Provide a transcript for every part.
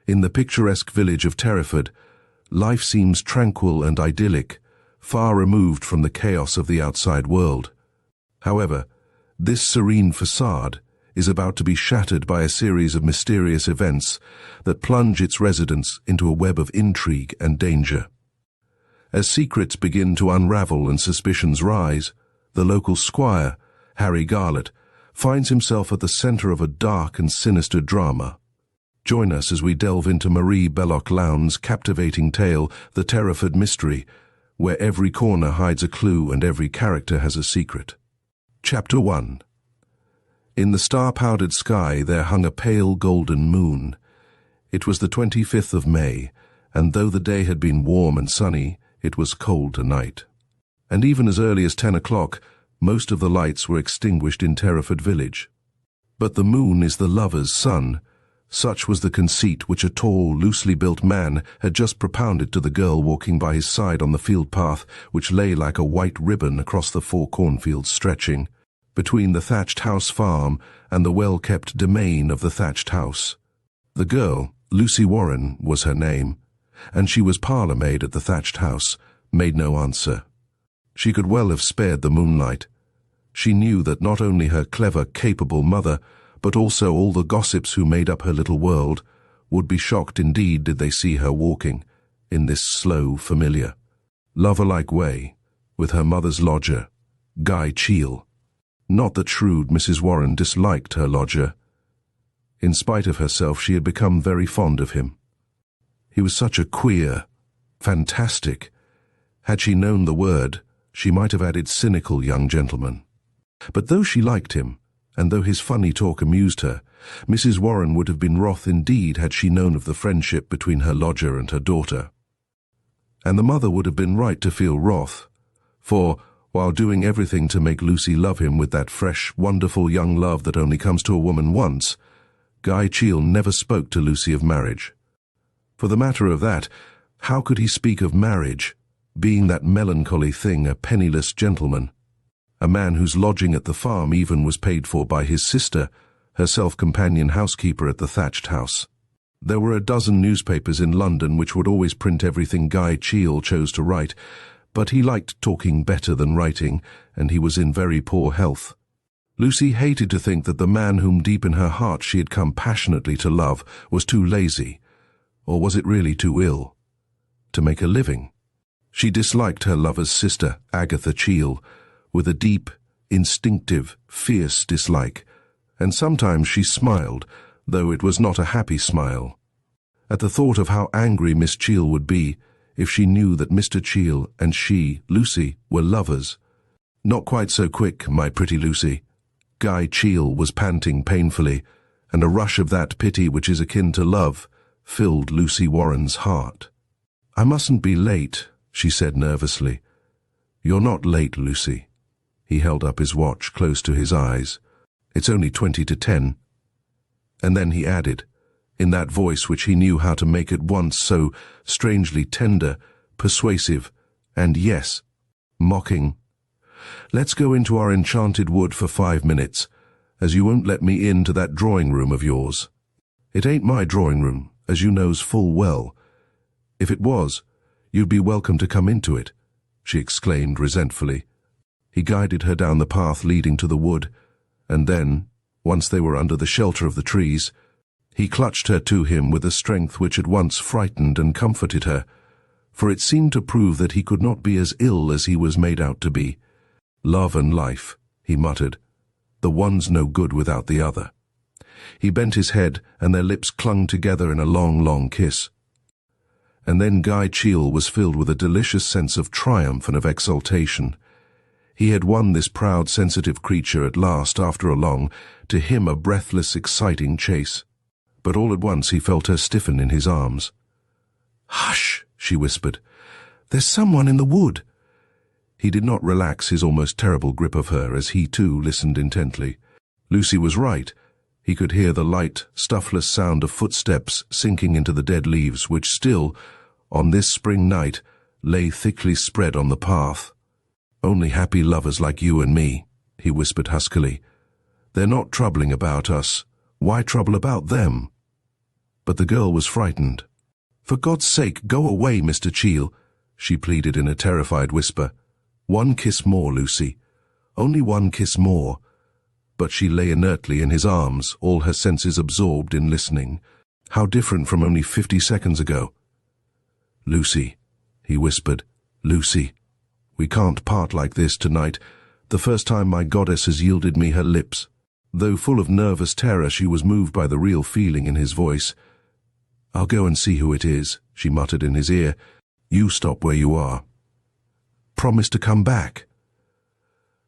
In the picturesque village of Terraford, life seems tranquil and idyllic, far removed from the chaos of the outside world. However, this serene facade is about to be shattered by a series of mysterious events that plunge its residents into a web of intrigue and danger. As secrets begin to unravel and suspicions rise, the local squire, Harry Garlett, finds himself at the center of a dark and sinister drama. Join us as we delve into Marie Belloc Lowndes' captivating tale, The Terraford Mystery, where every corner hides a clue and every character has a secret. Chapter 1. In the star-powdered sky there hung a pale golden moon. It was the 25th of May, and though the day had been warm and sunny, it was cold tonight. And even as early as 10 o'clock, most of the lights were extinguished in Terraford village. But the moon is the lover's sun. Such was the conceit which a tall, loosely built man had just propounded to the girl walking by his side on the field path which lay like a white ribbon across the 4 cornfields stretching between the thatched house farm and the well-kept domain of the thatched house. The girl, Lucy Warren, was her name, and she was parlour-maid at the thatched house, made no answer. She could well have spared the moonlight. She knew that not only her clever, capable mother, but also all the gossips who made up her little world, would be shocked indeed did they see her walking, in this slow, familiar, lover-like way, with her mother's lodger, Guy Cheel. Not that shrewd Mrs. Warren disliked her lodger. In spite of herself, she had become very fond of him. He was such a queer, fantastic, had she known the word, she might have added cynical young gentleman. But though she liked him, and though his funny talk amused her, Mrs. Warren would have been wroth indeed had she known of the friendship between her lodger and her daughter. And the mother would have been right to feel wrath, for, while doing everything to make Lucy love him with that fresh, wonderful young love that only comes to a woman once, Guy Cheel never spoke to Lucy of marriage. For the matter of that, how could he speak of marriage, being that melancholy thing, a penniless gentleman, a man whose lodging at the farm even was paid for by his sister, herself companion housekeeper at the thatched house? There were a dozen newspapers in London which would always print everything Guy Cheel chose to write, but he liked talking better than writing, and he was in very poor health. Lucy hated to think that the man whom deep in her heart she had come passionately to love was too lazy, or was it really too ill, to make a living. She disliked her lover's sister, Agatha Cheel, with a deep, instinctive, fierce dislike, and sometimes she smiled, though it was not a happy smile, at the thought of how angry Miss Cheel would be if she knew that Mr. Cheel and she, Lucy, were lovers. Not quite so quick, my pretty Lucy. Guy Cheel was panting painfully, and a rush of that pity which is akin to love filled Lucy Warren's heart. "I mustn't be late," she said nervously. "You're not late, Lucy." He held up his watch close to his eyes. "It's only 20 to 10. And then he added, in that voice which he knew how to make at once so strangely tender, persuasive, and, yes, mocking, "Let's go into our enchanted wood for 5 minutes, as you won't let me into that drawing-room of yours. It ain't my drawing-room, as you knows full well. If it was, you'd be welcome to come into it," she exclaimed resentfully. He guided her down the path leading to the wood, and then, once they were under the shelter of the trees, he clutched her to him with a strength which at once frightened and comforted her, for it seemed to prove that he could not be as ill as he was made out to be. "Love and life," he muttered. "The one's no good without the other." He bent his head, and their lips clung together in a long, long kiss. And then Guy Cheel was filled with a delicious sense of triumph and of exultation. He had won this proud, sensitive creature at last after a long, to him a breathless, exciting chase. But all at once he felt her stiffen in his arms. "Hush," she whispered. "There's someone in the wood." He did not relax his almost terrible grip of her as he too listened intently. Lucy was right. He could hear the light, stuffless sound of footsteps sinking into the dead leaves which still, on this spring night, lay thickly spread on the path. "Only happy lovers like you and me," he whispered huskily. "They're not troubling about us. Why trouble about them?" But the girl was frightened. "For God's sake, go away, Mr. Cheel," she pleaded in a terrified whisper. "One kiss more, Lucy. Only one kiss more." But she lay inertly in his arms, all her senses absorbed in listening. How different from only 50 seconds ago. "Lucy," he whispered. "Lucy, we can't part like this tonight. The first time my goddess has yielded me her lips." Though full of nervous terror, she was moved by the real feeling in his voice. "I'll go and see who it is," she muttered in his ear. "You stop where you are. Promise to come back."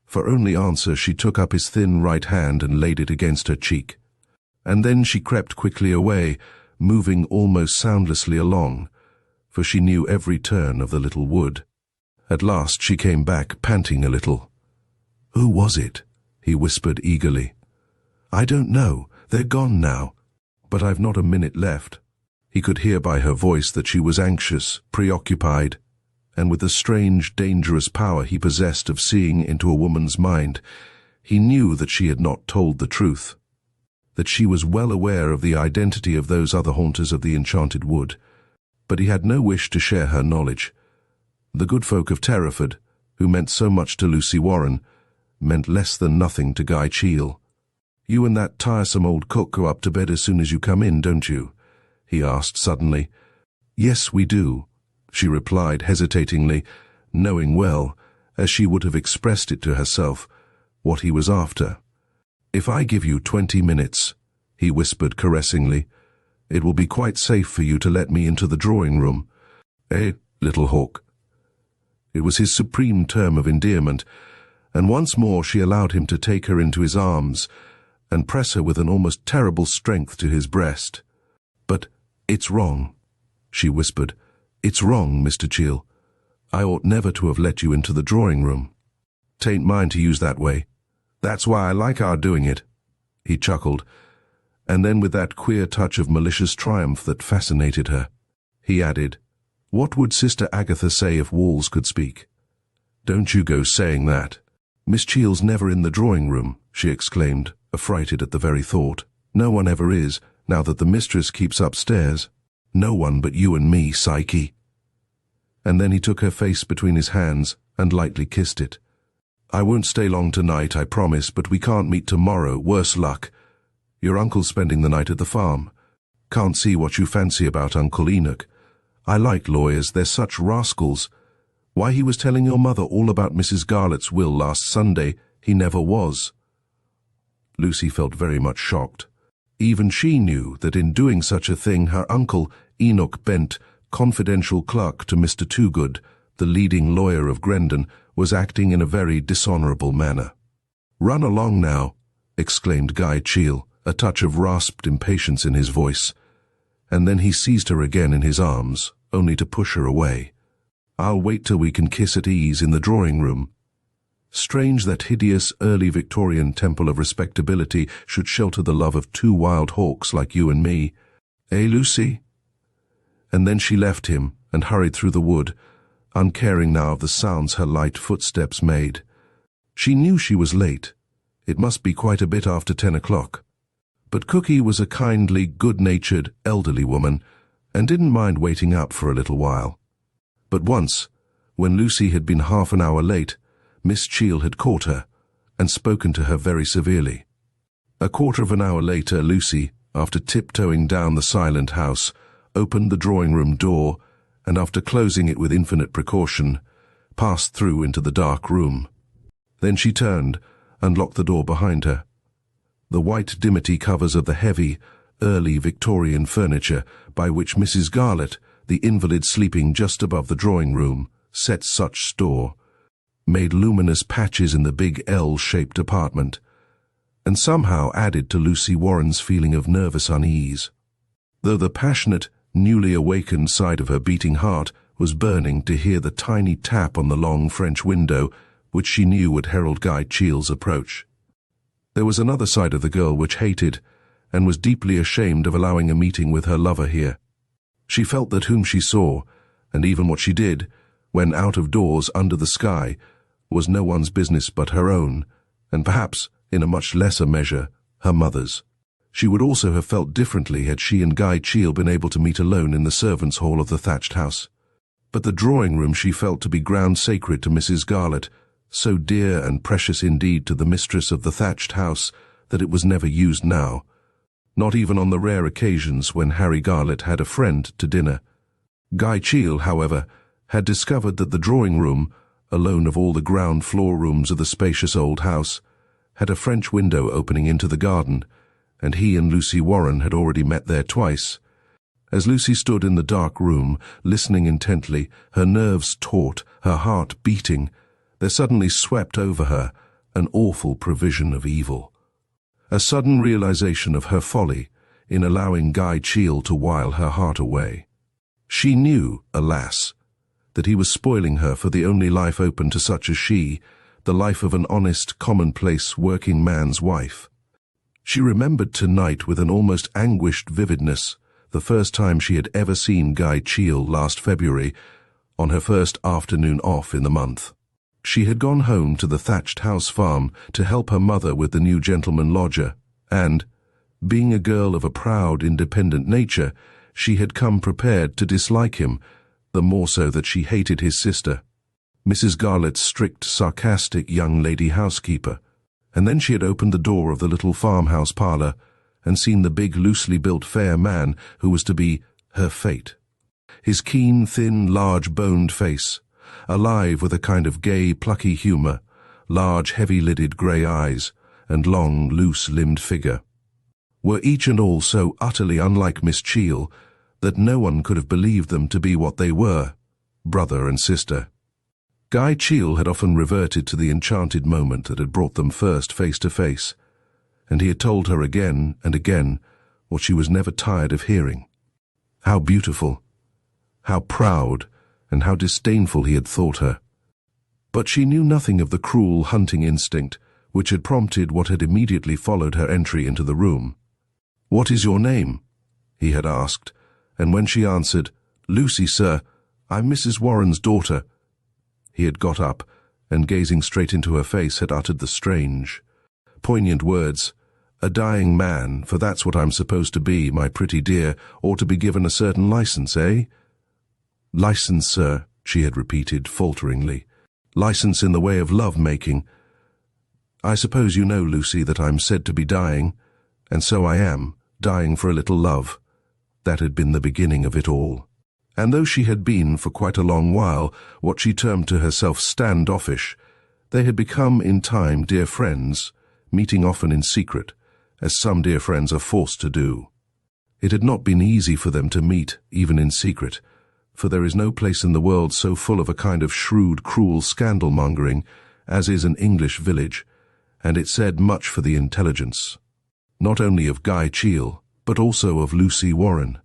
For only answer, she took up his thin right hand and laid it against her cheek. And then she crept quickly away, moving almost soundlessly along, for she knew every turn of the little wood. At last she came back, panting a little. "Who was it?" he whispered eagerly. "I don't know. They're gone now. But I've not a minute left." He could hear by her voice that she was anxious, preoccupied, and with the strange, dangerous power he possessed of seeing into a woman's mind, he knew that she had not told the truth, that she was well aware of the identity of those other haunters of the enchanted wood, but he had no wish to share her knowledge. The good folk of Terraford, who meant so much to Lucy Warren, meant less than nothing to Guy Cheel. "You and that tiresome old cook go up to bed as soon as you come in, don't you?" he asked suddenly. "Yes, we do," she replied hesitatingly, knowing well, as she would have expressed it to herself, what he was after. "If I give you 20 minutes," he whispered caressingly, "it will be quite safe for you to let me into the drawing room. Eh, little hawk?" It was his supreme term of endearment, and once more she allowed him to take her into his arms and press her with an almost terrible strength to his breast. "But it's wrong," she whispered. "It's wrong, Mr. Cheel. I ought never to have let you into the drawing room. 'Tain't mine to use that way. That's why I like our doing it." He chuckled, and then with that queer touch of malicious triumph that fascinated her, he added, "What would Sister Agatha say if walls could speak?" "Don't you go saying that. Miss Cheel's never in the drawing room," she exclaimed, affrighted at the very thought. "No one ever is, now that the mistress keeps upstairs. No one but you and me, Psyche." And then he took her face between his hands and lightly kissed it. "I won't stay long tonight, I promise, but we can't meet tomorrow, worse luck. Your uncle's spending the night at the farm. Can't see what you fancy about Uncle Enoch. I like lawyers, they're such rascals. Why, he was telling your mother all about Mrs. Garlett's will last Sunday. He never was." Lucy felt very much shocked. Even she knew that in doing such a thing her uncle, Enoch Bent, confidential clerk to Mr. Toogood, the leading lawyer of Grendon, was acting in a very dishonourable manner. "Run along now," exclaimed Guy Cheel, a touch of rasped impatience in his voice, and then he seized her again in his arms, only to push her away. "I'll wait till we can kiss at ease in the drawing room. Strange that hideous early Victorian temple of respectability should shelter the love of two wild hawks like you and me. Eh, Lucy?" And then she left him and hurried through the wood, uncaring now of the sounds her light footsteps made. She knew she was late. It must be quite a bit after 10 o'clock. But Cookie was a kindly, good-natured, elderly woman, and didn't mind waiting up for a little while. But once, when Lucy had been half an hour late, Miss Cheel had caught her, and spoken to her very severely. A quarter of an hour later, Lucy, after tiptoeing down the silent house, opened the drawing-room door, and after closing it with infinite precaution, passed through into the dark room. Then she turned and locked the door behind her. The white dimity covers of the heavy, early Victorian furniture by which Mrs. Garlett, the invalid sleeping just above the drawing-room, set such store, made luminous patches in the big L-shaped apartment, and somehow added to Lucy Warren's feeling of nervous unease. Though the passionate, newly awakened side of her beating heart was burning to hear the tiny tap on the long French window, which she knew would herald Guy Cheel's approach. There was another side of the girl which hated, and was deeply ashamed of allowing a meeting with her lover here. She felt that whom she saw, and even what she did, when out of doors under the sky, was no one's business but her own, and perhaps, in a much lesser measure, her mother's. She would also have felt differently had she and Guy Cheall been able to meet alone in the servants' hall of the thatched house. But the drawing room she felt to be ground sacred to Mrs. Garlett, so dear and precious indeed to the mistress of the thatched house that it was never used now, not even on the rare occasions when Harry Garlett had a friend to dinner. Guy Cheall, however, had discovered that the drawing room, alone of all the ground floor rooms of the spacious old house, had a French window opening into the garden, and he and Lucy Warren had already met there twice. As Lucy stood in the dark room, listening intently, her nerves taut, her heart beating, there suddenly swept over her an awful prevision of evil. A sudden realization of her folly in allowing Guy Cheall to while her heart away. She knew, alas, that he was spoiling her for the only life open to such as she, the life of an honest, commonplace working man's wife. She remembered tonight with an almost anguished vividness the first time she had ever seen Guy Cheall last February, on her first afternoon off in the month. She had gone home to the thatched house farm to help her mother with the new gentleman lodger, and, being a girl of a proud, independent nature, she had come prepared to dislike him, the more so that she hated his sister, Mrs. Garlett's strict, sarcastic young lady housekeeper. And then she had opened the door of the little farmhouse parlour and seen the big, loosely built fair man who was to be her fate. His keen, thin, large-boned face, alive with a kind of gay, plucky humour, large, heavy-lidded grey eyes, and long, loose-limbed figure, were each and all so utterly unlike Miss Cheall that no one could have believed them to be what they were, brother and sister. Guy Cheall had often reverted to the enchanted moment that had brought them first face to face, and he had told her again and again what she was never tired of hearing. How beautiful, how proud, and how disdainful he had thought her. But she knew nothing of the cruel hunting instinct which had prompted what had immediately followed her entry into the room. "What is your name?" he had asked, and when she answered, "Lucy, sir, I'm Mrs. Warren's daughter," he had got up, and gazing straight into her face had uttered the strange, poignant words, "A dying man, for that's what I'm supposed to be, my pretty dear, ought to be given a certain license, eh?" "License, sir," she had repeated falteringly. "License in the way of love-making. I suppose you know, Lucy, that I'm said to be dying, and so I am, dying for a little love." That had been the beginning of it all. And though she had been, for quite a long while, what she termed to herself standoffish, they had become in time dear friends, meeting often in secret, as some dear friends are forced to do. It had not been easy for them to meet, even in secret, for there is no place in the world so full of a kind of shrewd, cruel scandal-mongering as is an English village, and it said much for the intelligence, not only of Guy Cheall, but also of Lucy Warren,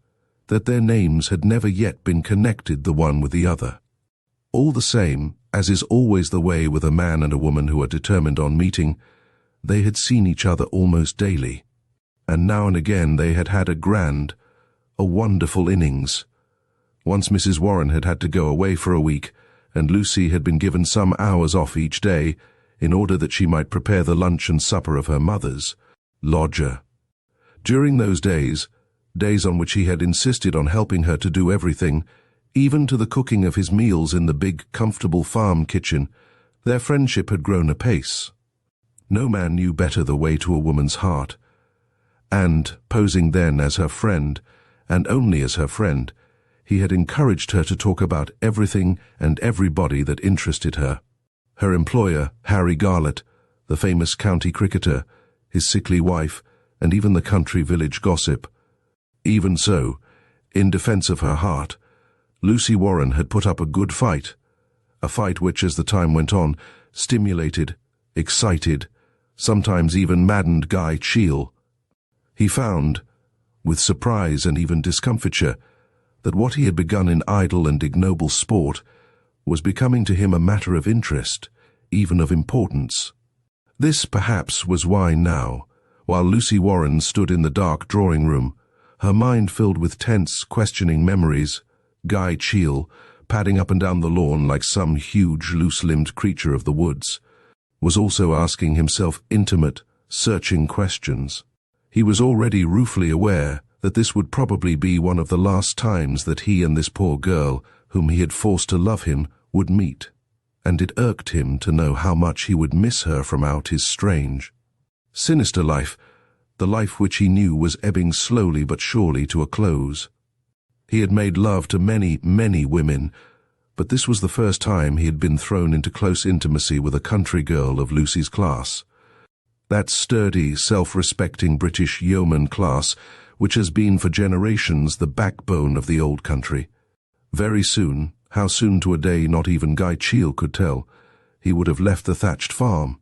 that their names had never yet been connected the one with the other. All the same, as is always the way with a man and a woman who are determined on meeting, they had seen each other almost daily, and now and again they had had a wonderful innings. Once Mrs. Warren had had to go away for a week, and Lucy had been given some hours off each day in order that she might prepare the lunch and supper of her mother's lodger. During those days on which he had insisted on helping her to do everything, even to the cooking of his meals in the big, comfortable farm kitchen, their friendship had grown apace. No man knew better the way to a woman's heart, and, posing then as her friend, and only as her friend, he had encouraged her to talk about everything and everybody that interested her. Her employer, Harry Garlett, the famous county cricketer, his sickly wife, and even the country village gossip. Even so, in defence of her heart, Lucy Warren had put up a good fight, a fight which, as the time went on, stimulated, excited, sometimes even maddened Guy Cheall. He found, with surprise and even discomfiture, that what he had begun in idle and ignoble sport was becoming to him a matter of interest, even of importance. This, perhaps, was why now, while Lucy Warren stood in the dark drawing-room, her mind filled with tense, questioning memories, Guy Cheall, padding up and down the lawn like some huge, loose-limbed creature of the woods, was also asking himself intimate, searching questions. He was already ruefully aware that this would probably be one of the last times that he and this poor girl, whom he had forced to love him, would meet, and it irked him to know how much he would miss her from out his strange, sinister life, the life which he knew was ebbing slowly but surely to a close. He had made love to many, many women, but this was the first time he had been thrown into close intimacy with a country girl of Lucy's class. That sturdy, self-respecting British yeoman class which has been for generations the backbone of the old country. Very soon, how soon to a day not even Guy Cheel could tell, he would have left the thatched farm.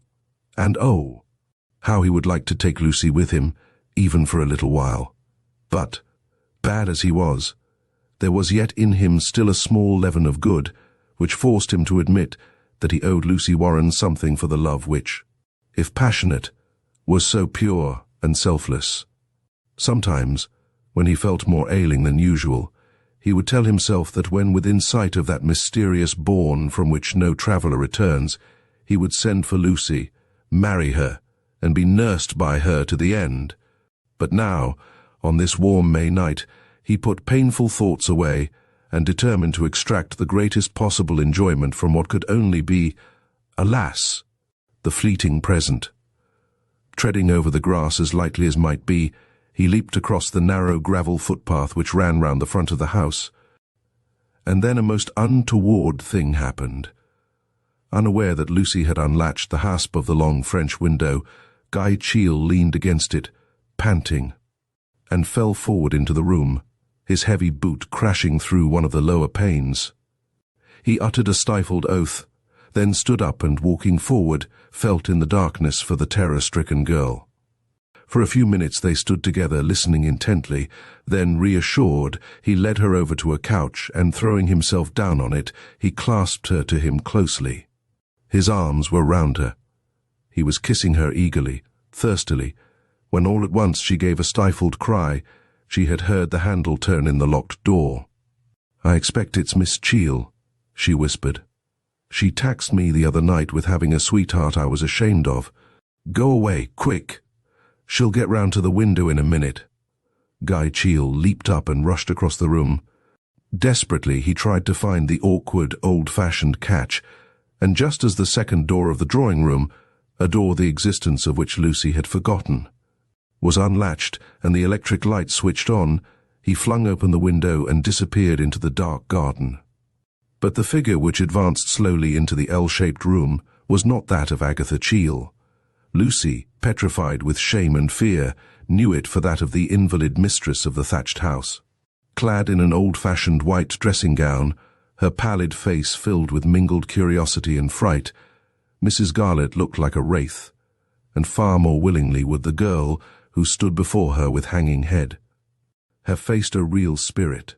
And oh, how he would like to take Lucy with him, even for a little while. But, bad as he was, there was yet in him still a small leaven of good, which forced him to admit that he owed Lucy Warren something for the love which, if passionate, was so pure and selfless. Sometimes, when he felt more ailing than usual, he would tell himself that when within sight of that mysterious bourne from which no traveller returns, he would send for Lucy, marry her, and be nursed by her to the end. But now, on this warm May night, he put painful thoughts away and determined to extract the greatest possible enjoyment from what could only be, alas, the fleeting present. Treading over the grass as lightly as might be, he leaped across the narrow gravel footpath which ran round the front of the house. And then a most untoward thing happened. Unaware that Lucy had unlatched the hasp of the long French window, Guy Cheel leaned against it, panting, and fell forward into the room, his heavy boot crashing through one of the lower panes. He uttered a stifled oath, then stood up and, walking forward, felt in the darkness for the terror-stricken girl. For a few minutes they stood together, listening intently. Then, reassured, he led her over to a couch, and throwing himself down on it, he clasped her to him closely. His arms were round her. He was kissing her eagerly, thirstily, when all at once she gave a stifled cry. She had heard the handle turn in the locked door. "I expect it's Miss Cheel," she whispered. "She taxed me the other night with having a sweetheart I was ashamed of. Go away, quick. She'll get round to the window in a minute." Guy Cheel leaped up and rushed across the room. Desperately he tried to find the awkward, old-fashioned catch, and just as the second door of the drawing-room, a door the existence of which Lucy had forgotten, was unlatched and the electric light switched on, he flung open the window and disappeared into the dark garden. But the figure which advanced slowly into the L-shaped room was not that of Agatha Cheel. Lucy, petrified with shame and fear, knew it for that of the invalid mistress of the thatched house. Clad in an old-fashioned white dressing-gown, her pallid face filled with mingled curiosity and fright, Mrs. Garlett looked like a wraith, and far more willingly would the girl who stood before her with hanging head have faced a real spirit.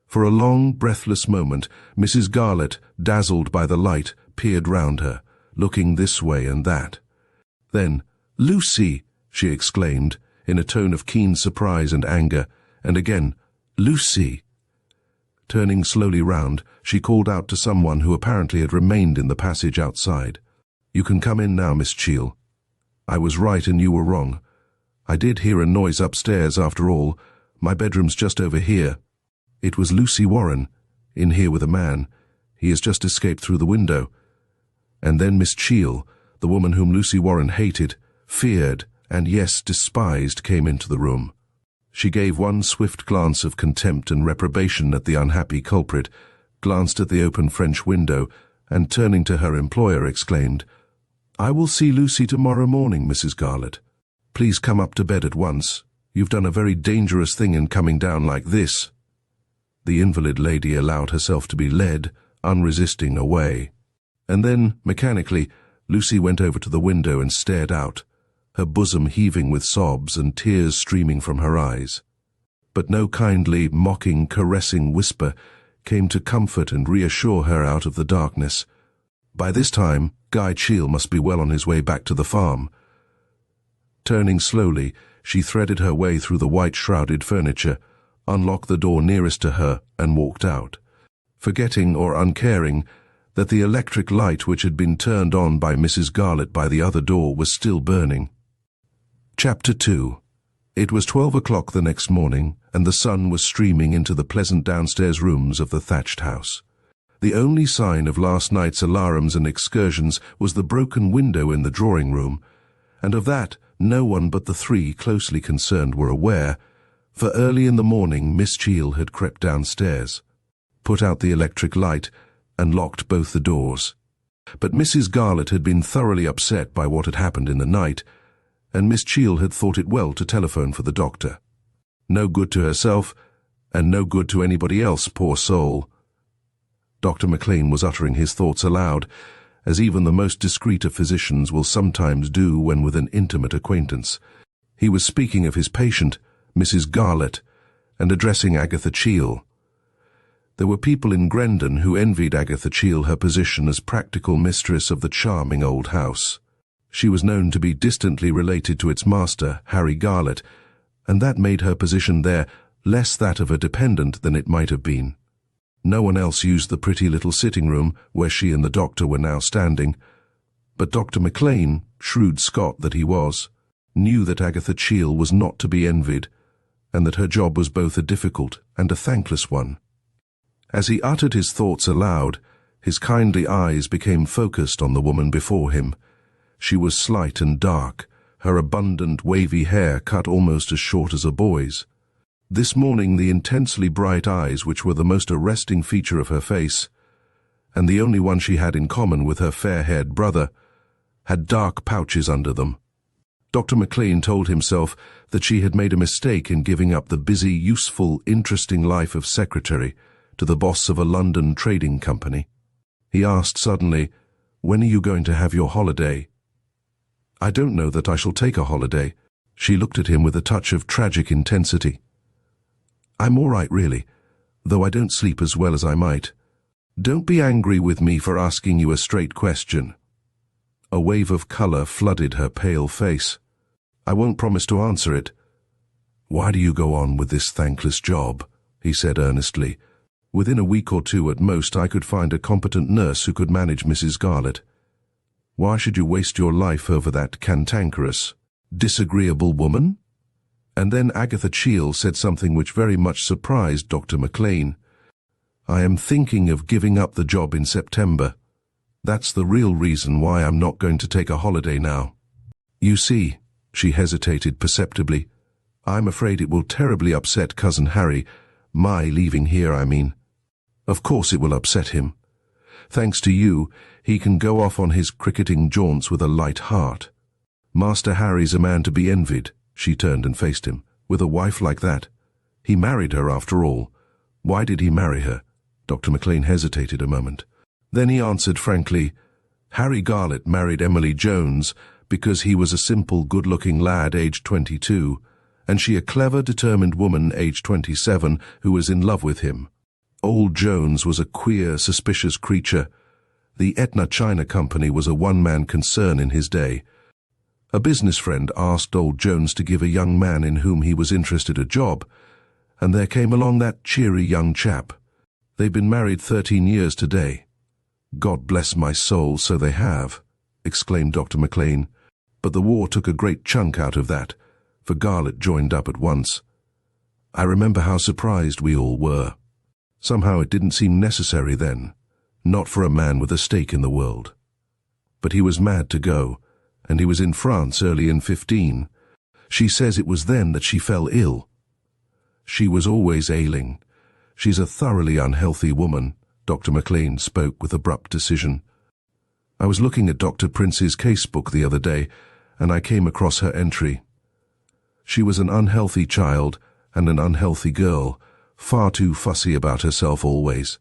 For a long, breathless moment, Mrs. Garlett, dazzled by the light, peered round her, looking this way and that. Then, "Lucy!" she exclaimed, in a tone of keen surprise and anger, and again, "Lucy!" Turning slowly round, she called out to someone who apparently had remained in the passage outside. "You can come in now, Miss Cheel. I was right and you were wrong. I did hear a noise upstairs after all. My bedroom's just over here. It was Lucy Warren, in here with a man. He has just escaped through the window." And then Miss Cheel, the woman whom Lucy Warren hated, feared, and yes, despised, came into the room. She gave one swift glance of contempt and reprobation at the unhappy culprit, glanced at the open French window, and turning to her employer exclaimed, "I will see Lucy tomorrow morning, Mrs. Garlett. Please come up to bed at once. You've done a very dangerous thing in coming down like this." The invalid lady allowed herself to be led, unresisting, away. And then, mechanically, Lucy went over to the window and stared out, her bosom heaving with sobs and tears streaming from her eyes. But no kindly, mocking, caressing whisper came to comfort and reassure her out of the darkness. By this time, Guy Cheel must be well on his way back to the farm. Turning slowly, she threaded her way through the white-shrouded furniture, unlocked the door nearest to her, and walked out, forgetting or uncaring that the electric light which had been turned on by Mrs. Garlett by the other door was still burning. Chapter 2. It was 12 o'clock the next morning, and the sun was streaming into the pleasant downstairs rooms of the thatched house. The only sign of last night's alarums and excursions was the broken window in the drawing room, and of that no one but the three closely concerned were aware, for early in the morning Miss Cheall had crept downstairs, put out the electric light, and locked both the doors. But Mrs. Garlett had been thoroughly upset by what had happened in the night, and Miss Cheall had thought it well to telephone for the doctor. No good to herself, and no good to anybody else, poor soul. Dr. McLean was uttering his thoughts aloud, as even the most discreet of physicians will sometimes do when with an intimate acquaintance. He was speaking of his patient, Mrs. Garlett, and addressing Agatha Cheall. There were people in Grendon who envied Agatha Cheall her position as practical mistress of the charming old house. She was known to be distantly related to its master, Harry Garlett, and that made her position there less that of a dependent than it might have been. No one else used the pretty little sitting room where she and the doctor were now standing, but Dr. McLean, shrewd Scot that he was, knew that Agatha Cheall was not to be envied, and that her job was both a difficult and a thankless one. As he uttered his thoughts aloud, his kindly eyes became focused on the woman before him. She was slight and dark, her abundant wavy hair cut almost as short as a boy's. This morning the intensely bright eyes, which were the most arresting feature of her face, and the only one she had in common with her fair-haired brother, had dark pouches under them. Dr. McLean told himself that she had made a mistake in giving up the busy, useful, interesting life of secretary to the boss of a London trading company. He asked suddenly, "When are you going to have your holiday?" "I don't know that I shall take a holiday." She looked at him with a touch of tragic intensity. "I'm all right, really, though I don't sleep as well as I might. Don't be angry with me for asking you a straight question." A wave of colour flooded her pale face. "I won't promise to answer it." "Why do you go on with this thankless job?" he said earnestly. "Within a week or two at most I could find a competent nurse who could manage Mrs. Garlett. Why should you waste your life over that cantankerous, disagreeable woman?" And then Agatha Cheall said something which very much surprised Dr. McLean. "I am thinking of giving up the job in September. That's the real reason why I'm not going to take a holiday now. You see," she hesitated perceptibly, "I'm afraid it will terribly upset Cousin Harry, my leaving here, I mean. Of course it will upset him. Thanks to you, he can go off on his cricketing jaunts with a light heart. Master Harry's a man to be envied." She turned and faced him. "With a wife like that. He married her after all. Why did he marry her?" Dr. McLean hesitated a moment. Then he answered frankly, "Harry Garlett married Emily Jones because he was a simple, good-looking lad aged 22, and she a clever, determined woman aged 27 who was in love with him. Old Jones was a queer, suspicious creature. The Etna China Company was a one-man concern in his day. A business friend asked old Jones to give a young man in whom he was interested a job, and there came along that cheery young chap. They've been married 13 years today." "God bless my soul, so they have," exclaimed Dr. McLean. "But the war took a great chunk out of that, for Garlett joined up at once. I remember how surprised we all were. Somehow it didn't seem necessary then, not for a man with a stake in the world. But he was mad to go, and he was in France early in 15. She says it was then that she fell ill. She was always ailing. She's a thoroughly unhealthy woman." Dr. McLean spoke with abrupt decision. "I was looking at Dr. Prince's casebook the other day, and I came across her entry. She was an unhealthy child and an unhealthy girl, far too fussy about herself always.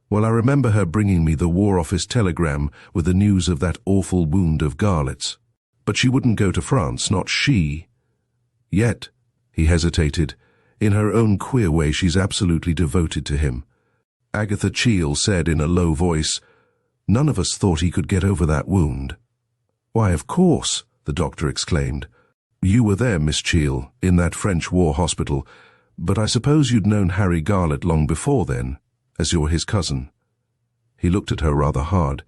Well, I remember her bringing me the War Office telegram with the news of that awful wound of Garlett's. But she wouldn't go to France, not she. Yet," he hesitated, "in her own queer way she's absolutely devoted to him. Agatha Cheall said in a low voice, 'None of us thought he could get over that wound.'" "Why, of course," the doctor exclaimed. "You were there, Miss Cheall, in that French war hospital, but I suppose you'd known Harry Garlett long before then, as you're his cousin." He looked at her rather hard.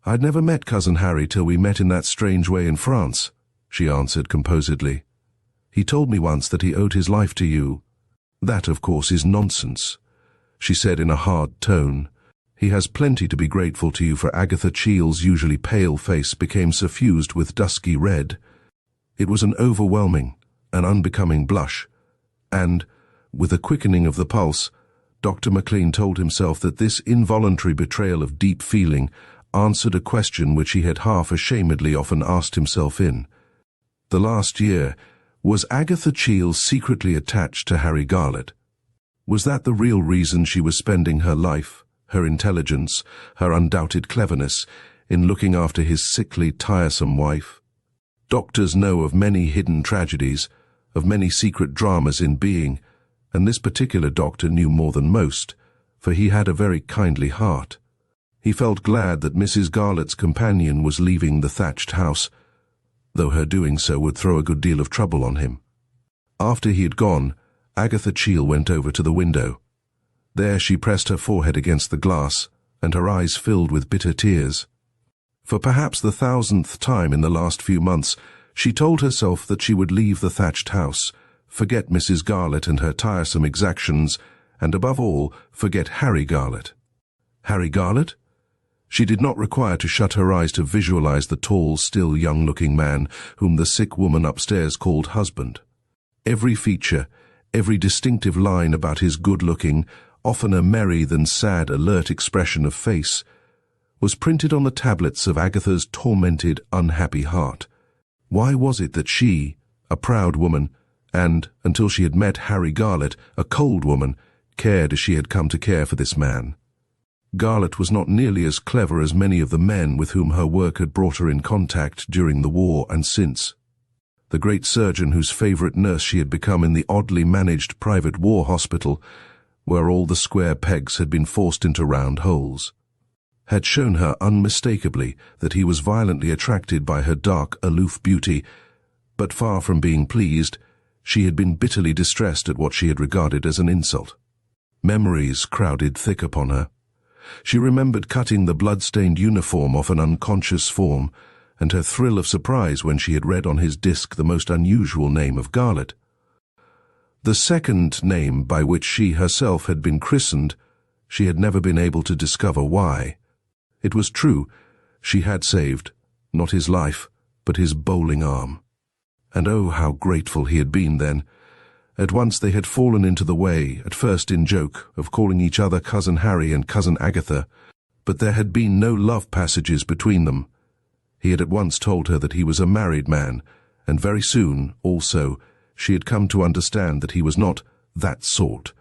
"I'd never met Cousin Harry till we met in that strange way in France," she answered composedly. He told me once that he owed his life to you. That, of course, is nonsense, she said in a hard tone. He has plenty to be grateful to you for. Agatha Cheel's usually pale face became suffused with dusky red. It was an overwhelming, an unbecoming blush, and, with a quickening of the pulse, Dr. McLean told himself that this involuntary betrayal of deep feeling answered a question which he had half-ashamedly often asked himself in. The last year, was Agatha Cheel secretly attached to Harry Garlett? Was that the real reason she was spending her life, her intelligence, her undoubted cleverness, in looking after his sickly, tiresome wife? Doctors know of many hidden tragedies, of many secret dramas in being, and this particular doctor knew more than most, for he had a very kindly heart. He felt glad that Mrs. Garlett's companion was leaving the thatched house, though her doing so would throw a good deal of trouble on him. After he had gone, Agatha Cheel went over to the window. There she pressed her forehead against the glass, and her eyes filled with bitter tears. For perhaps the 1,000th time in the last few months, she told herself that she would leave the thatched house, forget Mrs. Garlett and her tiresome exactions, and above all, forget Harry Garlett. Harry Garlett? She did not require to shut her eyes to visualize the tall, still young-looking man whom the sick woman upstairs called husband. Every feature, every distinctive line about his good-looking, oftener merry than sad, alert expression of face, was printed on the tablets of Agatha's tormented, unhappy heart. Why was it that she, a proud woman, and, until she had met Harry Garlett, a cold woman, cared as she had come to care for this man? Garlett was not nearly as clever as many of the men with whom her work had brought her in contact during the war and since. The great surgeon whose favorite nurse she had become in the oddly managed private war hospital, where all the square pegs had been forced into round holes, had shown her unmistakably that he was violently attracted by her dark, aloof beauty, but far from being pleased, she had been bitterly distressed at what she had regarded as an insult. Memories crowded thick upon her. She remembered cutting the blood-stained uniform off an unconscious form, and her thrill of surprise when she had read on his disc the most unusual name of Garlett. The second name by which she herself had been christened, she had never been able to discover why. It was true, she had saved, not his life, but his bowling arm. And oh, how grateful he had been then. At once they had fallen into the way, at first in joke, of calling each other Cousin Harry and Cousin Agatha, but there had been no love passages between them. He had at once told her that he was a married man, and very soon, also, she had come to understand that he was not that sort.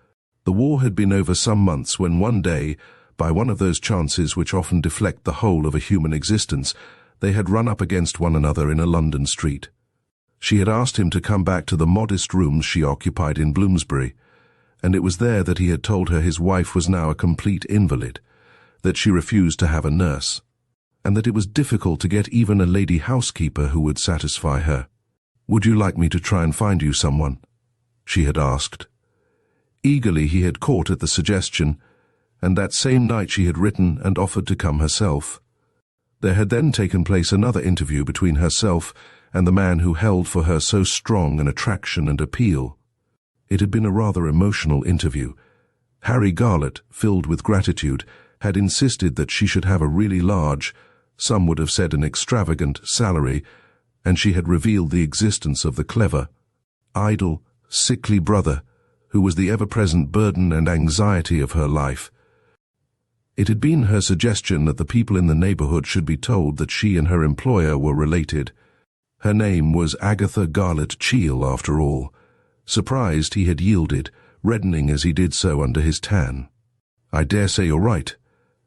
The war had been over some months when one day, by one of those chances which often deflect the whole of a human existence, they had run up against one another in a London street. She had asked him to come back to the modest rooms she occupied in Bloomsbury, and it was there that he had told her his wife was now a complete invalid, that she refused to have a nurse, and that it was difficult to get even a lady housekeeper who would satisfy her. "Would you like me to try and find you someone?" she had asked. Eagerly he had caught at the suggestion, and that same night she had written and offered to come herself. There had then taken place another interview between herself and the man who held for her so strong an attraction and appeal. It had been a rather emotional interview. Harry Garlett, filled with gratitude, had insisted that she should have a really large, some would have said an extravagant, salary, and she had revealed the existence of the clever, idle, sickly brother who was the ever-present burden and anxiety of her life. It had been her suggestion that the people in the neighborhood should be told that she and her employer were related. Her name was Agatha Garlett Cheel, after all. Surprised, he had yielded, reddening as he did so under his tan. "I dare say you're right.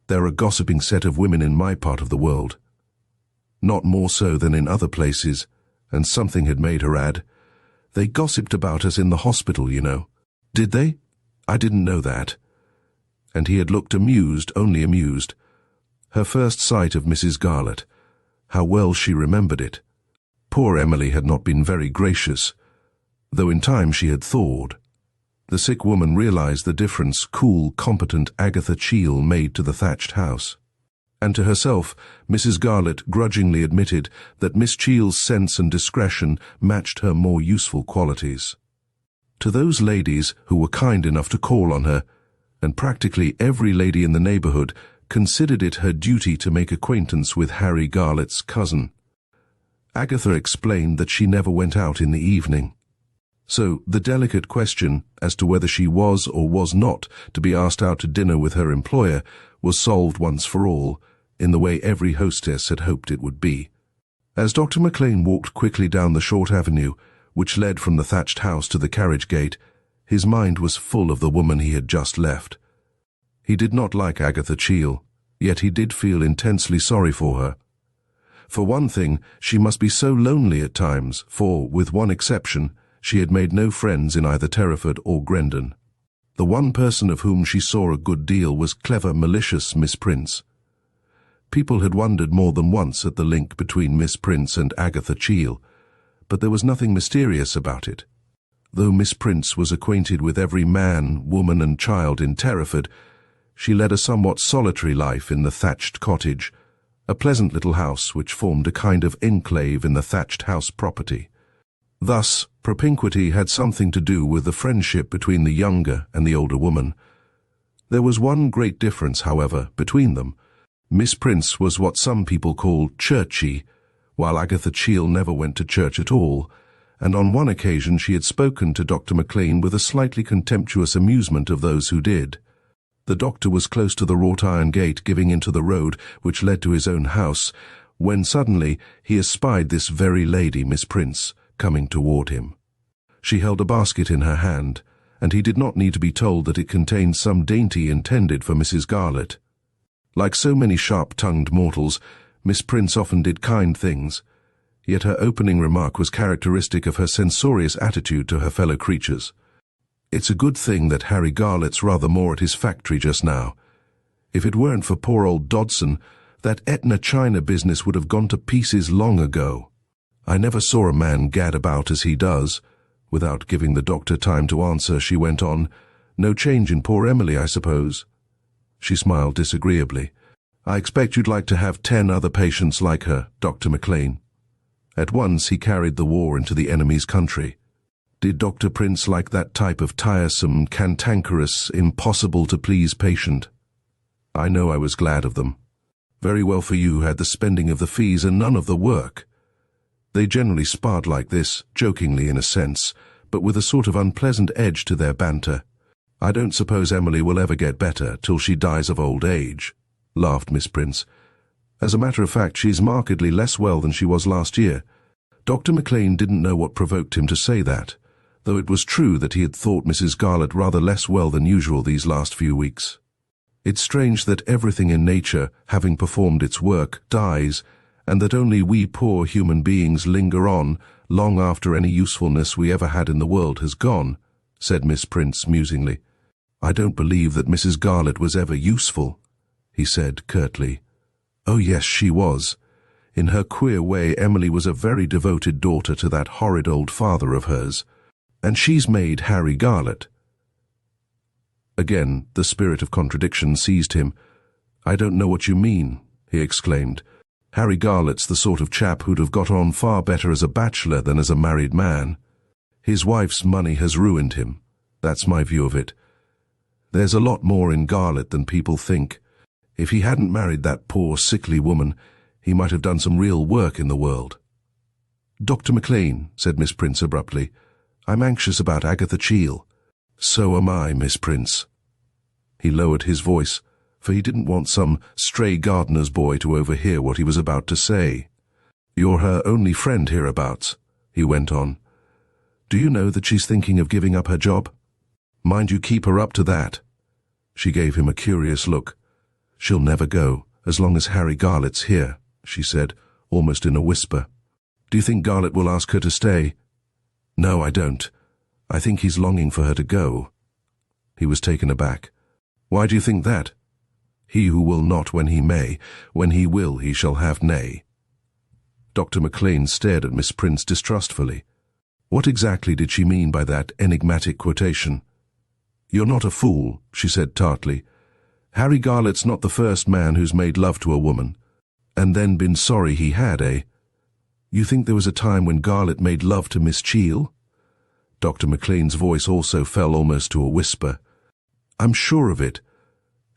They're a gossiping set of women in my part of the world. Not more so than in other places," and something had made her add, "They gossiped about us in the hospital, you know." "Did they? I didn't know that." And he had looked amused, only amused. Her first sight of Mrs. Garlett. How well she remembered it. Poor Emily had not been very gracious, though in time she had thawed. The sick woman realized the difference cool, competent Agatha Cheel made to the thatched house. And to herself, Mrs. Garlett grudgingly admitted that Miss Cheel's sense and discretion matched her more useful qualities. To those ladies who were kind enough to call on her, and practically every lady in the neighborhood considered it her duty to make acquaintance with Harry Garlett's cousin. Agatha explained that she never went out in the evening. So the delicate question as to whether she was or was not to be asked out to dinner with her employer was solved once for all, in the way every hostess had hoped it would be. As Dr. McLean walked quickly down the short avenue, which led from the thatched house to the carriage gate, his mind was full of the woman he had just left. He did not like Agatha Cheel, yet he did feel intensely sorry for her. For one thing, she must be so lonely at times, for, with one exception, she had made no friends in either Terraford or Grendon. The one person of whom she saw a good deal was clever, malicious Miss Prince. People had wondered more than once at the link between Miss Prince and Agatha Cheel, but there was nothing mysterious about it. Though Miss Prince was acquainted with every man, woman and child in Terraford, she led a somewhat solitary life in the thatched cottage, a pleasant little house which formed a kind of enclave in the thatched house property. Thus, propinquity had something to do with the friendship between the younger and the older woman. There was one great difference, however, between them. Miss Prince was what some people call churchy, while Agatha Cheel never went to church at all, and on one occasion she had spoken to Dr. McLean with a slightly contemptuous amusement of those who did. The doctor was close to the wrought iron gate giving into the road which led to his own house, when suddenly he espied this very lady, Miss Prince, coming toward him. She held a basket in her hand, and he did not need to be told that it contained some dainty intended for Mrs. Garlett. Like so many sharp-tongued mortals, Miss Prince often did kind things, yet her opening remark was characteristic of her censorious attitude to her fellow creatures. "It's a good thing that Harry Garlett's rather more at his factory just now. If it weren't for poor old Dodson, that Etna China business would have gone to pieces long ago. I never saw a man gad about as he does." Without giving the doctor time to answer, she went on, "No change in poor Emily, I suppose?" She smiled disagreeably. "I expect you'd like to have 10 other patients like her, Dr. McLean." At once he carried the war into the enemy's country. Did Dr. Prince like that type of tiresome, cantankerous, impossible-to-please patient? I know I was glad of them. Very well for you had the spending of the fees and none of the work. They generally sparred like this, jokingly in a sense, but with a sort of unpleasant edge to their banter. "I don't suppose Emily will ever get better till she dies of old age," laughed Miss Prince. "As a matter of fact, she's markedly less well than she was last year." Dr. McLean didn't know what provoked him to say that, though it was true that he had thought Mrs. Garlett rather less well than usual these last few weeks. It's strange that everything in nature, having performed its work, dies, and that only we poor human beings linger on long after any usefulness we ever had in the world has gone, said Miss Prince musingly. "I don't believe that Mrs. Garlett was ever useful," he said curtly. "Oh yes, she was. In her queer way, Emily was a very devoted daughter to that horrid old father of hers. And she's made Harry Garlett." Again, the spirit of contradiction seized him. "I don't know what you mean," he exclaimed. "Harry Garlett's the sort of chap who'd have got on far better as a bachelor than as a married man. His wife's money has ruined him. That's my view of it. There's a lot more in Garlett than people think. If he hadn't married that poor, sickly woman, he might have done some real work in the world." "Dr. McLean," said Miss Prince abruptly, "I'm anxious about Agatha Cheel." "So am I, Miss Prince." He lowered his voice, for he didn't want some stray gardener's boy to overhear what he was about to say. "You're her only friend hereabouts," he went on. "Do you know that she's thinking of giving up her job? Mind you keep her up to that." She gave him a curious look. "She'll never go, as long as Harry Garlett's here," she said, almost in a whisper. "Do you think Garlett will ask her to stay?" "No, I don't. I think he's longing for her to go." He was taken aback. "Why do you think that?" "He who will not when he may, when he will he shall have nay." Dr. McLean stared at Miss Prince distrustfully. What exactly did she mean by that enigmatic quotation? "You're not a fool," she said tartly. Harry Garlett's not the first man who's made love to a woman, and then been sorry he had, eh? You think there was a time when Garlett made love to Miss Cheall? Dr. McLean's voice also fell almost to a whisper. I'm sure of it.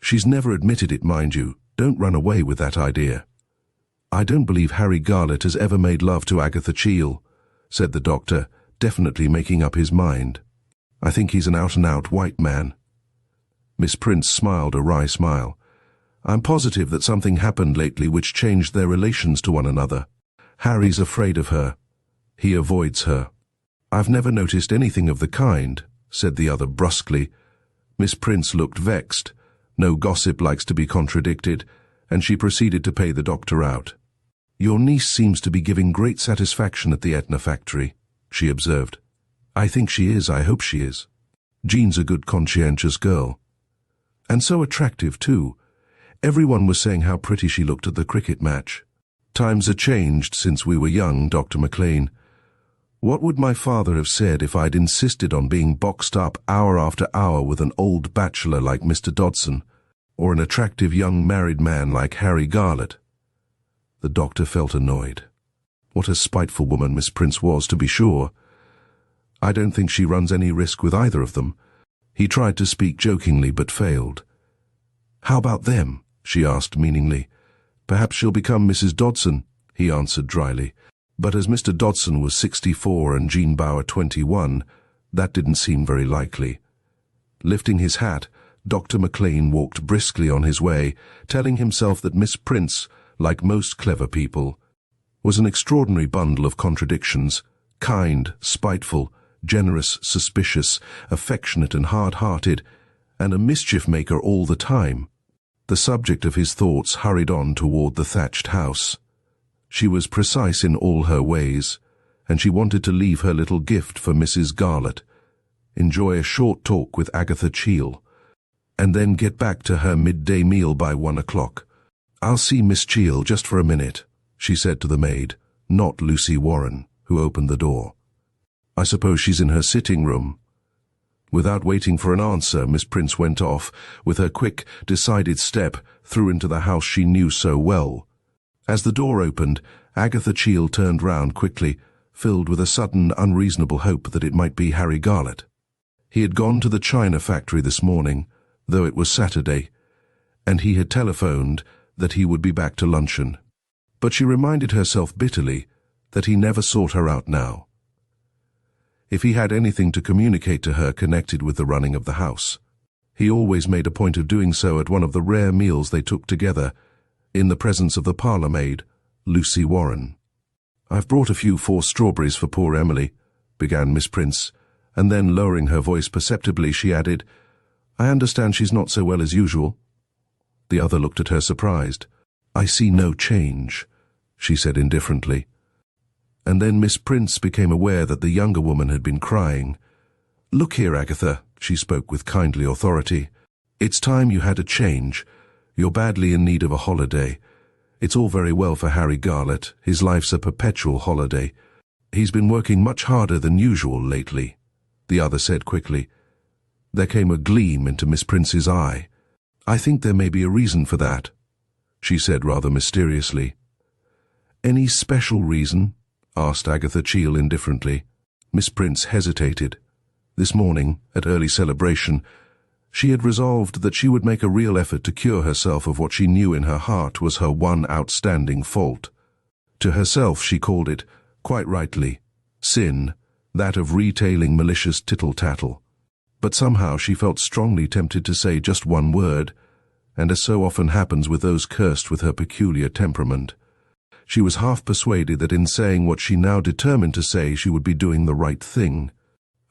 She's never admitted it, mind you. Don't run away with that idea. I don't believe Harry Garlett has ever made love to Agatha Cheall, said the doctor, definitely making up his mind. I think he's an out-and-out white man. Miss Prince smiled a wry smile. I'm positive that something happened lately which changed their relations to one another. Harry's afraid of her. He avoids her. I've never noticed anything of the kind, said the other brusquely. Miss Prince looked vexed. No gossip likes to be contradicted, and she proceeded to pay the doctor out. Your niece seems to be giving great satisfaction at the Etna factory, she observed. I think she is, I hope she is. Jean's a good conscientious girl. And so attractive, too. Everyone was saying how pretty she looked at the cricket match. Times are changed since we were young, Dr. McLean. What would my father have said if I'd insisted on being boxed up hour after hour with an old bachelor like Mr. Dodson, or an attractive young married man like Harry Garlett? The doctor felt annoyed. What a spiteful woman Miss Prince was, to be sure. I don't think she runs any risk with either of them. He tried to speak jokingly but failed. How about them? She asked meaningly. Perhaps she'll become Mrs. Dodson, he answered dryly. But as Mr. Dodson was 64 and Jean Bauer 21, that didn't seem very likely. Lifting his hat, Dr. McLean walked briskly on his way, telling himself that Miss Prince, like most clever people, was an extraordinary bundle of contradictions, kind, spiteful, generous, suspicious, affectionate and hard-hearted, and a mischief-maker all the time. The subject of his thoughts hurried on toward the thatched house. She was precise in all her ways, and she wanted to leave her little gift for Mrs. Garlett, enjoy a short talk with Agatha Cheall, and then get back to her midday meal by 1 o'clock. I'll see Miss Cheall just for a minute, she said to the maid, not Lucy Warren, who opened the door. I suppose she's in her sitting room. Without waiting for an answer, Miss Prince went off, with her quick, decided step through into the house she knew so well. As the door opened, Agatha Cheall turned round quickly, filled with a sudden, unreasonable hope that it might be Harry Garlett. He had gone to the China factory this morning, though it was Saturday, and he had telephoned that he would be back to luncheon. But she reminded herself bitterly that he never sought her out now. If he had anything to communicate to her connected with the running of the house, he always made a point of doing so at one of the rare meals they took together, in the presence of the parlour-maid, Lucy Warren. I've brought a few forced strawberries for poor Emily, began Miss Prince, and then, lowering her voice perceptibly, she added, I understand she's not so well as usual. The other looked at her surprised. I see no change, she said indifferently. And then Miss Prince became aware that the younger woman had been crying. Look here, Agatha, she spoke with kindly authority. It's time you had a change. You're badly in need of a holiday. It's all very well for Harry Garlett. His life's a perpetual holiday. He's been working much harder than usual lately, the other said quickly. There came a gleam into Miss Prince's eye. I think there may be a reason for that, she said rather mysteriously. Any special reason? Asked Agatha Cheall indifferently. Miss Prince hesitated. This morning, at early celebration, she had resolved that she would make a real effort to cure herself of what she knew in her heart was her one outstanding fault. To herself she called it, quite rightly, sin, that of retailing malicious tittle-tattle. But somehow she felt strongly tempted to say just one word, and as so often happens with those cursed with her peculiar temperament, she was half persuaded that in saying what she now determined to say she would be doing the right thing.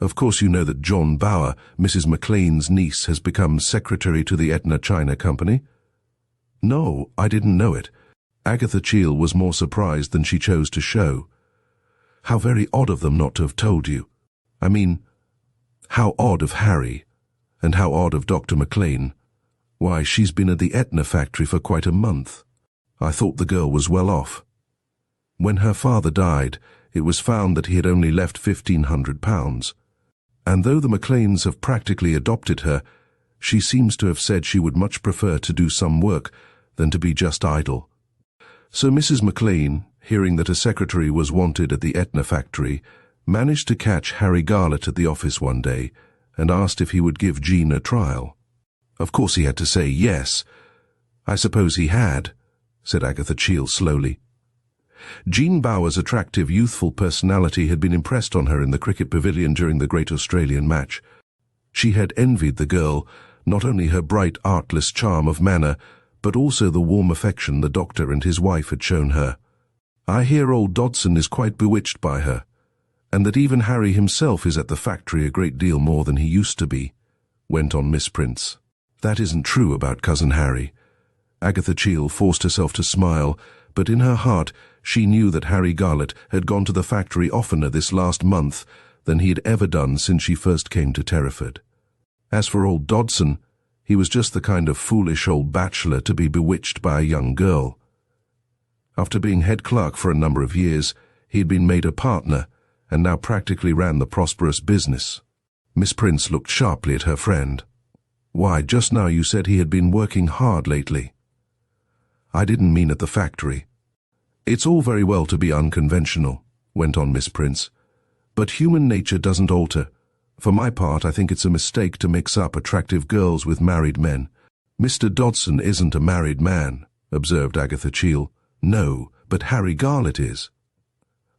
Of course you know that John Bauer, Mrs. McLean's niece, has become secretary to the Etna China Company? No, I didn't know it. Agatha Cheall was more surprised than she chose to show. How very odd of them not to have told you. I mean, how odd of Harry, and how odd of Dr. McLean. Why, she's been at the Etna factory for quite a month. I thought the girl was well off. When her father died, it was found that he had only left £1,500, and though the McLeans have practically adopted her, She seems to have said she would much prefer to do some work than to be just idle. So Mrs. McLean, hearing that a secretary was wanted at the Etna factory, managed to catch Harry Garlett at the office one day and asked if he would give Jean a trial. Of course he had to say yes. I suppose he had, said Agatha Cheel slowly. Jean Bower's attractive, youthful personality had been impressed on her in the cricket pavilion during the Great Australian match. She had envied the girl, not only her bright, artless charm of manner, but also the warm affection the doctor and his wife had shown her. I hear old Dodson is quite bewitched by her, and that even Harry himself is at the factory a great deal more than he used to be, went on Miss Prince. That isn't true about Cousin Harry. Agatha Cheel forced herself to smile, but in her heart she knew that Harry Garlett had gone to the factory oftener this last month than he had ever done since she first came to Terraford. As for old Dodson, he was just the kind of foolish old bachelor to be bewitched by a young girl. After being head clerk for a number of years, he had been made a partner, and now practically ran the prosperous business. Miss Prince looked sharply at her friend. Why, just now you said he had been working hard lately. I didn't mean at the factory. It's all very well to be unconventional, went on Miss Prince, but human nature doesn't alter. For my part, I think it's a mistake to mix up attractive girls with married men. Mr. Dodson isn't a married man, observed Agatha Cheel. No, but Harry Garlett is.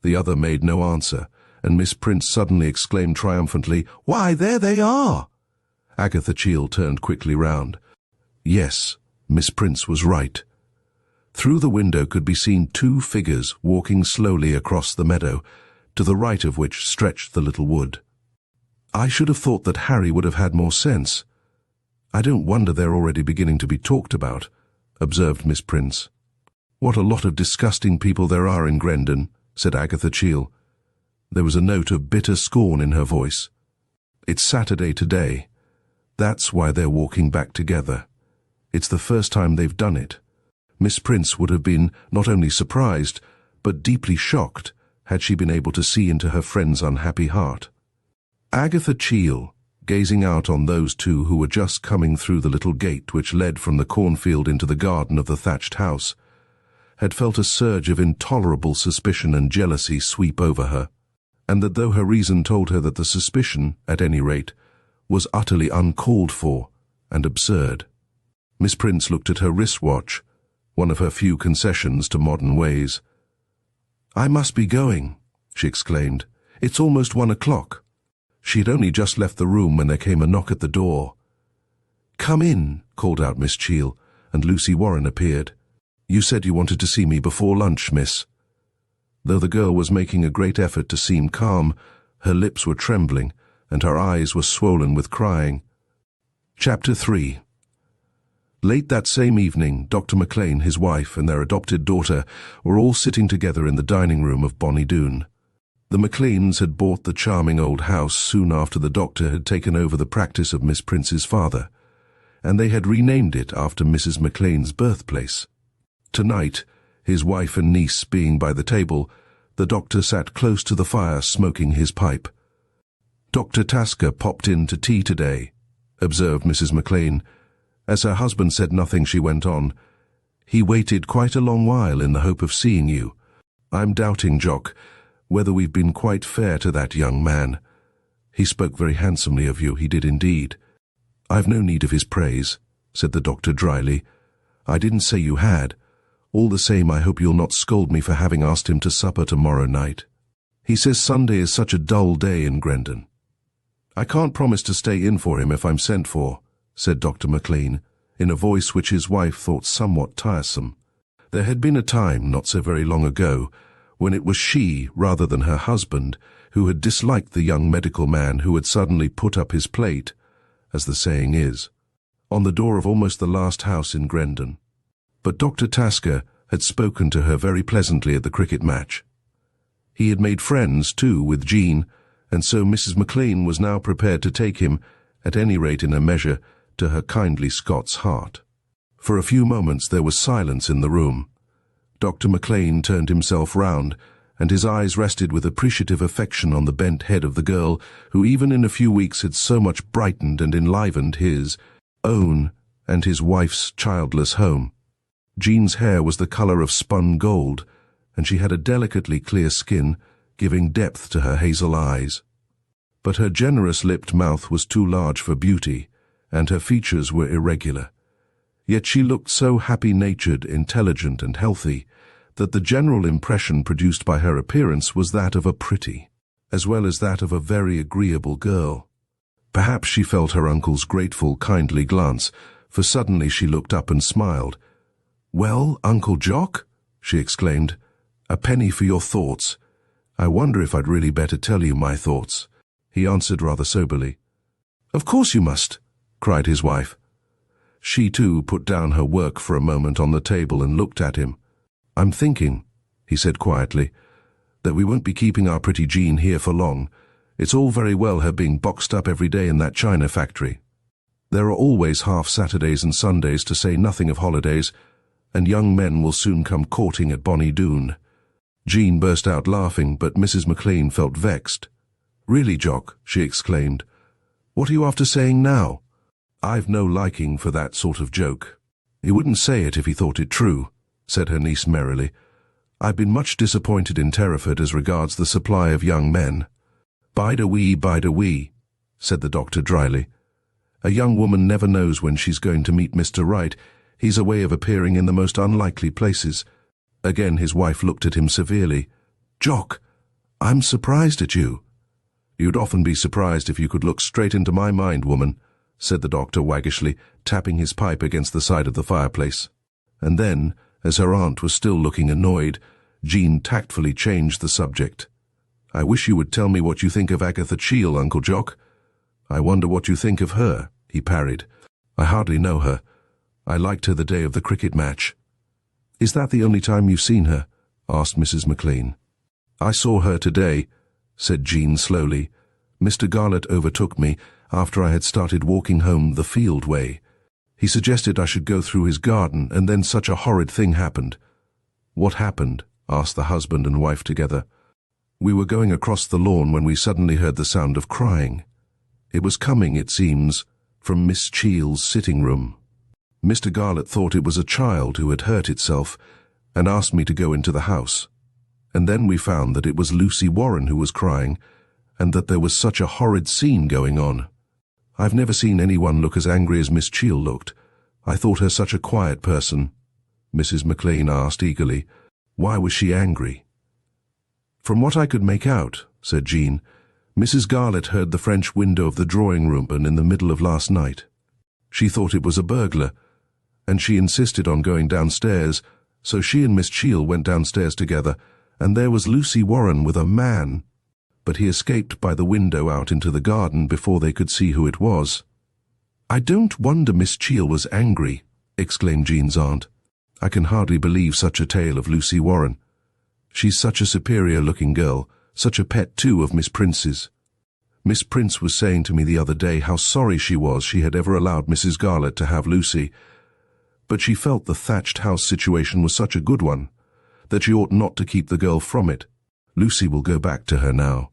The other made no answer, and Miss Prince suddenly exclaimed triumphantly, Why, there they are! Agatha Cheel turned quickly round. Yes, Miss Prince was right. Through the window could be seen two figures walking slowly across the meadow, to the right of which stretched the little wood. I should have thought that Harry would have had more sense. I don't wonder they're already beginning to be talked about, observed Miss Prince. What a lot of disgusting people there are in Grendon, said Agatha Cheel. There was a note of bitter scorn in her voice. It's Saturday today. That's why they're walking back together. It's the first time they've done it. Miss Prince would have been not only surprised, but deeply shocked had she been able to see into her friend's unhappy heart. Agatha Cheel, gazing out on those two who were just coming through the little gate which led from the cornfield into the garden of the thatched house, had felt a surge of intolerable suspicion and jealousy sweep over her, and that though her reason told her that the suspicion, at any rate, was utterly uncalled for and absurd. Miss Prince looked at her wristwatch, one of her few concessions to modern ways. I must be going, she exclaimed. It's almost 1 o'clock. She had only just left the room when there came a knock at the door. Come in, called out Miss Cheel, and Lucy Warren appeared. You said you wanted to see me before lunch, miss. Though the girl was making a great effort to seem calm, her lips were trembling, and her eyes were swollen with crying. Chapter 3. Late that same evening, Dr. McLean, his wife, and their adopted daughter were all sitting together in the dining room of Bonnie Doon. The McLeans had bought the charming old house soon after the doctor had taken over the practice of Miss Prince's father, and they had renamed it after Mrs. McLean's birthplace. Tonight, his wife and niece being by the table, the doctor sat close to the fire smoking his pipe. Dr. Tasker popped in to tea today, observed Mrs. McLean. As her husband said nothing, she went on. He waited quite a long while in the hope of seeing you. I'm doubting, Jock, whether we've been quite fair to that young man. He spoke very handsomely of you, he did indeed. I've no need of his praise, said the doctor dryly. I didn't say you had. All the same, I hope you'll not scold me for having asked him to supper tomorrow night. He says Sunday is such a dull day in Grendon. I can't promise to stay in for him if I'm sent for, said Dr. McLean, in a voice which his wife thought somewhat tiresome. There had been a time, not so very long ago, when it was she, rather than her husband, who had disliked the young medical man who had suddenly put up his plate, as the saying is, on the door of almost the last house in Grendon. But Dr. Tasker had spoken to her very pleasantly at the cricket match. He had made friends, too, with Jean, and so Mrs. McLean was now prepared to take him, at any rate in a measure, to her kindly Scots heart. For a few moments there was silence in the room. Dr. McLean turned himself round, and his eyes rested with appreciative affection on the bent head of the girl who even in a few weeks had so much brightened and enlivened his, own and his wife's childless home. Jean's hair was the color of spun gold, and she had a delicately clear skin, giving depth to her hazel eyes. But her generous-lipped mouth was too large for beauty, and her features were irregular. Yet she looked so happy-natured, intelligent, and healthy that the general impression produced by her appearance was that of a pretty, as well as that of a very agreeable girl. Perhaps she felt her uncle's grateful, kindly glance, for suddenly she looked up and smiled. "Well, Uncle Jock," she exclaimed, "a penny for your thoughts. I wonder if I'd really better tell you my thoughts." He answered rather soberly. "Of course you must," cried his wife. She too put down her work for a moment on the table and looked at him. "I'm thinking," he said quietly, "that we won't be keeping our pretty Jean here for long. It's all very well her being boxed up every day in that china factory. There are always half-Saturdays and Sundays, to say nothing of holidays, and young men will soon come courting at Bonnie Doon." Jean burst out laughing, but Mrs. McLean felt vexed. "Really, Jock," she exclaimed, "what are you after saying now? I've no liking for that sort of joke." "He wouldn't say it if he thought it true," said her niece merrily. "I've been much disappointed in Terraford as regards the supply of young men." "Bide a wee," said the doctor dryly. "A young woman never knows when she's going to meet Mr. Right. He's a way of appearing in the most unlikely places." Again his wife looked at him severely. "Jock, I'm surprised at you." "You'd often be surprised if you could look straight into my mind, woman," said the doctor waggishly, tapping his pipe against the side of the fireplace. And then, as her aunt was still looking annoyed, Jean tactfully changed the subject. "I wish you would tell me what you think of Agatha Cheel, Uncle Jock." "I wonder what you think of her," he parried. "I hardly know her. I liked her the day of the cricket match." "Is that the only time you've seen her?" asked Mrs. McLean. "I saw her today," said Jean slowly. "Mr. Garlett overtook me after I had started walking home the field way. He suggested I should go through his garden, and then such a horrid thing happened." "What happened?" asked the husband and wife together. "We were going across the lawn when we suddenly heard the sound of crying. It was coming, it seems, from Miss Cheel's sitting room. Mr. Garlett thought it was a child who had hurt itself and asked me to go into the house. And then we found that it was Lucy Warren who was crying, and that there was such a horrid scene going on. I've never seen anyone look as angry as Miss Cheel looked. I thought her such a quiet person." Mrs. McLean asked eagerly, "Why was she angry?" "From what I could make out," said Jean, "Mrs. Garlett heard the French window of the drawing-room open in the middle of last night. She thought it was a burglar, and she insisted on going downstairs, so she and Miss Cheel went downstairs together, and there was Lucy Warren with a man, but he escaped by the window out into the garden before they could see who it was." "I don't wonder Miss Cheel was angry," exclaimed Jean's aunt. "I can hardly believe such a tale of Lucy Warren. She's such a superior-looking girl, such a pet, too, of Miss Prince's. Miss Prince was saying to me the other day how sorry she was she had ever allowed Mrs. Garlett to have Lucy, but she felt the thatched house situation was such a good one, that she ought not to keep the girl from it. Lucy will go back to her now."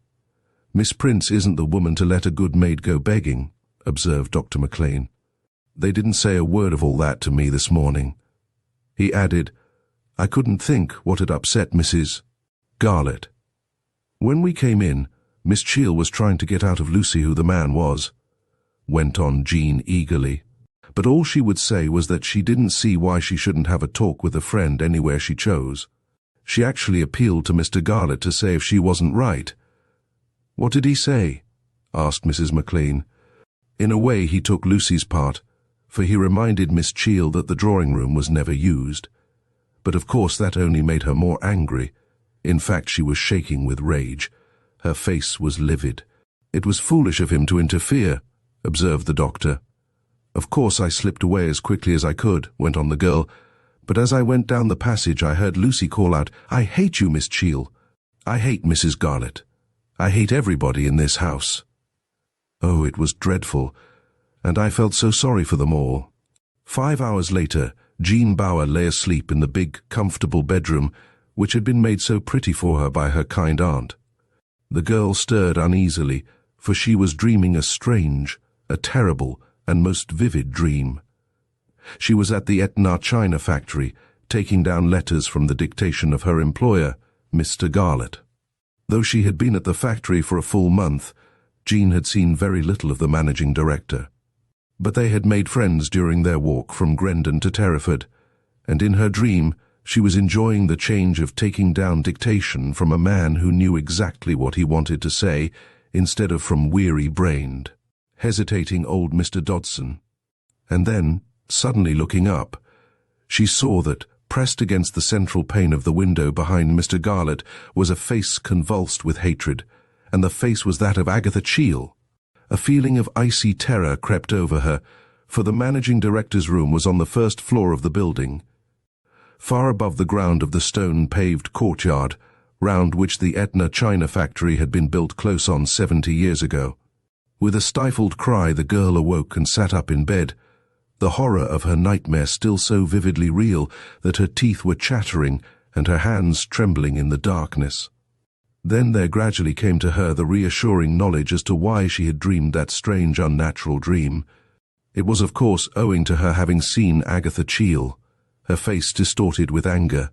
"Miss Prince isn't the woman to let a good maid go begging," observed Dr. McLean. "They didn't say a word of all that to me this morning." He added, "I couldn't think what had upset Mrs. Garlett. When we came in, Miss Cheel was trying to get out of Lucy who the man was," went on Jean eagerly. "But all she would say was that she didn't see why she shouldn't have a talk with a friend anywhere she chose. She actually appealed to Mr. Garlett to say if she wasn't right." "What did he say?" asked Mrs. McLean. "In a way he took Lucy's part, for he reminded Miss Cheel that the drawing-room was never used. But of course that only made her more angry. In fact, she was shaking with rage. Her face was livid. It was foolish of him to interfere," observed the doctor. "Of course I slipped away as quickly as I could," went on the girl, "but as I went down the passage I heard Lucy call out, 'I hate you, Miss Cheel. I hate Mrs. Garlett. I hate everybody in this house.' Oh, it was dreadful, and I felt so sorry for them all." 5 hours later, Jean Bauer lay asleep in the big, comfortable bedroom which had been made so pretty for her by her kind aunt. The girl stirred uneasily, for she was dreaming a strange, a terrible, and most vivid dream. She was at the Etna China factory, taking down letters from the dictation of her employer, Mr. Garlett. Though she had been at the factory for a full month, Jean had seen very little of the managing director. But they had made friends during their walk from Grendon to Terraford, and in her dream she was enjoying the change of taking down dictation from a man who knew exactly what he wanted to say, instead of from weary-brained, hesitating old Mr. Dodson. And then, suddenly looking up, she saw that, pressed against the central pane of the window behind Mr. Garlett, was a face convulsed with hatred, and the face was that of Agatha Cheel. A feeling of icy terror crept over her, for the managing director's room was on the first floor of the building, far above the ground of the stone-paved courtyard, round which the Etna China factory had been built close on 70 years ago. With a stifled cry, the girl awoke and sat up in bed, the horror of her nightmare still so vividly real that her teeth were chattering and her hands trembling in the darkness. Then there gradually came to her the reassuring knowledge as to why she had dreamed that strange, unnatural dream. It was, of course, owing to her having seen Agatha Cheel, her face distorted with anger,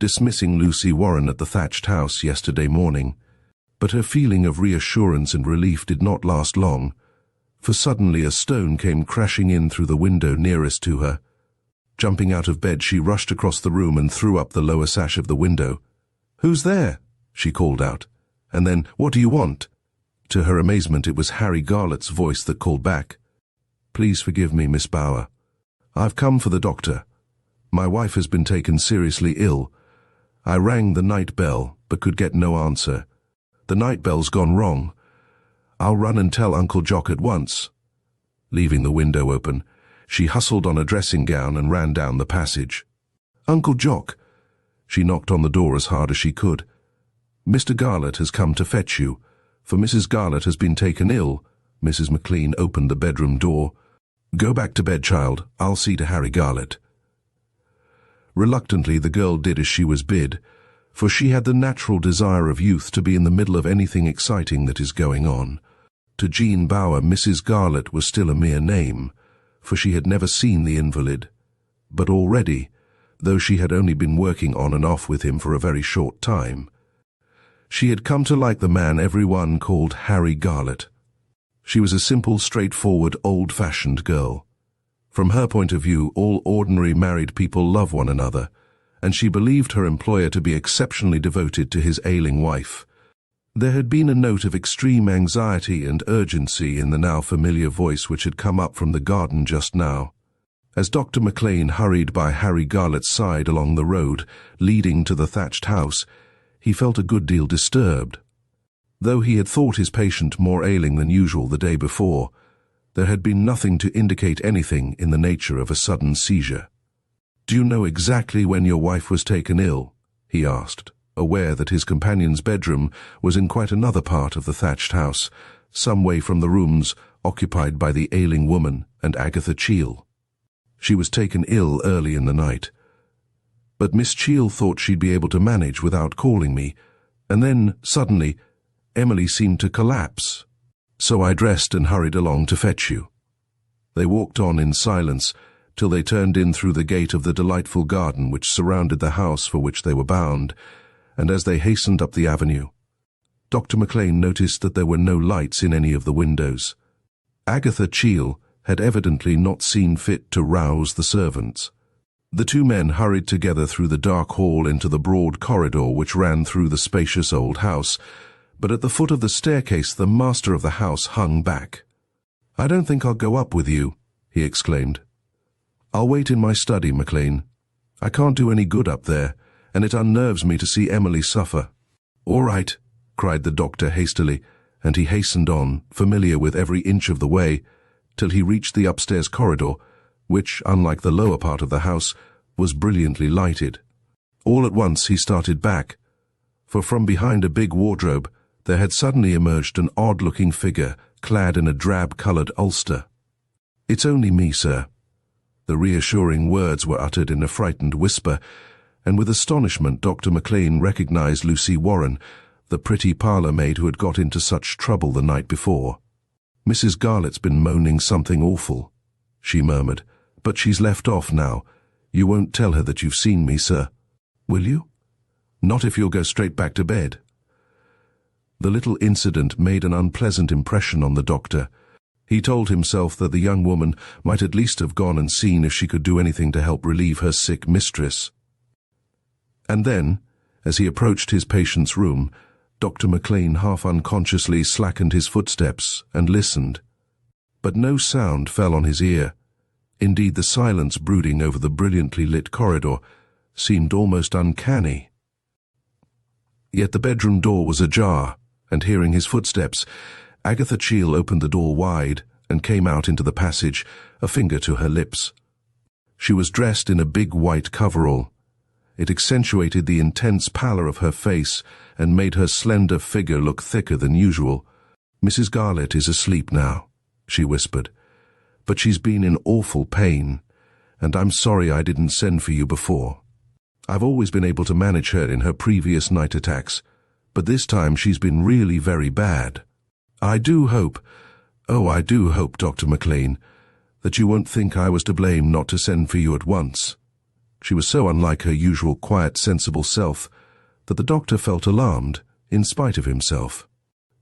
dismissing Lucy Warren at the thatched house yesterday morning. But her feeling of reassurance and relief did not last long, for suddenly a stone came crashing in through the window nearest to her. Jumping out of bed, she rushed across the room and threw up the lower sash of the window. "Who's there?" she called out, and then, "What do you want?" To her amazement, it was Harry Garlett's voice that called back. "Please forgive me, Miss Bower. I've come for the doctor. My wife has been taken seriously ill. I rang the night bell, but could get no answer. The night bell's gone wrong. I'll run and tell Uncle Jock at once." Leaving the window open, she hustled on a dressing gown and ran down the passage. "Uncle Jock!" She knocked on the door as hard as she could. "Mr. Garlett has come to fetch you, for Mrs. Garlett has been taken ill." Mrs. McLean opened the bedroom door. "Go back to bed, child. I'll see to Harry Garlett." Reluctantly, the girl did as she was bid, for she had the natural desire of youth to be in the middle of anything exciting that is going on. To Jean Bower, Mrs. Garlett was still a mere name, for she had never seen the invalid. But already, though she had only been working on and off with him for a very short time, she had come to like the man everyone called Harry Garlett. She was a simple, straightforward, old-fashioned girl. From her point of view, all ordinary married people love one another, and she believed her employer to be exceptionally devoted to his ailing wife. There had been a note of extreme anxiety and urgency in the now familiar voice which had come up from the garden just now. As Dr. McLean hurried by Harry Garlett's side along the road leading to the thatched house, he felt a good deal disturbed. Though he had thought his patient more ailing than usual the day before, there had been nothing to indicate anything in the nature of a sudden seizure. "Do you know exactly when your wife was taken ill?" he asked, aware that his companion's bedroom was in quite another part of the thatched house, some way from the rooms occupied by the ailing woman and Agatha Cheel. "She was taken ill early in the night. But Miss Cheel thought she'd be able to manage without calling me, and then, suddenly, Emily seemed to collapse. So I dressed and hurried along to fetch you." They walked on in silence till they turned in through the gate of the delightful garden which surrounded the house for which they were bound, and as they hastened up the avenue, Dr. McLean noticed that there were no lights in any of the windows. Agatha Cheel had evidently not seen fit to rouse the servants. The two men hurried together through the dark hall into the broad corridor which ran through the spacious old house, but at the foot of the staircase the master of the house hung back. "I don't think I'll go up with you," he exclaimed. "I'll wait in my study, McLean. I can't do any good up there, and it unnerves me to see Emily suffer." "All right," cried the doctor hastily, and he hastened on, familiar with every inch of the way, till he reached the upstairs corridor, which, unlike the lower part of the house, was brilliantly lighted. All at once he started back, for from behind a big wardrobe there had suddenly emerged an odd-looking figure clad in a drab-coloured ulster. "It's only me, sir." The reassuring words were uttered in a frightened whisper, and with astonishment Dr. McLean recognized Lucy Warren, the pretty parlour-maid who had got into such trouble the night before. "Mrs. Garlett's been moaning something awful," she murmured. "But she's left off now. You won't tell her that you've seen me, sir, will you? Not if you'll go straight back to bed." The little incident made an unpleasant impression on the doctor. He told himself that the young woman might at least have gone and seen if she could do anything to help relieve her sick mistress. And then, as he approached his patient's room, Dr. McLean half unconsciously slackened his footsteps and listened. But no sound fell on his ear. Indeed, the silence brooding over the brilliantly lit corridor seemed almost uncanny. Yet the bedroom door was ajar, and hearing his footsteps, Agatha Cheale opened the door wide and came out into the passage, a finger to her lips. She was dressed in a big white coverall. It accentuated the intense pallor of her face and made her slender figure look thicker than usual. "Mrs. Garlett is asleep now," she whispered. "But she's been in awful pain, and I'm sorry I didn't send for you before. I've always been able to manage her in her previous night attacks, but this time she's been really very bad. I do hope, Dr. McLean, that you won't think I was to blame not to send for you at once." She was so unlike her usual quiet, sensible self that the doctor felt alarmed, in spite of himself.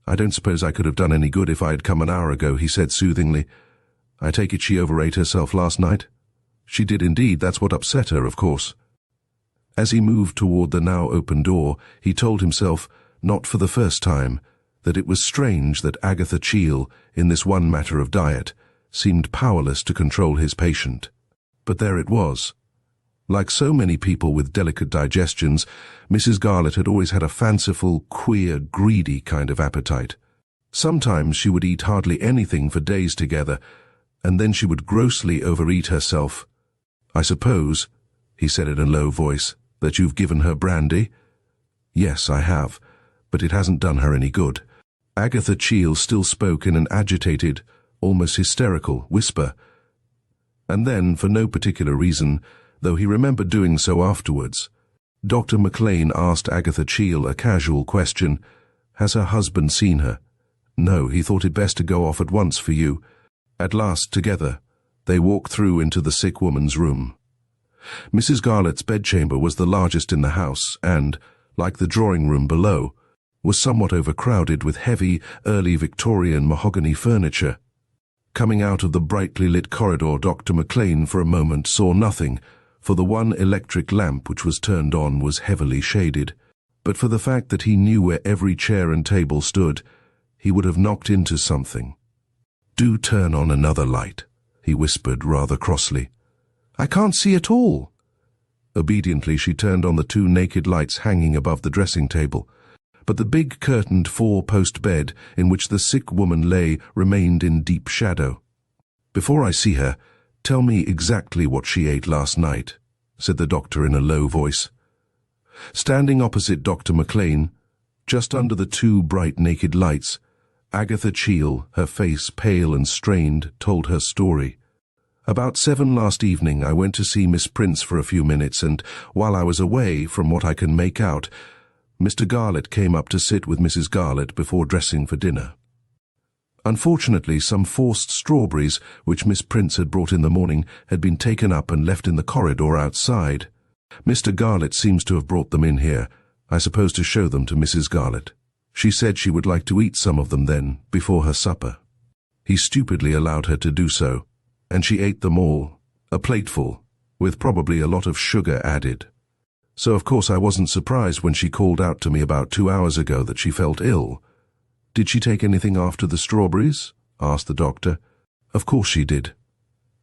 "I don't suppose I could have done any good if I had come an hour ago," he said soothingly. "I take it she overate herself last night?" "She did indeed. That's what upset her, of course." As he moved toward the now open door, he told himself, not for the first time, that it was strange that Agatha Cheale, in this one matter of diet, seemed powerless to control his patient. But there it was. Like so many people with delicate digestions, Mrs. Garlett had always had a fanciful, queer, greedy kind of appetite. Sometimes she would eat hardly anything for days together, and then she would grossly overeat herself. "I suppose," he said in a low voice, "that you've given her brandy?" "Yes, I have, but it hasn't done her any good." Agatha Cheale still spoke in an agitated, almost hysterical whisper. And then, for no particular reason, though he remembered doing so afterwards, Dr. McLean asked Agatha Cheale a casual question. "Has her husband seen her?" "No, he thought it best to go off at once for you." At last, together, they walked through into the sick woman's room. Mrs. Garlett's bedchamber was the largest in the house and, like the drawing room below, was somewhat overcrowded with heavy, early Victorian mahogany furniture. Coming out of the brightly lit corridor, Dr. McLean for a moment saw nothing, for the one electric lamp which was turned on was heavily shaded. But for the fact that he knew where every chair and table stood, he would have knocked into something. "Do turn on another light," he whispered rather crossly. "I can't see at all." Obediently she turned on the two naked lights hanging above the dressing table, but the big curtained four-post bed in which the sick woman lay remained in deep shadow. "Before I see her, tell me exactly what she ate last night," said the doctor in a low voice. Standing opposite Dr. McLean, just under the two bright naked lights, Agatha Cheale, her face pale and strained, told her story. "About 7 last evening I went to see Miss Prince for a few minutes, and while I was away, from what I can make out, Mr. Garlett came up to sit with Mrs. Garlett before dressing for dinner. Unfortunately, some forced strawberries, which Miss Prince had brought in the morning, had been taken up and left in the corridor outside. Mr. Garlett seems to have brought them in here, I suppose to show them to Mrs. Garlett. She said she would like to eat some of them then, before her supper. He stupidly allowed her to do so, and she ate them all, a plateful, with probably a lot of sugar added. So of course I wasn't surprised when she called out to me about 2 hours ago that she felt ill." "Did she take anything after the strawberries?" asked the doctor. "Of course she did.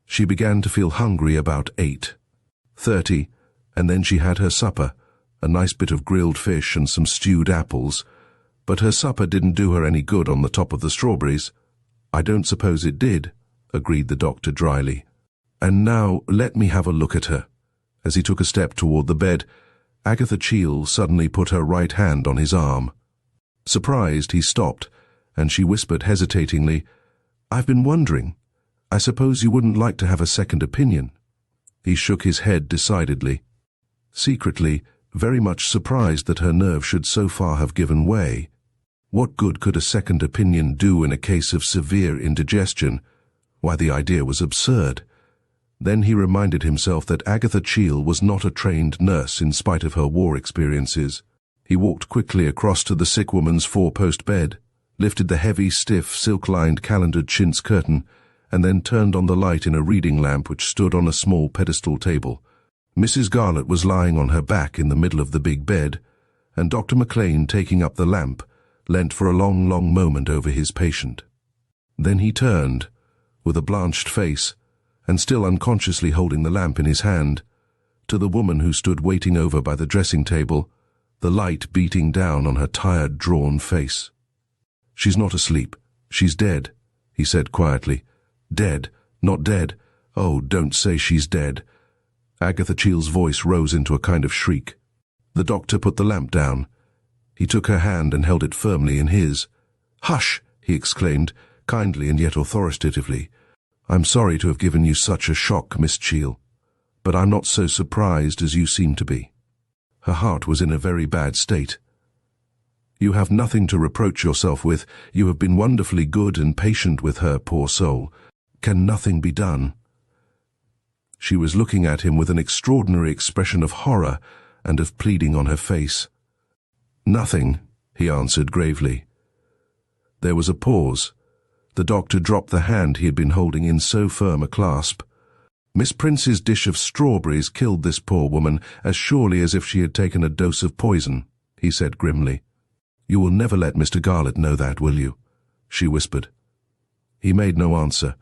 She began to feel hungry about 8:30, and then she had her supper, a nice bit of grilled fish and some stewed apples. But her supper didn't do her any good on the top of the strawberries." "I don't suppose it did," agreed the doctor dryly. "And now let me have a look at her." As he took a step toward the bed, Agatha Cheale suddenly put her right hand on his arm. Surprised, he stopped, and she whispered hesitatingly, "I've been wondering. I suppose you wouldn't like to have a second opinion?" He shook his head decidedly. Secretly, very much surprised that her nerve should so far have given way. What good could a second opinion do in a case of severe indigestion? Why, the idea was absurd. Then he reminded himself that Agatha Cheall was not a trained nurse in spite of her war experiences. He walked quickly across to the sick woman's four-post bed, lifted the heavy, stiff, silk-lined calendared chintz curtain, and then turned on the light in a reading lamp which stood on a small pedestal table. Mrs. Garlett was lying on her back in the middle of the big bed, and Dr. McLean, taking up the lamp, leant for a long, long moment over his patient. Then he turned, with a blanched face, and still unconsciously holding the lamp in his hand, to the woman who stood waiting over by the dressing table, the light beating down on her tired, drawn face. "She's not asleep. She's dead," he said quietly. "Dead, not dead. Oh, don't say she's dead." Agatha Cheall's voice rose into a kind of shriek. The doctor put the lamp down. He took her hand and held it firmly in his. "Hush!" he exclaimed, kindly and yet authoritatively. "I'm sorry to have given you such a shock, Miss Cheall, but I'm not so surprised as you seem to be." Her heart was in a very bad state. "You have nothing to reproach yourself with. You have been wonderfully good and patient with her, poor soul. Can nothing be done?" She was looking at him with an extraordinary expression of horror and of pleading on her face. "Nothing," he answered gravely. There was a pause. The doctor dropped the hand he had been holding in so firm a clasp. "Miss Prince's dish of strawberries killed this poor woman as surely as if she had taken a dose of poison," he said grimly. "You will never let Mr. Garlett know that, will you?" she whispered. He made no answer,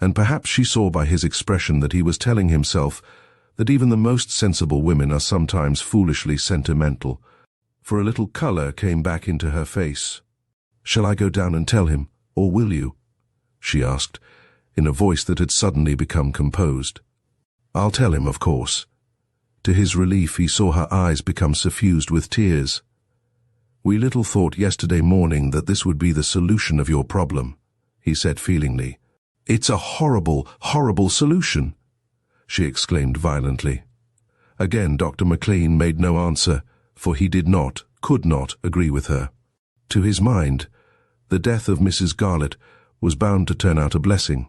and perhaps she saw by his expression that he was telling himself that even the most sensible women are sometimes foolishly sentimental, for a little colour came back into her face. "Shall I go down and tell him, or will you?" she asked, in a voice that had suddenly become composed. "I'll tell him, of course." To his relief, he saw her eyes become suffused with tears. "We little thought yesterday morning that this would be the solution of your problem," he said feelingly. "It's a horrible, horrible solution," she exclaimed violently. Again Dr. McLean made no answer, for he did not, could not, agree with her. To his mind, the death of Mrs. Garlett was bound to turn out a blessing,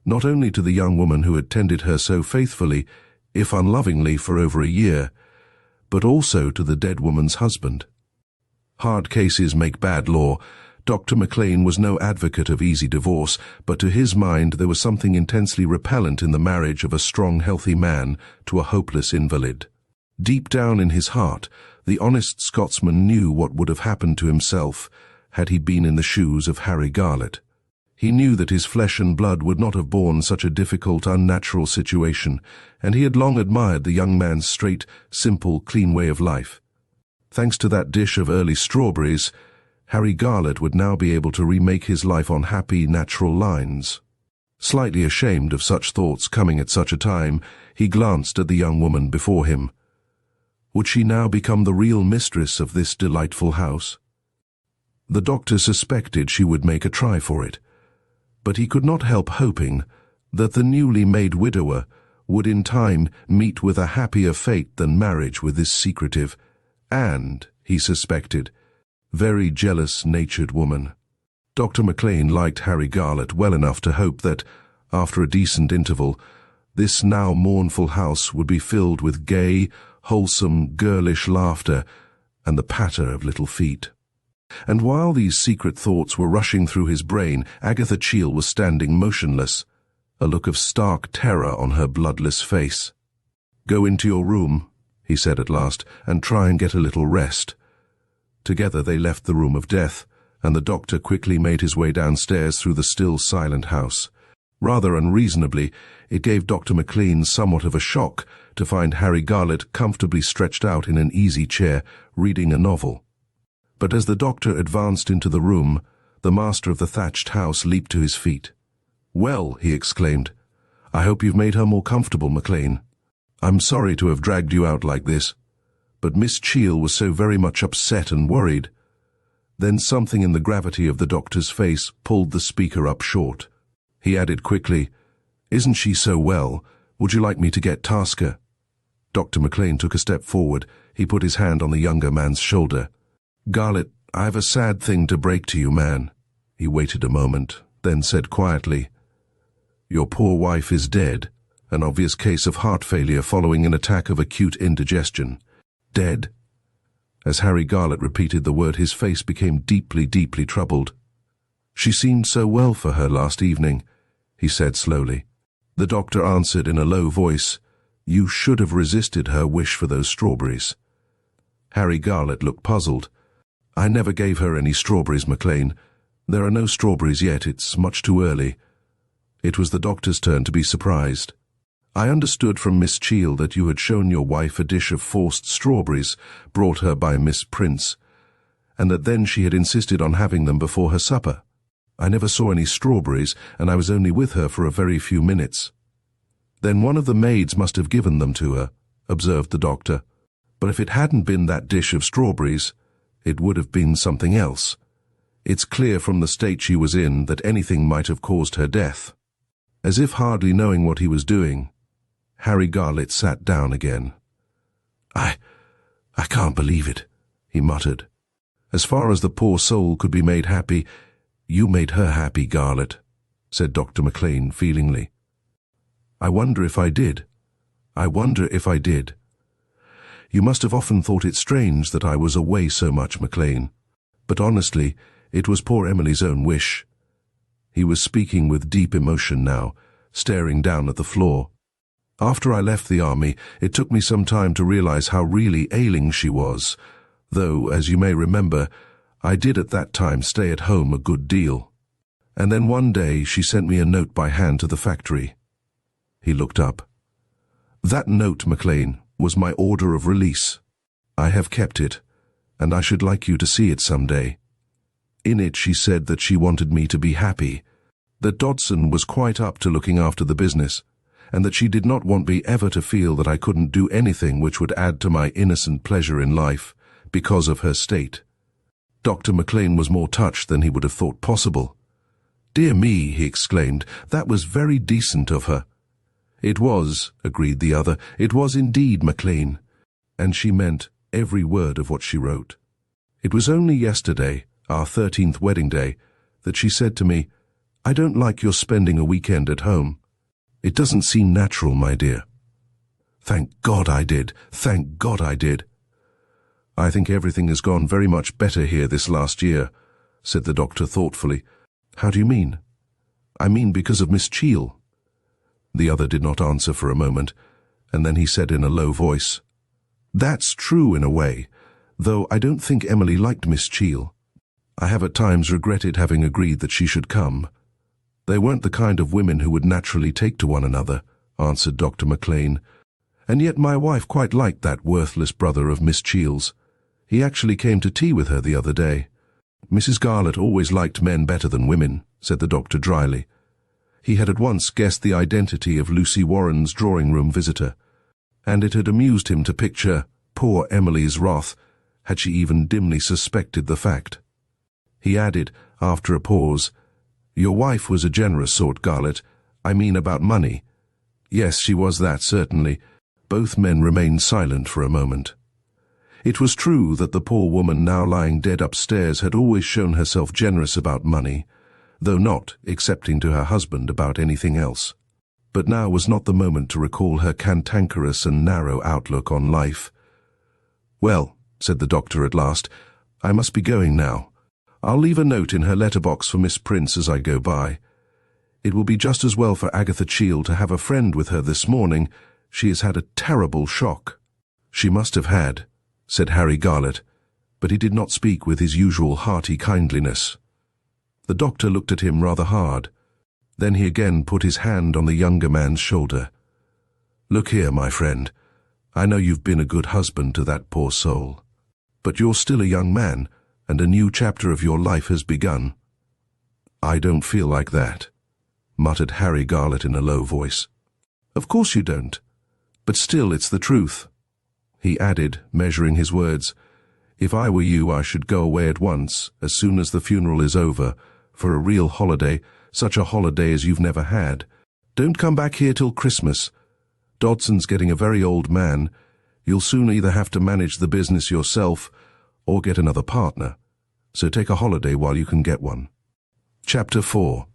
not only to the young woman who had tended her so faithfully, if unlovingly, for over a year, but also to the dead woman's husband. Hard cases make bad law. Dr. McLean was no advocate of easy divorce, but to his mind there was something intensely repellent in the marriage of a strong, healthy man to a hopeless invalid. Deep down in his heart, the honest Scotsman knew what would have happened to himself had he been in the shoes of Harry Garlett. He knew that his flesh and blood would not have borne such a difficult, unnatural situation, and he had long admired the young man's straight, simple, clean way of life. Thanks to that dish of early strawberries, Harry Garlett would now be able to remake his life on happy, natural lines. Slightly ashamed of such thoughts coming at such a time, he glanced at the young woman before him. Would she now become the real mistress of this delightful house? The doctor suspected she would make a try for it, but he could not help hoping that the newly made widower would in time meet with a happier fate than marriage with this secretive and, he suspected, very jealous-natured woman. Dr. McLean liked Harry Garlett well enough to hope that, after a decent interval, this now mournful house would be filled with gay, wholesome, girlish laughter and the patter of little feet. And while these secret thoughts were rushing through his brain, Agatha Cheall was standing motionless, a look of stark terror on her bloodless face. "Go into your room," he said at last, "and try and get a little rest." Together they left the room of death, and the doctor quickly made his way downstairs through the still silent house. Rather unreasonably, it gave Dr. McLean somewhat of a shock to find Harry Garlett comfortably stretched out in an easy chair, reading a novel. But as the doctor advanced into the room, the master of the thatched house leaped to his feet. "Well," he exclaimed, "I hope you've made her more comfortable, McLean. I'm sorry to have dragged you out like this, but Miss Cheall was so very much upset and worried." Then something in the gravity of the doctor's face pulled the speaker up short. He added quickly, "Isn't she so well? Would you like me to get Tasker?" Dr. McLean took a step forward. He put his hand on the younger man's shoulder. "Garlett, I have a sad thing to break to you, man." He waited a moment, then said quietly, "Your poor wife is dead, an obvious case of heart failure following an attack of acute indigestion. Dead. As Harry Garlett repeated the word, his face became deeply, deeply troubled. She seemed so well for her last evening, he said slowly. The doctor answered in a low voice, "You should have resisted her wish for those strawberries." Harry Garlett looked puzzled. "I never gave her any strawberries, McLean. There are no strawberries yet, it's much too early." It was the doctor's turn to be surprised. "I understood from Miss Cheall that you had shown your wife a dish of forced strawberries brought her by Miss Prince, and that then she had insisted on having them before her supper. I never saw any strawberries, and I was only with her for a very few minutes." "Then one of the maids must have given them to her," observed the doctor. "But if it hadn't been that dish of strawberries, it would have been something else. It's clear from the state she was in that anything might have caused her death." As if hardly knowing what he was doing, Harry Garlett sat down again. I can't believe it," he muttered. "As far as the poor soul could be made happy, you made her happy, Garlett," said Dr. McLean feelingly. "I wonder if I did. I wonder if I did. You must have often thought it strange that I was away so much, McLean. But honestly, it was poor Emily's own wish." He was speaking with deep emotion now, staring down at the floor. "After I left the army, it took me some time to realize how really ailing she was, though, as you may remember, I did at that time stay at home a good deal. And then one day she sent me a note by hand to the factory." He looked up. "That note, McLean, was my order of release. I have kept it, and I should like you to see it some day. In it she said that she wanted me to be happy, that Dodson was quite up to looking after the business, and that she did not want me ever to feel that I couldn't do anything which would add to my innocent pleasure in life because of her state." Dr. McLean was more touched than he would have thought possible. "Dear me," he exclaimed, "that was very decent of her." "It was," agreed the other. "It was indeed, McLean." And she meant every word of what she wrote. "It was only yesterday, our 13th wedding day, that she said to me, 'I don't like your spending a weekend at home. It doesn't seem natural, my dear.' Thank God I did. Thank God I did." "I think everything has gone very much better here this last year," said the doctor thoughtfully. "How do you mean?" "I mean because of Miss Cheall." The other did not answer for a moment, and then he said in a low voice, "That's true in a way, though I don't think Emily liked Miss Cheall. I have at times regretted having agreed that she should come. They weren't the kind of women who would naturally take to one another," answered Dr. McLean. "And yet my wife quite liked that worthless brother of Miss Cheall's. He actually came to tea with her the other day." "Mrs. Garlett always liked men better than women," said the doctor dryly. He had at once guessed the identity of Lucy Warren's drawing-room visitor, and it had amused him to picture poor Emily's wrath had she even dimly suspected the fact. He added, after a pause, "Your wife was a generous sort, Garlett. I mean about money." "Yes, she was that, certainly." Both men remained silent for a moment. It was true that the poor woman now lying dead upstairs had always shown herself generous about money, though not excepting to her husband about anything else. But now was not the moment to recall her cantankerous and narrow outlook on life. "Well," said the doctor at last, "I must be going now. I'll leave a note in her letterbox for Miss Prince as I go by. It will be just as well for Agatha Cheall to have a friend with her this morning. She has had a terrible shock." "She must have had," said Harry Garlett, but he did not speak with his usual hearty kindliness. The doctor looked at him rather hard. Then he again put his hand on the younger man's shoulder. "Look here, my friend. I know you've been a good husband to that poor soul. But you're still a young man, and a new chapter of your life has begun." "I don't feel like that," muttered Harry Garlett in a low voice. "Of course you don't. But still it's the truth." He added, measuring his words, "If I were you, I should go away at once, as soon as the funeral is over, for a real holiday, such a holiday as you've never had. Don't come back here till Christmas. Dodson's getting a very old man. You'll soon either have to manage the business yourself or get another partner. So take a holiday while you can get one." Chapter 4.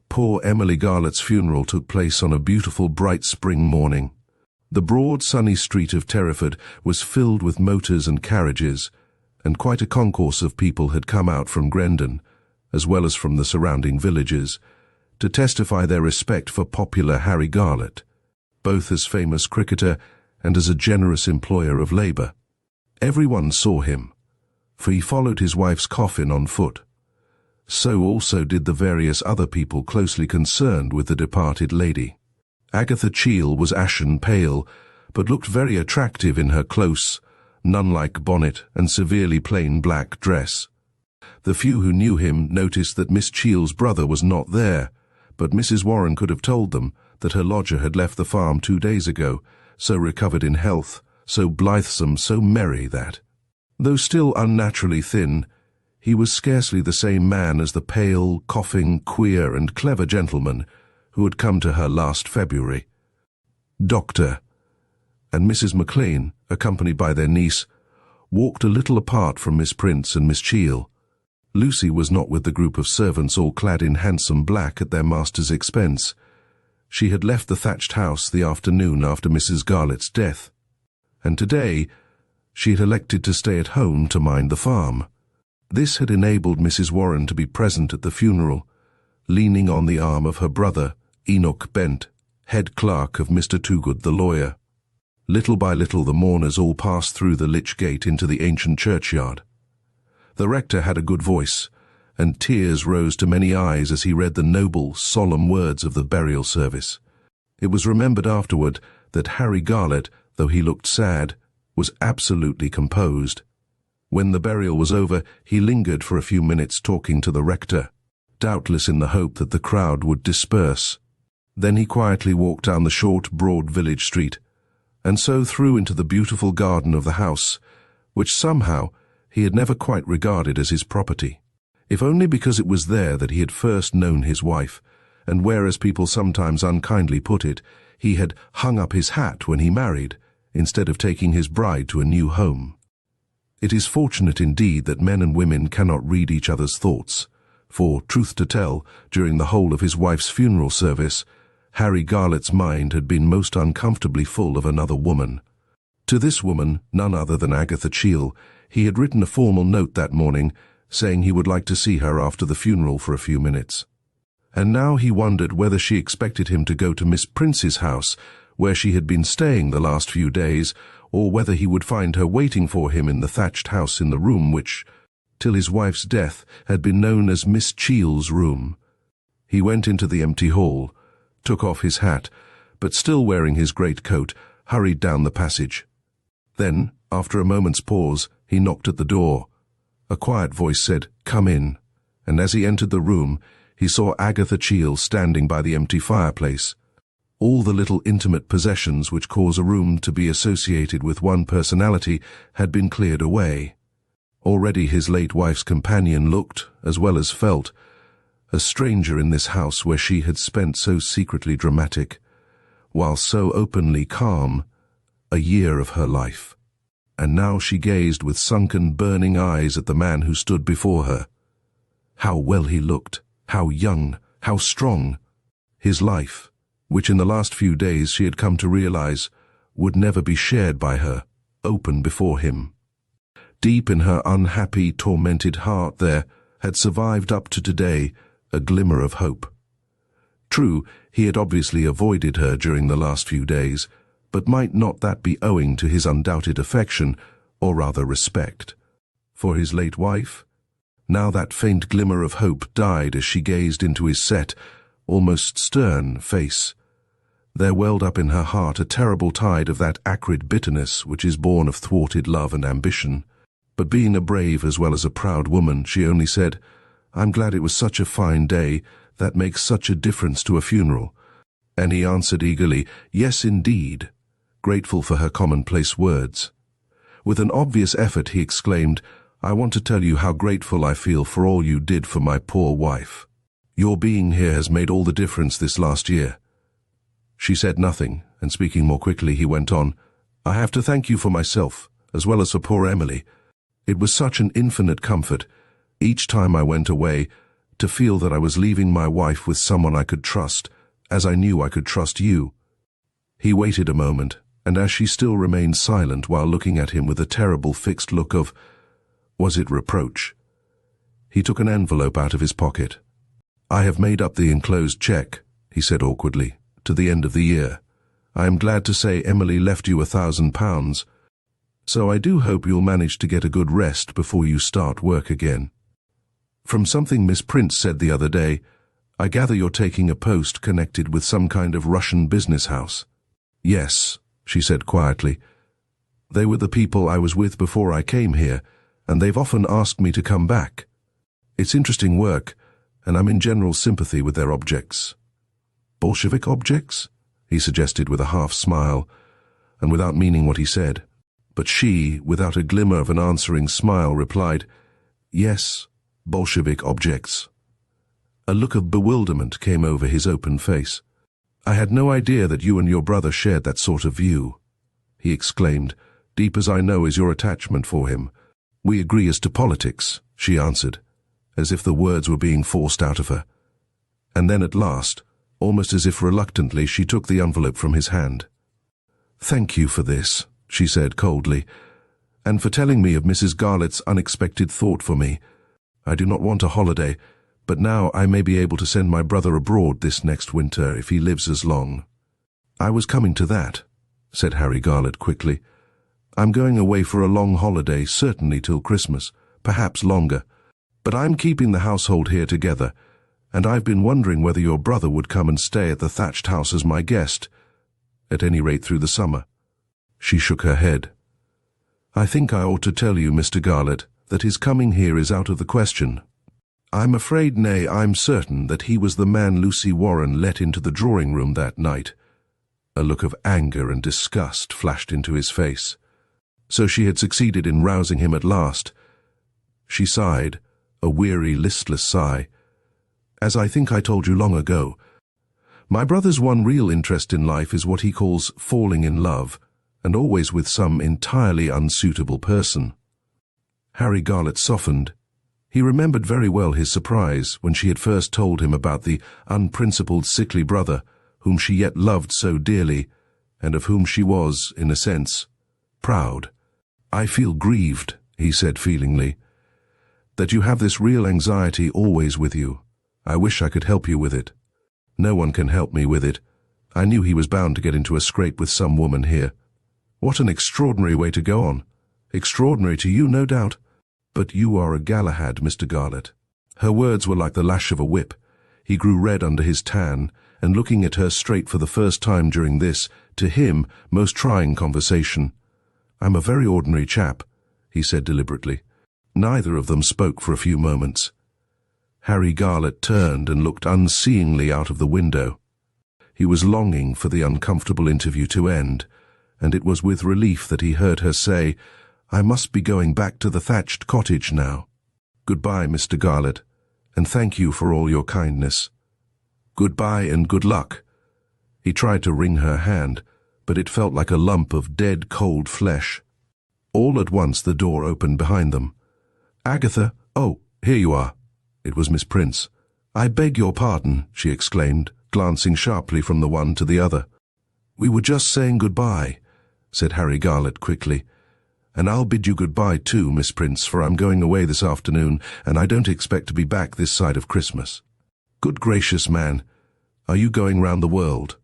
Poor Emily Garlett's funeral took place on a beautiful bright spring morning. The broad sunny street of Terraford was filled with motors and carriages, and quite a concourse of people had come out from Grendon, as well as from the surrounding villages, to testify their respect for popular Harry Garlett, both as famous cricketer and as a generous employer of labour. Everyone saw him, for he followed his wife's coffin on foot. So also did the various other people closely concerned with the departed lady. Agatha Cheall was ashen pale, but looked very attractive in her close, nun-like bonnet and severely plain black dress. The few who knew him noticed that Miss Cheall's brother was not there, but Mrs. Warren could have told them that her lodger had left the farm 2 days ago, so recovered in health, so blithesome, so merry that, though still unnaturally thin, he was scarcely the same man as the pale, coughing, queer and clever gentleman who had come to her last February. Doctor and Mrs. Maclean, accompanied by their niece, walked a little apart from Miss Prince and Miss Cheall. Lucy was not with the group of servants all clad in handsome black at their master's expense. She had left the thatched house the afternoon after Mrs. Garlett's death, and today she had elected to stay at home to mind the farm. This had enabled Mrs. Warren to be present at the funeral, leaning on the arm of her brother, Enoch Bent, head clerk of Mr. Toogood the lawyer. Little by little the mourners all passed through the lych gate into the ancient churchyard. The rector had a good voice, and tears rose to many eyes as he read the noble, solemn words of the burial service. It was remembered afterward that Harry Garlett, though he looked sad, was absolutely composed. When the burial was over, he lingered for a few minutes talking to the rector, doubtless in the hope that the crowd would disperse. Then he quietly walked down the short, broad village street, and so through into the beautiful garden of the house, which somehow he had never quite regarded as his property, if only because it was there that he had first known his wife, and where, as people sometimes unkindly put it, he had hung up his hat when he married, instead of taking his bride to a new home. It is fortunate indeed that men and women cannot read each other's thoughts, for, truth to tell, during the whole of his wife's funeral service, Harry Garlett's mind had been most uncomfortably full of another woman. To this woman, none other than Agatha Cheall, he had written a formal note that morning, saying he would like to see her after the funeral for a few minutes. And now he wondered whether she expected him to go to Miss Prince's house, where she had been staying the last few days, or whether he would find her waiting for him in the thatched house in the room which, till his wife's death, had been known as Miss Cheall's room. He went into the empty hall, took off his hat, but still wearing his great coat, hurried down the passage. Then, after a moment's pause, he knocked at the door. A quiet voice said, "Come in," and as he entered the room, he saw Agatha Cheall standing by the empty fireplace. All the little intimate possessions which cause a room to be associated with one personality had been cleared away. Already his late wife's companion looked, as well as felt, a stranger in this house where she had spent so secretly dramatic, while so openly calm, a year of her life. And now she gazed with sunken, burning eyes at the man who stood before her. How well he looked, how young, how strong. His life, which in the last few days she had come to realize would never be shared by her, open before him. Deep in her unhappy, tormented heart there had survived up to today a glimmer of hope. True, he had obviously avoided her during the last few days, but might not that be owing to his undoubted affection, or rather respect, for his late wife? Now that faint glimmer of hope died as she gazed into his set, almost stern face. There welled up in her heart a terrible tide of that acrid bitterness which is born of thwarted love and ambition. But being a brave as well as a proud woman, she only said, "I'm glad it was such a fine day. That makes such a difference to a funeral." And he answered eagerly, "Yes, indeed," grateful for her commonplace words. With an obvious effort he exclaimed, "I want to tell you how grateful I feel for all you did for my poor wife. Your being here has made all the difference this last year." She said nothing, and speaking more quickly, he went on, "I have to thank you for myself, as well as for poor Emily. It was such an infinite comfort. Each time I went away, to feel that I was leaving my wife with someone I could trust, as I knew I could trust you." He waited a moment, and as she still remained silent while looking at him with a terrible fixed look of, was it reproach? He took an envelope out of his pocket. "I have made up the enclosed cheque," he said awkwardly, "to the end of the year. I am glad to say Emily left you £1,000, so I do hope you'll manage to get a good rest before you start work again. From something Miss Prince said the other day, I gather you're taking a post connected with some kind of Russian business house." "Yes," she said quietly. "They were the people I was with before I came here, and they've often asked me to come back. It's interesting work, and I'm in general sympathy with their objects." "Bolshevik objects?" he suggested with a half-smile, and without meaning what he said. But she, without a glimmer of an answering smile, replied, "Yes, Bolshevik objects." A look of bewilderment came over his open face. "I had no idea that you and your brother shared that sort of view," he exclaimed, "deep as I know is your attachment for him. We agree as to politics," she answered, as if the words were being forced out of her. And then at last, almost as if reluctantly, she took the envelope from his hand. "Thank you for this," she said coldly, "and for telling me of Mrs. Garlett's unexpected thought for me. I do not want a holiday, but now I may be able to send my brother abroad this next winter if he lives as long." "I was coming to that," said Harry Garlett quickly. "I'm going away for a long holiday, certainly till Christmas, perhaps longer. But I'm keeping the household here together, and I've been wondering whether your brother would come and stay at the thatched house as my guest, at any rate through the summer." She shook her head. "I think I ought to tell you, Mr. Garlett, that his coming here is out of the question. I'm afraid, nay, I'm certain that he was the man Lucy Warren let into the drawing-room that night." A look of anger and disgust flashed into his face. So she had succeeded in rousing him at last. She sighed, a weary, listless sigh. "As I think I told you long ago, my brother's one real interest in life is what he calls falling in love, and always with some entirely unsuitable person." Harry Garlett softened. He remembered very well his surprise when she had first told him about the unprincipled, sickly brother whom she yet loved so dearly, and of whom she was, in a sense, proud. "I feel grieved," he said feelingly, "that you have this real anxiety always with you. I wish I could help you with it. No one can help me with it. I knew he was bound to get into a scrape with some woman here. What an extraordinary way to go on. Extraordinary to you, no doubt. But you are a Galahad, Mr. Garlett." Her words were like the lash of a whip. He grew red under his tan, and looking at her straight for the first time during this, to him, most trying conversation. "I'm a very ordinary chap," he said deliberately. Neither of them spoke for a few moments. Harry Garlett turned and looked unseeingly out of the window. He was longing for the uncomfortable interview to end, and it was with relief that he heard her say, "I must be going back to the thatched cottage now. Goodbye, Mr. Garlett, and thank you for all your kindness. Goodbye and good luck." He tried to wring her hand, but it felt like a lump of dead, cold flesh. All at once the door opened behind them. "Agatha, oh, here you are." It was Miss Prince. "I beg your pardon," she exclaimed, glancing sharply from the one to the other. "We were just saying goodbye," said Harry Garlett quickly. "And I'll bid you goodbye too, Miss Prince, for I'm going away this afternoon, and I don't expect to be back this side of Christmas." "Good gracious, man, are you going round the world?"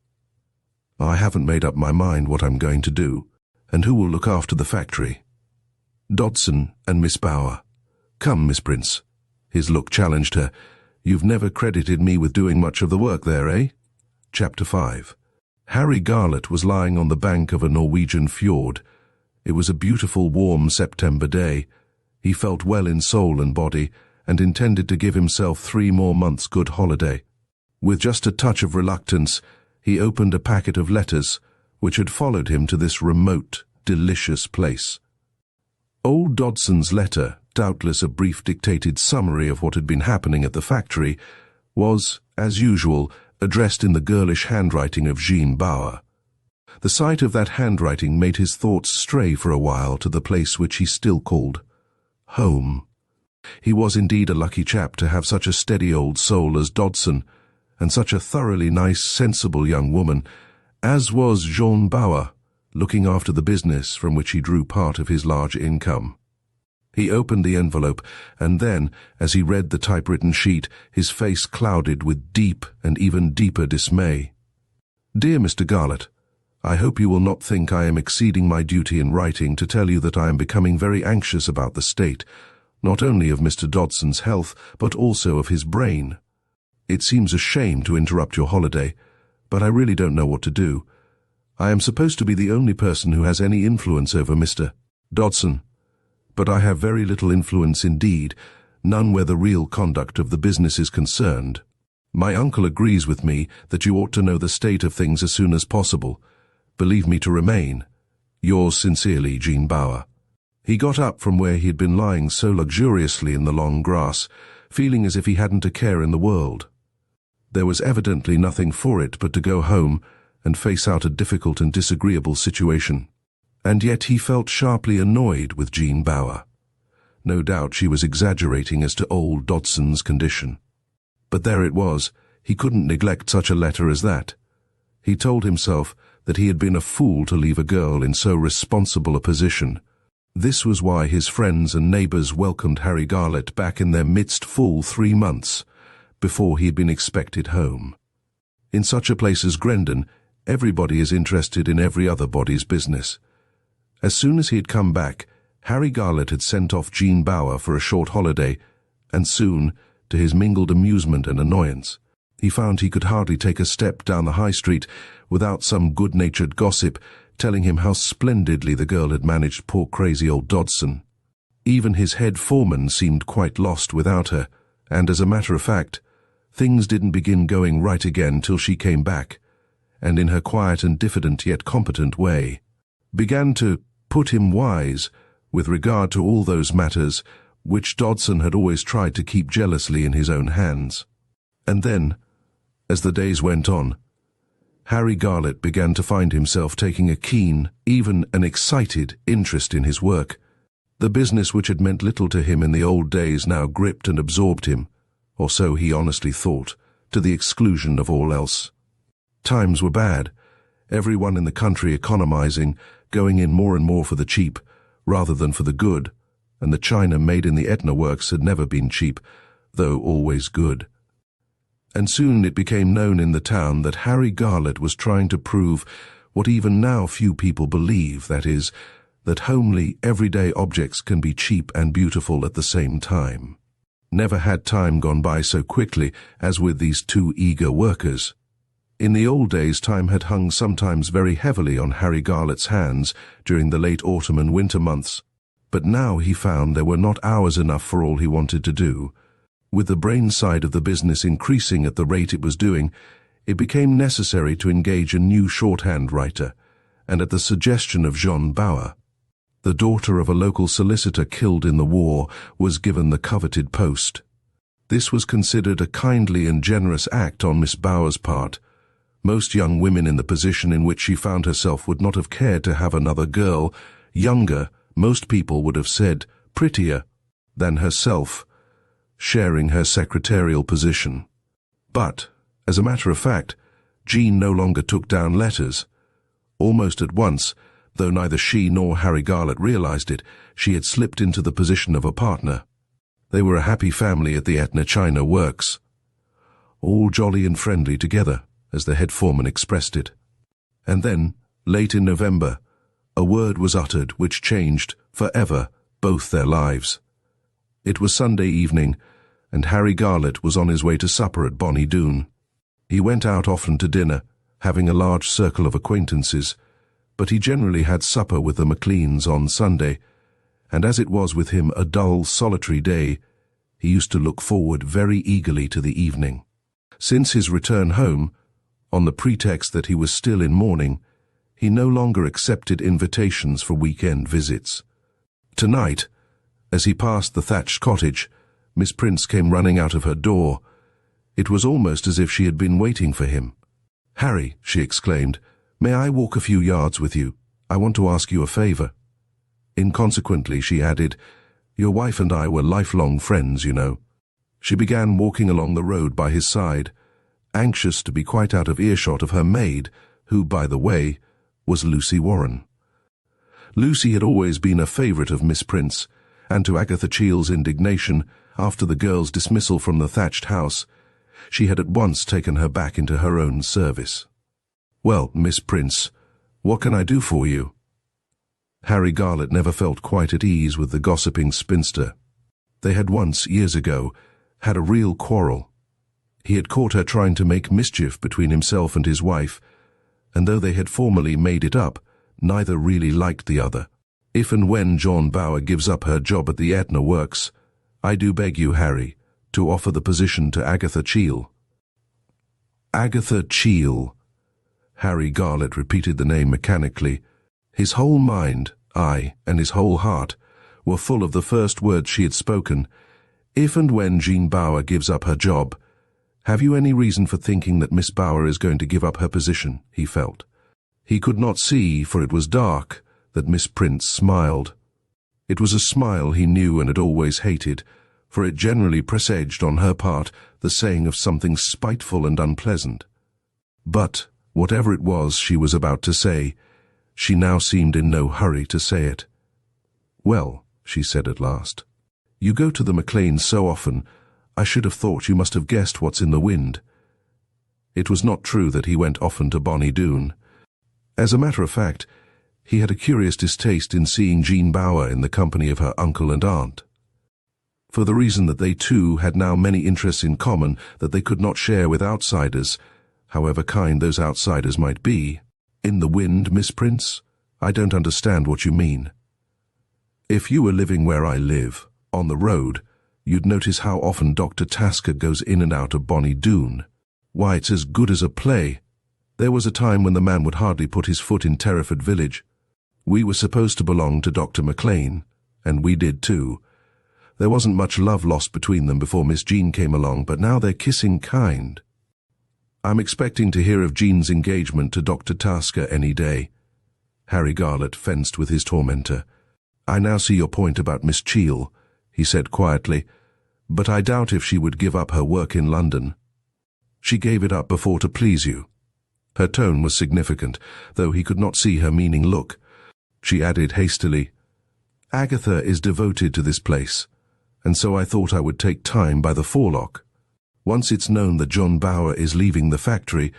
"I haven't made up my mind what I'm going to do. And who will look after the factory?" "Dodson and Miss Bower." "Come, Miss Prince." His look challenged her. "You've never credited me with doing much of the work there, eh?" Chapter 5. Harry Garlett was lying on the bank of a Norwegian fjord. It was a beautiful, warm September day. He felt well in soul and body, and intended to give himself 3 more months' good holiday. With just a touch of reluctance, he opened a packet of letters, which had followed him to this remote, delicious place. Old Dodson's letter, doubtless a brief dictated summary of what had been happening at the factory, was, as usual, addressed in the girlish handwriting of Jean Bower. The sight of that handwriting made his thoughts stray for a while to the place which he still called home. He was indeed a lucky chap to have such a steady old soul as Dodson, and such a thoroughly nice, sensible young woman, as was Jean Bauer, looking after the business from which he drew part of his large income. He opened the envelope, and then, as he read the typewritten sheet, his face clouded with deep and even deeper dismay. "Dear Mr. Garlett, I hope you will not think I am exceeding my duty in writing to tell you that I am becoming very anxious about the state, not only of Mr. Dodson's health, but also of his brain. It seems a shame to interrupt your holiday, but I really don't know what to do. I am supposed to be the only person who has any influence over Mr. Dodson, but I have very little influence indeed, none where the real conduct of the business is concerned. My uncle agrees with me that you ought to know the state of things as soon as possible. Believe me to remain, yours sincerely, Jean Bauer." He got up from where he had been lying so luxuriously in the long grass, feeling as if he hadn't a care in the world. There was evidently nothing for it but to go home and face out a difficult and disagreeable situation. And yet he felt sharply annoyed with Jean Bauer. No doubt she was exaggerating as to old Dodson's condition. But there it was, he couldn't neglect such a letter as that. He told himself that he had been a fool to leave a girl in so responsible a position. This was why his friends and neighbours welcomed Harry Garlett back in their midst full 3 months, before he had been expected home. In such a place as Grendon, everybody is interested in every other body's business. As soon as he had come back, Harry Garlett had sent off Jean Bauer for a short holiday, and soon, to his mingled amusement and annoyance, he found he could hardly take a step down the high street without some good-natured gossip telling him how splendidly the girl had managed poor crazy old Dodson. Even his head foreman seemed quite lost without her, and as a matter of fact, things didn't begin going right again till she came back, and in her quiet and diffident yet competent way, began to put him wise with regard to all those matters which Dodson had always tried to keep jealously in his own hands. And then, as the days went on, Harry Garlett began to find himself taking a keen, even an excited interest in his work. The business which had meant little to him in the old days now gripped and absorbed him, or so he honestly thought, to the exclusion of all else. Times were bad, everyone in the country economizing, going in more and more for the cheap, rather than for the good, and the china made in the Etna works had never been cheap, though always good. And soon it became known in the town that Harry Garlett was trying to prove what even now few people believe, that is, that homely, everyday objects can be cheap and beautiful at the same time. Never had time gone by so quickly as with these two eager workers. In the old days, time had hung sometimes very heavily on Harry Garlett's hands during the late autumn and winter months, but now he found there were not hours enough for all he wanted to do. With the brain side of the business increasing at the rate it was doing, it became necessary to engage a new shorthand writer, and at the suggestion of Jean Bauer, the daughter of a local solicitor killed in the war, was given the coveted post. This was considered a kindly and generous act on Miss Bauer's part. Most young women in the position in which she found herself would not have cared to have another girl, younger, most people would have said, prettier, than herself, sharing her secretarial position. But, as a matter of fact, Jean no longer took down letters. Almost at once, though neither she nor Harry Garlett realized it, she had slipped into the position of a partner. They were a happy family at the Etna China Works. All jolly and friendly together, as the head foreman expressed it. And then, late in November, a word was uttered which changed, forever, both their lives. It was Sunday evening, and Harry Garlett was on his way to supper at Bonnie Doon. He went out often to dinner, having a large circle of acquaintances, but he generally had supper with the McLeans on Sunday, and as it was with him a dull, solitary day, he used to look forward very eagerly to the evening. Since his return home, on the pretext that he was still in mourning, he no longer accepted invitations for weekend visits. Tonight, as he passed the thatched cottage, Miss Prince came running out of her door. It was almost as if she had been waiting for him. "Harry," she exclaimed, "may I walk a few yards with you? I want to ask you a favor." Inconsequently, she added, Your wife and I were lifelong friends, you know." She began walking along the road by his side, anxious to be quite out of earshot of her maid, who, by the way, was Lucy Warren. Lucy had always been a favourite of Miss Prince, and to Agatha Cheel's indignation, after the girl's dismissal from the thatched house, she had at once taken her back into her own service. "Well, Miss Prince, what can I do for you?" Harry Garlett never felt quite at ease with the gossiping spinster. They had once, years ago, had a real quarrel. He had caught her trying to make mischief between himself and his wife, and though they had formally made it up, neither really liked the other. "If and when John Bower gives up her job at the Etna Works, I do beg you, Harry, to offer the position to Agatha Cheel." Agatha Cheel. Harry Garlett repeated the name mechanically. His whole mind, aye, and his whole heart, were full of the first words she had spoken. "If and when Jean Bower gives up her job, have you any reason for thinking that Miss Bower is going to give up her position?" he felt. He could not see, for it was dark, that Miss Prince smiled. It was a smile he knew and had always hated, for it generally presaged on her part the saying of something spiteful and unpleasant. But, whatever it was she was about to say, she now seemed in no hurry to say it. "Well," she said at last, "you go to the McLeans so often, I should have thought you must have guessed what's in the wind." It was not true that he went often to Bonnie Doon. As a matter of fact, he had a curious distaste in seeing Jean Bower in the company of her uncle and aunt, for the reason that they too had now many interests in common that they could not share with outsiders, however kind those outsiders might be. "In the wind, Miss Prince? I don't understand what you mean." "If you were living where I live, on the road, you'd notice how often Dr. Tasker goes in and out of Bonnie Doon. Why, it's as good as a play. There was a time when the man would hardly put his foot in Terraford village. We were supposed to belong to Dr. McLean, and we did too. There wasn't much love lost between them before Miss Jean came along, but now they're kissing kind. I'm expecting to hear of Jean's engagement to Dr. Tasker any day." Harry Garlett fenced with his tormentor. "I now see your point about Miss Cheel," he said quietly, "but I doubt if she would give up her work in London." "She gave it up before to please you." Her tone was significant, though he could not see her meaning look. She added hastily, "Agatha is devoted to this place, and so I thought I would take time by the forelock. Once it's known that John Bower is leaving the factory,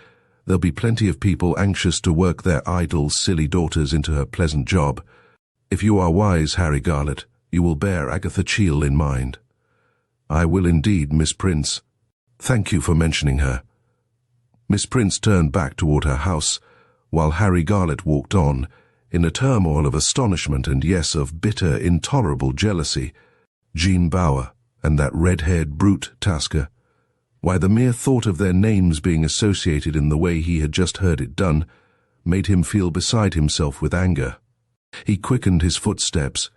there'll be plenty of people anxious to work their idle, silly daughters into her pleasant job. If you are wise, Harry Garlett, you will bear Agatha Cheel in mind." "I will indeed, Miss Prince. Thank you for mentioning her." Miss Prince turned back toward her house, while Harry Garlett walked on, in a turmoil of astonishment and, yes, of bitter, intolerable jealousy. Jean Bower and that red-haired brute Tasker. Why, the mere thought of their names being associated in the way he had just heard it done made him feel beside himself with anger. He quickened his footsteps,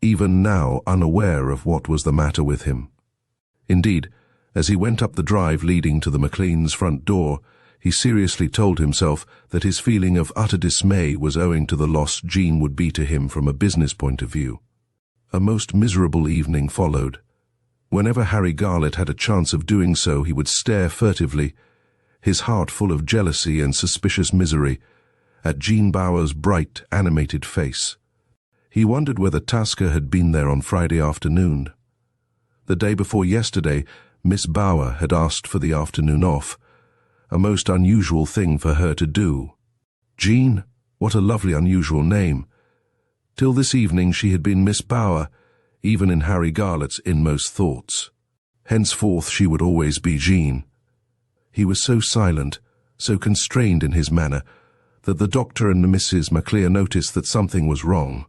even now unaware of what was the matter with him. Indeed, as he went up the drive leading to the McLeans' front door, he seriously told himself that his feeling of utter dismay was owing to the loss Jean would be to him from a business point of view. A most miserable evening followed. Whenever Harry Garlett had a chance of doing so, he would stare furtively, his heart full of jealousy and suspicious misery, at Jean Bower's bright, animated face. He wondered whether Tasker had been there on Friday afternoon. The day before yesterday, Miss Bower had asked for the afternoon off, a most unusual thing for her to do. Jean, what a lovely unusual name. Till this evening she had been Miss Bower, even in Harry Garlett's inmost thoughts. Henceforth she would always be Jean. He was so silent, so constrained in his manner, that the doctor and Mrs. McClear noticed that something was wrong.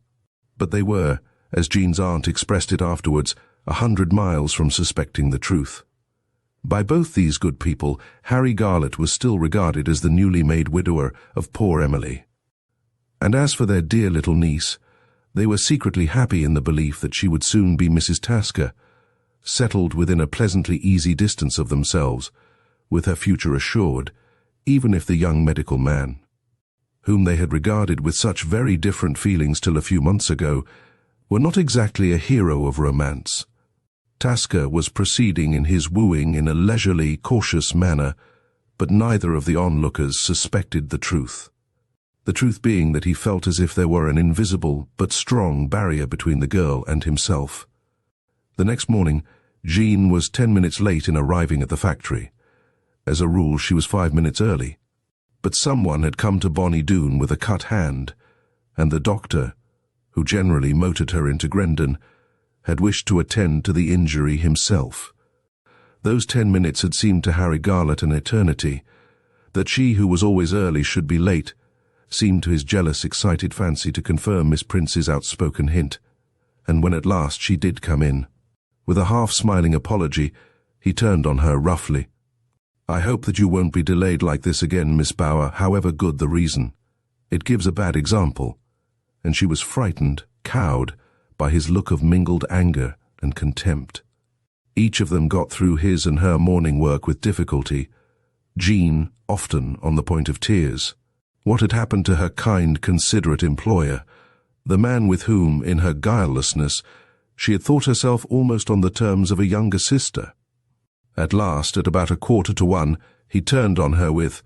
But they were, as Jean's aunt expressed it afterwards, 100 miles from suspecting the truth. By both these good people, Harry Garlett was still regarded as the newly made widower of poor Emily. And as for their dear little niece, they were secretly happy in the belief that she would soon be Mrs. Tasker, settled within a pleasantly easy distance of themselves, with her future assured, even if the young medical man, whom they had regarded with such very different feelings till a few months ago, were not exactly a hero of romance. Tasker was proceeding in his wooing in a leisurely, cautious manner, but neither of the onlookers suspected the truth. The truth being that he felt as if there were an invisible but strong barrier between the girl and himself. The next morning, Jean was 10 minutes late in arriving at the factory. As a rule, she was 5 minutes early. But someone had come to Bonnie Doon with a cut hand, and the doctor, who generally motored her into Grendon, had wished to attend to the injury himself. Those 10 minutes had seemed to Harry Garlett an eternity. That she who was always early should be late seemed to his jealous, excited fancy to confirm Miss Prince's outspoken hint. And when at last she did come in, with a half-smiling apology, he turned on her roughly. "I hope that you won't be delayed like this again, Miss Bauer, however good the reason. It gives a bad example." And she was frightened, cowed, by his look of mingled anger and contempt. Each of them got through his and her morning work with difficulty, Jean often on the point of tears. What had happened to her kind, considerate employer, the man with whom, in her guilelessness, she had thought herself almost on the terms of a younger sister? At last, at about 1:45, he turned on her with,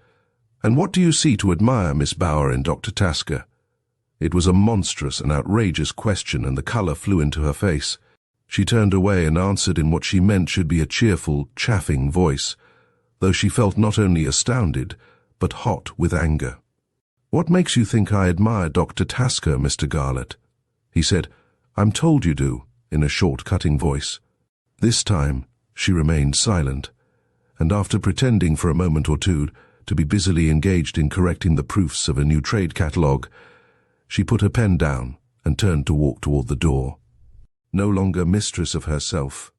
"And what do you see to admire, Miss Bauer, in Dr. Tasker?" It was a monstrous and outrageous question, and the colour flew into her face. She turned away and answered in what she meant should be a cheerful, chaffing voice, though she felt not only astounded, but hot with anger. "What makes you think I admire Dr. Tasker, Mr. Garlett?" He said, "I'm told you do," in a short, cutting voice. This time she remained silent, and after pretending for a moment or two to be busily engaged in correcting the proofs of a new trade catalogue, she put her pen down and turned to walk toward the door. No longer mistress of herself,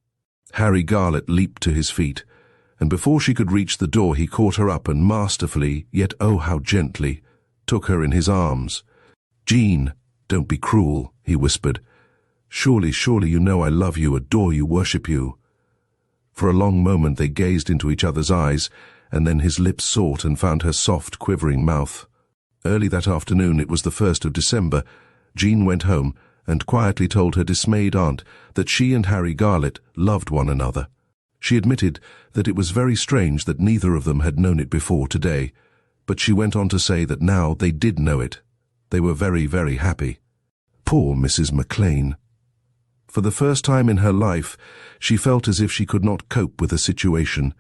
Harry Garlett leaped to his feet, and before she could reach the door he caught her up and masterfully, yet oh how gently, took her in his arms. "Jean, don't be cruel," he whispered. Surely you know I love you, adore you, worship you." For a long moment they gazed into each other's eyes, and then his lips sought and found her soft, quivering mouth. Early that afternoon, it was the 1st of December, Jean went home and quietly told her dismayed aunt that she and Harry Garlett loved one another. She admitted that it was very strange that neither of them had known it before today, but she went on to say that now they did know it. They were very, very happy. Poor Mrs. McLean. For the first time in her life, she felt as if she could not cope with the situation,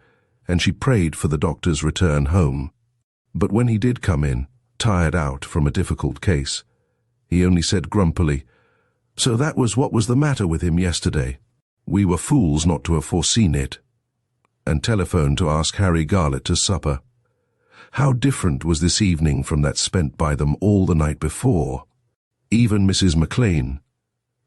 and she prayed for the doctor's return home. But when he did come in, tired out from a difficult case, he only said grumpily, "So that was what was the matter with him yesterday. We were fools not to have foreseen it," and telephoned to ask Harry Garlett to supper. How different was this evening from that spent by them all the night before. Even Mrs. McLean,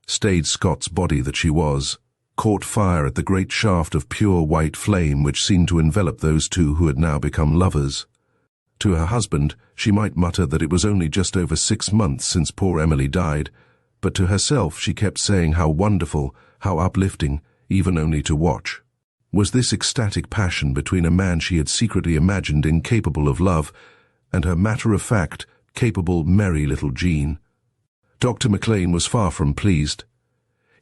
staid Scots body that she was, caught fire at the great shaft of pure white flame which seemed to envelop those two who had now become lovers. To her husband, she might mutter that it was only just over 6 months since poor Emily died, but to herself she kept saying how wonderful, how uplifting, even only to watch. Was this ecstatic passion between a man she had secretly imagined incapable of love and her matter-of-fact, capable, merry little Jean? Dr. McLean was far from pleased.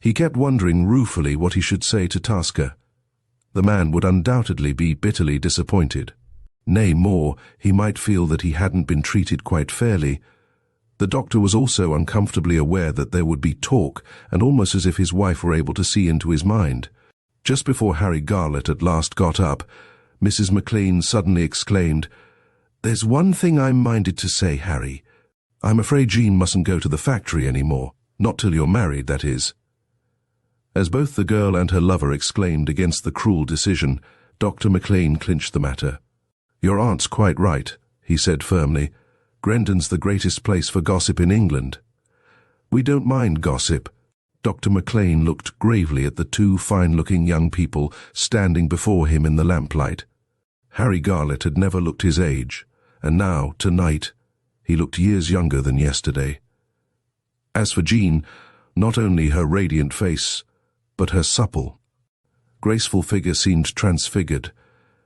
He kept wondering ruefully what he should say to Tasker. The man would undoubtedly be bitterly disappointed. Nay, more, he might feel that he hadn't been treated quite fairly. The doctor was also uncomfortably aware that there would be talk, and almost as if his wife were able to see into his mind. Just before Harry Garlett at last got up, Mrs. McLean suddenly exclaimed, "There's one thing I'm minded to say, Harry. I'm afraid Jean mustn't go to the factory any more. Not till you're married, that is." As both the girl and her lover exclaimed against the cruel decision, Dr. McLean clinched the matter. "Your aunt's quite right," he said firmly. "Grendon's the greatest place for gossip in England." "We don't mind gossip." Dr. McLean looked gravely at the two fine-looking young people standing before him in the lamplight. Harry Garlett had never looked his age, and now, tonight, he looked years younger than yesterday. As for Jean, not only her radiant face, but her supple, graceful figure seemed transfigured.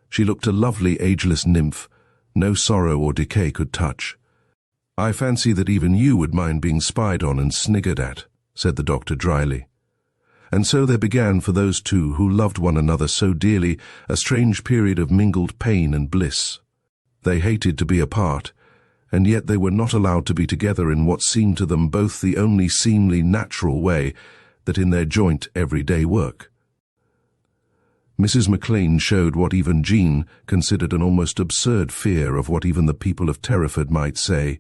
She looked a lovely, ageless nymph, no sorrow or decay could touch. "I fancy that even you would mind being spied on and sniggered at," said the doctor dryly. And so there began for those two who loved one another so dearly a strange period of mingled pain and bliss. They hated to be apart, and yet they were not allowed to be together in what seemed to them both the only seemingly natural way that in their joint everyday work. Mrs. McLean showed what even Jean considered an almost absurd fear of what even the people of Terraford might say.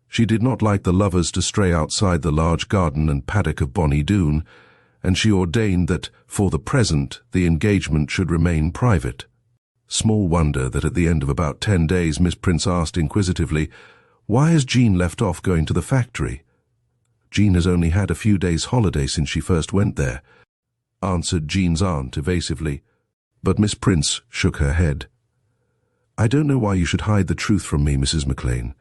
She did not like the lovers to stray outside the large garden and paddock of Bonnie Doon, and she ordained that, for the present, the engagement should remain private. Small wonder that at the end of about 10 days Miss Prince asked inquisitively, "Why has Jean left off going to the factory?" "Jean has only had a few days' holiday since she first went there," answered Jean's aunt evasively, but Miss Prince shook her head. "I don't know why you should hide the truth from me, Mrs. McLean.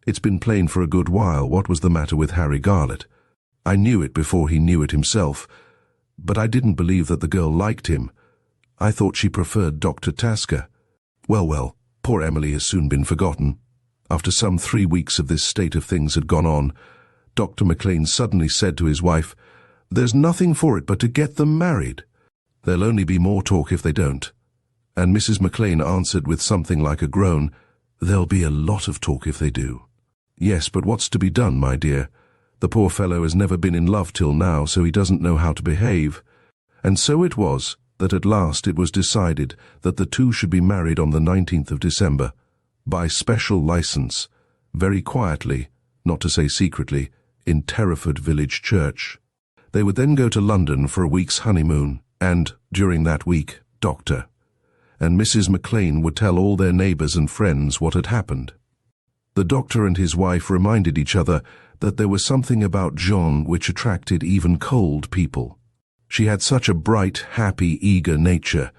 It's been plain for a good while what was the matter with Harry Garlett. I knew it before he knew it himself, but I didn't believe that the girl liked him. I thought she preferred Dr. Tasker. Well, poor Emily has soon been forgotten. After some 3 weeks of this state of things had gone on, Dr. McLean suddenly said to his wife, 'There's nothing for it but to get them married. There'll only be more talk if they don't.' And Mrs. McLean answered with something like a groan, 'There'll be a lot of talk if they do.' Yes, but what's to be done, my dear? The poor fellow has never been in love till now, so he doesn't know how to behave. And so it was that at last it was decided that the two should be married on the 19th of December, by special license, very quietly, not to say secretly, in Terraford Village Church. They would then go to London for a week's honeymoon, and, during that week, Dr. and Mrs. McLean would tell all their neighbours and friends what had happened. The doctor and his wife reminded each other that there was something about Jean which attracted even cold people. She had such a bright, happy, eager nature.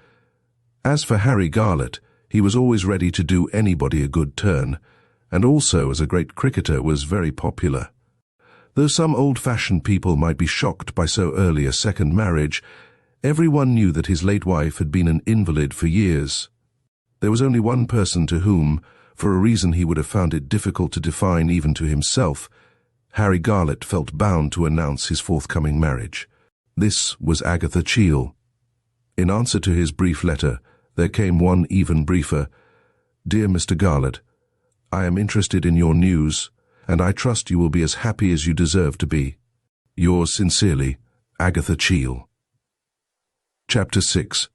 As for Harry Garlett, he was always ready to do anybody a good turn, and also, as a great cricketer, was very popular. Though some old-fashioned people might be shocked by so early a second marriage, everyone knew that his late wife had been an invalid for years. There was only one person to whom, for a reason he would have found it difficult to define even to himself, Harry Garlett felt bound to announce his forthcoming marriage. This was Agatha Cheall. In answer to his brief letter, there came one even briefer. "Dear Mr. Garlett, I am interested in your news, and I trust you will be as happy as you deserve to be. Yours sincerely, Agatha Cheall." Chapter 6.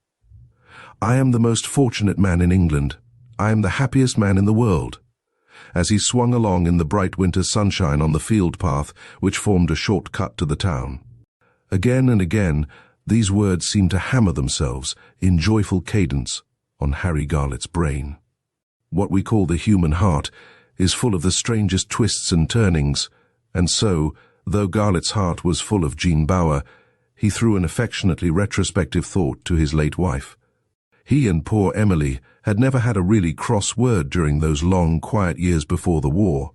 I am the most fortunate man in England. I am the happiest man in the world. As he swung along in the bright winter sunshine on the field path which formed a short cut to the town. Again and again, these words seemed to hammer themselves in joyful cadence on Harry Garlett's brain. What we call the human heart is full of the strangest twists and turnings, and so, though Garlett's heart was full of Jean Bower, he threw an affectionately retrospective thought to his late wife. He and poor Emily had never had a really cross word during those long, quiet years before the war,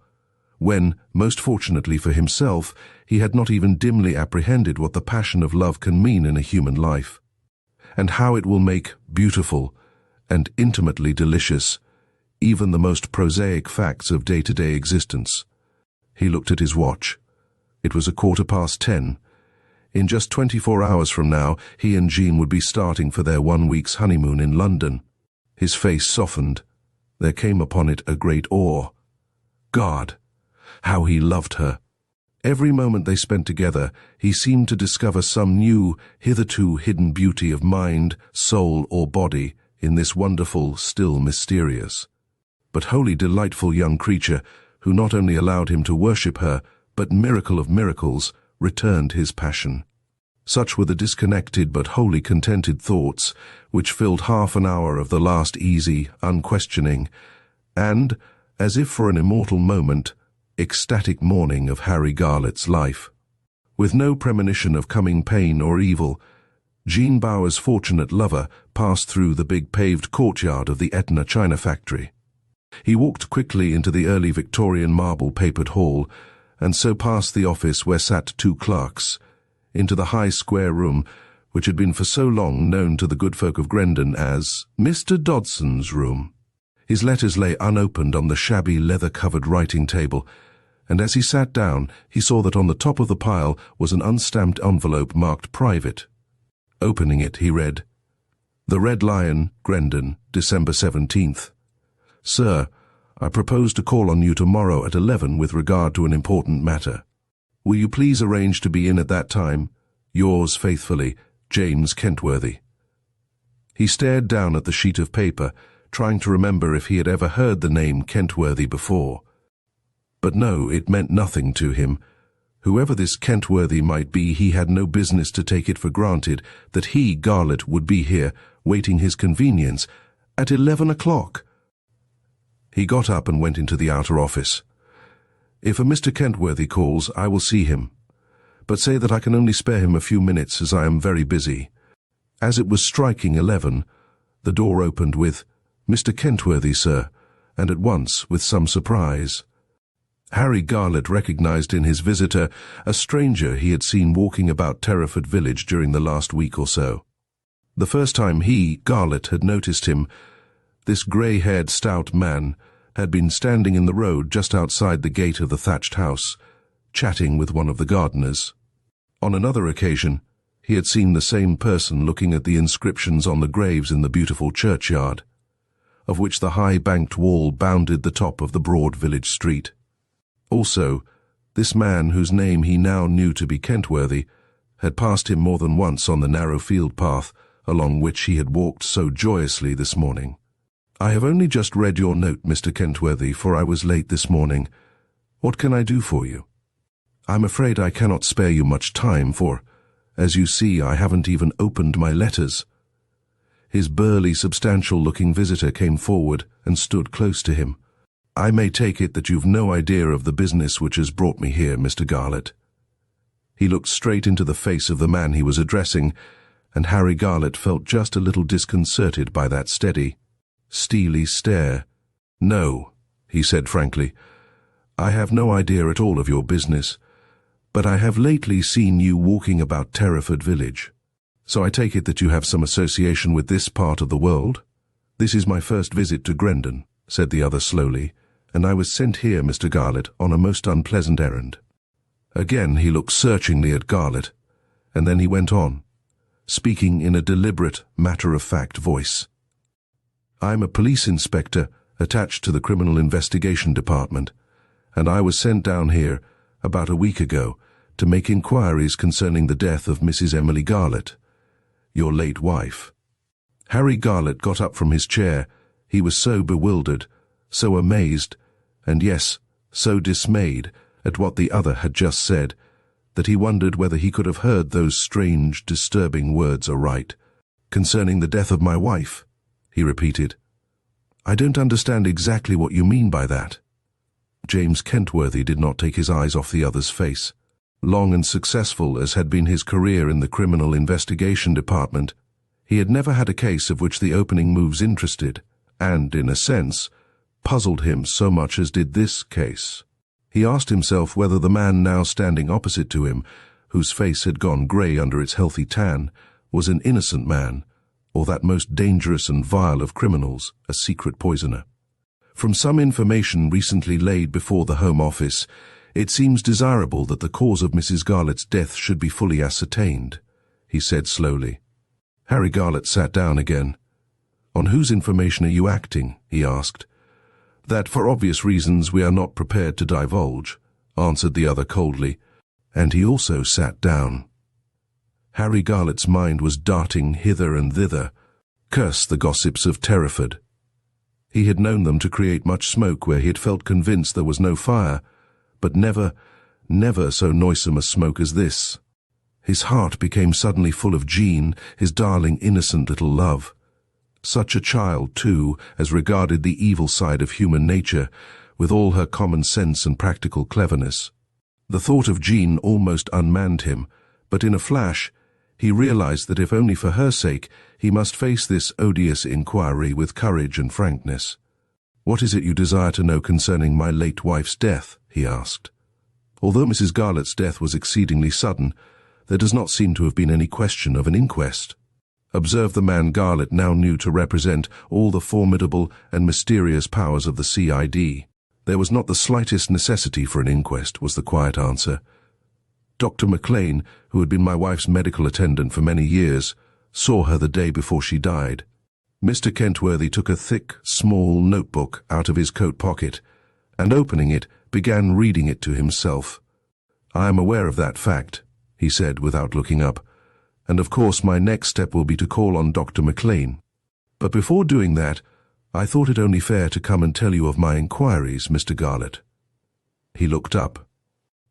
when, most fortunately for himself, he had not even dimly apprehended what the passion of love can mean in a human life, and how it will make beautiful and intimately delicious even the most prosaic facts of day-to-day existence. He looked at his watch. It was 10:15. In just 24 hours from now, he and Jean would be starting for their 1 week's honeymoon in London. His face softened. There came upon it a great awe. God! How he loved her! Every moment they spent together, he seemed to discover some new, hitherto hidden beauty of mind, soul, or body in this wonderful, still mysterious, but wholly delightful young creature who not only allowed him to worship her, but, miracle of miracles, returned his passion. Such were the disconnected but wholly contented thoughts which filled half an hour of the last easy, unquestioning, and, as if for an immortal moment, ecstatic morning of Harry Garlett's life. With no premonition of coming pain or evil, Jean Bower's fortunate lover passed through the big paved courtyard of the Etna china factory. He walked quickly into the early Victorian marble-papered hall, and so past the office where sat 2 clerks, into the high square room which had been for so long known to the good folk of Grendon as Mr. Dodson's room. His letters lay unopened on the shabby leather-covered writing table, and as he sat down, he saw that on the top of the pile was an unstamped envelope marked Private. Opening it, he read, "The Red Lion, Grendon, December 17th. Sir, I propose to call on you tomorrow at 11 with regard to an important matter. Will you please arrange to be in at that time? Yours faithfully, James Kentworthy." He stared down at the sheet of paper, trying to remember if he had ever heard the name Kentworthy before. But no, it meant nothing to him. Whoever this Kentworthy might be, he had no business to take it for granted that he, Garlett, would be here, waiting his convenience, at 11 o'clock. He got up and went into the outer office. "If a Mr. Kentworthy calls, I will see him. But say that I can only spare him a few minutes, as I am very busy." As it was striking 11, the door opened with, "Mr. Kentworthy, sir," and at once with some surprise. Harry Garlett recognized in his visitor a stranger he had seen walking about Terraford village during the last week or so. The first time he, Garlett, had noticed him, this grey-haired stout man had been standing in the road just outside the gate of the thatched house, chatting with one of the gardeners. On another occasion, he had seen the same person looking at the inscriptions on the graves in the beautiful churchyard, of which the high-banked wall bounded the top of the broad village street. Also, this man, whose name he now knew to be Kentworthy, had passed him more than once on the narrow field path along which he had walked so joyously this morning. "I have only just read your note, Mr. Kentworthy, for I was late this morning. What can I do for you?" "I'm afraid I cannot spare you much time, for, as you see, I haven't even opened my letters." His burly, substantial-looking visitor came forward and stood close to him. "I may take it that you've no idea of the business which has brought me here, Mr. Garlett." He looked straight into the face of the man he was addressing, and Harry Garlett felt just a little disconcerted by that steady, steely stare. "No," he said frankly, "I have no idea at all of your business, but I have lately seen you walking about Terraford village. So I take it that you have some association with this part of the world?" "This is my first visit to Grendon," said the other slowly, "and I was sent here, Mr. Garlett, on a most unpleasant errand." Again he looked searchingly at Garlett, and then he went on, speaking in a deliberate, matter-of-fact voice. "I'm a police inspector attached to the Criminal Investigation Department, and I was sent down here about a week ago to make inquiries concerning the death of Mrs. Emily Garlett, your late wife." Harry Garlett got up from his chair. He was so bewildered, so amazed, and yes, so dismayed at what the other had just said, that he wondered whether he could have heard those strange, disturbing words aright. "Concerning the death of my wife," he repeated. "I don't understand exactly what you mean by that." James Kentworthy did not take his eyes off the other's face. Long and successful as had been his career in the Criminal Investigation Department, he had never had a case of which the opening moves interested, and, in a sense, puzzled him so much as did this case. He asked himself whether the man now standing opposite to him, whose face had gone grey under its healthy tan, was an innocent man, or that most dangerous and vile of criminals, a secret poisoner. From some information recently laid before the Home Office, it seems desirable that the cause of Mrs. Garlett's death should be fully ascertained, he said slowly. Harry Garlett sat down again. "On whose information are you acting?" he asked. "That, for obvious reasons, we are not prepared to divulge," answered the other coldly, and he also sat down. Harry Garlett's mind was darting hither and thither. Curse the gossips of Terraford. He had known them to create much smoke where he had felt convinced there was no fire, but never so noisome a smoke as this. His heart became suddenly full of Jean, his darling, innocent little love. Such a child, too, as regarded the evil side of human nature, with all her common sense and practical cleverness. The thought of Jean almost unmanned him, but in a flash he realized that if only for her sake he must face this odious inquiry with courage and frankness. "What is it you desire to know concerning my late wife's death?" he asked. Although Mrs. Garlett's death was exceedingly sudden, there does not seem to have been any question of an inquest. Observe the man Garlett now knew to represent all the formidable and mysterious powers of the CID. "There was not the slightest necessity for an inquest," was the quiet answer. "Dr. McLean, who had been my wife's medical attendant for many years, saw her the day before she died." Mr. Kentworthy took a thick, small notebook out of his coat pocket, and opening it, began reading it to himself. "I am aware of that fact," he said without looking up, "and of course my next step will be to call on Dr. McLean. But before doing that, I thought it only fair to come and tell you of my inquiries, Mr. Garlett." He looked up.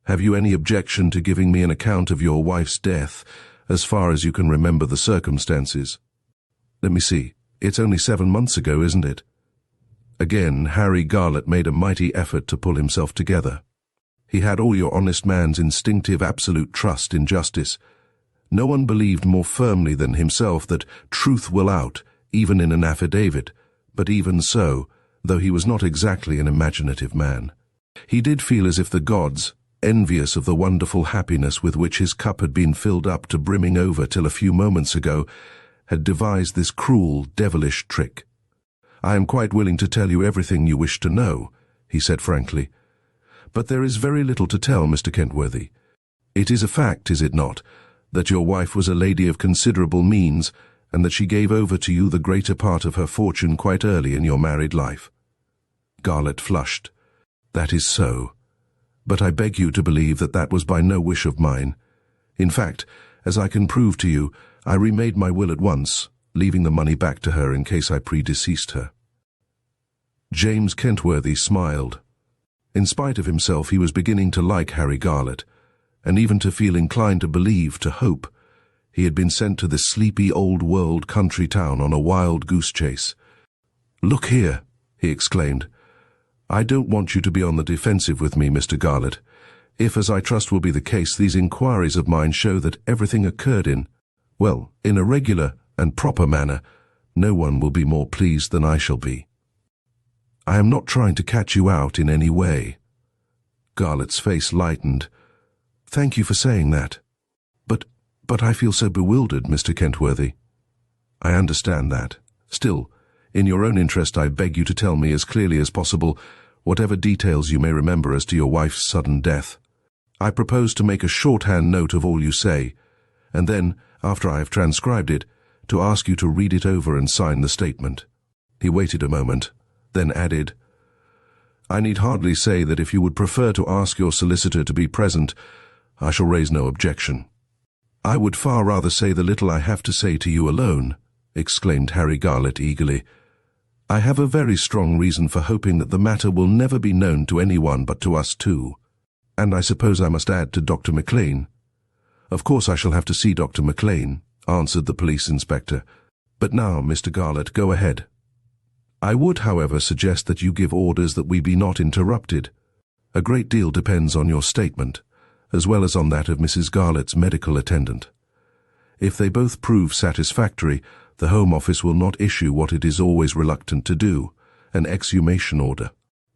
"Have you any objection to giving me an account of your wife's death, as far as you can remember the circumstances? Let me see. It's only 7 months ago, isn't it?" Again, Harry Garlett made a mighty effort to pull himself together. He had all your honest man's instinctive absolute trust in justice. No one believed more firmly than himself that truth will out, even in an affidavit, but even so, though he was not exactly an imaginative man, he did feel as if the gods, envious of the wonderful happiness with which his cup had been filled up to brimming over till a few moments ago, had devised this cruel, devilish trick. "I am quite willing to tell you everything you wish to know," he said frankly. "But there is very little to tell, Mr. Kentworthy. It is a fact, is it not, that your wife was a lady of considerable means, and that she gave over to you the greater part of her fortune quite early in your married life?" Garlett flushed. "That is so. But I beg you to believe that that was by no wish of mine. In fact, as I can prove to you, I remade my will at once, leaving the money back to her in case I predeceased her." James Kentworthy smiled. In spite of himself, he was beginning to like Harry Garlett, and even to feel inclined to believe, to hope. He had been sent to this sleepy old-world country town on a wild goose chase. "Look here," he exclaimed. "I don't want you to be on the defensive with me, Mr. Garlett. If, as I trust will be the case, these inquiries of mine show that everything occurred in a regular and proper manner, no one will be more pleased than I shall be. I am not trying to catch you out in any way." Garlett's face lightened. "Thank you for saying that. But I feel so bewildered, Mr. Kentworthy." "I understand that. Still, in your own interest, I beg you to tell me as clearly as possible whatever details you may remember as to your wife's sudden death. I propose to make a shorthand note of all you say, and then, after I have transcribed it, to ask you to read it over and sign the statement." He waited a moment, then added, "I need hardly say that if you would prefer to ask your solicitor to be present, I shall raise no objection." "I would far rather say the little I have to say to you alone," exclaimed Harry Garlett eagerly. "I have a very strong reason for hoping that the matter will never be known to anyone but to us two. And I suppose I must add to Dr. McLean." "Of course I shall have to see Dr. McLean," answered the police inspector. "But now, Mr. Garlett, go ahead." "I would, however, suggest that you give orders that we be not interrupted. A great deal depends on your statement, as well as on that of Mrs. Garlett's medical attendant. If they both prove satisfactory, the Home Office will not issue what it is always reluctant to do, an exhumation order."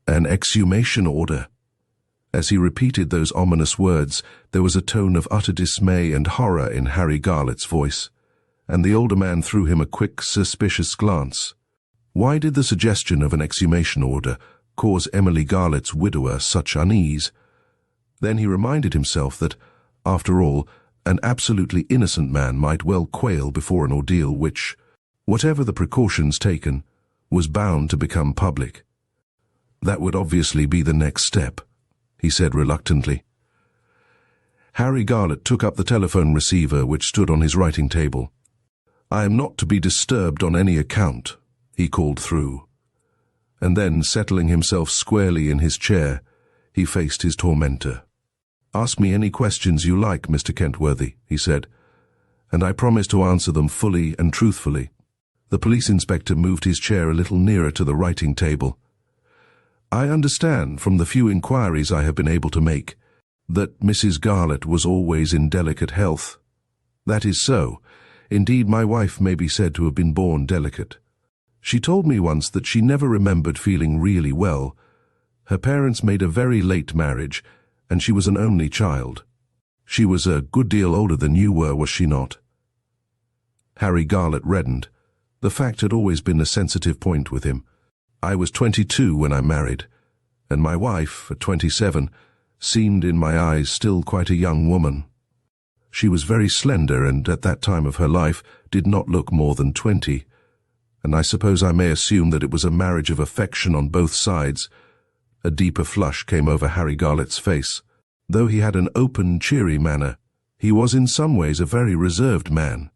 "An exhumation order?" As he repeated those ominous words, there was a tone of utter dismay and horror in Harry Garlett's voice, and the older man threw him a quick, suspicious glance. Why did the suggestion of an exhumation order cause Emily Garlett's widower such unease? Then he reminded himself that, after all, an absolutely innocent man might well quail before an ordeal which, whatever the precautions taken, was bound to become public. That would obviously be the next step, he said reluctantly. Harry Garlett took up the telephone receiver which stood on his writing table. "I am not to be disturbed on any account," he called through. And then, settling himself squarely in his chair, he faced his tormentor. "Ask me any questions you like, Mr. Kentworthy," he said, "and I promise to answer them fully and truthfully." The police inspector moved his chair a little nearer to the writing table. "I understand, from the few inquiries I have been able to make, that Mrs. Garlett was always in delicate health." "That is so. Indeed, my wife may be said to have been born delicate. She told me once that she never remembered feeling really well. Her parents made a very late marriage, and she was an only child. She was a good deal older than you were, was she not?" Harry Garlett reddened. The fact had always been a sensitive point with him. "I was 22 when I married, and my wife, at 27, seemed in my eyes still quite a young woman. She was very slender and at that time of her life did not look more than 20, and I suppose I may assume that it was a marriage of affection on both sides. A deeper flush came over Harry Garlett's face. Though he had an open, cheery manner, he was in some ways a very reserved man.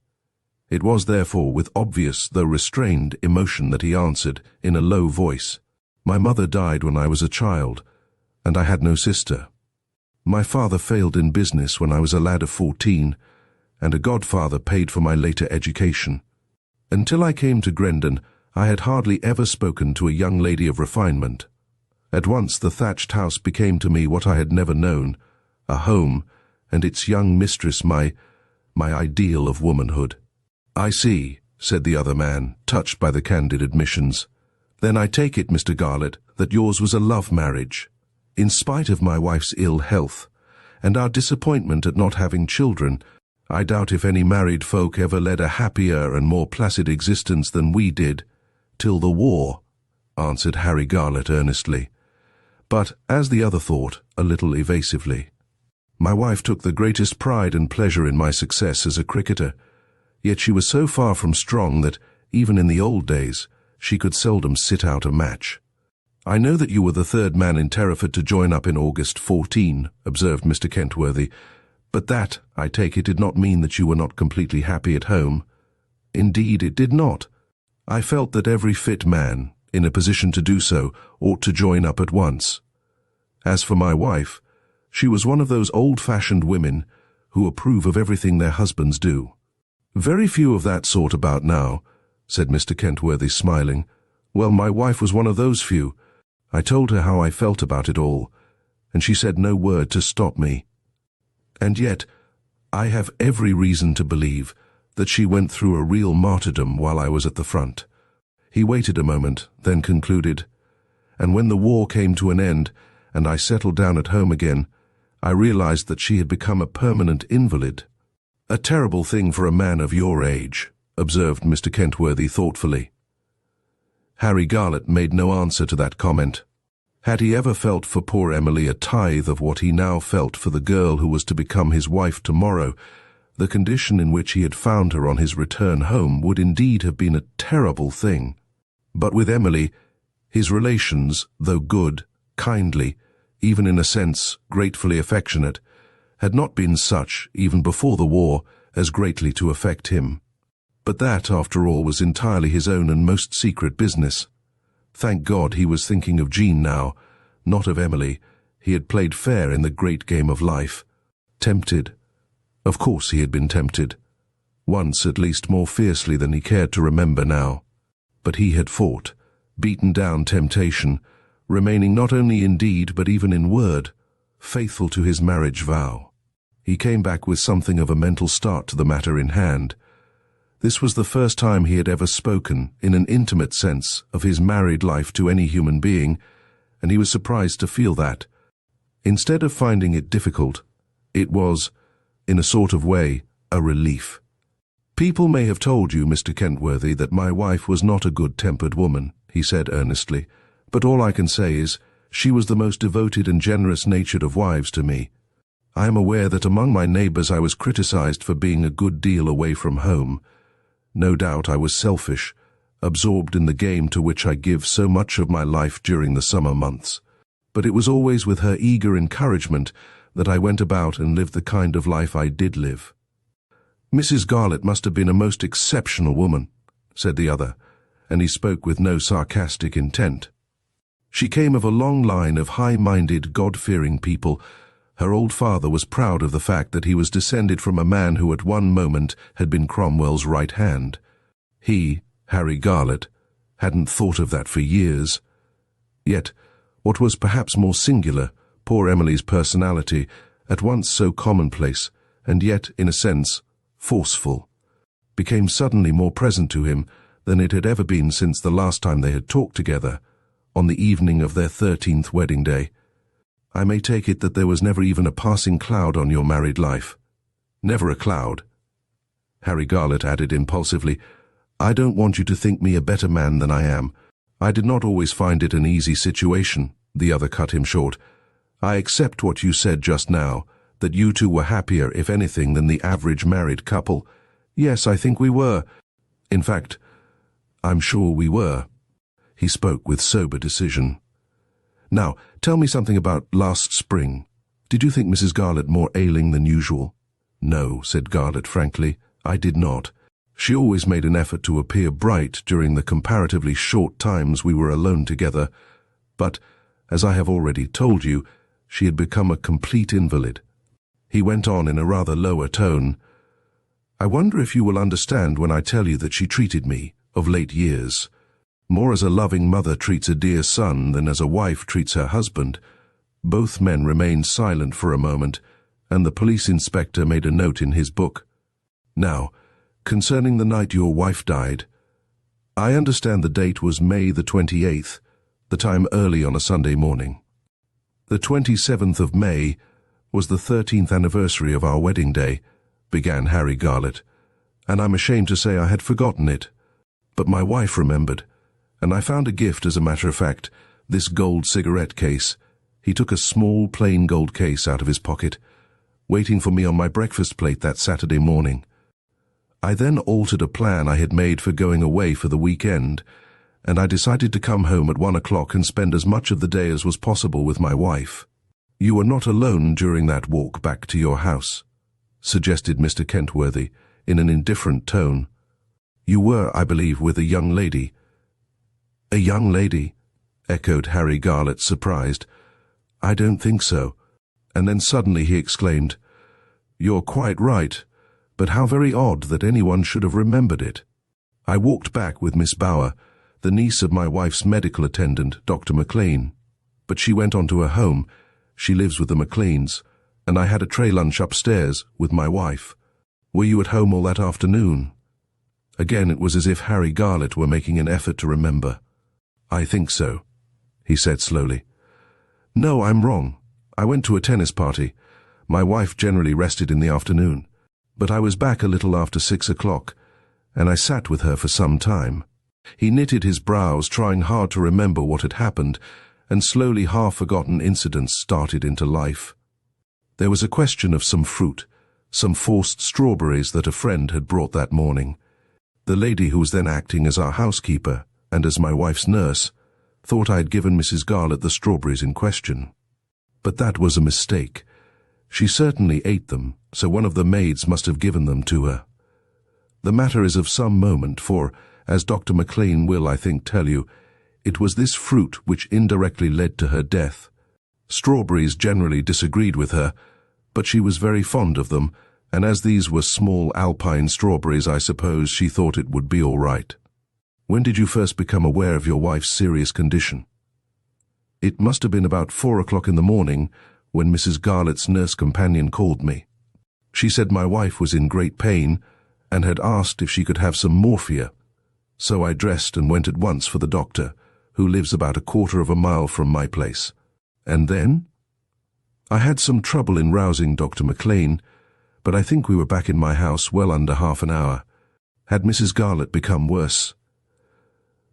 It was therefore with obvious, though restrained, emotion that he answered, in a low voice, "My mother died when I was a child, and I had no sister. My father failed in business when I was a lad of 14, and a godfather paid for my later education. Until I came to Grendon, I had hardly ever spoken to a young lady of refinement. At once the thatched house became to me what I had never known, a home, and its young mistress my ideal of womanhood." "I see," said the other man, touched by the candid admissions. "Then I take it, Mr. Garlett, that yours was a love marriage. In spite of my wife's ill health, and our disappointment at not having children, I doubt if any married folk ever led a happier and more placid existence than we did, till the war," answered Harry Garlett earnestly. But, as the other thought, a little evasively, "My wife took the greatest pride and pleasure in my success as a cricketer, yet she was so far from strong that, even in the old days, she could seldom sit out a match." "I know that you were the third man in Terraford to join up in August 14, observed Mr. Kentworthy, "but that, I take it, did not mean that you were not completely happy at home." "Indeed, it did not. I felt that every fit man, in a position to do so, ought to join up at once. As for my wife, she was one of those old-fashioned women who approve of everything their husbands do." "Very few of that sort about now," said Mr. Kentworthy, smiling. "Well, my wife was one of those few. I told her how I felt about it all, and she said no word to stop me. And yet, I have every reason to believe that she went through a real martyrdom while I was at the front." He waited a moment, then concluded, "And when the war came to an end, and I settled down at home again, I realized that she had become a permanent invalid." "A terrible thing for a man of your age," observed Mr. Kentworthy thoughtfully. Harry Garlett made no answer to that comment. Had he ever felt for poor Emily a tithe of what he now felt for the girl who was to become his wife tomorrow, the condition in which he had found her on his return home would indeed have been a terrible thing. But with Emily, his relations, though good, kindly, even in a sense gratefully affectionate, had not been such, even before the war, as greatly to affect him. But that, after all, was entirely his own and most secret business. Thank God he was thinking of Jean now, not of Emily. He had played fair in the great game of life. Tempted. Of course he had been tempted. Once, at least, more fiercely than he cared to remember now. But he had fought, beaten down temptation, remaining not only in deed but even in word, faithful to his marriage vow. He came back with something of a mental start to the matter in hand. This was the first time he had ever spoken, in an intimate sense, of his married life to any human being, and he was surprised to feel that. Instead of finding it difficult, it was, in a sort of way, a relief. "People may have told you, Mr. Kentworthy, that my wife was not a good-tempered woman," he said earnestly, "but all I can say is, she was the most devoted and generous-natured of wives to me. I am aware that among my neighbors I was criticized for being a good deal away from home. No doubt I was selfish, absorbed in the game to which I give so much of my life during the summer months. But it was always with her eager encouragement that I went about and lived the kind of life I did live." "Mrs. Garlett must have been a most exceptional woman," said the other, and he spoke with no sarcastic intent. "She came of a long line of high-minded, God-fearing people. Her old father was proud of the fact that he was descended from a man who at one moment had been Cromwell's right hand. He, Harry Garlett, hadn't thought of that for years. Yet, what was perhaps more singular, poor Emily's personality, at once so commonplace, and yet, in a sense, forceful, became suddenly more present to him than it had ever been since the last time they had talked together, on the evening of their 13th wedding day. "I may take it that there was never even a passing cloud on your married life?" "Never a cloud." Harry Garlett added impulsively, "I don't want you to think me a better man than I am. I did not always find it an easy situation, The other cut him short. "I accept what you said just now, that you two were happier, if anything, than the average married couple. Yes, I think we were. In fact, I'm sure we were." He spoke with sober decision. "Now, tell me something about last spring. Did you think Mrs. Garlett more ailing than usual?" "No," said Garlett frankly, "I did not. She always made an effort to appear bright during the comparatively short times we were alone together, but, as I have already told you, she had become a complete invalid." He went on in a rather lower tone. "I wonder if you will understand when I tell you that she treated me, of late years, more as a loving mother treats a dear son than as a wife treats her husband." Both men remained silent for a moment, and the police inspector made a note in his book. "Now, concerning the night your wife died, I understand the date was May the 28th, the time early on a Sunday morning. The 27th of May was the 13th anniversary of our wedding day," began Harry Garlett, "and I'm ashamed to say I had forgotten it. But my wife remembered, and I found a gift, as a matter of fact, this gold cigarette case." He took a small, plain gold case out of his pocket, waiting for me on my breakfast plate that Saturday morning. I then altered a plan I had made for going away for the weekend, and I decided to come home at 1 o'clock and spend as much of the day as was possible with my wife. "You were not alone during that walk back to your house?" suggested Mr. Kentworthy, in an indifferent tone. "You were, I believe, with a young lady." "A young lady?" echoed Harry Garlett, surprised. "I don't think so." And then suddenly he exclaimed, "You're quite right, but how very odd that anyone should have remembered it. I walked back with Miss Bower, the niece of my wife's medical attendant, Dr. McLean. But she went on to her home. She lives with the McLeans, and I had a tray lunch upstairs with my wife. Were you at home all that afternoon?" Again it was as if Harry Garlett were making an effort to remember. "I think so," he said slowly. "No, I'm wrong. I went to a tennis party. My wife generally rested in the afternoon. But I was back a little after 6 o'clock, and I sat with her for some time." He knitted his brows, trying hard to remember what had happened, and slowly half-forgotten incidents started into life. There was a question of some fruit, some forced strawberries that a friend had brought that morning. The lady who was then acting as our housekeeper, and as my wife's nurse, thought I had given Mrs. Garlett the strawberries in question. But that was a mistake. She certainly ate them, so one of the maids must have given them to her. The matter is of some moment, for, as Dr. McLean will, I think, tell you, it was this fruit which indirectly led to her death. Strawberries generally disagreed with her, but she was very fond of them, and as these were small alpine strawberries, I suppose she thought it would be all right. When did you first become aware of your wife's serious condition? It must have been about 4 o'clock in the morning, when Mrs. Garlett's nurse companion called me. She said my wife was in great pain, and had asked if she could have some morphia. So I dressed and went at once for the doctor, who lives about a quarter of a mile from my place. And then? I had some trouble in rousing Dr. McLean, but I think we were back in my house well under half an hour. Had Mrs. Garlett become worse?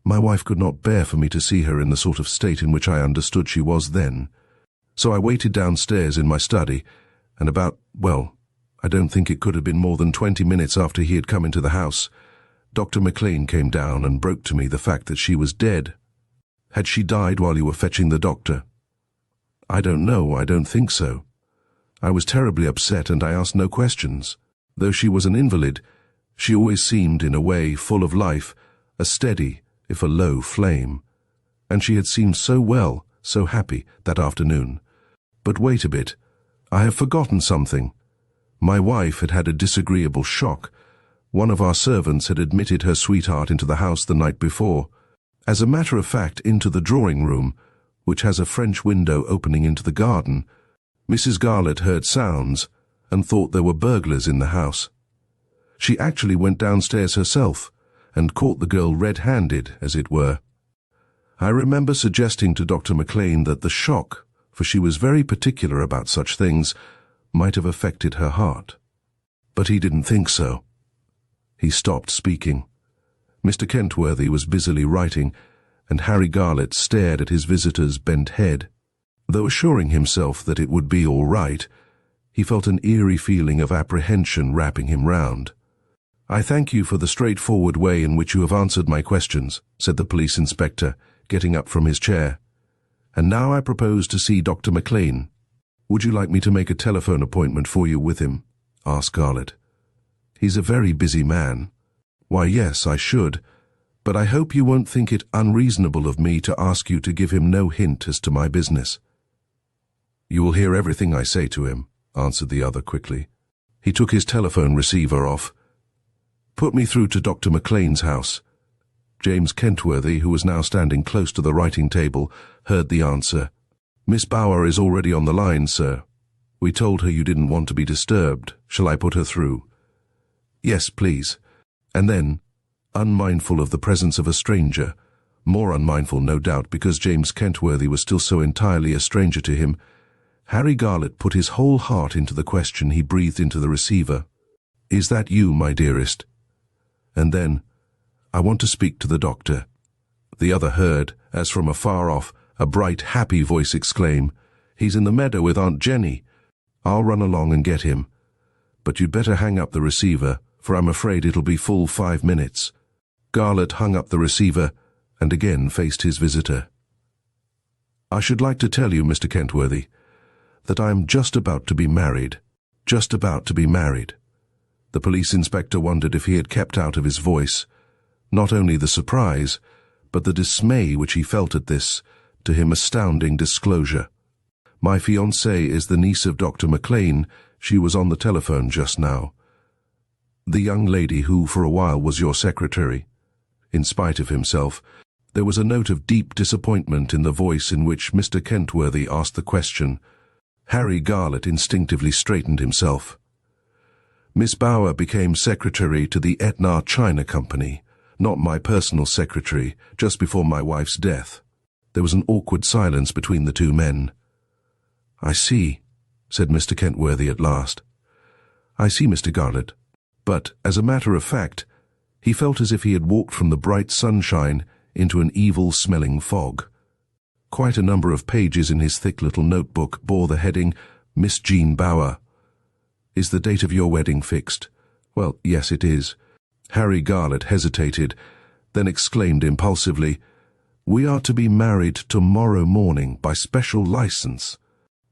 My wife could not bear for me to see her in the sort of state in which I understood she was then. So I waited downstairs in my study, and I don't think it could have been more than 20 minutes after he had come into the house, Dr. McLean came down and broke to me the fact that she was dead. Had she died while you were fetching the doctor? I don't know, I don't think so. I was terribly upset and I asked no questions. Though she was an invalid, she always seemed, in a way, full of life, a steady, if a low flame. And she had seemed so well, so happy, that afternoon. But wait a bit, I have forgotten something. My wife had had a disagreeable shock. One of our servants had admitted her sweetheart into the house the night before. As a matter of fact, into the drawing room, which has a French window opening into the garden. Mrs. Garlett heard sounds and thought there were burglars in the house. She actually went downstairs herself and caught the girl red-handed, as it were. I remember suggesting to Dr. McLean that the shock, for she was very particular about such things, might have affected her heart. But he didn't think so. He stopped speaking. Mr. Kentworthy was busily writing, and Harry Garlett stared at his visitor's bent head. Though assuring himself that it would be all right, he felt an eerie feeling of apprehension wrapping him round. "I thank you for the straightforward way in which you have answered my questions," said the police inspector, getting up from his chair. "And now I propose to see Dr. McLean." "Would you like me to make a telephone appointment for you with him?" asked Garlett. "He's a very busy man." "Why, yes, I should, but I hope you won't think it unreasonable of me to ask you to give him no hint as to my business." "You will hear everything I say to him," answered the other quickly. He took his telephone receiver off. "Put me through to Dr. McLean's house." James Kentworthy, who was now standing close to the writing table, heard the answer. "Miss Bauer is already on the line, sir. We told her you didn't want to be disturbed. Shall I put her through?" "Yes, please." And then, unmindful of the presence of a stranger, more unmindful no doubt because James Kentworthy was still so entirely a stranger to him, Harry Garlett put his whole heart into the question he breathed into the receiver. "Is that you, my dearest?" And then, "I want to speak to the doctor." The other heard, as from afar off, a bright, happy voice exclaim, "He's in the meadow with Aunt Jenny. I'll run along and get him. But you'd better hang up the receiver, for I'm afraid it'll be full 5 minutes." Garlett hung up the receiver and again faced his visitor. "I should like to tell you, Mr. Kentworthy, that I am just about to be married. Just about to be married." The police inspector wondered if he had kept out of his voice not only the surprise, but the dismay which he felt at this, to him astounding disclosure. "My fiancée is the niece of Dr. McLean. She was on the telephone just now. The young lady who for a while was your secretary." In spite of himself, there was a note of deep disappointment in the voice in which Mr. Kentworthy asked the question. Harry Garlett instinctively straightened himself. "Miss Bauer became secretary to the Etna China Company, not my personal secretary, just before my wife's death." There was an awkward silence between the two men. "I see," said Mr. Kentworthy at last. "I see, Mr. Garlett." But, as a matter of fact, he felt as if he had walked from the bright sunshine into an evil-smelling fog. Quite a number of pages in his thick little notebook bore the heading, "Miss Jean Bauer." "Is the date of your wedding fixed?" "Well, yes, it is." Harry Garlett hesitated, then exclaimed impulsively, "We are to be married tomorrow morning by special license."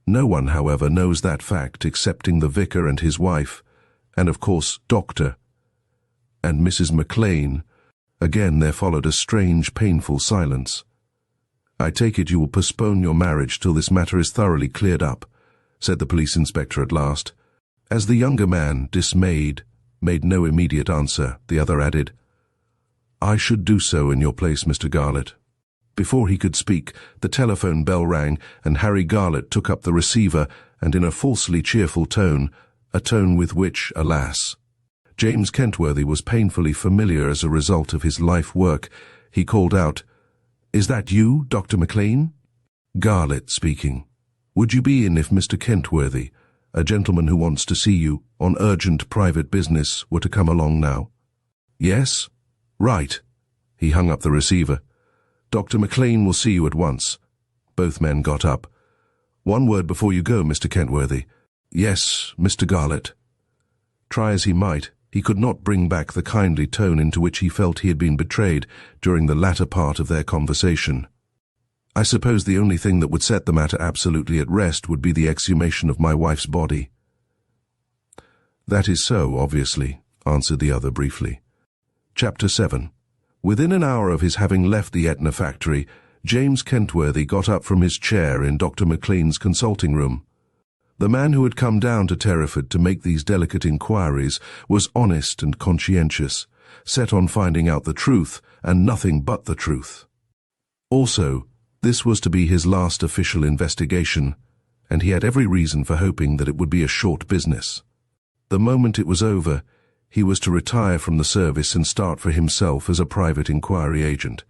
No one, however, knows that fact excepting the vicar and his wife, and of course, Dr. and Mrs. McLean. Again there followed a strange, painful silence. "I take it you will postpone your marriage till this matter is thoroughly cleared up," said the police inspector at last. As the younger man, dismayed, made no immediate answer, the other added, "I should do so in your place, Mr. Garlett." Before he could speak, the telephone bell rang, and Harry Garlett took up the receiver, and in a falsely cheerful tone, a tone with which, alas, James Kentworthy was painfully familiar as a result of his life work, he called out, "Is that you, Dr. McLean?" "Garlett speaking. Would you be in if Mr. Kentworthy, a gentleman who wants to see you on urgent private business, were to come along now?" "Yes? Right." He hung up the receiver. "Dr. McLean will see you at once." Both men got up. "One word before you go, Mr. Kentworthy." "Yes, Mr. Garlett." Try as he might, he could not bring back the kindly tone into which he felt he had been betrayed during the latter part of their conversation. "I suppose the only thing that would set the matter absolutely at rest would be the exhumation of my wife's body." "That is so, obviously," answered the other briefly. Chapter 7. Within an hour of his having left the Etna factory, James Kentworthy got up from his chair in Dr. McLean's consulting room. The man who had come down to Terraford to make these delicate inquiries was honest and conscientious, set on finding out the truth, and nothing but the truth. Also, this was to be his last official investigation, and he had every reason for hoping that it would be a short business. The moment it was over, he was to retire from the service and start for himself as a private inquiry agent.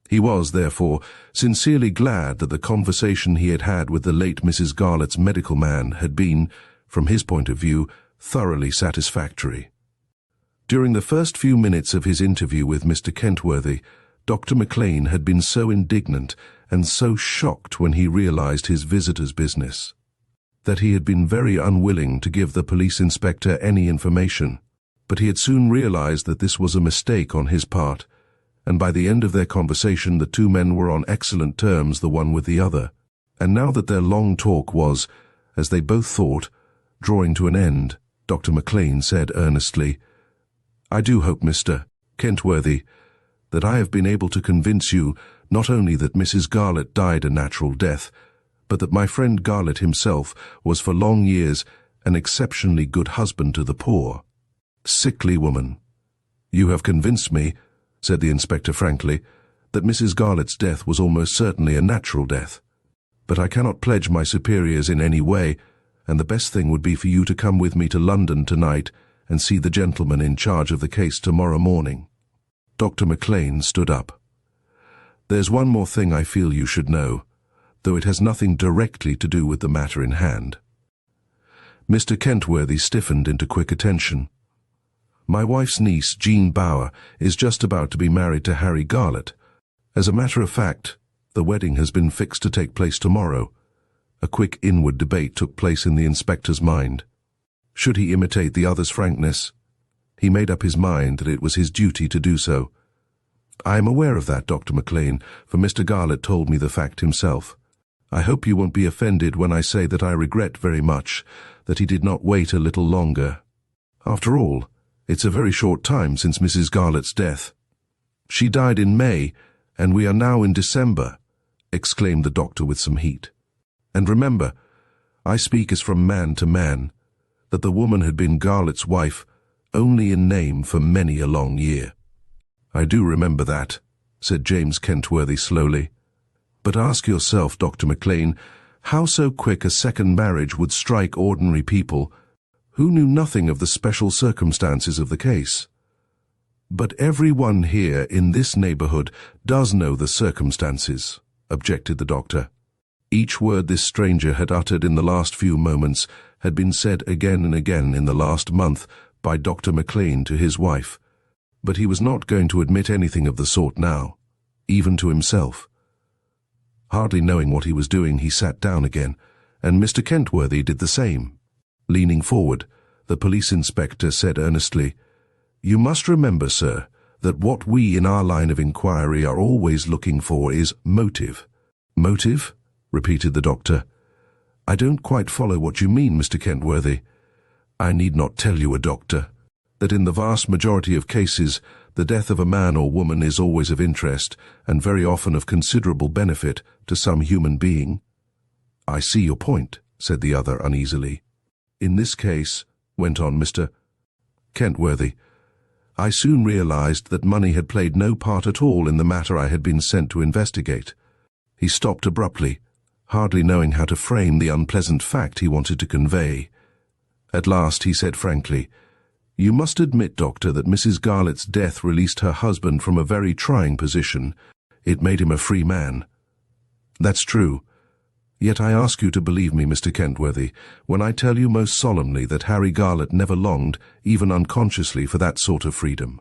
He was, therefore, sincerely glad that the conversation he had had with the late Mrs. Garlett's medical man had been, from his point of view, thoroughly satisfactory. During the first few minutes of his interview with Mr. Kentworthy, Dr. McLean had been so indignant and so shocked when he realized his visitor's business that he had been very unwilling to give the police inspector any information. But he had soon realized that this was a mistake on his part, and by the end of their conversation the two men were on excellent terms the one with the other. And now that their long talk was, as they both thought, drawing to an end, Dr. McLean said earnestly, "I do hope, Mr. Kentworthy, that I have been able to convince you not only that Mrs. Garlett died a natural death, but that my friend Garlett himself was for long years an exceptionally good husband to the poor." "Sickly woman. You have convinced me," said the inspector frankly, "that Mrs. Garlett's death was almost certainly a natural death. But I cannot pledge my superiors in any way, and the best thing would be for you to come with me to London tonight and see the gentleman in charge of the case tomorrow morning." Dr. McLean stood up. "There's one more thing I feel you should know, though it has nothing directly to do with the matter in hand." Mr. Kentworthy stiffened into quick attention. "My wife's niece, Jean Bauer, is just about to be married to Harry Garlett. As a matter of fact, the wedding has been fixed to take place tomorrow." A quick inward debate took place in the inspector's mind. Should he imitate the other's frankness? He made up his mind that it was his duty to do so. "I am aware of that, Dr. McLean, for Mr. Garlett told me the fact himself. I hope you won't be offended when I say that I regret very much that he did not wait a little longer. After all, it's a very short time since Mrs. Garlett's death." "She died in May, and we are now in December," exclaimed the doctor with some heat. "And remember, I speak as from man to man, that the woman had been Garlett's wife only in name for many a long year." "I do remember that," said James Kentworthy slowly. "But ask yourself, Dr. McLean, how so quick a second marriage would strike ordinary people who knew nothing of the special circumstances of the case." "But everyone here in this neighborhood does know the circumstances," objected the doctor. Each word this stranger had uttered in the last few moments had been said again and again in the last month by Dr. McLean to his wife, but he was not going to admit anything of the sort now, even to himself. Hardly knowing what he was doing, he sat down again, and Mr. Kentworthy did the same. Leaning forward, the police inspector said earnestly, "You must remember, sir, that what we in our line of inquiry are always looking for is motive." "Motive?" repeated the doctor. "I don't quite follow what you mean, Mr. Kentworthy." "I need not tell you, a doctor, that in the vast majority of cases the death of a man or woman is always of interest and very often of considerable benefit to some human being." "I see your point," said the other uneasily. "In this case," went on Mr. Kentworthy, "I soon realized that money had played no part at all in the matter I had been sent to investigate." He stopped abruptly, hardly knowing how to frame the unpleasant fact he wanted to convey. At last he said frankly, "You must admit, Doctor, that Mrs. Garlett's death released her husband from a very trying position. It made him a free man." "That's true. Yet I ask you to believe me, Mr. Kentworthy, when I tell you most solemnly that Harry Garlett never longed, even unconsciously, for that sort of freedom.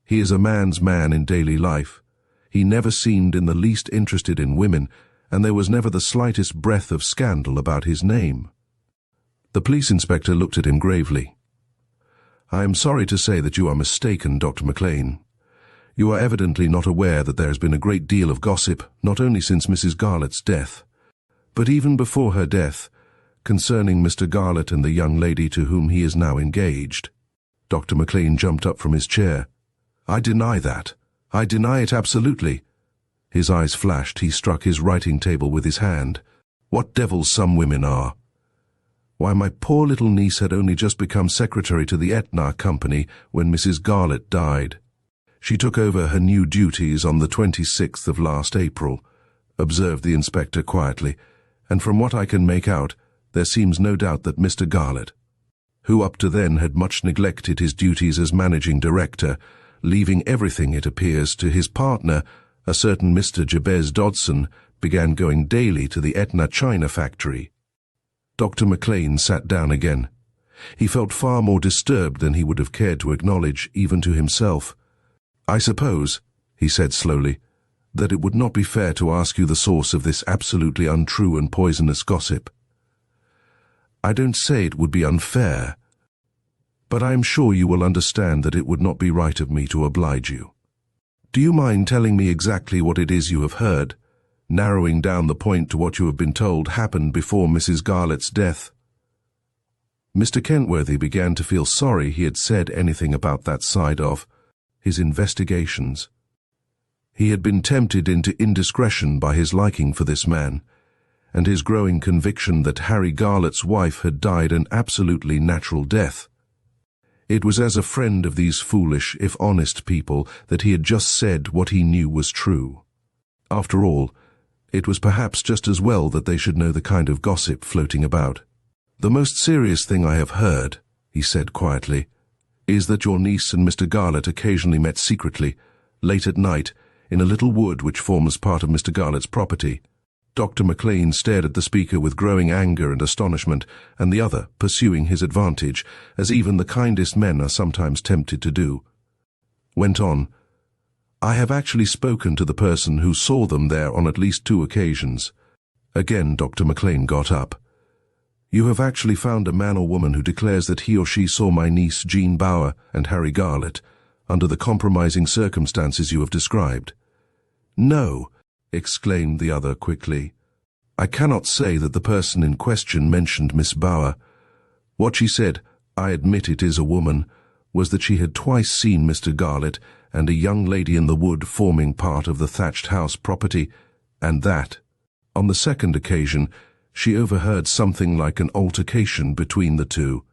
He is a man's man in daily life. He never seemed in the least interested in women, and there was never the slightest breath of scandal about his name." The police inspector looked at him gravely. "I am sorry to say that you are mistaken, Dr. McLean. You are evidently not aware that there has been a great deal of gossip, not only since Mrs. Garlett's death, but even before her death, concerning Mr. Garlett and the young lady to whom he is now engaged." Dr. McLean jumped up from his chair. "I deny that. I deny it absolutely." His eyes flashed. He struck his writing table with his hand. "What devils some women are! Why, my poor little niece had only just become secretary to the Etna Company when Mrs. Garlett died. She took over her new duties on the 26th of last April," observed the inspector quietly, "and from what I can make out, there seems no doubt that Mr. Garlett, who up to then had much neglected his duties as managing director, leaving everything, it appears, to his partner, a certain Mr. Jabez Dodson, began going daily to the Etna China factory." Dr. McLean sat down again. He felt far more disturbed than he would have cared to acknowledge, even to himself. "I suppose," he said slowly, that it would not be fair to ask you the source of this absolutely untrue and poisonous gossip. I don't say it would be unfair, but I am sure you will understand that it would not be right of me to oblige you. Do you mind telling me exactly what it is you have heard, narrowing down the point to what you have been told happened before Mrs. Garlett's death? Mr. Kentworthy began to feel sorry he had said anything about that side of his investigations. He had been tempted into indiscretion by his liking for this man, and his growing conviction that Harry Garlett's wife had died an absolutely natural death. It was as a friend of these foolish, if honest people, that he had just said what he knew was true. After all, it was perhaps just as well that they should know the kind of gossip floating about. The most serious thing I have heard, he said quietly, is that your niece and Mr. Garlett occasionally met secretly, late at night, in a little wood which forms part of Mr. Garlett's property. Dr. McLean stared at the speaker with growing anger and astonishment, and the other, pursuing his advantage, as even the kindest men are sometimes tempted to do, went on, I have actually spoken to the person who saw them there on at least 2 occasions. Again Dr. McLean got up. You have actually found a man or woman who declares that he or she saw my niece Jean Bauer and Harry Garlett under the compromising circumstances you have described? No, exclaimed the other quickly. I cannot say that the person in question mentioned Miss Bauer. What she said, I admit it is a woman, was that she had twice seen Mr. Garlett and a young lady in the wood forming part of the thatched house property, and that, on the second occasion, she overheard something like an altercation between the two.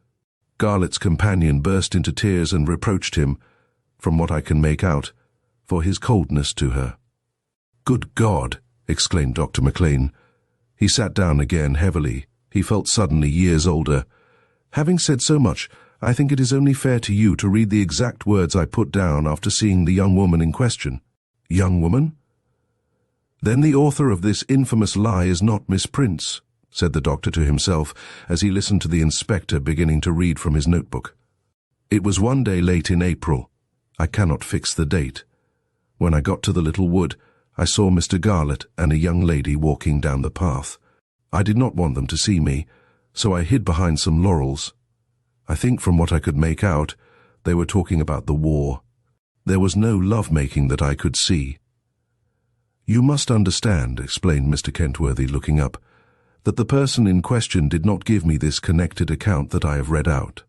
Garlett's companion burst into tears and reproached him, from what I can make out, for his coldness to her. Good God! Exclaimed Dr. McLean. He sat down again heavily. He felt suddenly years older. Having said so much, I think it is only fair to you to read the exact words I put down after seeing the young woman in question. Young woman? Then the author of this infamous lie is not Miss Prince, said the doctor to himself as he listened to the inspector beginning to read from his notebook. It was one day late in April. I cannot fix the date. When I got to the little wood, I saw Mr. Garlett and a young lady walking down the path. I did not want them to see me, so I hid behind some laurels. I think from what I could make out, they were talking about the war. There was no love-making that I could see. You must understand, explained Mr. Kentworthy, looking up, that the person in question did not give me this connected account that I have read out.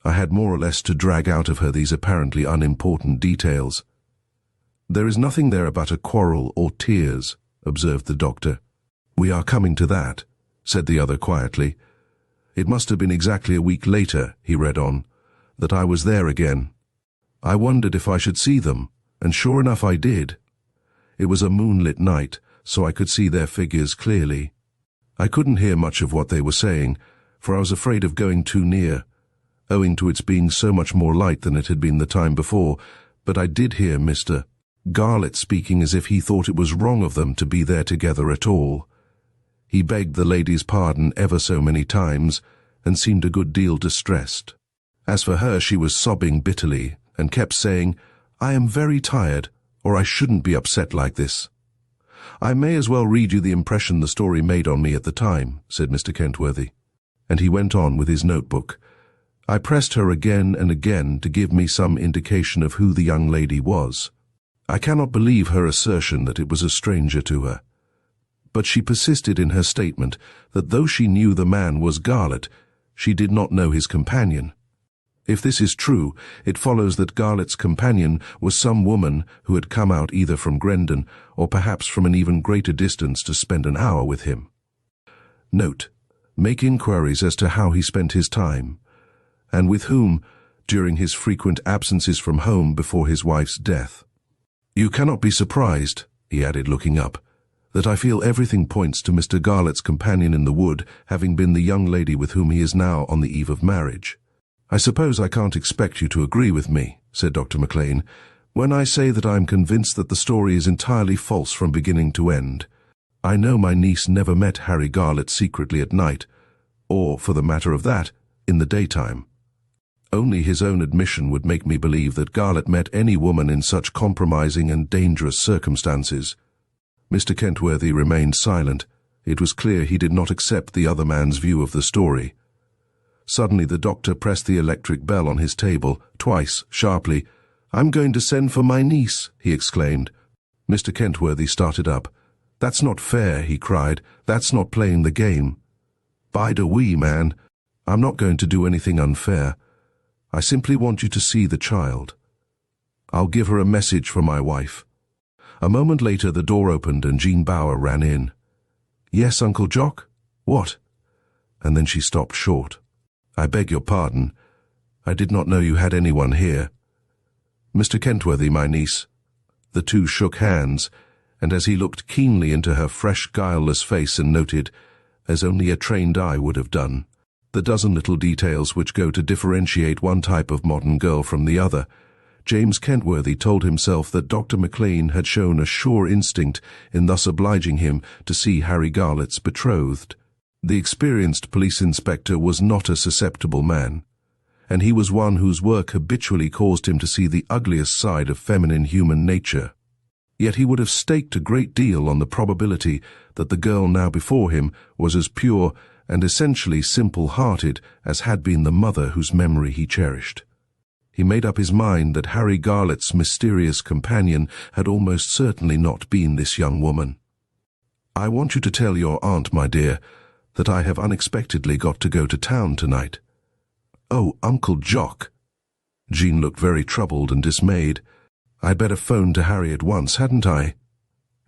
I had more or less to drag out of her these apparently unimportant details. There is nothing there about a quarrel or tears, observed the doctor. We are coming to that, said the other quietly. It must have been exactly a week later, he read on, that I was there again. I wondered if I should see them, and sure enough I did. It was a moonlit night, so I could see their figures clearly. I couldn't hear much of what they were saying, for I was afraid of going too near, owing to its being so much more light than it had been the time before, but I did hear Mr. Garlett speaking as if he thought it was wrong of them to be there together at all. He begged the lady's pardon ever so many times, and seemed a good deal distressed. As for her, she was sobbing bitterly, and kept saying, I am very tired, or I shouldn't be upset like this. I may as well read you the impression the story made on me at the time, said Mr. Kentworthy, and he went on with his notebook. I pressed her again and again to give me some indication of who the young lady was. I cannot believe her assertion that it was a stranger to her. But she persisted in her statement that though she knew the man was Garlett, she did not know his companion. If this is true, it follows that Garlett's companion was some woman who had come out either from Grendon or perhaps from an even greater distance to spend an hour with him. Note: make inquiries as to how he spent his time, and with whom, during his frequent absences from home before his wife's death. You cannot be surprised, he added, looking up, that I feel everything points to Mr. Garlett's companion in the wood having been the young lady with whom he is now on the eve of marriage. I suppose I can't expect you to agree with me, said Dr. McLean, when I say that I am convinced that the story is entirely false from beginning to end. I know my niece never met Harry Garlett secretly at night, or, for the matter of that, in the daytime. Only his own admission would make me believe that Garlett met any woman in such compromising and dangerous circumstances. Mr. Kentworthy remained silent. It was clear he did not accept the other man's view of the story. Suddenly the doctor pressed the electric bell on his table, twice, sharply. "I'm going to send for my niece," he exclaimed. Mr. Kentworthy started up. "That's not fair," he cried. "That's not playing the game." "Bide a wee, man. I'm not going to do anything unfair. I simply want you to see the child. I'll give her a message for my wife." A moment later the door opened and Jean Bauer ran in. "Yes, Uncle Jock? What?" And then she stopped short. "I beg your pardon. I did not know you had anyone here." "Mr. Kentworthy, my niece." The two shook hands, and as he looked keenly into her fresh, guileless face and noted, as only a trained eye would have done, the dozen little details which go to differentiate one type of modern girl from the other, James Kentworthy told himself that Dr. McLean had shown a sure instinct in thus obliging him to see Harry Garlett's betrothed. The experienced police inspector was not a susceptible man, and he was one whose work habitually caused him to see the ugliest side of feminine human nature. Yet he would have staked a great deal on the probability that the girl now before him was as pure and essentially simple-hearted as had been the mother whose memory he cherished. He made up his mind that Harry Garlett's mysterious companion had almost certainly not been this young woman. "I want you to tell your aunt, my dear, that I have unexpectedly got to go to town tonight." "Oh, Uncle Jock!" Jean looked very troubled and dismayed. "I'd better phone to Harry at once, hadn't I?"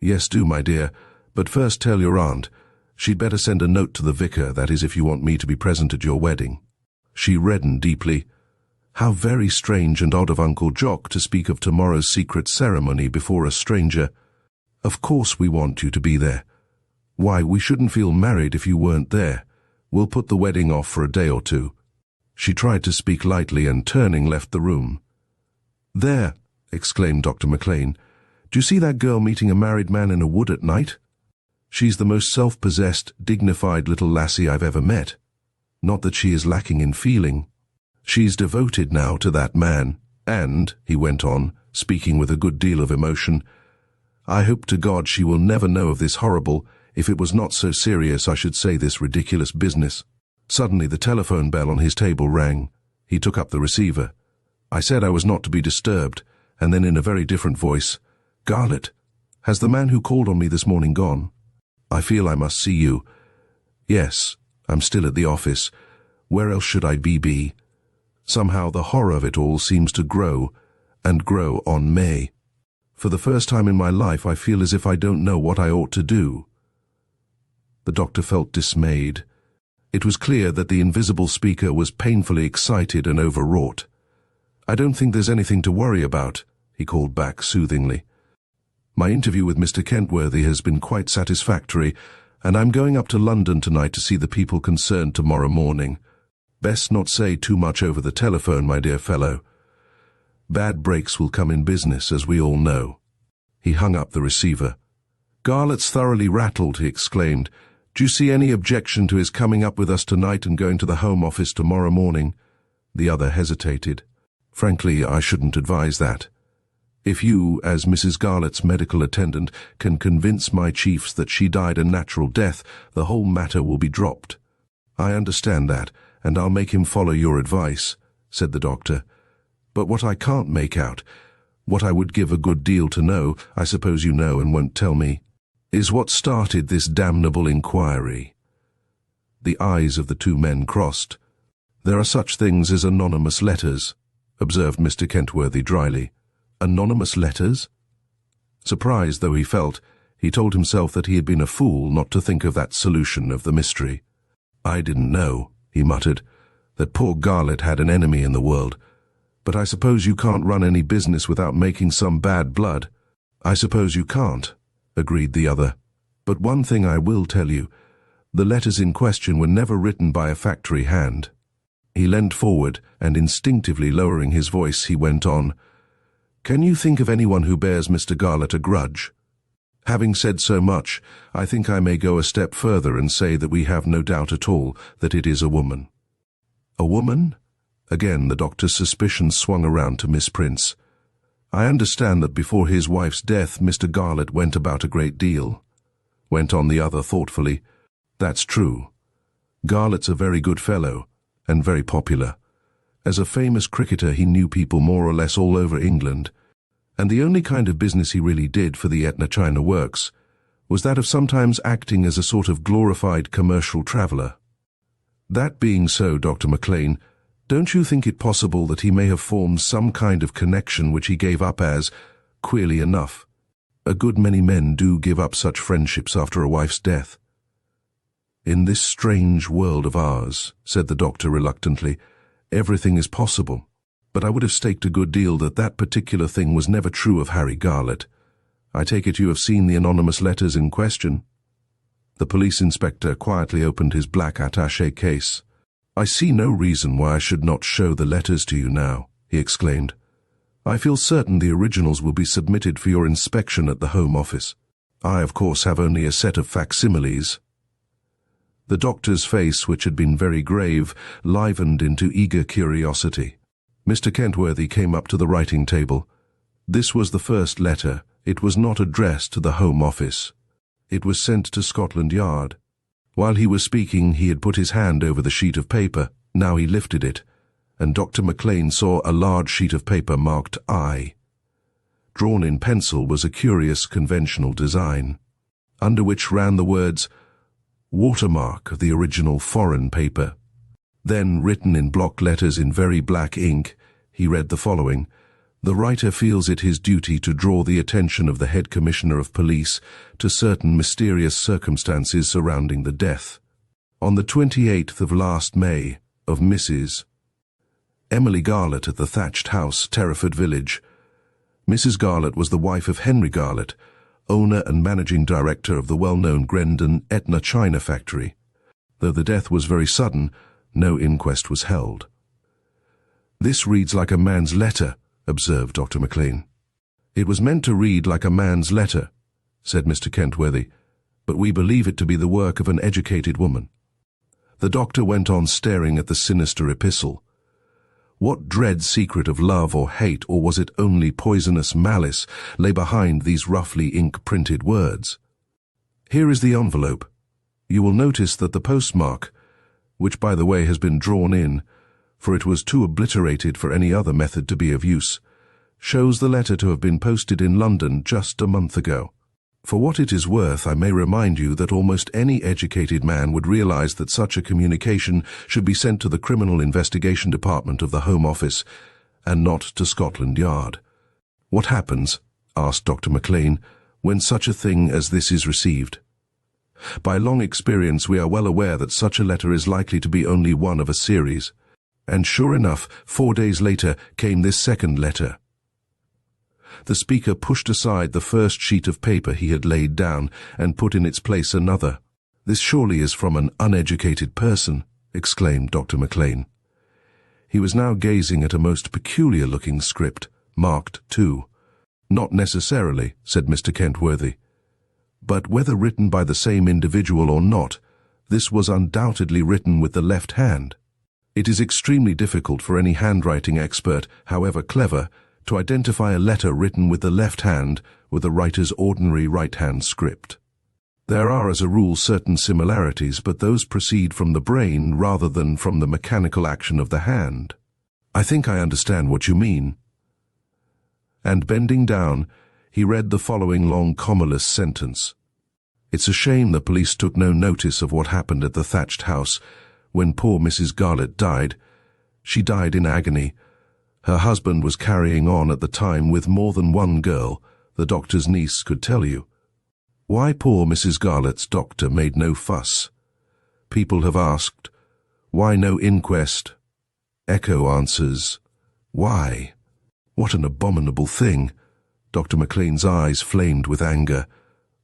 "Yes, do, my dear, but first tell your aunt. She'd better send a note to the vicar, that is if you want me to be present at your wedding." She reddened deeply. How very strange and odd of Uncle Jock to speak of tomorrow's secret ceremony before a stranger. "Of course we want you to be there. Why, we shouldn't feel married if you weren't there. We'll put the wedding off for a day or two." She tried to speak lightly and, turning, left the room. "There," exclaimed Dr. McLean. "Do you see that girl meeting a married man in a wood at night? She's the most self-possessed, dignified little lassie I've ever met. Not that she is lacking in feeling. She's devoted now to that man, and," he went on, speaking with a good deal of emotion, "I hope to God she will never know of this horrible, if it was not so serious I should say this ridiculous business." Suddenly the telephone bell on his table rang. He took up the receiver. "I said I was not to be disturbed," and then in a very different voice, "Garlett, has the man who called on me this morning gone? I feel I must see you." "Yes, I'm still at the office. Where else should I be? Somehow the horror of it all seems to grow, and grow on me. For the first time in my life I feel as if I don't know what I ought to do." The doctor felt dismayed. It was clear that the invisible speaker was painfully excited and overwrought. "I don't think there's anything to worry about," he called back soothingly. "My interview with Mr. Kentworthy has been quite satisfactory, and I'm going up to London tonight to see the people concerned tomorrow morning. Best not say too much over the telephone, my dear fellow. Bad breaks will come in business, as we all know." He hung up the receiver. "Garlett's thoroughly rattled," he exclaimed. "Do you see any objection to his coming up with us tonight and going to the Home Office tomorrow morning?" The other hesitated. "Frankly, I shouldn't advise that. If you, as Mrs. Garlett's medical attendant, can convince my chiefs that she died a natural death, the whole matter will be dropped." "I understand that, and I'll make him follow your advice," said the doctor. "But what I can't make out, what I would give a good deal to know, I suppose you know and won't tell me, is what started this damnable inquiry." The eyes of the two men crossed. "There are such things as anonymous letters," observed Mr. Kentworthy dryly. "Anonymous letters?" Surprised though he felt, he told himself that he had been a fool not to think of that solution of the mystery. "I didn't know," he muttered, "that poor Garlett had an enemy in the world. But I suppose you can't run any business without making some bad blood." "I suppose you can't," agreed the other. "But one thing I will tell you. The letters in question were never written by a factory hand." He leant forward, and instinctively lowering his voice, he went on, "Can you think of anyone who bears Mr. Garlett a grudge? Having said so much, I think I may go a step further and say that we have no doubt at all that it is a woman." "A woman?" Again, the doctor's suspicion swung around to Miss Prince. "I understand that before his wife's death, Mr. Garlett went about a great deal," went on the other thoughtfully. "That's true. Garlett's a very good fellow, and very popular. As a famous cricketer, he knew people more or less all over England, and the only kind of business he really did for the Etna China Works was that of sometimes acting as a sort of glorified commercial traveller. That being so, Dr. McLean, don't you think it possible that he may have formed some kind of connection which he gave up as, queerly enough, a good many men do give up such friendships after a wife's death?" "In this strange world of ours," said the doctor reluctantly, "everything is possible. But I would have staked a good deal that that particular thing was never true of Harry Garlett. I take it you have seen the anonymous letters in question?" The police inspector quietly opened his black attaché case. "I see no reason why I should not show the letters to you now," he exclaimed. "I feel certain the originals will be submitted for your inspection at the Home Office. I, of course, have only a set of facsimiles." The doctor's face, which had been very grave, livened into eager curiosity. Mr. Kentworthy came up to the writing table. This was the first letter. It was not addressed to the Home Office. It was sent to Scotland Yard. While he was speaking, he had put his hand over the sheet of paper. Now he lifted it, and Dr. McLean saw a large sheet of paper marked I. Drawn in pencil was a curious conventional design, under which ran the words, "Watermark of the original foreign paper." Then, written in block letters in very black ink, he read the following: "The writer feels it his duty to draw the attention of the Head Commissioner of Police to certain mysterious circumstances surrounding the death, on the 28th of last May, of Mrs. Emily Garlett at the Thatched House, Terraford Village. Mrs. Garlett was the wife of Henry Garlett, owner and managing director of the well-known Grendon Etna China factory. Though the death was very sudden, no inquest was held." "This reads like a man's letter," observed Dr. McLean. "It was meant to read like a man's letter," said Mr. Kentworthy, "but we believe it to be the work of an educated woman." The doctor went on staring at the sinister epistle. What dread secret of love or hate, or was it only poisonous malice, lay behind these roughly ink-printed words? "Here is the envelope. You will notice that the postmark, which by the way has been drawn in, for it was too obliterated for any other method to be of use, shows the letter to have been posted in London just a month ago. For what it is worth, I may remind you that almost any educated man would realize that such a communication should be sent to the Criminal Investigation Department of the Home Office, and not to Scotland Yard. What happens," asked Dr. McLean, "when such a thing as this is received? By long experience we are well aware that such a letter is likely to be only one of a series. And sure enough, 4 days later came this second letter." The speaker pushed aside the first sheet of paper he had laid down and put in its place another. "This surely is from an uneducated person," exclaimed Dr. McLean. He was now gazing at a most peculiar-looking script, marked "To." "Not necessarily," said Mr. Kentworthy. "But whether written by the same individual or not, this was undoubtedly written with the left hand. It is extremely difficult for any handwriting expert, however clever, to identify a letter written with the left hand with a writer's ordinary right-hand script. There are as a rule certain similarities, but those proceed from the brain rather than from the mechanical action of the hand. I think I understand what you mean." And bending down, he read the following long commaless sentence. "It's a shame the police took no notice of what happened at the Thatched House when poor Mrs. Garlett died. She died in agony. Her husband was carrying on at the time with more than one girl, the doctor's niece could tell you. Why poor Mrs. Garlett's doctor made no fuss? People have asked, why no inquest? Echo answers, why? What an abominable thing." Dr. McLean's eyes flamed with anger.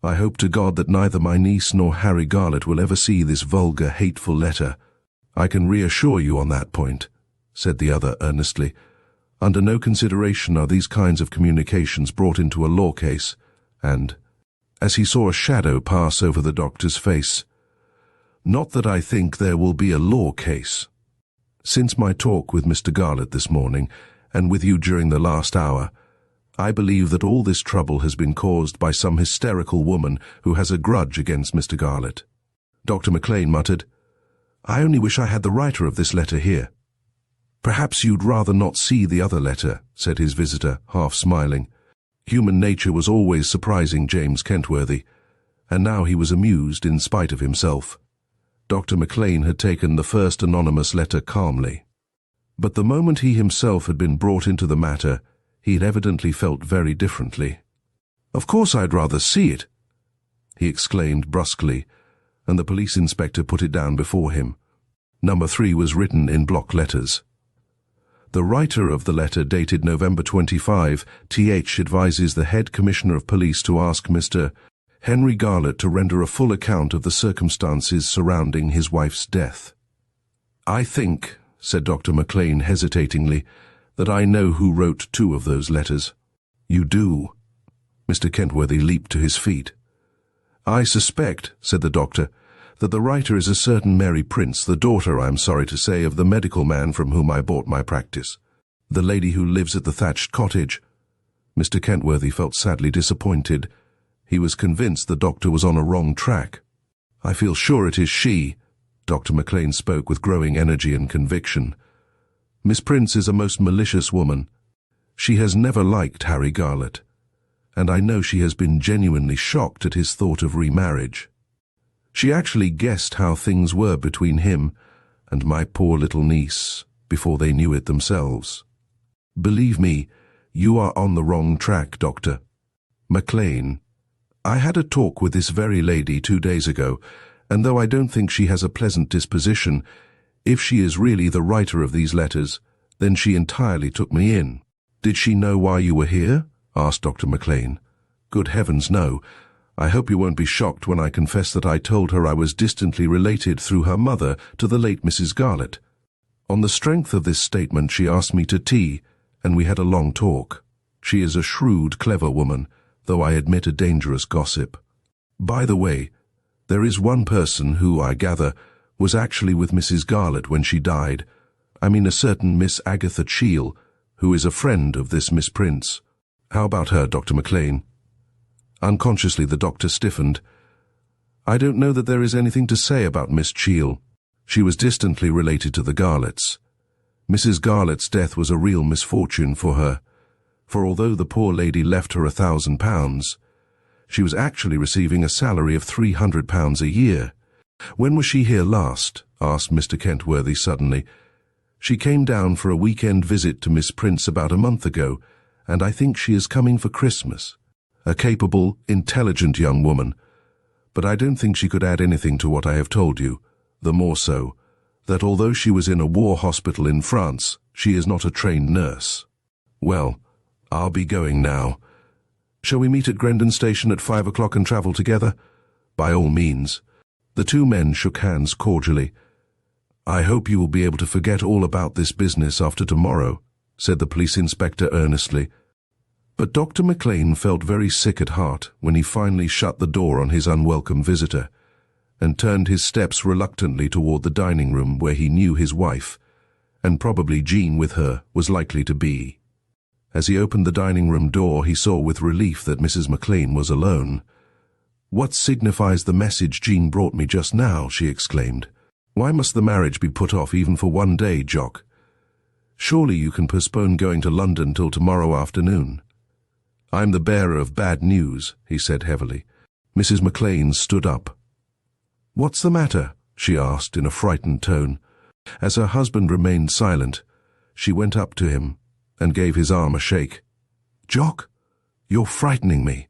"I hope to God that neither my niece nor Harry Garlett will ever see this vulgar, hateful letter." "I can reassure you on that point," said the other earnestly. "Under no consideration are these kinds of communications brought into a law case," and, as he saw a shadow pass over the doctor's face, "not that I think there will be a law case." Since my talk with Mr. Garlett this morning, and with you during the last hour, I believe that all this trouble has been caused by some hysterical woman who has a grudge against Mr. Garlett." Dr. McLean muttered, "I only wish I had the writer of this letter here." "Perhaps you'd rather not see the other letter," said his visitor, half smiling. Human nature was always surprising James Kentworthy, and now he was amused in spite of himself. Dr. McLean had taken the first anonymous letter calmly. But the moment he himself had been brought into the matter, he had evidently felt very differently. "Of course I'd rather see it," he exclaimed brusquely, and the police inspector put it down before him. Number 3 was written in block letters. "The writer of the letter dated November 25, th advises the head commissioner of police to ask Mr. Henry Garlett to render a full account of the circumstances surrounding his wife's death." "I think," said Dr. McLean hesitatingly, "that I know who wrote 2 of those letters." "You do?" Mr. Kentworthy leaped to his feet. "I suspect," said the doctor, "that the writer is a certain Mary Prince, the daughter, I am sorry to say, of the medical man from whom I bought my practice. The lady who lives at the thatched cottage." Mr. Kentworthy felt sadly disappointed. He was convinced the doctor was on a wrong track. "I feel sure it is she." Dr. McLean spoke with growing energy and conviction. "Miss Prince is a most malicious woman. She has never liked Harry Garlett, and I know she has been genuinely shocked at his thought of remarriage. She actually guessed how things were between him and my poor little niece before they knew it themselves. Believe me, you are on the wrong track, Doctor. McLean, I had a talk with this very lady 2 days ago, and though I don't think she has a pleasant disposition, if she is really the writer of these letters, then she entirely took me in." "Did she know why you were here?" asked Dr. McLean. "Good heavens, no. I hope you won't be shocked when I confess that I told her I was distantly related through her mother to the late Mrs. Garlett. On the strength of this statement she asked me to tea, and we had a long talk. She is a shrewd, clever woman, though I admit a dangerous gossip. By the way, there is one person who, I gather, was actually with Mrs. Garlett when she died. I mean a certain Miss Agatha Cheel, who is a friend of this Miss Prince. How about her, Dr. McLean?" Unconsciously the doctor stiffened. "I don't know that there is anything to say about Miss Cheel. She was distantly related to the Garletts. Mrs. Garlett's death was a real misfortune for her, for although the poor lady left her £1,000, she was actually receiving a salary of £300 a year. When was she here last?" asked Mr. Kentworthy suddenly. "She came down for a weekend visit to Miss Prince about a month ago, and I think she is coming for Christmas. A capable, intelligent young woman, but I don't think she could add anything to what I have told you, the more so that although she was in a war hospital in France, she is not a trained nurse. Well, I'll be going now. Shall we meet at Grendon Station at 5 o'clock and travel together?" "By all means." The 2 men shook hands cordially. "I hope you will be able to forget all about this business after tomorrow," said the police inspector earnestly. But Dr. McLean felt very sick at heart when he finally shut the door on his unwelcome visitor, and turned his steps reluctantly toward the dining room where he knew his wife, and probably Jean with her, was likely to be. As he opened the dining room door, he saw with relief that Mrs. McLean was alone. "What signifies the message Jean brought me just now?" she exclaimed. "Why must the marriage be put off even for 1 day, Jock? Surely you can postpone going to London till tomorrow afternoon." "I'm the bearer of bad news," he said heavily. Mrs. McLean stood up. "What's the matter?" she asked in a frightened tone. As her husband remained silent, she went up to him and gave his arm a shake. "Jock, you're frightening me.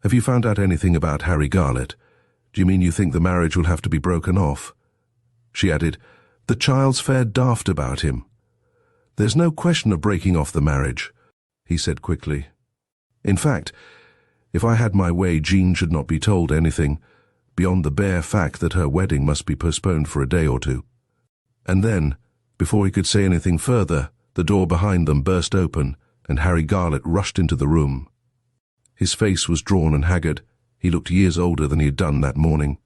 Have you found out anything about Harry Garlett? Do you mean you think the marriage will have to be broken off?" She added, "The child's fair daft about him." "There's no question of breaking off the marriage," he said quickly. "In fact, if I had my way, Jean should not be told anything, beyond the bare fact that her wedding must be postponed for a day or 2. And then, before he could say anything further, the door behind them burst open, and Harry Garlett rushed into the room. His face was drawn and haggard. He looked years older than he had done that morning.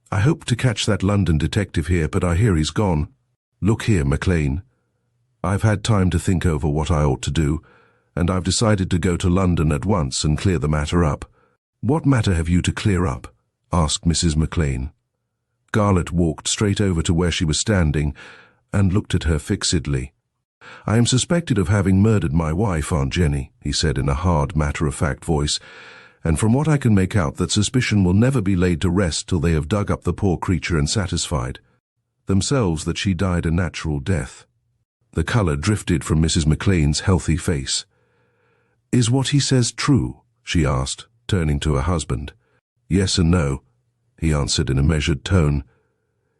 "I hoped to catch that London detective here, but I hear he's gone." "Look here, McLean. I've had time to think over what I ought to do, and I've decided to go to London at once and clear the matter up." "What matter have you to clear up?" asked Mrs. McLean. Garlett walked straight over to where she was standing and looked at her fixedly. "I am suspected of having murdered my wife, Aunt Jenny," he said in a hard, matter-of-fact voice, "and from what I can make out, that suspicion will never be laid to rest till they have dug up the poor creature and satisfied themselves that she died a natural death." The colour drifted from Mrs. McLean's healthy face. "Is what he says true?" she asked, turning to her husband. "Yes and no," he answered in a measured tone.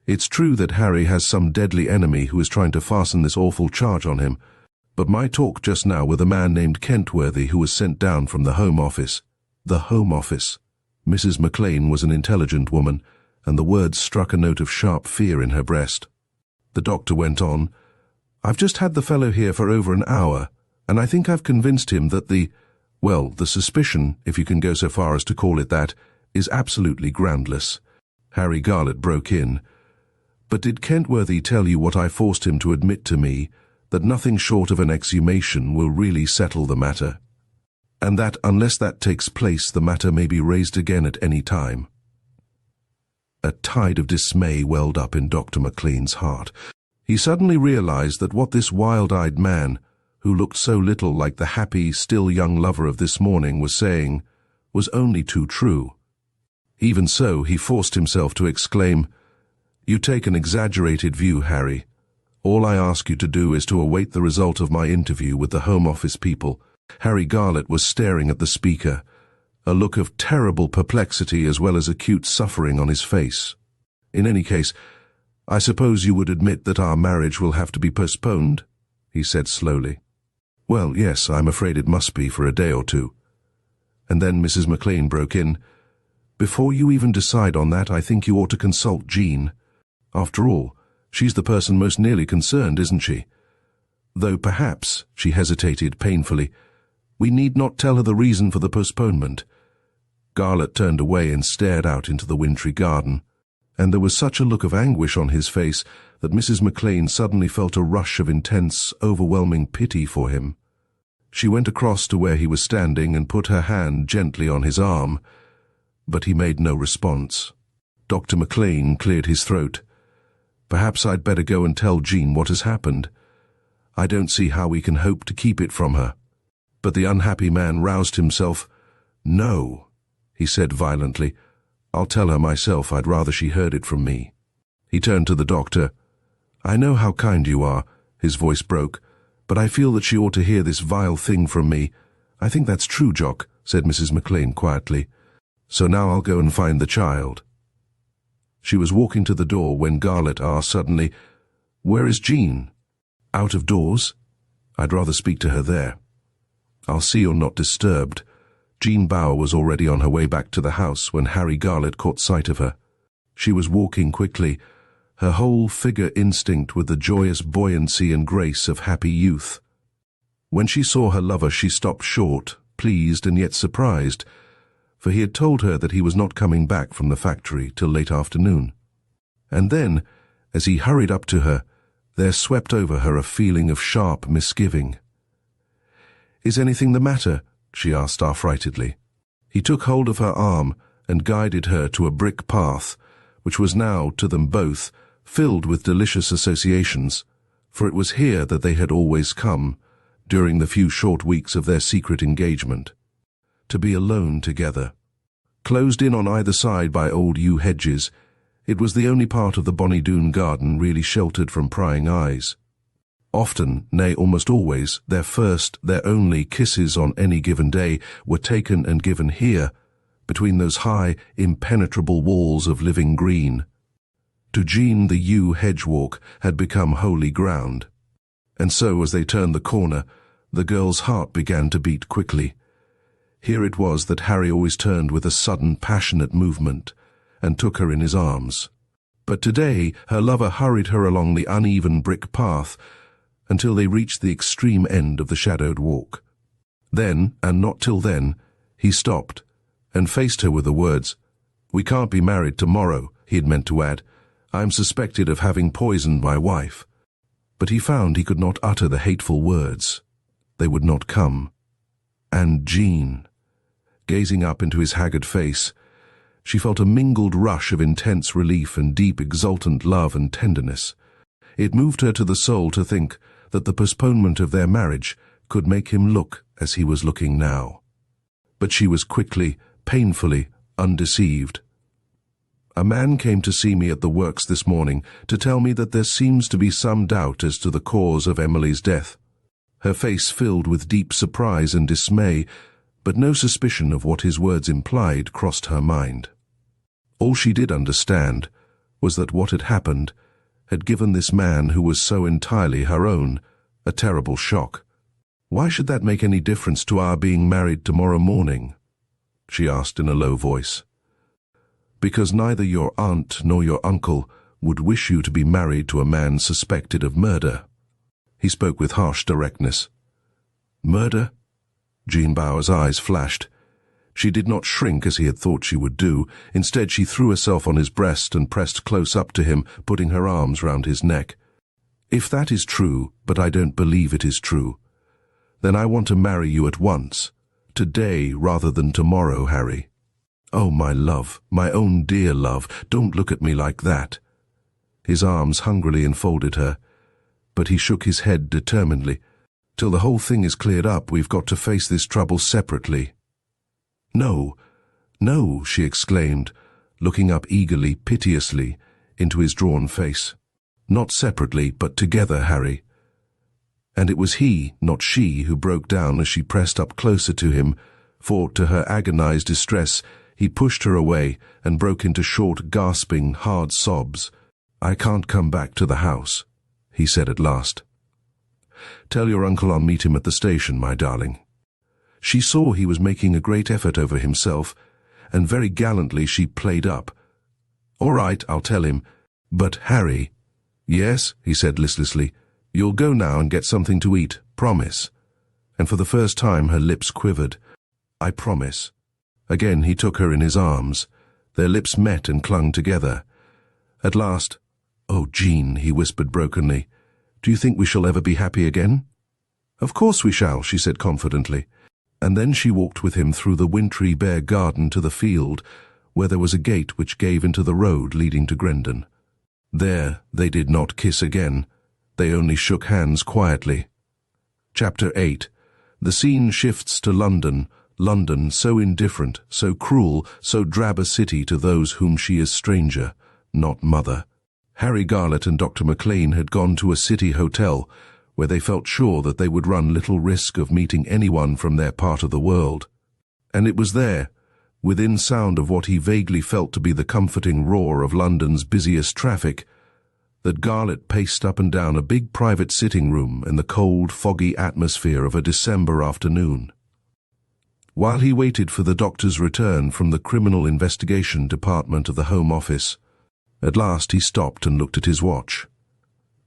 "It's true that Harry has some deadly enemy who is trying to fasten this awful charge on him, but my talk just now with a man named Kentworthy who was sent down from the Home Office." The Home Office. Mrs. McLean was an intelligent woman, and the words struck a note of sharp fear in her breast. The doctor went on, "I've just had the fellow here for over an hour, and I think I've convinced him that the suspicion, if you can go so far as to call it that, is absolutely groundless." Harry Garlett broke in. "But did Kentworthy tell you what I forced him to admit to me, that nothing short of an exhumation will really settle the matter? And that unless that takes place, the matter may be raised again at any time?" A tide of dismay welled up in Dr. McLean's heart. He suddenly realized that what this wild-eyed man, who looked so little like the happy, still young lover of this morning, was saying, was only too true. Even so, he forced himself to exclaim, "You take an exaggerated view, Harry. All I ask you to do is to await the result of my interview with the Home Office people." Harry Garlett was staring at the speaker, a look of terrible perplexity as well as acute suffering on his face. "In any case, I suppose you would admit that our marriage will have to be postponed?" he said slowly. "Well, yes, I'm afraid it must be for a day or two." And then Mrs. McLean broke in, "Before you even decide on that, I think you ought to consult Jean. After all, she's the person most nearly concerned, isn't she? Though perhaps," she hesitated painfully, "we need not tell her the reason for the postponement." Garlett turned away and stared out into the wintry garden, and there was such a look of anguish on his face that Mrs. McLean suddenly felt a rush of intense, overwhelming pity for him. She went across to where he was standing and put her hand gently on his arm, but he made no response. Dr. McLean cleared his throat. "Perhaps I'd better go and tell Jean what has happened. I don't see how we can hope to keep it from her." But the unhappy man roused himself. "No," he said violently. "I'll tell her myself. I'd rather she heard it from me." He turned to the doctor. "I know how kind you are," his voice broke, "but I feel that she ought to hear this vile thing from me." "I think that's true, Jock," said Mrs. McLean quietly. "So now I'll go and find the child." She was walking to the door when Garlett asked suddenly, "Where is Jean?" "Out of doors? I'd rather speak to her there." "I'll see you're not disturbed." Jean Bauer was already on her way back to the house when Harry Garlett caught sight of her. She was walking quickly, her whole figure instinct with the joyous buoyancy and grace of happy youth. When she saw her lover, she stopped short, pleased and yet surprised, for he had told her that he was not coming back from the factory till late afternoon. And then, as he hurried up to her, there swept over her a feeling of sharp misgiving. "Is anything the matter?" she asked affrightedly. He took hold of her arm and guided her to a brick path, which was now, to them both, filled with delicious associations, for it was here that they had always come, during the few short weeks of their secret engagement, to be alone together. Closed in on either side by old yew hedges, it was the only part of the Bonnie-Doon garden really sheltered from prying eyes. Often, nay, almost always, their first, their only kisses on any given day were taken and given here, between those high, impenetrable walls of living green. To Jean, the yew hedge-walk had become holy ground. And so, as they turned the corner, the girl's heart began to beat quickly. Here it was that Harry always turned with a sudden, passionate movement, and took her in his arms. But today, her lover hurried her along the uneven brick path, until they reached the extreme end of the shadowed walk. Then, and not till then, he stopped, and faced her with the words, "We can't be married tomorrow," he had meant to add. "I am suspected of having poisoned my wife." But he found he could not utter the hateful words. They would not come. And Jean. Gazing up into his haggard face, she felt a mingled rush of intense relief and deep exultant love and tenderness. It moved her to the soul to think that the postponement of their marriage could make him look as he was looking now. But she was quickly, painfully, undeceived. A man came to see me at the works this morning to tell me that there seems to be some doubt as to the cause of Emily's death. Her face filled with deep surprise and dismay, but no suspicion of what his words implied crossed her mind. All she did understand was that what had happened had given this man who was so entirely her own a terrible shock. "Why should that make any difference to our being married tomorrow morning?" she asked in a low voice. "Because neither your aunt nor your uncle would wish you to be married to a man suspected of murder." He spoke with harsh directness. "Murder?" Jean Bauer's eyes flashed. She did not shrink as he had thought she would do. Instead, she threw herself on his breast and pressed close up to him, putting her arms round his neck. "If that is true, but I don't believe it is true, then I want to marry you at once, today rather than tomorrow, Harry. Oh, my love, my own dear love, don't look at me like that." His arms hungrily enfolded her, but he shook his head determinedly. "Till the whole thing is cleared up, we've got to face this trouble separately." "No, no," she exclaimed, looking up eagerly, piteously, into his drawn face. "Not separately, but together, Harry." And it was he, not she, who broke down as she pressed up closer to him, for, to her agonized distress, he pushed her away and broke into short, gasping, hard sobs. "I can't come back to the house," he said at last. "Tell your uncle I'll meet him at the station, my darling." She saw he was making a great effort over himself, and very gallantly she played up. "All right, I'll tell him. But, Harry—" "Yes," he said listlessly. "You'll go now and get something to eat, promise." And for the first time her lips quivered. "I promise." Again he took her in his arms. Their lips met and clung together. At last, "Oh, Jean," he whispered brokenly, "do you think we shall ever be happy again?" "Of course we shall," she said confidently. And then she walked with him through the wintry bare garden to the field, where there was a gate which gave into the road leading to Grendon. There they did not kiss again. They only shook hands quietly. Chapter 8. The scene shifts to London. London, so indifferent, so cruel, so drab a city to those whom she is stranger, not mother. Harry Garlett and Dr. McLean had gone to a city hotel, where they felt sure that they would run little risk of meeting anyone from their part of the world. And it was there, within sound of what he vaguely felt to be the comforting roar of London's busiest traffic, that Garlett paced up and down a big private sitting room in the cold, foggy atmosphere of a December afternoon. While he waited for the doctor's return from the Criminal Investigation Department of the Home Office, at last he stopped and looked at his watch.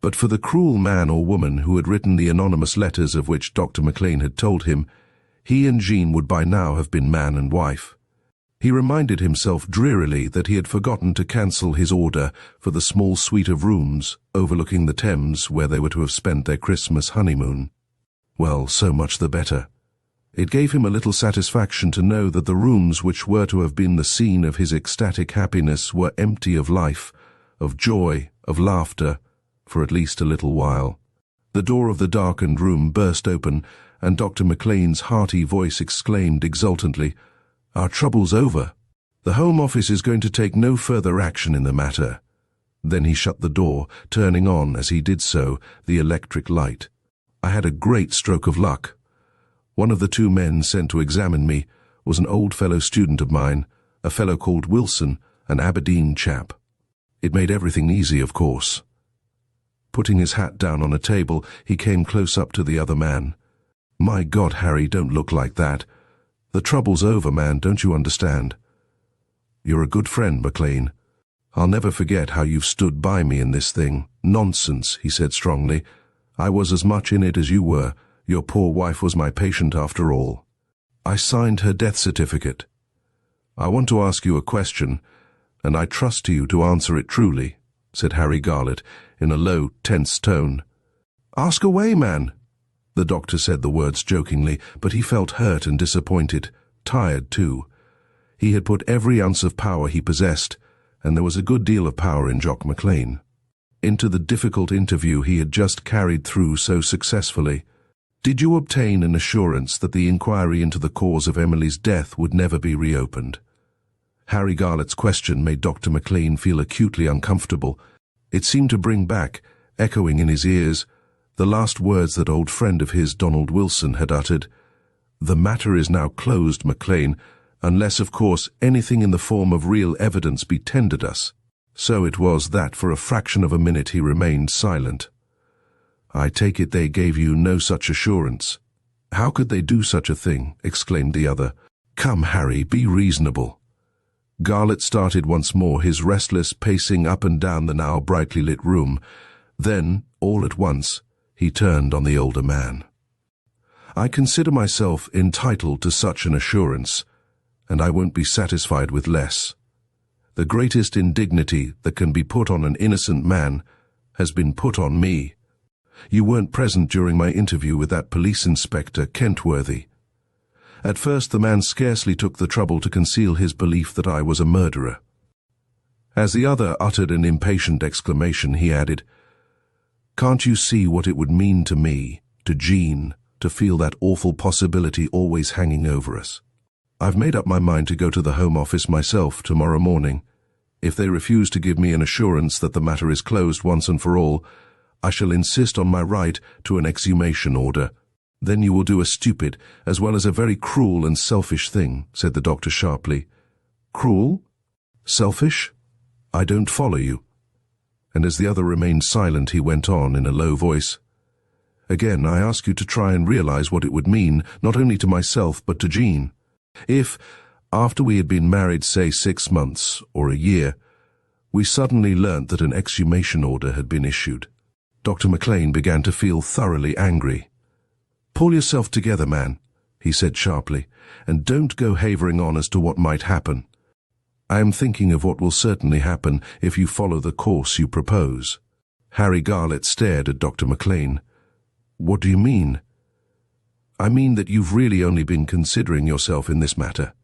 But for the cruel man or woman who had written the anonymous letters of which Dr. McLean had told him, he and Jean would by now have been man and wife. He reminded himself drearily that he had forgotten to cancel his order for the small suite of rooms overlooking the Thames where they were to have spent their Christmas honeymoon. Well, so much the better. It gave him a little satisfaction to know that the rooms which were to have been the scene of his ecstatic happiness were empty of life, of joy, of laughter, for at least a little while. The door of the darkened room burst open, and Dr. McLean's hearty voice exclaimed exultantly, "Our trouble's over. The Home Office is going to take no further action in the matter." Then he shut the door, turning on, as he did so, the electric light. I had a great stroke of luck. One of the two men sent to examine me was an old fellow student of mine, a fellow called Wilson, an Aberdeen chap. It made everything easy, of course. Putting his hat down on a table, he came close up to the other man. "My God, Harry, don't look like that. The trouble's over, man, don't you understand? You're a good friend, McLean. I'll never forget how you've stood by me in this thing." "Nonsense," he said strongly. "I was as much in it as you were. Your poor wife was my patient after all. I signed her death certificate. I want to ask you a question, and I trust to you to answer it truly," said Harry Garlett in a low, tense tone. "Ask away, man." The doctor said the words jokingly, but he felt hurt and disappointed, tired too. He had put every ounce of power he possessed, and there was a good deal of power in Jock McLean, into the difficult interview he had just carried through so successfully. "Did you obtain an assurance that the inquiry into the cause of Emily's death would never be reopened?" Harry Garlett's question made Dr. McLean feel acutely uncomfortable. It seemed to bring back, echoing in his ears, the last words that old friend of his, Donald Wilson, had uttered. "The matter is now closed, McLean, unless, of course, anything in the form of real evidence be tendered us." So it was that for a fraction of a minute he remained silent. "I take it they gave you no such assurance." "How could they do such a thing?" exclaimed the other. "Come, Harry, be reasonable." Garlett started once more his restless pacing up and down the now brightly lit room. Then, all at once, he turned on the older man. "I consider myself entitled to such an assurance, and I won't be satisfied with less. The greatest indignity that can be put on an innocent man has been put on me. You weren't present during my interview with that police inspector, Kentworthy. At first the man scarcely took the trouble to conceal his belief that I was a murderer." As the other uttered an impatient exclamation, he added, "Can't you see what it would mean to me, to Jean, to feel that awful possibility always hanging over us? I've made up my mind to go to the Home Office myself tomorrow morning. If they refuse to give me an assurance that the matter is closed once and for all, I shall insist on my right to an exhumation order." "Then you will do a stupid, as well as a very cruel and selfish thing," said the doctor sharply. "Cruel? Selfish? I don't follow you." And as the other remained silent, he went on in a low voice, "Again, I ask you to try and realize what it would mean, not only to myself, but to Jean. If, after we had been married, say 6 months or a year, we suddenly learnt that an exhumation order had been issued." Dr. McLean began to feel thoroughly angry. "Pull yourself together, man," he said sharply, "and don't go havering on as to what might happen. I am thinking of what will certainly happen if you follow the course you propose." Harry Garlett stared at Dr. McLean. "What do you mean?" "I mean that you've really only been considering yourself in this matter.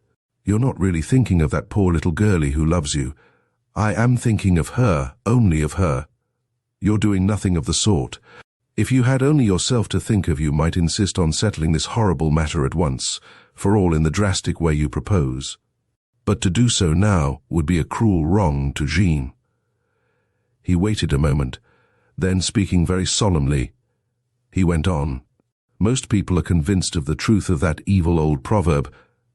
You're not really thinking of that poor little girlie who loves you. I am thinking of her, only of her. You're doing nothing of the sort. If you had only yourself to think of, you might insist on settling this horrible matter at once, for all in the drastic way you propose. But to do so now would be a cruel wrong to Jean." He waited a moment, then, speaking very solemnly, he went on, "Most people are convinced of the truth of that evil old proverb,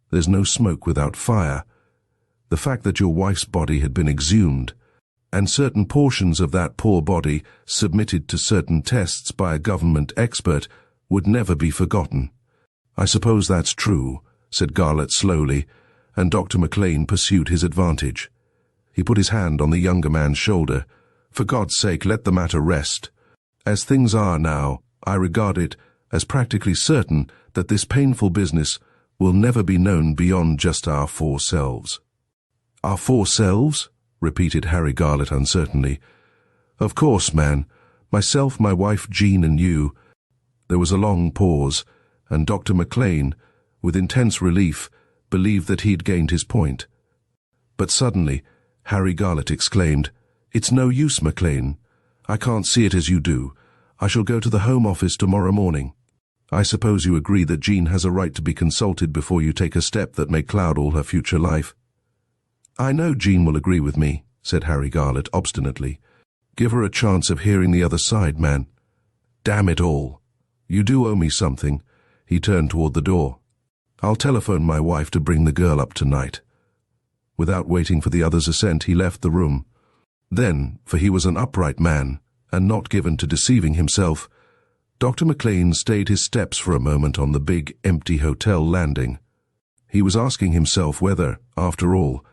'There's no smoke without fire.' The fact that your wife's body had been exhumed, and certain portions of that poor body submitted to certain tests by a government expert, would never be forgotten." "I suppose that's true," said Garlett slowly, and Dr. McLean pursued his advantage. He put his hand on the younger man's shoulder. "For God's sake, let the matter rest. As things are now, I regard it as practically certain that this painful business will never be known beyond just our 4 selves." "Our 4 selves?" repeated Harry Garlett uncertainly. "Of course, man. Myself, my wife, Jean, and you." There was a long pause, and Dr. McLean, with intense relief, believed that he'd gained his point. But suddenly, Harry Garlett exclaimed, "It's no use, McLean. I can't see it as you do. I shall go to the Home Office tomorrow morning. I suppose you agree that Jean has a right to be consulted before you take a step that may cloud all her future life." "I know Jean will agree with me," said Harry Garlett obstinately. "Give her a chance of hearing the other side, man. Damn it all. You do owe me something." He turned toward the door. "I'll telephone my wife to bring the girl up tonight." Without waiting for the other's assent, he left the room. Then, for he was an upright man, and not given to deceiving himself, Dr. McLean stayed his steps for a moment on the big, empty hotel landing. He was asking himself whether, after all,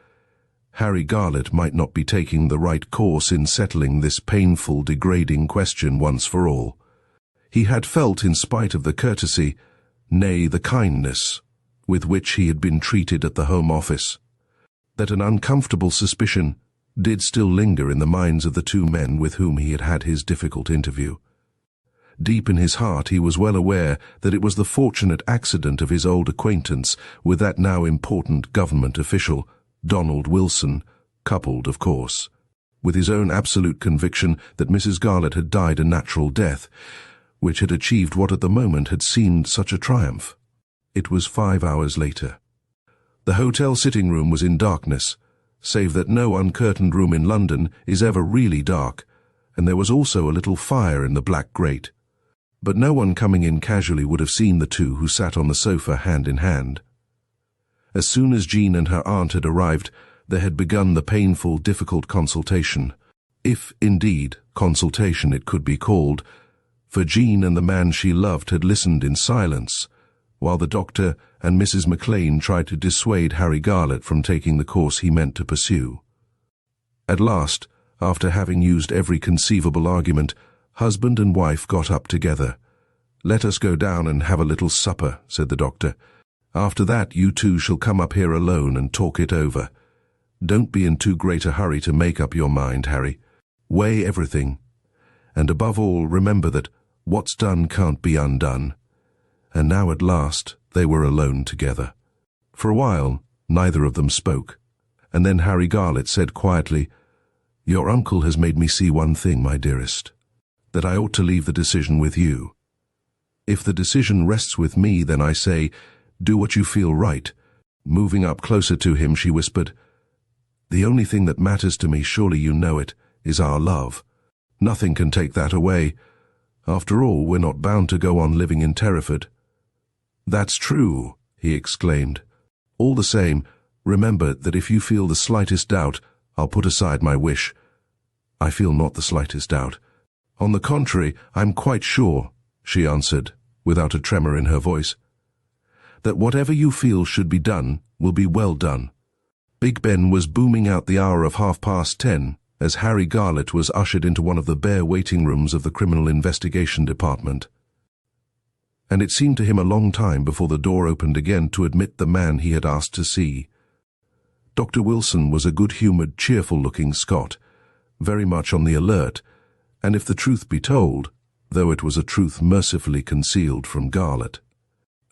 Harry Garlett might not be taking the right course in settling this painful, degrading question once for all. He had felt, in spite of the courtesy, nay, the kindness, with which he had been treated at the Home Office, that an uncomfortable suspicion did still linger in the minds of the 2 men with whom he had had his difficult interview. Deep in his heart he was well aware that it was the fortunate accident of his old acquaintance with that now important government official, Donald Wilson, coupled, of course, with his own absolute conviction that Mrs. Garlett had died a natural death, which had achieved what at the moment had seemed such a triumph. It was 5 hours later. The hotel sitting room was in darkness, save that no uncurtained room in London is ever really dark, and there was also a little fire in the black grate. But no one coming in casually would have seen the two who sat on the sofa hand in hand. As soon as Jean and her aunt had arrived, there had begun the painful, difficult consultation, if, indeed, consultation it could be called, for Jean and the man she loved had listened in silence, while the doctor and Mrs. McLean tried to dissuade Harry Garlett from taking the course he meant to pursue. At last, after having used every conceivable argument, husband and wife got up together. "Let us go down and have a little supper," said the doctor. "After that you two shall come up here alone and talk it over. Don't be in too great a hurry to make up your mind, Harry. Weigh everything. And above all, remember that what's done can't be undone." And now at last they were alone together. For a while, neither of them spoke, and then Harry Garlett said quietly, "Your uncle has made me see one thing, my dearest, that I ought to leave the decision with you. If the decision rests with me, then I say, do what you feel right." Moving up closer to him, she whispered, "The only thing that matters to me, surely you know it, is our love. Nothing can take that away. After all, we're not bound to go on living in Terraford." "That's true," he exclaimed. "All the same, remember that if you feel the slightest doubt, I'll put aside my wish." "I feel not the slightest doubt. On the contrary, I'm quite sure," she answered, without a tremor in her voice, "that whatever you feel should be done will be well done." Big Ben was booming out the hour of 10:30 as Harry Garlett was ushered into one of the bare waiting rooms of the Criminal Investigation Department. And it seemed to him a long time before the door opened again to admit the man he had asked to see. Dr. Wilson was a good-humoured, cheerful-looking Scot, very much on the alert, and if the truth be told, though it was a truth mercifully concealed from Garlett,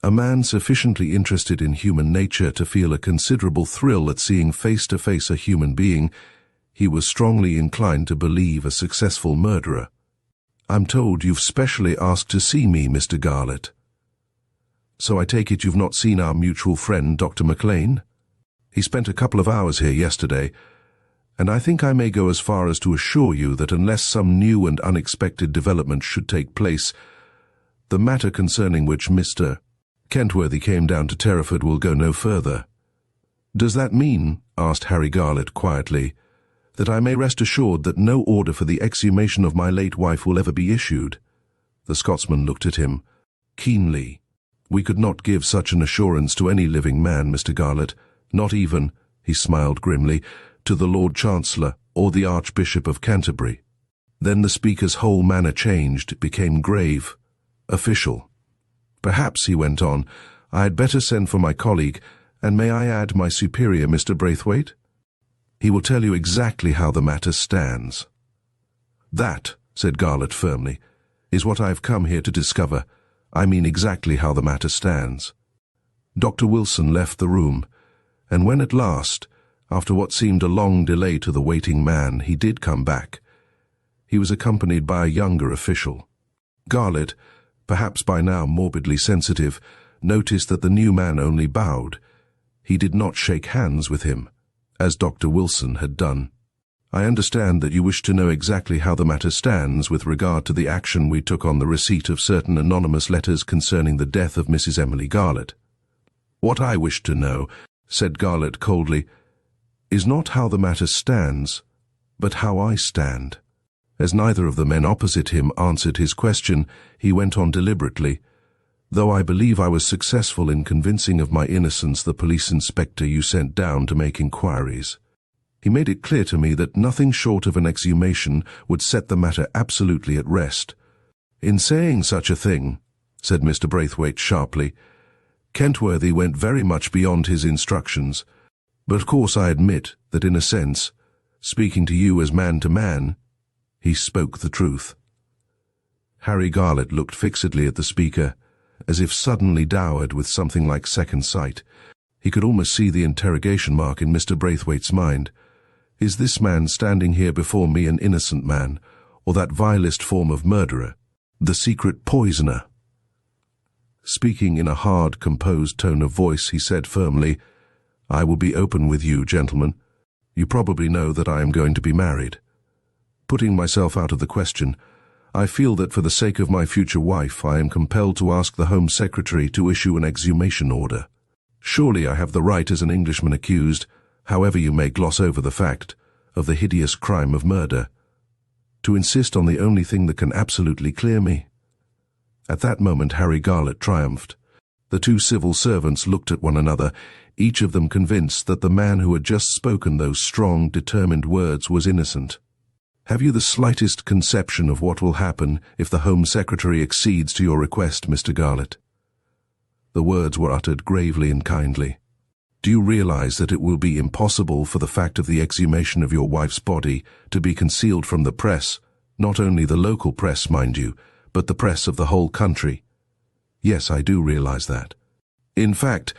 a man sufficiently interested in human nature to feel a considerable thrill at seeing face-to-face a human being he was strongly inclined to believe a successful murderer. "I'm told you've specially asked to see me, Mr. Garlett. So I take it you've not seen our mutual friend, Dr. McLean? He spent a couple of hours here yesterday, and I think I may go as far as to assure you that unless some new and unexpected development should take place, the matter concerning which Mr. Kentworthy came down to Terraford will go no further." "Does that mean," asked Harry Garlett quietly, "that I may rest assured that no order for the exhumation of my late wife will ever be issued?" The Scotsman looked at him keenly. "We could not give such an assurance to any living man, Mr. Garlett, not even," he smiled grimly, "to the Lord Chancellor or the Archbishop of Canterbury." Then the speaker's whole manner changed, became grave, official. "Perhaps," he went on, "I had better send for my colleague, and may I add my superior, Mr. Braithwaite? He will tell you exactly how the matter stands." "That," said Garlett firmly, "is what I have come here to discover. I mean exactly how the matter stands." Dr. Wilson left the room, and when at last, after what seemed a long delay to the waiting man, he did come back, he was accompanied by a younger official. Garlett, perhaps by now morbidly sensitive, noticed that the new man only bowed. He did not shake hands with him, as Dr. Wilson had done. "I understand that you wish to know exactly how the matter stands with regard to the action we took on the receipt of certain anonymous letters concerning the death of Mrs. Emily Garlett." "What I wish to know," said Garlett coldly, "is not how the matter stands, but how I stand." As neither of the men opposite him answered his question, he went on deliberately, "Though I believe I was successful in convincing of my innocence the police inspector you sent down to make inquiries, he made it clear to me that nothing short of an exhumation would set the matter absolutely at rest. In saying such a thing," said Mr. Braithwaite sharply, "Kentworthy went very much beyond his instructions, but of course I admit that in a sense, speaking to you as man to man, he spoke the truth." Harry Garlett looked fixedly at the speaker, as if suddenly dowered with something like second sight. He could almost see the interrogation mark in Mr. Braithwaite's mind. Is this man standing here before me an innocent man, or that vilest form of murderer, the secret poisoner? Speaking in a hard, composed tone of voice, he said firmly, "I will be open with you, gentlemen. You probably know that I am going to be married. Putting myself out of the question, I feel that for the sake of my future wife, I am compelled to ask the Home Secretary to issue an exhumation order. Surely I have the right as an Englishman accused, however you may gloss over the fact, of the hideous crime of murder, to insist on the only thing that can absolutely clear me." At that moment Harry Garlett triumphed. The two civil servants looked at one another, each of them convinced that the man who had just spoken those strong, determined words was innocent. "Have you the slightest conception of what will happen if the Home Secretary accedes to your request, Mr. Garlett?" The words were uttered gravely and kindly. "Do you realize that it will be impossible for the fact of the exhumation of your wife's body to be concealed from the press, not only the local press, mind you, but the press of the whole country?" "Yes, I do realize that. In fact,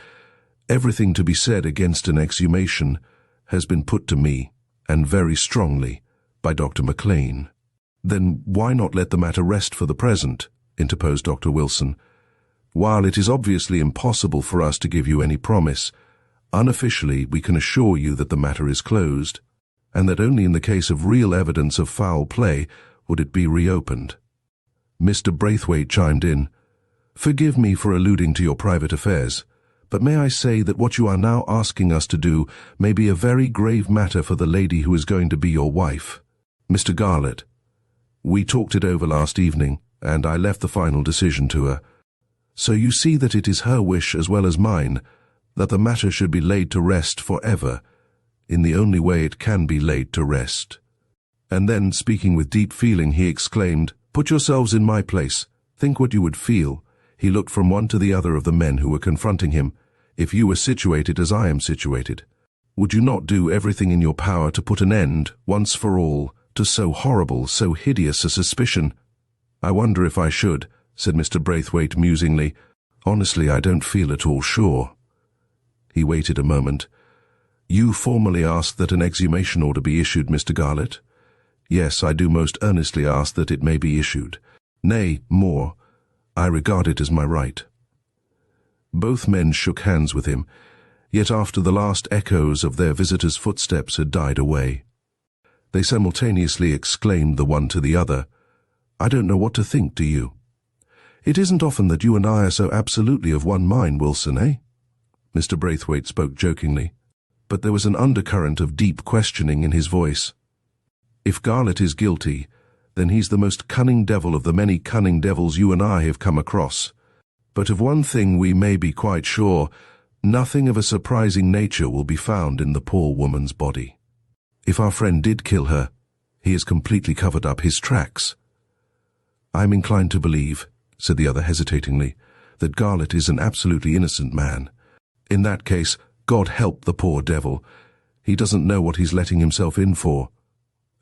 everything to be said against an exhumation has been put to me, and very strongly, by Dr. McLean." "Then why not let the matter rest for the present?" interposed Dr. Wilson. "While it is obviously impossible for us to give you any promise, unofficially we can assure you that the matter is closed, and that only in the case of real evidence of foul play would it be reopened." Mr. Braithwaite chimed in. "Forgive me for alluding to your private affairs, but may I say that what you are now asking us to do may be a very grave matter for the lady who is going to be your wife. Mr. Garlett, we talked it over last evening, and I left the final decision to her. So you see that it is her wish as well as mine that the matter should be laid to rest forever, in the only way it can be laid to rest." And then, speaking with deep feeling, he exclaimed, "Put yourselves in my place. Think what you would feel." He looked from one to the other of the men who were confronting him. "If you were situated as I am situated, would you not do everything in your power to put an end, once for all, to so horrible, so hideous a suspicion?" "I wonder if I should," said Mr. Braithwaite musingly. "Honestly, I don't feel at all sure." He waited a moment. "You formally ask that an exhumation order be issued, Mr. Garlett?" "Yes, I do most earnestly ask that it may be issued. Nay, more, I regard it as my right." Both men shook hands with him, yet after the last echoes of their visitor's footsteps had died away, they simultaneously exclaimed the one to the other, "I don't know what to think, do you? It isn't often that you and I are so absolutely of one mind, Wilson, eh?" Mr. Braithwaite spoke jokingly, but there was an undercurrent of deep questioning in his voice. "If Garlett is guilty, then he's the most cunning devil of the many cunning devils you and I have come across. But of one thing we may be quite sure, nothing of a surprising nature will be found in the poor woman's body. If our friend did kill her, he has completely covered up his tracks." "I'm inclined to believe," said the other hesitatingly, "that Garlett is an absolutely innocent man. In that case, God help the poor devil. He doesn't know what he's letting himself in for,"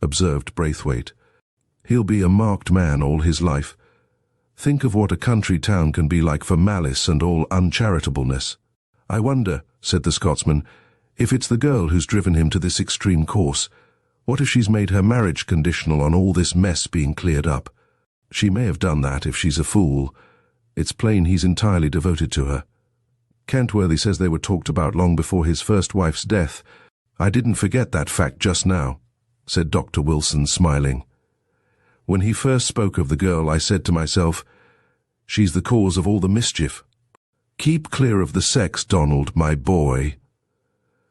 observed Braithwaite. "He'll be a marked man all his life. Think of what a country town can be like for malice and all uncharitableness." "I wonder," said the Scotsman, "if it's the girl who's driven him to this extreme course. What if she's made her marriage conditional on all this mess being cleared up? She may have done that if she's a fool. It's plain he's entirely devoted to her. Kentworthy says they were talked about long before his first wife's death. I didn't forget that fact just now," said Dr. Wilson, smiling. "When he first spoke of the girl, I said to myself, she's the cause of all the mischief. Keep clear of the sex, Donald, my boy."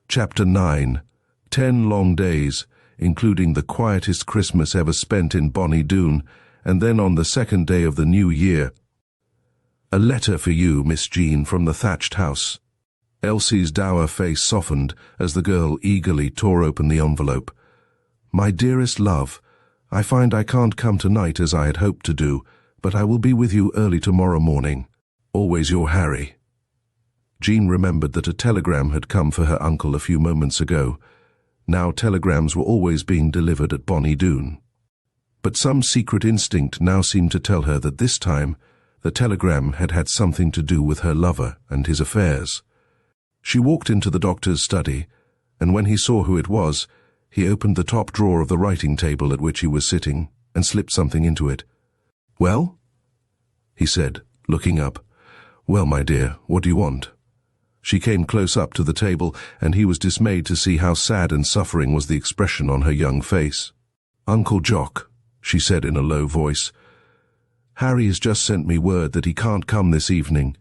Chapter 9. 10 long days, including the quietest Christmas ever spent in Bonnie Doon, and then on the second day of the new year. "A letter for you, Miss Jean, from the thatched house." Elsie's dour face softened as the girl eagerly tore open the envelope. "My dearest love, I find I can't come tonight as I had hoped to do, but I will be with you early tomorrow morning. Always your Harry." Jean remembered that a telegram had come for her uncle a few moments ago. Now telegrams were always being delivered at Bonnie Doon. But some secret instinct now seemed to tell her that this time the telegram had had something to do with her lover and his affairs. She walked into the doctor's study, and when he saw who it was, he opened the top drawer of the writing table at which he was sitting and slipped something into it. "Well?" he said, looking up. "Well, my dear, what do you want?" She came close up to the table, and he was dismayed to see how sad and suffering was the expression on her young face. "Uncle Jock," she said in a low voice, "Harry has just sent me word that he can't come this evening.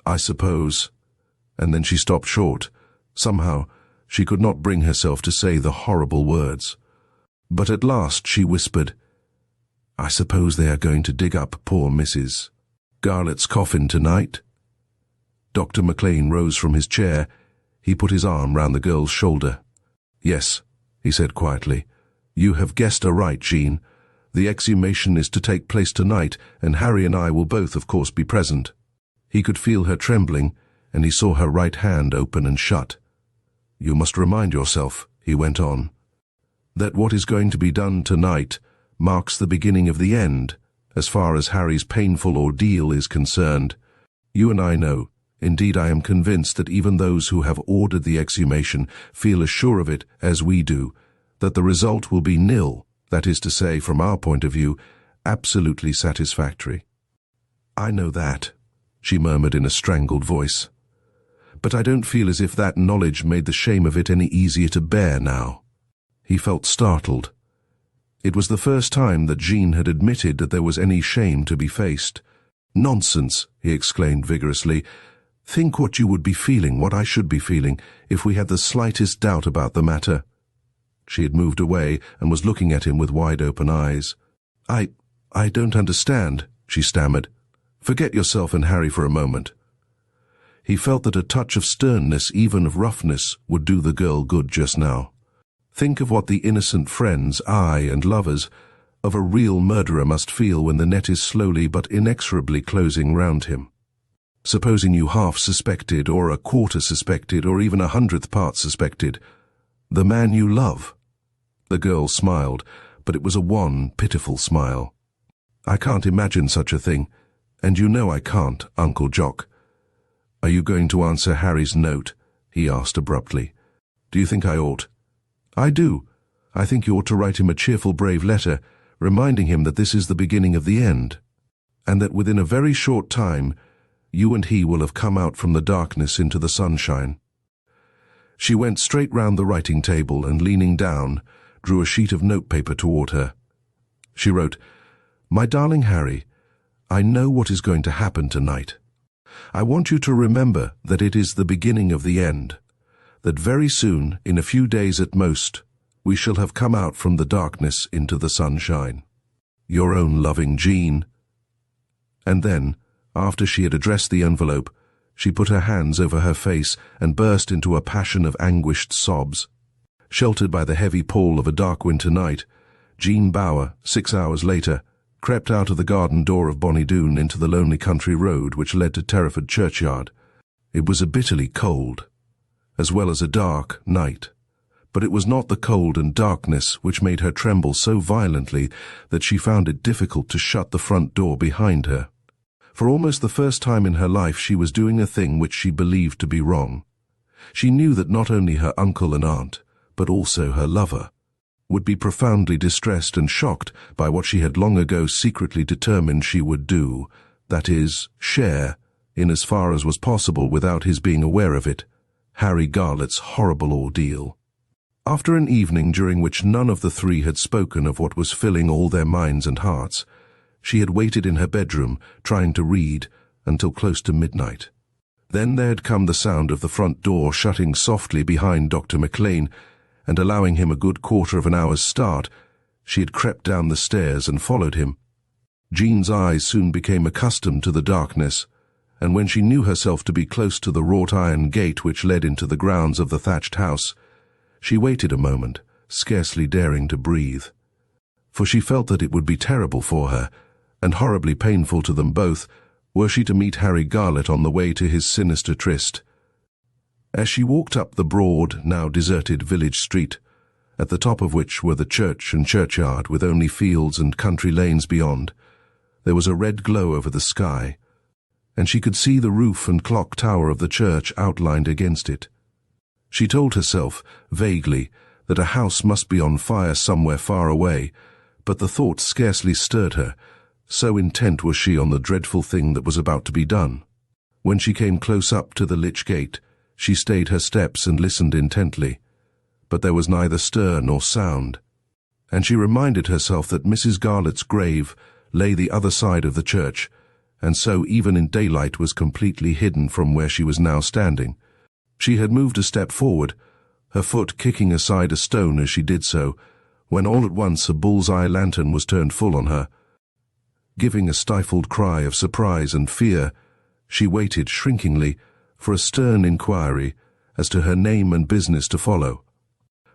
I suppose—" And then she stopped short. Somehow, she could not bring herself to say the horrible words. But at last she whispered, "I suppose they are going to dig up poor Mrs. Garlett's coffin tonight?" Dr. McLean rose from his chair. He put his arm round the girl's shoulder. "Yes," he said quietly. "You have guessed aright, Jean. The exhumation is to take place tonight, and Harry and I will both, of course, be present." He could feel her trembling, and he saw her right hand open and shut. "You must remind yourself," he went on, "that what is going to be done tonight marks the beginning of the end, as far as Harry's painful ordeal is concerned. You and I know, indeed I am convinced that even those who have ordered the exhumation feel as sure of it as we do, that the result will be nil, that is to say, from our point of view, absolutely satisfactory." "I know that," she murmured in a strangled voice. "But I don't feel as if that knowledge made the shame of it any easier to bear now." He felt startled. It was the first time that Jean had admitted that there was any shame to be faced. "Nonsense," he exclaimed vigorously. "Think what you would be feeling, what I should be feeling, if we had the slightest doubt about the matter." She had moved away and was looking at him with wide-open eyes. I don't understand," she stammered. "Forget yourself and Harry for a moment." He felt that a touch of sternness, even of roughness, would do the girl good just now. Think of what the innocent friends, aye, and lovers, of a real murderer must feel when the net is slowly but inexorably closing round him. Supposing you half suspected, or a quarter suspected, or even 100th part suspected, the man you love. The girl smiled, but it was a wan, pitiful smile. "I can't imagine such a thing, and you know I can't, Uncle Jock." "Are you going to answer Harry's note?" he asked abruptly. "Do you think I ought?" "I do. I think you ought to write him a cheerful, brave letter, reminding him that this is the beginning of the end, and that within a very short time you and he will have come out from the darkness into the sunshine." She went straight round the writing table and, leaning down, drew a sheet of notepaper toward her. She wrote, "My darling Harry, I know what is going to happen tonight. I want you to remember that it is the beginning of the end, that very soon, in a few days at most, we shall have come out from the darkness into the sunshine. Your own loving Jean." And then, after she had addressed the envelope, she put her hands over her face and burst into a passion of anguished sobs. Sheltered by the heavy pall of a dark winter night, Jean Bower, 6 hours later, crept out of the garden door of Bonnydoon into the lonely country road which led to Terraford churchyard. It was a bitterly cold, as well as a dark, night, but it was not the cold and darkness which made her tremble so violently that she found it difficult to shut the front door behind her. For almost the first time in her life she was doing a thing which she believed to be wrong. She knew that not only her uncle and aunt, but also her lover, would be profoundly distressed and shocked by what she had long ago secretly determined she would do, that is, share, in as far as was possible without his being aware of it, Harry Garlett's horrible ordeal. After an evening during which none of the three had spoken of what was filling all their minds and hearts, she had waited in her bedroom, trying to read, until close to midnight. Then there had come the sound of the front door shutting softly behind Dr. McLean, and allowing him a good quarter of an hour's start, she had crept down the stairs and followed him. Jean's eyes soon became accustomed to the darkness, and when she knew herself to be close to the wrought-iron gate which led into the grounds of the thatched house, she waited a moment, scarcely daring to breathe. For she felt that it would be terrible for her, and horribly painful to them both, were she to meet Harry Garlett on the way to his sinister tryst. As she walked up the broad, now deserted village street, at the top of which were the church and churchyard with only fields and country lanes beyond. There was a red glow over the sky, and she could see the roof and clock tower of the church outlined against it. She told herself, vaguely, that a house must be on fire somewhere far away, but the thought scarcely stirred her, so intent was she on the dreadful thing that was about to be done. When she came close up to the lych gate, she stayed her steps and listened intently, but there was neither stir nor sound, and she reminded herself that Mrs. Garlett's grave lay the other side of the church, and so even in daylight was completely hidden from where she was now standing. She had moved a step forward, her foot kicking aside a stone as she did so, when all at once a bull's-eye lantern was turned full on her. Giving a stifled cry of surprise and fear, she waited shrinkingly for a stern inquiry as to her name and business to follow.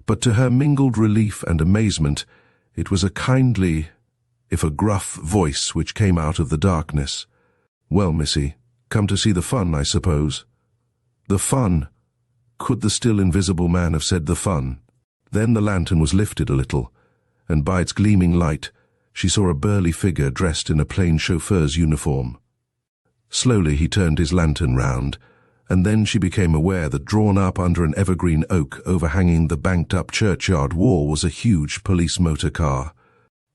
But to her mingled relief and amazement, it was a kindly, if a gruff, voice which came out of the darkness. "Well, missy, come to see the fun, I suppose." The fun? Could the still invisible man have said the fun? Then the lantern was lifted a little, and by its gleaming light, she saw a burly figure dressed in a plain chauffeur's uniform. Slowly he turned his lantern round, and then she became aware that drawn up under an evergreen oak overhanging the banked-up churchyard wall was a huge police motor car.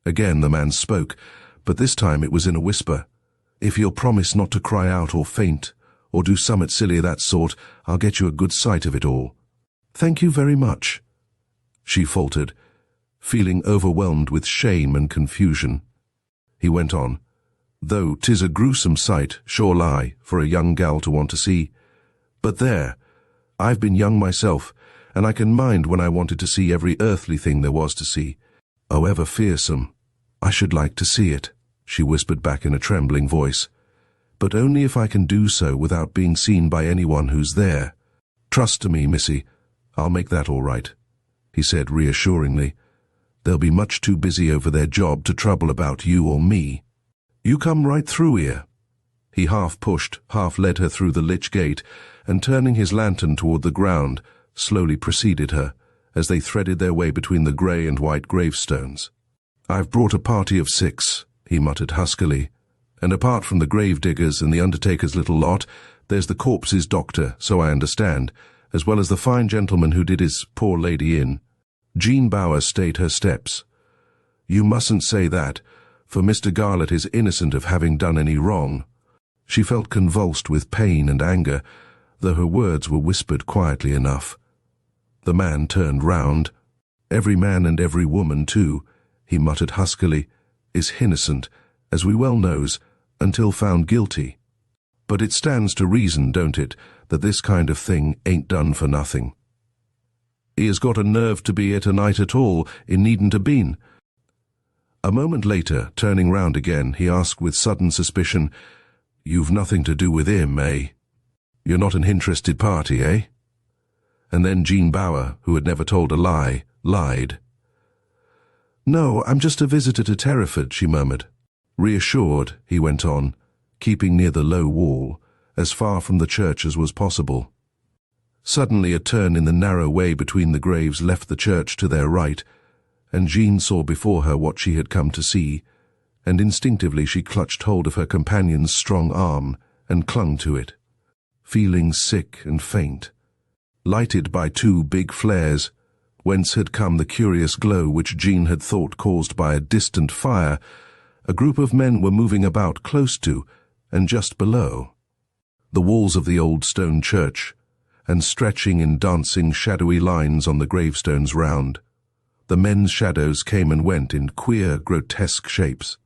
Again the man spoke, but this time it was in a whisper. "If you'll promise not to cry out or faint, or do summit silly of that sort, I'll get you a good sight of it all." "Thank you very much," she faltered, feeling overwhelmed with shame and confusion. He went on, "Though 'tis a gruesome sight, sure lie, for a young gal to want to see. But there, I've been young myself, and I can mind when I wanted to see every earthly thing there was to see. However fearsome, I should like to see it," she whispered back in a trembling voice. "But only if I can do so without being seen by anyone who's there. Trust to me, missy, I'll make that all right," he said reassuringly. "They'll be much too busy over their job to trouble about you or me. You come right through here." He half pushed, half led her through the lych gate, and turning his lantern toward the ground, slowly preceded her, as they threaded their way between the grey and white gravestones. "I've brought a party of 6, he muttered huskily, "and apart from the grave-diggers and the undertaker's little lot, there's the corpse's doctor, so I understand, as well as the fine gentleman who did his poor lady in." Jean Bower stayed her steps. "You mustn't say that, for Mr. Garlett is innocent of having done any wrong." She felt convulsed with pain and anger, though her words were whispered quietly enough. The man turned round. "Every man and every woman, too," he muttered huskily, "is innocent, as we well knows, until found guilty. But it stands to reason, don't it, that this kind of thing ain't done for nothing. He has got a nerve to be here tonight at all, he needn't have been." A moment later, turning round again, he asked with sudden suspicion, "You've nothing to do with him, eh? You're not an interested party, eh?" And then Jean Bower, who had never told a lie, lied. "No, I'm just a visitor to Terraford," she murmured. Reassured, he went on, keeping near the low wall, as far from the church as was possible. Suddenly a turn in the narrow way between the graves left the church to their right, and Jean saw before her what she had come to see, and instinctively she clutched hold of her companion's strong arm and clung to it, feeling sick and faint. Lighted by 2 big flares, whence had come the curious glow which Jean had thought caused by a distant fire, a group of men were moving about close to, and just below, the walls of the old stone church, and stretching in dancing shadowy lines on the gravestones round. The men's shadows came and went in queer, grotesque shapes.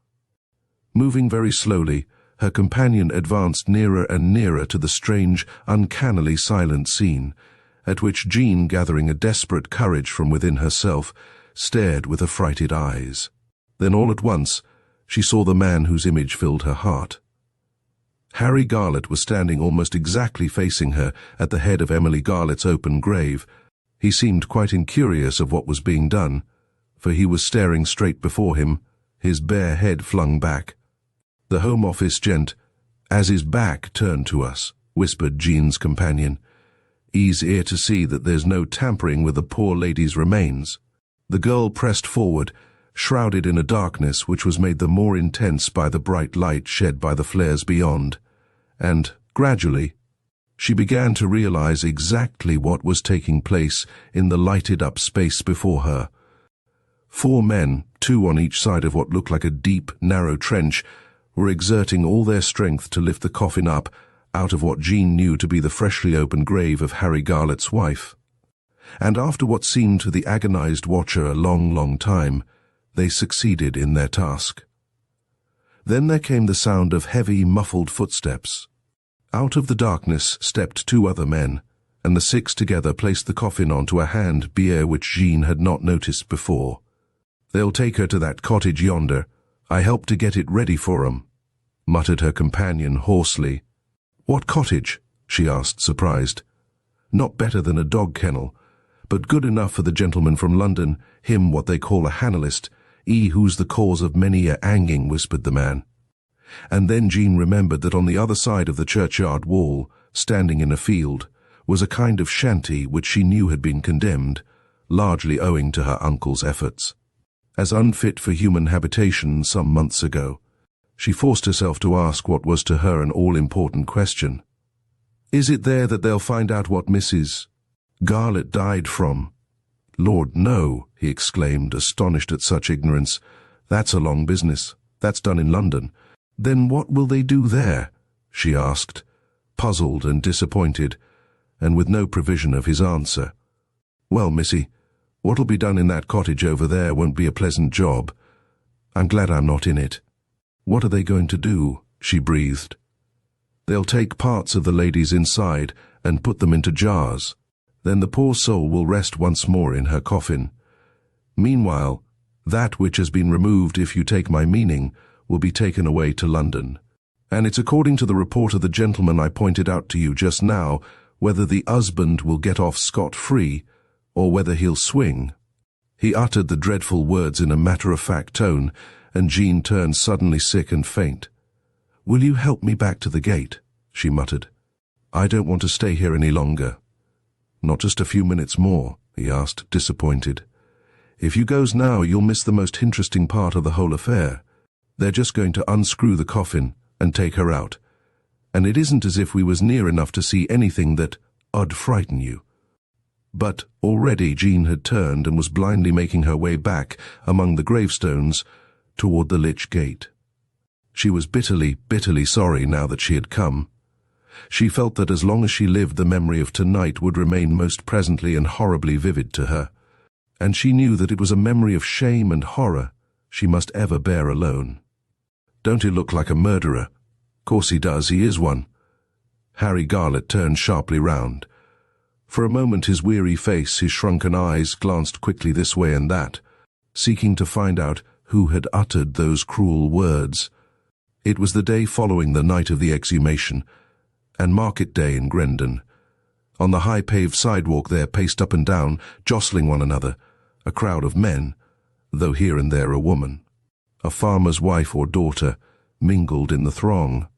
Moving very slowly, her companion advanced nearer and nearer to the strange, uncannily silent scene, at which Jean, gathering a desperate courage from within herself, stared with affrighted eyes. Then all at once, she saw the man whose image filled her heart. Harry Garlett was standing almost exactly facing her at the head of Emily Garlett's open grave. He seemed quite incurious of what was being done, for he was staring straight before him, his bare head flung back. "The Home Office gent, as his back turned to us," whispered Jean's companion. "He's here to see that there's no tampering with the poor lady's remains." The girl pressed forward, shrouded in a darkness which was made the more intense by the bright light shed by the flares beyond, and, gradually, she began to realize exactly what was taking place in the lighted-up space before her. 4 men, 2 on each side of what looked like a deep, narrow trench, were exerting all their strength to lift the coffin up out of what Jean knew to be the freshly opened grave of Harry Garlett's wife. And after what seemed to the agonized watcher a long, long time, they succeeded in their task. Then there came the sound of heavy, muffled footsteps. Out of the darkness stepped 2 other men, and the 6 together placed the coffin onto a hand bier which Jean had not noticed before. "They'll take her to that cottage yonder. I helped to get it ready for 'em," muttered her companion hoarsely. "What cottage?" she asked, surprised. "Not better than a dog kennel, but good enough for the gentleman from London, him what they call a Hanalist, who's the cause of many a hanging," whispered the man. And then Jean remembered that on the other side of the churchyard wall, standing in a field, was a kind of shanty which she knew had been condemned, largely owing to her uncle's efforts, as unfit for human habitation some months ago. She forced herself to ask what was to her an all-important question. "Is it there that they'll find out what Mrs. Garlett died from?" "Lord, no," he exclaimed, astonished at such ignorance. "That's a long business. That's done in London." "Then what will they do there?" she asked, puzzled and disappointed, and with no prevision of his answer. "Well, missy, what'll be done in that cottage over there won't be a pleasant job. I'm glad I'm not in it." "What are they going to do?" she breathed. "They'll take parts of the ladies inside and put them into jars. Then the poor soul will rest once more in her coffin. Meanwhile, that which has been removed, if you take my meaning, will be taken away to London. And it's according to the report of the gentleman I pointed out to you just now, whether the husband will get off scot-free, or whether he'll swing." He uttered the dreadful words in a matter-of-fact tone, and Jean turned suddenly sick and faint. "Will you help me back to the gate?" she muttered. "I don't want to stay here any longer." "Not just a few minutes more?" he asked, disappointed. "If you goes now, you'll miss the most interesting part of the whole affair. They're just going to unscrew the coffin and take her out, and it isn't as if we was near enough to see anything that 'ud frighten you." But already Jean had turned and was blindly making her way back among the gravestones toward the Lich Gate. She was bitterly, bitterly sorry now that she had come. She felt that as long as she lived, the memory of tonight would remain most presently and horribly vivid to her, and she knew that it was a memory of shame and horror she must ever bear alone. "Don't he look like a murderer?" "Course he does, he is one." Harry Garlett turned sharply round. For a moment his weary face, his shrunken eyes glanced quickly this way and that, seeking to find out who had uttered those cruel words. It was the day following the night of the exhumation, and market day in Grendon. On the high-paved sidewalk there, paced up and down, jostling one another, a crowd of men, though here and there a woman. A farmer's wife or daughter mingled in the throng.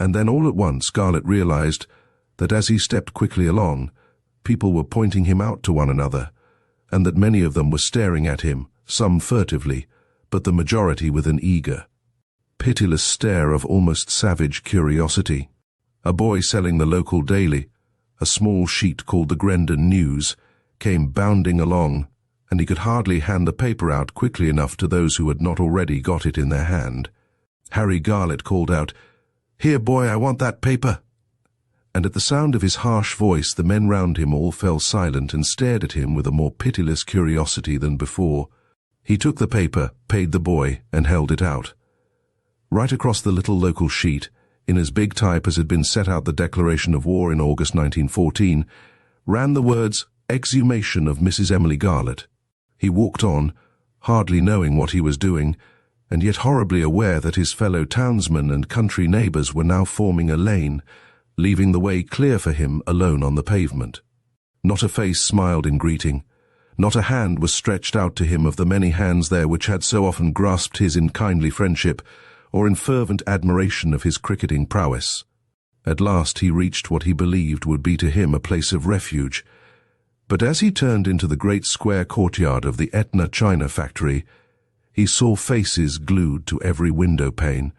And then all at once Garlett realized that as he stepped quickly along, people were pointing him out to one another, and that many of them were staring at him, some furtively, but the majority with an eager, pitiless stare of almost savage curiosity. A boy selling the local daily, a small sheet called the Grendon News, came bounding along, and he could hardly hand the paper out quickly enough to those who had not already got it in their hand. Harry Garlett called out, "Here, boy, I want that paper." And at the sound of his harsh voice, the men round him all fell silent and stared at him with a more pitiless curiosity than before. He took the paper, paid the boy, and held it out. Right across the little local sheet, in as big type as had been set out the declaration of war in August 1914, ran the words, "Exhumation of Mrs. Emily Garlett." He walked on, hardly knowing what he was doing, and yet horribly aware that his fellow townsmen and country neighbours were now forming a lane, leaving the way clear for him alone on the pavement. Not a face smiled in greeting, not a hand was stretched out to him of the many hands there which had so often grasped his in kindly friendship, or in fervent admiration of his cricketing prowess. At last he reached what he believed would be to him a place of refuge, But as he turned into the great square courtyard of the Etna China factory, he saw faces glued to every window pane.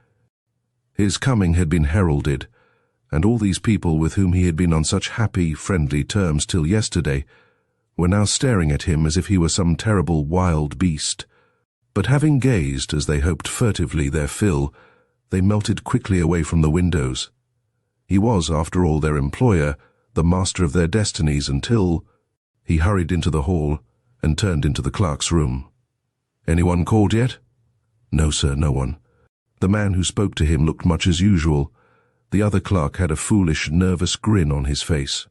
His coming had been heralded, and all these people with whom he had been on such happy, friendly terms till yesterday were now staring at him as if he were some terrible wild beast. But having gazed, as they hoped furtively, their fill, they melted quickly away from the windows. He was, after all, their employer, the master of their destinies, until he hurried into the hall and turned into the clerk's room. "Anyone called yet?" "No, sir, no one." The man who spoke to him looked much as usual. The other clerk had a foolish, nervous grin on his face.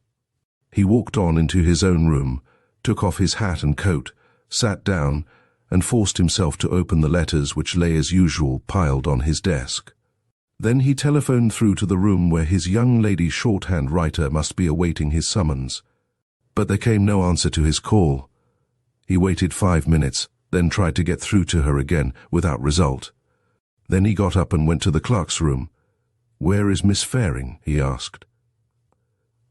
He walked on into his own room, took off his hat and coat, sat down, and forced himself to open the letters which lay as usual piled on his desk. Then he telephoned through to the room where his young lady shorthand writer must be awaiting his summons. But there came no answer to his call. He waited 5 minutes, then tried to get through to her again, without result. Then he got up and went to the clerk's room. "Where is Miss Faring?" he asked.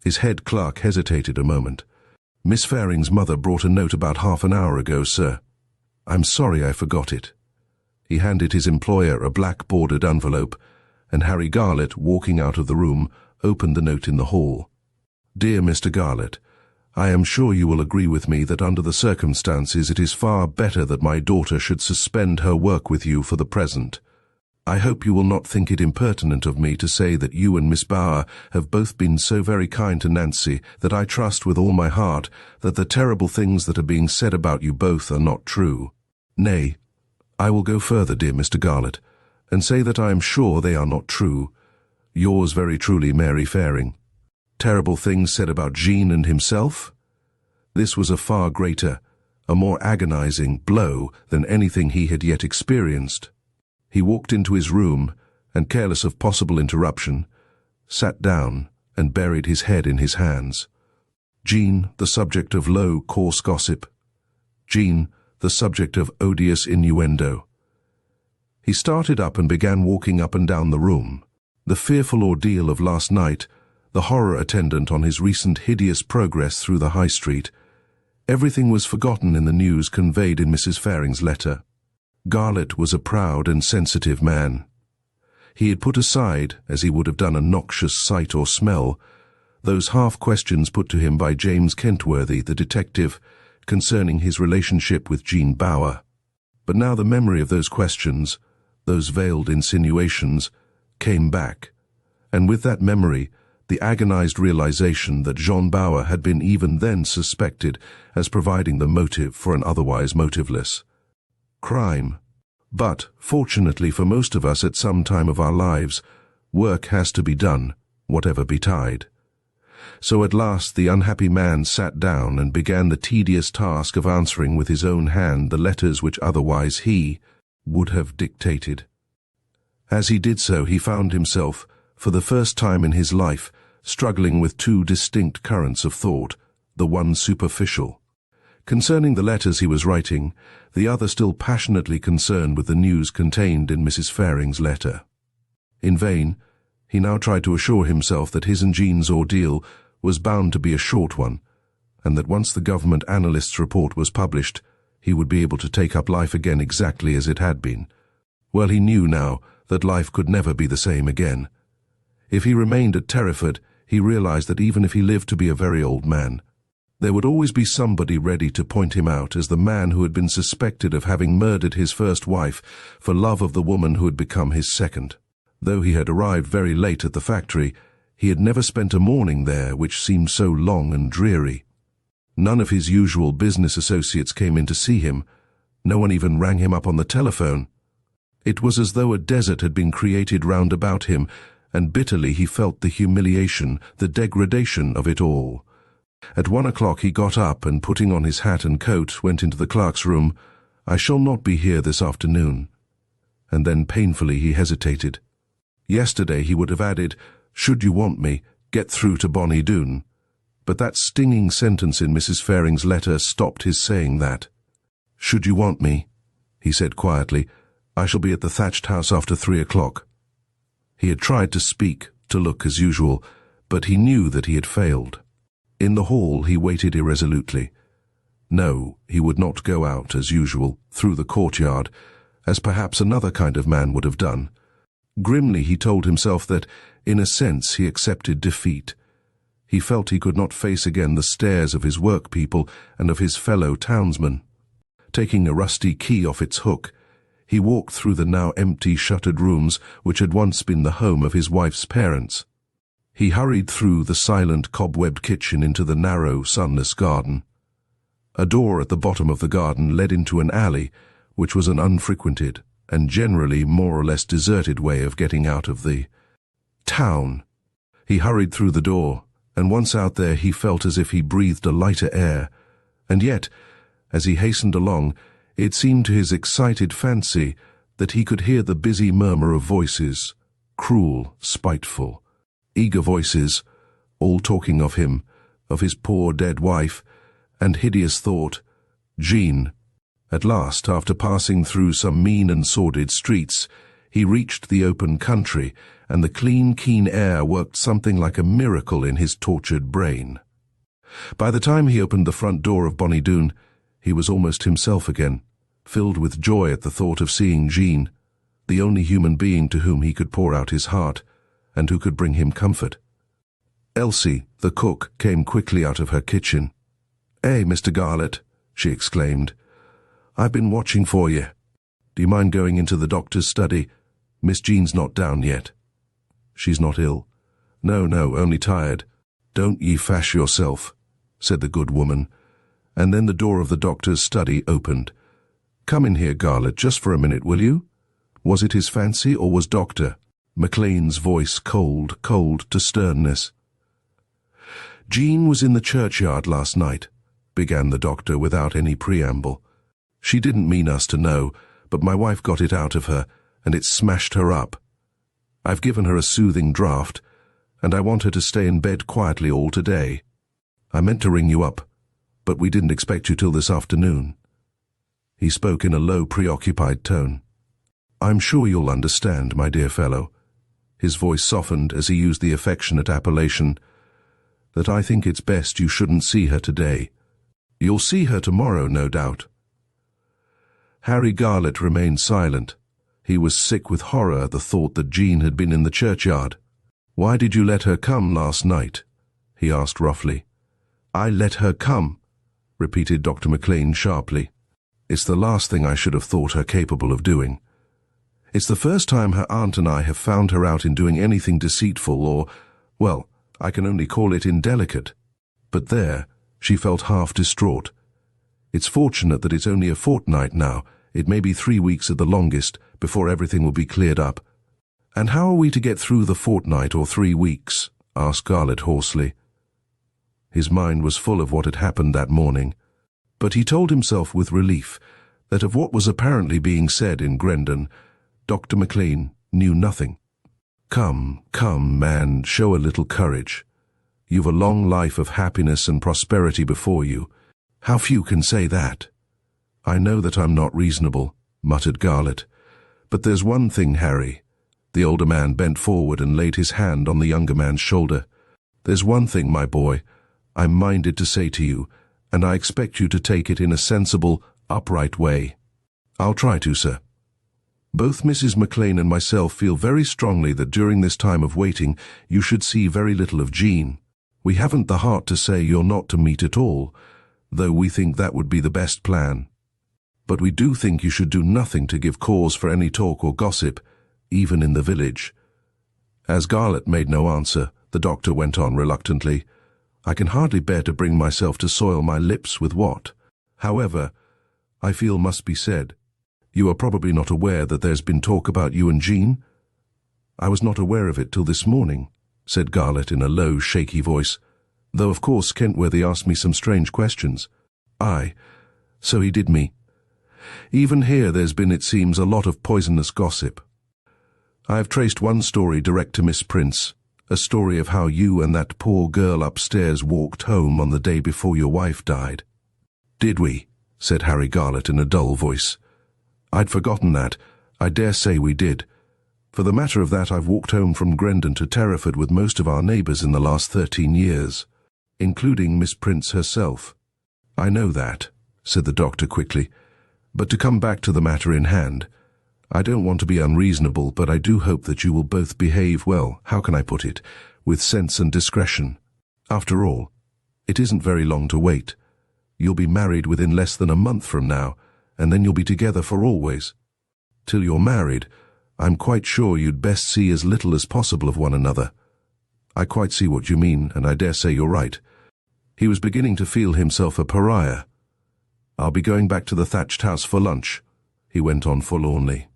His head clerk hesitated a moment. "Miss Faring's mother brought a note about half an hour ago, sir. I'm sorry I forgot it." He handed his employer a black-bordered envelope, and Harry Garlett, walking out of the room, opened the note in the hall. "Dear Mr. Garlett, I am sure you will agree with me that under the circumstances it is far better that my daughter should suspend her work with you for the present. I hope you will not think it impertinent of me to say that you and Miss Bauer have both been so very kind to Nancy that I trust with all my heart that the terrible things that are being said about you both are not true. Nay, I will go further, dear Mr. Garlett, and say that I am sure they are not true. Yours very truly, Mary Faring." Terrible things said about Jean and himself? This was a far greater, a more agonizing blow than anything he had yet experienced. He walked into his room, and careless of possible interruption, sat down and buried his head in his hands. Jean, the subject of low, coarse gossip. Jean, the subject of odious innuendo. He started up and began walking up and down the room. The fearful ordeal of last night, the horror attendant on his recent hideous progress through the high street, everything was forgotten in the news conveyed in Mrs. Faring's letter. Garlett was a proud and sensitive man. He had put aside, as he would have done a noxious sight or smell, those half-questions put to him by James Kentworthy, the detective, concerning his relationship with Jean Bauer. But now the memory of those questions, those veiled insinuations, came back, and with that memory, the agonized realization that Jean Bauer had been even then suspected as providing the motive for an otherwise motiveless crime. But, fortunately for most of us at some time of our lives, work has to be done, whatever betide. So at last the unhappy man sat down and began the tedious task of answering with his own hand the letters which otherwise he would have dictated. As he did so, he found himself, for the first time in his life, struggling with two distinct currents of thought, the one superficial concerning the letters he was writing, the other still passionately concerned with the news contained in Mrs. Faring's letter. In vain, he now tried to assure himself that his and Jean's ordeal was bound to be a short one, and that once the government analyst's report was published, he would be able to take up life again exactly as it had been. Well, he knew now that life could never be the same again. If he remained at Terraford, he realized that even if he lived to be a very old man, there would always be somebody ready to point him out as the man who had been suspected of having murdered his first wife for love of the woman who had become his second. Though he had arrived very late at the factory, he had never spent a morning there which seemed so long and dreary. None of his usual business associates came in to see him. No one even rang him up on the telephone. It was as though a desert had been created round about him, and bitterly he felt the humiliation, the degradation of it all. At 1 o'clock he got up and, putting on his hat and coat, went into the clerk's room. "I shall not be here this afternoon." And then painfully he hesitated. Yesterday he would have added, "Should you want me, get through to Bonnie Doon." But that stinging sentence in Mrs. Faring's letter stopped his saying that. "Should you want me," he said quietly, "I shall be at the thatched house after 3 o'clock." He had tried to speak, to look as usual, but he knew that he had failed. In the hall he waited irresolutely. No, he would not go out, as usual, through the courtyard, as perhaps another kind of man would have done. Grimly he told himself that, in a sense, he accepted defeat. He felt he could not face again the stares of his workpeople and of his fellow townsmen. Taking a rusty key off its hook, he walked through the now empty shuttered rooms which had once been the home of his wife's parents. He hurried through the silent cobwebbed kitchen into the narrow, sunless garden. A door at the bottom of the garden led into an alley, which was an unfrequented and generally more or less deserted way of getting out of the town. He hurried through the door, and once out there he felt as if he breathed a lighter air, and yet, as he hastened along, it seemed to his excited fancy that he could hear the busy murmur of voices, cruel, spiteful, eager voices, all talking of him, of his poor dead wife, and hideous thought, Jean. At last, after passing through some mean and sordid streets, he reached the open country, and the clean, keen air worked something like a miracle in his tortured brain. By the time he opened the front door of Bonnydoon, he was almost himself again, filled with joy at the thought of seeing Jean, the only human being to whom he could pour out his heart, and who could bring him comfort. Elsie, the cook, came quickly out of her kitchen. "Eh, Mr. Garlett," she exclaimed. "I've been watching for you. Do you mind going into the doctor's study? Miss Jean's not down yet." "She's not ill?" No, only tired." "Don't ye fash yourself," said the good woman, and then the door of the doctor's study opened. "Come in here, Garlett, just for a minute, will you?" Was it his fancy, or was Dr. McLean's voice cold to sternness? "Jean was in the churchyard last night," began the doctor without any preamble. "She didn't mean us to know, but my wife got it out of her, and it smashed her up. I've given her a soothing draught, and I want her to stay in bed quietly all today. I meant to ring you up, but we didn't expect you till this afternoon." He spoke in a low, preoccupied tone. "I'm sure you'll understand, my dear fellow," his voice softened as he used the affectionate appellation, "that I think it's best you shouldn't see her today. You'll see her tomorrow, no doubt." Harry Garlett remained silent. He was sick with horror at the thought that Jean had been in the churchyard. "Why did you let her come last night?" he asked roughly. "I let her come," repeated Dr. McLean sharply. "It's the last thing I should have thought her capable of doing. It's the first time her aunt and I have found her out in doing anything deceitful or, well, I can only call it indelicate. But there, she felt half distraught. It's fortunate that it's only a fortnight now. It may be 3 weeks at the longest before everything will be cleared up." "And how are we to get through the fortnight or 3 weeks?" asked Garlett hoarsely. His mind was full of what had happened that morning, but he told himself with relief that of what was apparently being said in Grendon, Dr. McLean knew nothing. Come, man, show a little courage. You've a long life of happiness and prosperity before you. How few can say that?" "I know that I'm not reasonable," muttered Garlett. "But there's one thing, Harry." The older man bent forward and laid his hand on the younger man's shoulder. "There's one thing, my boy, I'm minded to say to you, and I expect you to take it in a sensible, upright way." "I'll try to, sir." "Both Mrs. McLean and myself feel very strongly that during this time of waiting you should see very little of Jean. We haven't the heart to say you're not to meet at all, though we think that would be the best plan. But we do think you should do nothing to give cause for any talk or gossip, even in the village." As Garlett made no answer, the doctor went on reluctantly, "I can hardly bear to bring myself to soil my lips with what, however, I feel must be said. You are probably not aware that there's been talk about you and Jean?" "I was not aware of it till this morning," said Garlett in a low, shaky voice, "though of course Kentworthy asked me some strange questions." "Aye, so he did me. Even here there's been, it seems, a lot of poisonous gossip. I have traced one story direct to Miss Prince, a story of how you and that poor girl upstairs walked home on the day before your wife died." "Did we?" said Harry Garlett in a dull voice. "I'd forgotten that. I dare say we did. For the matter of that, I've walked home from Grendon to Terraford with most of our neighbours in the last 13 years. including Miss Prince herself. "I know that," said the doctor quickly. "But to come back to the matter in hand, I don't want to be unreasonable, but I do hope that you will both behave well, how can I put it, with sense and discretion. After all, it isn't very long to wait. You'll be married within less than a month from now, and then you'll be together for always. Till you're married, I'm quite sure you'd best see as little as possible of one another." "I quite see what you mean, and I dare say you're right." He was beginning to feel himself a pariah. "I'll be going back to the thatched house for lunch," he went on forlornly,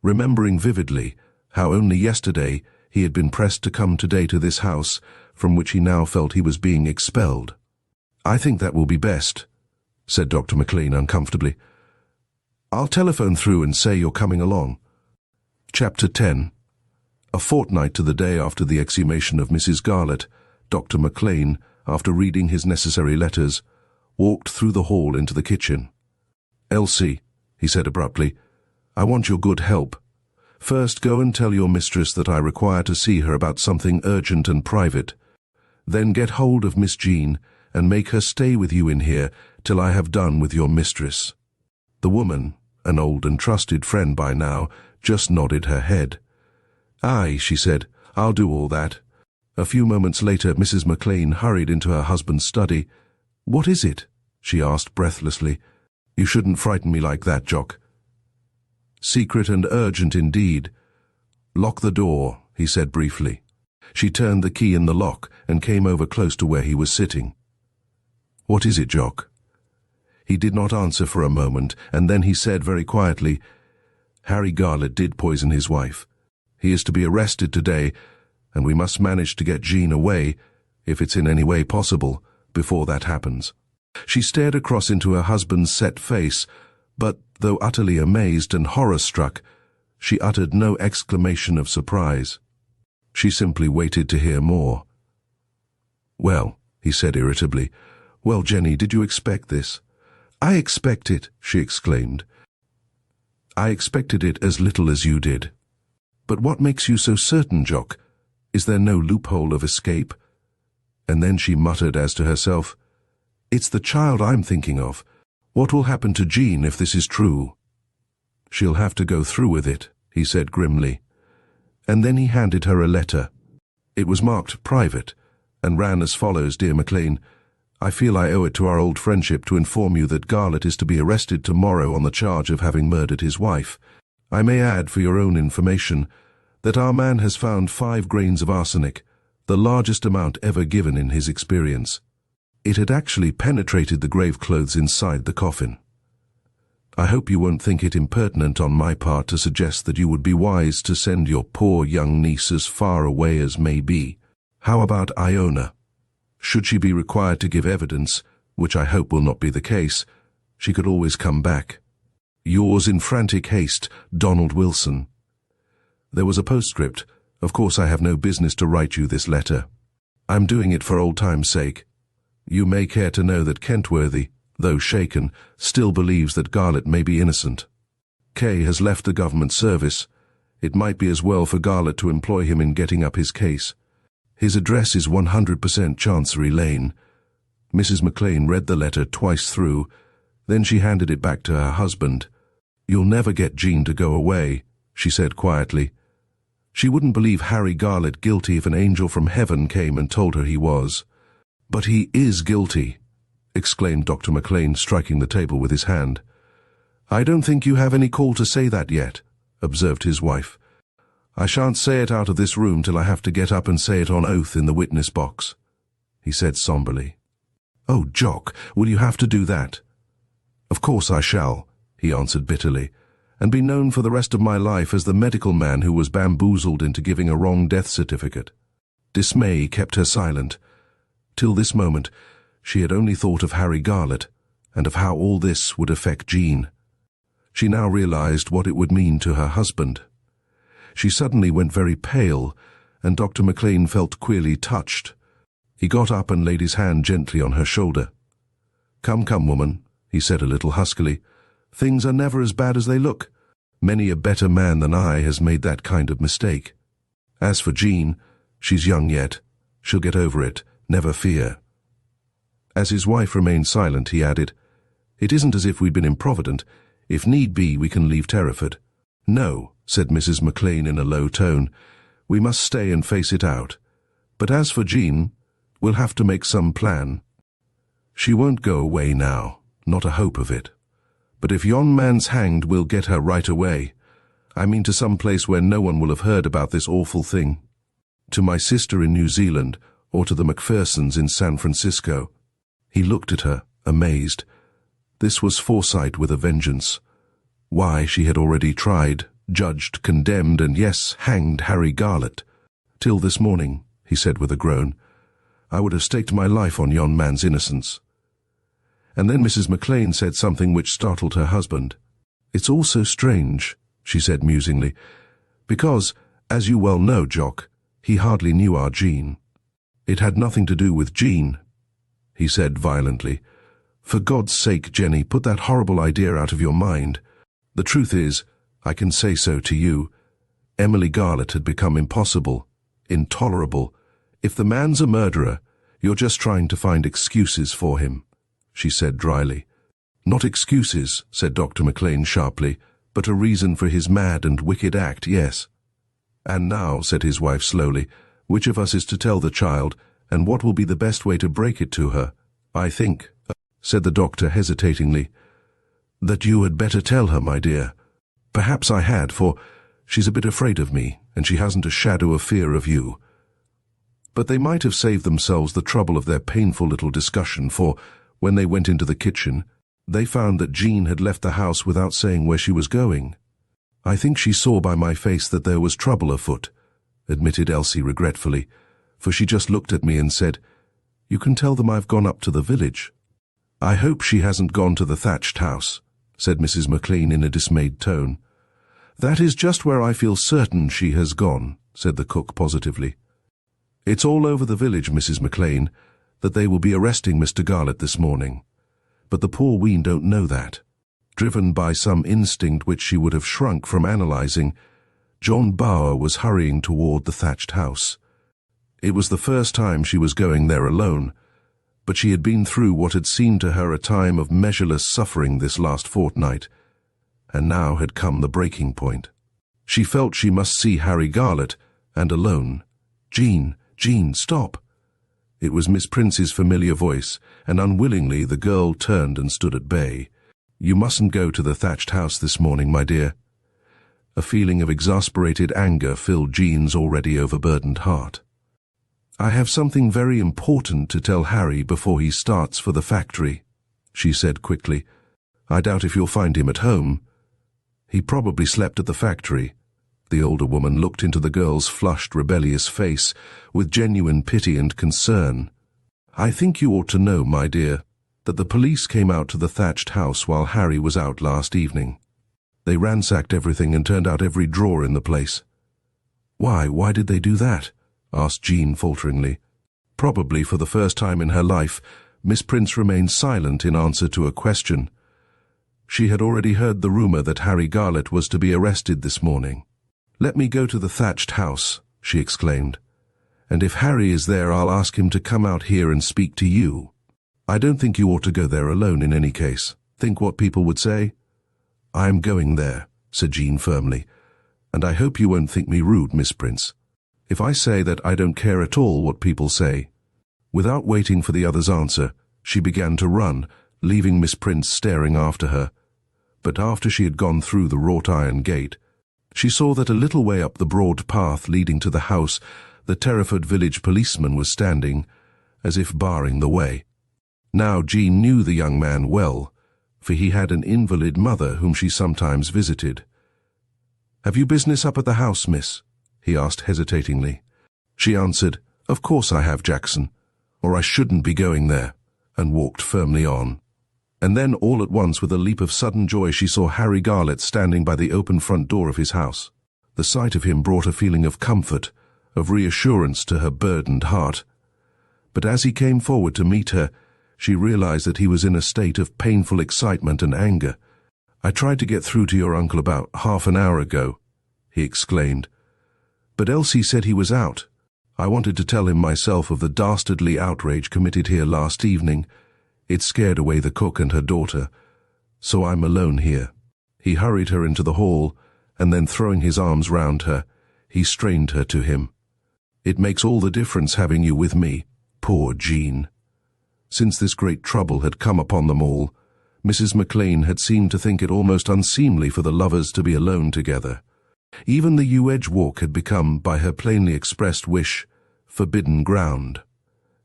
remembering vividly how only yesterday he had been pressed to come today to this house, from which he now felt he was being expelled. "I think that will be best," said Dr. McLean uncomfortably. "I'll telephone through and say you're coming along." Chapter 10. A fortnight to the day after the exhumation of Mrs. Garlett, Dr. McLean, after reading his necessary letters, walked through the hall into the kitchen. "Elsie," he said abruptly, "I want your good help. First, go and tell your mistress that I require to see her about something urgent and private. Then get hold of Miss Jean and make her stay with you in here till I have done with your mistress." The woman, an old and trusted friend by now, just nodded her head. "Aye," she said, "I'll do all that." A few moments later, Mrs. McLean hurried into her husband's study. "What is it?" she asked breathlessly. "You shouldn't frighten me like that, Jock." "Secret and urgent indeed." "Lock the door," he said briefly. She turned the key in the lock and came over close to where he was sitting. "What is it, Jock?" He did not answer for a moment, and then he said very quietly, "Harry Garlett did poison his wife. He is to be arrested today, and we must manage to get Jean away, if it's in any way possible, before that happens." She stared across into her husband's set face, but, though utterly amazed and horror-struck, she uttered no exclamation of surprise. She simply waited to hear more. "Well," he said irritably, "well, Jenny, did you expect this?" "I expect it," she exclaimed. "I expected it as little as you did. But what makes you so certain, Jock? Is there no loophole of escape?" And then she muttered as to herself, "It's the child I'm thinking of. What will happen to Jean if this is true?" "She'll have to go through with it," he said grimly. And then he handed her a letter. It was marked private, and ran as follows: "Dear McLean, I feel I owe it to our old friendship to inform you that Garlett is to be arrested tomorrow on the charge of having murdered his wife. I may add, for your own information, that our man has found 5 grains of arsenic, the largest amount ever given in his experience. It had actually penetrated the grave clothes inside the coffin. I hope you won't think it impertinent on my part to suggest that you would be wise to send your poor young niece as far away as may be. How about Iona? Should she be required to give evidence, which I hope will not be the case, she could always come back. Yours in frantic haste, Donald Wilson." There was a postscript. "Of course I have no business to write you this letter. I'm doing it for old time's sake. You may care to know that Kentworthy, though shaken, still believes that Garlett may be innocent. Kay has left the government service. It might be as well for Garlett to employ him in getting up his case. His address is 100% Chancery Lane." Mrs. McLean read the letter twice through, then she handed it back to her husband. "You'll never get Jean to go away," she said quietly. "She wouldn't believe Harry Garlett guilty if an angel from heaven came and told her he was." "But he is guilty," exclaimed Dr. McLean, striking the table with his hand. "I don't think you have any call to say that yet," observed his wife. "I shan't say it out of this room till I have to get up and say it on oath in the witness box," he said somberly. "Oh, Jock, will you have to do that?" "Of course I shall," he answered bitterly, "and be known for the rest of my life as the medical man who was bamboozled into giving a wrong death certificate." Dismay kept her silent. Till this moment, she had only thought of Harry Garlett, and of how all this would affect Jean. She now realized what it would mean to her husband. She suddenly went very pale, and Dr. McLean felt queerly touched. He got up and laid his hand gently on her shoulder. "Come, come, woman," he said a little huskily. "Things are never as bad as they look. Many a better man than I has made that kind of mistake. As for Jean, she's young yet. She'll get over it, never fear." As his wife remained silent, he added, "It isn't as if we'd been improvident. If need be, we can leave Terraford." "No," said Mrs. McLean in a low tone. "We must stay and face it out. But as for Jean, we'll have to make some plan. She won't go away now, not a hope of it. But if yon man's hanged, we'll get her right away. I mean to some place where no one will have heard about this awful thing. To my sister in New Zealand, or to the Macphersons in San Francisco." He looked at her, amazed. This was foresight with a vengeance. Why, she had already tried, judged, condemned, and yes, hanged Harry Garlett. "Till this morning," he said with a groan, "I would have staked my life on yon man's innocence." And then Mrs. McLean said something which startled her husband. "It's all so strange," she said musingly, "because, as you well know, Jock, he hardly knew our Jean." "It had nothing to do with Jean," he said violently. "For God's sake, Jenny, put that horrible idea out of your mind. The truth is, I can say so to you, Emily Garlett had become impossible, intolerable. If the man's a murderer, you're just trying to find excuses for him," she said dryly. "Not excuses," said Dr. McLean sharply, "but a reason for his mad and wicked act, yes." "And now," said his wife slowly, "which of us is to tell the child, and what will be the best way to break it to her?" "I think," said the doctor hesitatingly, "that you had better tell her, my dear." "Perhaps I had, for she's a bit afraid of me, and she hasn't a shadow of fear of you." But they might have saved themselves the trouble of their painful little discussion, for, when they went into the kitchen, they found that Jean had left the house without saying where she was going. "I think she saw by my face that there was trouble afoot," admitted Elsie regretfully, for she just looked at me and said, "You can tell them I've gone up to the village." "I hope she hasn't gone to the thatched house," said Mrs. McLean in a dismayed tone. "That is just where I feel certain she has gone," said the cook positively. "It's all over the village, Mrs. McLean, that they will be arresting Mr. Garlett this morning. But the poor wean don't know that." Driven by some instinct which she would have shrunk from analyzing, John Bauer was hurrying toward the thatched house. It was the first time she was going there alone, but she had been through what had seemed to her a time of measureless suffering this last fortnight, and now had come the breaking point. She felt she must see Harry Garlett, and alone. "Jean, Jean, stop!" It was Miss Prince's familiar voice, and unwillingly the girl turned and stood at bay. "You mustn't go to the thatched house this morning, my dear." A feeling of exasperated anger filled Jean's already overburdened heart. "I have something very important to tell Harry before he starts for the factory," she said quickly. "I doubt if you'll find him at home. He probably slept at the factory." The older woman looked into the girl's flushed, rebellious face with genuine pity and concern. "I think you ought to know, my dear, that the police came out to the thatched house while Harry was out last evening. They ransacked everything and turned out every drawer in the place." Why did they do that?" asked Jean falteringly. Probably for the first time in her life, Miss Prince remained silent in answer to a question. She had already heard the rumor that Harry Garlett was to be arrested this morning. "Let me go to the thatched house," she exclaimed. "And if Harry is there, I'll ask him to come out here and speak to you. I don't think you ought to go there alone in any case. Think what people would say." "I am going there," said Jean firmly, "and I hope you won't think me rude, Miss Prince. If I say that I don't care at all what people say." Without waiting for the other's answer, she began to run, leaving Miss Prince staring after her. But after she had gone through the wrought-iron gate, she saw that a little way up the broad path leading to the house, the Terraford village policeman was standing, as if barring the way. Now Jean knew the young man well, for he had an invalid mother whom she sometimes visited. "Have you business up at the house, miss?" he asked hesitatingly. She answered, "Of course I have, Jackson, or I shouldn't be going there," and walked firmly on. And then all at once, with a leap of sudden joy, she saw Harry Garlett standing by the open front door of his house. The sight of him brought a feeling of comfort, of reassurance to her burdened heart. But as he came forward to meet her, she realized that he was in a state of painful excitement and anger. "I tried to get through to your uncle about half an hour ago," he exclaimed. "But Elsie said he was out. I wanted to tell him myself of the dastardly outrage committed here last evening, It scared away the cook and her daughter, so I'm alone here." He hurried her into the hall, and then throwing his arms round her, he strained her to him. "It makes all the difference having you with me, poor Jean." Since this great trouble had come upon them all, Mrs. McLean had seemed to think it almost unseemly for the lovers to be alone together. Even the Yew Edge walk had become, by her plainly expressed wish, forbidden ground.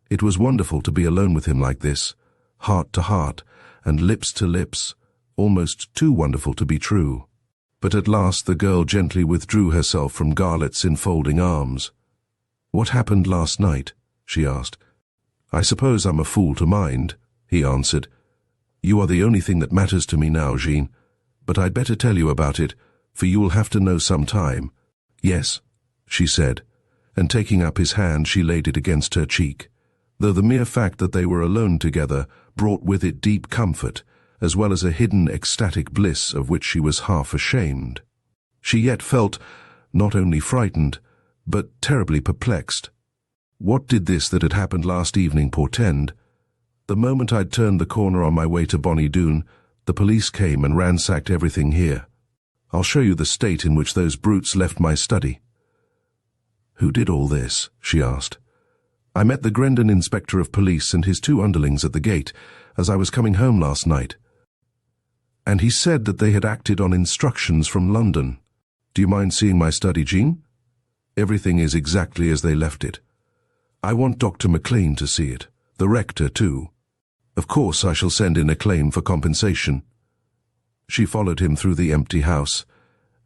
It was wonderful to be alone with him like this, heart to heart, and lips to lips, almost too wonderful to be true. But at last the girl gently withdrew herself from Garlett's enfolding arms. "What happened last night?" she asked. "I suppose I'm a fool to mind," he answered. "You are the only thing that matters to me now, Jean, but I'd better tell you about it, for you will have to know some time." "Yes," she said, and taking up his hand she laid it against her cheek, though the mere fact that they were alone together brought with it deep comfort, as well as a hidden ecstatic bliss of which she was half ashamed. She yet felt not only frightened, but terribly perplexed. What did this that had happened last evening portend? The moment I'd turned the corner on my way to Bonnie Doon, the police came and ransacked everything here. I'll show you the state in which those brutes left my study." "Who did all this?" she asked. "I met the Grendon Inspector of Police and his 2 underlings at the gate as I was coming home last night, and he said that they had acted on instructions from London. Do you mind seeing my study, Jean? Everything is exactly as they left it. I want Dr. McLean to see it, the rector too. Of course I shall send in a claim for compensation." She followed him through the empty house,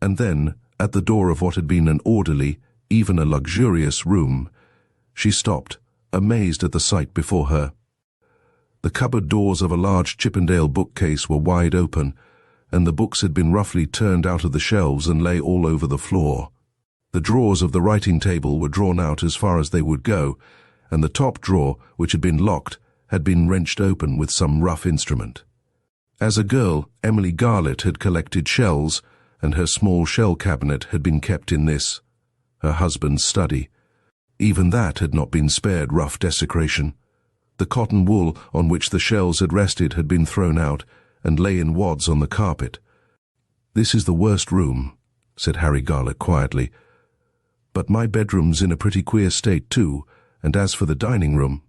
and then, at the door of what had been an orderly, even a luxurious room, she stopped, amazed at the sight before her. The cupboard doors of a large Chippendale bookcase were wide open, and the books had been roughly turned out of the shelves and lay all over the floor. The drawers of the writing table were drawn out as far as they would go, and the top drawer, which had been locked, had been wrenched open with some rough instrument. As a girl, Emily Garlett had collected shells, and her small shell cabinet had been kept in this, her husband's study. Even that had not been spared rough desecration. The cotton wool on which the shells had rested had been thrown out, and lay in wads on the carpet. "This is the worst room," said Harry Garlett quietly. "But my bedroom's in a pretty queer state too, and as for the dining room,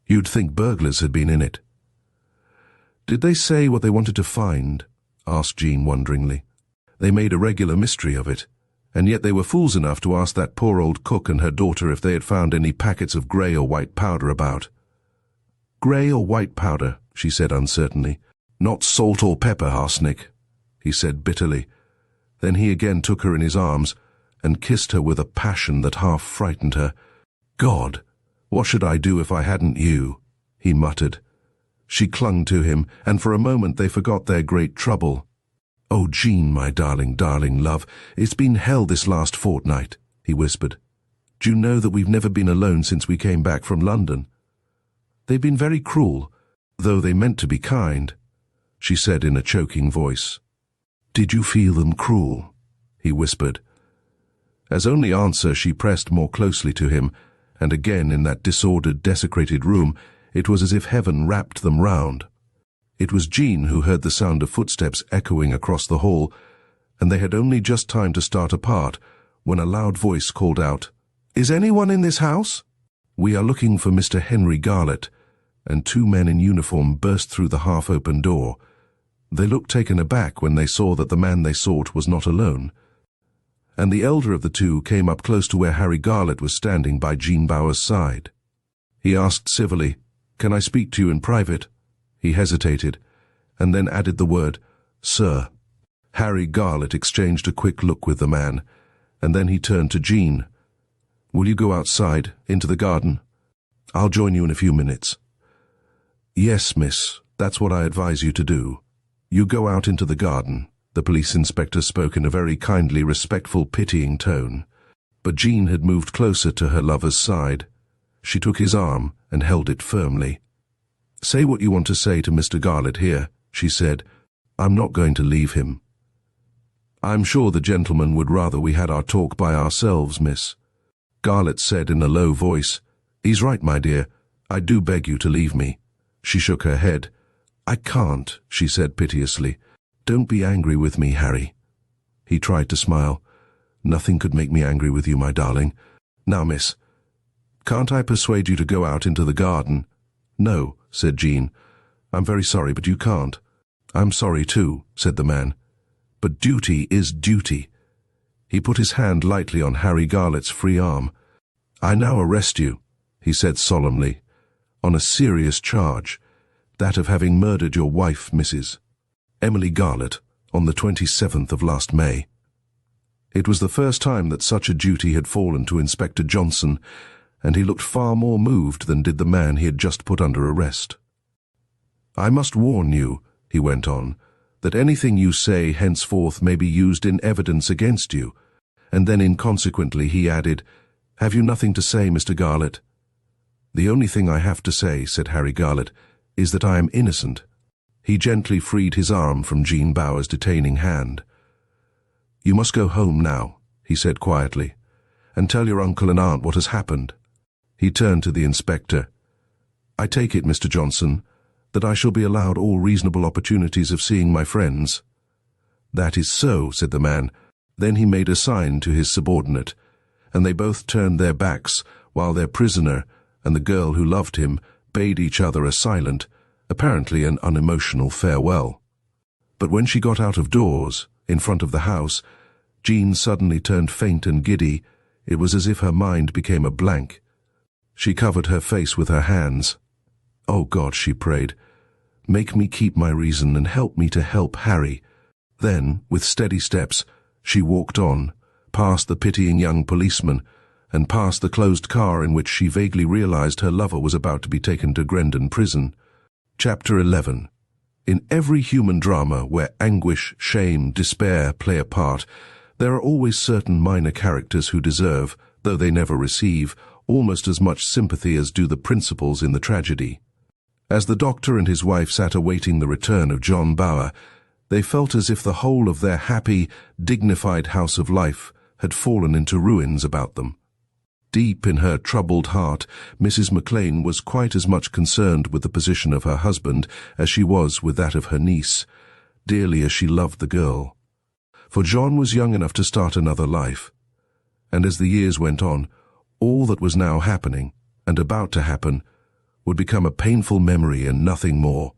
you'd think burglars had been in it." "Did they say what they wanted to find?" asked Jean wonderingly. "They made a regular mystery of it, and yet they were fools enough to ask that poor old cook and her daughter if they had found any packets of grey or white powder about." "Grey or white powder," she said uncertainly. "Not salt or pepper, arsenic," he said bitterly. Then he again took her in his arms and kissed her with a passion that half frightened her. "God, what should I do if I hadn't you?" he muttered. She clung to him, and for a moment they forgot their great trouble. "Oh, Jean, my darling, darling love, it's been hell this last fortnight," he whispered. "Do you know that we've never been alone since we came back from London? They've been very cruel, though they meant to be kind," she said in a choking voice. "Did you feel them cruel?" he whispered. As only answer, she pressed more closely to him, and again in that disordered, desecrated room, it was as if heaven wrapped them round. It was Jean who heard the sound of footsteps echoing across the hall, and they had only just time to start apart when a loud voice called out, "Is anyone in this house?" "We are looking for Mr. Henry Garlett," and 2 men in uniform burst through the half-open door. They looked taken aback when they saw that the man they sought was not alone, and the elder of the 2 came up close to where Harry Garlett was standing by Jean Bower's side. He asked civilly, "Can I speak to you in private?" He hesitated, and then added the word, "Sir." Harry Garlett exchanged a quick look with the man, and then he turned to Jean. "Will you go outside, into the garden? I'll join you in a few minutes." "Yes, miss, that's what I advise you to do. You go out into the garden." The police inspector spoke in a very kindly, respectful, pitying tone. But Jean had moved closer to her lover's side. She took his arm and held it firmly. "Say what you want to say to Mr. Garlett here," she said. "I'm not going to leave him." "I'm sure the gentleman would rather we had our talk by ourselves, miss," Garlett said in a low voice. "He's right, my dear. I do beg you to leave me." She shook her head. "I can't," she said piteously. "Don't be angry with me, Harry." He tried to smile. "Nothing could make me angry with you, my darling. Now, miss, can't I persuade you to go out into the garden?" "No," said Jean. "I'm very sorry, but you can't." "I'm sorry too," said the man. "But duty is duty." He put his hand lightly on Harry Garlett's free arm. "I now arrest you," he said solemnly, "on a serious charge, that of having murdered your wife, Mrs. Emily Garlett, on the 27th of last May." It was the first time that such a duty had fallen to Inspector Johnson, and he looked far more moved than did the man he had just put under arrest. "I must warn you," he went on, "that anything you say henceforth may be used in evidence against you." And then inconsequently he added, "Have you nothing to say, Mr. Garlett?" "The only thing I have to say," said Harry Garlett, "is that I am innocent." He gently freed his arm from Jean Bauer's detaining hand. "You must go home now," he said quietly, "and tell your uncle and aunt what has happened." He turned to the inspector. "I take it, Mr. Johnson, that I shall be allowed all reasonable opportunities of seeing my friends?" "That is so," said the man. Then he made a sign to his subordinate, and they both turned their backs while their prisoner and the girl who loved him bade each other a silent, apparently an unemotional farewell. But when she got out of doors, in front of the house, Jean suddenly turned faint and giddy. It was as if her mind became a blank. She covered her face with her hands. "Oh God," she prayed, "make me keep my reason and help me to help Harry." Then, with steady steps, she walked on, past the pitying young policeman, and past the closed car in which she vaguely realized her lover was about to be taken to Grendon Prison. Chapter 11. In every human drama where anguish, shame, despair play a part, there are always certain minor characters who deserve, though they never receive, almost as much sympathy as do the principals in the tragedy. As the doctor and his wife sat awaiting the return of John Bauer, they felt as if the whole of their happy, dignified house of life had fallen into ruins about them. Deep in her troubled heart, Mrs. McLean was quite as much concerned with the position of her husband as she was with that of her niece, dearly as she loved the girl. For John was young enough to start another life, and as the years went on, all that was now happening, and about to happen, would become a painful memory and nothing more.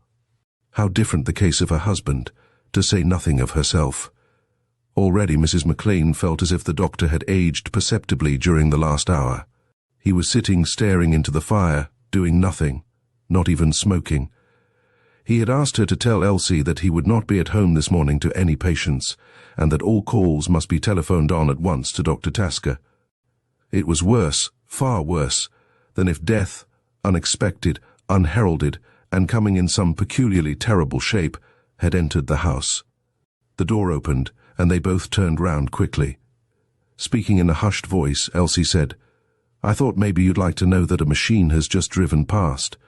How different the case of her husband, to say nothing of herself. Already Mrs. McLean felt as if the doctor had aged perceptibly during the last hour. He was sitting staring into the fire, doing nothing, not even smoking. He had asked her to tell Elsie that he would not be at home this morning to any patients, and that all calls must be telephoned on at once to Dr. Tasker. It was worse, far worse, than if death, unexpected, unheralded, and coming in some peculiarly terrible shape, had entered the house. The door opened, and they both turned round quickly. Speaking in a hushed voice, Elsie said, "I thought maybe you'd like to know that a machine has just driven past.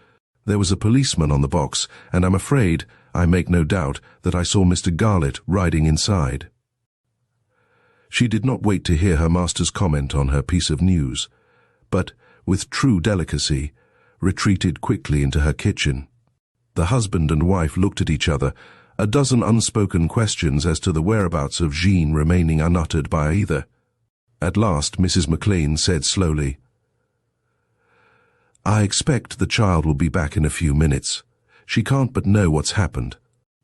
There was a policeman on the box, and I'm afraid, I make no doubt, that I saw Mr. Garlett riding inside." She did not wait to hear her master's comment on her piece of news, but, with true delicacy, retreated quickly into her kitchen. The husband and wife looked at each other, a dozen unspoken questions as to the whereabouts of Jean remaining unuttered by either. At last Mrs. McLean said slowly, "I expect the child will be back in a few minutes. She can't but know what's happened."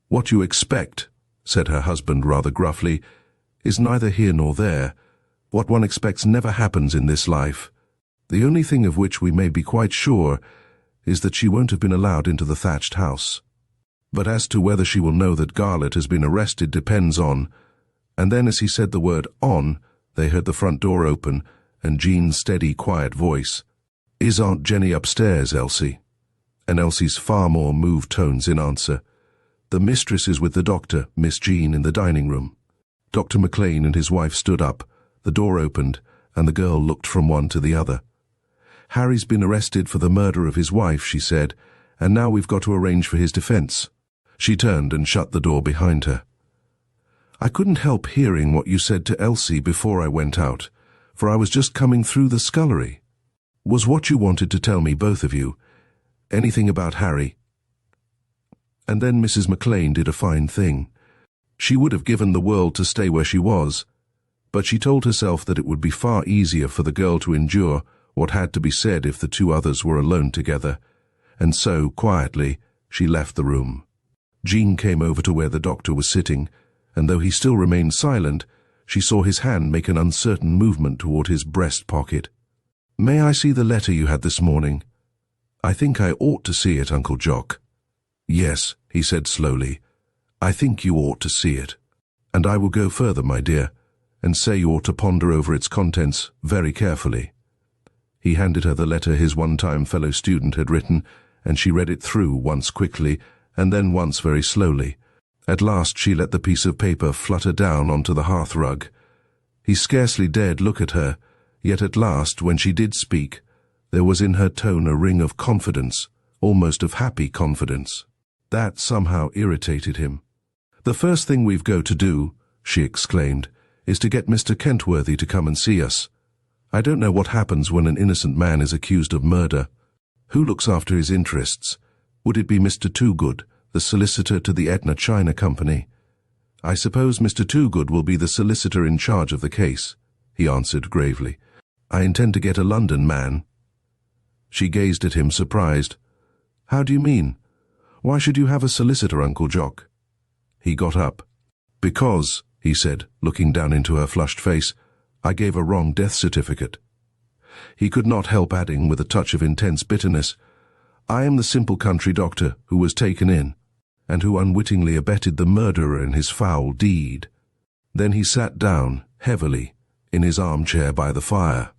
"What you expect," said her husband rather gruffly, "is neither here nor there. What one expects never happens in this life. The only thing of which we may be quite sure is that she won't have been allowed into the thatched house. But as to whether she will know that Garlett has been arrested depends on—" And then as he said the word "on," they heard the front door open, and Jean's steady, quiet voice, "Is Aunt Jenny upstairs, Elsie?" And Elsie's far more moved tones in answer, "The mistress is with the doctor, Miss Jean, in the dining room." Dr. McLean and his wife stood up, the door opened, and the girl looked from one to the other. "Harry's been arrested for the murder of his wife," she said, "and now we've got to arrange for his defense." She turned and shut the door behind her. "I couldn't help hearing what you said to Elsie before I went out, for I was just coming through the scullery. Was what you wanted to tell me, both of you, anything about Harry?" And then Mrs. McLean did a fine thing. She would have given the world to stay where she was, but she told herself that it would be far easier for the girl to endure what had to be said if the two others were alone together, and so, quietly, she left the room. Jean came over to where the doctor was sitting, and though he still remained silent, she saw his hand make an uncertain movement toward his breast pocket. "May I see the letter you had this morning?" "I think I ought to see it, Uncle Jock." "Yes," he said slowly. "I think you ought to see it. And I will go further, my dear, and say you ought to ponder over its contents very carefully." He handed her the letter his one-time fellow student had written, and she read it through once quickly, and then once very slowly. At last she let the piece of paper flutter down onto the hearthrug. He scarcely dared look at her, yet at last, when she did speak, there was in her tone a ring of confidence, almost of happy confidence. That somehow irritated him. "The first thing we've got to do," she exclaimed, "is to get Mr. Kentworthy to come and see us. I don't know what happens when an innocent man is accused of murder. Who looks after his interests? Would it be Mr. Toogood, the solicitor to the Etna China Company?" "I suppose Mr. Toogood will be the solicitor in charge of the case," he answered gravely. "I intend to get a London man." She gazed at him, surprised. "How do you mean? Why should you have a solicitor, Uncle Jock?" He got up. "Because," he said, looking down into her flushed face, "I gave a wrong death certificate." He could not help adding, with a touch of intense bitterness, "I am the simple country doctor who was taken in, and who unwittingly abetted the murderer in his foul deed." Then he sat down, heavily, in his armchair by the fire.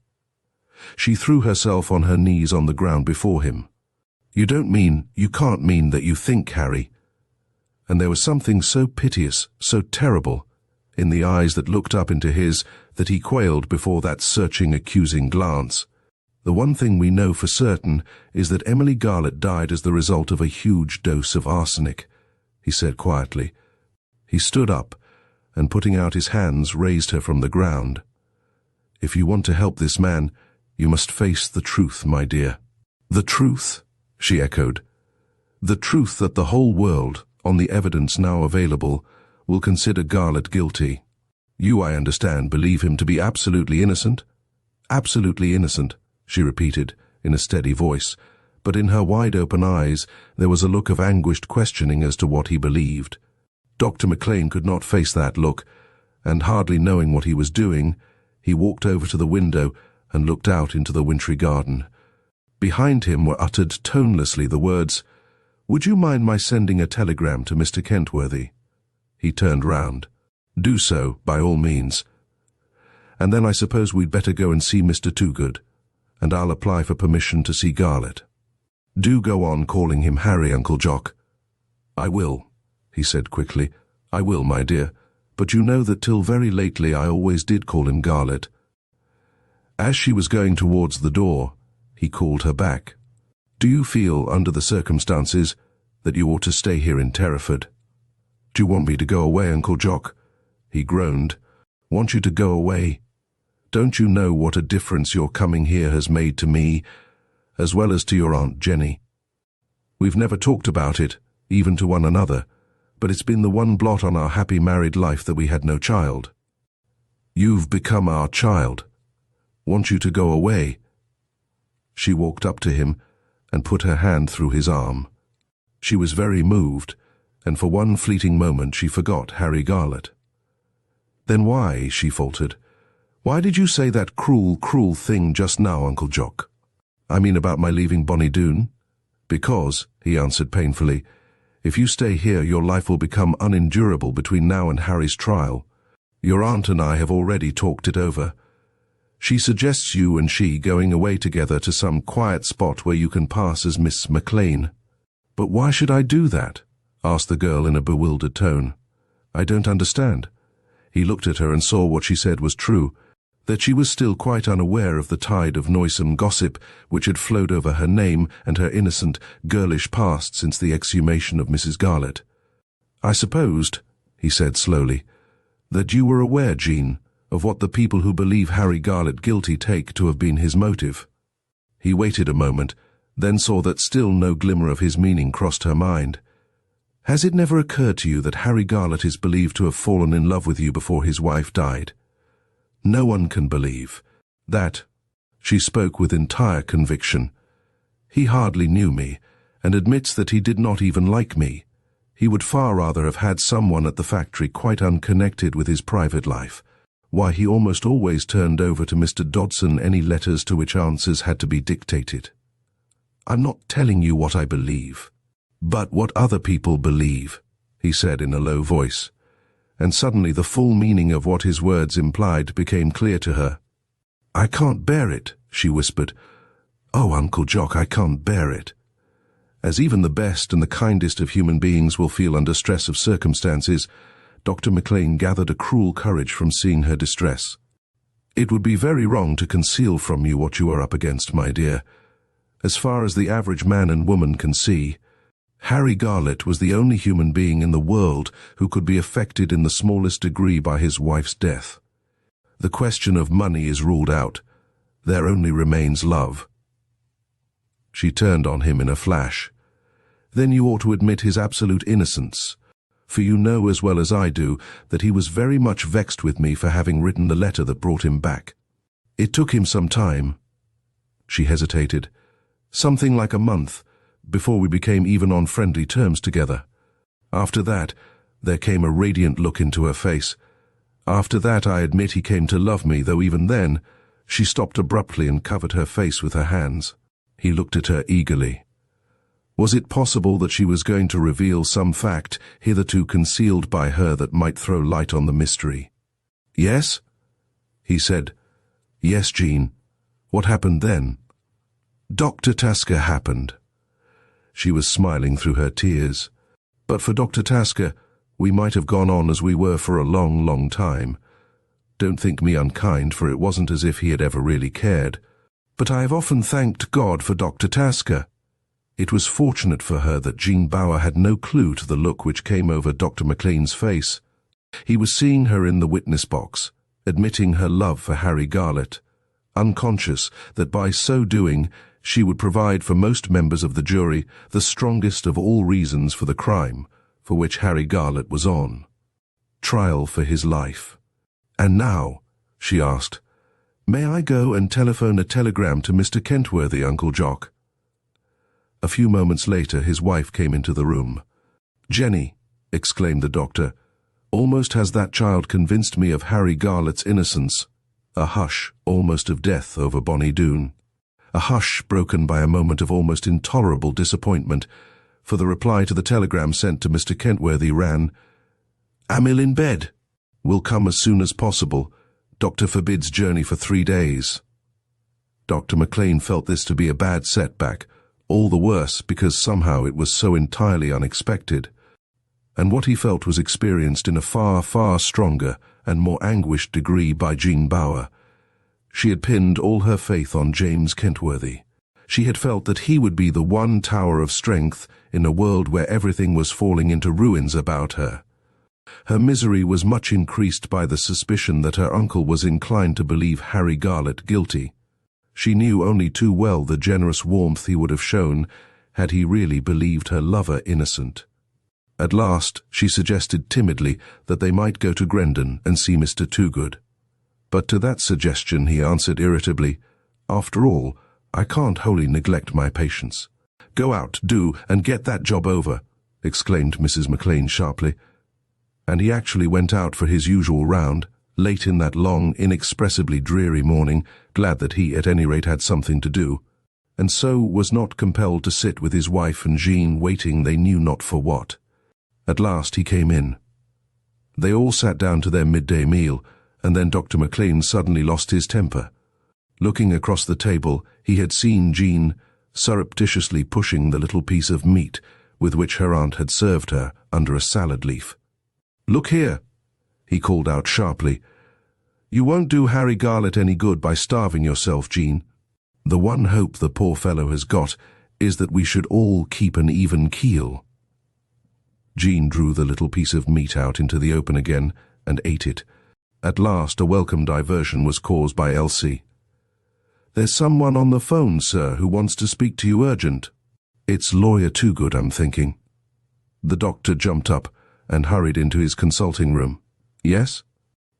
She threw herself on her knees on the ground before him. "You can't mean that you think, Harry." And there was something so piteous, so terrible, in the eyes that looked up into his, that he quailed before that searching, accusing glance. "The one thing we know for certain is that Emily Garlett died as the result of a huge dose of arsenic," he said quietly. He stood up, and putting out his hands, raised her from the ground. "If you want to help this man, you must face the truth, my dear." "The truth?" she echoed. "The truth that the whole world, on the evidence now available, will consider Garlett guilty. You, I understand, believe him to be absolutely innocent?" "Absolutely innocent," she repeated, in a steady voice, but in her wide-open eyes there was a look of anguished questioning as to what he believed. Dr. McLean could not face that look, and hardly knowing what he was doing, he walked over to the window and looked out into the wintry garden. Behind him were uttered tonelessly the words, "Would you mind my sending a telegram to Mr. Kentworthy?" He turned round. "Do so, by all means. And then I suppose we'd better go and see Mr. Toogood, and I'll apply for permission to see Garlett. Do go on calling him Harry, Uncle Jock." "I will," he said quickly. "I will, my dear, but you know that till very lately I always did call him Garlett." As she was going towards the door, he called her back. "Do you feel, under the circumstances, that you ought to stay here in Terraford?" "Do you want me to go away, Uncle Jock?" he groaned. "Want you to go away? Don't you know what a difference your coming here has made to me, as well as to your Aunt Jenny? We've never talked about it, even to one another, but it's been the one blot on our happy married life that we had no child. You've become our child. Want you to go away?" She walked up to him and put her hand through his arm. She was very moved, and for one fleeting moment she forgot Harry Garlett. "Then why," she faltered, "why did you say that cruel, cruel thing just now, Uncle Jock? I mean about my leaving Bonnie Doon?" "Because," he answered painfully, "if you stay here your life will become unendurable between now and Harry's trial. Your aunt and I have already talked it over. She suggests you and she going away together to some quiet spot where you can pass as Miss McLean." "But why should I do that?" asked the girl in a bewildered tone. "I don't understand." He looked at her and saw what she said was true, that she was still quite unaware of the tide of noisome gossip which had flowed over her name and her innocent, girlish past since the exhumation of Mrs. Garlett. "I supposed," he said slowly, "that you were aware, Jean, of what the people who believe Harry Garlett guilty take to have been his motive." He waited a moment, then saw that still no glimmer of his meaning crossed her mind. Has it never occurred to you that Harry Garlett is believed to have fallen in love with you before his wife died? No one can believe that." She spoke with entire conviction. "He hardly knew me, and admits that he did not even like me. He would far rather have had someone at the factory quite unconnected with his private life. Why, he almost always turned over to Mr. Dodson any letters to which answers had to be dictated. I'm not telling you what I believe, but what other people believe," he said in a low voice, and suddenly the full meaning of what his words implied became clear to her. "I can't bear it," she whispered. "Oh, Uncle Jock, I can't bear it." As even the best and the kindest of human beings will feel under stress of circumstances, Dr. McLean gathered a cruel courage from seeing her distress. "It would be very wrong to conceal from you what you are up against, my dear. As far as the average man and woman can see, Harry Garlett was the only human being in the world who could be affected in the smallest degree by his wife's death. The question of money is ruled out. There only remains love." She turned on him in a flash. "Then you ought to admit his absolute innocence, for you know as well as I do that he was very much vexed with me for having written the letter that brought him back. It took him some time." She hesitated. "Something like a month, before we became even on friendly terms together. After that, there came a radiant look into her face. After that, I admit he came to love me, though even then," she stopped abruptly and covered her face with her hands. He looked at her eagerly. Was it possible that she was going to reveal some fact hitherto concealed by her that might throw light on the mystery? "Yes?" he said. "Yes, Jean. What happened then?" "Dr. Tasker happened." She was smiling through her tears. "But for Dr. Tasker, we might have gone on as we were for a long, long time. Don't think me unkind, for it wasn't as if he had ever really cared. But I have often thanked God for Dr. Tasker." It was fortunate for her that Jean Bauer had no clue to the look which came over Dr. McLean's face. He was seeing her in the witness box, admitting her love for Harry Garlett, unconscious that by so doing she would provide for most members of the jury the strongest of all reasons for the crime for which Harry Garlett was on. Trial for his life. "And now," she asked, "may I go and telephone a telegram to Mr. Kentworthy, Uncle Jock?" A few moments later his wife came into the room. "Jenny," exclaimed the doctor, "almost has that child convinced me of Harry Garlett's innocence." A hush, almost of death, over Bonnie Doon. A hush broken by a moment of almost intolerable disappointment, for the reply to the telegram sent to Mr. Kentworthy ran, "Am ill in bed. Will come as soon as possible. Doctor forbids journey for 3 days." Dr. McLean felt this to be a bad setback, all the worse because somehow it was so entirely unexpected. And what he felt was experienced in a far, far stronger and more anguished degree by Jean Bauer. She had pinned all her faith on James Kentworthy. She had felt that he would be the one tower of strength in a world where everything was falling into ruins about her. Her misery was much increased by the suspicion that her uncle was inclined to believe Harry Garlett guilty. She knew only too well the generous warmth he would have shown had he really believed her lover innocent. At last she suggested timidly that they might go to Grendon and see Mr. Toogood. But to that suggestion he answered irritably, "After all, I can't wholly neglect my patients." "Go out, do, and get that job over," exclaimed Mrs. McLean sharply. And he actually went out for his usual round, late in that long, inexpressibly dreary morning, glad that he at any rate had something to do, and so was not compelled to sit with his wife and Jean waiting they knew not for what. At last he came in. They all sat down to their midday meal, and then Dr. McLean suddenly lost his temper. Looking across the table, he had seen Jean surreptitiously pushing the little piece of meat with which her aunt had served her under a salad leaf. "Look here," he called out sharply. "You won't do Harry Garlett any good by starving yourself, Jean. The one hope the poor fellow has got is that we should all keep an even keel." Jean drew the little piece of meat out into the open again and ate it. At last a welcome diversion was caused by Elsie. "There's someone on the phone, sir, who wants to speak to you urgent." "It's Lawyer Toogood, I'm thinking." The doctor jumped up and hurried into his consulting room. Yes?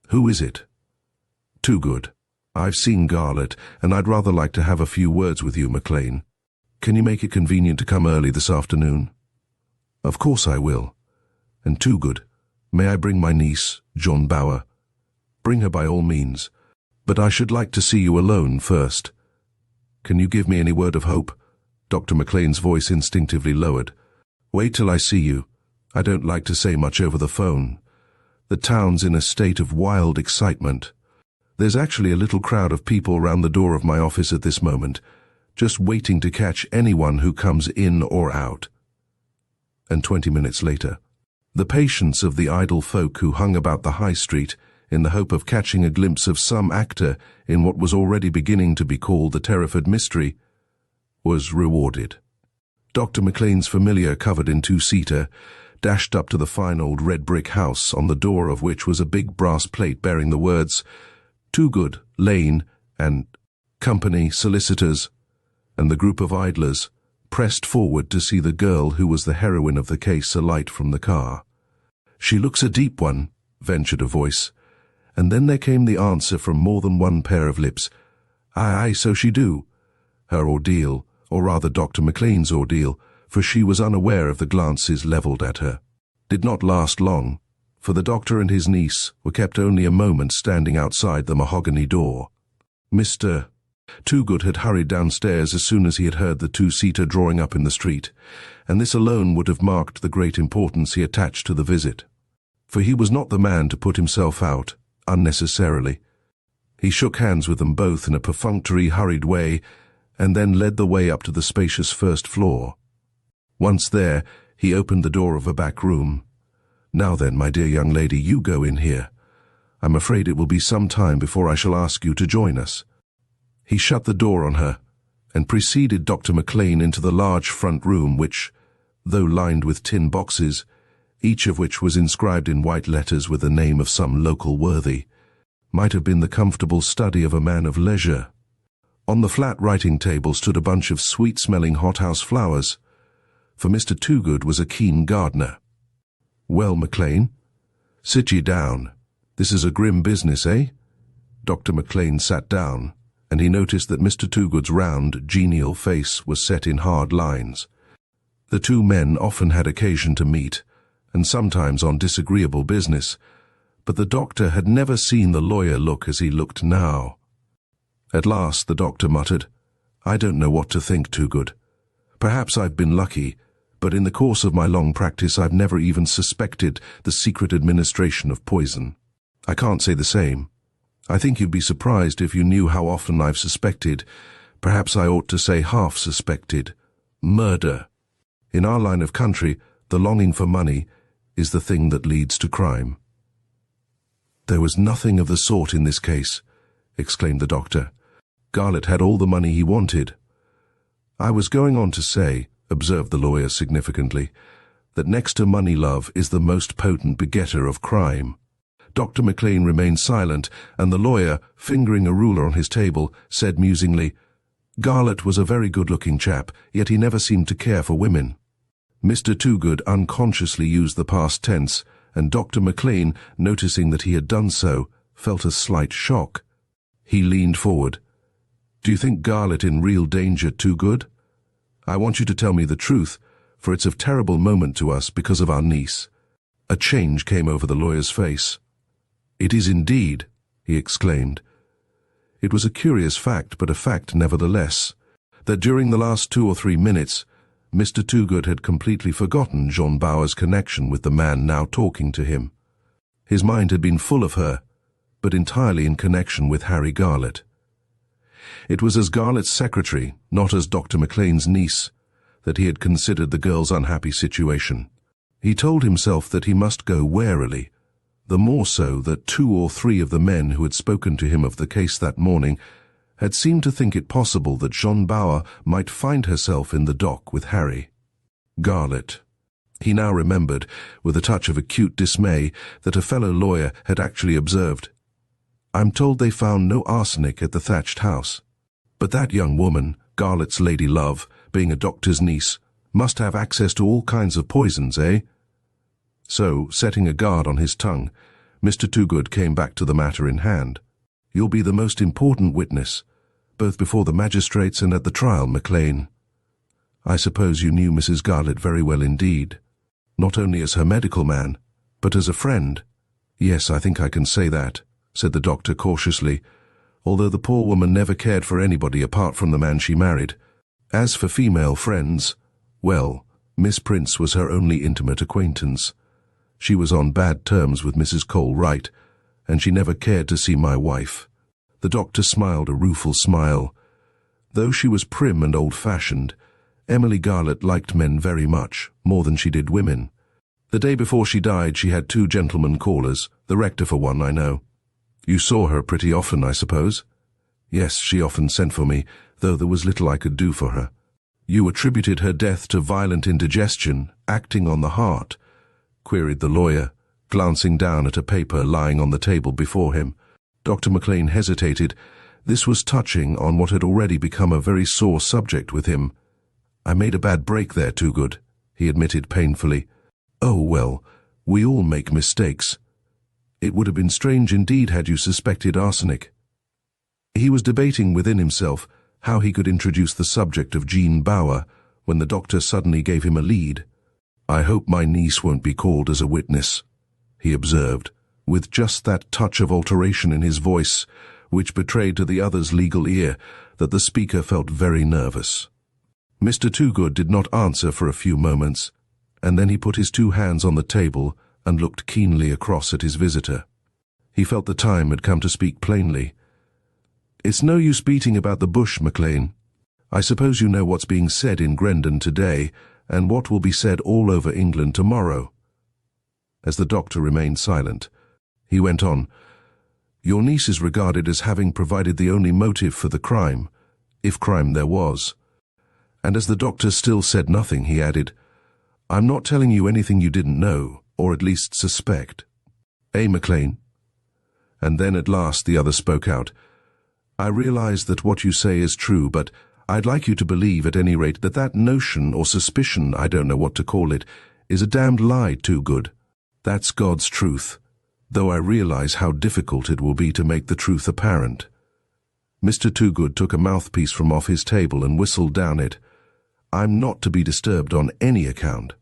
Who is it? Toogood. I've seen Garlett, and I'd rather like to have a few words with you, McLean. Can you make it convenient to come early this afternoon? Of course I will. And Toogood, may I bring my niece, John Bower? Bring her by all means, but I should like to see you alone first. Can you give me any word of hope? Dr. McLean's voice instinctively lowered. Wait till I see you. I don't like to say much over the phone. The town's in a state of wild excitement. There's actually a little crowd of people round the door of my office at this moment, just waiting to catch anyone who comes in or out. And 20 minutes later, the patience of the idle folk who hung about the high street in the hope of catching a glimpse of some actor in what was already beginning to be called the Terraford Mystery was rewarded. Dr. McLean's familiar covered in two-seater dashed up to the fine old red brick house, on the door of which was a big brass plate bearing the words Toogood, Lane, and Company Solicitors, and the group of idlers pressed forward to see the girl who was the heroine of the case alight from the car. She looks a deep one, ventured a voice, and then there came the answer from more than one pair of lips. Aye, so she do. Her ordeal, or rather Dr. McLean's ordeal, for she was unaware of the glances levelled at her, did not last long, for the doctor and his niece were kept only a moment standing outside the mahogany door. Mr. Toogood had hurried downstairs as soon as he had heard the two-seater drawing up in the street, and this alone would have marked the great importance he attached to the visit. For he was not the man to put himself out unnecessarily. He shook hands with them both in a perfunctory, hurried way, and then led the way up to the spacious first floor. Once there, he opened the door of a back room. Now then, my dear young lady, you go in here. I'm afraid it will be some time before I shall ask you to join us. He shut the door on her, and preceded Dr. McLean into the large front room which, though lined with tin boxes, each of which was inscribed in white letters with the name of some local worthy, might have been the comfortable study of a man of leisure. On the flat writing table stood a bunch of sweet-smelling hothouse flowers, for Mr. Toogood was a keen gardener. Well, McLean, sit ye down. This is a grim business, eh? Dr. McLean sat down, and he noticed that Mr. Toogood's round, genial face was set in hard lines. The two men often had occasion to meet, and sometimes on disagreeable business, but the doctor had never seen the lawyer look as he looked now. At last the doctor muttered, I don't know what to think, Toogood. Perhaps I've been lucky, but in the course of my long practice I've never even suspected the secret administration of poison. I can't say the same. I think you'd be surprised if you knew how often I've suspected, perhaps I ought to say half suspected, murder. In our line of country, the longing for money is the thing that leads to crime. There was nothing of the sort in this case, exclaimed the doctor. Garlett had all the money he wanted. I was going on to say, observed the lawyer significantly, that next to money love is the most potent begetter of crime. Dr. McLean remained silent, and the lawyer, fingering a ruler on his table, said musingly, Garlett was a very good-looking chap, yet he never seemed to care for women. Mr. Toogood unconsciously used the past tense, and Dr. McLean, noticing that he had done so, felt a slight shock. He leaned forward. Do you think Garlett in real danger, Toogood? I want you to tell me the truth, for it's of terrible moment to us because of our niece. A change came over the lawyer's face. It is indeed, he exclaimed. It was a curious fact, but a fact nevertheless, that during the last 2 or 3 minutes, Mr. Toogood had completely forgotten John Bower's connection with the man now talking to him. His mind had been full of her, but entirely in connection with Harry Garlett. It was as Garlett's secretary, not as Dr. McLean's niece, that he had considered the girl's unhappy situation. He told himself that he must go warily, the more so that 2 or 3 of the men who had spoken to him of the case that morning had seemed to think it possible that John Bower might find herself in the dock with Harry. Garlett. He now remembered, with a touch of acute dismay, that a fellow lawyer had actually observed, I'm told they found no arsenic at the thatched house. But that young woman, Garlett's lady love, being a doctor's niece, must have access to all kinds of poisons, eh? So, setting a guard on his tongue, Mr. Toogood came back to the matter in hand. "You'll be the most important witness, both before the magistrates and at the trial, Maclean. I suppose you knew Mrs. Garlett very well indeed, not only as her medical man, but as a friend." "Yes, I think I can say that," said the doctor cautiously, although the poor woman never cared for anybody apart from the man she married. As for female friends, well, Miss Prince was her only intimate acquaintance. She was on bad terms with Mrs. Cole Wright, and she never cared to see my wife. The doctor smiled a rueful smile. Though she was prim and old-fashioned, Emily Garlett liked men very much, more than she did women. The day before she died, she had 2 gentlemen callers, the rector for one, I know. You saw her pretty often, I suppose?" "Yes, she often sent for me, though there was little I could do for her." "You attributed her death to violent indigestion, acting on the heart?" queried the lawyer, glancing down at a paper lying on the table before him. Dr. Maclean hesitated. This was touching on what had already become a very sore subject with him. "I made a bad break there, Toogood," he admitted painfully. "Oh, well, we all make mistakes. It would have been strange indeed had you suspected arsenic." He was debating within himself how he could introduce the subject of Jean Bower when the doctor suddenly gave him a lead. "I hope my niece won't be called as a witness," he observed, with just that touch of alteration in his voice which betrayed to the other's legal ear that the speaker felt very nervous. Mr. Toogood did not answer for a few moments, and then he put his 2 hands on the table and looked keenly across at his visitor. He felt the time had come to speak plainly. "It's no use beating about the bush, Maclean. I suppose you know what's being said in Grendon today, and what will be said all over England tomorrow." As the doctor remained silent, he went on, "Your niece is regarded as having provided the only motive for the crime, if crime there was." And as the doctor still said nothing, he added, "I'm not telling you anything you didn't know, or at least suspect. Maclean?" And then at last the other spoke out. "I realize that what you say is true, but I'd like you to believe at any rate that that notion or suspicion, I don't know what to call it, is a damned lie, Toogood. That's God's truth, though I realize how difficult it will be to make the truth apparent." Mr. Toogood took a mouthpiece from off his table and whistled down it. "I'm not to be disturbed on any account."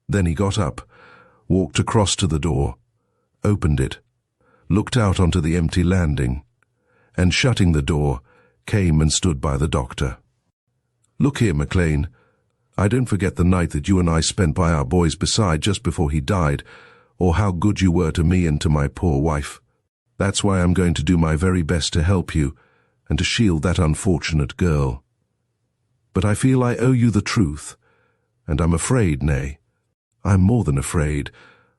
Then he got up, walked across to the door, opened it, looked out onto the empty landing, and shutting the door, came and stood by the doctor. "Look here, Maclean, I don't forget the night that you and I spent by our boy's beside just before he died, or how good you were to me and to my poor wife. That's why I'm going to do my very best to help you, and to shield that unfortunate girl. But I feel I owe you the truth, and I'm afraid, nay, I'm more than afraid.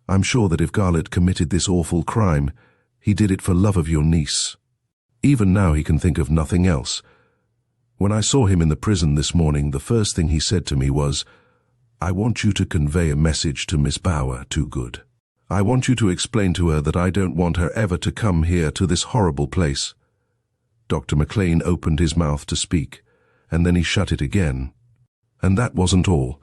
I'm sure that if Garlett committed this awful crime, he did it for love of your niece. Even now he can think of nothing else. When I saw him in the prison this morning, the first thing he said to me was, 'I want you to convey a message to Miss Bower, Toogood. I want you to explain to her that I don't want her ever to come here to this horrible place.'" Dr. Maclean opened his mouth to speak, and then he shut it again. And that wasn't all.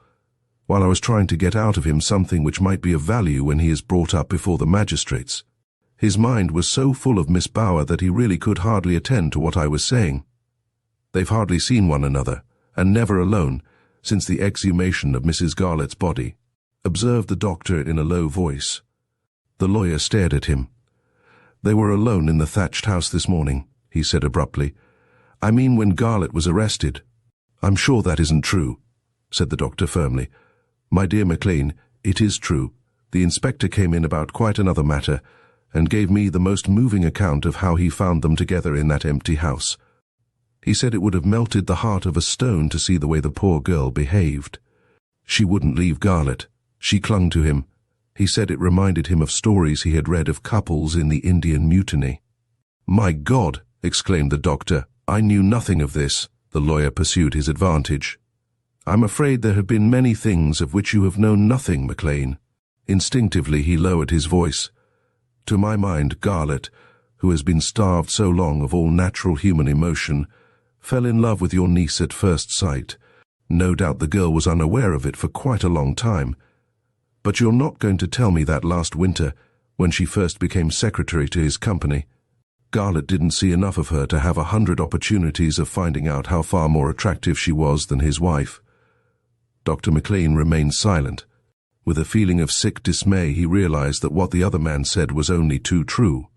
While I was trying to get out of him something which might be of value when he is brought up before the magistrates, his mind was so full of Miss Bower that he really could hardly attend to what I was saying. They've hardly seen one another, and never alone, since the exhumation of Mrs. Garlett's body, observed the doctor in a low voice. The lawyer stared at him. "They were alone in the thatched house this morning," he said abruptly. "I mean when Garlett was arrested." "I'm sure that isn't true," said the doctor firmly. "My dear Maclean, it is true. The inspector came in about quite another matter, and gave me the most moving account of how he found them together in that empty house. He said it would have melted the heart of a stone to see the way the poor girl behaved. She wouldn't leave Garlett. She clung to him. He said it reminded him of stories he had read of couples in the Indian Mutiny." "My God!" exclaimed the doctor. "I knew nothing of this." The lawyer pursued his advantage. "I'm afraid there have been many things of which you have known nothing, Maclean." Instinctively he lowered his voice. "To my mind, Garlett, who has been starved so long of all natural human emotion, fell in love with your niece at first sight. No doubt the girl was unaware of it for quite a long time. But you're not going to tell me that last winter, when she first became secretary to his company, Garlett didn't see enough of her to have 100 opportunities of finding out how far more attractive she was than his wife. Dr. McLean remained silent. With a feeling of sick dismay, he realized that what the other man said was only too true.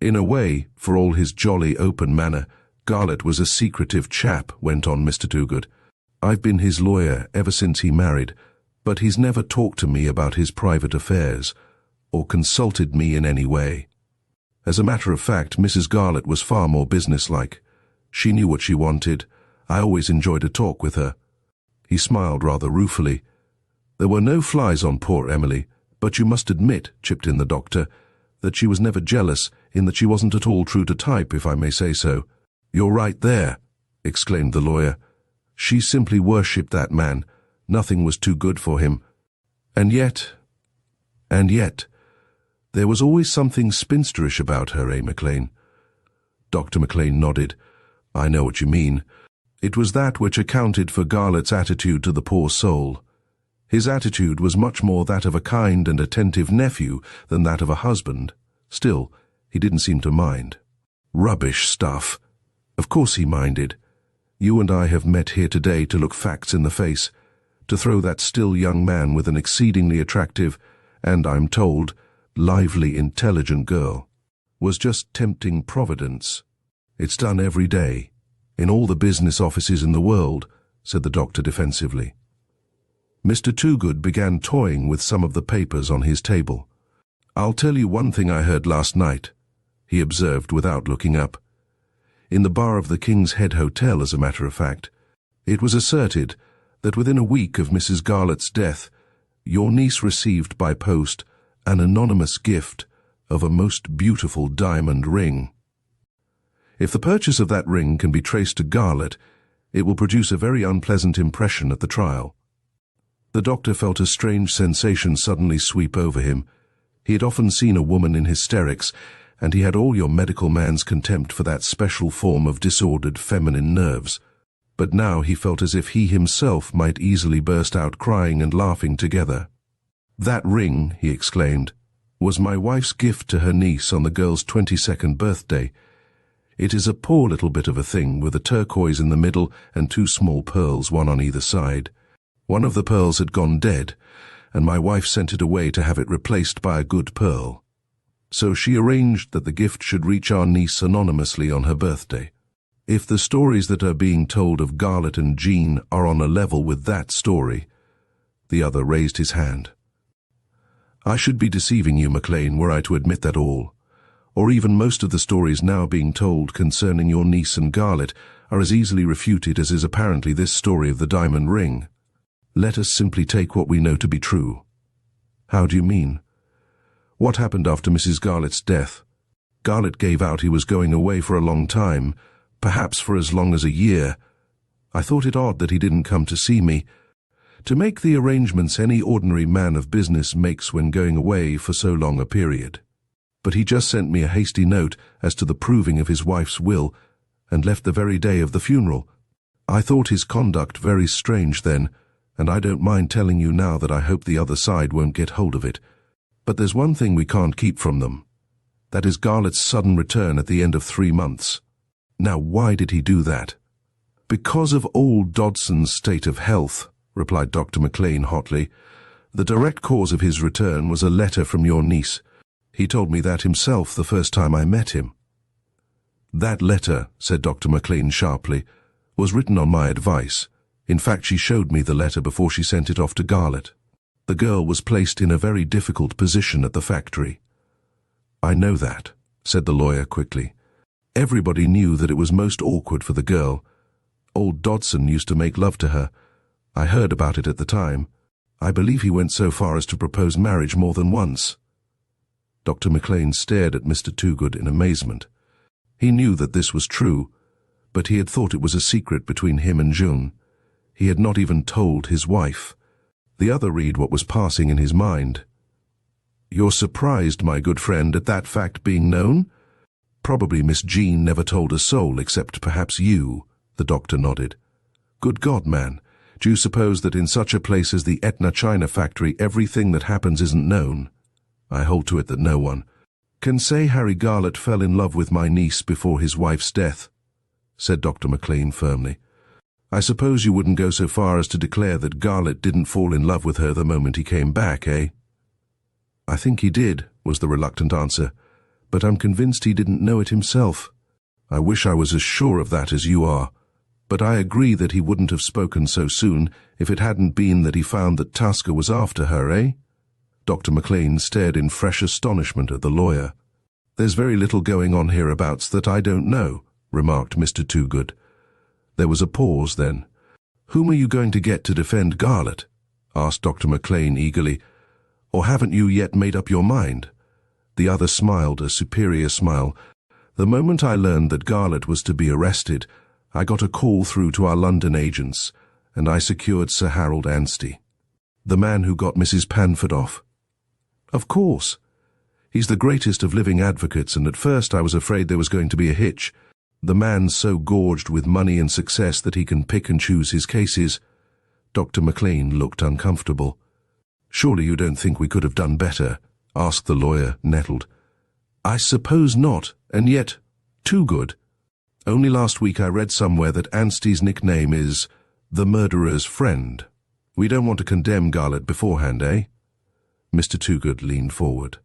In a way, for all his jolly open manner, Garlett was a secretive chap, went on Mr. Toogood. I've been his lawyer ever since he married, but he's never talked to me about his private affairs, or consulted me in any way. As a matter of fact, Mrs. Garlett was far more businesslike. She knew what she wanted. I always enjoyed a talk with her. He smiled rather ruefully. There were no flies on poor Emily, but you must admit, chipped in the doctor, that she was never jealous, in that she wasn't at all true to type, if I may say so. You're right there, exclaimed the lawyer. She simply worshipped that man. Nothing was too good for him. And yet, there was always something spinsterish about her, McLean? Dr. McLean nodded. I know what you mean. It was that which accounted for Garlett's attitude to the poor soul. His attitude was much more that of a kind and attentive nephew than that of a husband. Still, he didn't seem to mind. Rubbish stuff. Of course he minded. You and I have met here today to look facts in the face, to throw that still young man with an exceedingly attractive, and I'm told, lively, intelligent girl, was just tempting Providence. It's done every day, in all the business offices in the world, said the doctor defensively. Mr. Toogood began toying with some of the papers on his table. I'll tell you one thing I heard last night, he observed without looking up. In the bar of the King's Head Hotel, as a matter of fact, it was asserted that within a week of Mrs. Garlett's death, your niece received by post an anonymous gift of a most beautiful diamond ring. If the purchase of that ring can be traced to Garlett, it will produce a very unpleasant impression at the trial. The doctor felt a strange sensation suddenly sweep over him. He had often seen a woman in hysterics, and he had all your medical man's contempt for that special form of disordered feminine nerves. But now he felt as if he himself might easily burst out crying and laughing together. That ring, he exclaimed, was my wife's gift to her niece on the girl's 22nd birthday. It is a poor little bit of a thing with a turquoise in the middle and 2 small pearls, one on either side. One of the pearls had gone dead, and my wife sent it away to have it replaced by a good pearl. So she arranged that the gift should reach our niece anonymously on her birthday. If the stories that are being told of Garlett and Jean are on a level with that story, the other raised his hand. I should be deceiving you, McLean, were I to admit that all, or even most of the stories now being told concerning your niece and Garlett are as easily refuted as is apparently this story of the diamond ring. Let us simply take what we know to be true. How do you mean? What happened after Mrs. Garlett's death? Garlett gave out he was going away for a long time, perhaps for as long as a year. I thought it odd that he didn't come to see me, to make the arrangements any ordinary man of business makes when going away for so long a period. But he just sent me a hasty note as to the proving of his wife's will, and left the very day of the funeral. I thought his conduct very strange then, and I don't mind telling you now that I hope the other side won't get hold of it. But there's one thing we can't keep from them. That is Garlett's sudden return at the end of 3 months. Now, why did he do that? Because of old Dodson's state of health, replied Dr. McLean hotly. The direct cause of his return was a letter from your niece. He told me that himself the first time I met him. That letter, said Dr. McLean sharply, was written on my advice. In fact, she showed me the letter before she sent it off to Garlett. The girl was placed in a very difficult position at the factory. I know that, said the lawyer quickly. Everybody knew that it was most awkward for the girl. Old Dodson used to make love to her. I heard about it at the time. I believe he went so far as to propose marriage more than once. Dr. McLean stared at Mr. Toogood in amazement. He knew that this was true, but he had thought it was a secret between him and June. He had not even told his wife. The other read what was passing in his mind. You're surprised, my good friend, at that fact being known? Probably Miss Jean never told a soul except perhaps you, the doctor nodded. Good God, man, Do you suppose that in such a place as the Etna China factory everything that happens isn't known? I hold to it that no one can say Harry Garlett fell in love with my niece before his wife's death, said Dr. McLean firmly. I suppose you wouldn't go so far as to declare that Garlett didn't fall in love with her the moment he came back, eh? I think he did, was the reluctant answer, but I'm convinced he didn't know it himself. I wish I was as sure of that as you are, but I agree that he wouldn't have spoken so soon if it hadn't been that he found that Tasker was after her, eh? Dr. McLean stared in fresh astonishment at the lawyer. There's very little going on hereabouts that I don't know, remarked Mr. Toogood. There was a pause then. Whom are you going to get to defend Garlett? Asked Dr. McLean eagerly. Or haven't you yet made up your mind? The other smiled, a superior smile. The moment I learned that Garlett was to be arrested, I got a call through to our London agents, and I secured Sir Harold Anstey, the man who got Mrs. Panford off. Of course. He's the greatest of living advocates, and at first I was afraid there was going to be a hitch. The man's so gorged with money and success that he can pick and choose his cases. Dr. McLean looked uncomfortable. Surely you don't think we could have done better? Asked the lawyer, nettled. I suppose not, and yet, Toogood. Only last week I read somewhere that Anstey's nickname is the murderer's friend. We don't want to condemn Garlett beforehand, eh? Mr. Toogood leaned forward.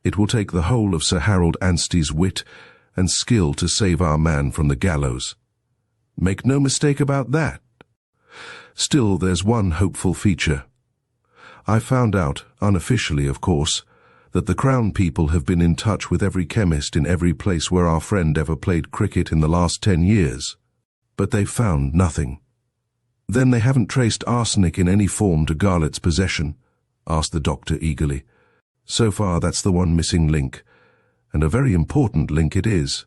It will take the whole of Sir Harold Anstey's wit and skill to save our man from the gallows. Make no mistake about that. Still, there's one hopeful feature. I found out, unofficially of course, that the Crown people have been in touch with every chemist in every place where our friend ever played cricket in the last 10 years. But they've found nothing. Then they haven't traced arsenic in any form to Garlett's possession? Asked the doctor eagerly. So far that's the one missing link. And a very important link it is.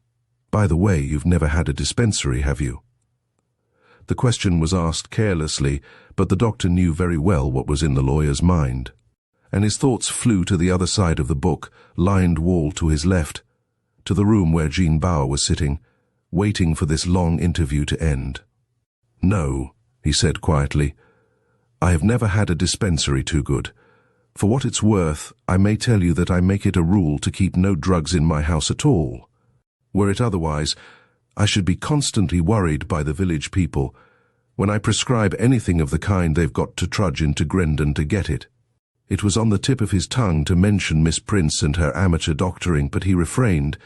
By the way, you've never had a dispensary, have you? The question was asked carelessly, but the doctor knew very well what was in the lawyer's mind, and his thoughts flew to the other side of the book-lined wall to his left, to the room where Jean Bauer was sitting, waiting for this long interview to end. No, he said quietly, I have never had a dispensary, Toogood. For what it's worth, I may tell you that I make it a rule to keep no drugs in my house at all. Were it otherwise, I should be constantly worried by the village people. When I prescribe anything of the kind, they've got to trudge into Grendon to get it. It was on the tip of his tongue to mention Miss Prince and her amateur doctoring, but he refrained.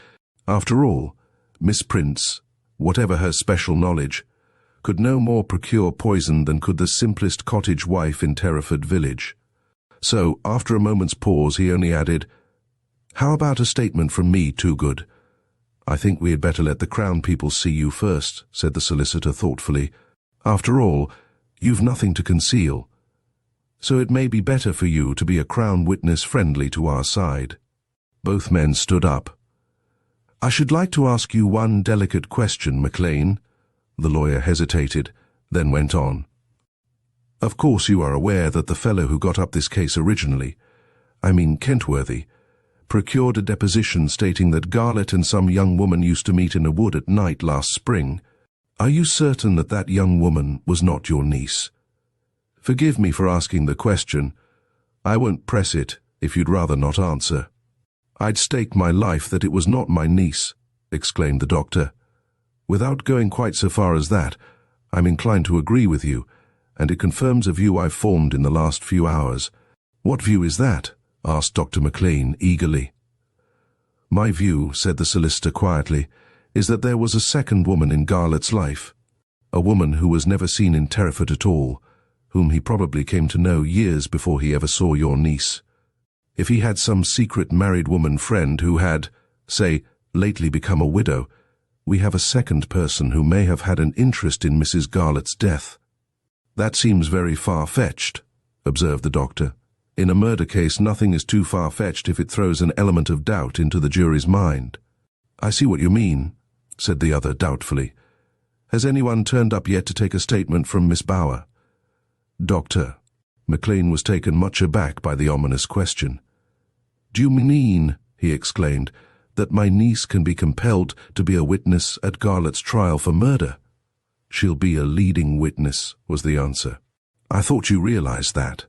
After all, Miss Prince, whatever her special knowledge, could no more procure poison than could the simplest cottage wife in Terraford village. So, after a moment's pause, he only added, How about a statement from me, Toogood? I think we had better let the Crown people see you first, said the solicitor thoughtfully. After all, you've nothing to conceal. So it may be better for you to be a Crown witness friendly to our side. Both men stood up. I should like to ask you one delicate question, McLean. The lawyer hesitated, then went on. Of course you are aware that the fellow who got up this case originally, I mean Kentworthy, procured a deposition stating that Garlett and some young woman used to meet in a wood at night last spring. Are you certain that that young woman was not your niece? Forgive me for asking the question. I won't press it if you'd rather not answer. I'd stake my life that it was not my niece, exclaimed the doctor. Without going quite so far as that, I'm inclined to agree with you, and it confirms a view I've formed in the last few hours. What view is that? Asked Dr. McLean eagerly. My view, said the solicitor quietly, is that there was a second woman in Garlett's life, a woman who was never seen in Terraford at all, whom he probably came to know years before he ever saw your niece. If he had some secret married woman friend who had, say, lately become a widow, we have a second person who may have had an interest in Mrs. Garlett's death. That seems very far-fetched, observed the doctor. In a murder case, nothing is too far-fetched if it throws an element of doubt into the jury's mind. I see what you mean, said the other doubtfully. Has anyone turned up yet to take a statement from Miss Bauer? Doctor, McLean was taken much aback by the ominous question. Do you mean, he exclaimed, that my niece can be compelled to be a witness at Garlett's trial for murder? She'll be a leading witness, was the answer. I thought you realized that."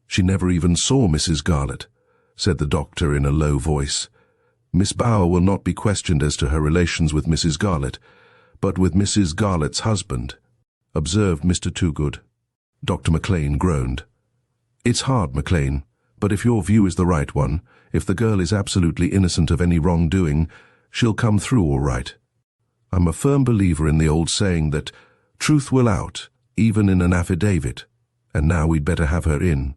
"She never even saw Mrs. Garlett," said the doctor in a low voice. "Miss Bauer will not be questioned as to her relations with Mrs. Garlett, but with Mrs. Garlett's husband," observed Mr. Toogood. Dr. McLean groaned. "It's hard, McLean, but if your view is the right one, if the girl is absolutely innocent of any wrongdoing, she'll come through all right. I'm a firm believer in the old saying that truth will out, even in an affidavit, and now we'd better have her in,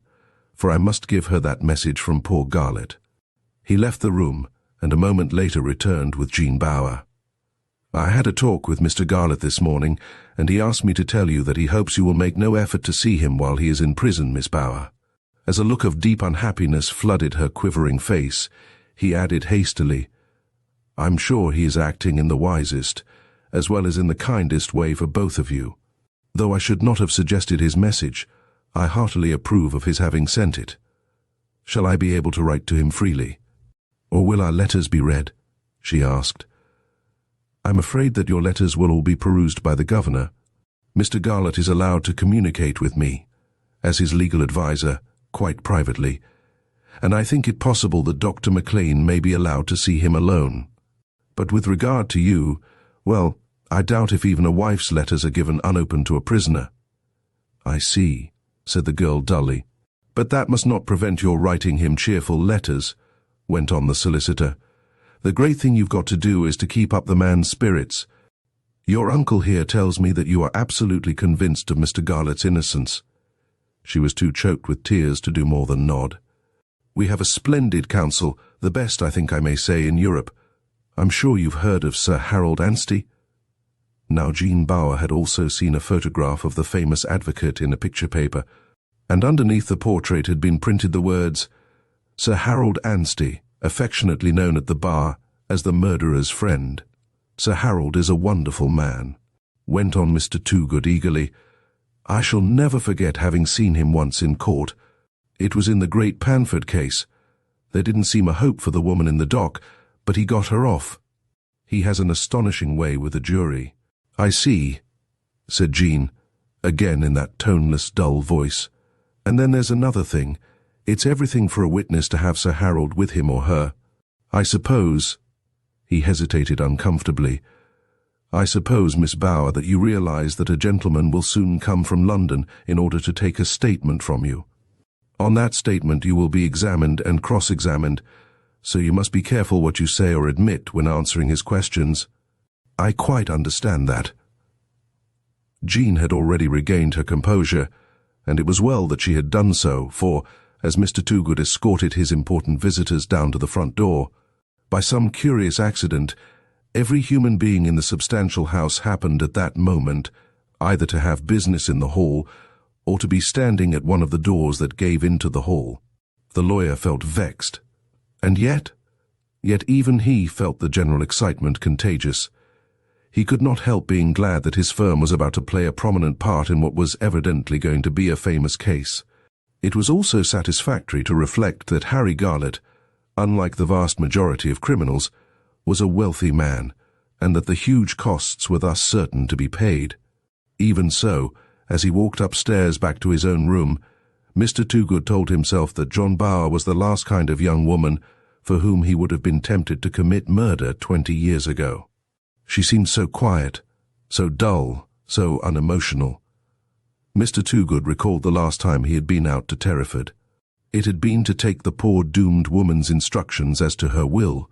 for I must give her that message from poor Garlett." He left the room, and a moment later returned with Jean Bauer. "I had a talk with Mr. Garlett this morning, and he asked me to tell you that he hopes you will make no effort to see him while he is in prison, Miss Bauer." As a look of deep unhappiness flooded her quivering face, he added hastily, "I'm sure he is acting in the wisest, as well as in the kindest way for both of you. Though I should not have suggested his message, I heartily approve of his having sent it. Shall I be able to write to him freely? Or will our letters be read?" she asked. "I'm afraid that your letters will all be perused by the governor. Mr. Garlett is allowed to communicate with me, as his legal adviser, quite privately, and I think it possible that Dr. McLean may be allowed to see him alone. But with regard to you, well, I doubt if even a wife's letters are given unopened to a prisoner." "I see," said the girl dully. "But that must not prevent your writing him cheerful letters," went on the solicitor. "The great thing you've got to do is to keep up the man's spirits. Your uncle here tells me that you are absolutely convinced of Mr. Garlett's innocence." She was too choked with tears to do more than nod. "We have a splendid counsel, the best, I think I may say, in Europe. I'm sure you've heard of Sir Harold Anstey." Now Jean Bauer had also seen a photograph of the famous advocate in a picture paper, and underneath the portrait had been printed the words, "Sir Harold Anstey, affectionately known at the bar as the murderer's friend. Sir Harold is a wonderful man," went on Mr. Toogood eagerly. "I shall never forget having seen him once in court. It was in the great Panford case. There didn't seem a hope for the woman in the dock, but he got her off. He has an astonishing way with a jury." "I see," said Jean, again in that toneless, dull voice. "And then there's another thing. It's everything for a witness to have Sir Harold with him or her. I suppose," he hesitated uncomfortably, "I suppose, Miss Bauer, that you realize that a gentleman will soon come from London in order to take a statement from you. On that statement you will be examined and cross-examined, so you must be careful what you say or admit when answering his questions." "I quite understand that." Jean had already regained her composure, and it was well that she had done so, for, as Mr. Toogood escorted his important visitors down to the front door, by some curious accident, every human being in the substantial house happened at that moment either to have business in the hall or to be standing at one of the doors that gave into the hall. The lawyer felt vexed, and yet even he felt the general excitement contagious. He could not help being glad that his firm was about to play a prominent part in what was evidently going to be a famous case. It was also satisfactory to reflect that Harry Garlett, unlike the vast majority of criminals, was a wealthy man, and that the huge costs were thus certain to be paid. Even so, as he walked upstairs back to his own room, Mr. Toogood told himself that John Bauer was the last kind of young woman for whom he would have been tempted to commit murder 20 years ago. She seemed so quiet, so dull, so unemotional. Mr. Toogood recalled the last time he had been out to Terraford. It had been to take the poor doomed woman's instructions as to her will.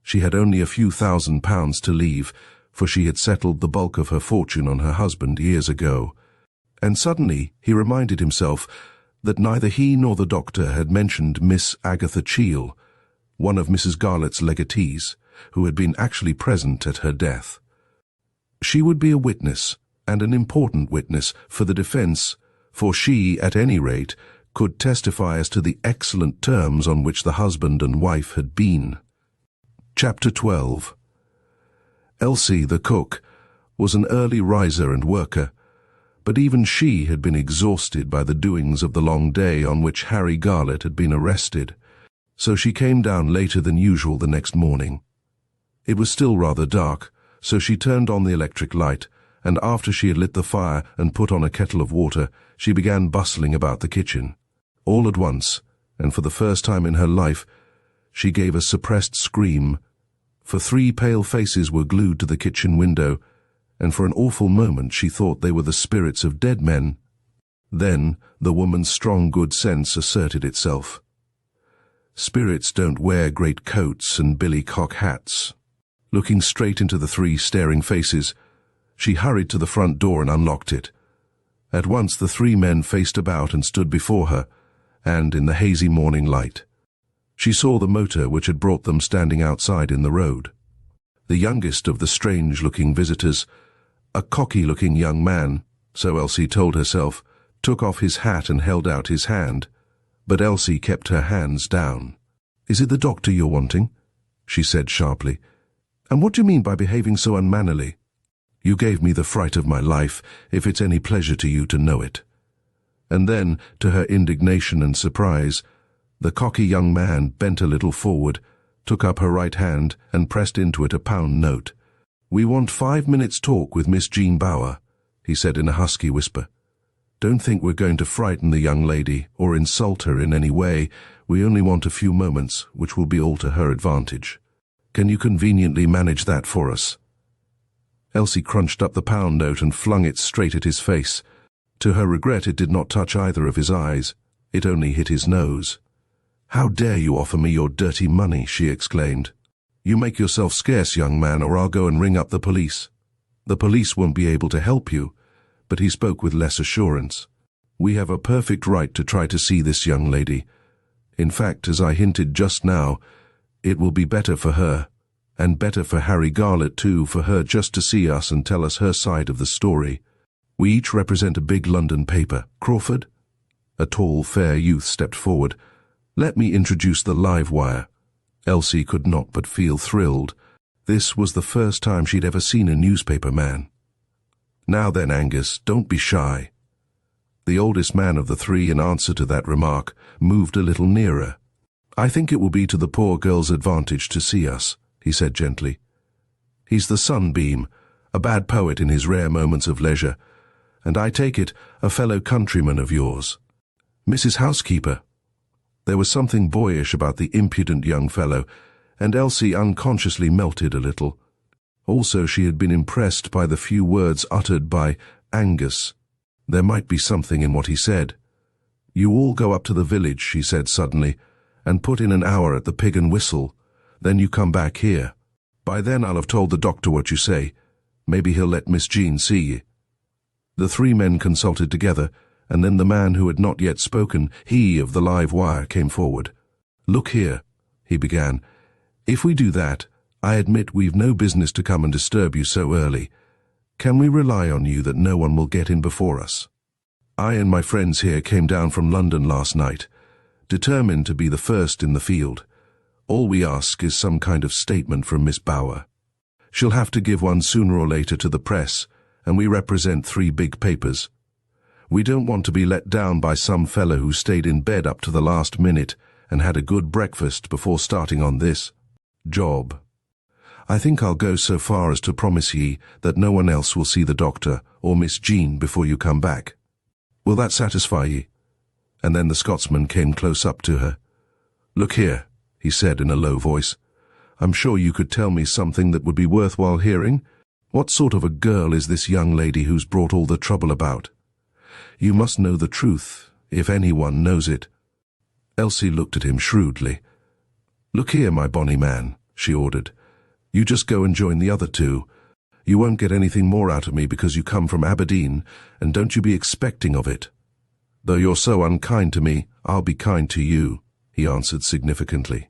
She had only a few £1,000s to leave, for she had settled the bulk of her fortune on her husband years ago. And suddenly he reminded himself that neither he nor the doctor had mentioned Miss Agatha Cheall, one of Mrs. Garlett's legatees, who had been actually present at her death. She would be a witness, and an important witness, for the defence, for she, at any rate, could testify as to the excellent terms on which the husband and wife had been. Chapter 12. Elsie, the cook, was an early riser and worker, but even she had been exhausted by the doings of the long day on which Harry Garlett had been arrested, so she came down later than usual the next morning. It was still rather dark, so she turned on the electric light and after she had lit the fire and put on a kettle of water, she began bustling about the kitchen. All at once, and for the first time in her life, she gave a suppressed scream, for 3 pale faces were glued to the kitchen window, and for an awful moment she thought they were the spirits of dead men. Then the woman's strong good sense asserted itself. Spirits don't wear great coats and billycock hats. Looking straight into the 3 staring faces, she hurried to the front door and unlocked it. At once the 3 men faced about and stood before her, and in the hazy morning light, she saw the motor which had brought them standing outside in the road. The youngest of the strange-looking visitors, a cocky-looking young man, so Elsie told herself, took off his hat and held out his hand, but Elsie kept her hands down. "Is it the doctor you're wanting?" she said sharply. "And what do you mean by behaving so unmannerly? You gave me the fright of my life, if it's any pleasure to you to know it." And then, to her indignation and surprise, the cocky young man bent a little forward, took up her right hand and pressed into it a £1 note. "We want 5 minutes' talk with Miss Jean Bower," he said in a husky whisper. "Don't think we're going to frighten the young lady or insult her in any way. We only want a few moments, which will be all to her advantage. Can you conveniently manage that for us?" Elsie crunched up the £1 note and flung it straight at his face. To her regret, it did not touch either of his eyes. It only hit his nose. "How dare you offer me your dirty money?" she exclaimed. "You make yourself scarce, young man, or I'll go and ring up the police." "The police won't be able to help you," but he spoke with less assurance. "We have a perfect right to try to see this young lady. In fact, as I hinted just now, it will be better for her, and better for Harry Garlett too, for her just to see us and tell us her side of the story. We each represent a big London paper. Crawford?" A tall, fair youth stepped forward. "Let me introduce the Live Wire." Elsie could not but feel thrilled. This was the first time she'd ever seen a newspaper man. "Now then, Angus, don't be shy." The oldest man of the 3, in answer to that remark, moved a little nearer. "I think it will be to the poor girl's advantage to see us," he said gently. "He's the Sunbeam, a bad poet in his rare moments of leisure, and I take it a fellow countryman of yours. Mrs. Housekeeper." There was something boyish about the impudent young fellow, and Elsie unconsciously melted a little. Also, she had been impressed by the few words uttered by Angus. There might be something in what he said. "You all go up to the village," she said suddenly, "and put in an hour at the Pig and Whistle. Then you come back here. By then I'll have told the doctor what you say. Maybe he'll let Miss Jean see ye." The 3 men consulted together, and then the man who had not yet spoken, he of the Live Wire, came forward. "Look here," he began. "If we do that, I admit we've no business to come and disturb you so early. Can we rely on you that no one will get in before us? I and my friends here came down from London last night, determined to be the first in the field. All we ask is some kind of statement from Miss Bower. She'll have to give one sooner or later to the press, and we represent 3 big papers. We don't want to be let down by some fellow who stayed in bed up to the last minute and had a good breakfast before starting on this job. I think I'll go so far as to promise ye that no one else will see the doctor or Miss Jean before you come back. Will that satisfy ye?" And then the Scotsman came close up to her. "Look here," he said in a low voice. "I'm sure you could tell me something that would be worthwhile hearing. What sort of a girl is this young lady who's brought all the trouble about? You must know the truth, if anyone knows it." Elsie looked at him shrewdly. "Look here, my bonny man," she ordered. "You just go and join the other 2. You won't get anything more out of me because you come from Aberdeen, and don't you be expecting of it. Though you're so unkind to me, I'll be kind to you," he answered significantly.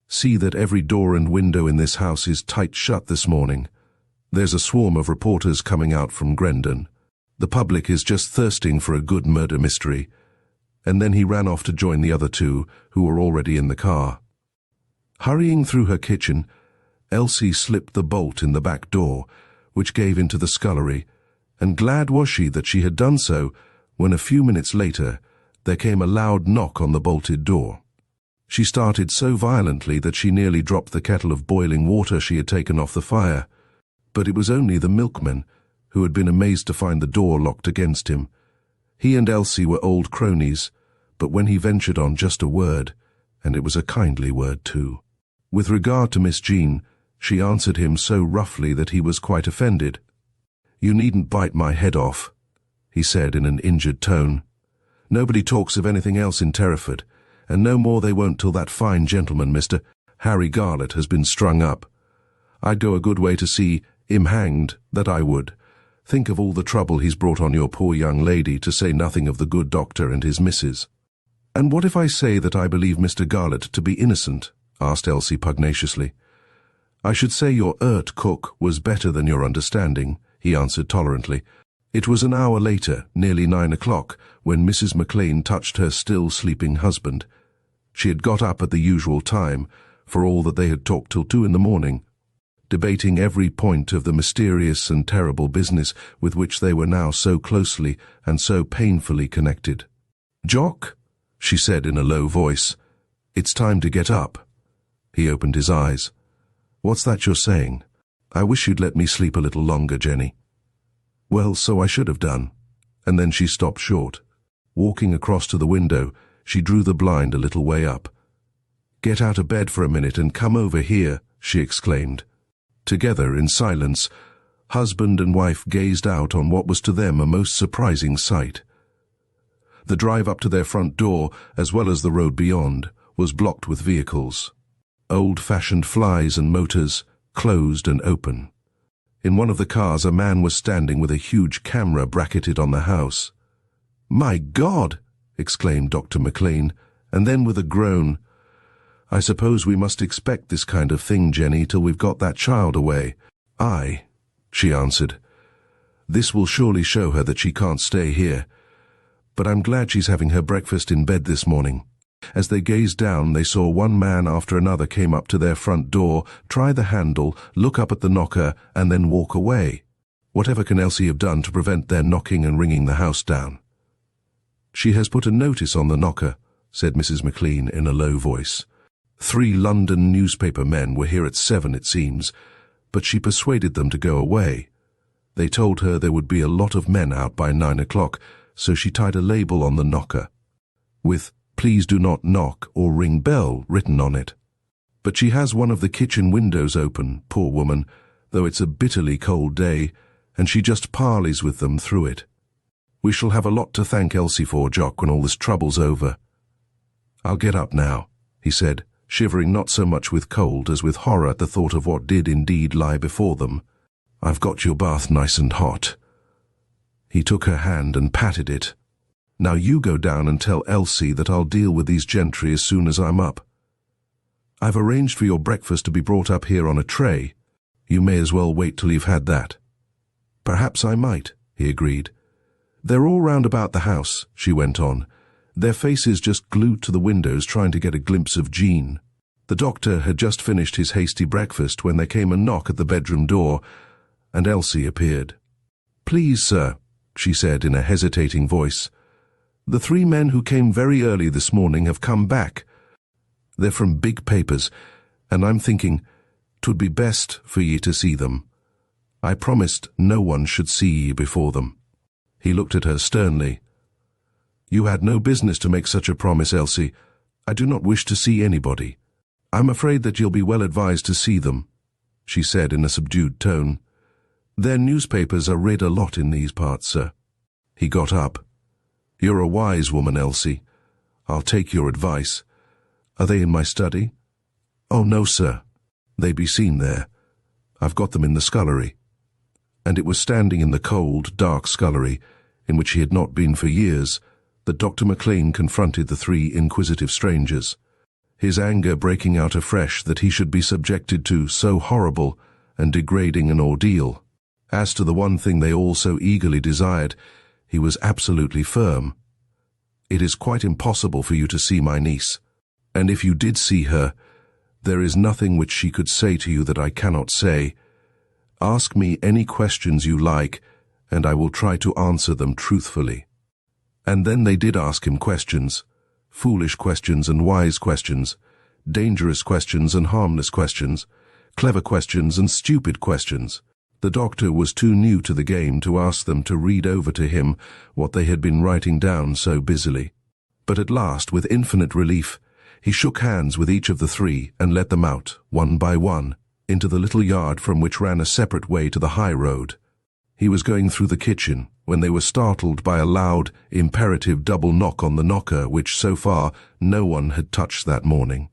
"See that every door and window in this house is tight shut this morning. There's a swarm of reporters coming out from Grendon. The public is just thirsting for a good murder mystery." And then he ran off to join the other 2, who were already in the car. Hurrying through her kitchen, Elsie slipped the bolt in the back door, which gave into the scullery, and glad was she that she had done so when a few minutes later there came a loud knock on the bolted door. She started so violently that she nearly dropped the kettle of boiling water she had taken off the fire, but it was only the milkman, who had been amazed to find the door locked against him. He and Elsie were old cronies, but when he ventured on just a word, and it was a kindly word too. With regard to Miss Jean, she answered him so roughly that he was quite offended. "You needn't bite my head off," he said in an injured tone. "Nobody talks of anything else in Terraford, and no more they won't till that fine gentleman, Mr. Harry Garlett, has been strung up. I'd go a good way to see him hanged, that I would. Think of all the trouble he's brought on your poor young lady, to say nothing of the good doctor and his missus." "And what if I say that I believe Mr. Garlett to be innocent?" asked Elsie pugnaciously. "I should say your cook was better than your understanding," he answered tolerantly. It was an hour later, nearly 9 o'clock, when Mrs. McLean touched her still sleeping husband. She had got up at the usual time, for all that they had talked till 2 in the morning, debating every point of the mysterious and terrible business with which they were now so closely and so painfully connected. "Jock," she said in a low voice, "it's time to get up." He opened his eyes. "What's that you're saying? I wish you'd let me sleep a little longer, Jenny." "Well, so I should have done." And then she stopped short. Walking across to the window, she drew the blind a little way up. "Get out of bed for a minute and come over here," she exclaimed. Together, in silence, husband and wife gazed out on what was to them a most surprising sight. The drive up to their front door, as well as the road beyond, was blocked with vehicles. Old-fashioned flys and motors, closed and open. In one of the cars a man was standing with a huge camera bracketed on the house. "My God!" exclaimed Dr. McLean, and then with a groan, "I suppose we must expect this kind of thing, Jenny, till we've got that child away." "Aye," she answered. "This will surely show her that she can't stay here. But I'm glad she's having her breakfast in bed this morning." As they gazed down, they saw one man after another came up to their front door, try the handle, look up at the knocker, and then walk away. Whatever can Elsie have done to prevent their knocking and ringing the house down? "She has put a notice on the knocker," said Mrs. McLean in a low voice. 3 London newspaper men were here at 7, it seems, but she persuaded them to go away. They told her there would be a lot of men out by 9 o'clock, so she tied a label on the knocker, with "Please do not knock or ring bell" written on it. But she has one of the kitchen windows open, poor woman, though it's a bitterly cold day, and she just parleys with them through it. We shall have a lot to thank Elsie for, Jock, when all this trouble's over. "I'll get up now," he said, shivering not so much with cold as with horror at the thought of what did indeed lie before them. "I've got your bath nice and hot." He took her hand and patted it. "Now you go down and tell Elsie that I'll deal with these gentry as soon as I'm up. I've arranged for your breakfast to be brought up here on a tray. You may as well wait till you've had that." "Perhaps I might," he agreed. "They're all round about the house," she went on, their faces just glued to the windows trying to get a glimpse of Jean. The doctor had just finished his hasty breakfast when there came a knock at the bedroom door, and Elsie appeared. "Please, sir," she said in a hesitating voice, "the 3 men who came very early this morning have come back. They're from big papers, and I'm thinking 'twould be best for ye to see them. I promised no one should see ye before them." He looked at her sternly. "You had no business to make such a promise, Elsie. I do not wish to see anybody." "I'm afraid that you'll be well advised to see them," she said in a subdued tone. "Their newspapers are read a lot in these parts, sir." He got up. "You're a wise woman, Elsie. I'll take your advice. Are they in my study?" "Oh, no, sir. They be seen there. I've got them in the scullery." And it was standing in the cold, dark scullery, in which he had not been for years, that Dr. McLean confronted the 3 inquisitive strangers, his anger breaking out afresh that he should be subjected to so horrible and degrading an ordeal. As to the one thing they all so eagerly desired, he was absolutely firm. "It is quite impossible for you to see my niece, and if you did see her, there is nothing which she could say to you that I cannot say. Ask me any questions you like, and I will try to answer them truthfully." And then they did ask him questions, foolish questions and wise questions, dangerous questions and harmless questions, clever questions and stupid questions. The doctor was too new to the game to ask them to read over to him what they had been writing down so busily. But at last, with infinite relief, he shook hands with each of the three and let them out, one by one, into the little yard from which ran a separate way to the high road. He was going through the kitchen when they were startled by a loud, imperative double knock on the knocker which so far no one had touched that morning.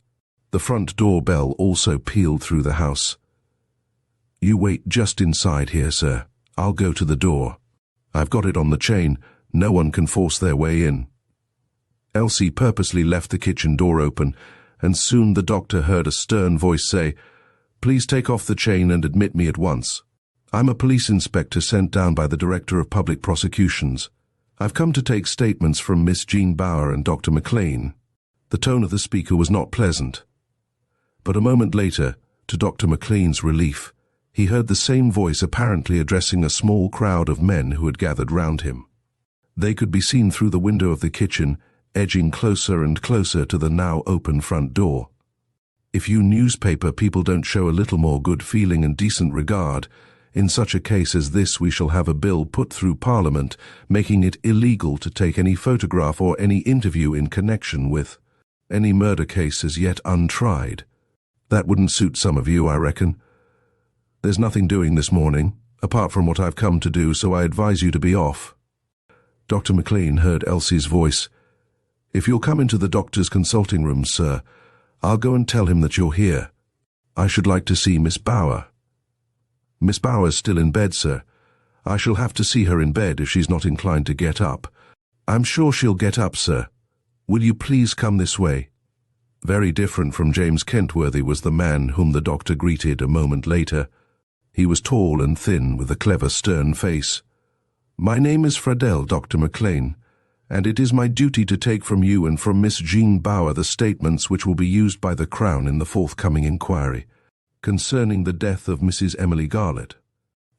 The front door bell also pealed through the house. "You wait just inside here, sir. I'll go to the door. I've got it on the chain. No one can force their way in." Elsie purposely left the kitchen door open, and soon the doctor heard a stern voice say, "Please take off the chain and admit me at once. I'm a police inspector sent down by the Director of Public Prosecutions. I've come to take statements from Miss Jean Bower and Dr. McLean." The tone of the speaker was not pleasant. But a moment later, to Dr. McLean's relief, he heard the same voice apparently addressing a small crowd of men who had gathered round him. They could be seen through the window of the kitchen, edging closer and closer to the now open front door. If you newspaper people don't show a little more good feeling and decent regard, in such a case as this we shall have a bill put through Parliament making it illegal to take any photograph or any interview in connection with any murder case as yet untried. That wouldn't suit some of you, I reckon. There's nothing doing this morning, apart from what I've come to do, so I advise you to be off. Dr. McLean heard Elsie's voice. "If you'll come into the doctor's consulting room, sir, I'll go and tell him that you're here. I should like to see Miss Bower." "Miss Bower's still in bed, sir. I shall have to see her in bed if she's not inclined to get up." "I'm sure she'll get up, sir. Will you please come this way?" Very different from James Kentworthy was the man whom the doctor greeted a moment later. He was tall and thin, with a clever, stern face. "My name is Friedel, Dr. McLean, and it is my duty to take from you and from Miss Jean Bower the statements which will be used by the Crown in the forthcoming inquiry concerning the death of Mrs. Emily Garlett.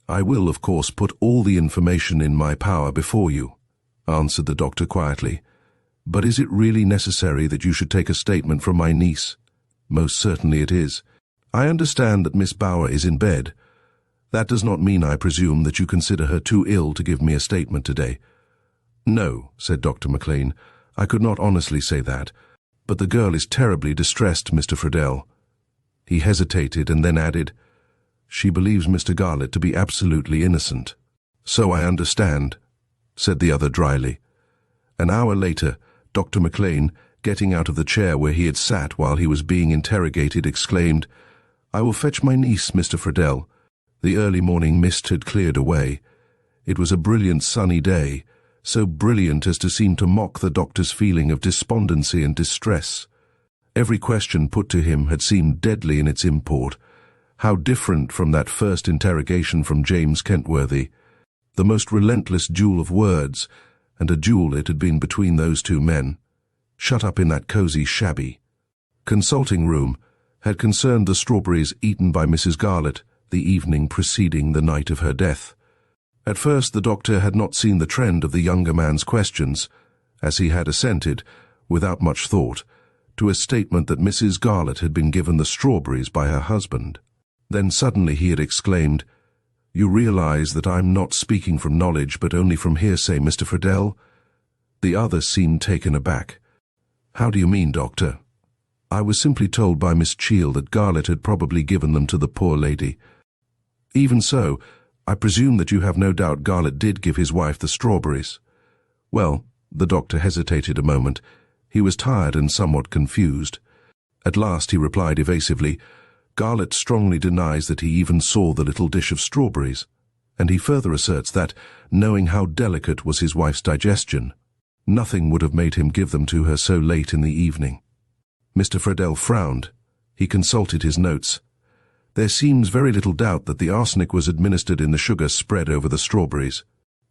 I will, of course, put all the information in my power before you," answered the doctor quietly. "But is it really necessary that you should take a statement from my niece?" "Most certainly it is. I understand that Miss Bower is in bed. That does not mean, I presume, that you consider her too ill to give me a statement today." "No," said Dr. McLean. "I could not honestly say that. But the girl is terribly distressed, Mr. Friedel." He hesitated and then added, "She believes Mr. Garlett to be absolutely innocent." "So I understand," said the other dryly. An hour later, Dr. McLean, getting out of the chair where he had sat while he was being interrogated, exclaimed, "I will fetch my niece, Mr. Friedel." The early morning mist had cleared away. It was a brilliant sunny day, so brilliant as to seem to mock the doctor's feeling of despondency and distress. Every question put to him had seemed deadly in its import. How different from that first interrogation from James Kentworthy. The most relentless duel of words, and a duel it had been between those two men, shut up in that cosy shabby consulting room, had concerned the strawberries eaten by Mrs. Garlett the evening preceding the night of her death. At first the doctor had not seen the trend of the younger man's questions, as he had assented, without much thought, to a statement that Mrs. Garlett had been given the strawberries by her husband. Then suddenly he had exclaimed, "You realize that I'm not speaking from knowledge but only from hearsay, Mr. Friedel?" The other seemed taken aback. "How do you mean, doctor?" "I was simply told by Miss Cheall that Garlett had probably given them to the poor lady." "Even so, I presume that you have no doubt Garlett did give his wife the strawberries." "Well," the doctor hesitated a moment. He was tired and somewhat confused. At last he replied evasively, "Garlett strongly denies that he even saw the little dish of strawberries, and he further asserts that, knowing how delicate was his wife's digestion, nothing would have made him give them to her so late in the evening." Mr. Friedel frowned. He consulted his notes. "There seems very little doubt that the arsenic was administered in the sugar spread over the strawberries.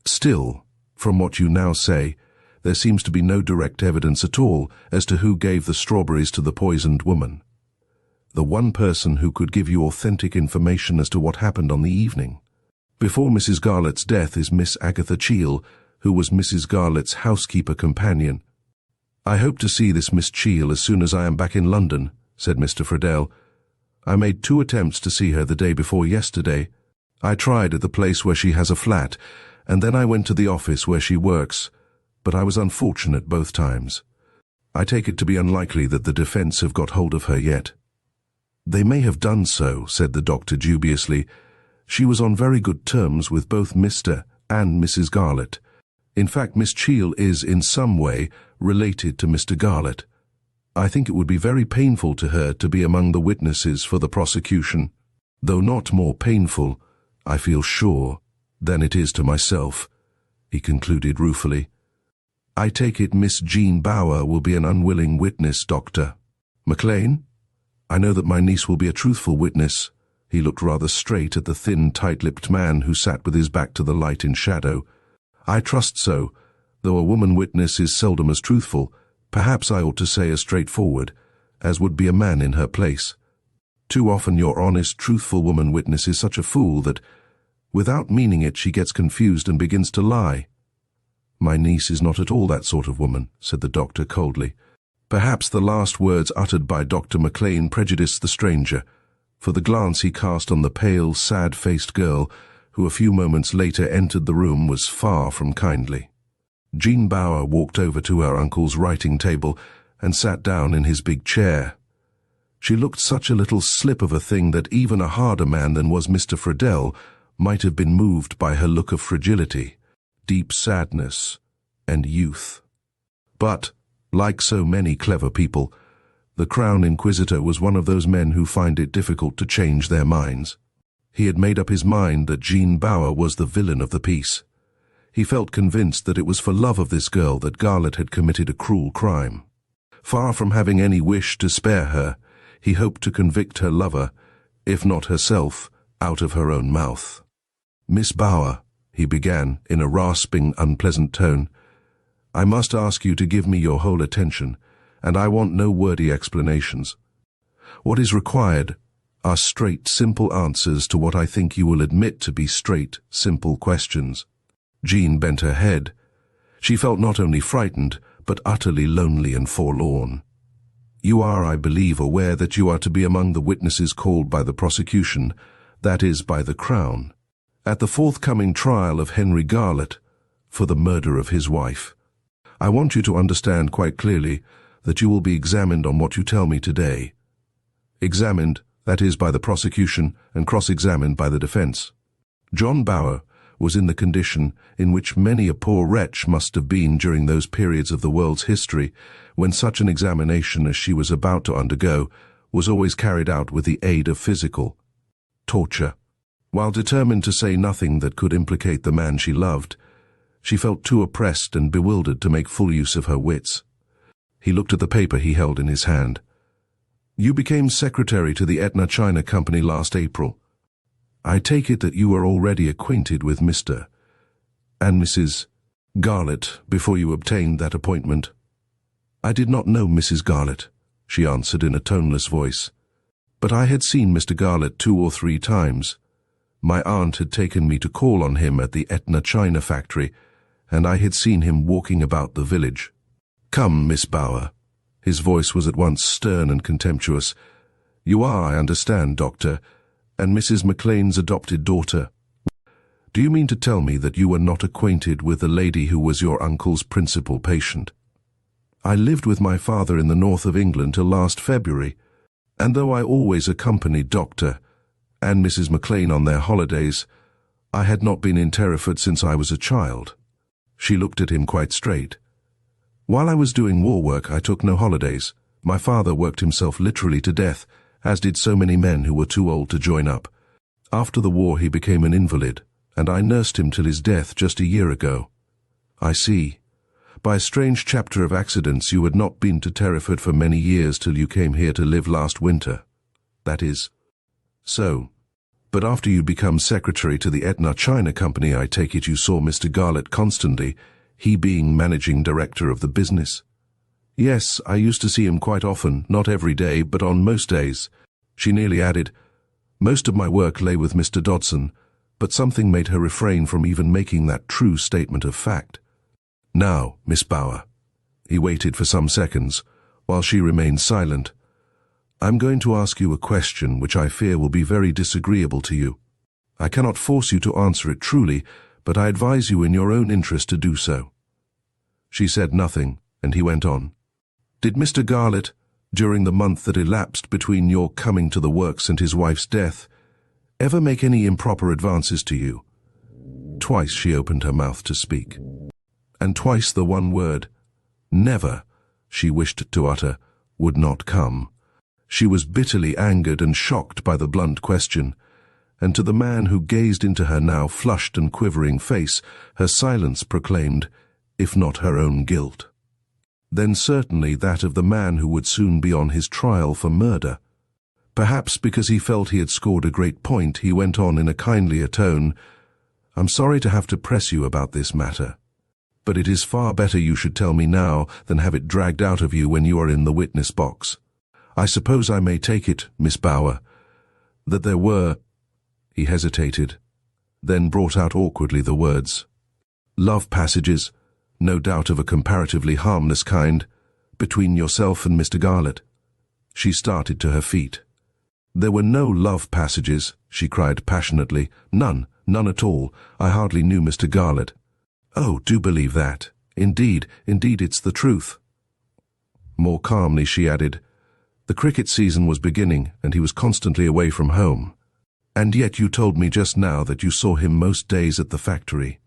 Still, from what you now say, there seems to be no direct evidence at all as to who gave the strawberries to the poisoned woman. The one person who could give you authentic information as to what happened on the evening before Mrs. Garlett's death is Miss Agatha Cheall, who was Mrs. Garlett's housekeeper companion." "I hope to see this Miss Cheall as soon as I am back in London," said Mr. Friedel. "I made 2 attempts to see her the day before yesterday, I tried at the place where she has a flat, and then I went to the office where she works, but I was unfortunate both times. I take it to be unlikely that the defense have got hold of her yet." "They may have done so," said the doctor dubiously. "She was on very good terms with both Mr. and Mrs. Garlett. In fact, Miss Cheall is, in some way, related to Mr. Garlett. I think it would be very painful to her to be among the witnesses for the prosecution, though not more painful, I feel sure, than it is to myself," he concluded ruefully. "I take it Miss Jean Bower will be an unwilling witness, Doctor McLean? I know that my niece will be a truthful witness." He looked rather straight at the thin, tight-lipped man who sat with his back to the light in shadow. "I trust so, though a woman witness is seldom as truthful, perhaps I ought to say as straightforward, as would be a man in her place. Too often your honest, truthful woman witness is such a fool that, without meaning it, she gets confused and begins to lie." "My niece is not at all that sort of woman," said the doctor coldly. Perhaps the last words uttered by Dr. McLean prejudiced the stranger, for the glance he cast on the pale, sad-faced girl, who a few moments later entered the room, was far from kindly. Jean Bower walked over to her uncle's writing table and sat down in his big chair. She looked such a little slip of a thing that even a harder man than was Mr. Friedel might have been moved by her look of fragility, deep sadness, and youth. But, like so many clever people, the Crown Inquisitor was one of those men who find it difficult to change their minds. He had made up his mind that Jean Bower was the villain of the piece. He felt convinced that it was for love of this girl that Garlett had committed a cruel crime. Far from having any wish to spare her, he hoped to convict her lover, if not herself, out of her own mouth. "Miss Bower," he began, in a rasping, unpleasant tone, "I must ask you to give me your whole attention, and I want no wordy explanations. What is required are straight, simple answers to what I think you will admit to be straight, simple questions." Jean bent her head. She felt not only frightened, but utterly lonely and forlorn. "You are, I believe, aware that you are to be among the witnesses called by the prosecution, that is, by the Crown, at the forthcoming trial of Henry Garlett for the murder of his wife. I want you to understand quite clearly that you will be examined on what you tell me today. Examined, that is, by the prosecution, and cross-examined by the defense. John Bower was in the condition in which many a poor wretch must have been during those periods of the world's history when such an examination as she was about to undergo was always carried out with the aid of physical torture. While determined to say nothing that could implicate the man she loved, she felt too oppressed and bewildered to make full use of her wits. He looked at the paper he held in his hand. "You became secretary to the Etna China Company last April. I take it that you were already acquainted with Mr. and Mrs. Garlett before you obtained that appointment." "I did not know Mrs. Garlett," she answered in a toneless voice. "But I had seen Mr. Garlett 2 or 3 times. My aunt had taken me to call on him at the Etna China factory, and I had seen him walking about the village." "Come, Miss Bower." His voice was at once stern and contemptuous. "You are, I understand, Doctor, and Mrs. McLean's adopted daughter. Do you mean to tell me that you were not acquainted with the lady who was your uncle's principal patient?" "I lived with my father in the north of England till last February, and though I always accompanied Dr. and Mrs. McLean on their holidays, I had not been in Terraford since I was a child." She looked at him quite straight. "While I was doing war work, I took no holidays. My father worked himself literally to death, as did so many men who were too old to join up. After the war he became an invalid, and I nursed him till his death just a year ago." "I see. By a strange chapter of accidents you had not been to Terraford for many years till you came here to live last winter. That is so. But after you become secretary to the Etna China Company, I take it you saw Mr. Garlett constantly, he being managing director of the business?" "Yes, I used to see him quite often, not every day, but on most days." She nearly added, "Most of my work lay with Mr. Dodson," but something made her refrain from even making that true statement of fact. "Now, Miss Bower." He waited for some seconds, while she remained silent. "I'm going to ask you a question which I fear will be very disagreeable to you. I cannot force you to answer it truly, but I advise you in your own interest to do so." She said nothing, and he went on. "Did Mr. Garlett, during the month that elapsed between your coming to the works and his wife's death, ever make any improper advances to you?" Twice she opened her mouth to speak, and twice the one word, "never," she wished to utter, would not come. She was bitterly angered and shocked by the blunt question, and to the man who gazed into her now flushed and quivering face, her silence proclaimed, if not her own guilt, then certainly that of the man who would soon be on his trial for murder. Perhaps because he felt he had scored a great point, he went on in a kindlier tone, "I'm sorry to have to press you about this matter, but it is far better you should tell me now than have it dragged out of you when you are in the witness box. I suppose I may take it, Miss Bower, that there were—" He hesitated, then brought out awkwardly the words, "love passages, no doubt of a comparatively harmless kind, between yourself and Mr. Garlett." She started to her feet. "There were no love passages," she cried passionately. "None, none at all. I hardly knew Mr. Garlett." "Oh, do believe that. Indeed, it's the truth." More calmly she added, "The cricket season was beginning, and he was constantly away from home. And yet you told me just now that you saw him most days at the factory.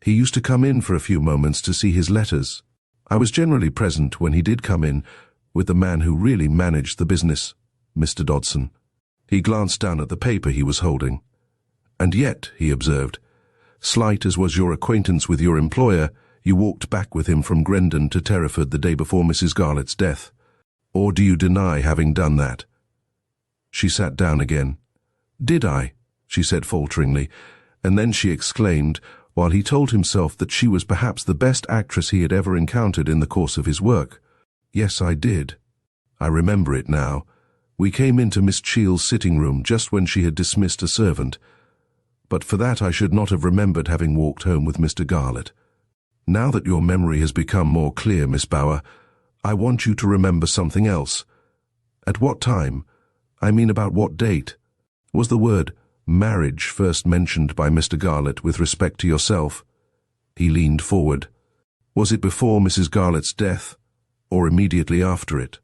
He used to come in for a few moments to see his letters. I was generally present when he did come in, with the man who really managed the business, Mr. Dodson." He glanced down at the paper he was holding. "And yet," he observed, "slight as was your acquaintance with your employer, you walked back with him from Grendon to Terraford the day before Mrs. Garlett's death. Or do you deny having done that?" She sat down again. "Did I?" she said falteringly, and then she exclaimed, while he told himself that she was perhaps the best actress he had ever encountered in the course of his work. "Yes, I did. I remember it now. We came into Miss Cheel's sitting room just when she had dismissed a servant. But for that I should not have remembered having walked home with Mr. Garlett. Now that your memory has become more clear, Miss Bower, I want you to remember something else. At what time, I mean about what date, was the word marriage first mentioned by Mr. Garlett with respect to yourself?" He leaned forward. "Was it before Mrs. Garlett's death, or immediately after it?"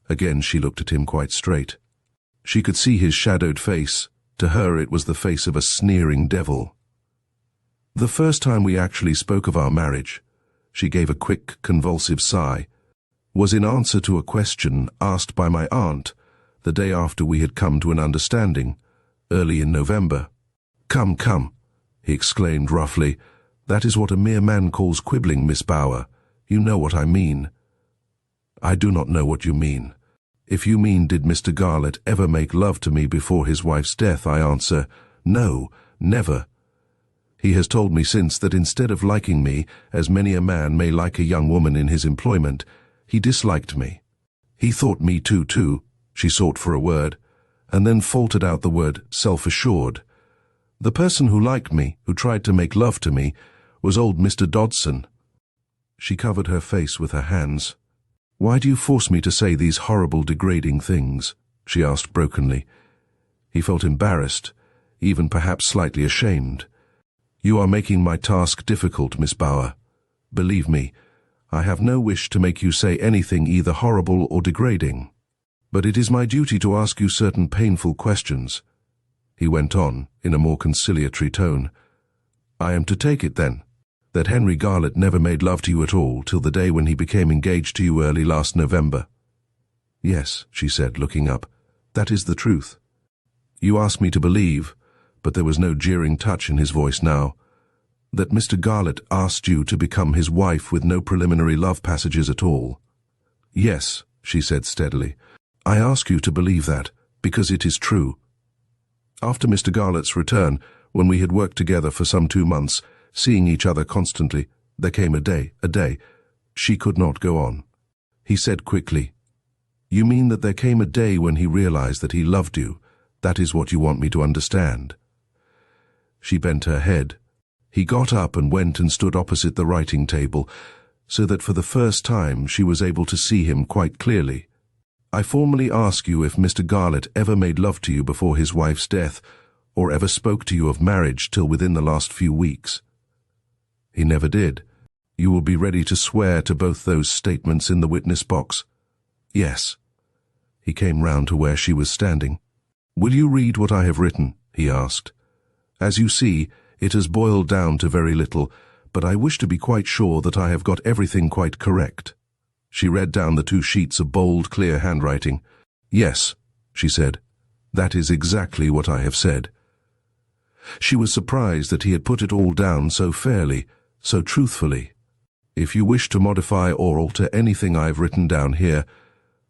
Again she looked at him quite straight. She could see his shadowed face. To her it was the face of a sneering devil. "The first time we actually spoke of our marriage," she gave a quick, convulsive sigh, "was in answer to a question asked by my aunt the day after we had come to an understanding, early in November." Come, he exclaimed roughly. "That is what a mere man calls quibbling, Miss Bower. You know what I mean." "I do not know what you mean. If you mean, did Mr. Garlett ever make love to me before his wife's death, I answer, no, never. He has told me since that instead of liking me, as many a man may like a young woman in his employment, he disliked me. He thought me too." She sought for a word, and then faltered out the word self-assured. "The person who liked me, who tried to make love to me, was old Mr. Dodson." She covered her face with her hands. "Why do you force me to say these horrible, degrading things?" she asked brokenly. He felt embarrassed, even perhaps slightly ashamed. "You are making my task difficult, Miss Bower. Believe me, I have no wish to make you say anything either horrible or degrading. But it is my duty to ask you certain painful questions." He went on, in a more conciliatory tone. "I am to take it, then, that Henry Garlett never made love to you at all till the day when he became engaged to you early last November?" "Yes," she said, looking up. "That is the truth." "You ask me to believe," but there was no jeering touch in his voice now, "that Mr. Garlett asked you to become his wife with no preliminary love passages at all?" "Yes," she said steadily. "I ask you to believe that, because it is true. After Mr. Garlett's return, when we had worked together for some 2 months, seeing each other constantly, there came a day. She could not go on. He said quickly, 'You mean that there came a day when he realized that he loved you? That is what you want me to understand?' She bent her head. He got up and went and stood opposite the writing table, so that for the first time she was able to see him quite clearly. 'I formally ask you if Mr. Garlett ever made love to you before his wife's death, or ever spoke to you of marriage till within the last few weeks. He never did. You will be ready to swear to both those statements in the witness box? Yes. He came round to where she was standing. Will you read what I have written? He asked. As you see, it has boiled down to very little, but I wish to be quite sure that I have got everything quite correct. She read down the 2 sheets of bold, clear handwriting. Yes, she said. That is exactly what I have said. She was surprised that he had put it all down so fairly, so truthfully. If you wish to modify or alter anything I have written down here,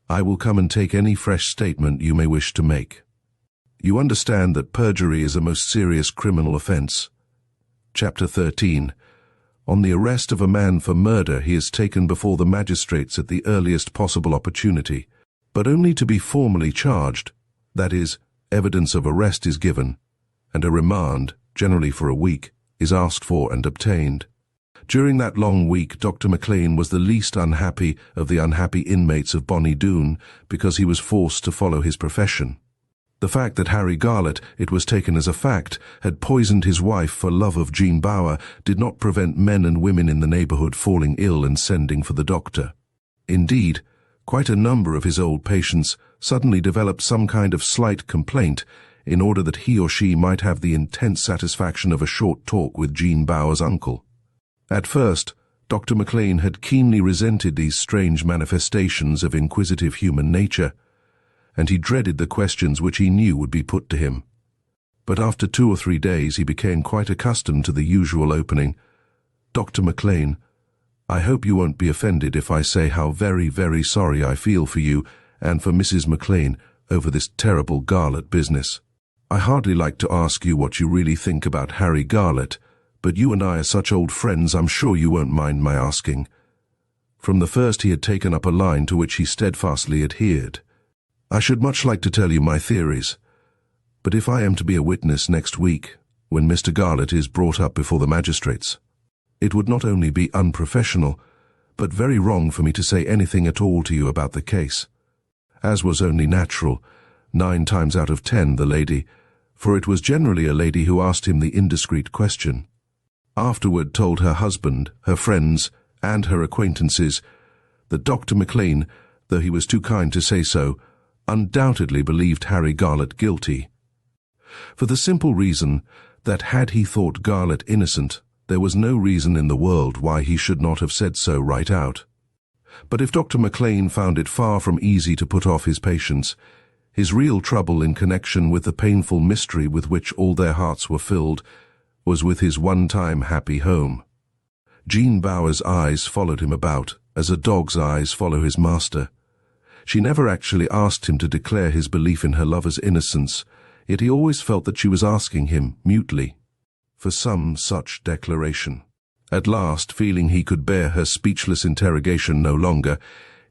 I will come and take any fresh statement you may wish to make. You understand that perjury is a most serious criminal offence. Chapter 13. On the arrest of a man for murder, he is taken before the magistrates at the earliest possible opportunity, but only to be formally charged. That is, evidence of arrest is given, and a remand, generally for a week, is asked for and obtained. During that long week, Dr. McLean was the least unhappy of the unhappy inmates of Bonnie Doon because he was forced to follow his profession. The fact that Harry Garlett, it was taken as a fact, had poisoned his wife for love of Jean Bauer did not prevent men and women in the neighbourhood falling ill and sending for the doctor. Indeed, quite a number of his old patients suddenly developed some kind of slight complaint in order that he or she might have the intense satisfaction of a short talk with Jean Bauer's uncle. At first, Dr. McLean had keenly resented these strange manifestations of inquisitive human nature, and he dreaded the questions which he knew would be put to him. But after 2 or 3 days he became quite accustomed to the usual opening. Dr. McLean, I hope you won't be offended if I say how very, very sorry I feel for you and for Mrs. McLean over this terrible Garlett business. I hardly like to ask you what you really think about Harry Garlett, but you and I are such old friends I'm sure you won't mind my asking. From the first he had taken up a line to which he steadfastly adhered. I should much like to tell you my theories, but if I am to be a witness next week, when Mr. Garlett is brought up before the magistrates, it would not only be unprofessional, but very wrong for me to say anything at all to you about the case, as was only natural, 9 times out of 10 the lady, for it was generally a lady who asked him the indiscreet question, afterward told her husband, her friends, and her acquaintances that Dr. McLean, though he was too kind to say so, undoubtedly believed Harry Garlett guilty, for the simple reason that had he thought Garlett innocent, there was no reason in the world why he should not have said so right out. But if Dr. McLean found it far from easy to put off his patients, his real trouble in connection with the painful mystery with which all their hearts were filled was with his one-time happy home. Jean Bauer's eyes followed him about, as a dog's eyes follow his master. She never actually asked him to declare his belief in her lover's innocence, yet he always felt that she was asking him, mutely, for some such declaration. At last, feeling he could bear her speechless interrogation no longer,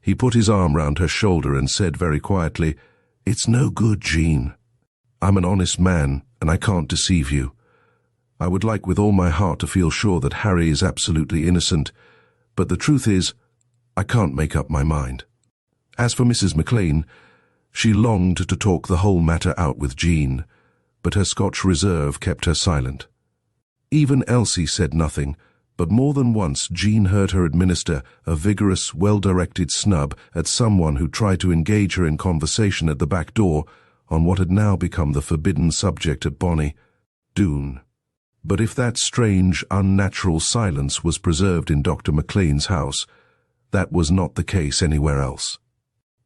he put his arm round her shoulder and said very quietly, "It's no good, Jean. I'm an honest man, and I can't deceive you. I would like with all my heart to feel sure that Harry is absolutely innocent, but the truth is, I can't make up my mind." As for Mrs. McLean, she longed to talk the whole matter out with Jean, but her Scotch reserve kept her silent. Even Elsie said nothing, but more than once Jean heard her administer a vigorous, well-directed snub at someone who tried to engage her in conversation at the back door on what had now become the forbidden subject at Bonnie Doon. But if that strange, unnatural silence was preserved in Dr. McLean's house, that was not the case anywhere else.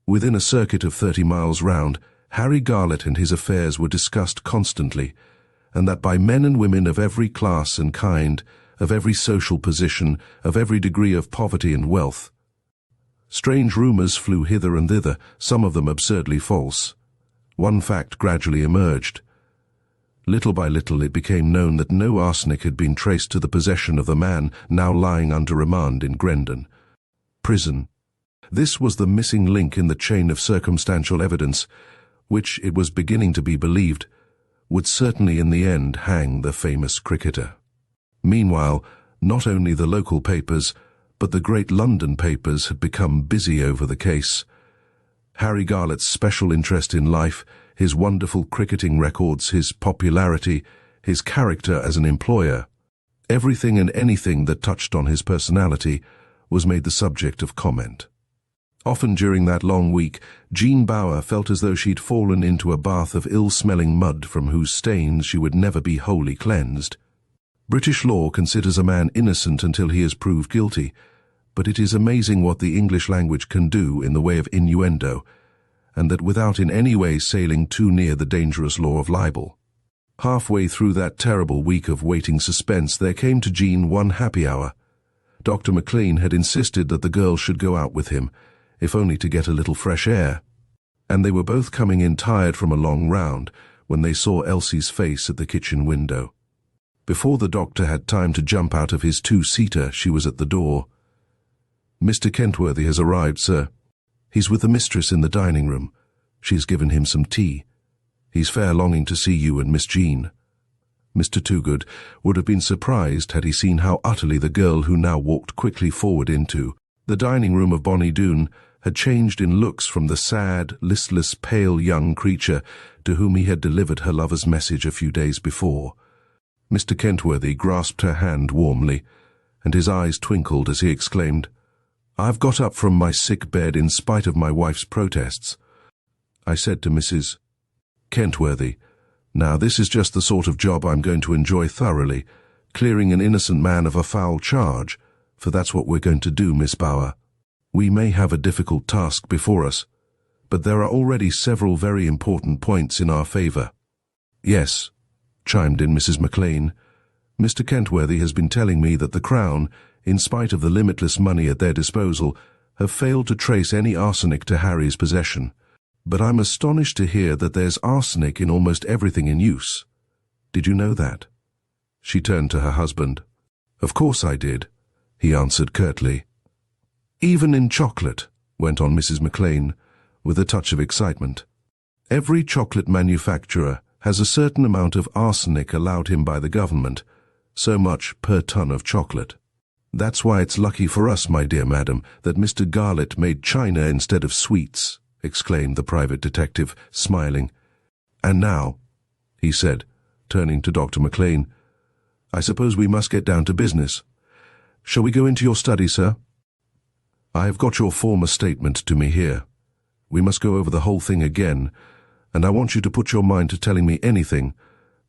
Within a circuit of 30 miles round, Harry Garlett and his affairs were discussed constantly, and that by men and women of every class and kind, of every social position, of every degree of poverty and wealth. Strange rumours flew hither and thither, some of them absurdly false. One fact gradually emerged. Little by little it became known that no arsenic had been traced to the possession of the man now lying under remand in Grendon prison. This was the missing link in the chain of circumstantial evidence, which, it was beginning to be believed, would certainly in the end hang the famous cricketer. Meanwhile, not only the local papers, but the great London papers had become busy over the case. Harry Garlett's special interest in life, his wonderful cricketing records, his popularity, his character as an employer. Everything and anything that touched on his personality was made the subject of comment. Often during that long week, Jean Bauer felt as though she'd fallen into a bath of ill-smelling mud from whose stains she would never be wholly cleansed. British law considers a man innocent until he is proved guilty, but it is amazing what the English language can do in the way of innuendo, and that without in any way sailing too near the dangerous law of libel. Halfway through that terrible week of waiting suspense, there came to Jean one happy hour. Dr. McLean had insisted that the girl should go out with him, if only to get a little fresh air. And they were both coming in tired from a long round when they saw Elsie's face at the kitchen window. Before the doctor had time to jump out of his two-seater, she was at the door. "Mr. Kentworthy has arrived, sir. He's with the mistress in the dining room. She's given him some tea. He's fair longing to see you and Miss Jean." Mr. Toogood would have been surprised had he seen how utterly the girl who now walked quickly forward into the dining room of Bonnie Doon had changed in looks from the sad, listless, pale young creature to whom he had delivered her lover's message a few days before. Mr. Kentworthy grasped her hand warmly, and his eyes twinkled as he exclaimed, "I've got up from my sick bed in spite of my wife's protests. I said to Mrs. Kentworthy, 'Now this is just the sort of job I'm going to enjoy thoroughly, clearing an innocent man of a foul charge, for that's what we're going to do, Miss Bauer. We may have a difficult task before us, but there are already several very important points in our favour.'" "Yes," chimed in Mrs. McLean. "Mr. Kentworthy has been telling me that the Crown, in spite of the limitless money at their disposal, have failed to trace any arsenic to Harry's possession. But I'm astonished to hear that there's arsenic in almost everything in use. Did you know that?" She turned to her husband. "Of course I did," he answered curtly. "Even in chocolate," went on Mrs. McLean, with a touch of excitement. "Every chocolate manufacturer has a certain amount of arsenic allowed him by the government, so much per ton of chocolate. That's why it's lucky for us, my dear madam, that Mr. Garlett made china instead of sweets," exclaimed the private detective, smiling. "And now," he said, turning to Dr. McLean, "I suppose we must get down to business. Shall we go into your study, sir? I have got your former statement to me here. We must go over the whole thing again, and I want you to put your mind to telling me anything,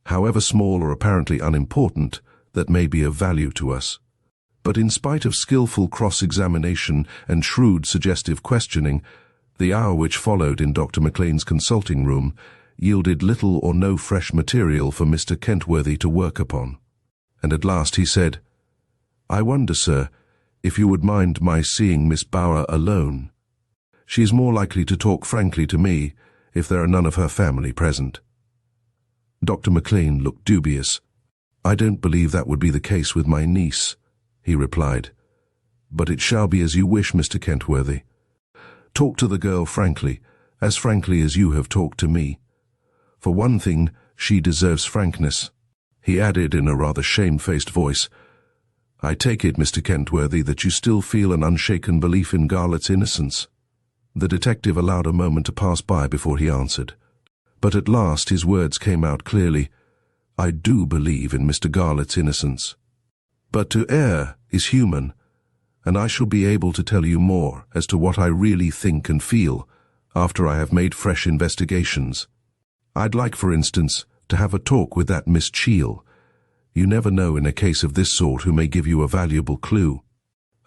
however small or apparently unimportant, that may be of value to us." But in spite of skillful cross-examination and shrewd suggestive questioning, the hour which followed in Dr. McLean's consulting room yielded little or no fresh material for Mr. Kentworthy to work upon. And at last he said, "I wonder, sir, if you would mind my seeing Miss Bauer alone. She is more likely to talk frankly to me if there are none of her family present." Dr. McLean looked dubious. "I don't believe that would be the case with my niece," he replied. "But it shall be as you wish, Mr. Kentworthy. Talk to the girl frankly as you have talked to me. For one thing, she deserves frankness," he added in a rather shamefaced voice. "I take it, Mr. Kentworthy, that you still feel an unshaken belief in Garlett's innocence." The detective allowed a moment to pass by before he answered. But at last his words came out clearly. "I do believe in Mr. Garlett's innocence. But to err is human, and I shall be able to tell you more as to what I really think and feel after I have made fresh investigations. I'd like, for instance, to have a talk with that Miss Cheall. You never know in a case of this sort who may give you a valuable clue.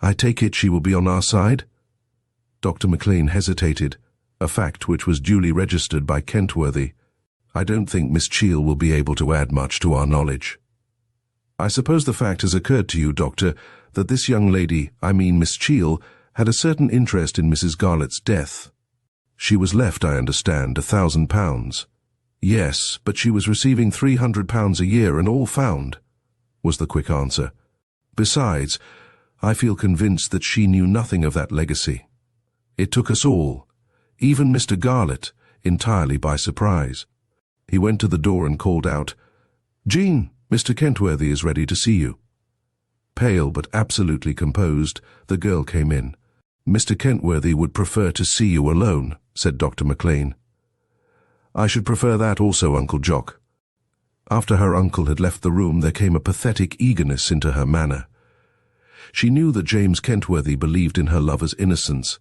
I take it she will be on our side?" Dr. McLean hesitated, a fact which was duly registered by Kentworthy. "I don't think Miss Cheall will be able to add much to our knowledge." "I suppose the fact has occurred to you, Doctor, that this young lady, I mean Miss Cheall, had a certain interest in Mrs. Garlett's death. She was left, I understand, £1,000. "Yes, but she was receiving £300 a year and all found," was the quick answer. "Besides, I feel convinced that she knew nothing of that legacy. It took us all, even Mr. Garlett, entirely by surprise." He went to the door and called out, "Jean, Mr. Kentworthy is ready to see you." Pale but absolutely composed, the girl came in. "Mr. Kentworthy would prefer to see you alone," said Dr. Maclean. "I should prefer that also, Uncle Jock." After her uncle had left the room, there came a pathetic eagerness into her manner. She knew that James Kentworthy believed in her lover's innocence,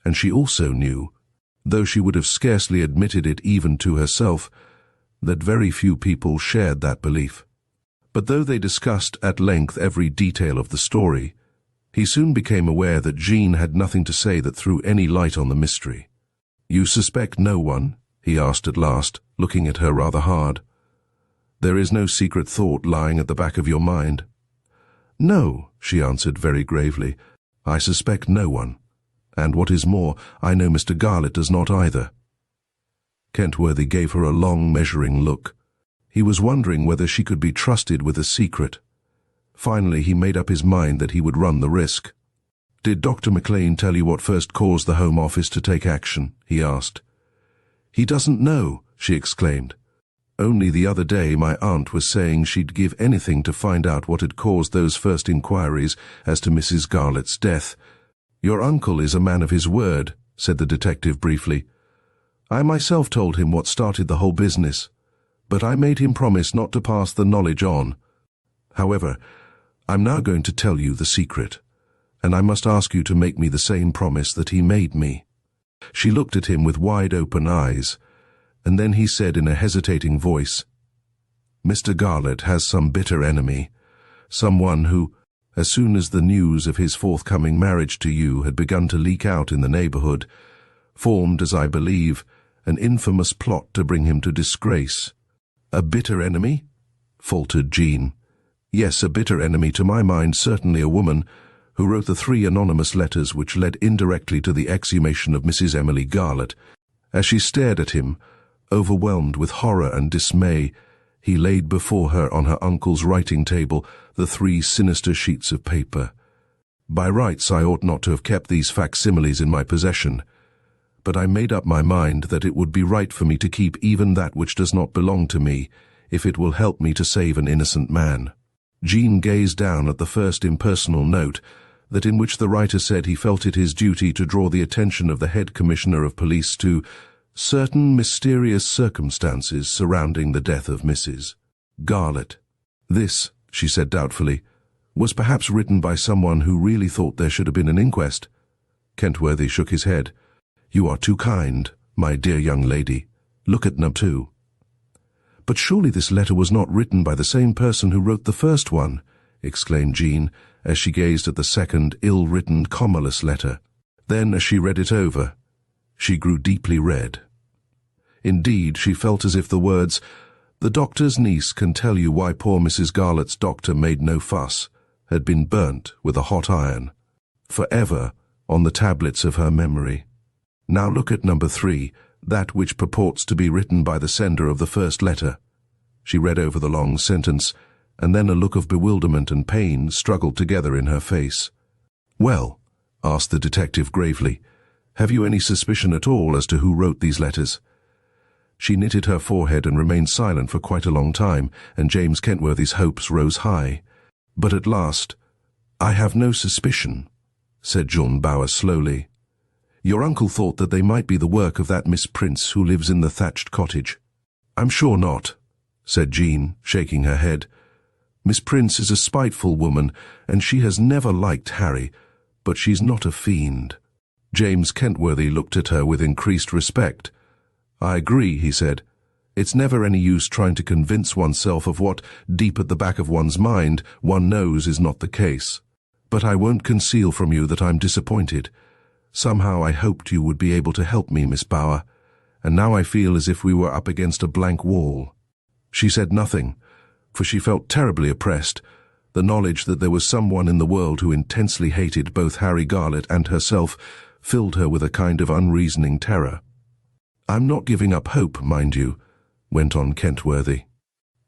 and she also knew, though she would have scarcely admitted it even to herself, that very few people shared that belief. But though they discussed at length every detail of the story, he soon became aware that Jean had nothing to say that threw any light on the mystery. "You suspect no one?" he asked at last, looking at her rather hard. "There is no secret thought lying at the back of your mind?" "No," she answered very gravely. "I suspect no one. And what is more, I know Mr. Garlett does not either." Kentworthy gave her a long, measuring look. He was wondering whether she could be trusted with a secret. Finally, he made up his mind that he would run the risk. "Did Dr. Maclean tell you what first caused the Home Office to take action?" he asked. "He doesn't know," she exclaimed. "Only the other day my aunt was saying she'd give anything to find out what had caused those first inquiries as to Mrs. Garlett's death." "Your uncle is a man of his word," said the detective briefly. "I myself told him what started the whole business, but I made him promise not to pass the knowledge on. However, I'm now going to tell you the secret, and I must ask you to make me the same promise that he made me." She looked at him with wide-open eyes, and then he said in a hesitating voice, "Mr. Garlett has some bitter enemy, someone who, as soon as the news of his forthcoming marriage to you had begun to leak out in the neighborhood, formed, as I believe, an infamous plot to bring him to disgrace." "A bitter enemy?" faltered Jean. "Yes, a bitter enemy, to my mind certainly a woman, who wrote the 3 anonymous letters which led indirectly to the exhumation of Mrs. Emily Garlett." As she stared at him, overwhelmed with horror and dismay, he laid before her on her uncle's writing table the 3 sinister sheets of paper. "By rights I ought not to have kept these facsimiles in my possession, but I made up my mind that it would be right for me to keep even that which does not belong to me, if it will help me to save an innocent man." Jean gazed down at the first impersonal note, that in which the writer said he felt it his duty to draw the attention of the head commissioner of police to certain mysterious circumstances surrounding the death of Mrs. Garlett. "This," she said doubtfully, "was perhaps written by someone who really thought there should have been an inquest." Kentworthy shook his head. "You are too kind, my dear young lady. Look at number 2. "But surely this letter was not written by the same person who wrote the first one," exclaimed Jean, as she gazed at the second, ill-written, commaless letter. Then, as she read it over, she grew deeply red. Indeed, she felt as if the words, "The doctor's niece can tell you why poor Mrs. Garlett's doctor made no fuss," had been burnt with a hot iron, forever on the tablets of her memory. "Now look at number 3, that which purports to be written by the sender of the first letter." She read over the long sentence, and then a look of bewilderment and pain struggled together in her face. "Well," asked the detective gravely, "have you any suspicion at all as to who wrote these letters?" She knitted her forehead and remained silent for quite a long time, and James Kentworthy's hopes rose high. But at last, "I have no suspicion," said John Bauer slowly. "Your uncle thought that they might be the work of that Miss Prince who lives in the thatched cottage." "I'm sure not," said Jean, shaking her head. "Miss Prince is a spiteful woman, and she has never liked Harry, but she's not a fiend." James Kentworthy looked at her with increased respect. "I agree," he said. "It's never any use trying to convince oneself of what, deep at the back of one's mind, one knows is not the case. But I won't conceal from you that I'm disappointed. Somehow I hoped you would be able to help me, Miss Bauer, and now I feel as if we were up against a blank wall." She said nothing, for she felt terribly oppressed. The knowledge that there was someone in the world who intensely hated both Harry Garlett and herself filled her with a kind of unreasoning terror. "I'm not giving up hope, mind you," went on Kentworthy.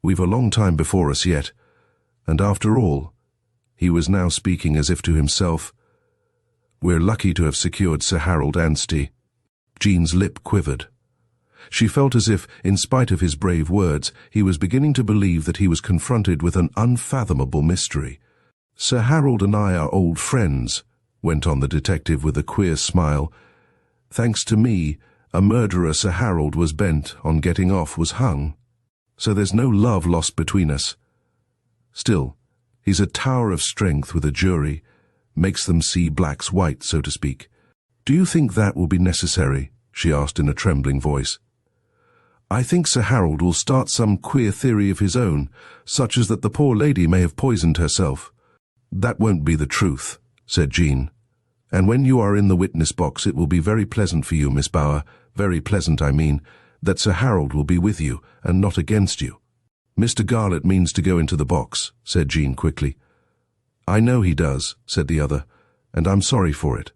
"We've a long time before us yet, and after all," he was now speaking as if to himself, "we're lucky to have secured Sir Harold Anstey." Jean's lip quivered. She felt as if, in spite of his brave words, he was beginning to believe that he was confronted with an unfathomable mystery. "Sir Harold and I are old friends," went on the detective with a queer smile. Thanks to me, a murderer Sir Harold was bent on getting off was hung. So there's no love lost between us. Still, he's a tower of strength with a jury, makes them see blacks white, so to speak. Do you think that will be necessary? She asked in a trembling voice. I think Sir Harold will start some queer theory of his own, such as that the poor lady may have poisoned herself. That won't be the truth, said Jean. And when you are in the witness box it will be very pleasant for you, Miss Bower, very pleasant, I mean, that Sir Harold will be with you and not against you. Mr. Garlett means to go into the box, said Jean quickly. I know he does, said the other, and I'm sorry for it.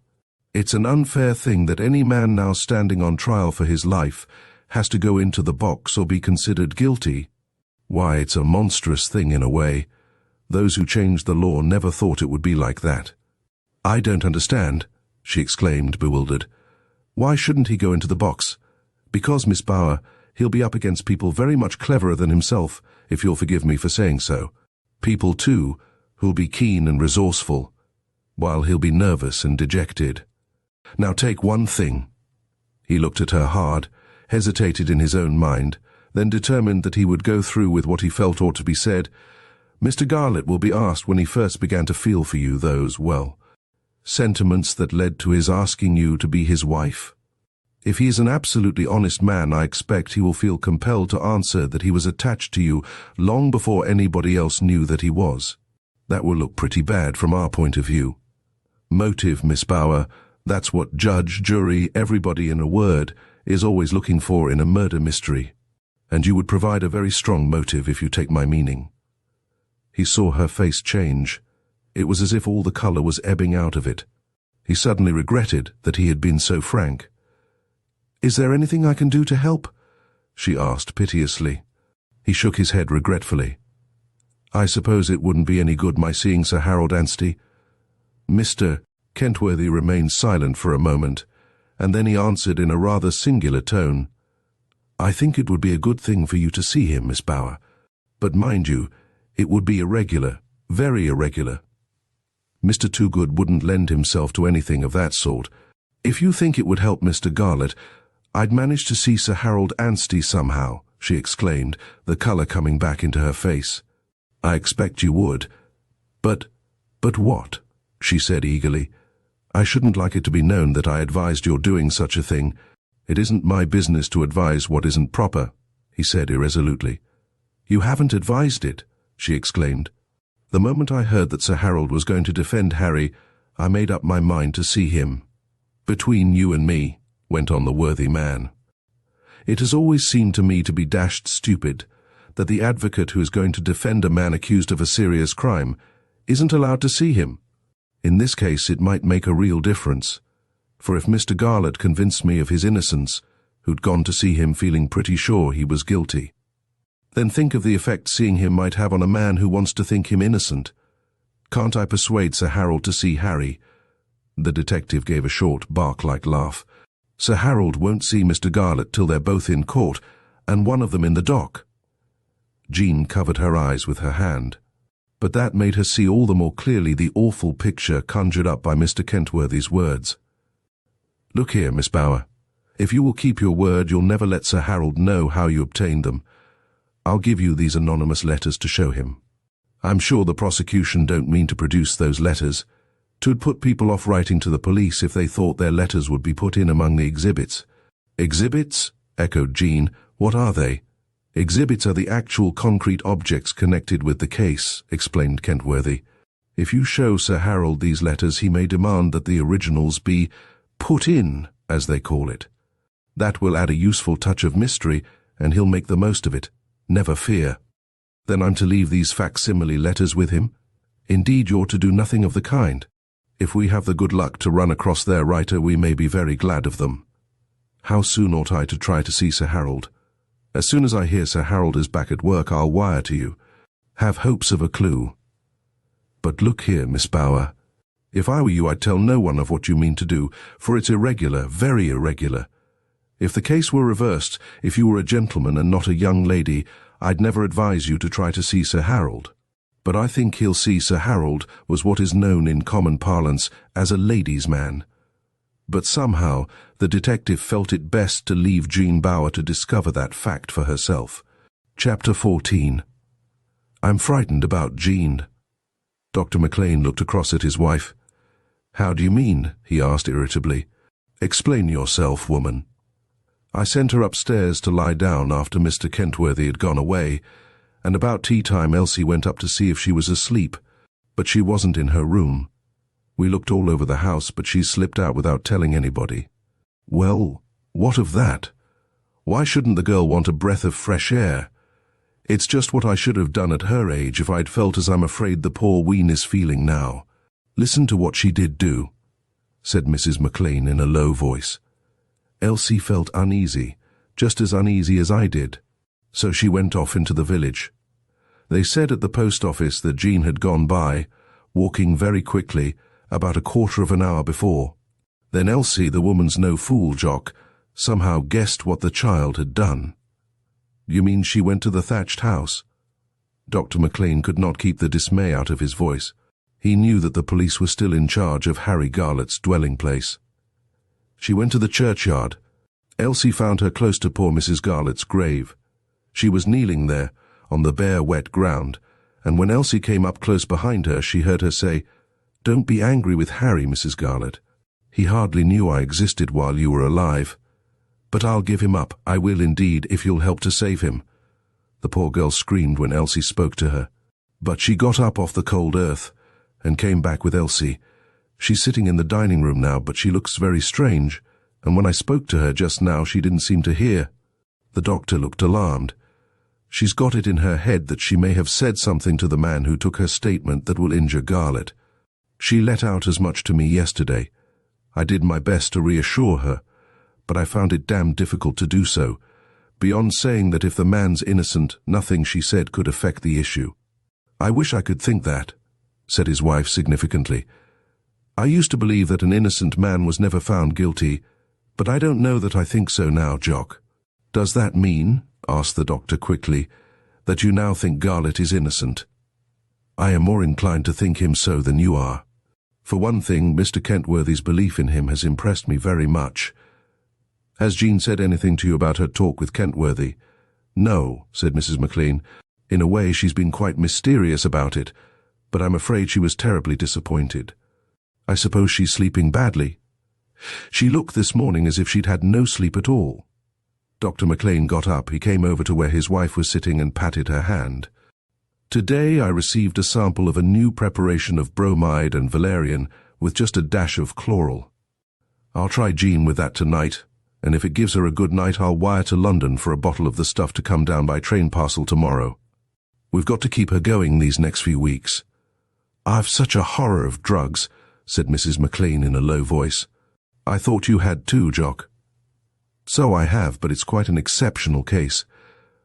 It's an unfair thing that any man now standing on trial for his life has to go into the box or be considered guilty. Why, it's a monstrous thing in a way. Those who changed the law never thought it would be like that. I don't understand, she exclaimed, bewildered. Why shouldn't he go into the box? Because, Miss Bower, he'll be up against people very much cleverer than himself, if you'll forgive me for saying so. People, too, who'll be keen and resourceful, while he'll be nervous and dejected. Now take one thing. He looked at her hard, hesitated in his own mind, then determined that he would go through with what he felt ought to be said. Mr. Garlett will be asked when he first began to feel for you those, well, sentiments that led to his asking you to be his wife. If he is an absolutely honest man, I expect he will feel compelled to answer that he was attached to you long before anybody else knew that he was. That will look pretty bad from our point of view. Motive, Miss Bower, that's what judge, jury, everybody in a word, is always looking for in a murder mystery. And you would provide a very strong motive if you take my meaning. He saw her face change. It was as if all the colour was ebbing out of it. He suddenly regretted that he had been so frank. Is there anything I can do to help? She asked piteously. He shook his head regretfully. I suppose it wouldn't be any good my seeing Sir Harold Anstey. Mr. Kentworthy remained silent for a moment, and then he answered in a rather singular tone. I think it would be a good thing for you to see him, Miss Bower. But mind you, it would be irregular, very irregular. Mr. Toogood wouldn't lend himself to anything of that sort. If you think it would help Mr. Garlett, I'd manage to see Sir Harold Anstey somehow, she exclaimed, the colour coming back into her face. I expect you would. But what? She said eagerly. I shouldn't like it to be known that I advised your doing such a thing. It isn't my business to advise what isn't proper, he said irresolutely. You haven't advised it, she exclaimed. The moment I heard that Sir Harold was going to defend Harry, I made up my mind to see him. Between you and me, went on the worthy man, it has always seemed to me to be dashed stupid that the advocate who is going to defend a man accused of a serious crime isn't allowed to see him. In this case it might make a real difference, for if Mr. Garlett convinced me of his innocence, who'd gone to see him feeling pretty sure he was guilty, then think of the effect seeing him might have on a man who wants to think him innocent. Can't I persuade Sir Harold to see Harry? The detective gave a short, bark-like laugh. Sir Harold won't see Mr. Garlett till they're both in court, and one of them in the dock. Jean covered her eyes with her hand, but that made her see all the more clearly the awful picture conjured up by Mr. Kentworthy's words. Look here, Miss Bower. If you will keep your word, you'll never let Sir Harold know how you obtained them. I'll give you these anonymous letters to show him. I'm sure the prosecution don't mean to produce those letters. 'Twould put people off writing to the police if they thought their letters would be put in among the exhibits. Exhibits? Echoed Jean. What are they? Exhibits are the actual concrete objects connected with the case, explained Kentworthy. If you show Sir Harold these letters, he may demand that the originals be put in, as they call it. That will add a useful touch of mystery, and he'll make the most of it. Never fear. Then I'm to leave these facsimile letters with him? Indeed, you're to do nothing of the kind. If we have the good luck to run across their writer, we may be very glad of them. How soon ought I to try to see Sir Harold? As soon as I hear Sir Harold is back at work, I'll wire to you. Have hopes of a clue. But look here, Miss Bower. If I were you, I'd tell no one of what you mean to do, for it's irregular, very irregular. If the case were reversed, if you were a gentleman and not a young lady, I'd never advise you to try to see Sir Harold. but I think he'll see Sir Harold was what is known in common parlance as a ladies' man. But somehow the detective felt it best to leave Jean Bauer to discover that fact for herself. Chapter 14. I'm frightened about Jean. Dr. McLean looked across at his wife. How do you mean? He asked irritably. Explain yourself, woman. I sent her upstairs to lie down after Mr. Kentworthy had gone away, and about tea-time Elsie went up to see if she was asleep, but she wasn't in her room. We looked all over the house, but she slipped out without telling anybody. Well, what of that? Why shouldn't the girl want a breath of fresh air? It's just what I should have done at her age if I'd felt as I'm afraid the poor ween is feeling now. Listen to what she did do, said Mrs. McLean in a low voice. Elsie felt uneasy, just as uneasy as I did, so she went off into the village. They said at the post office that Jean had gone by, walking very quickly, about a quarter of an hour before. Then Elsie, the woman's no-fool Jock, somehow guessed what the child had done. You mean she went to the thatched house? Dr. McLean could not keep the dismay out of his voice. He knew that the police were still in charge of Harry Garlett's dwelling place. She went to the churchyard. Elsie found her close to poor Mrs. Garlett's grave. She was kneeling there, on the bare, wet ground, and when Elsie came up close behind her, she heard her say, Don't be angry with Harry, Mrs. Garlett. He hardly knew I existed while you were alive. But I'll give him up, I will indeed, if you'll help to save him. The poor girl screamed when Elsie spoke to her. But she got up off the cold earth and came back with Elsie. She's sitting in the dining room now, but she looks very strange, and when I spoke to her just now she didn't seem to hear. The doctor looked alarmed. She's got it in her head that she may have said something to the man who took her statement that will injure Garlett. She let out as much to me yesterday. I did my best to reassure her, but I found it damned difficult to do so. Beyond saying that if the man's innocent, nothing she said could affect the issue. I wish I could think that, said his wife significantly. I used to believe that an innocent man was never found guilty, but I don't know that I think so now, Jock. Does that mean, asked the doctor quickly, that you now think Garlett is innocent? I am more inclined to think him so than you are. For one thing, Mr. Kentworthy's belief in him has impressed me very much. Has Jean said anything to you about her talk with Kentworthy? No, said Mrs. McLean. In a way, she's been quite mysterious about it, but I'm afraid she was terribly disappointed. I suppose she's sleeping badly. She looked this morning as if she'd had no sleep at all. Dr. McLean got up. He came over to where his wife was sitting and patted her hand. Today I received a sample of a new preparation of bromide and valerian with just a dash of chloral. I'll try Jean with that tonight, and if it gives her a good night I'll wire to London for a bottle of the stuff to come down by train parcel tomorrow. We've got to keep her going these next few weeks. I've such a horror of drugs, said Mrs. McLean in a low voice. I thought you had too, Jock. So I have, but it's quite an exceptional case.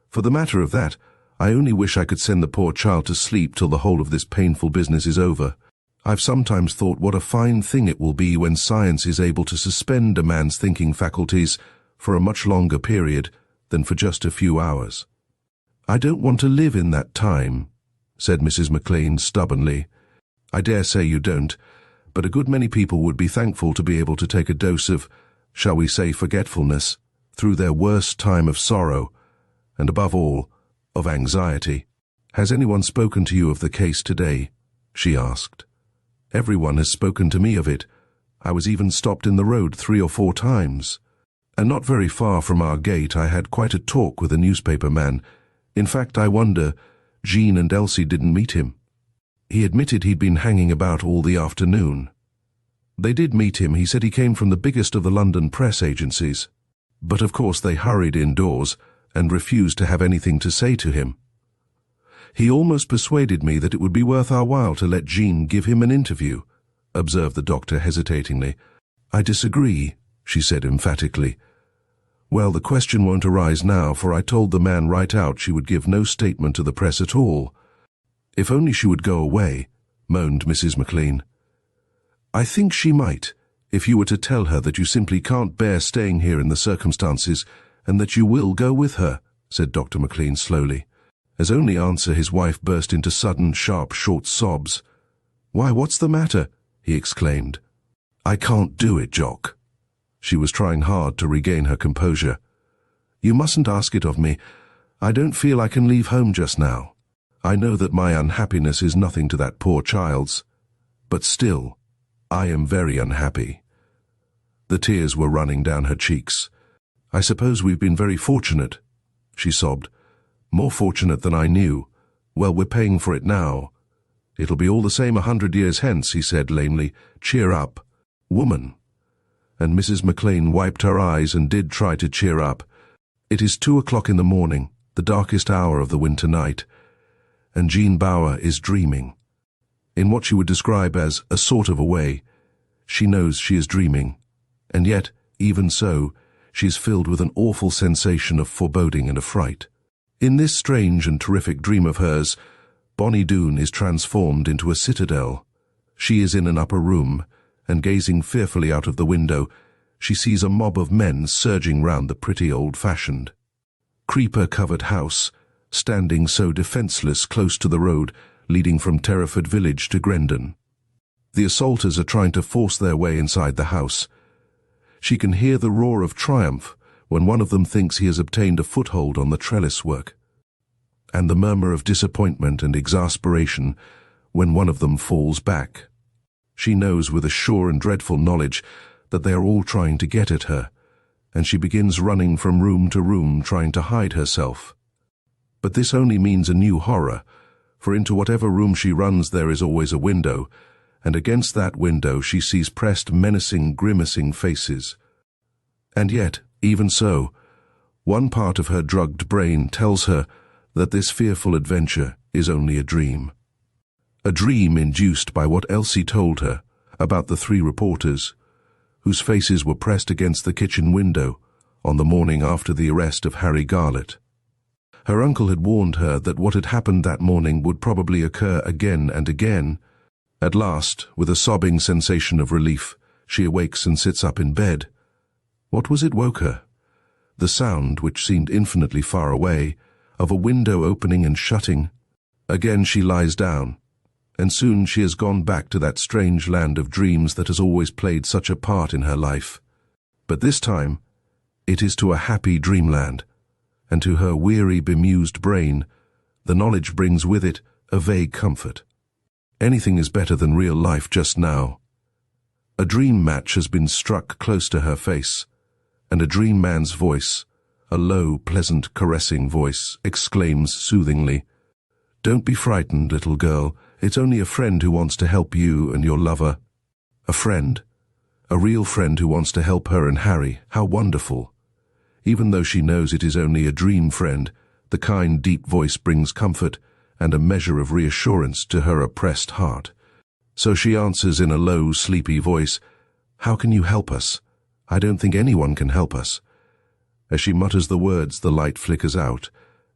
For the matter of that, I only wish I could send the poor child to sleep till the whole of this painful business is over. I've sometimes thought what a fine thing it will be when science is able to suspend a man's thinking faculties for a much longer period than for just a few hours. I don't want to live in that time, said Mrs. McLean stubbornly. I dare say you don't, but a good many people would be thankful to be able to take a dose of, shall we say, forgetfulness through their worst time of sorrow, and above all, of anxiety. Has anyone spoken to you of the case today? She asked. Everyone has spoken to me of it. I was even stopped in the road 3 or 4 times. And not very far from our gate I had quite a talk with a newspaper man. In fact, I wonder Jean and Elsie didn't meet him. He admitted he'd been hanging about all the afternoon. They did meet him. He said he came from the biggest of the London press agencies. But of course they hurried indoors and refused to have anything to say to him. He almost persuaded me that it would be worth our while to let Jean give him an interview, observed the doctor hesitatingly. I disagree, she said emphatically. Well, the question won't arise now, for I told the man right out she would give no statement to the press at all. If only she would go away, moaned Mrs. McLean. I think she might, if you were to tell her that you simply can't bear staying here in the circumstances, and that you will go with her, said Dr. McLean slowly. As only answer, his wife burst into sudden, sharp, short sobs. "Why, what's the matter?" he exclaimed. "I can't do it, Jock." She was trying hard to regain her composure. "You mustn't ask it of me. I don't feel I can leave home just now. I know that my unhappiness is nothing to that poor child's. But still, I am very unhappy." The tears were running down her cheeks. "I suppose we've been very fortunate," she sobbed. "More fortunate than I knew. Well, we're paying for it now." "It'll be all the same 100 years hence," he said lamely. "Cheer up, woman." And Mrs. McLean wiped her eyes and did try to cheer up. It is 2 o'clock in the morning, the darkest hour of the winter night, and Jean Bauer is dreaming. In what she would describe as a sort of a way, she knows she is dreaming, and yet, even so, she is filled with an awful sensation of foreboding and affright. In this strange and terrific dream of hers, Bonnie Doon is transformed into a citadel. She is in an upper room, and gazing fearfully out of the window, she sees a mob of men surging round the pretty old-fashioned, creeper-covered house, standing so defenceless close to the road leading from Terraford village to Grendon. The assaulters are trying to force their way inside the house. She can hear the roar of triumph when one of them thinks he has obtained a foothold on the trellis work, and the murmur of disappointment and exasperation when one of them falls back. She knows with a sure and dreadful knowledge that they are all trying to get at her, and she begins running from room to room trying to hide herself. But this only means a new horror, for into whatever room she runs there is always a window, and against that window she sees pressed menacing, grimacing faces. And yet, even so, one part of her drugged brain tells her that this fearful adventure is only a dream. A dream induced by what Elsie told her about the 3 reporters, whose faces were pressed against the kitchen window on the morning after the arrest of Harry Garlett. Her uncle had warned her that what had happened that morning would probably occur again and again. At last, with a sobbing sensation of relief, she awakes and sits up in bed. What was it woke her? The sound, which seemed infinitely far away, of a window opening and shutting. Again she lies down, and soon she has gone back to that strange land of dreams that has always played such a part in her life. But this time, it is to a happy dreamland, and to her weary, bemused brain, the knowledge brings with it a vague comfort. Anything is better than real life just now. A dream match has been struck close to her face, and a dream man's voice, a low, pleasant, caressing voice, exclaims soothingly, "Don't be frightened, little girl. It's only a friend who wants to help you and your lover." A friend. A real friend who wants to help her and Harry. How wonderful. Even though she knows it is only a dream friend, the kind, deep voice brings comfort and a measure of reassurance to her oppressed heart. So she answers in a low, sleepy voice, "How can you help us? I don't think anyone can help us." As she mutters the words, the light flickers out,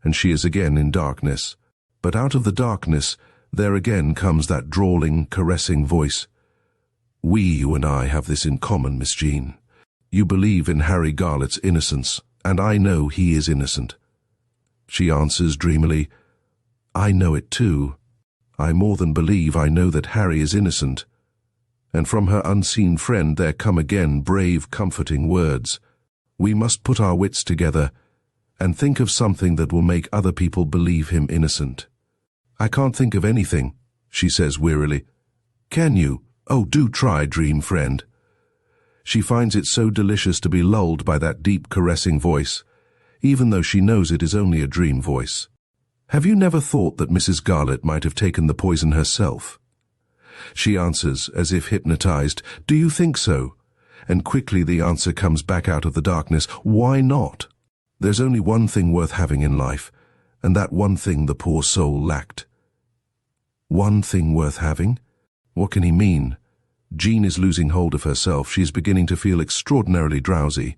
and she is again in darkness. But out of the darkness, there again comes that drawling, caressing voice. "We, you and I, have this in common, Miss Jean. You believe in Harry Garlett's innocence, and I know he is innocent." She answers dreamily, "I know it too. I more than believe I know that Harry is innocent." And from her unseen friend there come again brave, comforting words. "We must put our wits together and think of something that will make other people believe him innocent." "I can't think of anything," she says wearily. "Can you? Oh, do try, dream friend." She finds it so delicious to be lulled by that deep, caressing voice, even though she knows it is only a dream voice. "Have you never thought that Mrs. Garlett might have taken the poison herself?" She answers, as if hypnotized, "Do you think so?" And quickly the answer comes back out of the darkness, "Why not? There's only one thing worth having in life, and that one thing the poor soul lacked." One thing worth having? What can he mean? Jean is losing hold of herself. She is beginning to feel extraordinarily drowsy.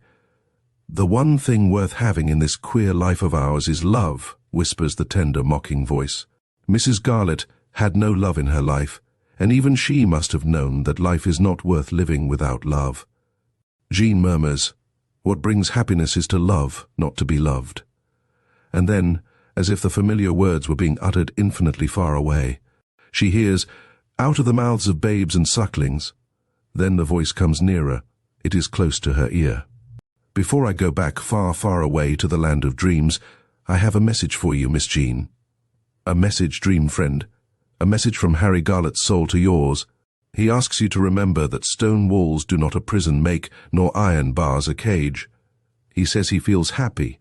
"The one thing worth having in this queer life of ours is love," whispers the tender, mocking voice. Mrs. Garlett had no love in her life, and even she must have known that life is not worth living without love. Jean murmurs, "What brings happiness is to love, not to be loved." And then, as if the familiar words were being uttered infinitely far away. She hears, "Out of the mouths of babes and sucklings." Then the voice comes nearer. It is close to her ear. "Before I go back far, far away to the land of dreams, I have a message for you, Miss Jean." "A message, dream friend. A message from Harry Garlett's soul to yours. He asks you to remember that stone walls do not a prison make, nor iron bars a cage. He says he feels happy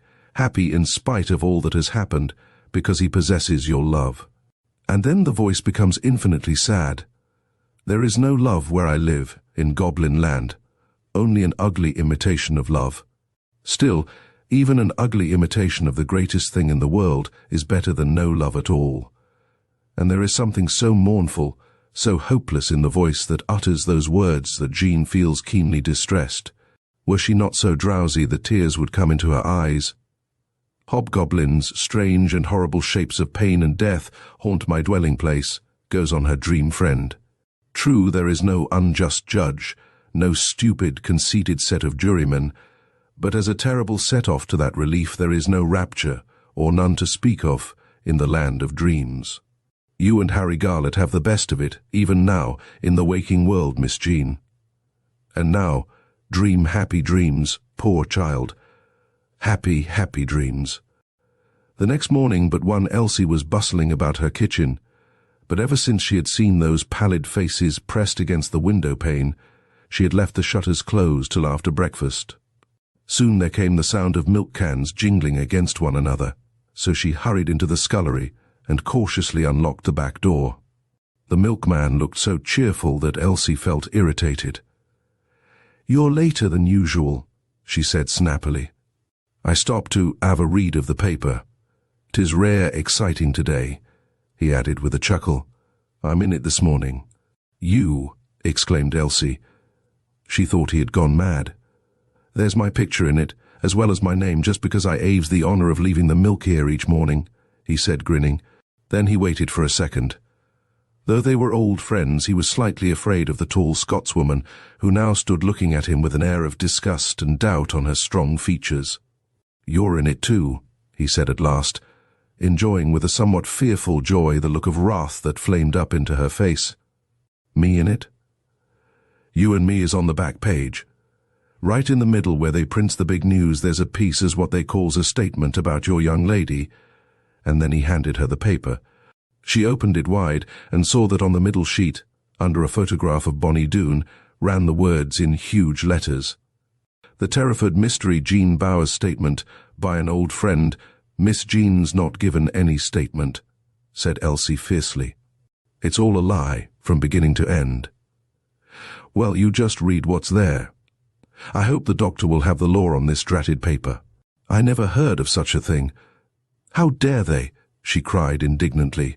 in spite of all that has happened, because he possesses your love." And then the voice becomes infinitely sad. "There is no love where I live, in Goblin Land. Only an ugly imitation of love. Still, even an ugly imitation of the greatest thing in the world is better than no love at all." And there is something so mournful, so hopeless in the voice that utters those words that Jean feels keenly distressed. Were she not so drowsy that tears would come into her eyes? "Hobgoblins, strange and horrible shapes of pain and death, haunt my dwelling place," goes on her dream friend. "True, there is no unjust judge, no stupid, conceited set of jurymen, but as a terrible set-off to that relief there is no rapture, or none to speak of, in the land of dreams. You and Harry Garlett have the best of it, even now, in the waking world, Miss Jean. And now, dream happy dreams, poor child. Happy, happy dreams." The next morning but one Elsie was bustling about her kitchen, but ever since she had seen those pallid faces pressed against the window pane, she had left the shutters closed till after breakfast. Soon there came the sound of milk cans jingling against one another, so she hurried into the scullery and cautiously unlocked the back door. The milkman looked so cheerful that Elsie felt irritated. "You're later than usual," she said snappily. "I stopped to have a read of the paper. 'Tis rare exciting today," he added with a chuckle. "I'm in it this morning." "You?" exclaimed Elsie. She thought he had gone mad. "There's my picture in it, as well as my name, just because I aves the honour of leaving the milk here each morning," he said, grinning. Then he waited for a second. Though they were old friends, he was slightly afraid of the tall Scotswoman, who now stood looking at him with an air of disgust and doubt on her strong features. "You're in it too," he said at last, enjoying with a somewhat fearful joy the look of wrath that flamed up into her face. "Me in it?" "You and me is on the back page. Right in the middle where they prints the big news there's a piece as what they calls a statement about your young lady." And then he handed her the paper. She opened it wide and saw that on the middle sheet, under a photograph of Bonnie Doon, ran the words in huge letters. "The Terraford Mystery Jean Bowers Statement by an old friend. Miss Jean's not given any statement," said Elsie fiercely. "It's all a lie, from beginning to end." "Well, you just read what's there. I hope the doctor will have the law on this dratted paper. I never heard of such a thing. How dare they?" she cried indignantly.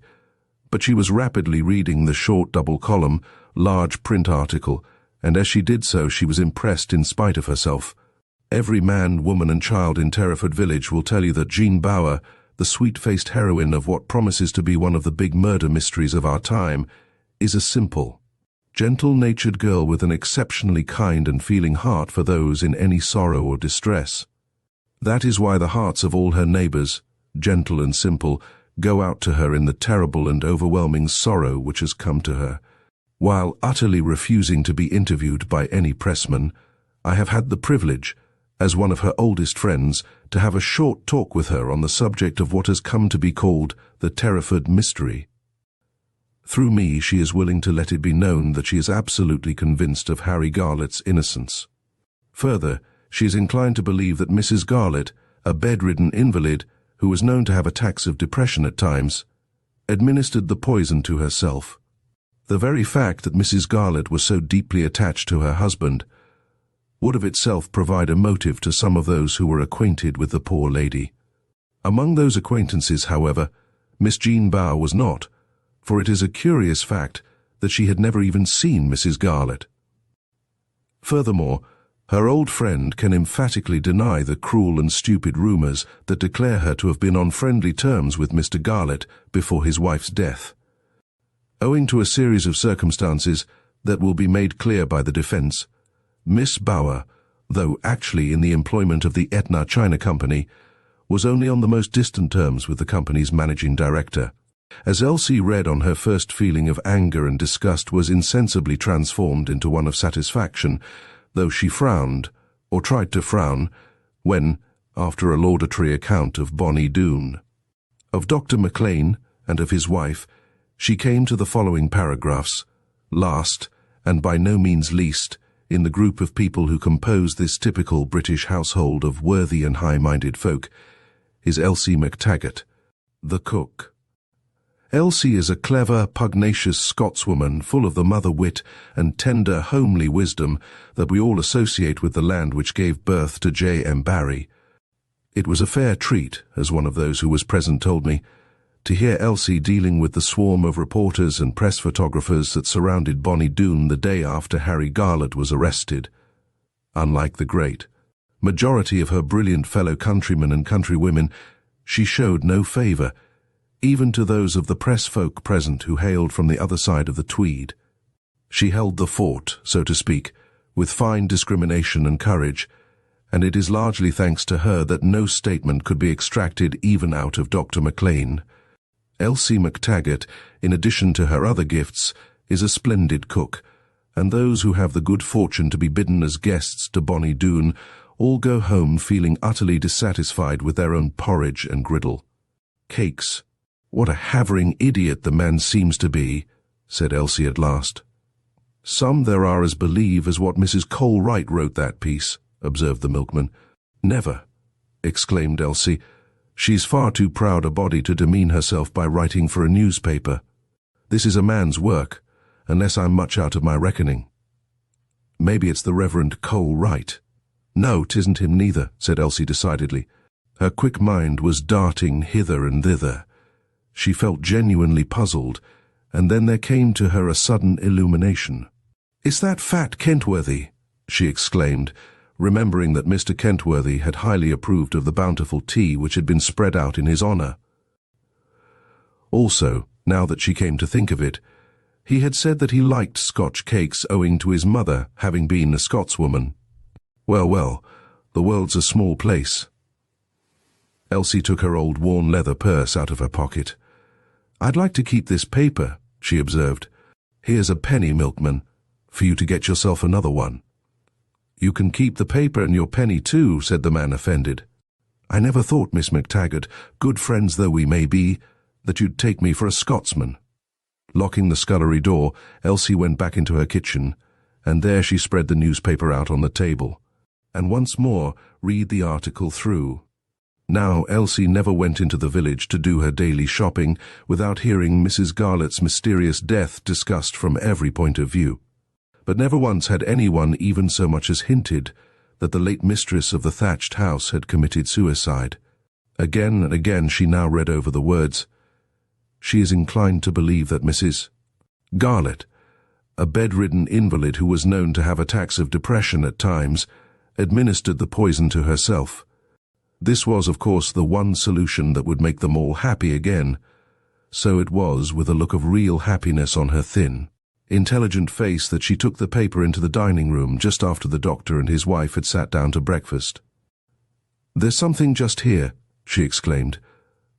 But she was rapidly reading the short double-column, large print article, and as she did so she was impressed in spite of herself. "Every man, woman and child in Terraford Village will tell you that Jean Bower, the sweet-faced heroine of what promises to be one of the big murder mysteries of our time, is a simple, gentle-natured girl with an exceptionally kind and feeling heart for those in any sorrow or distress. That is why the hearts of all her neighbours, gentle and simple, go out to her in the terrible and overwhelming sorrow which has come to her. While utterly refusing to be interviewed by any pressman, I have had the privilege, as one of her oldest friends, to have a short talk with her on the subject of what has come to be called the Terraford Mystery. Through me she is willing to let it be known that she is absolutely convinced of Harry Garlett's innocence. Further, she is inclined to believe that Mrs. Garlett, a bedridden invalid, who was known to have attacks of depression at times, administered the poison to herself. The very fact that Mrs. Garlett was so deeply attached to her husband would of itself provide a motive to some of those who were acquainted with the poor lady. Among those acquaintances, however, Miss Jean Bower was not, for it is a curious fact that she had never even seen Mrs. Garlett. Furthermore, her old friend can emphatically deny the cruel and stupid rumours that declare her to have been on friendly terms with Mr. Garlett before his wife's death. Owing to a series of circumstances that will be made clear by the defence, Miss Bower, though actually in the employment of the Etna China Company, was only on the most distant terms with the company's managing director. As Elsie read on, her first feeling of anger and disgust was insensibly transformed into one of satisfaction, though she frowned, or tried to frown, when, after a laudatory account of Bonnie Doon, of Dr. McLean, and of his wife, she came to the following paragraphs. Last, and by no means least, in the group of people who compose this typical British household of worthy and high-minded folk, is Elsie MacTaggart, the cook. Elsie is a clever, pugnacious Scotswoman full of the mother wit and tender, homely wisdom that we all associate with the land which gave birth to J. M. Barrie. It was a fair treat, as one of those who was present told me, to hear Elsie dealing with the swarm of reporters and press photographers that surrounded Bonnie Doon the day after Harry Garlett was arrested. Unlike the great majority of her brilliant fellow countrymen and countrywomen, she showed no favour, even to those of the press folk present who hailed from the other side of the Tweed. She held the fort, so to speak, with fine discrimination and courage, and it is largely thanks to her that no statement could be extracted even out of Dr. McLean. Elsie MacTaggart, in addition to her other gifts, is a splendid cook, and those who have the good fortune to be bidden as guests to Bonnie Doon all go home feeling utterly dissatisfied with their own porridge and griddle. Cakes. What a havering idiot the man seems to be, said Elsie at last. Some there are as believe as what Mrs. Cole Wright wrote that piece, observed the milkman. Never, exclaimed Elsie. She's far too proud a body to demean herself by writing for a newspaper. This is a man's work, unless I'm much out of my reckoning. Maybe it's the Reverend Cole Wright. No, 'tisn't him neither, said Elsie decidedly. Her quick mind was darting hither and thither. She felt genuinely puzzled, and then there came to her a sudden illumination. "Is that fat Kentworthy?" she exclaimed, remembering that Mr. Kentworthy had highly approved of the bountiful tea which had been spread out in his honour. Also, now that she came to think of it, he had said that he liked Scotch cakes owing to his mother having been a Scotswoman. Well, well, the world's a small place. Elsie took her old worn leather purse out of her pocket. "I'd like to keep this paper," she observed. "Here's a penny, milkman, for you to get yourself another one." "You can keep the paper and your penny too," said the man, offended. "I never thought, Miss MacTaggart, good friends though we may be, that you'd take me for a Scotsman." Locking the scullery door, Elsie went back into her kitchen, and there she spread the newspaper out on the table, and once more read the article through. Now Elsie never went into the village to do her daily shopping without hearing Mrs. Garlett's mysterious death discussed from every point of view. But never once had anyone even so much as hinted that the late mistress of the thatched house had committed suicide. Again and again she now read over the words. She is inclined to believe that Mrs. Garlett, a bedridden invalid who was known to have attacks of depression at times, administered the poison to herself. This was, of course, the one solution that would make them all happy again. So it was with a look of real happiness on her thin, intelligent face that she took the paper into the dining room just after the doctor and his wife had sat down to breakfast. "There's something just here," she exclaimed,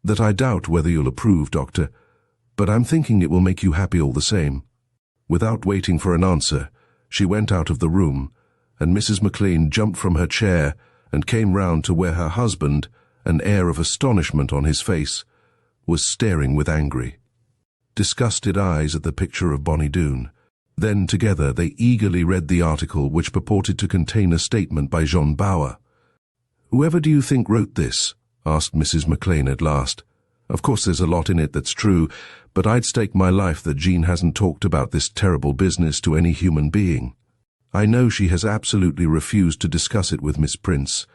"that I doubt whether you'll approve, Doctor, but I'm thinking it will make you happy all the same." Without waiting for an answer, she went out of the room, and Mrs. McLean jumped from her chair and came round to where her husband, an air of astonishment on his face, was staring with angry, disgusted eyes at the picture of Bonnie Doon. Then together they eagerly read the article which purported to contain a statement by John Bauer. "Whoever do you think wrote this?" asked Mrs. McLean at last. "Of course there's a lot in it that's true, but I'd stake my life that Jean hasn't talked about this terrible business to any human being. I know she has absolutely refused to discuss it with Miss Prince,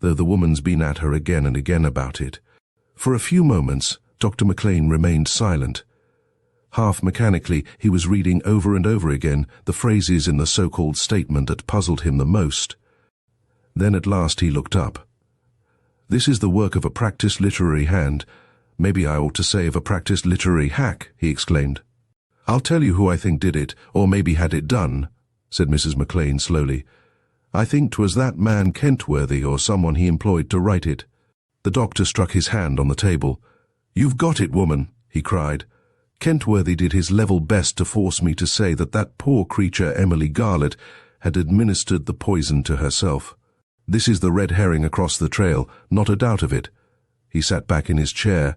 though the woman's been at her again and again about it." For a few moments, Dr. McLean remained silent. Half mechanically, he was reading over and over again the phrases in the so-called statement that puzzled him the most. Then at last he looked up. "This is the work of a practiced literary hand. Maybe I ought to say of a practiced literary hack," he exclaimed. "I'll tell you who I think did it, or maybe had it done," said Mrs. McLean slowly. "I think 'twas that man Kentworthy or someone he employed to write it." The doctor struck his hand on the table. "You've got it, woman," he cried. "Kentworthy did his level best to force me to say that that poor creature Emily Garlett had administered the poison to herself. This is the red herring across the trail, not a doubt of it." He sat back in his chair.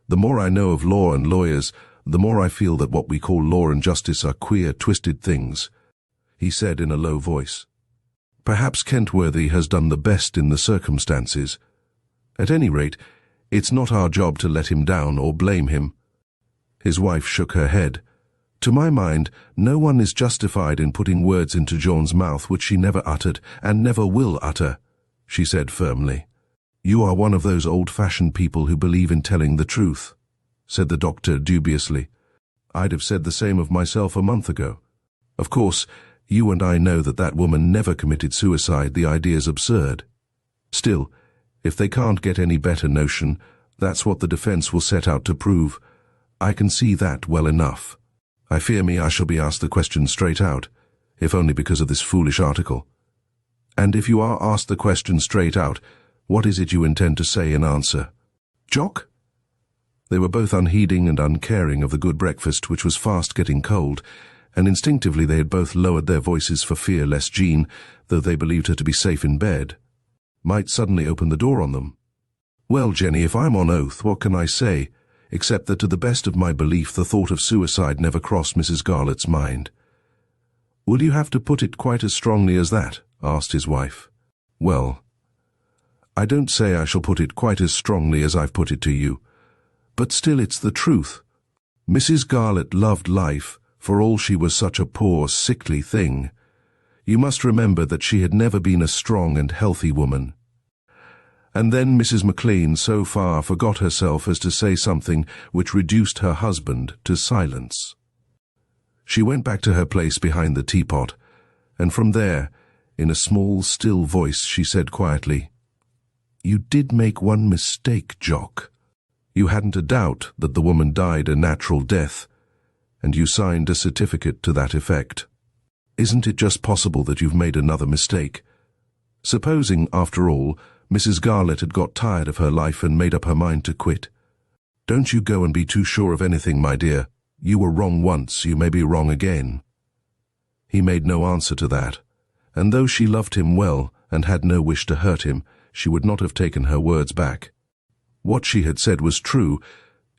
"The more I know of law and lawyers, the more I feel that what we call law and justice are queer, twisted things," he said in a low voice. "Perhaps Kentworthy has done the best in the circumstances. At any rate, it's not our job to let him down or blame him." His wife shook her head. "To my mind, no one is justified in putting words into Joan's mouth which she never uttered and never will utter," she said firmly. "You are one of those old-fashioned people who believe in telling the truth," said the doctor dubiously. "I'd have said the same of myself a month ago. Of course, you and I know that that woman never committed suicide. The idea's absurd. Still, if they can't get any better notion, that's what the defense will set out to prove. I can see that well enough. I fear me I shall be asked the question straight out, if only because of this foolish article. And if you are asked the question straight out, what is it you intend to say in answer?" "Jock?" They were both unheeding and uncaring of the good breakfast, which was fast getting cold, and instinctively they had both lowered their voices for fear lest Jean, though they believed her to be safe in bed, might suddenly open the door on them. "Well, Jenny, if I'm on oath, what can I say, except that to the best of my belief the thought of suicide never crossed Mrs. Garlett's mind." "Will you have to put it quite as strongly as that?" asked his wife. "Well, I don't say I shall put it quite as strongly as I've put it to you, but still it's the truth. Mrs. Garlett loved life, for all she was such a poor, sickly thing. You must remember that she had never been a strong and healthy woman. And then Mrs. McLean so far forgot herself as to say something which reduced her husband to silence. She went back to her place behind the teapot, and from there, in a small, still voice, she said quietly, "You did make one mistake, Jock. You hadn't a doubt that the woman died a natural death, and you signed a certificate to that effect. Isn't it just possible that you've made another mistake? Supposing, after all, Mrs. Garlett had got tired of her life and made up her mind to quit. Don't you go and be too sure of anything, my dear. You were wrong once, you may be wrong again." He made no answer to that, and though she loved him well and had no wish to hurt him, she would not have taken her words back. What she had said was true.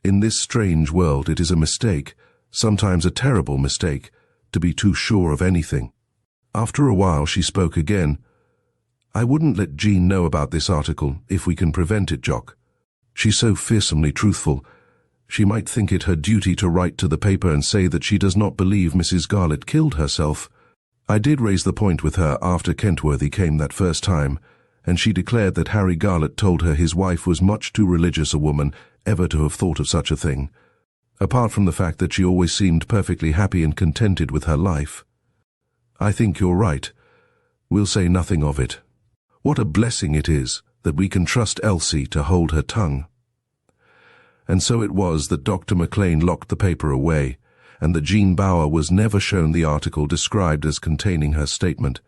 In this strange world it is a mistake, sometimes a terrible mistake, to be too sure of anything. After a while she spoke again. "I wouldn't let Jean know about this article, if we can prevent it, Jock. She's so fearsomely truthful. She might think it her duty to write to the paper and say that she does not believe Mrs. Garlett killed herself. I did raise the point with her after Kentworthy came that first time, and she declared that Harry Garlett told her his wife was much too religious a woman ever to have thought of such a thing, apart from the fact that she always seemed perfectly happy and contented with her life. I think you're right. We'll say nothing of it. What a blessing it is that we can trust Elsie to hold her tongue." And so it was that Dr. McLean locked the paper away, and that Jean Bauer was never shown the article described as containing her statement.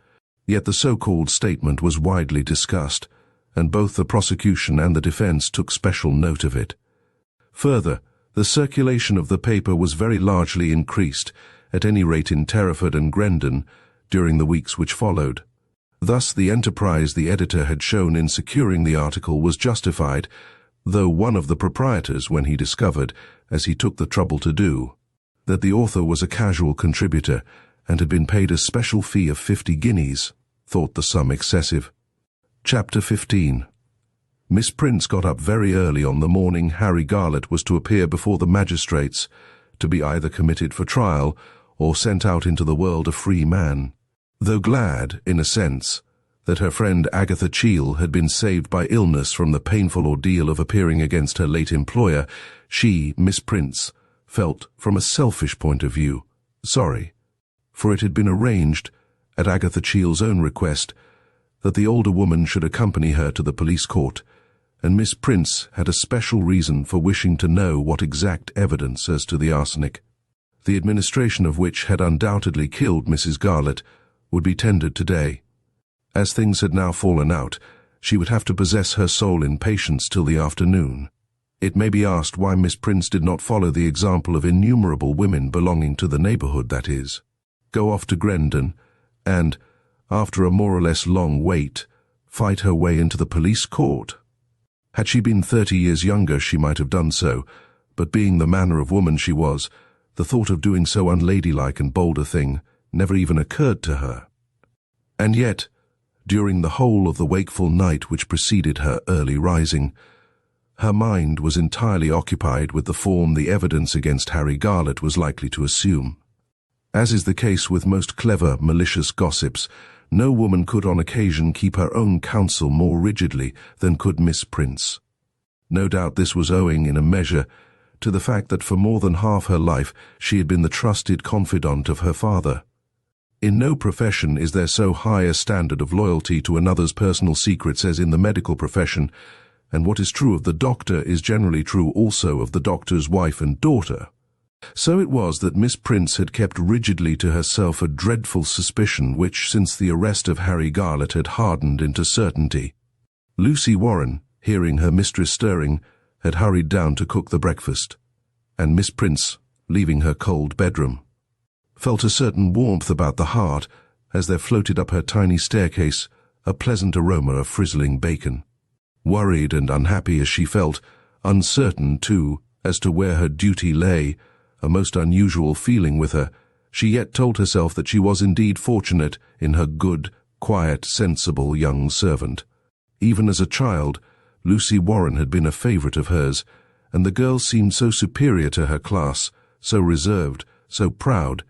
Yet the so-called statement was widely discussed, and both the prosecution and the defense took special note of it. Further, the circulation of the paper was very largely increased, at any rate in Terraford and Grendon, during the weeks which followed. Thus the enterprise the editor had shown in securing the article was justified, though one of the proprietors, when he discovered, as he took the trouble to do, that the author was a casual contributor and had been paid a special fee of 50 guineas, thought the sum excessive. Chapter 15. Miss Prince got up very early on the morning Harry Garlett was to appear before the magistrates, to be either committed for trial or sent out into the world a free man. Though glad, in a sense, that her friend Agatha Cheall had been saved by illness from the painful ordeal of appearing against her late employer, she, Miss Prince, felt, from a selfish point of view, sorry, for it had been arranged, at Agatha Cheall's own request, that the older woman should accompany her to the police court, and Miss Prince had a special reason for wishing to know what exact evidence as to the arsenic, the administration of which had undoubtedly killed Mrs. Garlett, would be tendered today. As things had now fallen out, she would have to possess her soul in patience till the afternoon. It may be asked why Miss Prince did not follow the example of innumerable women belonging to the neighbourhood, that is, go off to Grendon, and, after a more or less long wait, fight her way into the police court. Had she been 30 years younger, she might have done so, but being the manner of woman she was, the thought of doing so unladylike and bold a thing never even occurred to her. And yet, during the whole of the wakeful night which preceded her early rising, her mind was entirely occupied with the form the evidence against Harry Garlett was likely to assume. As is the case with most clever, malicious gossips, no woman could on occasion keep her own counsel more rigidly than could Miss Prince. No doubt this was owing, in a measure, to the fact that for more than half her life she had been the trusted confidant of her father. In no profession is there so high a standard of loyalty to another's personal secrets as in the medical profession, and what is true of the doctor is generally true also of the doctor's wife and daughter. So it was that Miss Prince had kept rigidly to herself a dreadful suspicion which, since the arrest of Harry Garlett, had hardened into certainty. Lucy Warren, hearing her mistress stirring, had hurried down to cook the breakfast, and Miss Prince, leaving her cold bedroom, felt a certain warmth about the heart as there floated up her tiny staircase a pleasant aroma of frizzling bacon. Worried and unhappy as she felt, uncertain, too, as to where her duty lay, a most unusual feeling with her, she yet told herself that she was indeed fortunate in her good, quiet, sensible young servant. Even as a child, Lucy Warren had been a favourite of hers, and the girl seemed so superior to her class, so reserved, so proud,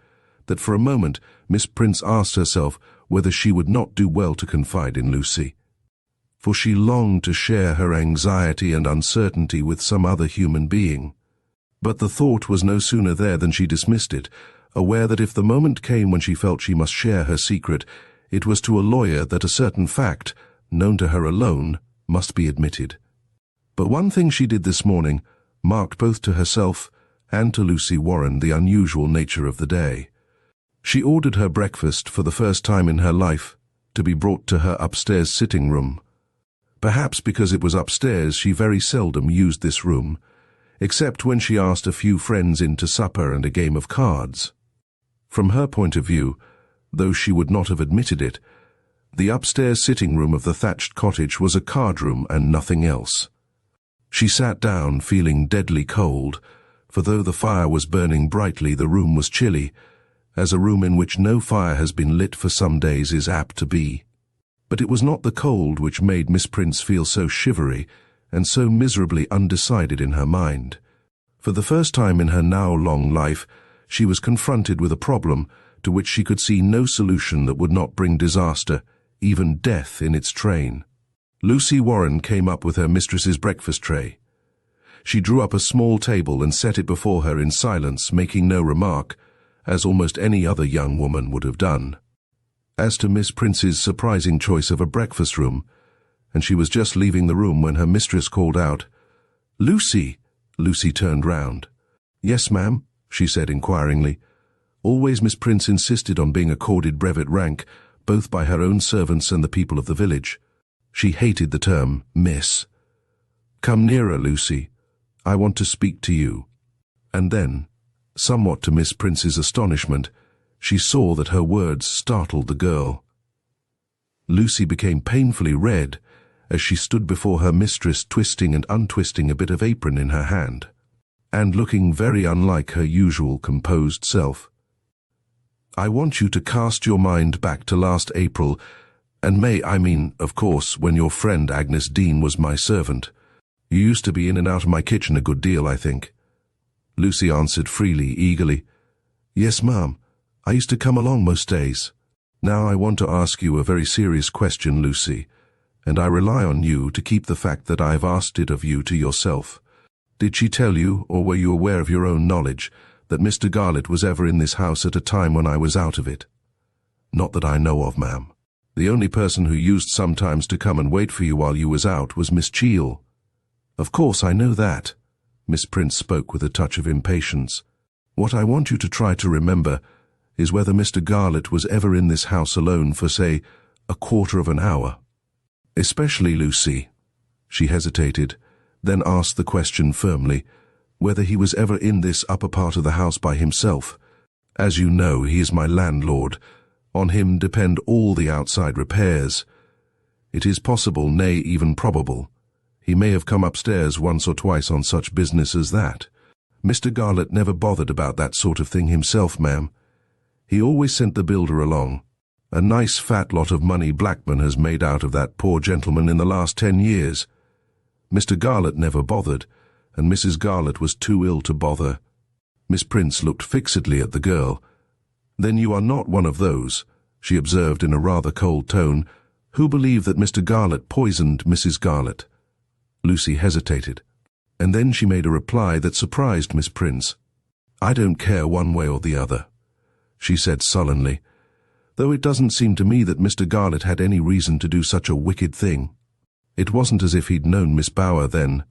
that for a moment Miss Prince asked herself whether she would not do well to confide in Lucy. For she longed to share her anxiety and uncertainty with some other human being. But the thought was no sooner there than she dismissed it, aware that if the moment came when she felt she must share her secret, it was to a lawyer that a certain fact, known to her alone, must be admitted. But one thing she did this morning marked both to herself and to Lucy Warren the unusual nature of the day. She ordered her breakfast, for the first time in her life, to be brought to her upstairs sitting room. Perhaps because it was upstairs she very seldom used this room, except when she asked a few friends in to supper and a game of cards. From her point of view, though she would not have admitted it, the upstairs sitting room of the thatched cottage was a card room and nothing else. She sat down, feeling deadly cold, for though the fire was burning brightly, the room was chilly, as a room in which no fire has been lit for some days is apt to be. But it was not the cold which made Miss Prince feel so shivery and so miserably undecided in her mind. For the first time in her now long life, she was confronted with a problem to which she could see no solution that would not bring disaster, even death, in its train. Lucy Warren came up with her mistress's breakfast tray. She drew up a small table and set it before her in silence, making no remark, as almost any other young woman would have done. As to Miss Prince's surprising choice of a breakfast room, and she was just leaving the room when her mistress called out, "Lucy!" Lucy turned round. "Yes, ma'am," she said inquiringly. Always Miss Prince insisted on being accorded brevet rank, both by her own servants and the people of the village. She hated the term Miss. "Come nearer, Lucy. I want to speak to you." And then, somewhat to Miss Prince's astonishment, she saw that her words startled the girl. Lucy became painfully red as she stood before her mistress, twisting and untwisting a bit of apron in her hand, and looking very unlike her usual composed self. "I want you to cast your mind back to last April, and of course, when your friend Agnes Dean was my servant. You used to be in and out of my kitchen a good deal, I think." Lucy answered freely, eagerly. "Yes, ma'am. I used to come along most days. Now I want to ask you a very serious question, Lucy, and I rely on you to keep the fact that I have asked it of you to yourself. Did she tell you, or were you aware of your own knowledge, that Mr. Garlett was ever in this house at a time when I was out of it?" "Not that I know of, ma'am. The only person who used sometimes to come and wait for you while you was out was Miss Cheall." "Of course, I know that." Miss Prince spoke with a touch of impatience. "What I want you to try to remember is whether Mr. Garlett was ever in this house alone for, say, a quarter of an hour." Especially Lucy. She hesitated, then asked the question firmly, whether he was ever in this upper part of the house by himself. As you know, he is my landlord. On him depend all the outside repairs. It is possible, nay, even probable, he may have come upstairs once or twice on such business as that. Mr. Garlett never bothered about that sort of thing himself, ma'am. He always sent the builder along. A nice fat lot of money Blackman has made out of that poor gentleman in the last 10 years. Mr. Garlett never bothered, and Mrs. Garlett was too ill to bother. Miss Prince looked fixedly at the girl. Then you are not one of those, she observed in a rather cold tone, who believe that Mr. Garlett poisoned Mrs. Garlett. Lucy hesitated, and then she made a reply that surprised Miss Prince. I don't care one way or the other, she said sullenly, though it doesn't seem to me that Mr. Garlett had any reason to do such a wicked thing. It wasn't as if he'd known Miss Bower then.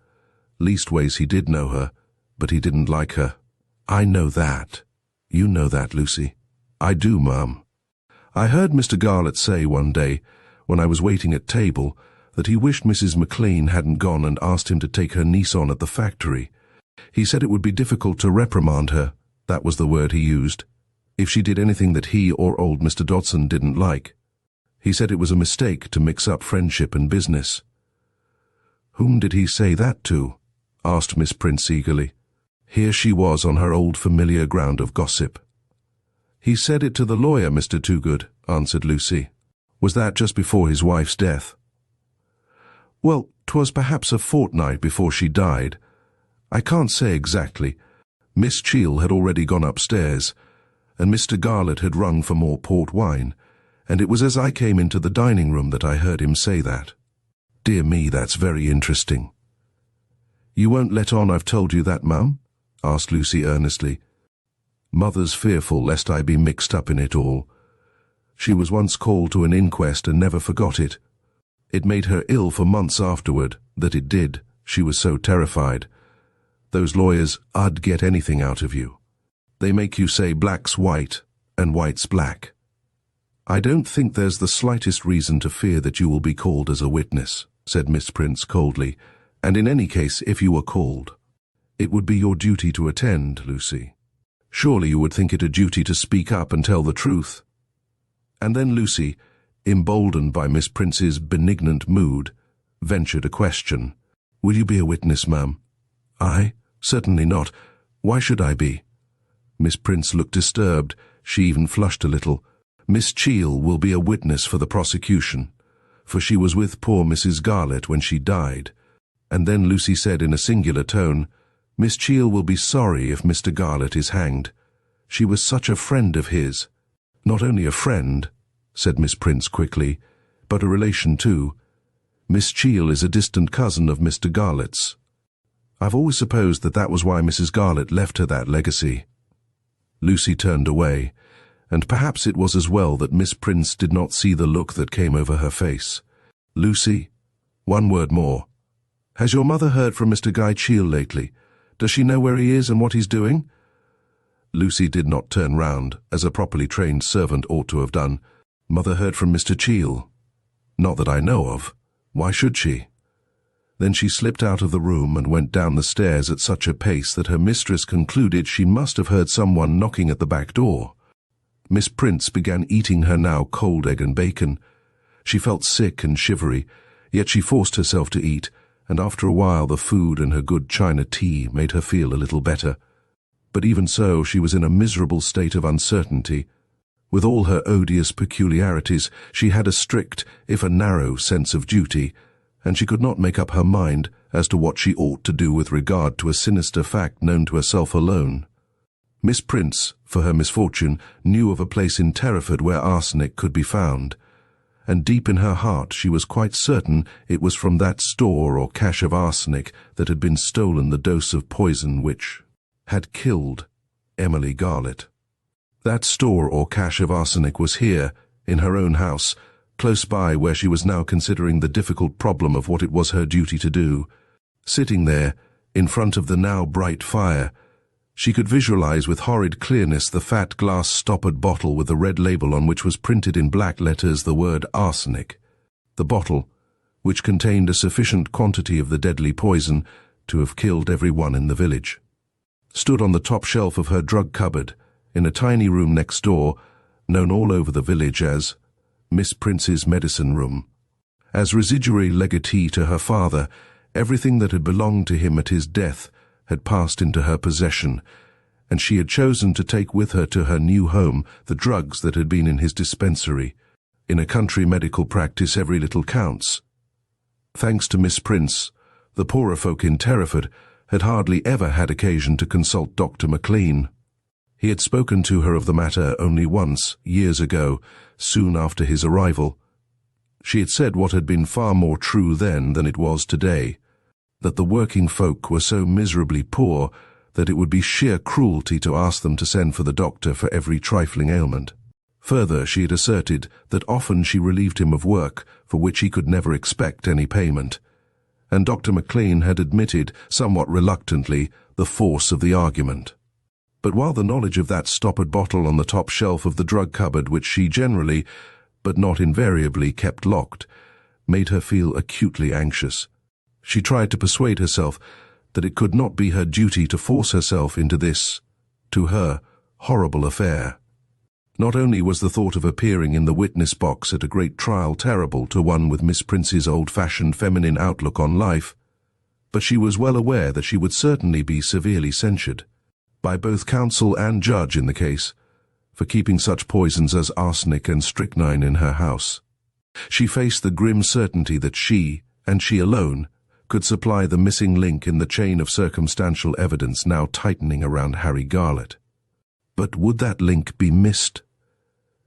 Leastways he did know her, but he didn't like her. I know that. You know that, Lucy. I do, ma'am. I heard Mr. Garlett say one day, when I was waiting at table, that he wished Mrs. McLean hadn't gone and asked him to take her niece on at the factory. He said it would be difficult to reprimand her, that was the word he used, if she did anything that he or old Mr. Dodson didn't like. He said it was a mistake to mix up friendship and business. Whom did he say that to? Asked Miss Prince eagerly. Here she was on her old familiar ground of gossip. He said it to the lawyer, Mr. Toogood, answered Lucy. Was that just before his wife's death? Well, 'twas perhaps a fortnight before she died. I can't say exactly. Miss Cheel had already gone upstairs, and Mr. Garlett had rung for more port wine, and it was as I came into the dining room that I heard him say that. Dear me, that's very interesting. You won't let on I've told you that, ma'am? Asked Lucy earnestly. Mother's fearful lest I be mixed up in it all. She was once called to an inquest and never forgot it. It made her ill for months afterward, that it did. She was so terrified. Those lawyers, I'd get anything out of you. They make you say black's white and white's black. I don't think there's the slightest reason to fear that you will be called as a witness, said Miss Prince coldly, and in any case, if you were called, it would be your duty to attend, Lucy. Surely you would think it a duty to speak up and tell the truth. And then Lucy, emboldened by Miss Prince's benignant mood, ventured a question. Will you be a witness, ma'am? I? Certainly not. Why should I be? Miss Prince looked disturbed. She even flushed a little. Miss Cheel will be a witness for the prosecution, for she was with poor Mrs. Garlett when she died. And then Lucy said in a singular tone, Miss Cheel will be sorry if Mr. Garlett is hanged. She was such a friend of his. Not only a friend, said Miss Prince quickly, but a relation too. Miss Cheel is a distant cousin of Mr. Garlett's. I've always supposed that was why Mrs. Garlett left her that legacy. Lucy turned away, and perhaps it was as well that Miss Prince did not see the look that came over her face. Lucy, one word more. Has your mother heard from Mr. Guy Cheel lately? Does she know where he is and what he's doing? Lucy did not turn round, as a properly trained servant ought to have done. Mother heard from Mr. Cheel. Not that I know of. Why should she? Then she slipped out of the room and went down the stairs at such a pace that her mistress concluded she must have heard someone knocking at the back door. Miss Prince began eating her now cold egg and bacon. She felt sick and shivery, yet she forced herself to eat, and after a while the food and her good China tea made her feel a little better. But even so, she was in a miserable state of uncertainty. With all her odious peculiarities, she had a strict, if a narrow, sense of duty, and she could not make up her mind as to what she ought to do with regard to a sinister fact known to herself alone. Miss Prince, for her misfortune, knew of a place in Terraford where arsenic could be found, and deep in her heart she was quite certain it was from that store or cache of arsenic that had been stolen the dose of poison which had killed Emily Garlett. That store or cache of arsenic was here, in her own house, close by where she was now considering the difficult problem of what it was her duty to do. Sitting there, in front of the now bright fire, she could visualize with horrid clearness the fat glass-stoppered bottle with the red label on which was printed in black letters the word arsenic. The bottle, which contained a sufficient quantity of the deadly poison to have killed everyone in the village, stood on the top shelf of her drug cupboard in a tiny room next door, known all over the village as Miss Prince's medicine room. As residuary legatee to her father, everything that had belonged to him at his death had passed into her possession, and she had chosen to take with her to her new home the drugs that had been in his dispensary. In a country medical practice, every little counts. Thanks to Miss Prince, the poorer folk in Terraford had hardly ever had occasion to consult Dr. McLean. He had spoken to her of the matter only once, years ago, soon after his arrival. She had said what had been far more true then than it was today, that the working folk were so miserably poor that it would be sheer cruelty to ask them to send for the doctor for every trifling ailment. Further, she had asserted that often she relieved him of work for which he could never expect any payment, and Dr. McLean had admitted, somewhat reluctantly, the force of the argument. But while the knowledge of that stoppered bottle on the top shelf of the drug cupboard, which she generally, but not invariably, kept locked, made her feel acutely anxious, she tried to persuade herself that it could not be her duty to force herself into this, to her, horrible affair. Not only was the thought of appearing in the witness box at a great trial terrible to one with Miss Prince's old-fashioned feminine outlook on life, but she was well aware that she would certainly be severely censured, by both counsel and judge in the case, for keeping such poisons as arsenic and strychnine in her house. She faced the grim certainty that she, and she alone, could supply the missing link in the chain of circumstantial evidence now tightening around Harry Garlett. But would that link be missed?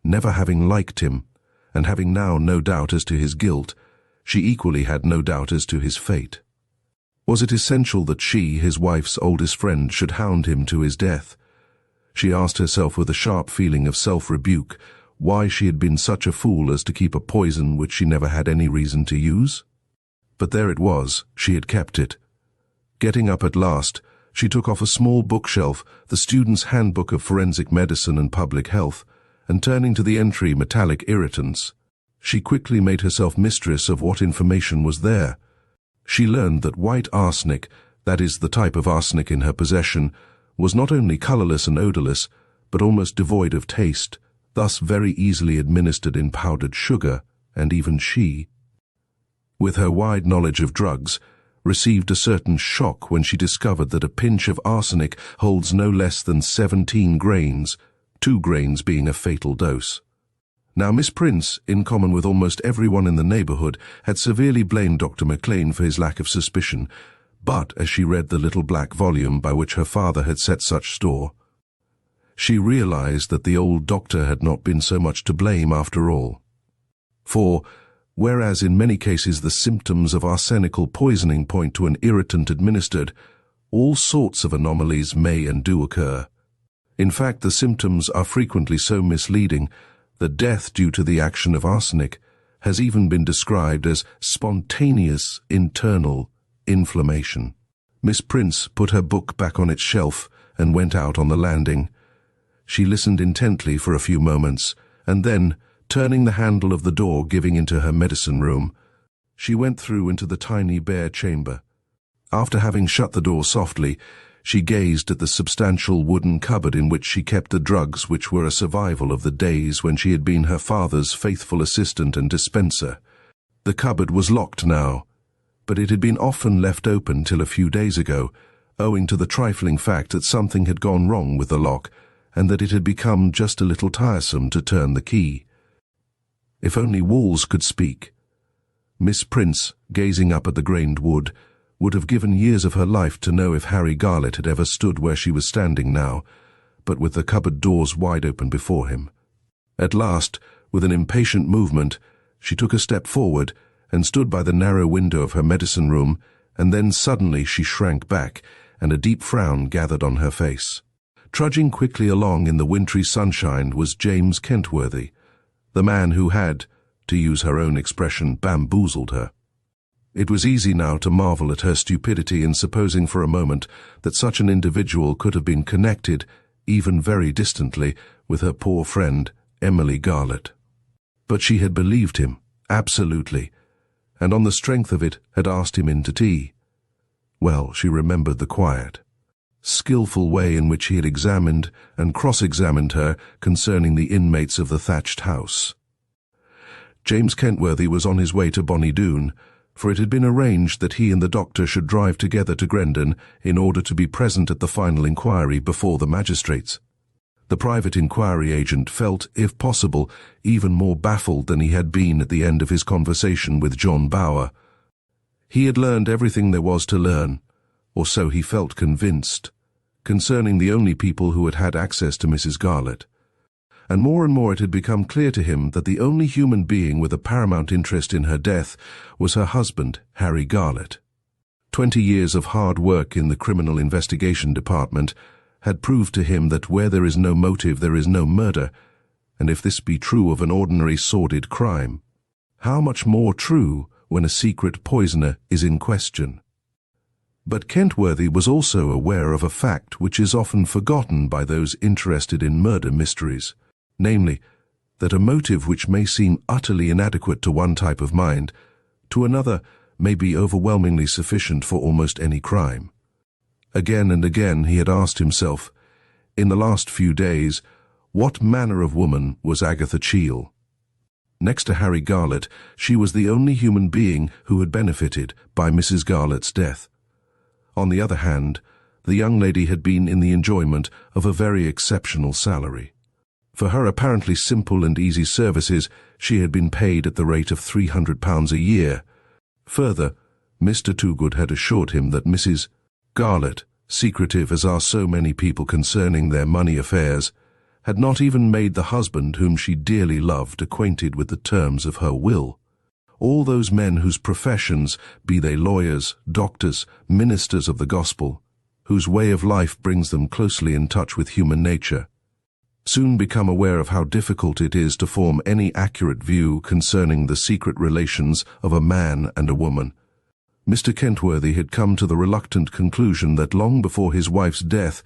Never having liked him, and having now no doubt as to his guilt, she equally had no doubt as to his fate. Was it essential that she, his wife's oldest friend, should hound him to his death? She asked herself with a sharp feeling of self-rebuke why she had been such a fool as to keep a poison which she never had any reason to use. But there it was, she had kept it. Getting up at last, she took off a small bookshelf, the Student's Handbook of Forensic Medicine and Public Health, and turning to the entry Metallic Irritants, she quickly made herself mistress of what information was there. She learned that white arsenic, that is, the type of arsenic in her possession, was not only colorless and odorless, but almost devoid of taste, thus very easily administered in powdered sugar, and even she, with her wide knowledge of drugs, received a certain shock when she discovered that a pinch of arsenic holds no less than 17 grains, 2 grains being a fatal dose. Now Miss Prince, in common with almost everyone in the neighborhood, had severely blamed Dr. McLean for his lack of suspicion, but as she read the little black volume by which her father had set such store, she realized that the old doctor had not been so much to blame after all. For, whereas in many cases the symptoms of arsenical poisoning point to an irritant administered, all sorts of anomalies may and do occur. In fact, the symptoms are frequently so misleading that death due to the action of arsenic has even been described as spontaneous internal inflammation. Miss Prince put her book back on its shelf and went out on the landing. She listened intently for a few moments, and then, turning the handle of the door giving into her medicine room, she went through into the tiny bare chamber. After having shut the door softly, she gazed at the substantial wooden cupboard in which she kept the drugs which were a survival of the days when she had been her father's faithful assistant and dispenser. The cupboard was locked now, but it had been often left open till a few days ago, owing to the trifling fact that something had gone wrong with the lock, and that it had become just a little tiresome to turn the key. If only walls could speak. Miss Prince, gazing up at the grained wood, would have given years of her life to know if Harry Garlett had ever stood where she was standing now, but with the cupboard doors wide open before him. At last, with an impatient movement, she took a step forward and stood by the narrow window of her medicine room, and then suddenly she shrank back, and a deep frown gathered on her face. Trudging quickly along in the wintry sunshine was James Kentworthy, the man who had, to use her own expression, bamboozled her. It was easy now to marvel at her stupidity in supposing for a moment that such an individual could have been connected, even very distantly, with her poor friend, Emily Garlett. But she had believed him, absolutely, and on the strength of it had asked him in to tea. Well, she remembered the quiet, skillful way in which he had examined and cross-examined her concerning the inmates of the thatched house. James Kentworthy was on his way to Bonnie Doon, for it had been arranged that he and the doctor should drive together to Grendon in order to be present at the final inquiry before the magistrates. The private inquiry agent felt, if possible, even more baffled than he had been at the end of his conversation with John Bower. He had learned everything there was to learn, or so he felt convinced, concerning the only people who had had access to Mrs. Garlett. And more it had become clear to him that the only human being with a paramount interest in her death was her husband, Harry Garlett. 20 years of hard work in the Criminal Investigation Department had proved to him that where there is no motive there is no murder, and if this be true of an ordinary sordid crime, how much more true when a secret poisoner is in question. But Kentworthy was also aware of a fact which is often forgotten by those interested in murder mysteries, namely, that a motive which may seem utterly inadequate to one type of mind, to another may be overwhelmingly sufficient for almost any crime. Again and again he had asked himself, in the last few days, what manner of woman was Agatha Cheall? Next to Harry Garlett, she was the only human being who had benefited by Mrs. Garlett's death. On the other hand, the young lady had been in the enjoyment of a very exceptional salary. For her apparently simple and easy services, she had been paid at the rate of £300 a year. Further, Mr. Toogood had assured him that Mrs. Garlett, secretive as are so many people concerning their money affairs, had not even made the husband whom she dearly loved acquainted with the terms of her will. All those men whose professions, be they lawyers, doctors, ministers of the gospel, whose way of life brings them closely in touch with human nature, soon become aware of how difficult it is to form any accurate view concerning the secret relations of a man and a woman. Mr. Kentworthy had come to the reluctant conclusion that long before his wife's death,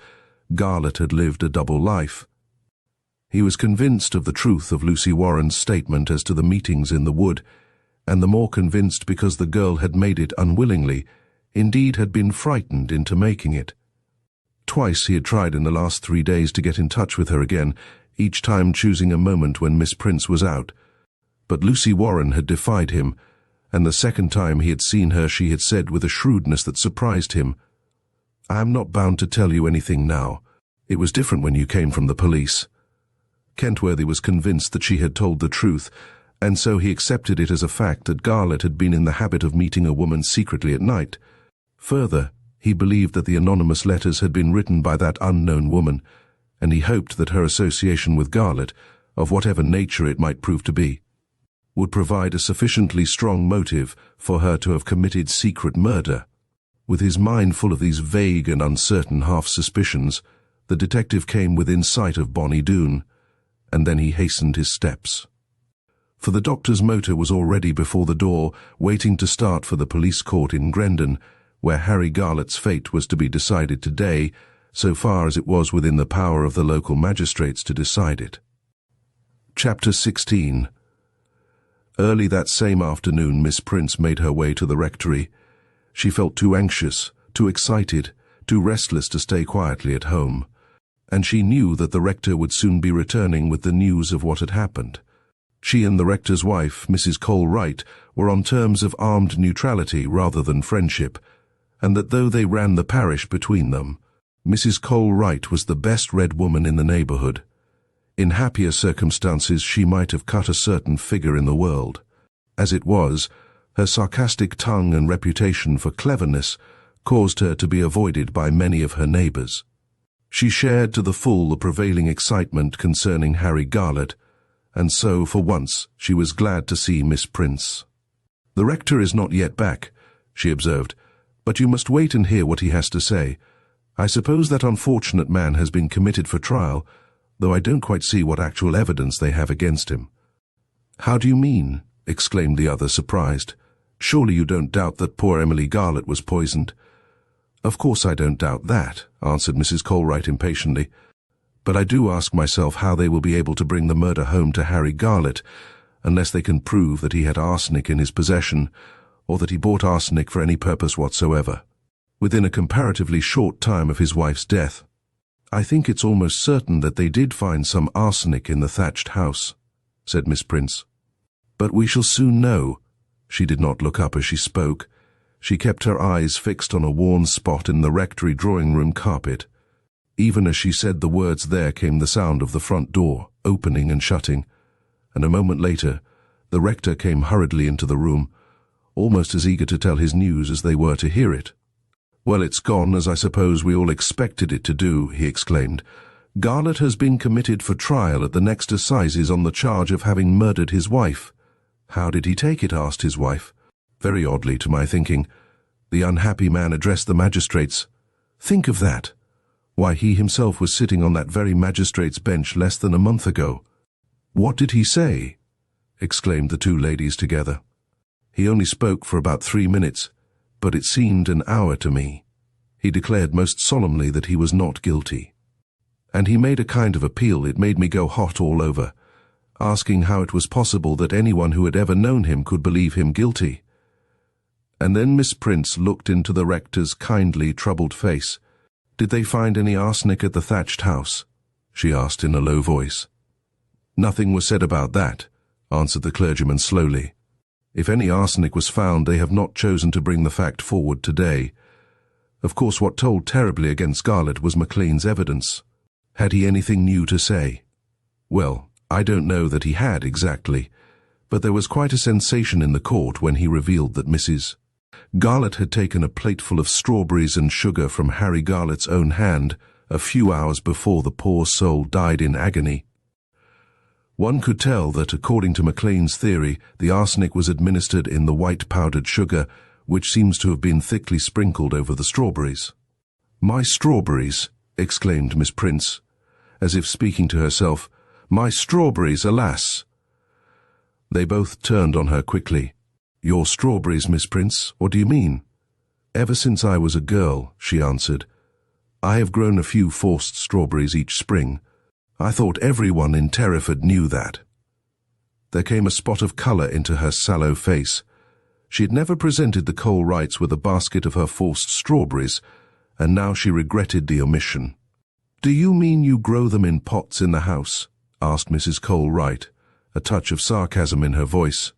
Garlett had lived a double life. He was convinced of the truth of Lucy Warren's statement as to the meetings in the wood, and the more convinced because the girl had made it unwillingly, indeed had been frightened into making it. Twice he had tried in the last 3 days to get in touch with her again, each time choosing a moment when Miss Prince was out. But Lucy Warren had defied him, and the second time he had seen her she had said with a shrewdness that surprised him, "I am not bound to tell you anything now. It was different when you came from the police." Kentworthy was convinced that she had told the truth, and so he accepted it as a fact that Garlett had been in the habit of meeting a woman secretly at night. Further, he believed that the anonymous letters had been written by that unknown woman, and he hoped that her association with Garlett, of whatever nature it might prove to be, would provide a sufficiently strong motive for her to have committed secret murder. With his mind full of these vague and uncertain half-suspicions, the detective came within sight of Bonnie Doon, and then he hastened his steps. For the doctor's motor was already before the door, waiting to start for the police court in Grendon, where Harry Garlett's fate was to be decided today, so far as it was within the power of the local magistrates to decide it. Chapter 16. Early that same afternoon Miss Prince made her way to the rectory. She felt too anxious, too excited, too restless to stay quietly at home, and she knew that the rector would soon be returning with the news of what had happened. She and the rector's wife, Mrs. Cole Wright, were on terms of armed neutrality rather than friendship, and that though they ran the parish between them, Mrs. Cole Wright was the best-read woman in the neighbourhood. In happier circumstances she might have cut a certain figure in the world. As it was, her sarcastic tongue and reputation for cleverness caused her to be avoided by many of her neighbours. She shared to the full the prevailing excitement concerning Harry Garlett, and so, for once, she was glad to see Miss Prince. "The rector is not yet back," she observed, "but you must wait and hear what he has to say. I suppose that unfortunate man has been committed for trial, though I don't quite see what actual evidence they have against him." "How do you mean?" exclaimed the other, surprised. "Surely you don't doubt that poor Emily Garlett was poisoned?" "Of course I don't doubt that," answered Mrs. Colwright impatiently. "But I do ask myself how they will be able to bring the murder home to Harry Garlett, unless they can prove that he had arsenic in his possession, or that he bought arsenic for any purpose whatsoever. Within a comparatively short time of his wife's death, I think it's almost certain that they did find some arsenic in the thatched house, said Miss Prince. But we shall soon know. She did not look up as she spoke. She kept her eyes fixed on a worn spot in the rectory drawing-room carpet. Even as she said the words, there came the sound of the front door, opening and shutting, and a moment later, the rector came hurriedly into the room, almost as eager to tell his news as they were to hear it. "Well, it's gone, as I suppose we all expected it to do," he exclaimed. "Garlett has been committed for trial at the next assizes on the charge of having murdered his wife." "How did he take it?" asked his wife. "Very oddly, to my thinking. The unhappy man addressed the magistrates. Think of that! Why, he himself was sitting on that very magistrate's bench less than a month ago." "What did he say?" exclaimed the two ladies together. "He only spoke for about 3 minutes, but it seemed an hour to me. He declared most solemnly that he was not guilty. And he made a kind of appeal. It made me go hot all over, asking how it was possible that anyone who had ever known him could believe him guilty." And then Miss Prince looked into the rector's kindly, troubled face. "Did they find any arsenic at the thatched house?" she asked in a low voice. "Nothing was said about that," answered the clergyman slowly. "If any arsenic was found, they have not chosen to bring the fact forward today. Of course, what told terribly against Garlett was Maclean's evidence. Had he anything new to say?" "Well, I don't know that he had exactly, but there was quite a sensation in the court when he revealed that Mrs. Garlett had taken a plateful of strawberries and sugar from Harry Garlett's own hand a few hours before the poor soul died in agony. One could tell that, according to Maclean's theory, the arsenic was administered in the white powdered sugar, which seems to have been thickly sprinkled over the strawberries." "My strawberries!" exclaimed Miss Prince, as if speaking to herself. "My strawberries, alas!" They both turned on her quickly. "Your strawberries, Miss Prince? What do you mean?" "Ever since I was a girl," she answered, "I have grown a few forced strawberries each spring. I thought everyone in Terraford knew that." There came a spot of colour into her sallow face. She had never presented the Colwrights with a basket of her forced strawberries, and now she regretted the omission. "Do you mean you grow them in pots in the house?" asked Mrs. Colwright, a touch of sarcasm in her voice.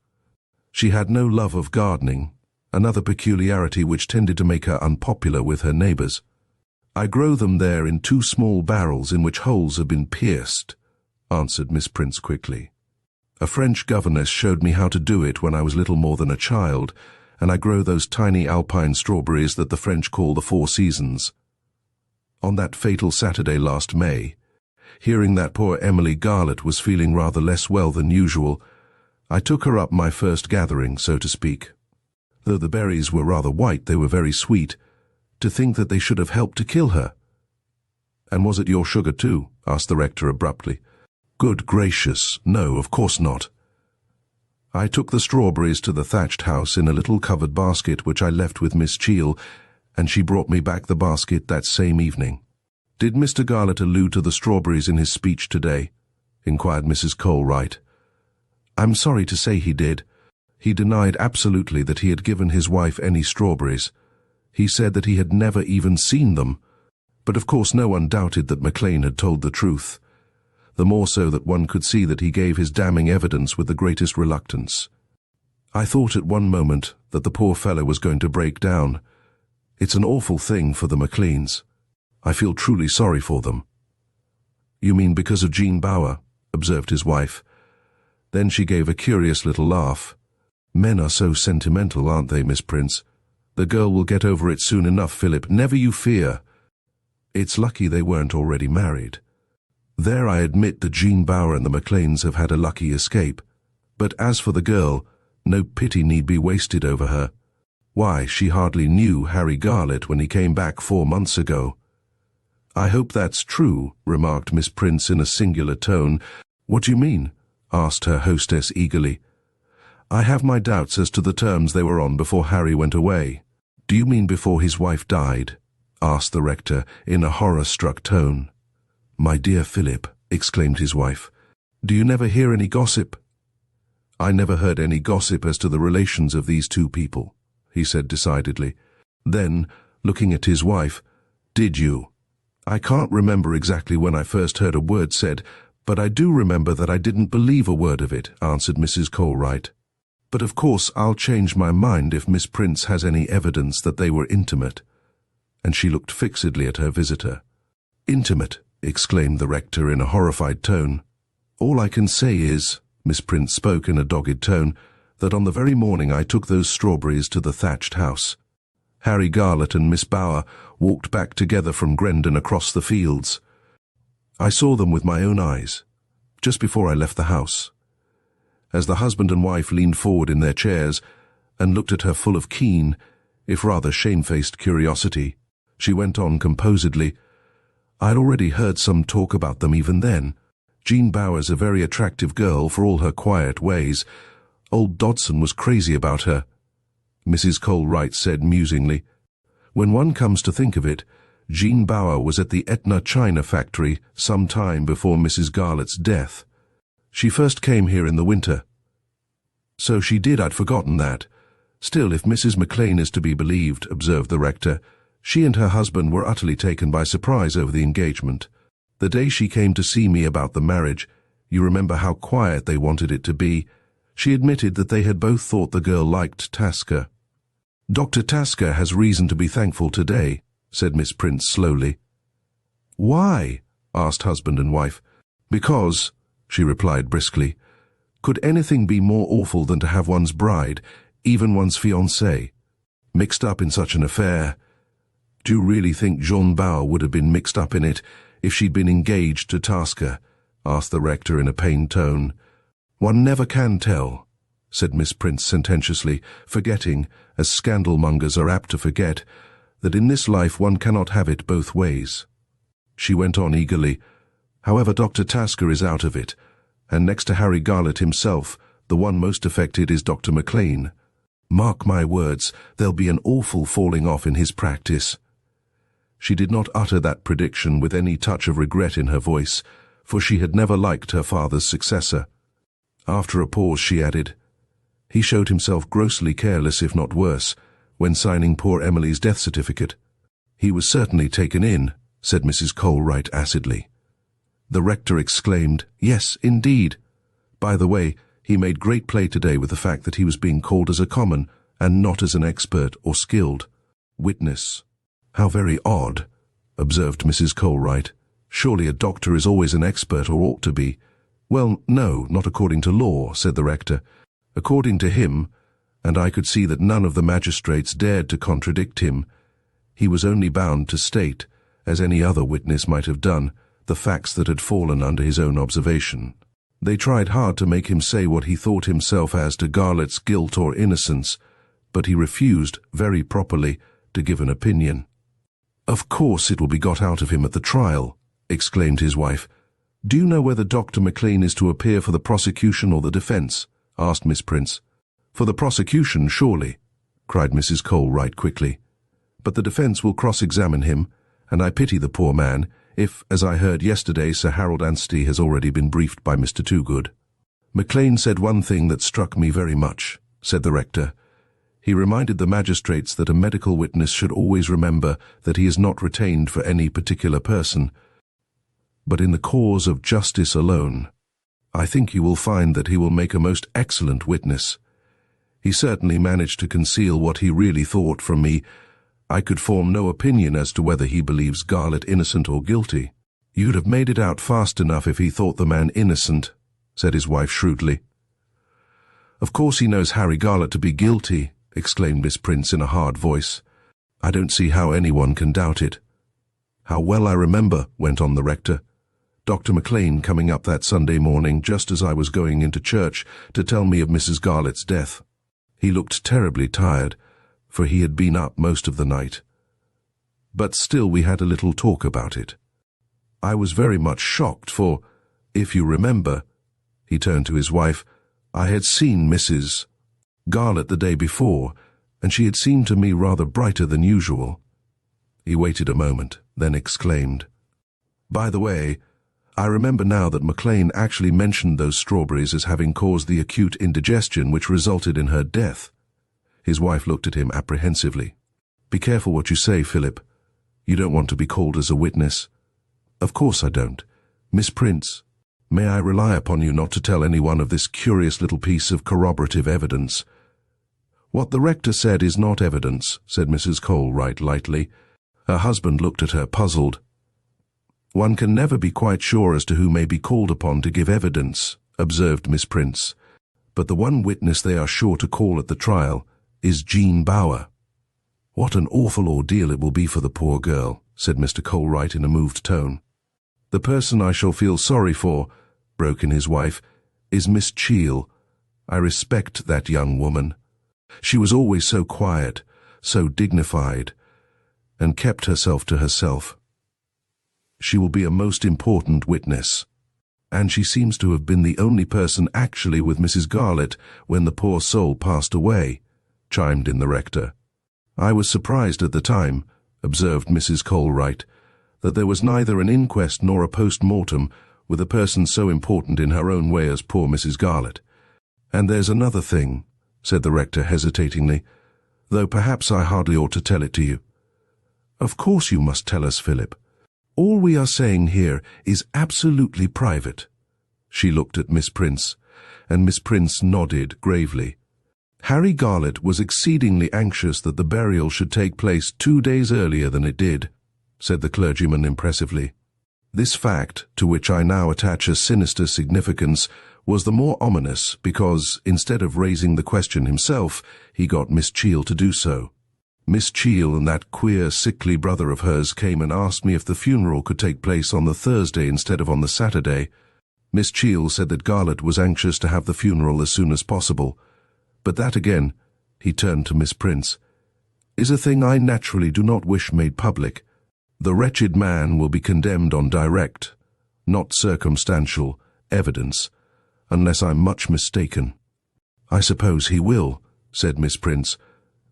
She had no love of gardening, another peculiarity which tended to make her unpopular with her neighbours. "I grow them there in 2 small barrels in which holes have been pierced," answered Miss Prince quickly. "A French governess showed me how to do it when I was little more than a child, and I grow those tiny alpine strawberries that the French call the 4 seasons. On that fatal Saturday last May, hearing that poor Emily Garlett was feeling rather less well than usual, I took her up my first gathering, so to speak. Though the berries were rather white, they were very sweet. To think that they should have helped to kill her." "And was it your sugar too?" asked the rector abruptly. "Good gracious, no, of course not. I took the strawberries to the thatched house in a little covered basket which I left with Miss Cheall, and she brought me back the basket that same evening." "Did Mr. Garlett allude to the strawberries in his speech today?" inquired Mrs. Colwright. "I'm sorry to say he did. He denied absolutely that he had given his wife any strawberries. He said that he had never even seen them, but of course no one doubted that Maclean had told the truth, the more so that one could see that he gave his damning evidence with the greatest reluctance. I thought at one moment that the poor fellow was going to break down. It's an awful thing for the Macleans. I feel truly sorry for them." "You mean because of Jean Bower?" observed his wife. Then she gave a curious little laugh. "Men are so sentimental, aren't they, Miss Prince? The girl will get over it soon enough, Philip, never you fear. It's lucky they weren't already married. There I admit that Jean Bower and the Macleans have had a lucky escape. But as for the girl, no pity need be wasted over her. Why, she hardly knew Harry Garlett when he came back 4 months ago." "I hope that's true," remarked Miss Prince in a singular tone. "What do you mean?" asked her hostess eagerly. "I have my doubts as to the terms they were on before Harry went away." "Do you mean before his wife died?" asked the rector in a horror-struck tone. "My dear Philip," exclaimed his wife, "do you never hear any gossip?" "I never heard any gossip as to the relations of these 2 people," he said decidedly. Then, looking at his wife, "Did you?" "I can't remember exactly when I first heard a word said, but I do remember that I didn't believe a word of it," answered Mrs. Colwright. "But of course I'll change my mind if Miss Prince has any evidence that they were intimate." And she looked fixedly at her visitor. "Intimate?" exclaimed the rector in a horrified tone. "All I can say is," Miss Prince spoke in a dogged tone, "that on the very morning I took those strawberries to the thatched house, Harry Garlett and Miss Bower walked back together from Grendon across the fields. I saw them with my own eyes, just before I left the house." As the husband and wife leaned forward in their chairs and looked at her full of keen, if rather shamefaced curiosity, she went on composedly, "I'd already heard some talk about them even then. Jean Bower's a very attractive girl for all her quiet ways. Old Dodson was crazy about her." Mrs. Colwright said musingly, "When one comes to think of it, Jean Bower was at the Etna China factory some time before Mrs. Garlett's death. She first came here in the winter." "So she did, I'd forgotten that. Still, if Mrs. McLean is to be believed," observed the rector, "she and her husband were utterly taken by surprise over the engagement. The day she came to see me about the marriage, you remember how quiet they wanted it to be, she admitted that they had both thought the girl liked Tasker." "Dr. Tasker has reason to be thankful today," said Miss Prince slowly. "Why?" asked husband and wife. "Because," she replied briskly, "could anything be more awful than to have one's bride, even one's fiancée, mixed up in such an affair? Do you really think Jean Bower would have been mixed up in it if she'd been engaged to Tasker?" asked the rector in a pained tone. "One never can tell," said Miss Prince sententiously, forgetting, as scandalmongers are apt to forget, that in this life one cannot have it both ways. She went on eagerly, "However, Dr. Tasker is out of it, and next to Harry Garlett himself, the one most affected is Dr. McLean. Mark my words, there'll be an awful falling off in his practice." She did not utter that prediction with any touch of regret in her voice, for she had never liked her father's successor. After a pause she added, "He showed himself grossly careless, if not worse, when signing poor Emily's death certificate." "He was certainly taken in," said Mrs. Colwright acidly. The rector exclaimed, "Yes, indeed. By the way, he made great play today with the fact that he was being called as a common, and not as an expert or skilled witness." "How very odd," observed Mrs. Colwright. "Surely a doctor is always an expert, or ought to be." "Well, no, not according to law," said the rector. "According to him, and I could see that none of the magistrates dared to contradict him, he was only bound to state, as any other witness might have done, the facts that had fallen under his own observation. They tried hard to make him say what he thought himself as to Garlett's guilt or innocence, but he refused, very properly, to give an opinion." "Of course it will be got out of him at the trial," exclaimed his wife. "Do you know whether Dr. McLean is to appear for the prosecution or the defence?" asked Miss Prince. "For the prosecution, surely," cried Mrs. Colwright quickly. "But the defence will cross-examine him, and I pity the poor man, if, as I heard yesterday, Sir Harold Anstey has already been briefed by Mr. Toogood." "McLean said one thing that struck me very much," said the rector. "He reminded the magistrates that a medical witness should always remember that he is not retained for any particular person, but in the cause of justice alone. I think you will find that he will make a most excellent witness. He certainly managed to conceal what he really thought from me. I could form no opinion as to whether he believes Garlett innocent or guilty." "You'd have made it out fast enough if he thought the man innocent," said his wife shrewdly. "Of course he knows Harry Garlett to be guilty," exclaimed Miss Prince in a hard voice. "I don't see how anyone can doubt it." "How well I remember," went on the rector, "Dr. McLean coming up that Sunday morning just as I was going into church to tell me of Mrs. Garlett's death. He looked terribly tired, for he had been up most of the night. But still we had a little talk about it. I was very much shocked, for, if you remember," he turned to his wife, "I had seen Mrs. Garlett the day before, and she had seemed to me rather brighter than usual." He waited a moment, then exclaimed, "By the way, I remember now that McLean actually mentioned those strawberries as having caused the acute indigestion which resulted in her death." His wife looked at him apprehensively. "Be careful what you say, Philip. You don't want to be called as a witness." "Of course I don't. Miss Prince, may I rely upon you not to tell anyone of this curious little piece of corroborative evidence?" "What the rector said is not evidence," said Mrs. Colwright lightly. Her husband looked at her, puzzled. "One can never be quite sure as to who may be called upon to give evidence," observed Miss Prince. "But the one witness they are sure to call at the trial is Jean Bower." "What an awful ordeal it will be for the poor girl," said Mr. Colwright in a moved tone. "The person I shall feel sorry for," broke in his wife, "is Miss Cheall. I respect that young woman. She was always so quiet, so dignified, and kept herself to herself. She will be a most important witness. And she seems to have been the only person actually with Mrs. Garlett when the poor soul passed away," chimed in the rector. "I was surprised at the time," observed Mrs. Colwright, "that there was neither an inquest nor a post-mortem with a person so important in her own way as poor Mrs. Garlett. And there's another thing," said the rector hesitatingly, "though perhaps I hardly ought to tell it to you." "Of course you must tell us, Philip. All we are saying here is absolutely private." She looked at Miss Prince, and Miss Prince nodded gravely. "Harry Garlett was exceedingly anxious that the burial should take place 2 days earlier than it did," said the clergyman impressively. "This fact, to which I now attach a sinister significance, was the more ominous because, instead of raising the question himself, he got Miss Cheall to do so. Miss Cheall and that queer, sickly brother of hers came and asked me if the funeral could take place on the Thursday instead of on the Saturday. Miss Cheall said that Garlett was anxious to have the funeral as soon as possible. But that again," he turned to Miss Prince, "is a thing I naturally do not wish made public. The wretched man will be condemned on direct, not circumstantial, evidence, unless I'm much mistaken." "I suppose he will," said Miss Prince.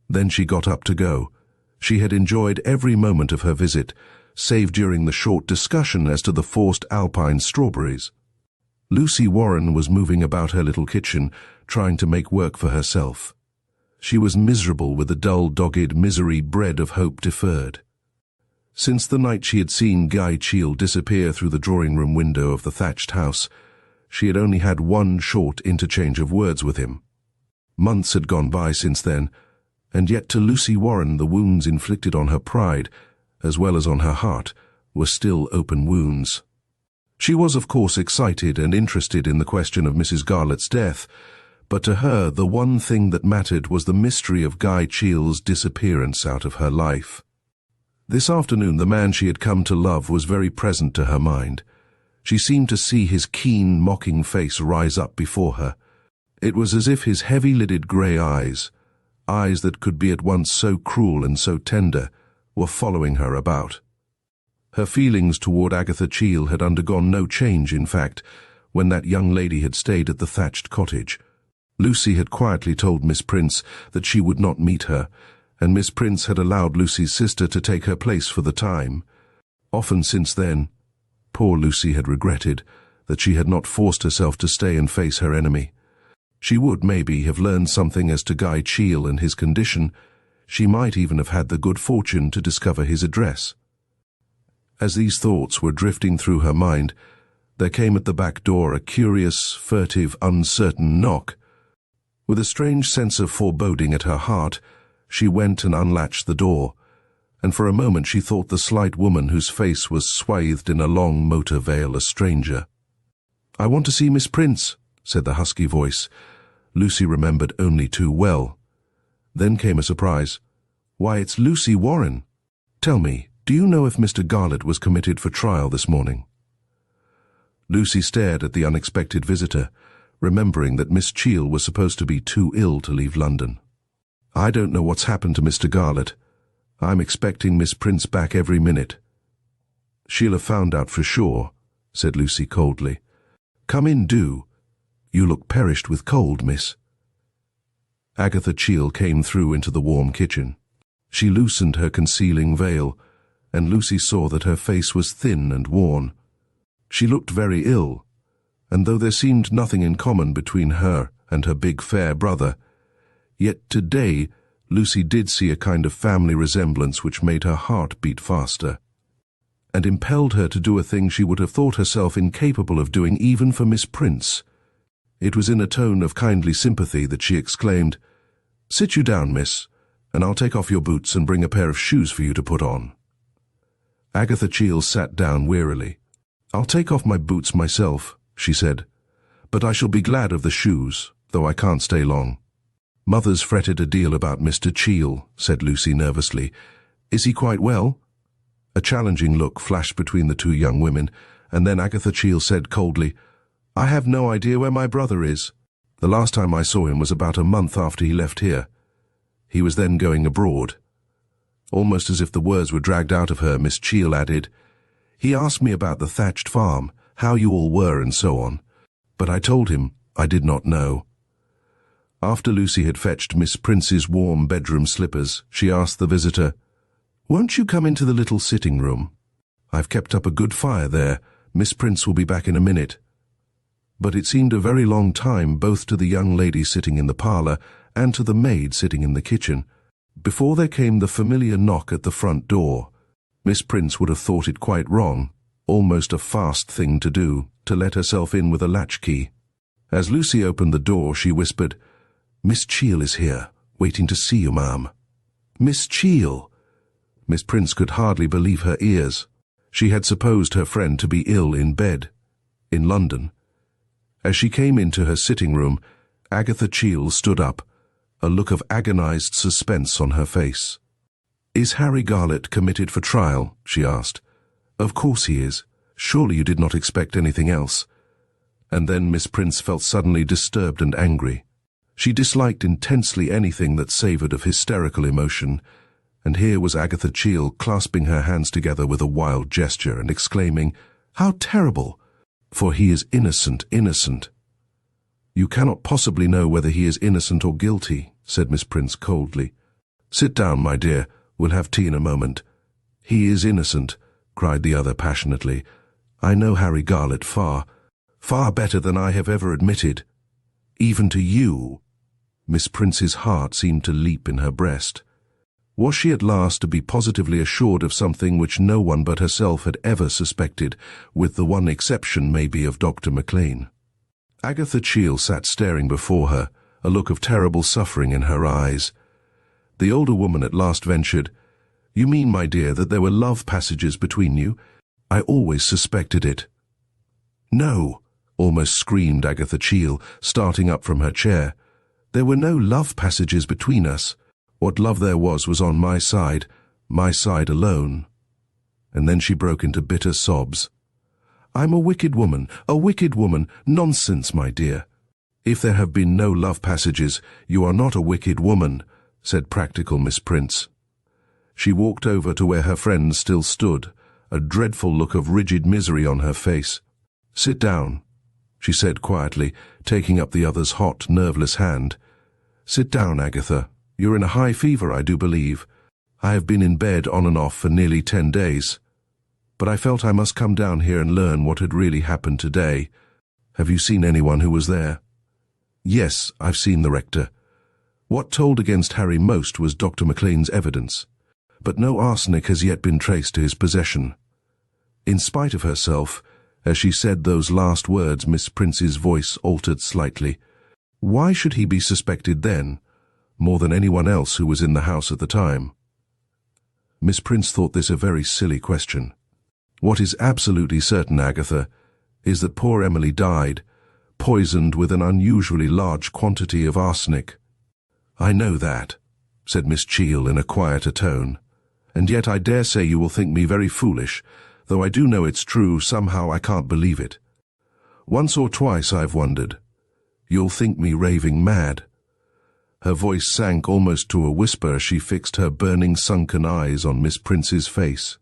Then she got up to go. She had enjoyed every moment of her visit, save during the short discussion as to the forced Alpine strawberries. Lucy Warren was moving about her little kitchen, trying to make work for herself. She was miserable with the dull, dogged misery bred of hope deferred. Since the night she had seen Guy Cheall disappear through the drawing-room window of the thatched house, she had only had one short interchange of words with him. Months had gone by since then, and yet to Lucy Warren the wounds inflicted on her pride, as well as on her heart, were still open wounds. She was of course excited and interested in the question of Mrs. Garlett's death, but to her the one thing that mattered was the mystery of Guy Cheall's disappearance out of her life. This afternoon the man she had come to love was very present to her mind. She seemed to see his keen, mocking face rise up before her. It was as if his heavy-lidded grey eyes that could be at once so cruel and so tender, were following her about. Her feelings toward Agatha Cheall had undergone no change, in fact, when that young lady had stayed at the thatched cottage. Lucy had quietly told Miss Prince that she would not meet her, and Miss Prince had allowed Lucy's sister to take her place for the time. Often since then, poor Lucy had regretted that she had not forced herself to stay and face her enemy. She would, maybe, have learned something as to Guy Cheall and his condition. She might even have had the good fortune to discover his address. As these thoughts were drifting through her mind, there came at the back door a curious, furtive, uncertain knock. With a strange sense of foreboding at her heart, she went and unlatched the door, and for a moment she thought the slight woman whose face was swathed in a long motor veil a stranger. "I want to see Miss Prince," said the husky voice. Lucy remembered only too well. Then came a surprise. "Why, it's Lucy Warren. Tell me, do you know if Mr. Garlett was committed for trial this morning?" Lucy stared at the unexpected visitor, remembering that Miss Cheall was supposed to be too ill to leave London. "I don't know what's happened to Mr. Garlett. I'm expecting Miss Prince back every minute." "She'll have found out for sure," said Lucy coldly. "Come in, do. You look perished with cold, miss." Agatha Cheall came through into the warm kitchen. She loosened her concealing veil, and Lucy saw that her face was thin and worn. She looked very ill, and though there seemed nothing in common between her and her big fair brother, yet today Lucy did see a kind of family resemblance which made her heart beat faster, and impelled her to do a thing she would have thought herself incapable of doing even for Miss Prince. It was in a tone of kindly sympathy that she exclaimed, "Sit you down, miss, and I'll take off your boots and bring a pair of shoes for you to put on." Agatha Cheale sat down wearily. "I'll take off my boots myself," she said, "but I shall be glad of the shoes, though I can't stay long." "Mother's fretted a deal about Mr. Cheale," said Lucy nervously. "Is he quite well?" A challenging look flashed between the two young women, and then Agatha Cheale said coldly, "I have no idea where my brother is. The last time I saw him was about a month after he left here. He was then going abroad." Almost as if the words were dragged out of her, Miss Cheale added, "He asked me about the thatched farm, how you all were and so on, but I told him I did not know." After Lucy had fetched Miss Prince's warm bedroom slippers, she asked the visitor, "Won't you come into the little sitting room? I've kept up a good fire there. Miss Prince will be back in a minute." But it seemed a very long time both to the young lady sitting in the parlour and to the maid sitting in the kitchen before there came the familiar knock at the front door. Miss Prince would have thought it quite wrong, almost a fast thing to do, to let herself in with a latchkey. As Lucy opened the door, she whispered, "Miss Cheale is here, waiting to see you, ma'am." "Miss Cheale!" Miss Prince could hardly believe her ears. She had supposed her friend to be ill in bed, in London. As she came into her sitting room, Agatha Cheale stood up, a look of agonized suspense on her face. "Is Harry Garlett committed for trial?" she asked. "Of course he is. Surely you did not expect anything else." And then Miss Prince felt suddenly disturbed and angry. She disliked intensely anything that savoured of hysterical emotion, and here was Agatha Cheale clasping her hands together with a wild gesture and exclaiming, "How terrible! For he is innocent, innocent." "You cannot possibly know whether he is innocent or guilty," said Miss Prince coldly. "Sit down, my dear. We'll have tea in a moment." "He is innocent," cried the other passionately. "I know Harry Garlett far better than I have ever admitted. Even to you." Miss Prince's heart seemed to leap in her breast. Was she at last to be positively assured of something which no one but herself had ever suspected, with the one exception, maybe, of Dr. Maclean? Agatha Cheale sat staring before her, a look of terrible suffering in her eyes. The older woman at last ventured, "You mean, my dear, that there were love passages between you? I always suspected it." "No," almost screamed Agatha Cheale, starting up from her chair. "There were no love passages between us. What love there was on my side alone." And then she broke into bitter sobs. "I'm a wicked woman, nonsense, my dear." "If there have been no love passages, you are not a wicked woman," said practical Miss Prince. She walked over to where her friend still stood, a dreadful look of rigid misery on her face. "Sit down," she said quietly, taking up the other's hot, nerveless hand. "Sit down, Agatha. You're in a high fever, I do believe. I have been in bed on and off for nearly 10 days. But I felt I must come down here and learn what had really happened today. Have you seen anyone who was there?" "Yes, I've seen the rector. What told against Harry most was Dr. Maclean's evidence, but no arsenic has yet been traced to his possession." In spite of herself, as she said those last words, Miss Prince's voice altered slightly. Why should he be suspected then, more than anyone else who was in the house at the time? Miss Prince thought this a very silly question. "What is absolutely certain, Agatha, is that poor Emily died, poisoned with an unusually large quantity of arsenic." "I know that," said Miss Cheale in a quieter tone, "and yet I dare say you will think me very foolish. Though I do know it's true, somehow I can't believe it. Once or twice I've wondered. You'll think me raving mad." Her voice sank almost to a whisper as she fixed her burning, sunken eyes on Miss Prince's face.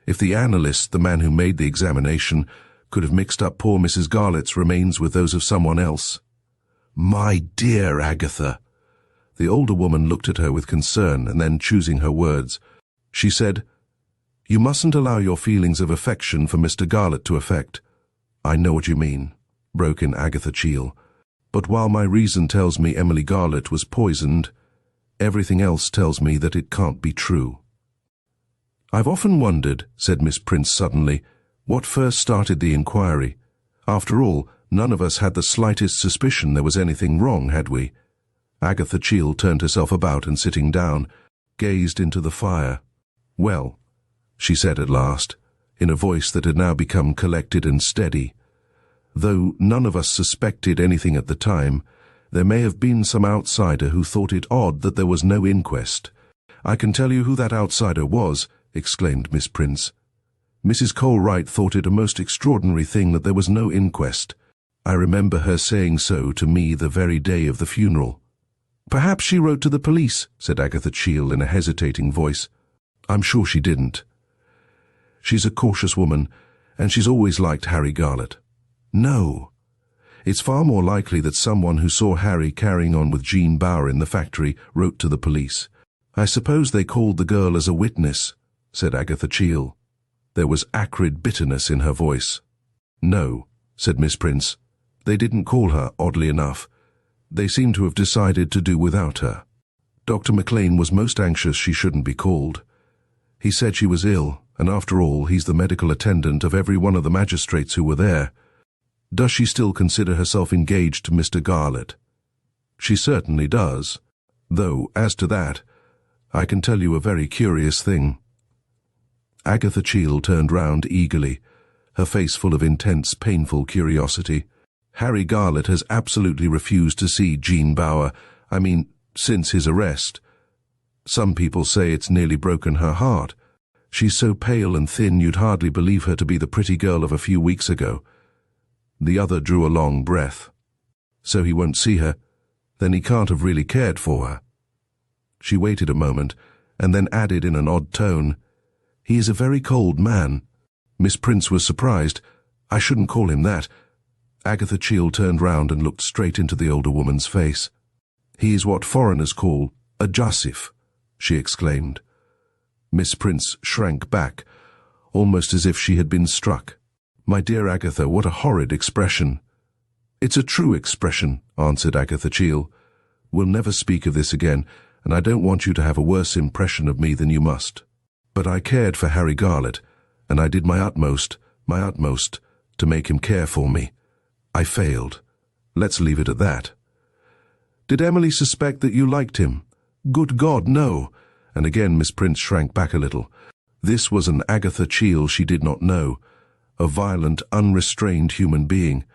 If the analyst, the man who made the examination, could have mixed up poor Mrs. Garlett's remains with those of someone else. "My dear Agatha!" The older woman looked at her with concern, and then, choosing her words, she said, "You mustn't allow your feelings of affection for Mr. Garlett to affect—" "I know what you mean," broke in Agatha Cheale. "But while my reason tells me Emily Garlett was poisoned, Everything else tells me that it can't be true." "I've often wondered," said Miss Prince suddenly, "what first started the inquiry. After all, none of us had the slightest suspicion there was anything wrong, had we?" Agatha Cheel turned herself about and, sitting down, gazed into the fire. "Well," she said at last, in a voice that had now become collected and steady, "though none of us suspected anything at the time, there may have been some outsider who thought it odd that there was no inquest." "I can tell you who that outsider was," exclaimed Miss Prince. "Mrs. Colwright thought it a most extraordinary thing that there was no inquest. I remember her saying so to me the very day of the funeral." "Perhaps she wrote to the police," said Agatha Cheel in a hesitating voice. "I'm sure she didn't. She's a cautious woman, and she's always liked Harry Garlett." "No. It's far more likely that someone who saw Harry carrying on with Jean Bauer in the factory wrote to the police. I suppose they called the girl as a witness," said Agatha Cheel. There was acrid bitterness in her voice. "No," said Miss Prince. "They didn't call her, oddly enough. They seem to have decided to do without her. Dr. McLean was most anxious she shouldn't be called. He said she was ill, and after all, he's the medical attendant of every one of the magistrates who were there. Does she still consider herself engaged to Mr. Garlett?" "She certainly does. Though, as to that, I can tell you a very curious thing." Agatha Cheel turned round eagerly, her face full of intense, painful curiosity. "Harry Garlett has absolutely refused to see Jean Bauer, since his arrest. Some people say it's nearly broken her heart. She's so pale and thin you'd hardly believe her to be the pretty girl of a few weeks ago." The other drew a long breath. "So he won't see her? Then he can't have really cared for her." She waited a moment, and then added in an odd tone, "He is a very cold man." Miss Prince was surprised. "I shouldn't call him that." Agatha Cheel turned round and looked straight into the older woman's face. "He is what foreigners call a Joseph," she exclaimed. Miss Prince shrank back, almost as if she had been struck. "My dear Agatha, what a horrid expression." "It's a true expression," answered Agatha Cheel. "We'll never speak of this again, and I don't want you to have a worse impression of me than you must. But I cared for Harry Garlett, and I did my utmost, to make him care for me. I failed. Let's leave it at that." "Did Emily suspect that you liked him?" "Good God, no." And again Miss Prince shrank back a little. This was an Agatha Cheel she did not know, a violent, unrestrained human being,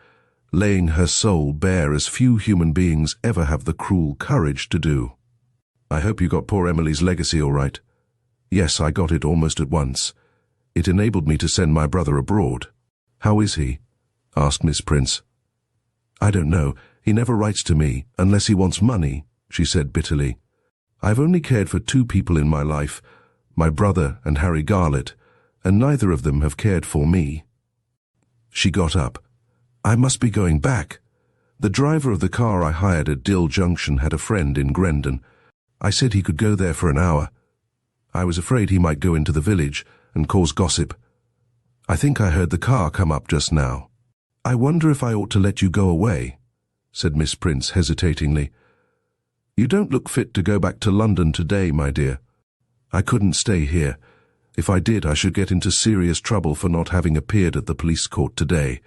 laying her soul bare as few human beings ever have the cruel courage to do. "I hope you got poor Emily's legacy all right." "Yes, I got it almost at once. It enabled me to send my brother abroad." "How is he?" asked Miss Prince. "I don't know. He never writes to me, unless he wants money," she said bitterly. "I've only cared for 2 people in my life, my brother and Harry Garlett, and neither of them have cared for me." She got up. "I must be going back. The driver of the car I hired at Dill Junction had a friend in Grendon. I said he could go there for an hour. I was afraid he might go into the village and cause gossip. I think I heard the car come up just now." "I wonder if I ought to let you go away," said Miss Prince hesitatingly. "You don't look fit to go back to London today, my dear." "I couldn't stay here. If I did, I should get into serious trouble for not having appeared at the police court today."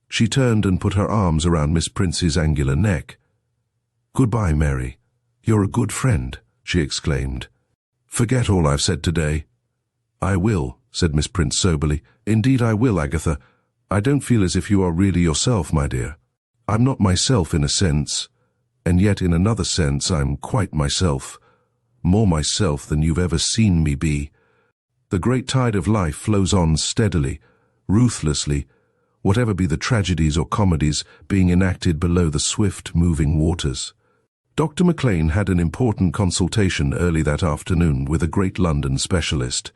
She turned and put her arms around Miss Prince's angular neck. "Goodbye, Mary. You're a good friend," she exclaimed. "Forget all I've said today." "I will," said Miss Prince soberly. "Indeed I will, Agatha. I don't feel as if you are really yourself, my dear. I'm not myself in a sense, and yet in another sense I'm quite myself, more myself than you've ever seen me be. The great tide of life flows on steadily, ruthlessly, whatever be the tragedies or comedies being enacted below the swift-moving waters." Dr. McLean had an important consultation early that afternoon with a great London specialist,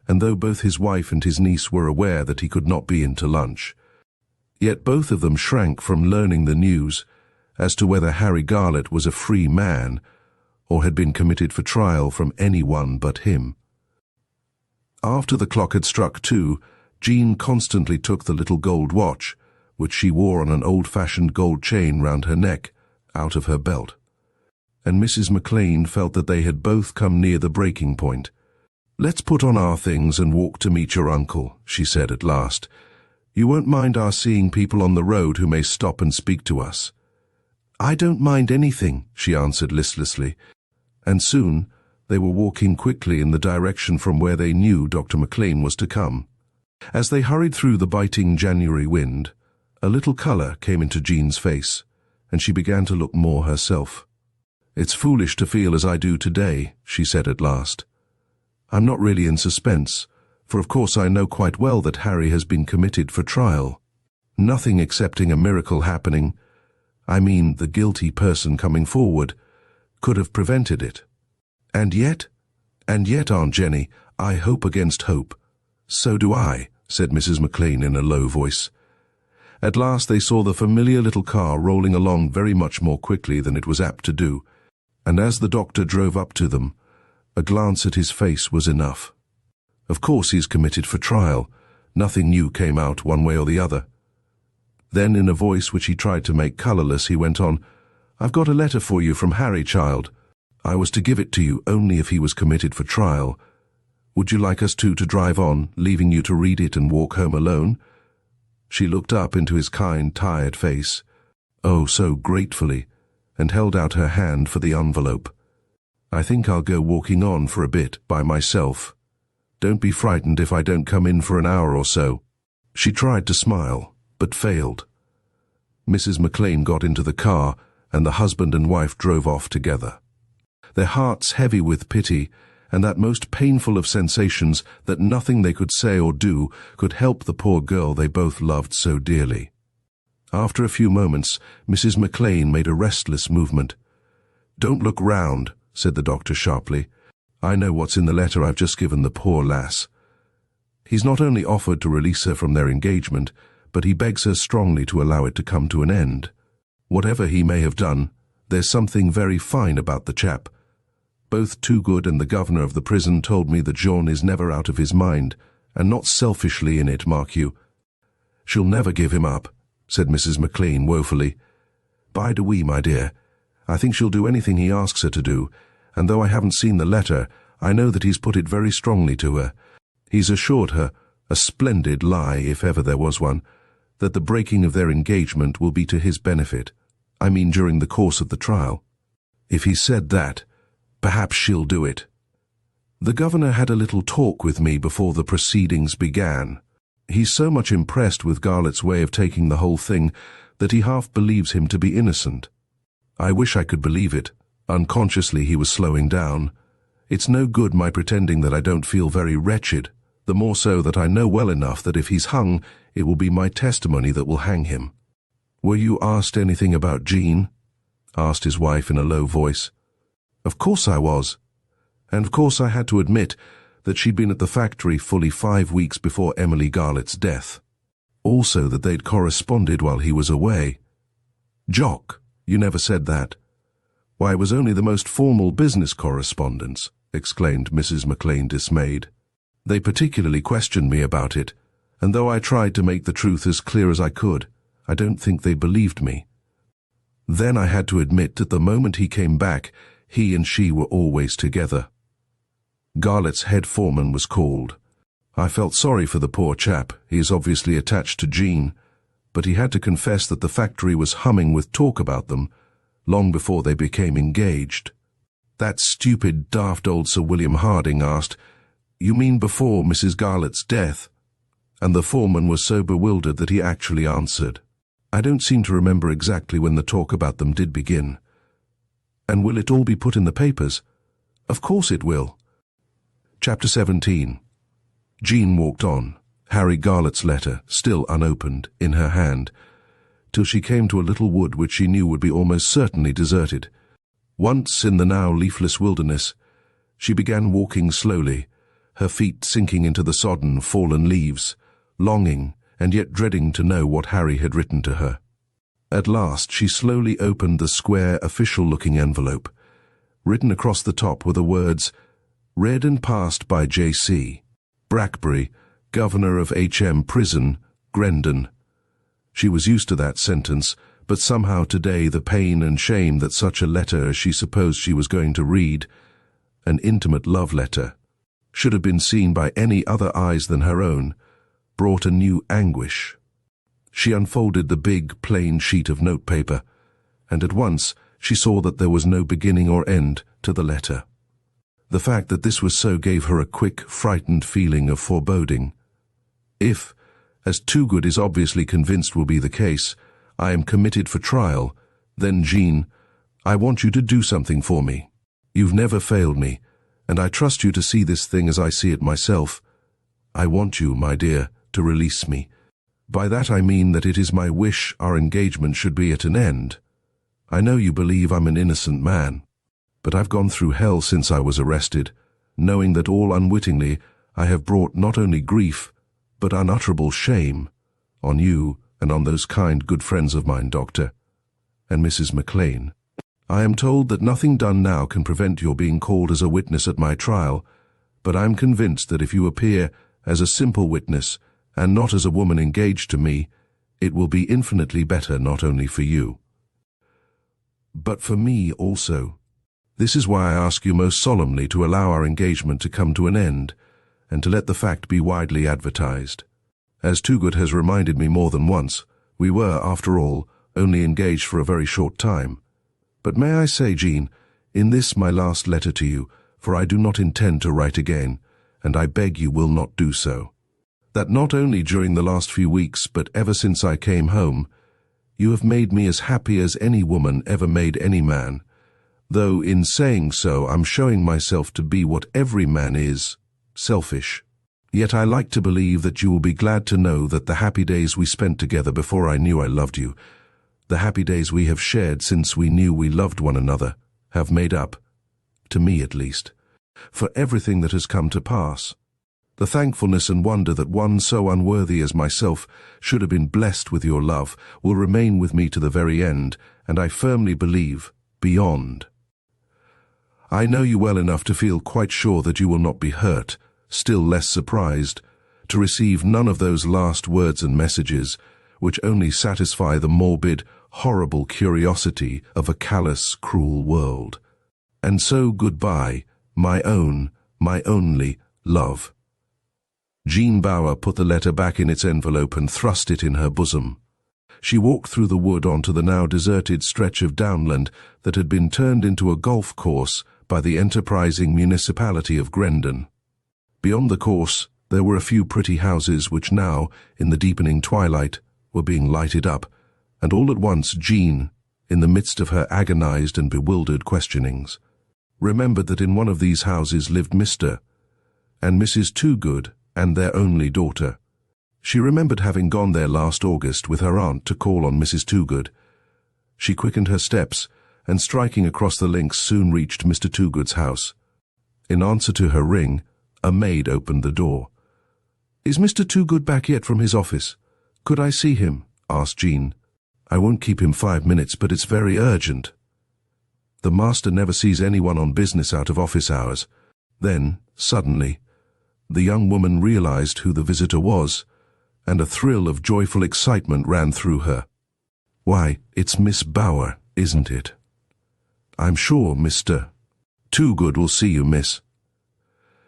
and though both his wife and his niece were aware that he could not be in to lunch, yet both of them shrank from learning the news as to whether Harry Garlett was a free man or had been committed for trial from anyone but him. After the clock had struck 2, Jean constantly took the little gold watch, which she wore on an old-fashioned gold chain round her neck, out of her belt. and Mrs. McLean felt that they had both come near the breaking point. "Let's put on our things and walk to meet your uncle," she said at last. "You won't mind our seeing people on the road who may stop and speak to us." "I don't mind anything," she answered listlessly, and soon they were walking quickly in the direction from where they knew Dr. McLean was to come. As they hurried through the biting January wind, a little colour came into Jean's face, and she began to look more herself. "It's foolish to feel as I do today," she said at last. "I'm not really in suspense, for of course I know quite well that Harry has been committed for trial. Nothing excepting a miracle happening, I mean the guilty person coming forward, could have prevented it. And yet, Aunt Jenny, I hope against hope." "So do I," said Mrs. McLean in a low voice. At last they saw the familiar little car rolling along very much more quickly than it was apt to do, and as the doctor drove up to them, a glance at his face was enough. "Of course he's committed for trial. Nothing new came out one way or the other." Then in a voice which he tried to make colourless, he went on, "I've got a letter for you from Harry, child. I was to give it to you only if he was committed for trial. Would you like us two to drive on, leaving you to read it and walk home alone?" She looked up into his kind, tired face, oh, so gratefully, and held out her hand for the envelope. "I think I'll go walking on for a bit by myself. Don't be frightened if I don't come in for an hour or so." She tried to smile, but failed. Mrs. McLean got into the car, and the husband and wife drove off together, their hearts heavy with pity, and that most painful of sensations that nothing they could say or do could help the poor girl they both loved so dearly. After a few moments, Mrs. McLean made a restless movement. "Don't look round," said the doctor sharply. "I know what's in the letter I've just given the poor lass. He's not only offered to release her from their engagement, but he begs her strongly to allow it to come to an end. Whatever he may have done, there's something very fine about the chap. Both Toogood and the governor of the prison told me that Jean is never out of his mind, and not selfishly in it, mark you. She'll never give him up," said Mrs. McLean woefully. "By the way, my dear, I think she'll do anything he asks her to do, and though I haven't seen the letter, I know that he's put it very strongly to her. He's assured her, a splendid lie if ever there was one, that the breaking of their engagement will be to his benefit. I mean during the course of the trial. If he said that, perhaps she'll do it. The governor had a little talk with me before the proceedings began. He's so much impressed with Garlett's way of taking the whole thing that he half believes him to be innocent. I wish I could believe it." Unconsciously he was slowing down. "It's no good my pretending that I don't feel very wretched, the more so that I know well enough that if he's hung, it will be my testimony that will hang him." "Were you asked anything about Jean?" asked his wife in a low voice. "Of course I was. And of course I had to admit that she'd been at the factory fully 5 weeks before Emily Garlett's death. Also that they'd corresponded while he was away." "Jock, you never said that." "Why, it was only the most formal business correspondence," exclaimed Mrs. McLean dismayed. "They particularly questioned me about it, and though I tried to make the truth as clear as I could, I don't think they believed me. Then I had to admit that the moment he came back, he and she were always together. Garlett's head foreman was called. I felt sorry for the poor chap. He is obviously attached to Jean, but he had to confess that the factory was humming with talk about them long before they became engaged. That stupid, daft old Sir William Harding asked, "You mean before Mrs. Garlett's death?" And the foreman was so bewildered that he actually answered. I don't seem to remember exactly when the talk about them did begin. "And will it all be put in the papers?" "Of course it will." Chapter 17. Jean walked on, Harry Garlett's letter, still unopened, in her hand, till she came to a little wood which she knew would be almost certainly deserted. Once in the now leafless wilderness, she began walking slowly, her feet sinking into the sodden, fallen leaves, longing and yet dreading to know what Harry had written to her. At last she slowly opened the square, official-looking envelope. Written across the top were the words, "Read and passed by J.C. Brackbury, Governor of H.M. Prison, Grendon." She was used to that sentence, But somehow today the pain and shame that such a letter as she supposed she was going to read, an intimate love letter, should have been seen by any other eyes than her own, brought a new anguish. She unfolded the big, plain sheet of notepaper, and at once she saw that there was no beginning or end to the letter. The fact that this was so gave her a quick, frightened feeling of foreboding. If, as Toogood is obviously convinced will be the case, I am committed for trial, then Jean, I want you to do something for me. You've never failed me, and I trust you to see this thing as I see it myself. I want you, my dear, to release me. By that I mean that it is my wish our engagement should be at an end. I know you believe I'm an innocent man, but I've gone through hell since I was arrested, knowing that all unwittingly I have brought not only grief, but unutterable shame on you and on those kind good friends of mine, Doctor, and Mrs. McLean. I am told that nothing done now can prevent your being called as a witness at my trial, but I am convinced that if you appear as a simple witness, and not as a woman engaged to me, it will be infinitely better not only for you, but for me also. This is why I ask you most solemnly to allow our engagement to come to an end, and to let the fact be widely advertised. As Toogood has reminded me more than once, we were, after all, only engaged for a very short time. But may I say, Jean, in this my last letter to you, for I do not intend to write again, and I beg you will not do so, that not only during the last few weeks, but ever since I came home, you have made me as happy as any woman ever made any man, though in saying so I'm showing myself to be what every man is, selfish. Yet I like to believe that you will be glad to know that the happy days we spent together before I knew I loved you, the happy days we have shared since we knew we loved one another, have made up, to me at least, for everything that has come to pass. The thankfulness and wonder that one so unworthy as myself should have been blessed with your love will remain with me to the very end, and I firmly believe, beyond. I know you well enough to feel quite sure that you will not be hurt, still less surprised, to receive none of those last words and messages, which only satisfy the morbid, horrible curiosity of a callous, cruel world. And so goodbye, my own, my only love. Jean Bower put the letter back in its envelope and thrust it in her bosom. She walked through the wood onto the now deserted stretch of downland that had been turned into a golf course by the enterprising municipality of Grendon. Beyond the course, there were a few pretty houses which now, in the deepening twilight, were being lighted up, and all at once Jean, in the midst of her agonized and bewildered questionings, remembered that in one of these houses lived Mr. and Mrs. Toogood and their only daughter. She remembered having gone there last August with her aunt to call on Mrs. Toogood. She quickened her steps, and striking across the links soon reached Mr. Toogood's house. In answer to her ring, a maid opened the door. "Is Mr. Toogood back yet from his office? Could I see him?" asked Jean. "I won't keep him 5 minutes, but it's very urgent." The master never sees anyone on business out of office hours. Then, suddenly, the young woman realized who the visitor was, and a thrill of joyful excitement ran through her. "Why, it's Miss Bower, isn't it? I'm sure Mr. Toogood will see you, miss."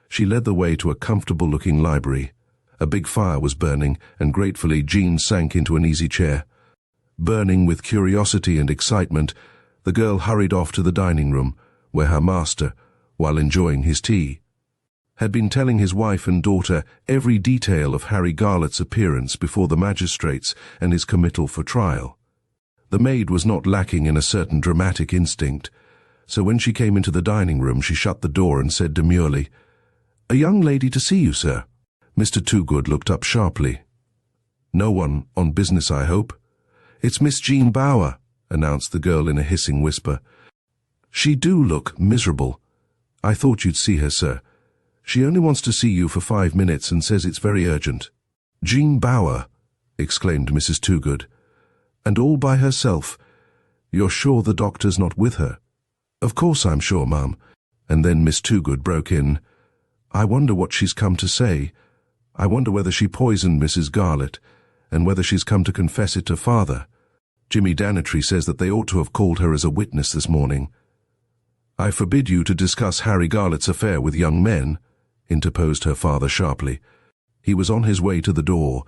She led the way to a comfortable-looking library. A big fire was burning, and gratefully Jean sank into an easy chair. Burning with curiosity and excitement, the girl hurried off to the dining room, where her master, while enjoying his tea, had been telling his wife and daughter every detail of Harry Garlett's appearance before the magistrates and his committal for trial. The maid was not lacking in a certain dramatic instinct, so when she came into the dining room she shut the door and said demurely, "A young lady to see you, sir." Mr. Toogood looked up sharply. "No one on business, I hope?" "It's Miss Jean Bower," announced the girl in a hissing whisper. "She do look miserable. I thought you'd see her, sir. She only wants to see you for 5 minutes and says it's very urgent." "Jean Bower," exclaimed Mrs. Toogood. "And all by herself? You're sure the doctor's not with her?" "Of course I'm sure, ma'am." And then Miss Toogood broke in, "I wonder what she's come to say. I wonder whether she poisoned Mrs. Garlett, and whether she's come to confess it to father. Jimmy Danitry says that they ought to have called her as a witness this morning." "I forbid you to discuss Harry Garlett's affair with young men," interposed her father sharply. He was on his way to the door,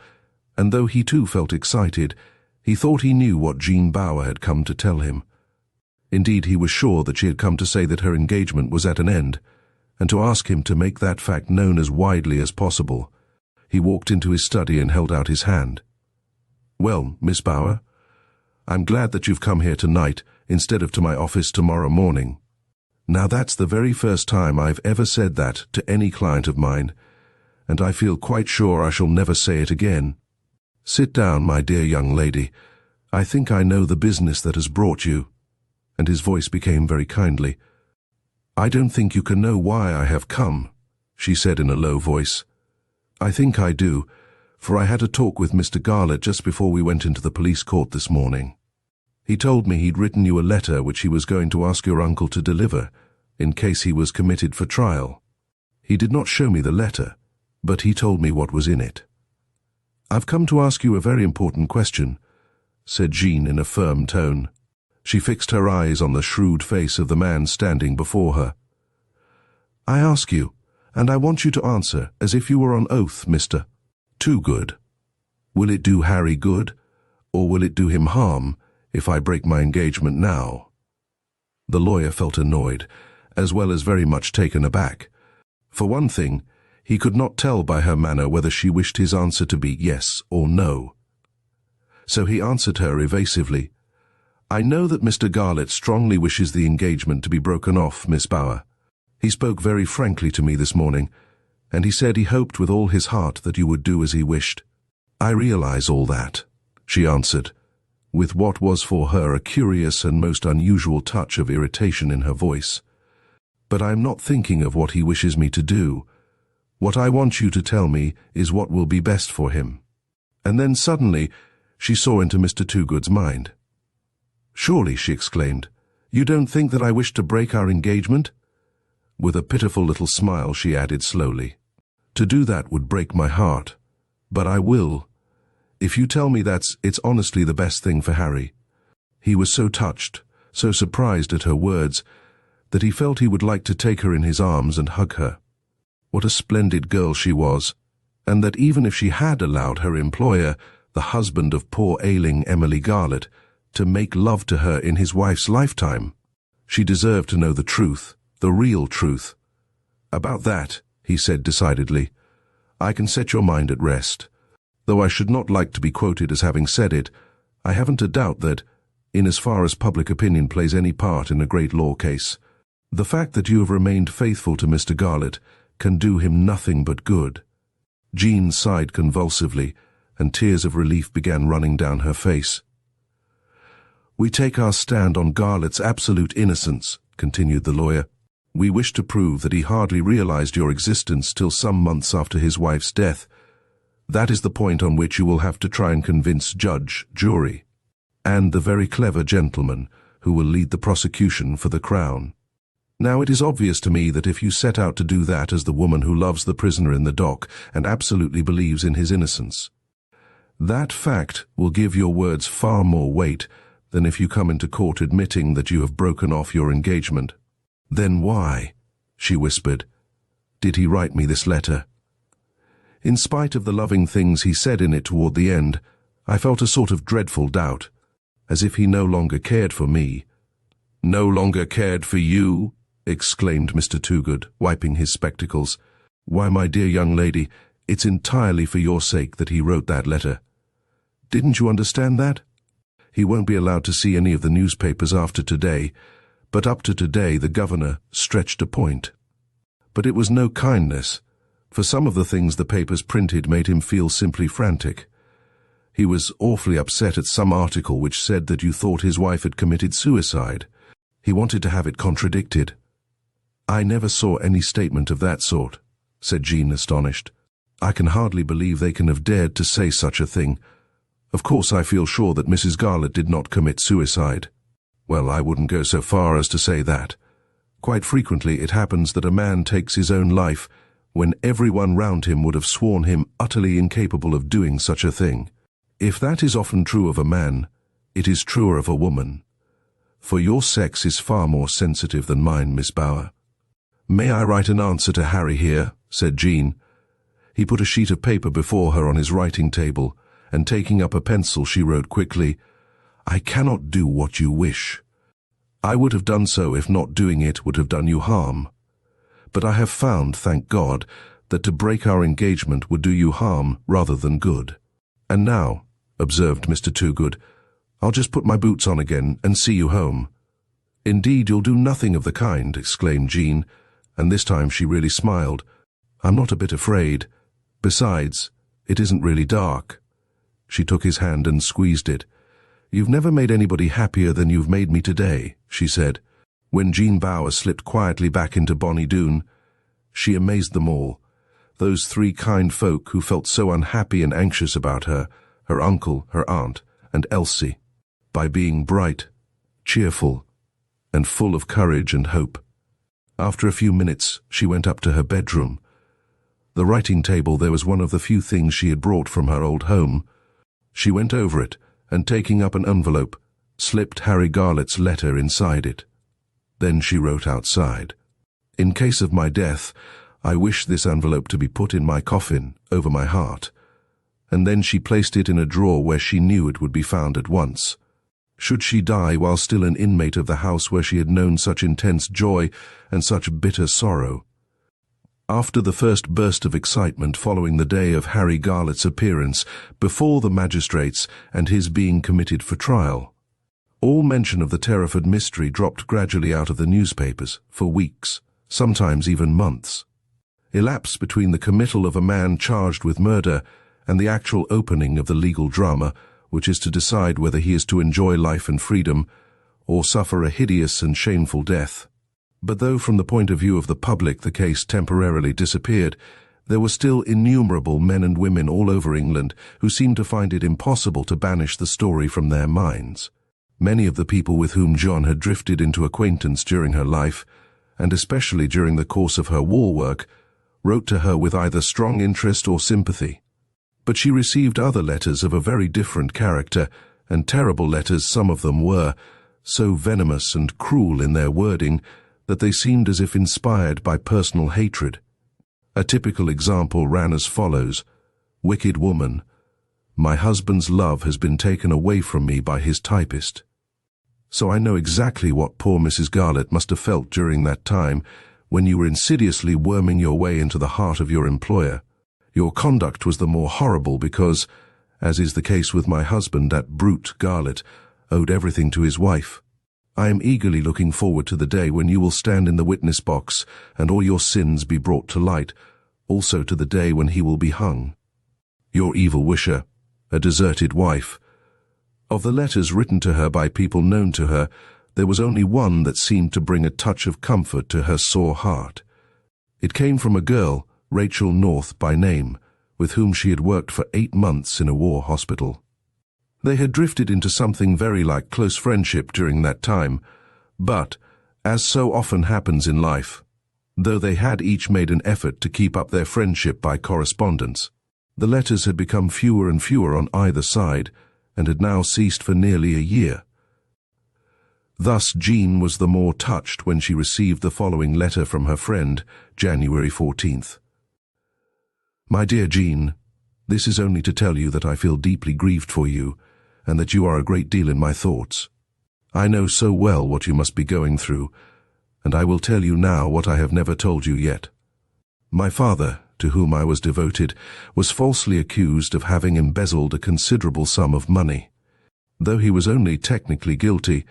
and though he too felt excited, he thought he knew what Jean Bauer had come to tell him. Indeed, he was sure that she had come to say that her engagement was at an end, and to ask him to make that fact known as widely as possible. He walked into his study and held out his hand. "Well, Miss Bauer, I'm glad that you've come here tonight instead of to my office tomorrow morning. Now that's the very first time I've ever said that to any client of mine, and I feel quite sure I shall never say it again. Sit down, my dear young lady. I think I know the business that has brought you." And his voice became very kindly. "I don't think you can know why I have come," she said in a low voice. "I think I do, for I had a talk with Mr. Garlett just before we went into the police court this morning. He told me he'd written you a letter which he was going to ask your uncle to deliver, in case he was committed for trial. He did not show me the letter, but he told me what was in it." "I've come to ask you a very important question," said Jean in a firm tone. She fixed her eyes on the shrewd face of the man standing before her. "I ask you, and I want you to answer as if you were on oath, Mr. Toogood. Will it do Harry good, or will it do him harm, if I break my engagement now?" The lawyer felt annoyed, as well as very much taken aback. For one thing, he could not tell by her manner whether she wished his answer to be yes or no. So he answered her evasively. "I know that Mr. Garlett strongly wishes the engagement to be broken off, Miss Bauer. He spoke very frankly to me this morning, and he said he hoped with all his heart that you would do as he wished." "I realize all that," she answered, with what was for her a curious and most unusual touch of irritation in her voice. "But I am not thinking of what he wishes me to do. What I want you to tell me is what will be best for him." And then suddenly she saw into Mr. Toogood's mind. "Surely," she exclaimed, "you don't think that I wish to break our engagement?" With a pitiful little smile she added slowly, "To do that would break my heart, but I will, if you tell me it's honestly the best thing for Harry." He was so touched, so surprised at her words, that he felt he would like to take her in his arms and hug her. What a splendid girl she was, and that even if she had allowed her employer, the husband of poor ailing Emily Garlett, to make love to her in his wife's lifetime, she deserved to know the truth, the real truth. "About that," he said decidedly, "I can set your mind at rest. Though I should not like to be quoted as having said it, I haven't a doubt that, in as far as public opinion plays any part in a great law case, the fact that you have remained faithful to Mr. Garlett can do him nothing but good." Jean sighed convulsively, and tears of relief began running down her face. "We take our stand on Garlett's absolute innocence," continued the lawyer. "We wish to prove that he hardly realized your existence till some months after his wife's death. That is the point on which you will have to try and convince judge, jury, and the very clever gentleman who will lead the prosecution for the Crown. Now it is obvious to me that if you set out to do that as the woman who loves the prisoner in the dock and absolutely believes in his innocence, that fact will give your words far more weight than if you come into court admitting that you have broken off your engagement." "Then why," she whispered, "did he write me this letter?" In spite of the loving things he said in it toward the end, I felt a sort of dreadful doubt, as if he no longer cared for me. "No longer cared for you?" exclaimed Mr. Toogood, wiping his spectacles. "Why, my dear young lady, it's entirely for your sake that he wrote that letter. Didn't you understand that? He won't be allowed to see any of the newspapers after today, but up to today the governor stretched a point. But it was no kindness, for some of the things the papers printed made him feel simply frantic. He was awfully upset at some article which said that you thought his wife had committed suicide. He wanted to have it contradicted." "I never saw any statement of that sort," said Jean, astonished. "I can hardly believe they can have dared to say such a thing. Of course I feel sure that Mrs. Garlett did not commit suicide. Well, I wouldn't go so far as to say that. Quite frequently it happens that a man takes his own life when everyone round him would have sworn him utterly incapable of doing such a thing. If that is often true of a man, It is truer of a woman, for your sex is far more sensitive than mine, Miss Bower. May I write an answer to Harry here? Said Jean. He put a sheet of paper before her on his writing table, and taking up a pencil she wrote quickly, I cannot do what you wish. I would have done so if not doing it would have done you harm. But I have found, thank God, that to break our engagement would do you harm rather than good. And now, observed Mr. Toogood, I'll just put my boots on again and see you home. Indeed, you'll do nothing of the kind, exclaimed Jean, and this time she really smiled. I'm not a bit afraid. Besides, it isn't really dark. She took his hand and squeezed it. You've never made anybody happier than you've made me today, she said. When Jean Bower slipped quietly back into Bonnie Doon, she amazed them all, those three kind folk who felt so unhappy and anxious about her, her uncle, her aunt, and Elsie, by being bright, cheerful, and full of courage and hope. After a few minutes, she went up to her bedroom. The writing table there was one of the few things she had brought from her old home. She went over it, and taking up an envelope, slipped Harry Garlett's letter inside it. Then she wrote outside, In case of my death, I wish this envelope to be put in my coffin, over my heart. And then she placed it in a drawer where she knew it would be found at once. Should she die while still an inmate of the house where she had known such intense joy and such bitter sorrow? After the first burst of excitement following the day of Harry Garlett's appearance before the magistrates and his being committed for trial, all mention of the Terraford mystery dropped gradually out of the newspapers for weeks, sometimes even months. Elapsed between the committal of a man charged with murder and the actual opening of the legal drama, which is to decide whether he is to enjoy life and freedom or suffer a hideous and shameful death. But though from the point of view of the public the case temporarily disappeared, there were still innumerable men and women all over England who seemed to find it impossible to banish the story from their minds. Many of the people with whom John had drifted into acquaintance during her life, and especially during the course of her war work, wrote to her with either strong interest or sympathy. But she received other letters of a very different character, and terrible letters some of them were, so venomous and cruel in their wording that they seemed as if inspired by personal hatred. A typical example ran as follows: Wicked woman, my husband's love has been taken away from me by his typist. So I know exactly what poor Mrs. Garlett must have felt during that time when you were insidiously worming your way into the heart of your employer. Your conduct was the more horrible because, as is the case with my husband, that brute Garlett owed everything to his wife. I am eagerly looking forward to the day when you will stand in the witness box and all your sins be brought to light, also to the day when he will be hung. Your evil wisher, a deserted wife. Of the letters written to her by people known to her, there was only one that seemed to bring a touch of comfort to her sore heart. It came from a girl, Rachel North by name, with whom she had worked for 8 months in a war hospital. They had drifted into something very like close friendship during that time, but, as so often happens in life, though they had each made an effort to keep up their friendship by correspondence, the letters had become fewer and fewer on either side, and had now ceased for nearly a year. Thus Jean was the more touched when she received the following letter from her friend, January 14th. My dear Jean, this is only to tell you that I feel deeply grieved for you, and that you are a great deal in my thoughts. I know so well what you must be going through, and I will tell you now what I have never told you yet. My father, to whom I was devoted, was falsely accused of having embezzled a considerable sum of money. Though he was only technically guilty,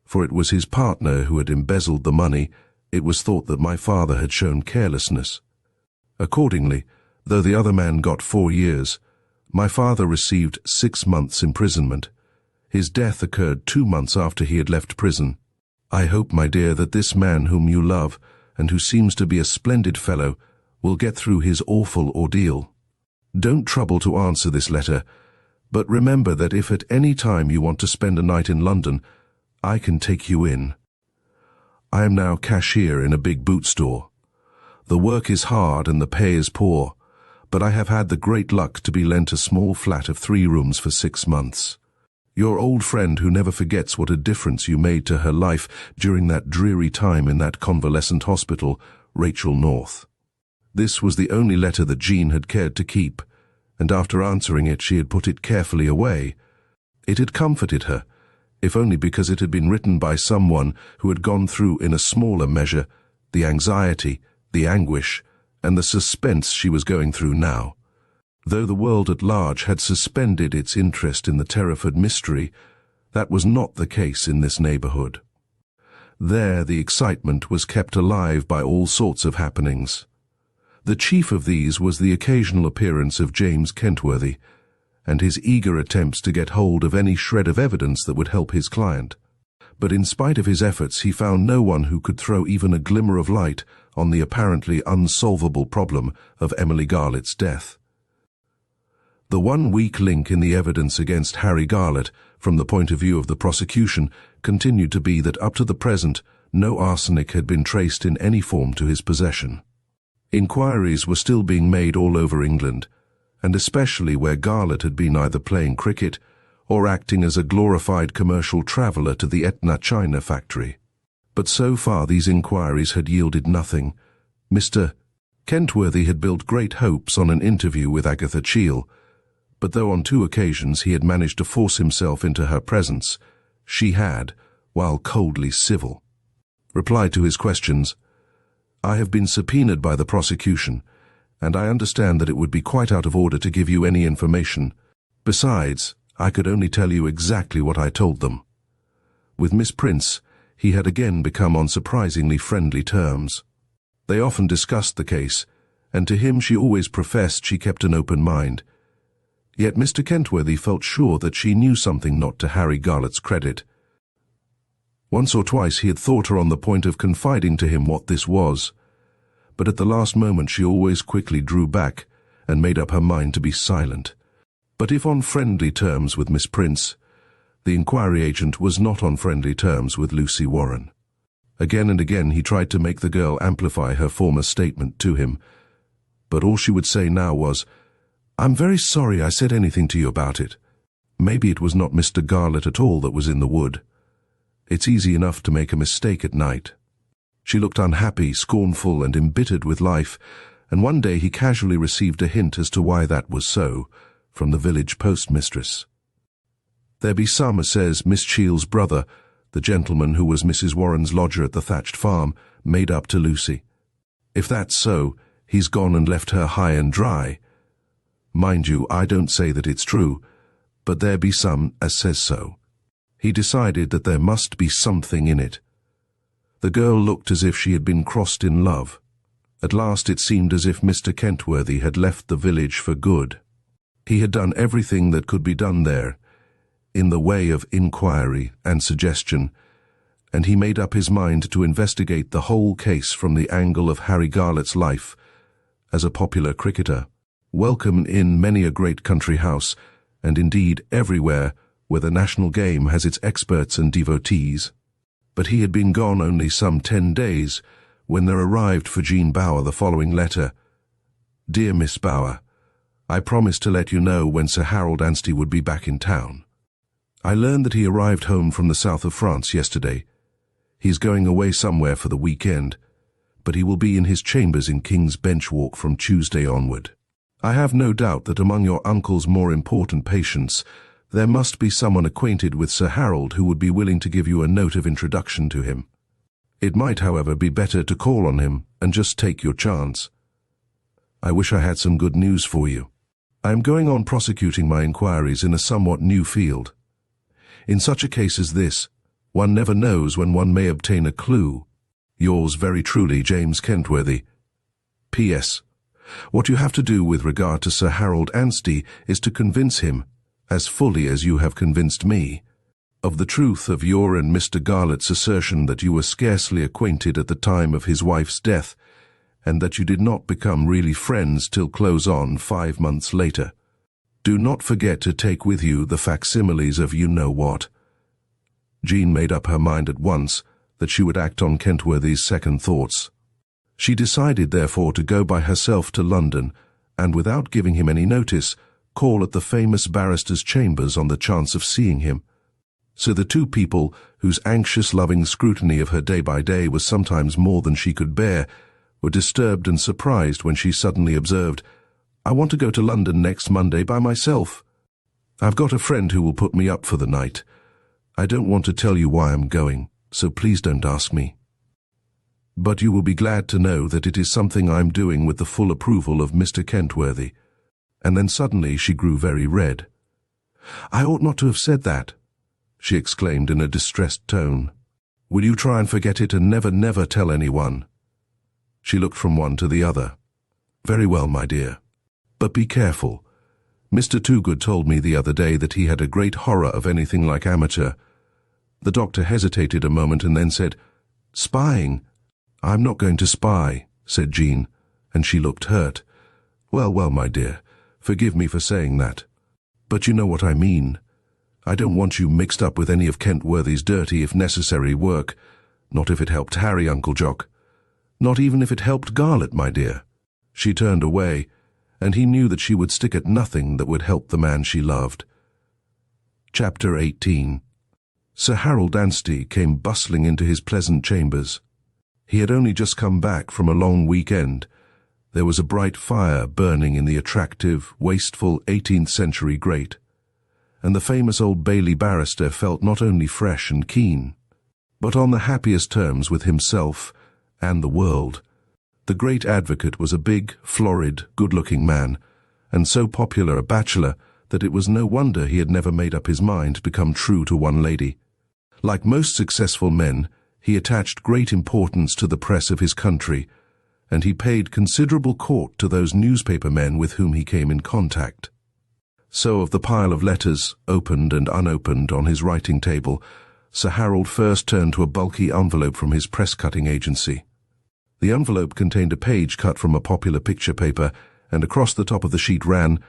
for it was his partner who had embezzled the money, it was thought that my father had shown carelessness. Accordingly, though the other man got 4 years, my father received 6 months' imprisonment. His death occurred 2 months after he had left prison. I hope, my dear, that this man whom you love, and who seems to be a splendid fellow, will get through his awful ordeal. Don't trouble to answer this letter, but remember that if at any time you want to spend a night in London, I can take you in. I am now cashier in a big boot store. The work is hard and the pay is poor, but I have had the great luck to be lent a small flat of 3 rooms for 6 months. Your old friend who never forgets what a difference you made to her life during that dreary time in that convalescent hospital, Rachel North. This was the only letter that Jean had cared to keep, and after answering it she had put it carefully away. It had comforted her, if only because it had been written by someone who had gone through in a smaller measure the anxiety, the anguish, and the suspense she was going through now. Though the world at large had suspended its interest in the Terraford mystery, that was not the case in this neighbourhood. There the excitement was kept alive by all sorts of happenings. The chief of these was the occasional appearance of James Kentworthy, and his eager attempts to get hold of any shred of evidence that would help his client. But in spite of his efforts, he found no one who could throw even a glimmer of light on the apparently unsolvable problem of Emily Garlett's death. The one weak link in the evidence against Harry Garlett, from the point of view of the prosecution, continued to be that up to the present, no arsenic had been traced in any form to his possession. Inquiries were still being made all over England, and especially where Garlett had been either playing cricket or acting as a glorified commercial traveller to the Etna China factory. But so far these inquiries had yielded nothing. Mr. Kentworthy had built great hopes on an interview with Agatha Cheel, but though on 2 occasions he had managed to force himself into her presence, she had, while coldly civil, replied to his questions, "I have been subpoenaed by the prosecution, and I understand that it would be quite out of order to give you any information. Besides, I could only tell you exactly what I told them." With Miss Prince, he had again become on surprisingly friendly terms. They often discussed the case, and to him she always professed she kept an open mind. Yet Mr. Kentworthy felt sure that she knew something not to Harry Garlett's credit. Once or twice he had thought her on the point of confiding to him what this was, but at the last moment she always quickly drew back and made up her mind to be silent. But if on friendly terms with Miss Prince, the inquiry agent was not on friendly terms with Lucy Warren. Again and again he tried to make the girl amplify her former statement to him, but all she would say now was, "I'm very sorry I said anything to you about it. Maybe it was not Mr. Garlett at all that was in the wood. It's easy enough to make a mistake at night." She looked unhappy, scornful, and embittered with life, and one day he casually received a hint as to why that was so, from the village postmistress. "There be some as says Miss Cheel's brother, the gentleman who was Mrs. Warren's lodger at the thatched farm, made up to Lucy. If that's so, he's gone and left her high and dry. Mind you, I don't say that it's true, but there be some as says so." He decided that there must be something in it. The girl looked as if she had been crossed in love. At last it seemed as if Mr. Kentworthy had left the village for good. He had done everything that could be done there, in the way of inquiry and suggestion, and he made up his mind to investigate the whole case from the angle of Harry Garlett's life as a popular cricketer, welcome in many a great country house, and indeed everywhere where the national game has its experts and devotees. But he had been gone only some 10 days when there arrived for Jean Bower the following letter. "Dear Miss Bower, I promised to let you know when Sir Harold Anstey would be back in town. I learned that he arrived home from the south of France yesterday. He's going away somewhere for the weekend, but he will be in his chambers in King's Bench Walk from Tuesday onward. I have no doubt that among your uncle's more important patients there must be someone acquainted with Sir Harold who would be willing to give you a note of introduction to him. It might, however, be better to call on him and just take your chance. I wish I had some good news for you. I am going on prosecuting my inquiries in a somewhat new field. In such a case as this, one never knows when one may obtain a clue. Yours very truly, James Kentworthy. P.S. What you have to do with regard to Sir Harold Anstey is to convince him, as fully as you have convinced me, of the truth of your and Mr. Garlett's assertion that you were scarcely acquainted at the time of his wife's death, and that you did not become really friends till close on 5 months later. Do not forget to take with you the facsimiles of you-know-what." Jean made up her mind at once that she would act on Kentworthy's second thoughts. She decided, therefore, to go by herself to London, and without giving him any notice, call at the famous barrister's chambers on the chance of seeing him. So the two people, whose anxious, loving scrutiny of her day by day was sometimes more than she could bear, were disturbed and surprised when she suddenly observed, "I want to go to London next Monday by myself. I've got a friend who will put me up for the night. I don't want to tell you why I'm going, so please don't ask me. But you will be glad to know that it is something I'm doing with the full approval of Mr. Kentworthy." And then suddenly she grew very red. "I ought not to have said that," she exclaimed in a distressed tone. "Will you try and forget it and never tell anyone?" She looked from one to the other. "Very well, my dear. But be careful. Mr. Toogood told me the other day that he had a great horror of anything like amateur." The doctor hesitated a moment and then said, "Spying." "I'm not going to spy," said Jean, and she looked hurt. Well, my dear, forgive me for saying that. But you know what I mean. I don't want you mixed up with any of Kentworthy's dirty, if necessary, work. Not if it helped Harry, Uncle Jock. Not even if it helped Garlett, my dear." She turned away, and he knew that she would stick at nothing that would help the man she loved. Chapter 18. Sir Harold Anstey came bustling into his pleasant chambers. He had only just come back from a long weekend. There was a bright fire burning in the attractive, wasteful 18th-century grate, and the famous Old Bailey barrister felt not only fresh and keen, but on the happiest terms with himself and the world. The great advocate was a big, florid, good-looking man, and so popular a bachelor that it was no wonder he had never made up his mind to become true to one lady. Like most successful men, he attached great importance to the press of his country, and he paid considerable court to those newspaper men with whom he came in contact. So of the pile of letters, opened and unopened, on his writing table, Sir Harold first turned to a bulky envelope from his press-cutting agency. The envelope contained a page cut from a popular picture paper, and across the top of the sheet ran,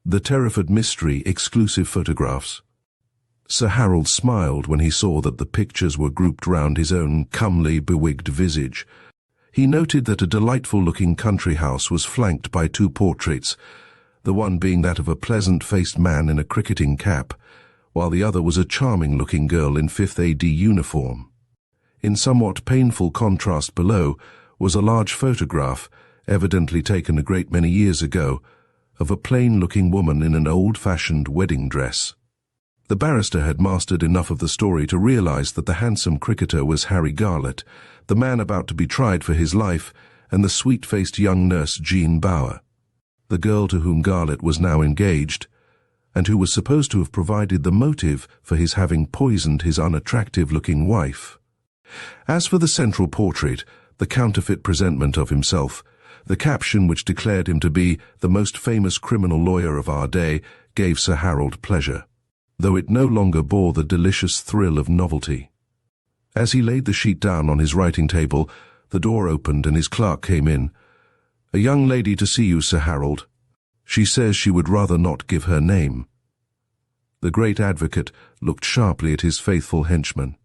"The Terraford Mystery Exclusive Photographs." Sir Harold smiled when he saw that the pictures were grouped round his own comely, bewigged visage. He noted that a delightful-looking country house was flanked by two portraits, the one being that of a pleasant-faced man in a cricketing cap, while the other was a charming-looking girl in 5th AD uniform. In somewhat painful contrast below was a large photograph, evidently taken a great many years ago, of a plain-looking woman in an old-fashioned wedding dress. The barrister had mastered enough of the story to realize that the handsome cricketer was Harry Garlett, the man about to be tried for his life, and the sweet-faced young nurse Jean Bower, the girl to whom Garlett was now engaged, and who was supposed to have provided the motive for his having poisoned his unattractive-looking wife. As for the central portrait, the counterfeit presentment of himself, the caption which declared him to be the most famous criminal lawyer of our day, gave Sir Harold pleasure, though it no longer bore the delicious thrill of novelty. As he laid the sheet down on his writing table, the door opened and his clerk came in. "A young lady to see you, Sir Harold. She says she would rather not give her name." The great advocate looked sharply at his faithful henchman.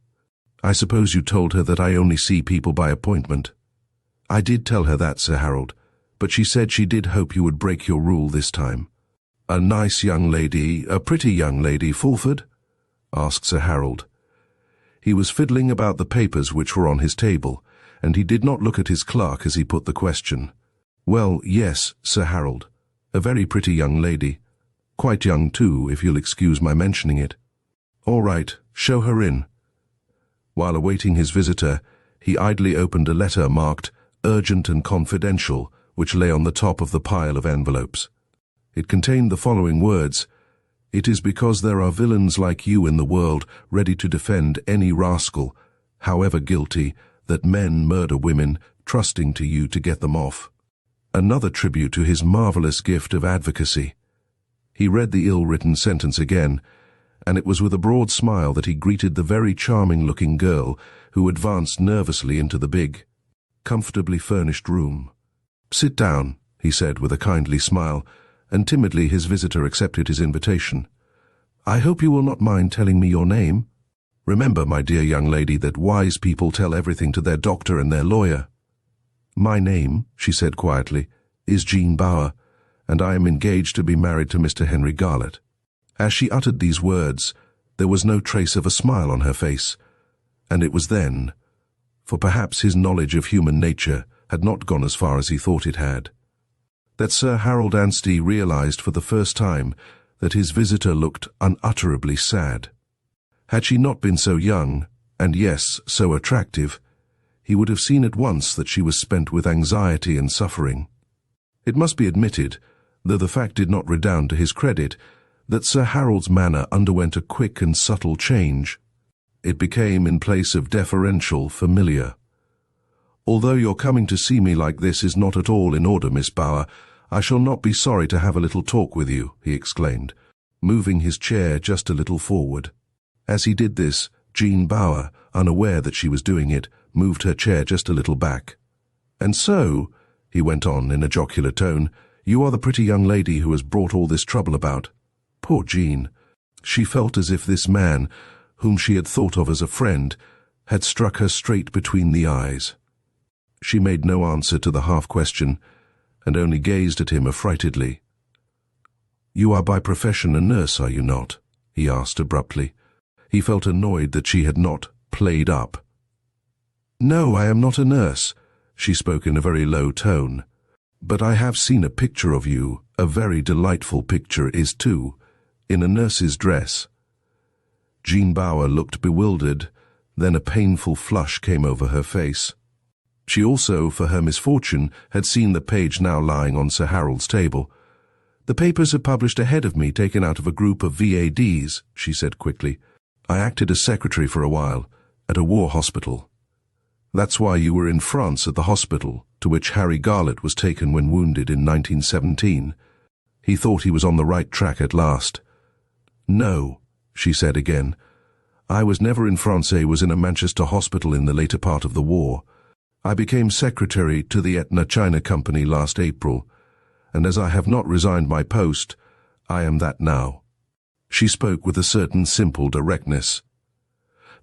"I suppose you told her that I only see people by appointment." "I did tell her that, Sir Harold, but she said she did hope you would break your rule this time." "A nice young lady, a pretty young lady, Fulford?" asked Sir Harold. He was fiddling about the papers which were on his table, and he did not look at his clerk as he put the question. "Well, yes, Sir Harold, a very pretty young lady. Quite young, too, if you'll excuse my mentioning it." "All right, show her in." While awaiting his visitor, he idly opened a letter marked "Urgent and Confidential," which lay on the top of the pile of envelopes. It contained the following words: "It is because there are villains like you in the world, ready to defend any rascal, however guilty, that men murder women, trusting to you to get them off." Another tribute to his marvelous gift of advocacy. He read the ill-written sentence again, and it was with a broad smile that he greeted the very charming-looking girl who advanced nervously into the big, comfortably furnished room. "Sit down," he said with a kindly smile, and timidly his visitor accepted his invitation. "I hope you will not mind telling me your name. Remember, my dear young lady, that wise people tell everything to their doctor and their lawyer." "My name," she said quietly, "is Jean Bower, and I am engaged to be married to Mr. Henry Garlett." As she uttered these words, there was no trace of a smile on her face, and it was then, for perhaps his knowledge of human nature had not gone as far as he thought it had, that Sir Harold Anstey realized for the first time that his visitor looked unutterably sad. Had she not been so young, and yes, so attractive, he would have seen at once that she was spent with anxiety and suffering. It must be admitted, though the fact did not redound to his credit, that Sir Harold's manner underwent a quick and subtle change. It became, in place of deferential, familiar. "Although your coming to see me like this is not at all in order, Miss Bower, I shall not be sorry to have a little talk with you," he exclaimed, moving his chair just a little forward. As he did this, Jean Bower, unaware that she was doing it, moved her chair just a little back. "And so," he went on in a jocular tone, "you are the pretty young lady who has brought all this trouble about." Poor Jean! She felt as if this man, whom she had thought of as a friend, had struck her straight between the eyes. She made no answer to the half-question, and only gazed at him affrightedly. "You are by profession a nurse, are you not?" he asked abruptly. He felt annoyed that she had not played up. "No, I am not a nurse," she spoke in a very low tone. "But I have seen a picture of you, a very delightful picture is too, in a nurse's dress." Jean Bower looked bewildered, then a painful flush came over her face. She also, for her misfortune, had seen the page now lying on Sir Harold's table. "The papers are published ahead of me, taken out of a group of VADs, she said quickly. "I acted as secretary for a while, at a war hospital." "That's why you were in France at the hospital, to which Harry Garlett was taken when wounded in 1917. He thought he was on the right track at last." "No," she said again. "I was never in France, I was in a Manchester hospital in the later part of the war. I became secretary to the Etna China Company last April, and as I have not resigned my post, I am that now." She spoke with a certain simple directness.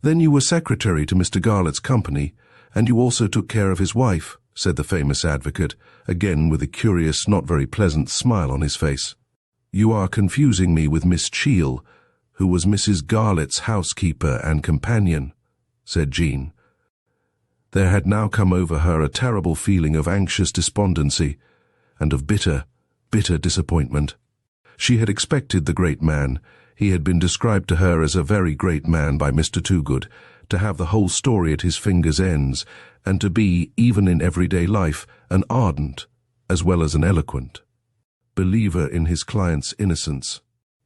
"Then you were secretary to Mr. Garlett's company, and you also took care of his wife," said the famous advocate, again with a curious, not very pleasant smile on his face. "You are confusing me with Miss Cheel, who was Mrs. Garlett's housekeeper and companion," said Jean. There had now come over her a terrible feeling of anxious despondency and of bitter, bitter disappointment. She had expected the great man, he had been described to her as a very great man by Mr. Toogood, to have the whole story at his fingers' ends, and to be, even in everyday life, an ardent, as well as an eloquent, believer in his client's innocence.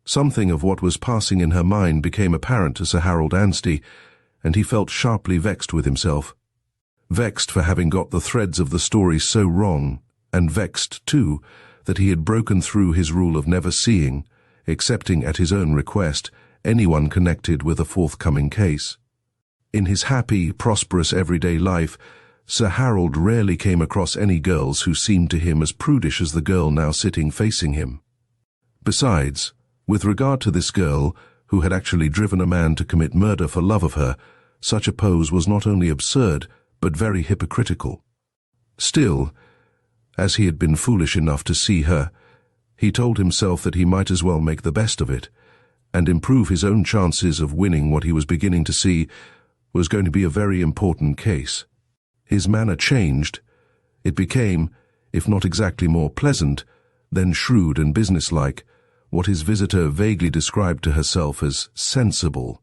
Something of what was passing in her mind became apparent to Sir Harold Anstey, and he felt sharply vexed with himself. Vexed for having got the threads of the story so wrong, and vexed, too, that he had broken through his rule of never seeing, excepting at his own request, anyone connected with a forthcoming case. In his happy, prosperous everyday life, Sir Harold rarely came across any girls who seemed to him as prudish as the girl now sitting facing him. Besides, with regard to this girl, who had actually driven a man to commit murder for love of her, such a pose was not only absurd, but very hypocritical. Still, as he had been foolish enough to see her, he told himself that he might as well make the best of it, and improve his own chances of winning what he was beginning to see was going to be a very important case. His manner changed. It became, if not exactly more pleasant, then shrewd and businesslike, what his visitor vaguely described to herself as sensible.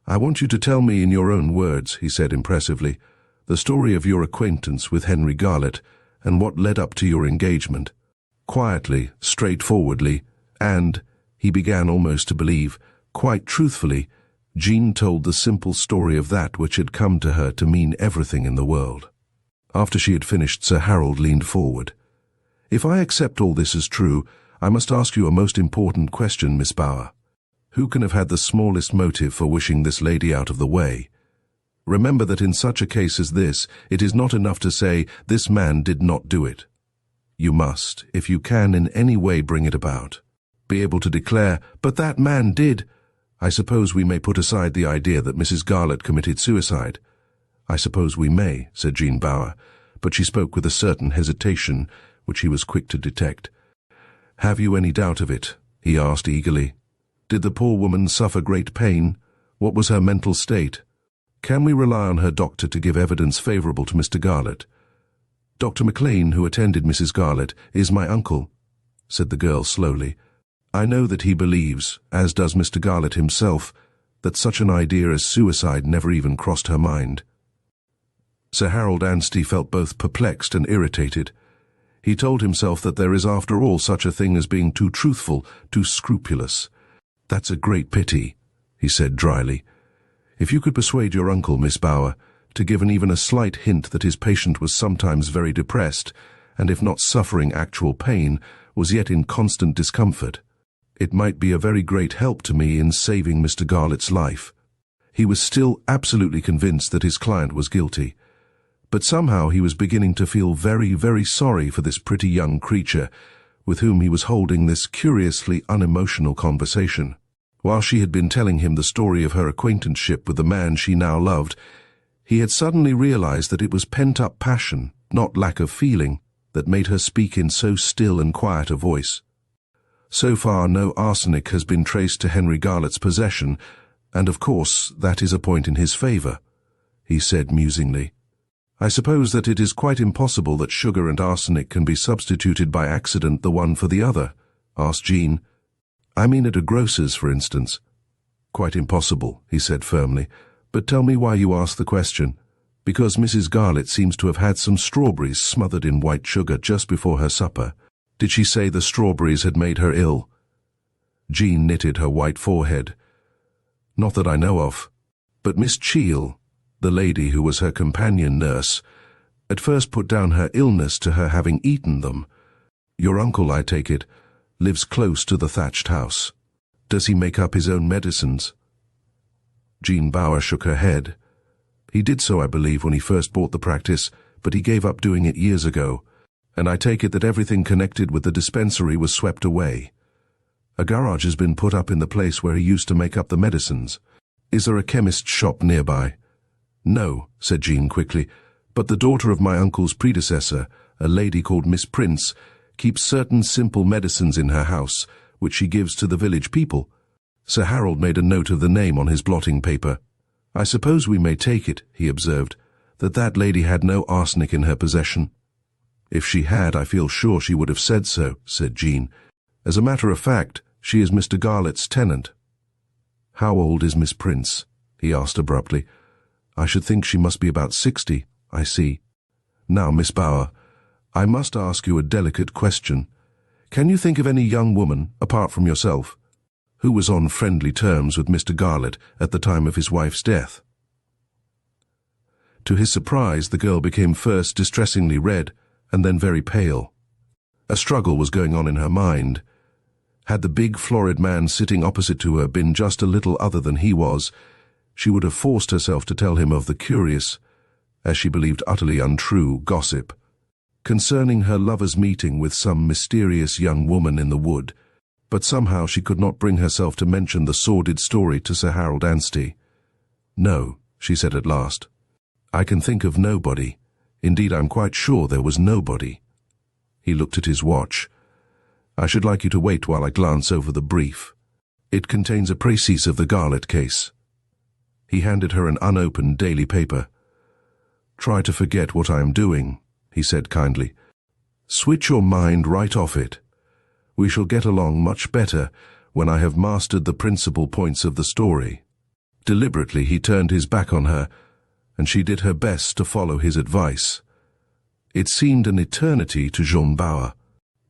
"I want you to tell me in your own words," he said impressively, "the story of your acquaintance with Henry Garlett and what led up to your engagement." Quietly, straightforwardly, and, he began almost to believe, quite truthfully, Jean told the simple story of that which had come to her to mean everything in the world. After she had finished, Sir Harold leaned forward. "If I accept all this as true, I must ask you a most important question, Miss Bower. Who can have had the smallest motive for wishing this lady out of the way? Remember that in such a case as this, it is not enough to say, 'This man did not do it.' You must, if you can in any way bring it about, be able to declare, 'But that man did.' I suppose we may put aside the idea that Mrs. Garlett committed suicide." "I suppose we may," said Jean Bower, but she spoke with a certain hesitation, which he was quick to detect. "Have you any doubt of it?" he asked eagerly. "Did the poor woman suffer great pain? What was her mental state? Can we rely on her doctor to give evidence favourable to Mr. Garlett?" "Dr. McLean, who attended Mrs. Garlett, is my uncle," said the girl slowly. "I know that he believes, as does Mr. Garlett himself, that such an idea as suicide never even crossed her mind." Sir Harold Anstey felt both perplexed and irritated. He told himself that there is after all such a thing as being too truthful, too scrupulous. "That's a great pity," he said dryly. "If you could persuade your uncle, Miss Bower, to give even a slight hint that his patient was sometimes very depressed, and if not suffering actual pain, was yet in constant discomfort, it might be a very great help to me in saving Mr. Garlett's life." He was still absolutely convinced that his client was guilty, but somehow he was beginning to feel very, very sorry for this pretty young creature with whom he was holding this curiously unemotional conversation. While she had been telling him the story of her acquaintanceship with the man she now loved, he had suddenly realized that it was pent-up passion, not lack of feeling, that made her speak in so still and quiet a voice. "So far no arsenic has been traced to Henry Garlett's possession, and of course that is a point in his favour," he said musingly. "I suppose that it is quite impossible that sugar and arsenic can be substituted by accident the one for the other?" asked Jean. "I mean at a grocer's, for instance." "Quite impossible," he said firmly. "But tell me why you ask the question." "Because Mrs. Garlett seems to have had some strawberries smothered in white sugar just before her supper." "Did she say the strawberries had made her ill?" Jean knitted her white forehead. "Not that I know of. But Miss Cheel, the lady who was her companion nurse, at first put down her illness to her having eaten them. Your uncle, I take it, lives close to the thatched house. Does he make up his own medicines?" Jean Bower shook her head. "He did so, I believe, when he first bought the practice, but he gave up doing it years ago, and I take it that everything connected with the dispensary was swept away. A garage has been put up in the place where he used to make up the medicines. Is there a chemist's shop nearby?" "No," said Jean quickly, "but the daughter of my uncle's predecessor, a lady called Miss Prince, keeps certain simple medicines in her house, which she gives to the village people." Sir Harold made a note of the name on his blotting paper. "I suppose we may take it," he observed, "that that lady had no arsenic in her possession." "If she had, I feel sure she would have said so," said Jean. "As a matter of fact, she is Mr. Garlett's tenant." "How old is Miss Prince?" he asked abruptly. "I should think she must be about 60. I see. Now, Miss Bower, I must ask you a delicate question. Can you think of any young woman, apart from yourself, who was on friendly terms with Mr. Garlett at the time of his wife's death?" To his surprise, the girl became first distressingly red and then very pale. A struggle was going on in her mind. Had the big, florid man sitting opposite to her been just a little other than he was, she would have forced herself to tell him of the curious, as she believed utterly untrue, gossip concerning her lover's meeting with some mysterious young woman in the wood, but somehow she could not bring herself to mention the sordid story to Sir Harold Anstey. "No," she said at last. "I can think of nobody. Indeed, I'm quite sure there was nobody." He looked at his watch. "I should like you to wait while I glance over the brief. It contains a précis of the Garlett case." He handed her an unopened daily paper. "Try to forget what I am doing," he said kindly. "Switch your mind right off it. We shall get along much better when I have mastered the principal points of the story." Deliberately he turned his back on her, and she did her best to follow his advice. It seemed an eternity to Jean Bower,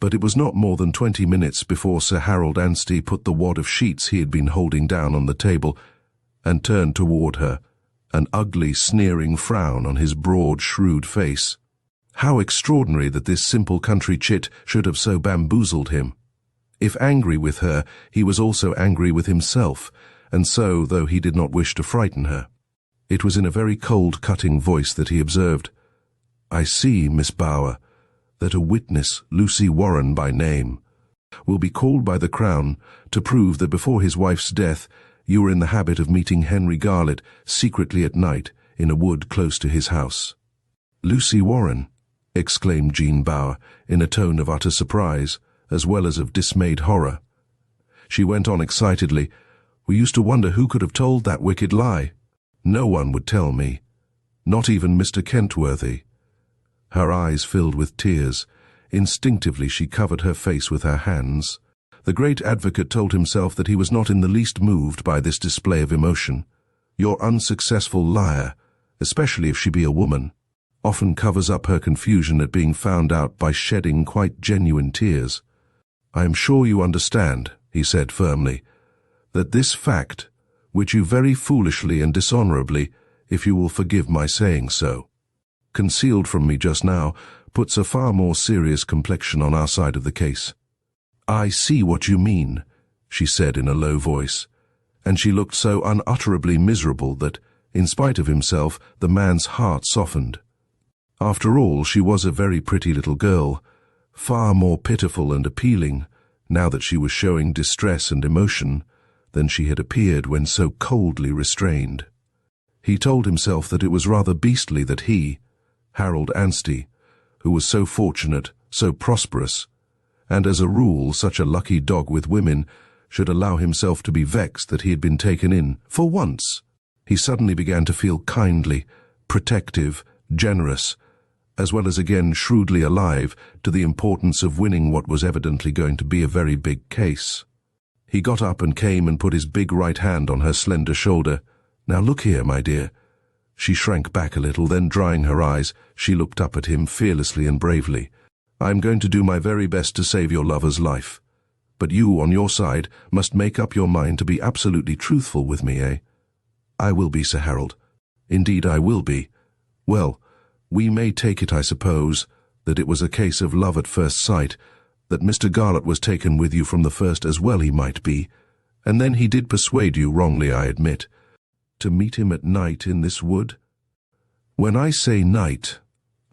but it was not more than 20 minutes before Sir Harold Anstey put the wad of sheets he had been holding down on the table and turned toward her, an ugly, sneering frown on his broad, shrewd face. How extraordinary that this simple country chit should have so bamboozled him. If angry with her, he was also angry with himself, and so, though he did not wish to frighten her. It was in a very cold, cutting voice that he observed, "I see, Miss Bower, that a witness, Lucy Warren by name, will be called by the Crown to prove that before his wife's death you were in the habit of meeting Henry Garlett secretly at night in a wood close to his house." "Lucy Warren?" exclaimed Jean Bower in a tone of utter surprise, as well as of dismayed horror. She went on excitedly, "We used to wonder who could have told that wicked lie. No one would tell me. Not even Mr. Kentworthy." Her eyes filled with tears. Instinctively she covered her face with her hands. The great advocate told himself that he was not in the least moved by this display of emotion. Your unsuccessful liar, especially if she be a woman, often covers up her confusion at being found out by shedding quite genuine tears. "I am sure you understand," he said firmly, "that this fact, which you very foolishly and dishonorably, if you will forgive my saying so, concealed from me just now, puts a far more serious complexion on our side of the case." "I see what you mean," she said in a low voice, and she looked so unutterably miserable that, in spite of himself, the man's heart softened. After all, she was a very pretty little girl, far more pitiful and appealing, now that she was showing distress and emotion, than she had appeared when so coldly restrained. He told himself that it was rather beastly that he, Harold Anstey, who was so fortunate, so prosperous, and as a rule such a lucky dog with women, should allow himself to be vexed that he had been taken in, for once. He suddenly began to feel kindly, protective, generous, as well as again shrewdly alive to the importance of winning what was evidently going to be a very big case. He got up and came and put his big right hand on her slender shoulder. "Now look here, my dear." She shrank back a little, then drying her eyes, she looked up at him fearlessly and bravely. "I am going to do my very best to save your lover's life. But you, on your side, must make up your mind to be absolutely truthful with me, eh?" "I will be, Sir Harold. Indeed, I will be. Well, we may take it, I suppose, that it was a case of love at first sight, that Mr. Garlett was taken with you from the first as well he might be, and then he did persuade you, wrongly I admit, to meet him at night in this wood. When I say night,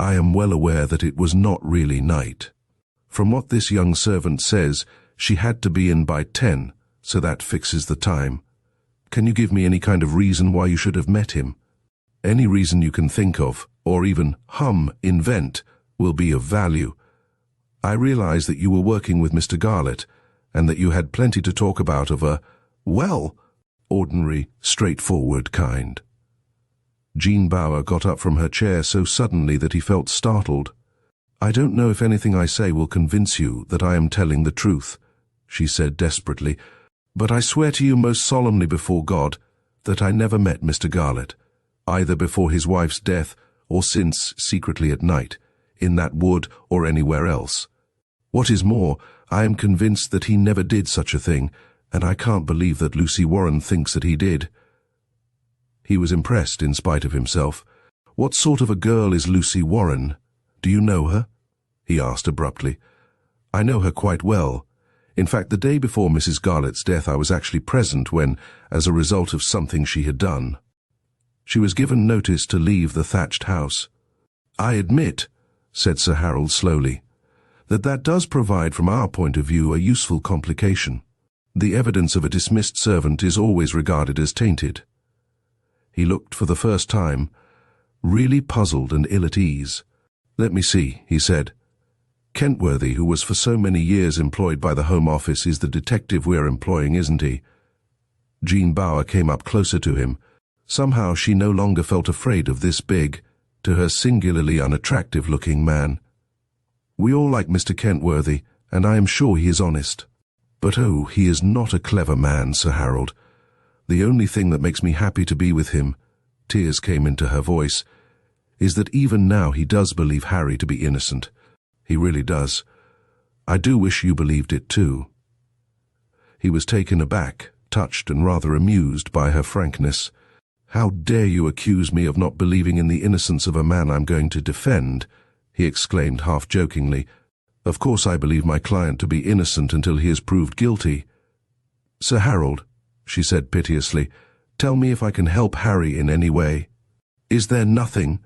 I am well aware that it was not really night. From what this young servant says, she had to be in by 10, so that fixes the time. Can you give me any kind of reason why you should have met him? Any reason you can think of, or even invent, will be of value. I realize that you were working with Mr. Garlett, and that you had plenty to talk about of a, well, ordinary, straightforward kind." Jean Bauer got up from her chair so suddenly that he felt startled. "I don't know if anything I say will convince you that I am telling the truth," she said desperately, "but I swear to you most solemnly before God that I never met Mr. Garlett, either before his wife's death or since, secretly at night, in that wood or anywhere else. What is more, I am convinced that he never did such a thing, and I can't believe that Lucy Warren thinks that he did." He was impressed in spite of himself. "What sort of a girl is Lucy Warren? Do you know her?" he asked abruptly. "I know her quite well. In fact, the day before Mrs. Garlett's death I was actually present when, as a result of something she had done, she was given notice to leave the thatched house." "I admit," said Sir Harold slowly, "that does provide from our point of view a useful complication. The evidence of a dismissed servant is always regarded as tainted." He looked for the first time, really puzzled and ill at ease. "Let me see," he said. "Kentworthy, who was for so many years employed by the Home Office, is the detective we're employing, isn't he?" Jean Bauer came up closer to him. Somehow she no longer felt afraid of this big, to her singularly unattractive-looking man. "We all like Mr. Kentworthy, and I am sure he is honest. But oh, he is not a clever man, Sir Harold. The only thing that makes me happy to be with him," tears came into her voice, "is that even now he does believe Harry to be innocent. He really does. I do wish you believed it too." He was taken aback, touched and rather amused by her frankness. "How dare you accuse me of not believing in the innocence of a man I'm going to defend?" he exclaimed half-jokingly. "Of course I believe my client to be innocent until he is proved guilty." "Sir Harold," she said piteously, "tell me if I can help Harry in any way. Is there nothing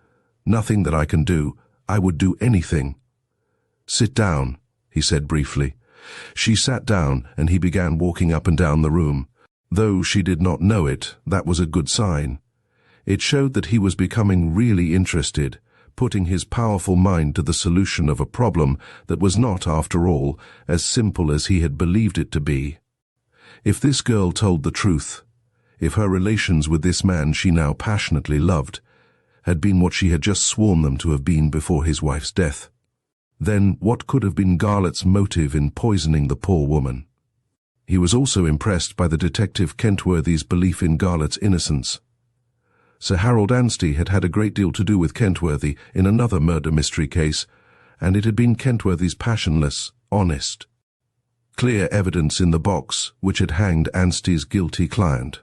that I can do? I would do anything." "Sit down," he said briefly. She sat down, and he began walking up and down the room. Though she did not know it, that was a good sign. It showed that he was becoming really interested, putting his powerful mind to the solution of a problem that was not, after all, as simple as he had believed it to be. If this girl told the truth, if her relations with this man she now passionately loved had been what she had just sworn them to have been before his wife's death, then what could have been Garlett's motive in poisoning the poor woman? He was also impressed by the detective Kentworthy's belief in Garlett's innocence. Sir Harold Anstey had had a great deal to do with Kentworthy in another murder mystery case, and it had been Kentworthy's passionless, honest, clear evidence in the box which had hanged Anstey's guilty client.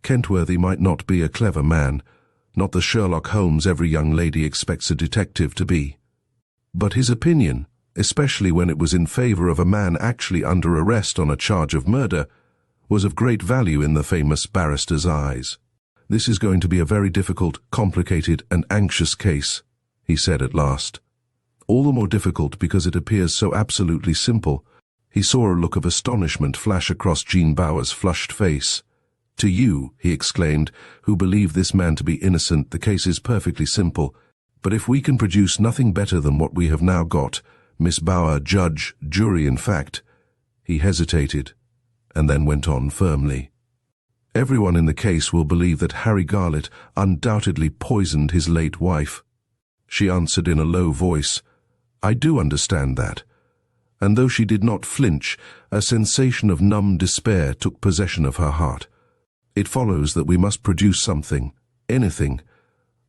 Kentworthy might not be a clever man, not the Sherlock Holmes every young lady expects a detective to be. But his opinion, especially when it was in favor of a man actually under arrest on a charge of murder, was of great value in the famous barrister's eyes. "This is going to be a very difficult, complicated, and anxious case," he said at last. "All the more difficult because it appears so absolutely simple." He saw a look of astonishment flash across Jean Bauer's flushed face. "To you," he exclaimed, "who believe this man to be innocent, the case is perfectly simple. But if we can produce nothing better than what we have now got, Miss Bauer, judge, jury, in fact—" He hesitated, and then went on firmly. "Everyone in the case will believe that Harry Garlett undoubtedly poisoned his late wife." She answered in a low voice, "I do understand that." And though she did not flinch, a sensation of numb despair took possession of her heart. "It follows that we must produce something, anything,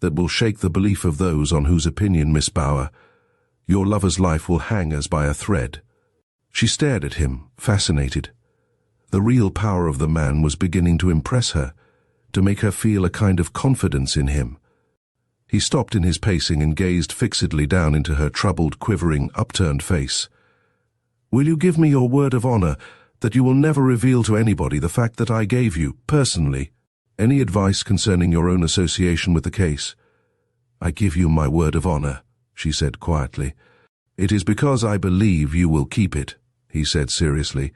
that will shake the belief of those on whose opinion, Miss Bauer, your lover's life will hang as by a thread." She stared at him, fascinated. The real power of the man was beginning to impress her, to make her feel a kind of confidence in him. He stopped in his pacing and gazed fixedly down into her troubled, quivering, upturned face. "Will you give me your word of honor that you will never reveal to anybody the fact that I gave you, personally, any advice concerning your own association with the case?" "I give you my word of honor," she said quietly. "It is because I believe you will keep it," he said seriously,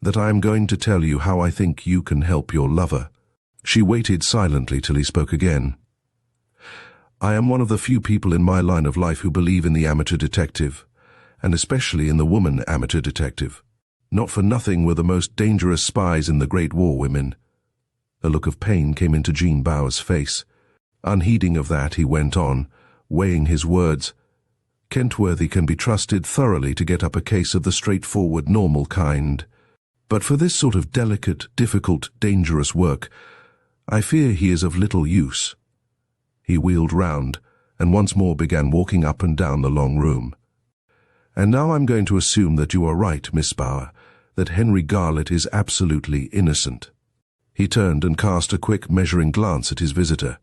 "that I am going to tell you how I think you can help your lover." She waited silently till he spoke again. "I am one of the few people in my line of life who believe in the amateur detective, and especially in the woman amateur detective. Not for nothing were the most dangerous spies in the Great War women." A look of pain came into Jean Bauer's face. Unheeding of that, he went on, weighing his words. "Kentworthy can be trusted thoroughly to get up a case of the straightforward, normal kind. But for this sort of delicate, difficult, dangerous work, I fear he is of little use." He wheeled round, and once more began walking up and down the long room. "And now I'm going to assume that you are right, Miss Bauer, that Henry Garlett is absolutely innocent." He turned and cast a quick, measuring glance at his visitor.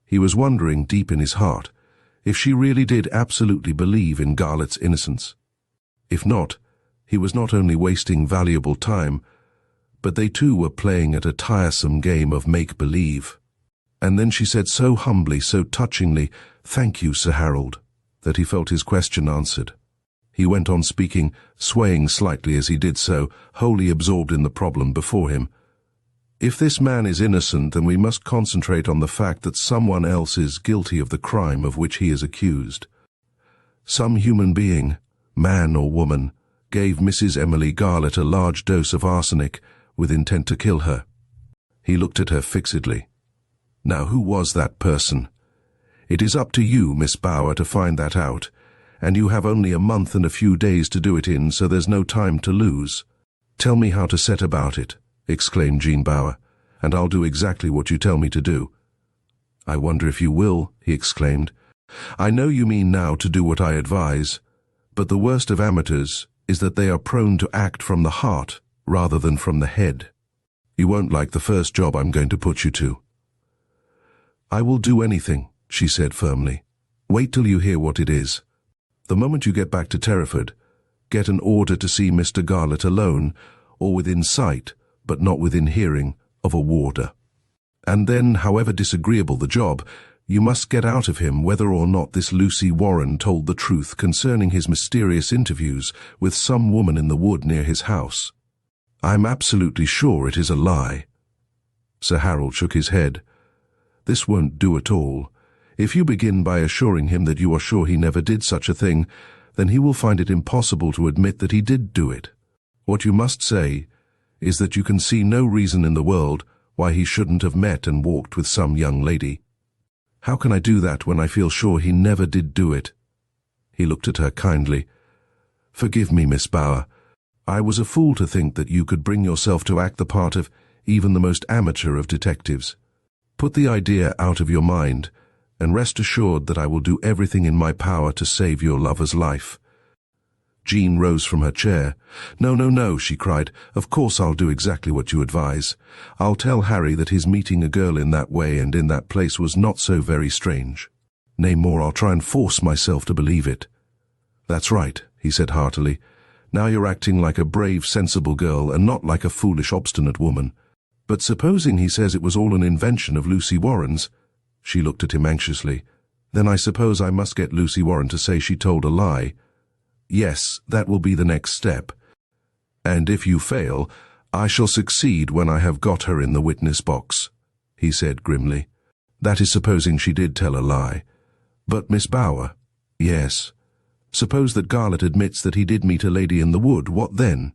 He was wondering deep in his heart if she really did absolutely believe in Garlett's innocence. If not, he was not only wasting valuable time, but they too were playing at a tiresome game of make-believe. And then she said so humbly, so touchingly, "Thank you, Sir Harold," that he felt his question answered. He went on speaking, swaying slightly as he did so, wholly absorbed in the problem before him. "If this man is innocent, then we must concentrate on the fact that someone else is guilty of the crime of which he is accused. Some human being, man or woman, gave Mrs. Emily Garlett a large dose of arsenic with intent to kill her." He looked at her fixedly. "Now, who was that person? It is up to you, Miss Bauer, to find that out, and you have only a month and a few days to do it in, so there's no time to lose." "Tell me how to set about it," exclaimed Jean Bauer, "and I'll do exactly what you tell me to do." "I wonder if you will," he exclaimed. "I know you mean now to do what I advise, but the worst of amateurs is that they are prone to act from the heart rather than from the head. You won't like the first job I'm going to put you to." "I will do anything," she said firmly. "Wait till you hear what it is. The moment you get back to Terraford, get an order to see Mr. Garlett alone, or within sight, but not within hearing, of a warder. And then, however disagreeable the job, you must get out of him whether or not this Lucy Warren told the truth concerning his mysterious interviews with some woman in the wood near his house. I'm absolutely sure it is a lie." Sir Harold shook his head. "This won't do at all. If you begin by assuring him that you are sure he never did such a thing, then he will find it impossible to admit that he did do it. What you must say is that you can see no reason in the world why he shouldn't have met and walked with some young lady. How can I do that when I feel sure he never did do it? He looked at her kindly. Forgive me, Miss Bauer. I was a fool to think that you could bring yourself to act the part of even the most amateur of detectives. Put the idea out of your mind, and rest assured that I will do everything in my power to save your lover's life. Jean rose from her chair. No, no, no, she cried. Of course I'll do exactly what you advise. I'll tell Harry that his meeting a girl in that way and in that place was not so very strange. Nay, more, I'll try and force myself to believe it. That's right, he said heartily. Now you're acting like a brave, sensible girl and not like a foolish, obstinate woman. But supposing he says it was all an invention of Lucy Warren's? She looked at him anxiously. Then I suppose I must get Lucy Warren to say she told a lie. Yes, that will be the next step. And if you fail, I shall succeed when I have got her in the witness box, he said grimly. That is supposing she did tell a lie. But Miss Bauer? Yes. Suppose that Garlett admits that he did meet a lady in the wood, what then?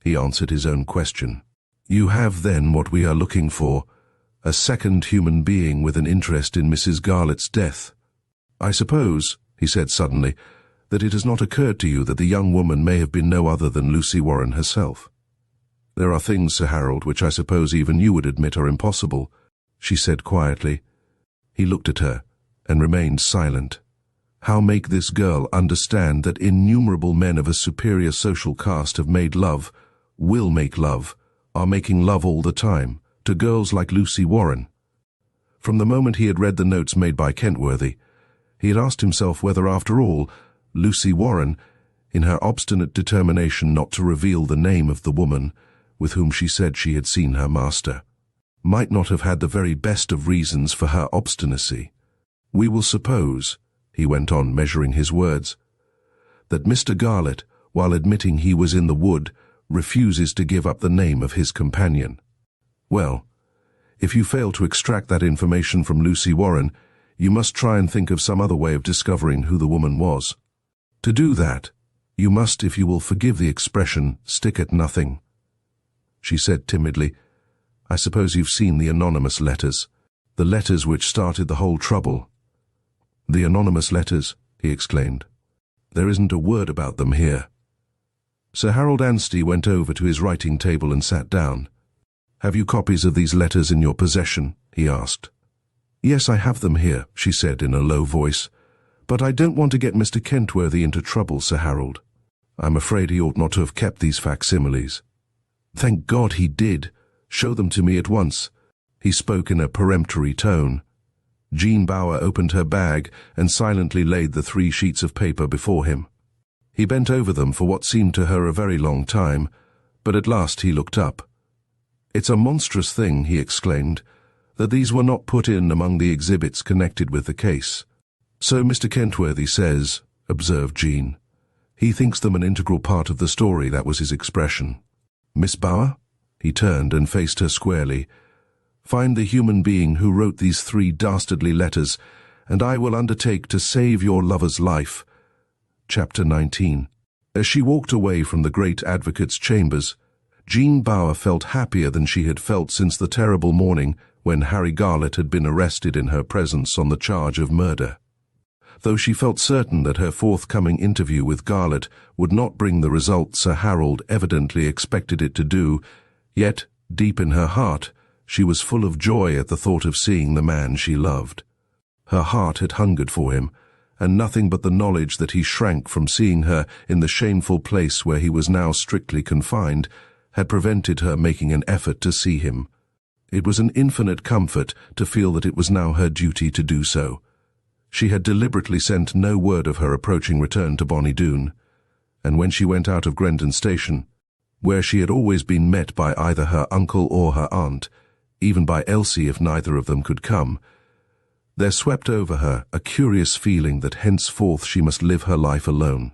He answered his own question. You have then what we are looking for, a second human being with an interest in Mrs. Garlett's death. I suppose, he said suddenly, that it has not occurred to you that the young woman may have been no other than Lucy Warren herself. There are things, Sir Harold, which I suppose even you would admit are impossible, she said quietly. He looked at her and remained silent. How make this girl understand that innumerable men of a superior social caste have made love, will make love, are making love all the time, to girls like Lucy Warren? From the moment he had read the notes made by Kentworthy, he had asked himself whether, after all, Lucy Warren, in her obstinate determination not to reveal the name of the woman with whom she said she had seen her master, might not have had the very best of reasons for her obstinacy. We will suppose, he went on, measuring his words, that Mr. Garlett, while admitting he was in the wood, refuses to give up the name of his companion. Well, if you fail to extract that information from Lucy Warren, you must try and think of some other way of discovering who the woman was. To do that, you must, if you will forgive the expression, stick at nothing. She said timidly, I suppose you've seen the anonymous letters, the letters which started the whole trouble. The anonymous letters, he exclaimed. There isn't a word about them here. Sir Harold Anstey went over to his writing table and sat down. Have you copies of these letters in your possession? He asked. Yes, I have them here, she said in a low voice. But I don't want to get Mr. Kentworthy into trouble, Sir Harold. I'm afraid he ought not to have kept these facsimiles. Thank God he did. Show them to me at once. He spoke in a peremptory tone. Jean Bauer opened her bag and silently laid the 3 sheets of paper before him. He bent over them for what seemed to her a very long time, but at last he looked up. It's a monstrous thing, he exclaimed, that these were not put in among the exhibits connected with the case. So Mr. Kentworthy says, observed Jean. He thinks them an integral part of the story, that was his expression. Miss Bauer? He turned and faced her squarely. Find the human being who wrote these 3 dastardly letters, and I will undertake to save your lover's life. Chapter 19. As she walked away from the great advocate's chambers, Jean Bauer felt happier than she had felt since the terrible morning when Harry Garlett had been arrested in her presence on the charge of murder. Though she felt certain that her forthcoming interview with Garlett would not bring the result Sir Harold evidently expected it to do, yet, deep in her heart, she was full of joy at the thought of seeing the man she loved. Her heart had hungered for him, and nothing but the knowledge that he shrank from seeing her in the shameful place where he was now strictly confined had prevented her making an effort to see him. It was an infinite comfort to feel that it was now her duty to do so. She had deliberately sent no word of her approaching return to Bonnie Doon, and when she went out of Grendon Station, where she had always been met by either her uncle or her aunt, even by Elsie if neither of them could come, there swept over her a curious feeling that henceforth she must live her life alone,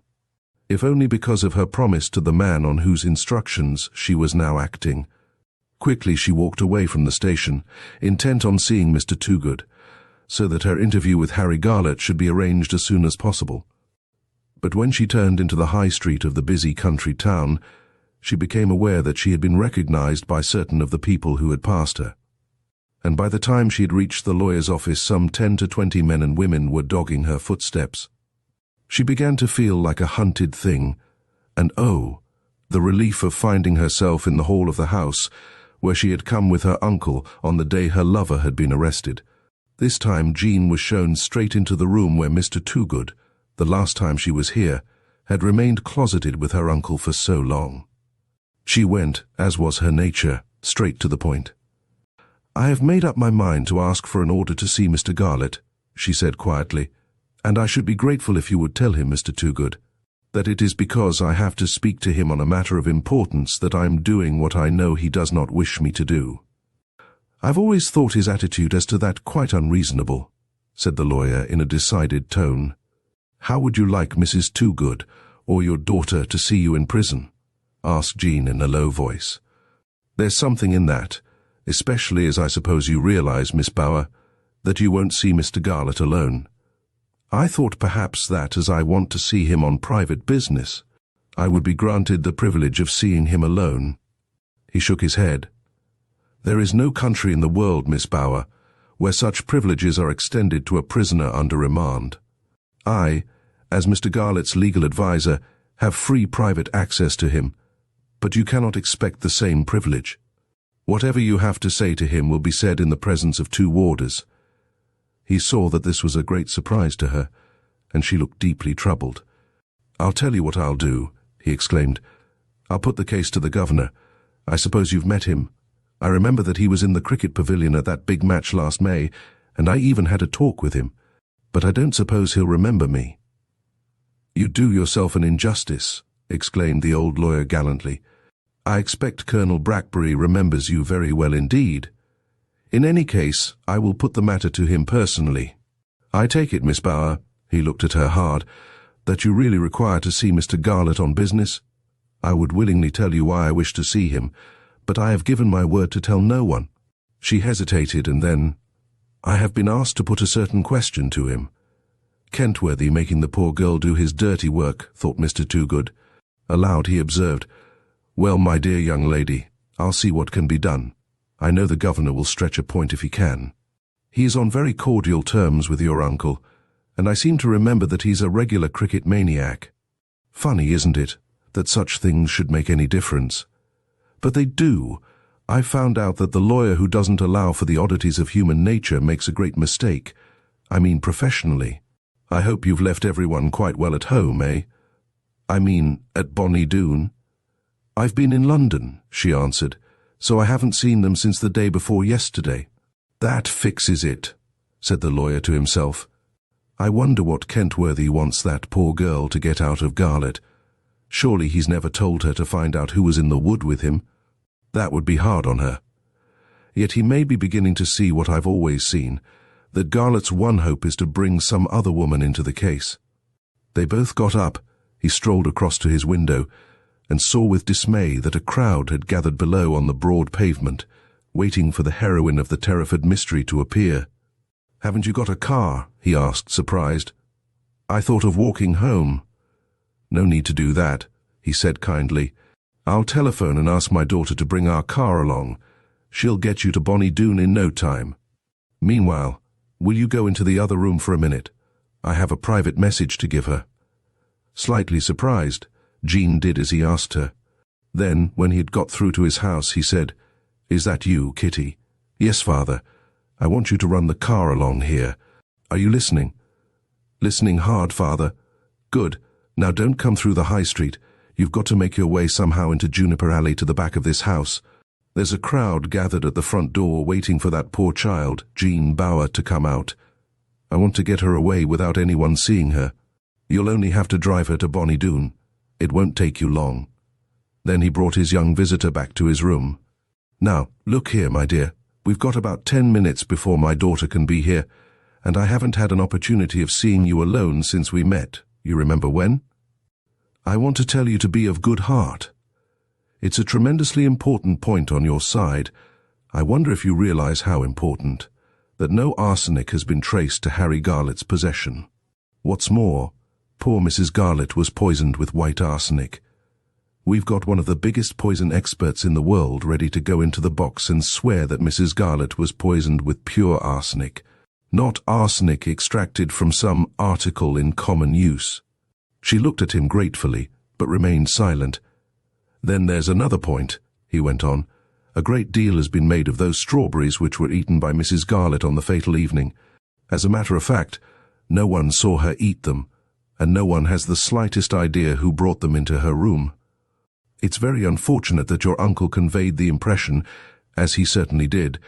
if only because of her promise to the man on whose instructions she was now acting. Quickly she walked away from the station, intent on seeing Mr. Toogood, so that her interview with Harry Garlett should be arranged as soon as possible. But when she turned into the high street of the busy country town, she became aware that she had been recognized by certain of the people who had passed her. And by the time she had reached the lawyer's office, some 10 to 20 men and women were dogging her footsteps. She began to feel like a hunted thing, and oh, the relief of finding herself in the hall of the house where she had come with her uncle on the day her lover had been arrested. This time Jean was shown straight into the room where Mr. Toogood, the last time she was here, had remained closeted with her uncle for so long. She went, as was her nature, straight to the point. "I have made up my mind to ask for an order to see Mr. Garlett," she said quietly, "and I should be grateful if you would tell him, Mr. Toogood, that it is because I have to speak to him on a matter of importance that I am doing what I know he does not wish me to do." "I've always thought his attitude as to that quite unreasonable," said the lawyer in a decided tone. "How would you like Mrs. Toogood or your daughter to see you in prison?" asked Jean in a low voice. "There's something in that, especially as I suppose you realize, Miss Bauer, that you won't see Mr. Garlett alone. I thought perhaps that, as I want to see him on private business, I would be granted the privilege of seeing him alone." He shook his head. "There is no country in the world, Miss Bauer, where such privileges are extended to a prisoner under remand. I, as Mr. Garlett's legal adviser, have free private access to him, but you cannot expect the same privilege. Whatever you have to say to him will be said in the presence of 2 warders." He saw that this was a great surprise to her, and she looked deeply troubled. "I'll tell you what I'll do," he exclaimed. "I'll put the case to the governor. I suppose you've met him. I remember that he was in the cricket pavilion at that big match last May, and I even had a talk with him. But I don't suppose he'll remember me." "You do yourself an injustice," exclaimed the old lawyer gallantly. "I expect Colonel Brackbury remembers you very well indeed. In any case, I will put the matter to him personally. I take it, Miss Bauer," he looked at her hard, "that you really require to see Mr. Garlett on business? I would willingly tell you why I wish to see him, but I have given my word to tell no one." She hesitated, and then, "I have been asked to put a certain question to him." Kentworthy making the poor girl do his dirty work, thought Mr. Toogood. Aloud he observed, "Well, my dear young lady, I'll see what can be done. I know the governor will stretch a point if he can. He is on very cordial terms with your uncle, and I seem to remember that he's a regular cricket maniac. Funny, isn't it, that such things should make any difference? But they do. I've found out that the lawyer who doesn't allow for the oddities of human nature makes a great mistake. I mean professionally. I hope you've left everyone quite well at home, eh? I mean, at Bonnie Doon." "I've been in London," she answered, "so I haven't seen them since the day before yesterday." "That fixes it," said the lawyer to himself. "I wonder what Kentworthy wants that poor girl to get out of Garlett. Surely he's never told her to find out who was in the wood with him. That would be hard on her. Yet he may be beginning to see what I've always seen, that Garlett's one hope is to bring some other woman into the case." They both got up. He strolled across to his window and saw with dismay that a crowd had gathered below on the broad pavement, waiting for the heroine of the Terraford mystery to appear. "Haven't you got a car?" he asked, surprised. "I thought of walking home." "No need to do that," he said kindly. "I'll telephone and ask my daughter to bring our car along. She'll get you to Bonnie Doon in no time. Meanwhile, will you go into the other room for a minute? I have a private message to give her." Slightly surprised, Jean did as he asked her. Then, when he had got through to his house, he said, "Is that you, Kitty?" "Yes, father. I want you to run the car along here. Are you listening?" "Listening hard, father." "Good. Now don't come through the high street. You've got to make your way somehow into Juniper Alley to the back of this house. There's a crowd gathered at the front door waiting for that poor child, Jean Bauer, to come out. I want to get her away without anyone seeing her. You'll only have to drive her to Bonnie Doon. It won't take you long." Then he brought his young visitor back to his room. "Now, look here, my dear. We've got about 10 minutes before my daughter can be here, and I haven't had an opportunity of seeing you alone since we met. You remember when? I want to tell you to be of good heart. It's a tremendously important point on your side. I wonder if you realize how important. that no arsenic has been traced to Harry Garlett's possession. What's more, poor Mrs. Garlett was poisoned with white arsenic. We've got one of the biggest poison experts in the world ready to go into the box and swear that Mrs. Garlett was poisoned with pure arsenic, not arsenic extracted from some article in common use. She looked at him gratefully, but remained silent. Then there's another point, he went on. A great deal has been made of those strawberries which were eaten by Mrs. Garlett on the fatal evening. As a matter of fact, no one saw her eat them, and no one has the slightest idea who brought them into her room. It's very unfortunate that your uncle conveyed the impression, as he certainly did,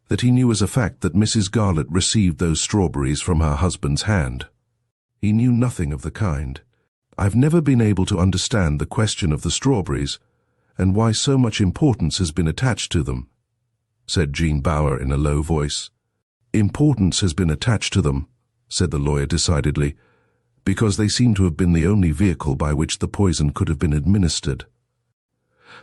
that he knew as a fact that Mrs. Garlett received those strawberries from her husband's hand. He knew nothing of the kind. I've never been able to understand the question of the strawberries, and why so much importance has been attached to them, said Jean Bauer in a low voice. Importance has been attached to them, said the lawyer decidedly, because they seem to have been the only vehicle by which the poison could have been administered.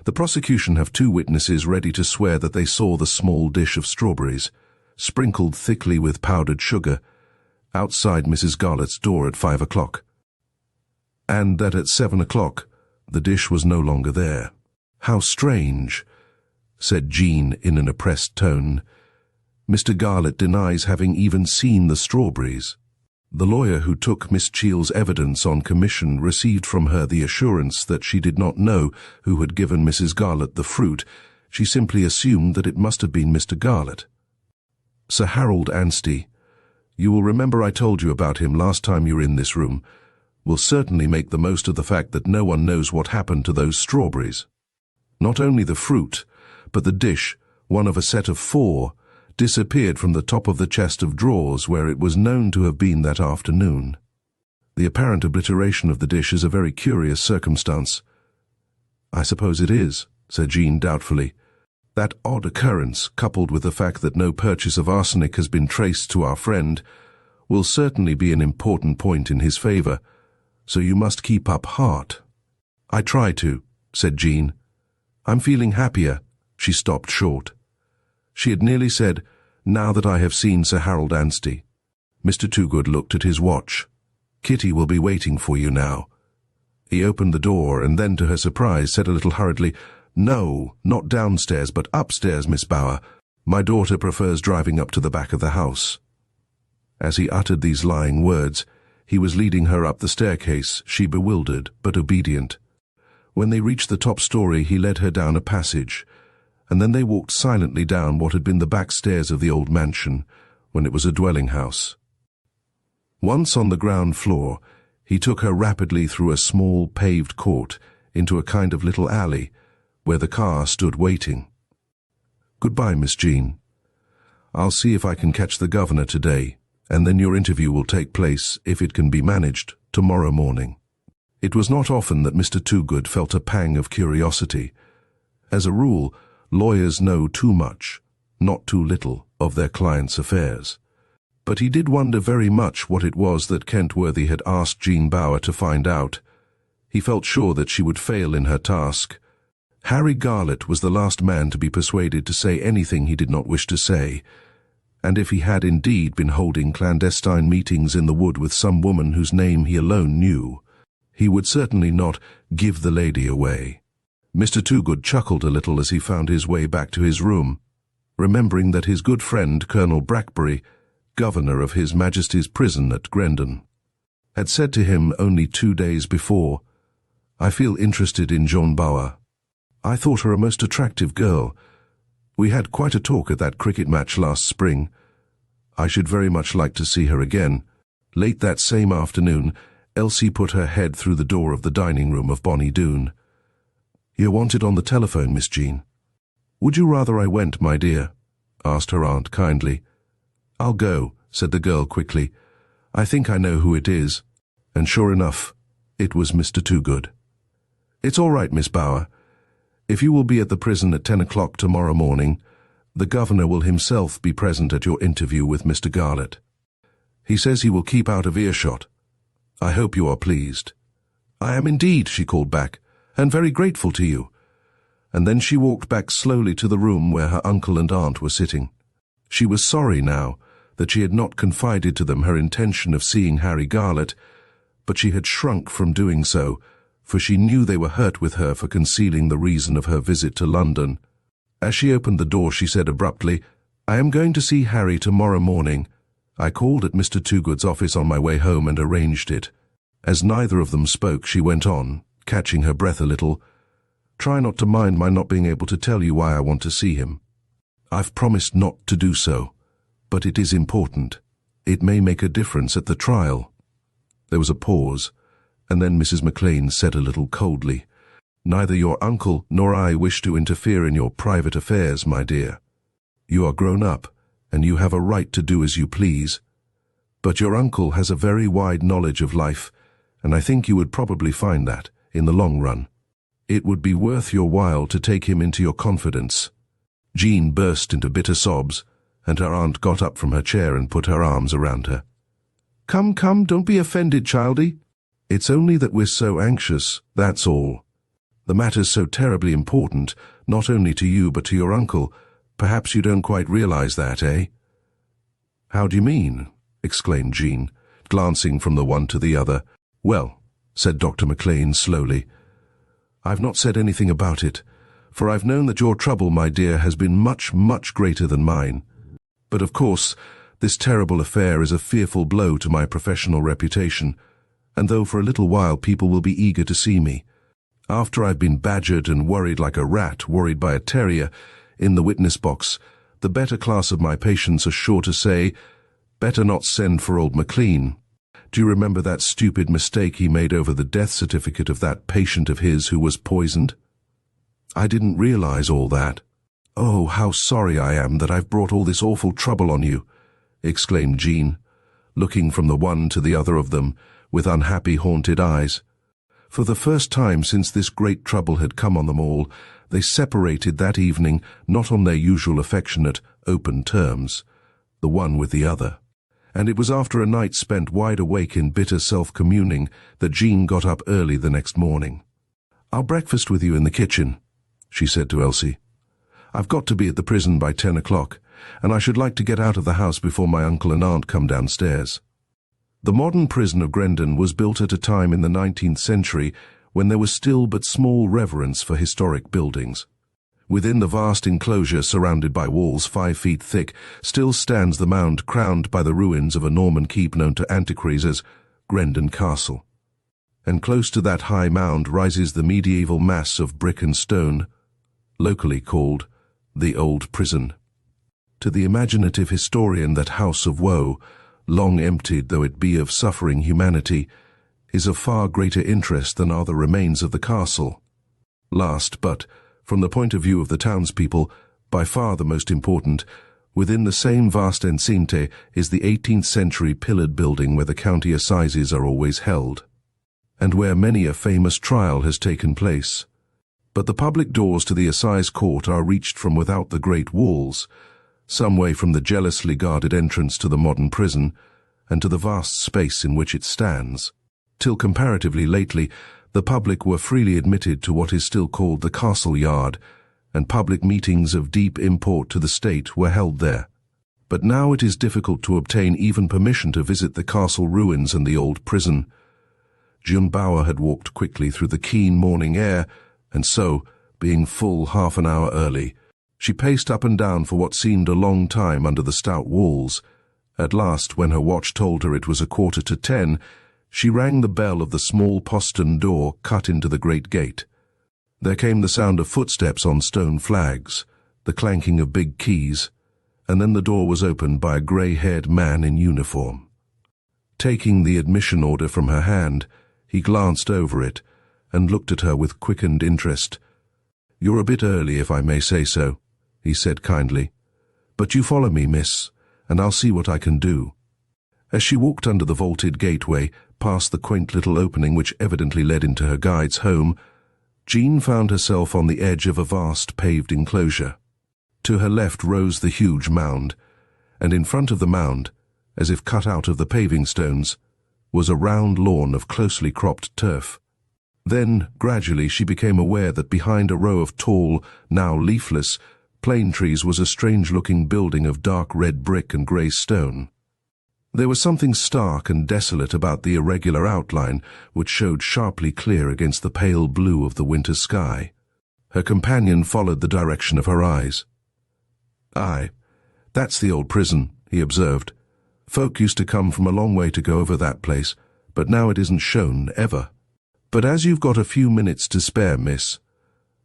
The prosecution have 2 witnesses ready to swear that they saw the small dish of strawberries, sprinkled thickly with powdered sugar, outside Mrs. Garlett's door at 5 o'clock, and that at 7 o'clock the dish was no longer there. How strange, said Jean in an oppressed tone. Mr. Garlett denies having even seen the strawberries. The lawyer who took Miss Cheel's evidence on commission received from her the assurance that she did not know who had given Mrs. Garlett the fruit. She simply assumed that it must have been Mr. Garlett. Sir Harold Anstey, you will remember I told you about him last time you were in this room, will certainly make the most of the fact that no one knows what happened to those strawberries. Not only the fruit, but the dish, one of a set of 4, disappeared from the top of the chest of drawers where it was known to have been that afternoon. The apparent obliteration of the dish is a very curious circumstance. I suppose it is, said Jean doubtfully. That odd occurrence, coupled with the fact that no purchase of arsenic has been traced to our friend, will certainly be an important point in his favor, so you must keep up heart. I try to, said Jean. I'm feeling happier. She stopped short. She had nearly said, now that I have seen Sir Harold Anstey. Mr. Toogood looked at his watch. Kitty will be waiting for you now. He opened the door and then, to her surprise, said a little hurriedly, No, not downstairs, but upstairs, Miss Bauer. My daughter prefers driving up to the back of the house. As he uttered these lying words, he was leading her up the staircase, she bewildered but obedient. When they reached the top story, he led her down a passage, and then they walked silently down what had been the back stairs of the old mansion, when it was a dwelling house. Once on the ground floor, he took her rapidly through a small paved court into a kind of little alley, where the car stood waiting. Goodbye, Miss Jean. I'll see if I can catch the governor today, and then your interview will take place, if it can be managed, tomorrow morning. It was not often that Mr. Toogood felt a pang of curiosity. As a rule, lawyers know too much, not too little, of their clients' affairs. But he did wonder very much what it was that Kentworthy had asked Jean Bauer to find out. He felt sure that she would fail in her task. Harry Garlett was the last man to be persuaded to say anything he did not wish to say, and if he had indeed been holding clandestine meetings in the wood with some woman whose name he alone knew, he would certainly not give the lady away. Mr. Toogood chuckled a little as he found his way back to his room, remembering that his good friend Colonel Brackbury, governor of His Majesty's prison at Grendon, had said to him only 2 days before, I feel interested in Jean Bauer. I thought her a most attractive girl. We had quite a talk at that cricket match last spring. I should very much like to see her again. Late that same afternoon, Elsie put her head through the door of the dining room of Bonnie Doon. You're wanted on the telephone, Miss Jean. Would you rather I went, my dear? Asked her aunt kindly. I'll go, said the girl quickly. I think I know who it is. And sure enough, it was Mr. Toogood. It's all right, Miss Bauer. If you will be at the prison at 10 o'clock tomorrow morning, the governor will himself be present at your interview with Mr. Garlett. He says he will keep out of earshot. I hope you are pleased. I am indeed, she called back, and very grateful to you. And then she walked back slowly to the room where her uncle and aunt were sitting. She was sorry now, that she had not confided to them her intention of seeing Harry Garlett, but she had shrunk from doing so, for she knew they were hurt with her for concealing the reason of her visit to London. As she opened the door, she said abruptly, "I am going to see Harry tomorrow morning. I called at Mr. Toogood's office on my way home and arranged it." As neither of them spoke, she went on, catching her breath a little, "Try not to mind my not being able to tell you why I want to see him. I've promised not to do so, but it is important. It may make a difference at the trial." There was a pause, and then Mrs. McLean said a little coldly, "Neither your uncle nor I wish to interfere in your private affairs, my dear. You are grown up, and you have a right to do as you please. But your uncle has a very wide knowledge of life, and I think you would probably find that, in the long run, it would be worth your while to take him into your confidence." Jean burst into bitter sobs, and her aunt got up from her chair and put her arms around her. "Come, come, don't be offended, childie. It's only that we're so anxious, that's all. The matter's so terribly important, not only to you but to your uncle. Perhaps you don't quite realize that, eh?" "How do you mean?" exclaimed Jean, glancing from the one to the other. "Well," said Dr. McLean slowly, "I've not said anything about it, for I've known that your trouble, my dear, has been much, much greater than mine. But of course, this terrible affair is a fearful blow to my professional reputation, and though for a little while people will be eager to see me, after I've been badgered and worried like a rat worried by a terrier in the witness box, the better class of my patients are sure to say, 'Better not send for old McLean. Do you remember that stupid mistake he made over the death certificate of that patient of his who was poisoned? I didn't realize all that. Oh, how sorry I am that I've brought all this awful trouble on you," exclaimed Jean, looking from the one to the other of them with unhappy, haunted eyes. For the first time since this great trouble had come on them all, they separated that evening not on their usual affectionate, open terms, the one with the other. And it was after a night spent wide awake in bitter self-communing that Jean got up early the next morning. "I'll breakfast with you in the kitchen," she said to Elsie. "I've got to be at the prison by 10 o'clock, and I should like to get out of the house before my uncle and aunt come downstairs." The modern prison of Grendon was built at a time in the 19th century when there was still but small reverence for historic buildings. Within the vast enclosure surrounded by walls 5 feet thick still stands the mound crowned by the ruins of a Norman keep known to antiquaries as Grendon Castle. And close to that high mound rises the medieval mass of brick and stone, locally called the Old Prison. To the imaginative historian, that house of woe, long emptied though it be of suffering humanity, is of far greater interest than are the remains of the castle. Last, but, from the point of view of the townspeople, by far the most important, within the same vast enceinte is the 18th century pillared building where the county assizes are always held, and where many a famous trial has taken place. But the public doors to the assize court are reached from without the great walls, some way from the jealously guarded entrance to the modern prison, and to the vast space in which it stands. Till comparatively lately, the public were freely admitted to what is still called the Castle Yard, and public meetings of deep import to the state were held there. But now it is difficult to obtain even permission to visit the castle ruins and the old prison. June Bower had walked quickly through the keen morning air, and so, being full half an hour early, she paced up and down for what seemed a long time under the stout walls. At last, when her watch told her it was 9:45, she rang the bell of the small postern door cut into the great gate. There came the sound of footsteps on stone flags, the clanking of big keys, and then the door was opened by a grey-haired man in uniform. Taking the admission order from her hand, he glanced over it and looked at her with quickened interest. "You're a bit early, if I may say so," he said kindly. "But you follow me, miss, and I'll see what I can do." As she walked under the vaulted gateway, past the quaint little opening which evidently led into her guide's home, Jean found herself on the edge of a vast paved enclosure. To her left rose the huge mound, and in front of the mound, as if cut out of the paving stones, was a round lawn of closely cropped turf. Then, gradually, she became aware that behind a row of tall, now leafless, Plaintree's was a strange-looking building of dark red brick and grey stone. There was something stark and desolate about the irregular outline which showed sharply clear against the pale blue of the winter sky. Her companion followed the direction of her eyes. "Aye, that's the old prison," he observed. "Folk used to come from a long way to go over that place, but now it isn't shown, ever. But as you've got a few minutes to spare, miss,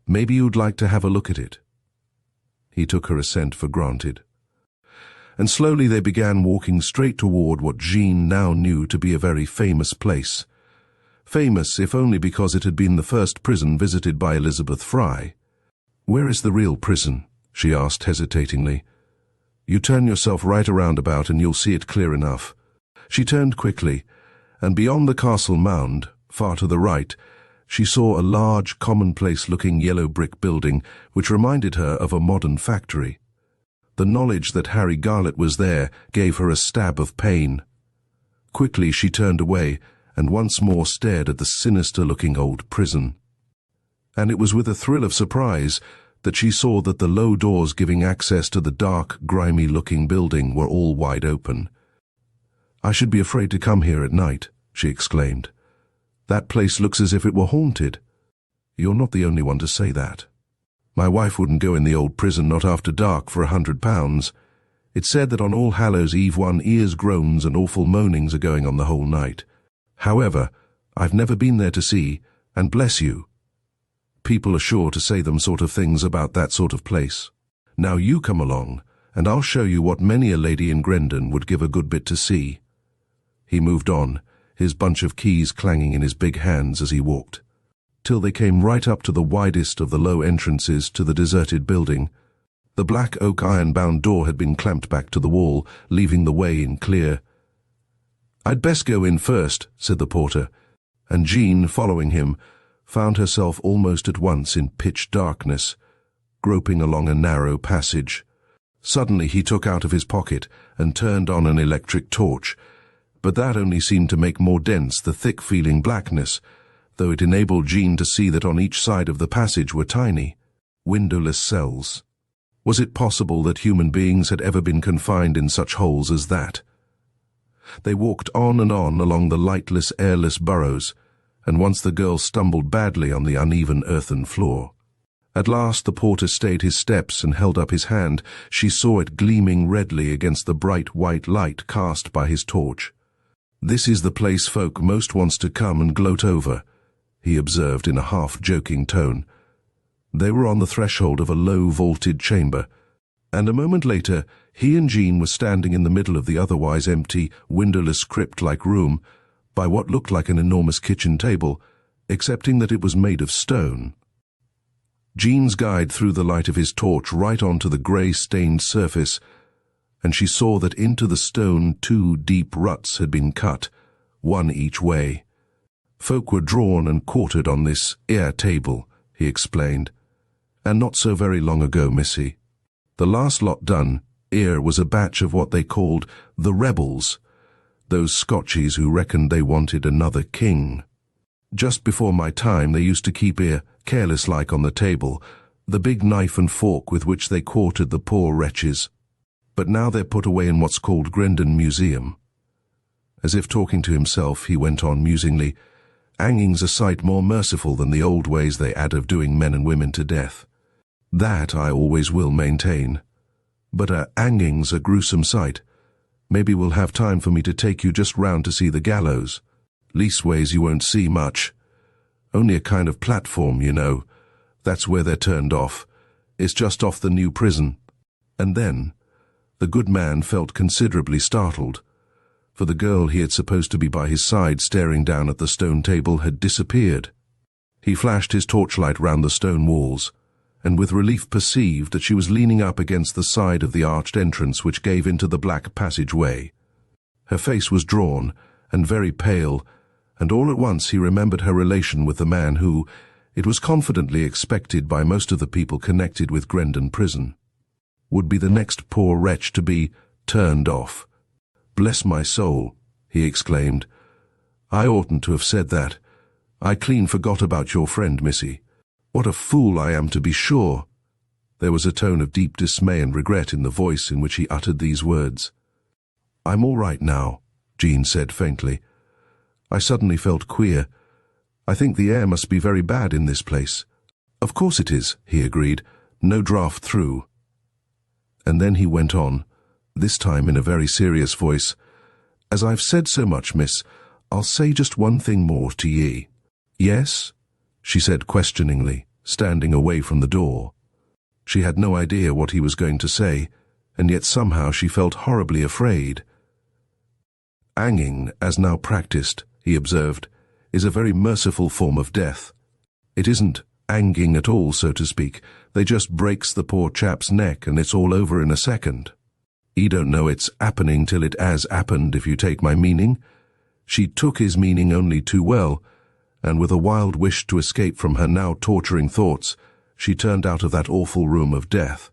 maybe you'd like to have a look at it." He took her assent for granted. And slowly they began walking straight toward what Jean now knew to be a very famous place. Famous, if only because it had been the first prison visited by Elizabeth Fry. "Where is the real prison?" she asked hesitatingly. "You turn yourself right around about and you'll see it clear enough." She turned quickly, and beyond the castle mound, far to the right, she saw a large, commonplace-looking yellow brick building which reminded her of a modern factory. The knowledge that Harry Garlett was there gave her a stab of pain. Quickly she turned away and once more stared at the sinister-looking old prison. And it was with a thrill of surprise that she saw that the low doors giving access to the dark, grimy-looking building were all wide open. "I should be afraid to come here at night," she exclaimed. "That place looks as if it were haunted." "You're not the only one to say that. My wife wouldn't go in the old prison, not after dark, for £100. It's said that on All Hallows Eve one hears groans and awful moanings are going on the whole night. However, I've never been there to see, and bless you, people are sure to say them sort of things about that sort of place. Now you come along, and I'll show you what many a lady in Grendon would give a good bit to see." He moved on, his bunch of keys clanging in his big hands as he walked, till they came right up to the widest of the low entrances to the deserted building. The black oak iron-bound door had been clamped back to the wall, leaving the way in clear. "I'd best go in first," said the porter, and Jean, following him, found herself almost at once in pitch darkness, groping along a narrow passage. Suddenly he took out of his pocket and turned on an electric torch, but that only seemed to make more dense the thick-feeling blackness, though it enabled Jean to see that on each side of the passage were tiny, windowless cells. Was it possible that human beings had ever been confined in such holes as that? They walked on and on along the lightless, airless burrows, and once the girl stumbled badly on the uneven earthen floor. At last the porter stayed his steps and held up his hand. She saw it gleaming redly against the bright white light cast by his torch. "This is the place folk most wants to come and gloat over," he observed in a half-joking tone. They were on the threshold of a low-vaulted chamber, and a moment later he and Jean were standing in the middle of the otherwise empty, windowless crypt-like room, by what looked like an enormous kitchen table, excepting that it was made of stone. Jean's guide threw the light of his torch right onto the grey-stained surface, and she saw that into the stone 2 deep ruts had been cut, one each way. "Folk were drawn and quartered on this 'ere table," he explained. "And not so very long ago, missy. The last lot done 'ere was a batch of what they called the rebels, those Scotchies who reckoned they wanted another king. Just before my time they used to keep 'ere, careless-like on the table, the big knife and fork with which they quartered the poor wretches. But now they're put away in what's called Grendon Museum." As if talking to himself, he went on musingly, "Hanging's a sight more merciful than the old ways they had of doing men and women to death. That I always will maintain. But hanging's a gruesome sight. Maybe we'll have time for me to take you just round to see the gallows. Leastways you won't see much. Only a kind of platform, you know. That's where they're turned off. It's just off the new prison." And then the good man felt considerably startled, for the girl he had supposed to be by his side staring down at the stone table had disappeared. He flashed his torchlight round the stone walls, and with relief perceived that she was leaning up against the side of the arched entrance which gave into the black passageway. Her face was drawn and very pale, and all at once he remembered her relation with the man who, it was confidently expected by most of the people connected with Grendon Prison, would be the next poor wretch to be turned off. "Bless my soul," he exclaimed. "I oughtn't to have said that. I clean forgot about your friend, missy. What a fool I am, to be sure." There was a tone of deep dismay and regret in the voice in which he uttered these words. "I'm all right now," Jean said faintly. "I suddenly felt queer. I think the air must be very bad in this place." "Of course it is," he agreed. "No draught through." And then he went on, this time in a very serious voice. "As I've said so much, miss, I'll say just one thing more to ye." "Yes?" she said questioningly, standing away from the door. She had no idea what he was going to say, and yet somehow she felt horribly afraid. "Hanging, as now practiced," he observed, "is a very merciful form of death. It isn't hanging at all, so to speak. They just breaks the poor chap's neck and it's all over in a second. He don't know it's happening till it has happened, if you take my meaning." She took his meaning only too well, and with a wild wish to escape from her now torturing thoughts, she turned out of that awful room of death,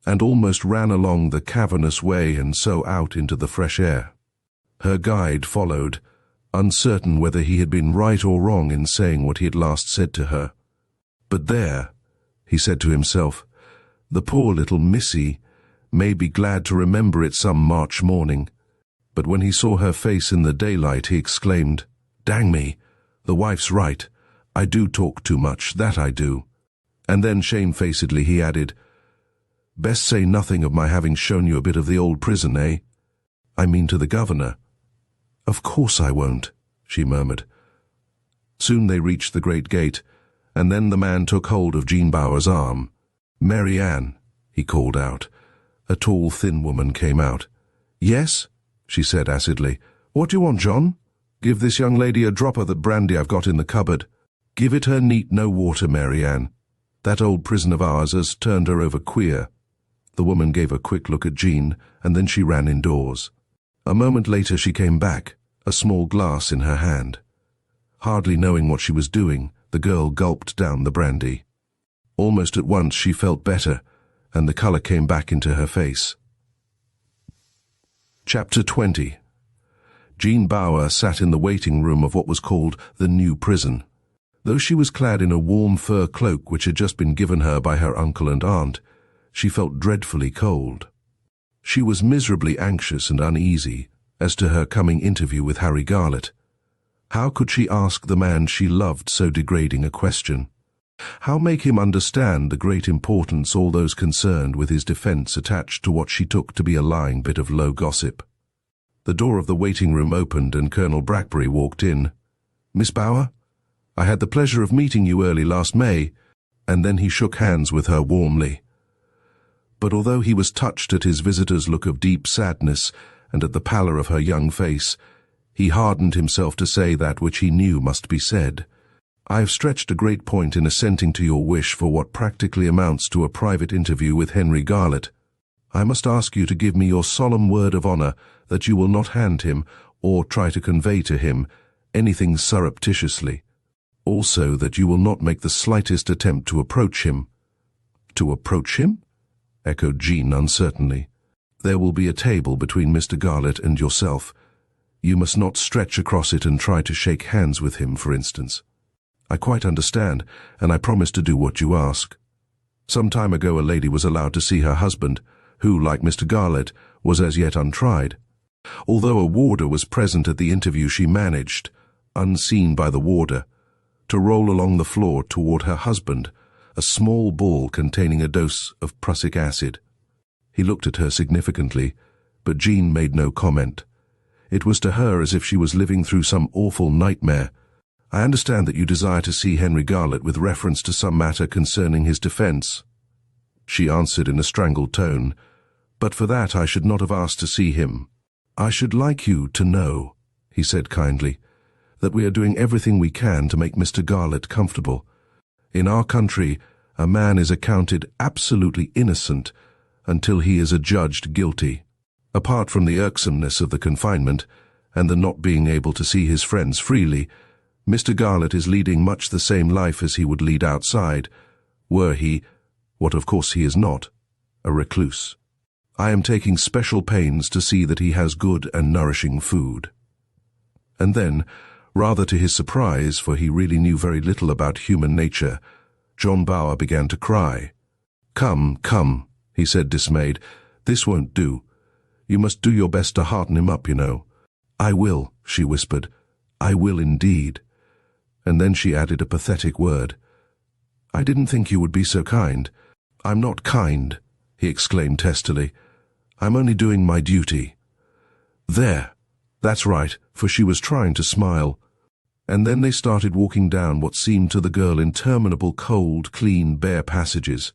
and almost ran along the cavernous way and so out into the fresh air. Her guide followed, uncertain whether he had been right or wrong in saying what he had last said to her. "But there," he said to himself, "the poor little missy may be glad to remember it some March morning." But when he saw her face in the daylight, he exclaimed, "Dang me, the wife's right. I do talk too much, that I do." And then shamefacedly he added, "Best say nothing of my having shown you a bit of the old prison, eh? I mean to the governor." "Of course I won't," she murmured. Soon they reached the great gate, and then the man took hold of Jean Bauer's arm. "Mary Ann," he called out. A tall, thin woman came out. "Yes?" she said acidly. "What do you want, John?" "Give this young lady a drop of the brandy I've got in the cupboard. Give it her neat, no water, Mary Ann. That old prison of ours has turned her over queer." The woman gave a quick look at Jean, and then she ran indoors. A moment later she came back, a small glass in her hand. Hardly knowing what she was doing, the girl gulped down the brandy. Almost at once she felt better, and the colour came back into her face. Chapter 20. Jean Bauer sat in the waiting room of what was called the new prison. Though she was clad in a warm fur cloak which had just been given her by her uncle and aunt, she felt dreadfully cold. She was miserably anxious and uneasy as to her coming interview with Harry Garlett. How could she ask the man she loved so degrading a question? How make him understand the great importance all those concerned with his defence attached to what she took to be a lying bit of low gossip? The door of the waiting room opened and Colonel Brackbury walked in. "Miss Bauer, I had the pleasure of meeting you early last May," and then he shook hands with her warmly. But although he was touched at his visitor's look of deep sadness and at the pallor of her young face, he hardened himself to say that which he knew must be said. "I have stretched a great point in assenting to your wish for what practically amounts to a private interview with Henry Garlett. I must ask you to give me your solemn word of honour that you will not hand him, or try to convey to him, anything surreptitiously. Also that you will not make the slightest attempt to approach him." "To approach him?" echoed Jean uncertainly. "There will be a table between Mr. Garlett and yourself. You must not stretch across it and try to shake hands with him, for instance. I quite understand, and I promise to do what you ask. Some time ago a lady was allowed to see her husband, who, like Mr. Garlett, was as yet untried. Although a warder was present at the interview, she managed, unseen by the warder, to roll along the floor toward her husband a small ball containing a dose of prussic acid. He looked at her significantly, but Jean made no comment. It was to her as if she was living through some awful nightmare. "I understand that you desire to see Henry Garlett with reference to some matter concerning his defence," she answered in a strangled tone. "But for that I should not have asked to see him." "I should like you to know," he said kindly, "that we are doing everything we can to make Mr. Garlett comfortable. In our country, a man is accounted absolutely innocent until he is adjudged guilty. Apart from the irksomeness of the confinement and the not being able to see his friends freely, Mr. Garlett is leading much the same life as he would lead outside, were he, what of course he is not, a recluse. I am taking special pains to see that he has good and nourishing food." And then, rather to his surprise, for he really knew very little about human nature, John Bauer began to cry. Come, come, he said dismayed. This won't do. You must do your best to hearten him up, you know. I will, she whispered. I will indeed. And then she added a pathetic word. I didn't think you would be so kind. I'm not kind, he exclaimed testily. I'm only doing my duty. There, that's right, for she was trying to smile. And then they started walking down what seemed to the girl interminable cold, clean, bare passages.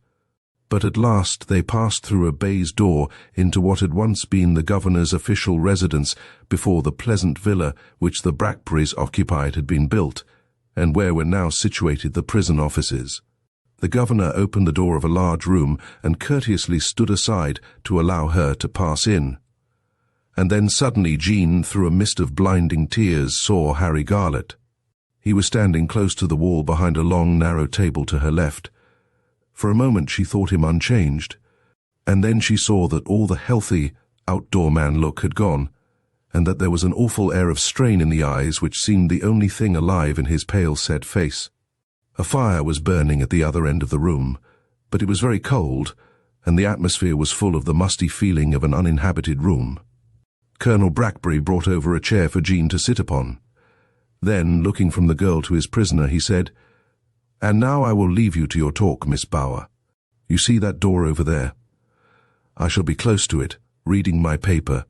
But at last they passed through a baize door into what had once been the governor's official residence before the pleasant villa which the Brackberrys occupied had been built, and where were now situated the prison offices. The governor opened the door of a large room and courteously stood aside to allow her to pass in. And then suddenly Jean, through a mist of blinding tears, saw Harry Garlett. He was standing close to the wall behind a long, narrow table to her left. For a moment she thought him unchanged, and then she saw that all the healthy, outdoor man look had gone, and that there was an awful air of strain in the eyes which seemed the only thing alive in his pale, set face. A fire was burning at the other end of the room, but it was very cold, and the atmosphere was full of the musty feeling of an uninhabited room. Colonel Brackberry brought over a chair for Jean to sit upon. Then, looking from the girl to his prisoner, he said, "And now I will leave you to your talk, Miss Bower. You see that door over there? I shall be close to it, reading my paper,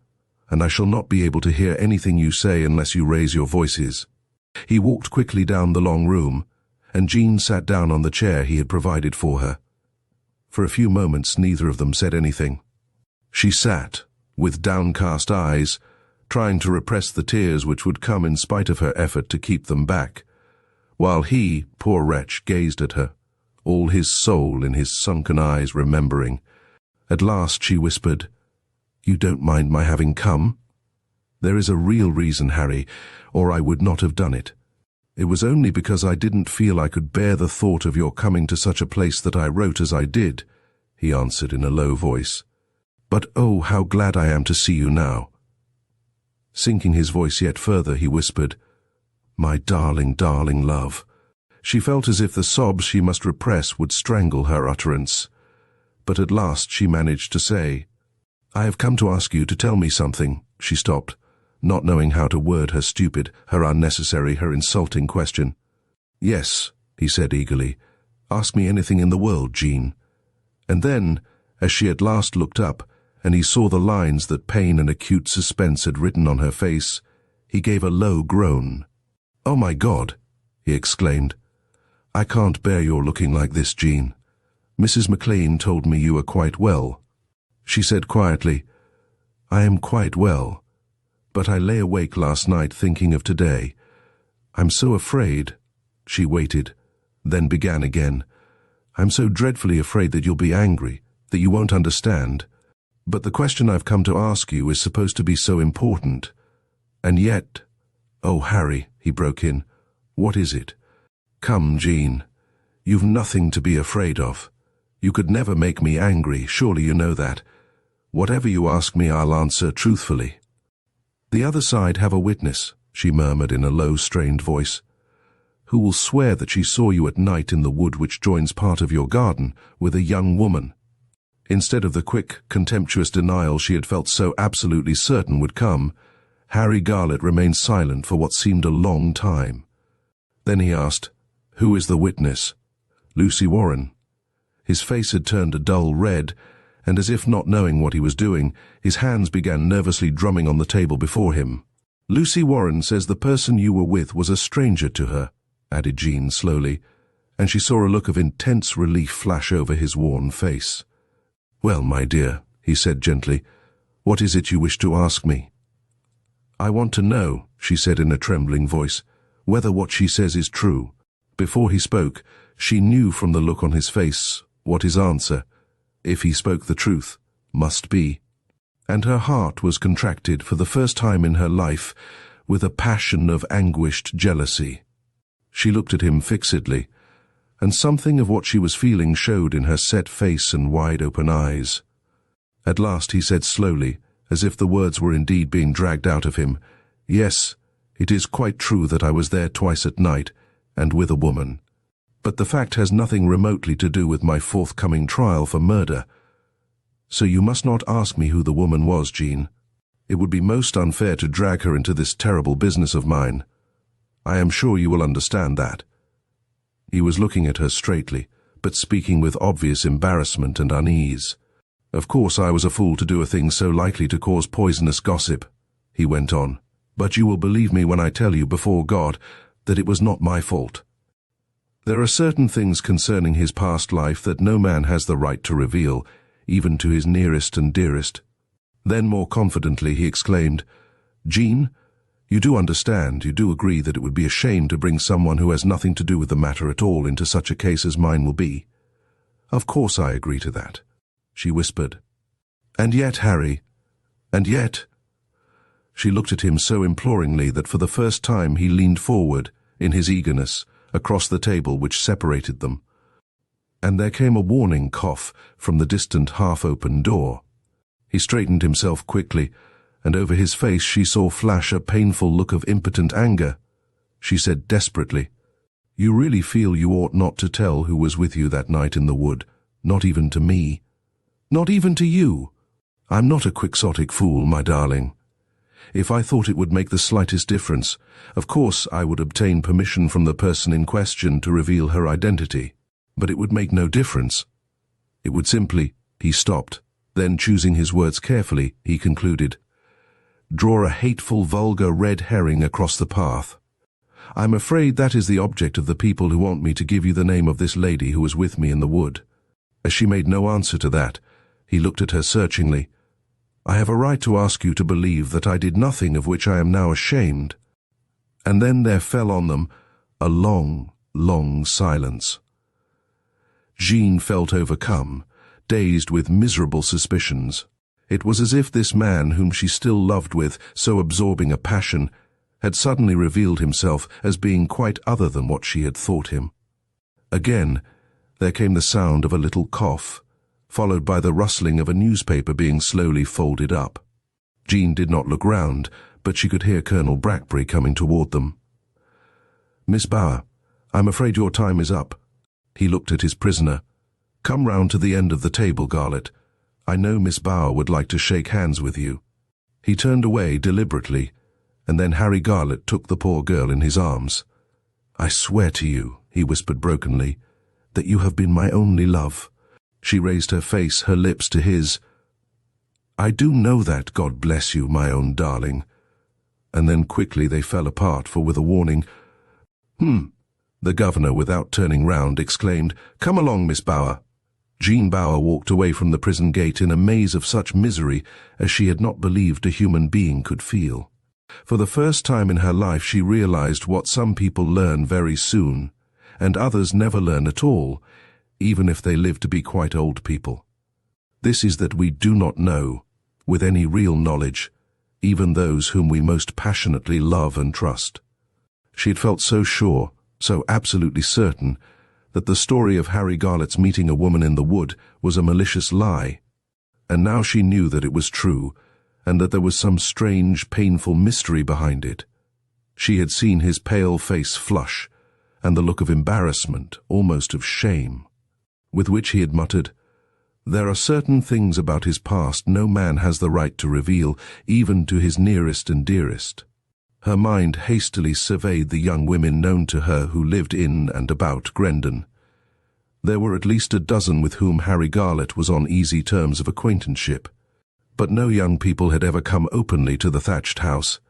and I shall not be able to hear anything you say unless you raise your voices." He walked quickly down the long room, and Jean sat down on the chair he had provided for her. For a few moments neither of them said anything. She sat, with downcast eyes, trying to repress the tears which would come in spite of her effort to keep them back, while he, poor wretch, gazed at her, all his soul in his sunken eyes remembering. At last she whispered, "You don't mind my having come?" "There is a real reason, Harry, or I would not have done it. It was only because I didn't feel I could bear the thought of your coming to such a place that I wrote as I did," he answered in a low voice. "But oh, how glad I am to see you now." Sinking his voice yet further, he whispered, "My darling, darling love." She felt as if the sobs she must repress would strangle her utterance. But at last she managed to say, "I have come to ask you to tell me something." She stopped, not knowing how to word her stupid, her unnecessary, her insulting question. "Yes," he said eagerly. "Ask me anything in the world, Jean." And then, as she at last looked up, and he saw the lines that pain and acute suspense had written on her face, he gave a low groan. "Oh, my God!" he exclaimed. "I can't bear your looking like this, Jean. Mrs. McLean told me you were quite well." She said quietly, "I am quite well, but I lay awake last night thinking of today. I'm so afraid." She waited, then began again. "I'm so dreadfully afraid that you'll be angry, that you won't understand. But the question I've come to ask you is supposed to be so important. And yet—" "Oh, Harry," he broke in, "what is it? Come, Jean. You've nothing to be afraid of. You could never make me angry, surely you know that. Whatever you ask me, I'll answer truthfully." "The other side have a witness," she murmured in a low, strained voice, "who will swear that she saw you at night in the wood which joins part of your garden with a young woman." Instead of the quick, contemptuous denial she had felt so absolutely certain would come, Harry Garlett remained silent for what seemed a long time. Then he asked, "Who is the witness?" "Lucy Warren." His face had turned a dull red, and as if not knowing what he was doing, his hands began nervously drumming on the table before him. "Lucy Warren says the person you were with was a stranger to her," added Jean slowly, and she saw a look of intense relief flash over his worn face. "Well, my dear," he said gently, "what is it you wish to ask me?" "I want to know," she said in a trembling voice, "whether what she says is true." Before he spoke, she knew from the look on his face what his answer, if he spoke the truth, must be. And her heart was contracted for the first time in her life with a passion of anguished jealousy. She looked at him fixedly, and something of what she was feeling showed in her set face and wide-open eyes. At last he said slowly, as if the words were indeed being dragged out of him, "Yes, it is quite true that I was there twice at night, and with a woman. But the fact has nothing remotely to do with my forthcoming trial for murder. So you must not ask me who the woman was, Jean. It would be most unfair to drag her into this terrible business of mine. I am sure you will understand that." He was looking at her straightly, but speaking with obvious embarrassment and unease. "Of course I was a fool to do a thing so likely to cause poisonous gossip," he went on, "but you will believe me when I tell you before God that it was not my fault. There are certain things concerning his past life that no man has the right to reveal, even to his nearest and dearest." Then more confidently he exclaimed, "Jean, you do understand, you do agree that it would be a shame to bring someone who has nothing to do with the matter at all into such a case as mine will be?" "Of course I agree to that," she whispered. "And yet, Harry, and yet—" She looked at him so imploringly that for the first time he leaned forward, in his eagerness, across the table which separated them. And there came a warning cough from the distant half-open door. He straightened himself quickly, and over his face she saw flash a painful look of impotent anger. She said desperately, "You really feel you ought not to tell who was with you that night in the wood, not even to me? Not even to you? I'm not a quixotic fool, my darling. If I thought it would make the slightest difference, of course I would obtain permission from the person in question to reveal her identity. But it would make no difference. It would simply—" He stopped. Then, choosing his words carefully, he concluded, "draw a hateful, vulgar red herring across the path. I'm afraid that is the object of the people who want me to give you the name of this lady who was with me in the wood." As she made no answer to that, he looked at her searchingly. "I have a right to ask you to believe that I did nothing of which I am now ashamed." And then there fell on them a long, long silence. Jean felt overcome, dazed with miserable suspicions. It was as if this man, whom she still loved with so absorbing a passion, had suddenly revealed himself as being quite other than what she had thought him. Again, there came the sound of a little cough, followed by the rustling of a newspaper being slowly folded up. Jean did not look round, but she could hear Colonel Brackbury coming toward them. "Miss Bower, I'm afraid your time is up." He looked at his prisoner. "Come round to the end of the table, Garlett. I know Miss Bower would like to shake hands with you." He turned away deliberately, and then Harry Garlett took the poor girl in his arms. "I swear to you," he whispered brokenly, "that you have been my only love." She raised her face, her lips to his. "I do know that, God bless you, my own darling." And then quickly they fell apart, for with a warning, the governor, without turning round, exclaimed, "Come along, Miss Bower." Jean Bower walked away from the prison gate in a maze of such misery as she had not believed a human being could feel. For the first time in her life she realized what some people learn very soon, and others never learn at all, even if they live to be quite old people. This is that we do not know, with any real knowledge, even those whom we most passionately love and trust. She had felt so sure, so absolutely certain, that the story of Harry Garlett's meeting a woman in the wood was a malicious lie, and now she knew that it was true, and that there was some strange, painful mystery behind it. She had seen his pale face flush, and the look of embarrassment, almost of shame, with which he had muttered, "There are certain things about his past no man has the right to reveal, even to his nearest and dearest." Her mind hastily surveyed the young women known to her who lived in and about Grendon. There were at least a dozen with whom Harry Garlett was on easy terms of acquaintanceship, but no young people had ever come openly to the thatched house.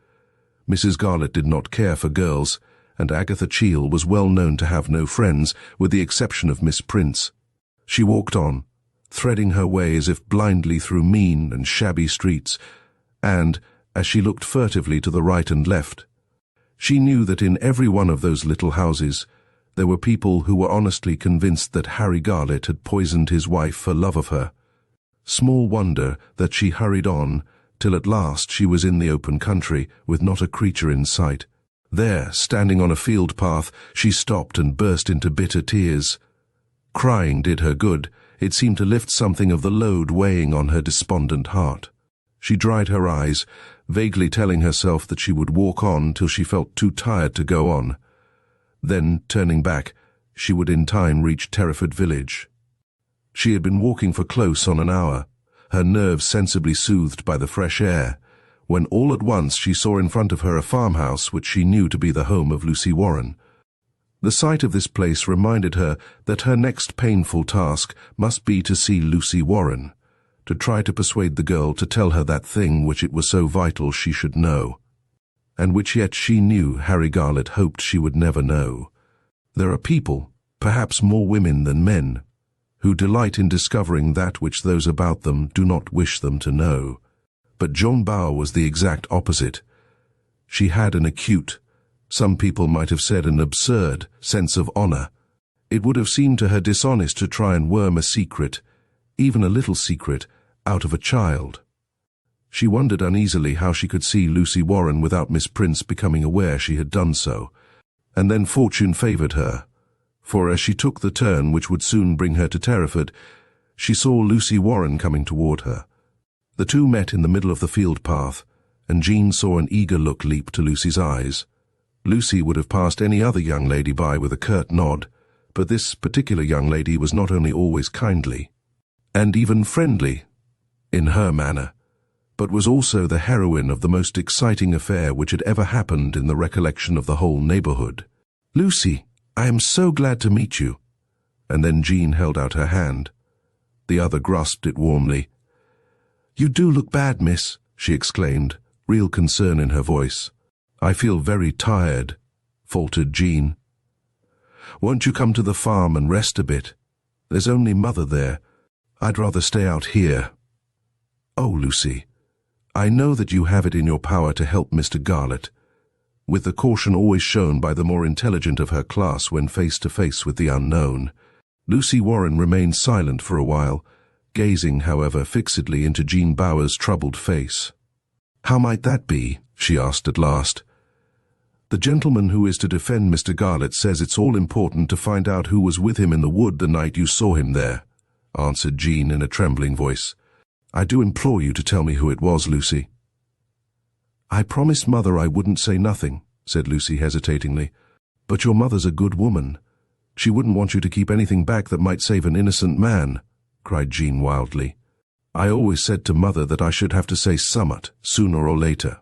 Mrs. Garlett did not care for girls, and Agatha Cheall was well known to have no friends, with the exception of Miss Prince. She walked on, threading her way as if blindly through mean and shabby streets, and, as she looked furtively to the right and left, she knew that in every one of those little houses there were people who were honestly convinced that Harry Garlett had poisoned his wife for love of her. Small wonder that she hurried on, till at last she was in the open country, with not a creature in sight. There, standing on a field path, she stopped and burst into bitter tears. Crying did her good. It seemed to lift something of the load weighing on her despondent heart. She dried her eyes, vaguely telling herself that she would walk on till she felt too tired to go on. Then, turning back, she would in time reach Terraford village. She had been walking for close on an hour, her nerves sensibly soothed by the fresh air, when all at once she saw in front of her a farmhouse which she knew to be the home of Lucy Warren. The sight of this place reminded her that her next painful task must be to see Lucy Warren, to try to persuade the girl to tell her that thing which it was so vital she should know, and which yet she knew Harry Garlett hoped she would never know. There are people, perhaps more women than men, who delight in discovering that which those about them do not wish them to know. But Joan Bower was the exact opposite. She had an acute, some people might have said an absurd, sense of honor. It would have seemed to her dishonest to try and worm a secret, even a little secret, out of a child. She wondered uneasily how she could see Lucy Warren without Miss Prince becoming aware she had done so. And then fortune favored her, for as she took the turn which would soon bring her to Terraford, she saw Lucy Warren coming toward her. The two met in the middle of the field path, and Jean saw an eager look leap to Lucy's eyes. Lucy would have passed any other young lady by with a curt nod, but this particular young lady was not only always kindly, and even friendly, in her manner, but was also the heroine of the most exciting affair which had ever happened in the recollection of the whole neighborhood. "Lucy, I am so glad to meet you." And then Jean held out her hand. The other grasped it warmly. "You do look bad, miss," she exclaimed, real concern in her voice. "I feel very tired," faltered Jean. "Won't you come to the farm and rest a bit? There's only Mother there. I'd rather stay out here." "Oh, Lucy, I know that you have it in your power to help Mr. Garlett," with the caution always shown by the more intelligent of her class when face to face with the unknown. Lucy Warren remained silent for a while, gazing, however, fixedly into Jean Bower's troubled face. "How might that be?" she asked at last. "The gentleman who is to defend Mr. Garlett says it's all important to find out who was with him in the wood the night you saw him there," answered Jean in a trembling voice. "I do implore you to tell me who it was, Lucy." "I promised Mother I wouldn't say nothing," said Lucy hesitatingly. "But your mother's a good woman. She wouldn't want you to keep anything back that might save an innocent man," cried Jean wildly. "I always said to Mother that I should have to say summat, sooner or later."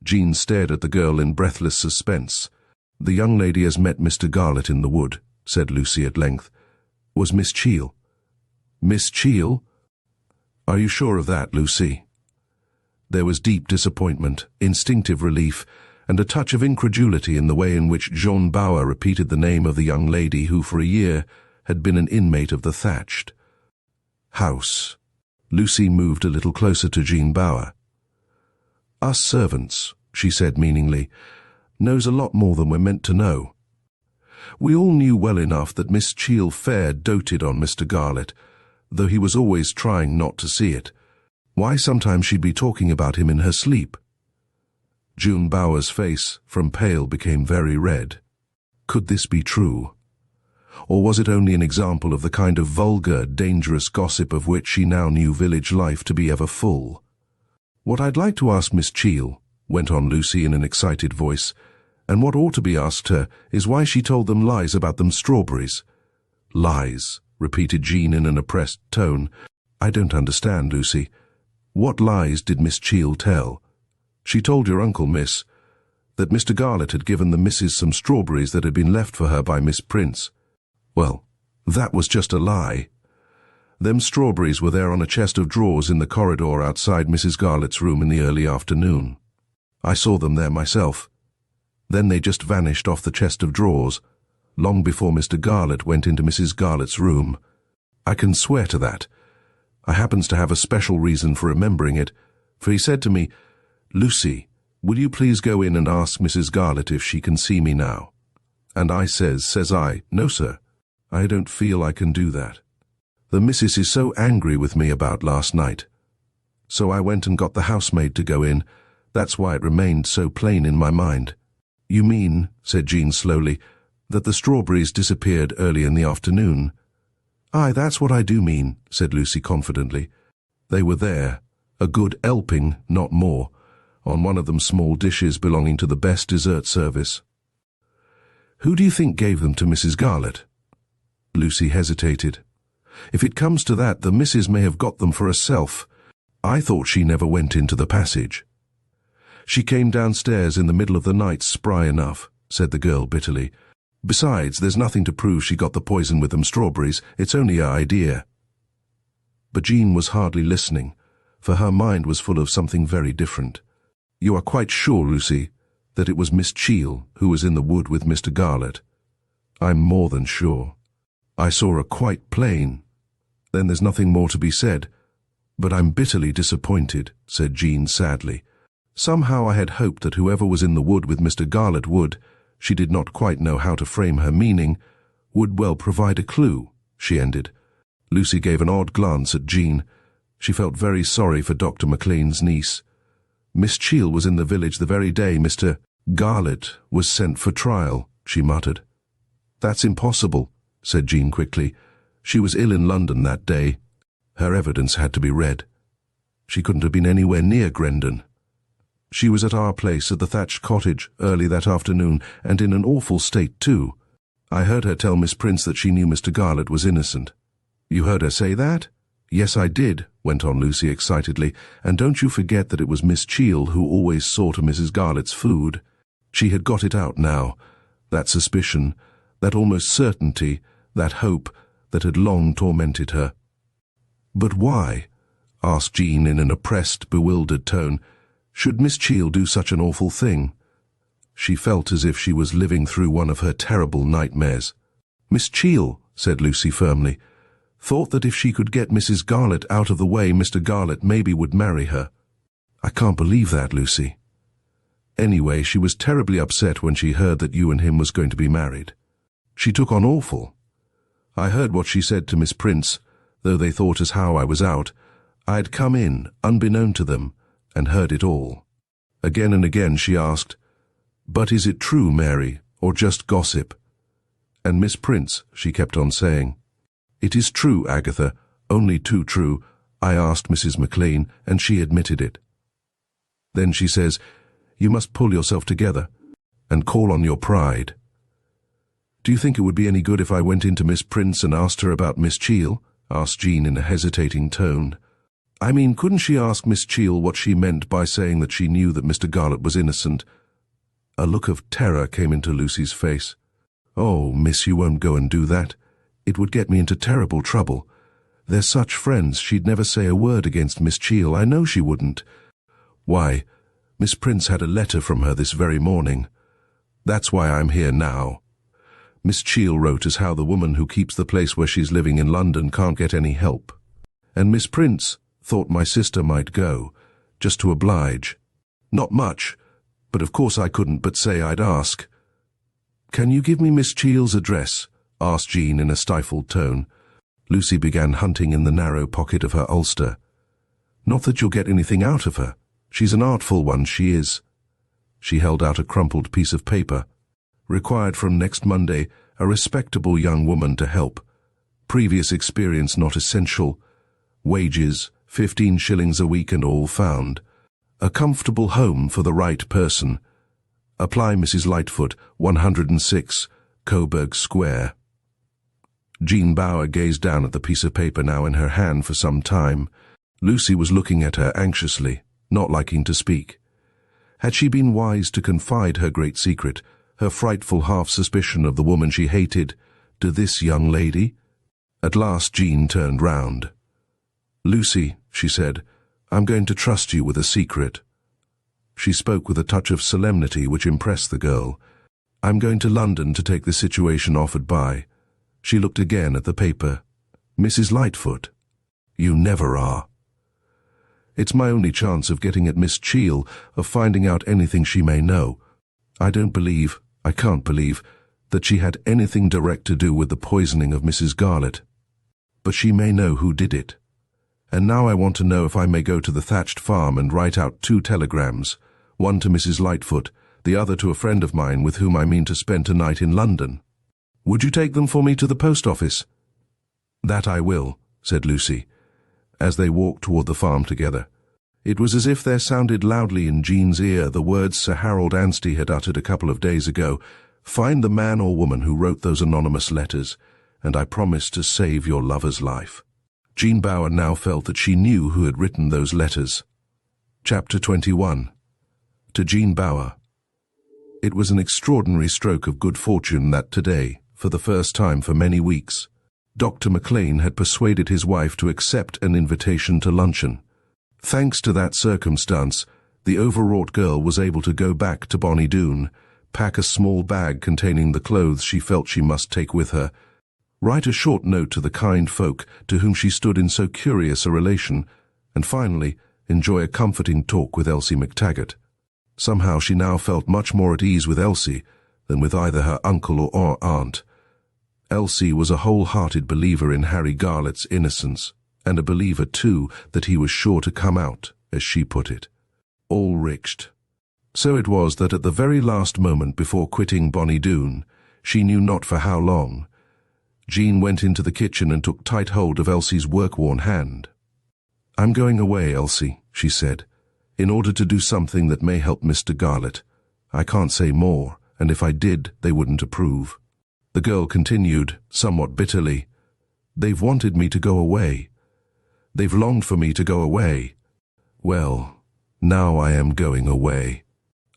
Jean stared at the girl in breathless suspense. "The young lady has met Mr. Garlett in the wood," said Lucy at length. "Was Miss Cheall." "Miss Cheall? Are you sure of that, Lucy?" There was deep disappointment, instinctive relief, and a touch of incredulity in the way in which Joan Bower repeated the name of the young lady who for a year had been an inmate of the thatched house. Lucy moved a little closer to Jean Bower. "Us servants," she said meaningly, "knows a lot more than we're meant to know. We all knew well enough that Miss Cheall fair doted on Mr. Garlett, though he was always trying not to see it. Why, sometimes she'd be talking about him in her sleep." June Bower's face, from pale, became very red. Could this be true? Or was it only an example of the kind of vulgar, dangerous gossip of which she now knew village life to be ever full? "What I'd like to ask Miss Cheall," went on Lucy in an excited voice, "and what ought to be asked her, is why she told them lies about them strawberries." "Lies," repeated Jean in an oppressed tone. "I don't understand, Lucy. What lies did Miss Cheall tell?" "She told your uncle, miss, that Mr. Garlett had given the missus some strawberries that had been left for her by Miss Prince." "Well, that was just a lie. Them strawberries were there on a chest of drawers in the corridor outside Mrs. Garlett's room in the early afternoon. I saw them there myself. Then they just vanished off the chest of drawers, long before Mr. Garlett went into Mrs. Garlett's room. I can swear to that. I happens to have a special reason for remembering it, for he said to me, 'Lucy, will you please go in and ask Mrs. Garlett if she can see me now?' And I says I, 'No, sir, I don't feel I can do that. The missus is so angry with me about last night.' So I went and got the housemaid to go in. That's why it remained so plain in my mind." "You mean," said Jean slowly, "that the strawberries disappeared early in the afternoon?" "Aye, that's what I do mean," said Lucy confidently. "They were there, a good helping, not more, on one of them small dishes belonging to the best dessert service." Who do you think gave them to Mrs. Garlett? Lucy hesitated. If it comes to that, the missus may have got them for herself. I thought she never went into the passage. She came downstairs in the middle of the night spry enough, said the girl bitterly. Besides, there's nothing to prove she got the poison with them strawberries. It's only an idea. But Jean was hardly listening, for her mind was full of something very different. You are quite sure, Lucy, that it was Miss Cheall who was in the wood with Mr. Garlett? I'm more than sure. I saw her quite plain. Then there's nothing more to be said. But I'm bitterly disappointed, said Jean sadly. Somehow I had hoped that whoever was in the wood with Mr. Garlett would, she did not quite know how to frame her meaning, would well provide a clue, she ended. Lucy gave an odd glance at Jean. She felt very sorry for Dr. McLean's niece. Miss Cheall was in the village the very day Mr. Garlett was sent for trial, she muttered. That's impossible, said Jean quickly. She was ill in London that day. Her evidence had to be read. She couldn't have been anywhere near Grendon. She was at our place at the thatched cottage early that afternoon, and in an awful state too. I heard her tell Miss Prince that she knew Mr. Garlett was innocent. You heard her say that? Yes, I did, went on Lucy excitedly, and don't you forget that it was Miss Cheall who always saw to Mrs. Garlett's food. She had got it out now, that suspicion, that almost certainty, that hope that had long tormented her. But why, asked Jean in an oppressed, bewildered tone, should Miss Cheall do such an awful thing? She felt as if she was living through one of her terrible nightmares. Miss Cheall, said Lucy firmly, thought that if she could get Mrs. Garlett out of the way, Mr. Garlett maybe would marry her. I can't believe that, Lucy. Anyway, she was terribly upset when she heard that you and him was going to be married. She took on awful. I heard what she said to Miss Prince, though they thought as how I was out. I had come in, unbeknown to them, and heard it all. Again and again she asked, "But is it true, Mary, or just gossip?" And Miss Prince, she kept on saying, "It is true, Agatha, only too true. I asked Mrs. McLean, and she admitted it." Then she says, "You must pull yourself together, and call on your pride." Do you think it would be any good if I went in to Miss Prince and asked her about Miss Cheall? Asked Jean in a hesitating tone. I mean, couldn't she ask Miss Cheall what she meant by saying that she knew that Mr. Garlett was innocent? A look of terror came into Lucy's face. Oh, miss, you won't go and do that. It would get me into terrible trouble. They're such friends, she'd never say a word against Miss Cheall. I know she wouldn't. Why, Miss Prince had a letter from her this very morning. That's why I'm here now. Miss Cheall wrote as how the woman who keeps the place where she's living in London can't get any help. And Miss Prince thought my sister might go, just to oblige. Not much, but of course I couldn't but say I'd ask. Can you give me Miss Cheall's address? Asked Jean in a stifled tone. Lucy began hunting in the narrow pocket of her ulster. Not that you'll get anything out of her. She's an artful one, she is. She held out a crumpled piece of paper. Required from next Monday, a respectable young woman to help. Previous experience not essential. Wages, 15 shillings a week and all found. A comfortable home for the right person. Apply Mrs. Lightfoot, 106, Coburg Square. Jean Bower gazed down at the piece of paper now in her hand for some time. Lucy was looking at her anxiously, not liking to speak. Had she been wise to confide her great secret, her frightful half-suspicion of the woman she hated, to this young lady? At last Jean turned round. "Lucy," she said, "I'm going to trust you with a secret." She spoke with a touch of solemnity which impressed the girl. "I'm going to London to take the situation offered by." She looked again at the paper. "Mrs. Lightfoot, you never are." "It's my only chance of getting at Miss Cheall, of finding out anything she may know. I can't believe, that she had anything direct to do with the poisoning of Mrs. Garlett. But she may know who did it. And now I want to know if I may go to the thatched farm and write out 2 telegrams, one to Mrs. Lightfoot, the other to a friend of mine with whom I mean to spend a night in London. Would you take them for me to the post office?" "That I will," said Lucy, as they walked toward the farm together. It was as if there sounded loudly in Jean's ear the words Sir Harold Anstey had uttered a couple of days ago, Find the man or woman who wrote those anonymous letters, and I promise to save your lover's life." Jean Bauer now felt that she knew who had written those letters. Chapter 21. To Jean Bauer. It was an extraordinary stroke of good fortune that today, for the first time for many weeks, Dr. McLean had persuaded his wife to accept an invitation to luncheon. Thanks to that circumstance, the overwrought girl was able to go back to Bonnie Doon, pack a small bag containing the clothes she felt she must take with her, write a short note to the kind folk to whom she stood in so curious a relation, and finally enjoy a comforting talk with Elsie McTaggart. Somehow she now felt much more at ease with Elsie than with either her uncle or aunt. Elsie was a wholehearted believer in Harry Garlett's innocence, and a believer, too, that he was sure to come out, as she put it, all richt. So it was that at the very last moment before quitting Bonnie Doon, she knew not for how long, Jean went into the kitchen and took tight hold of Elsie's work-worn hand. "I'm going away, Elsie," she said, "in order to do something that may help Mr. Garlett. I can't say more, and if I did, they wouldn't approve." The girl continued, somewhat bitterly, "They've wanted me to go away. They've longed for me to go away. Well, now I am going away.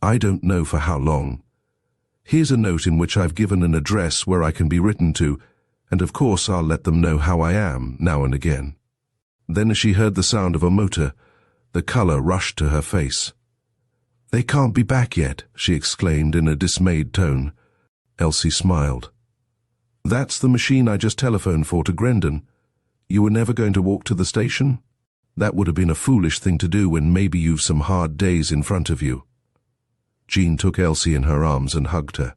I don't know for how long. Here's a note in which I've given an address where I can be written to, and of course I'll let them know how I am now and again." Then as she heard the sound of a motor, the colour rushed to her face. "They can't be back yet," she exclaimed in a dismayed tone. Elsie smiled. "That's the machine I just telephoned for to Grendon. You were never going to walk to the station? That would have been a foolish thing to do when maybe you've some hard days in front of you." Jean took Elsie in her arms and hugged her.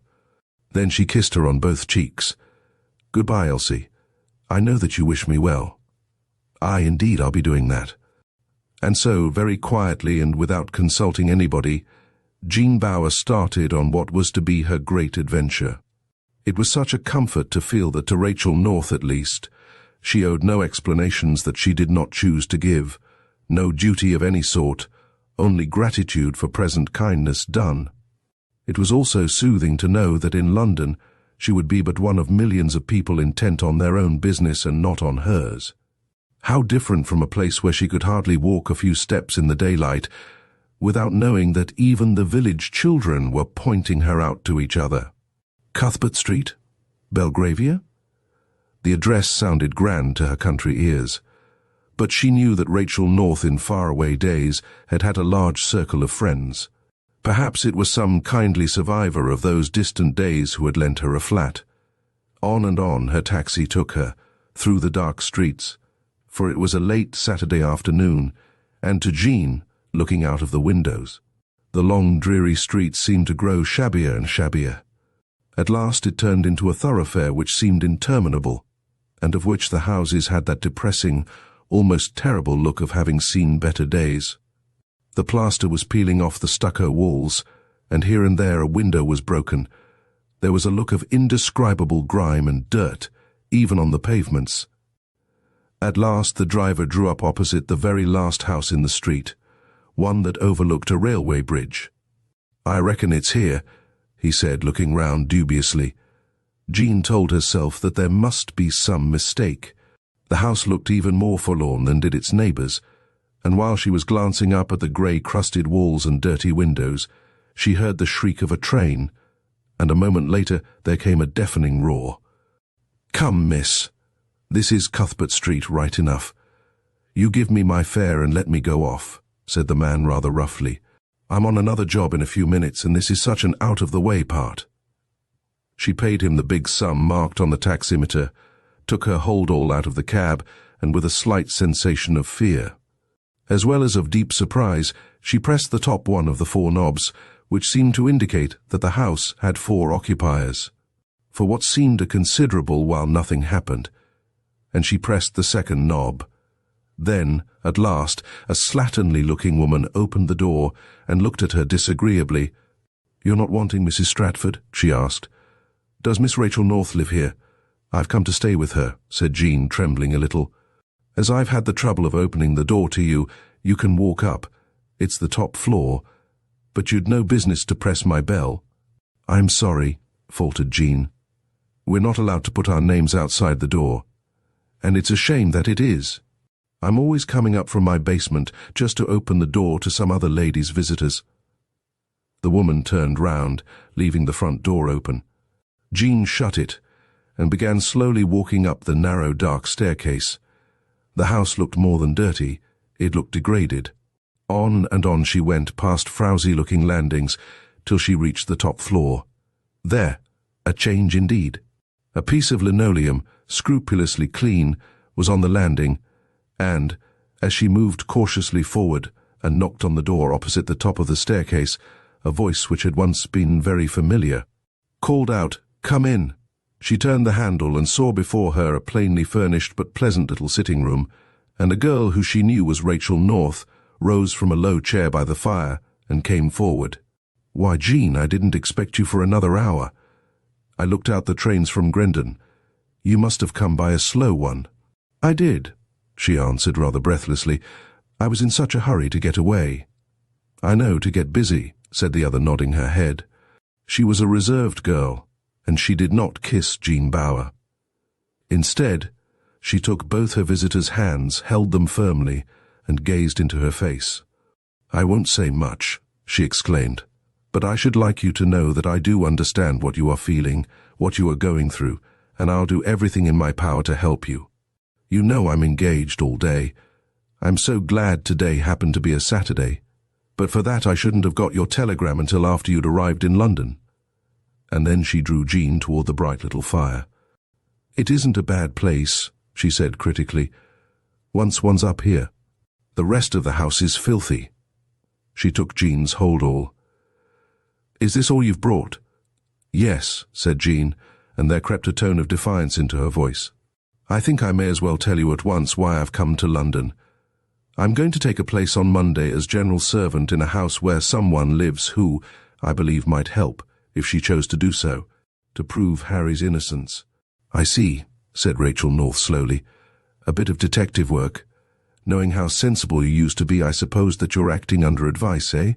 Then she kissed her on both cheeks. "Goodbye, Elsie. I know that you wish me well." "Aye, indeed, I'll be doing that." And so, very quietly and without consulting anybody, Jean Bauer started on what was to be her great adventure. It was such a comfort to feel that to Rachel North, at least, she owed no explanations that she did not choose to give, no duty of any sort, only gratitude for present kindness done. It was also soothing to know that in London she would be but one of millions of people intent on their own business and not on hers. How different from a place where she could hardly walk a few steps in the daylight without knowing that even the village children were pointing her out to each other. Cuthbert Street? Belgravia? The address sounded grand to her country ears, but she knew that Rachel North in faraway days had had a large circle of friends. Perhaps it was some kindly survivor of those distant days who had lent her a flat. On and on her taxi took her, through the dark streets, for it was a late Saturday afternoon, and to Jean, looking out of the windows, the long dreary streets seemed to grow shabbier and shabbier. At last it turned into a thoroughfare which seemed interminable, and of which the houses had that depressing, almost terrible look of having seen better days. The plaster was peeling off the stucco walls, and here and there a window was broken. There was a look of indescribable grime and dirt, even on the pavements. At last the driver drew up opposite the very last house in the street, one that overlooked a railway bridge. "I reckon it's here," he said, looking round dubiously. Jean told herself that there must be some mistake. The house looked even more forlorn than did its neighbours, and while she was glancing up at the grey crusted walls and dirty windows, she heard the shriek of a train, and a moment later there came a deafening roar. "Come, miss. This is Cuthbert Street right enough. You give me my fare and let me go off," said the man rather roughly. "I'm on another job in a few minutes, and this is such an out-of-the-way part." She paid him the big sum marked on the taximeter, took her hold-all out of the cab, and with a slight sensation of fear, as well as of deep surprise, she pressed the top one of the 4 knobs, which seemed to indicate that the house had 4 occupiers, for what seemed a considerable while nothing happened, and she pressed the second knob. Then, at last, a slatternly-looking woman opened the door and looked at her disagreeably. "You're not wanting Mrs. Stratford?" she asked. "Does Miss Rachel North live here?" "I've come to stay with her," said Jean, trembling a little. "As I've had the trouble of opening the door to you, you can walk up. It's the top floor, but you'd no business to press my bell." "I'm sorry," faltered Jean. "We're not allowed to put our names outside the door. And it's a shame that it is. I'm always coming up from my basement just to open the door to some other lady's visitors." The woman turned round, leaving the front door open. Jean shut it and began slowly walking up the narrow, dark staircase. The house looked more than dirty, it looked degraded. On and on she went, past frowsy-looking landings, till she reached the top floor. There, a change indeed. A piece of linoleum, scrupulously clean, was on the landing, and, as she moved cautiously forward and knocked on the door opposite the top of the staircase, a voice which had once been very familiar called out, "Come in." She turned the handle and saw before her a plainly furnished but pleasant little sitting room, and a girl who she knew was Rachel North rose from a low chair by the fire and came forward. "Why, Jean, I didn't expect you for another hour. I looked out the trains from Grendon. You must have come by a slow one." "I did," she answered rather breathlessly. "I was in such a hurry to get away." "I know, to get busy," said the other, nodding her head. She was a reserved girl, and she did not kiss Jean Bauer. Instead, she took both her visitor's hands, held them firmly, and gazed into her face. "I won't say much," she exclaimed, "but I should like you to know that I do understand what you are feeling, what you are going through, and I'll do everything in my power to help you. You know I'm engaged all day. I'm so glad today happened to be a Saturday. But for that I shouldn't have got your telegram until after you'd arrived in London." And then she drew Jean toward the bright little fire. "It isn't a bad place," she said critically. "Once one's up here. The rest of the house is filthy." She took Jean's hold-all. "Is this all you've brought?" "Yes," said Jean, and there crept a tone of defiance into her voice. "I think I may as well tell you at once why I've come to London. I'm going to take a place on Monday as general servant in a house where someone lives who, I believe, might help, if she chose to do so, to prove Harry's innocence." "I see," said Rachel North slowly. "A bit of detective work. Knowing how sensible you used to be, I suppose that you're acting under advice, eh?"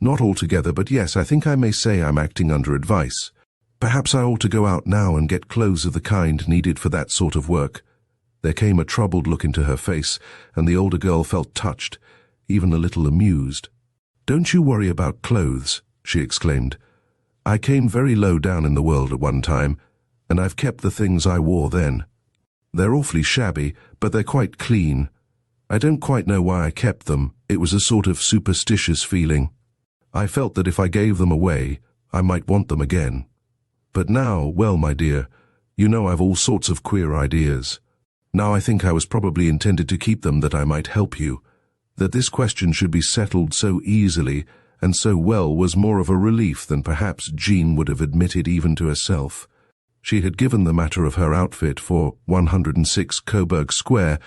"Not altogether, but yes, I think I may say I'm acting under advice. Perhaps I ought to go out now and get clothes of the kind needed for that sort of work." There came a troubled look into her face, and the older girl felt touched, even a little amused. "Don't you worry about clothes," she exclaimed. "I came very low down in the world at one time, and I've kept the things I wore then. They're awfully shabby, but they're quite clean. I don't quite know why I kept them. It was a sort of superstitious feeling. I felt that if I gave them away, I might want them again. But now, well, my dear, you know I've all sorts of queer ideas. Now I think I was probably intended to keep them that I might help you. That this question should be settled so easily and so well was more of a relief than perhaps Jean would have admitted even to herself. She had given the matter of her outfit for 106 Coburg Square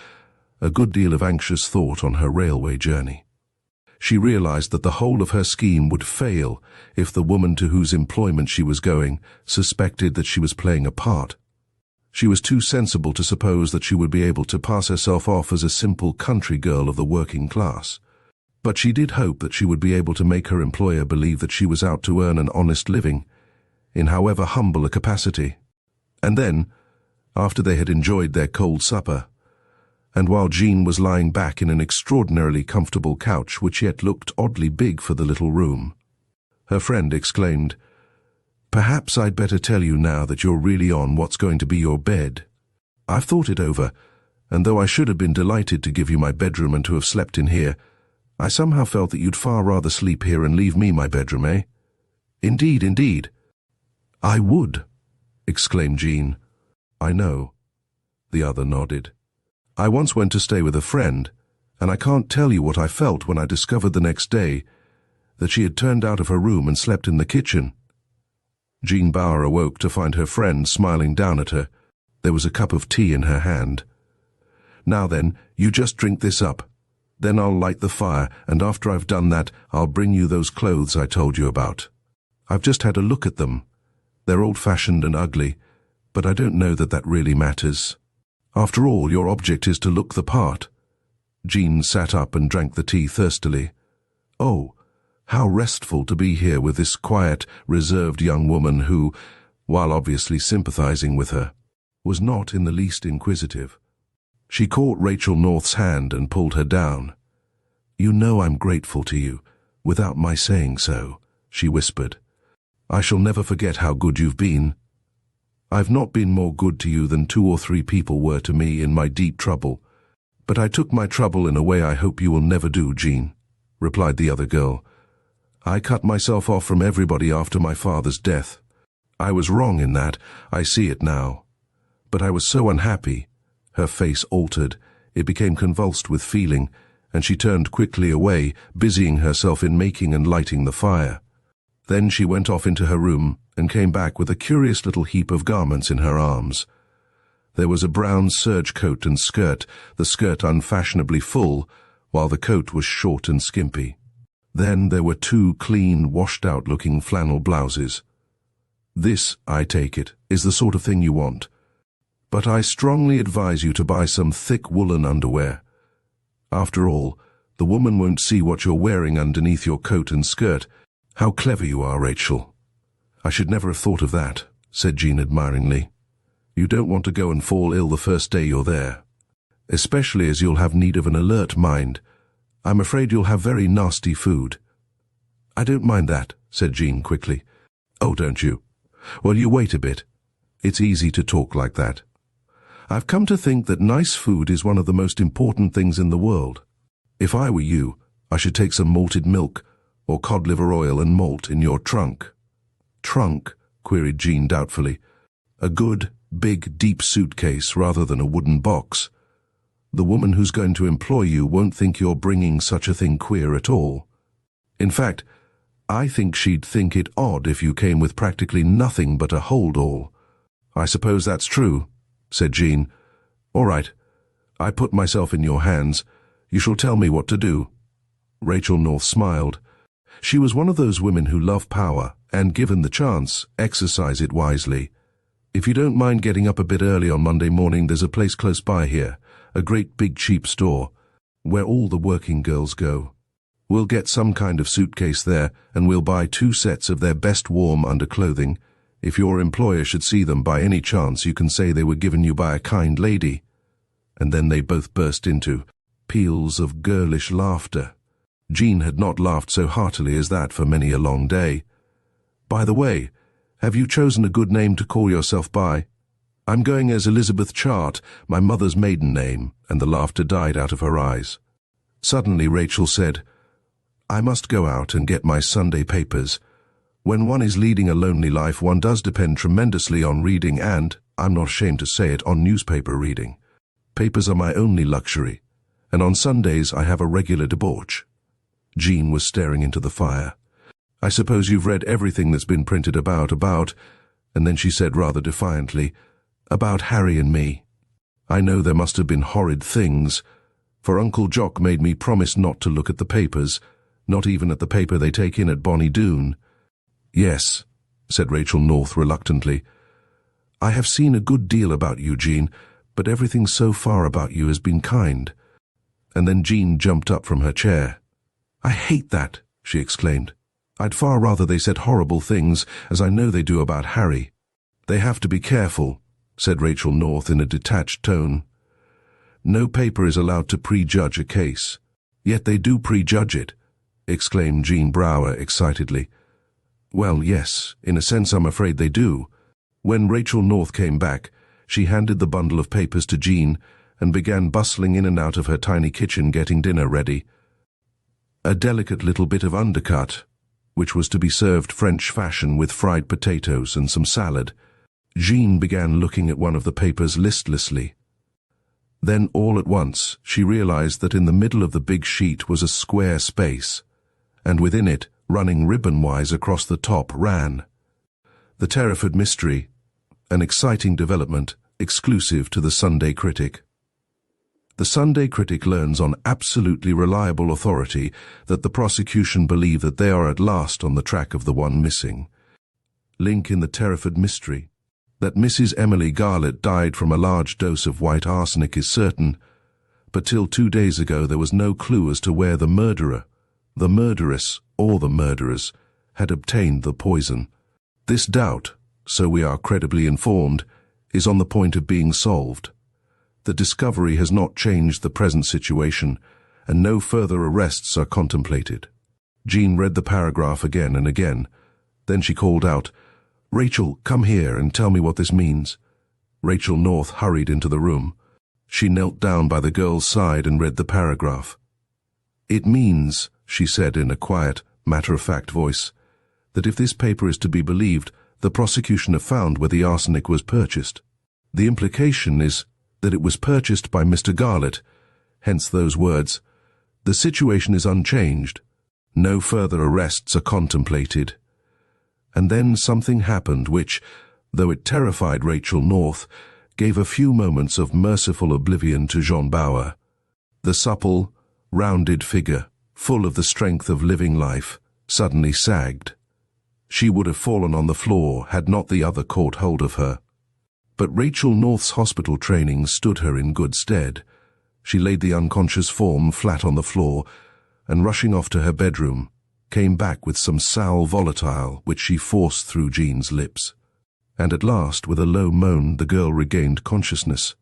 a good deal of anxious thought on her railway journey. She realized that the whole of her scheme would fail if the woman to whose employment she was going suspected that she was playing a part. She was too sensible to suppose that she would be able to pass herself off as a simple country girl of the working class. But she did hope that she would be able to make her employer believe that she was out to earn an honest living, in however humble a capacity. And then, after they had enjoyed their cold supper, and while Jean was lying back in an extraordinarily comfortable couch which yet looked oddly big for the little room, her friend exclaimed, "Perhaps I'd better tell you now that you're really on what's going to be your bed. I've thought it over, and though I should have been delighted to give you my bedroom and to have slept in here, I somehow felt that you'd far rather sleep here and leave me my bedroom, eh?" "Indeed, indeed." "I would," exclaimed Jean. "I know." The other nodded. "I once went to stay with a friend, and I can't tell you what I felt when I discovered the next day that she had turned out of her room and slept in the kitchen." Jean Bauer awoke to find her friend smiling down at her. There was a cup of tea in her hand. "Now then, you just drink this up. Then I'll light the fire, and after I've done that, I'll bring you those clothes I told you about. I've just had a look at them. They're old-fashioned and ugly, but I don't know that that really matters. After all, your object is to look the part." Jean sat up and drank the tea thirstily. "Oh," How restful to be here with this quiet, reserved young woman who, while obviously sympathizing with her, was not in the least inquisitive. She caught Rachel North's hand and pulled her down. "You know I'm grateful to you, without my saying so," she whispered. "I shall never forget how good you've been. I've not been more good to you than 2 or 3 people were to me in my deep trouble. But I took my trouble in a way I hope you will never do, Jean," replied the other girl. "I cut myself off from everybody after my father's death. I was wrong in that, I see it now. But I was so unhappy." Her face altered, it became convulsed with feeling, and she turned quickly away, busying herself in making and lighting the fire. Then she went off into her room and came back with a curious little heap of garments in her arms. There was a brown serge coat and skirt, the skirt unfashionably full, while the coat was short and skimpy. Then there were 2 clean, washed-out-looking flannel blouses. "This, I take it, is the sort of thing you want. But I strongly advise you to buy some thick woolen underwear. After all, the woman won't see what you're wearing underneath your coat and skirt. How clever you are, Rachel." "I should never have thought of that," said Jean admiringly. "You don't want to go and fall ill the first day you're there. Especially as you'll have need of an alert mind. I'm afraid you'll have very nasty food." "I don't mind that," said Jean quickly. "Oh, don't you? Well, you wait a bit. It's easy to talk like that. I've come to think that nice food is one of the most important things in the world. If I were you, I should take some malted milk or cod liver oil and malt in your trunk." "Trunk?" queried Jean doubtfully. "A good, big, deep suitcase rather than a wooden box. The woman who's going to employ you won't think you're bringing such a thing queer at all. In fact, I think she'd think it odd if you came with practically nothing but a hold-all." "I suppose that's true," said Jean. "All right. I put myself in your hands. You shall tell me what to do." Rachel North smiled. She was one of those women who love power and, given the chance, exercise it wisely. "If you don't mind getting up a bit early on Monday morning, there's a place close by here, a great big cheap store, where all the working girls go. We'll get some kind of suitcase there, and we'll buy 2 sets of their best warm underclothing. If your employer should see them by any chance, you can say they were given you by a kind lady." And then they both burst into peals of girlish laughter. Jean had not laughed so heartily as that for many a long day. "By the way, have you chosen a good name to call yourself by?" "I'm going as Elizabeth Chart, my mother's maiden name," and the laughter died out of her eyes. Suddenly Rachel said, "I must go out and get my Sunday papers. When one is leading a lonely life, one does depend tremendously on reading and, I'm not ashamed to say it, on newspaper reading. Papers are my only luxury, and on Sundays I have a regular debauch." Jean was staring into the fire. "I suppose you've read everything that's been printed about, and then she said rather defiantly, "about Harry and me. I know there must have been horrid things, for Uncle Jock made me promise not to look at the papers, not even at the paper they take in at Bonnie Doon." "Yes," said Rachel North reluctantly. "I have seen a good deal about you, Jean, but everything so far about you has been kind." And then Jean jumped up from her chair. "I hate that," she exclaimed. "I'd far rather they said horrible things, as I know they do about Harry." "They have to be careful," said Rachel North in a detached tone. "No paper is allowed to prejudge a case." "Yet they do prejudge it," exclaimed Jean Brower excitedly. "Well, yes, in a sense I'm afraid they do." When Rachel North came back, she handed the bundle of papers to Jean and began bustling in and out of her tiny kitchen getting dinner ready. A delicate little bit of undercut, which was to be served French fashion with fried potatoes and some salad. Jean began looking at one of the papers listlessly. Then all at once she realized that in the middle of the big sheet was a square space, and within it, running ribbon-wise across the top, ran "The Terraford Mystery, an exciting development exclusive to the Sunday Critic." The Sunday Critic learns on absolutely reliable authority that the prosecution believe that they are at last on the track of the one missing. Link in the Terraford Mystery. That Mrs. Emily Garlett died from a large dose of white arsenic is certain, but till 2 days ago there was no clue as to where the murderer, The murderess, or the murderers, had obtained the poison. This doubt, so we are credibly informed, is on the point of being solved. The discovery has not changed the present situation, and no further arrests are contemplated. Jean read the paragraph again and again. Then she called out, "Rachel, come here and tell me what this means." Rachel North hurried into the room. She knelt down by the girl's side and read the paragraph. "It means," she said in a quiet, matter-of-fact voice, "that if this paper is to be believed, the prosecution have found where the arsenic was purchased. The implication is that it was purchased by Mr. Garlett, hence those words. The situation is unchanged. No further arrests are contemplated." And then something happened which, though it terrified Rachel North, gave a few moments of merciful oblivion to Jean Bauer. The supple, rounded figure, full of the strength of living life, suddenly sagged. She would have fallen on the floor had not the other caught hold of her. But Rachel North's hospital training stood her in good stead. She laid the unconscious form flat on the floor, and rushing off to her bedroom, came back with some sal volatile which she forced through Jean's lips. And at last, with a low moan, the girl regained consciousness.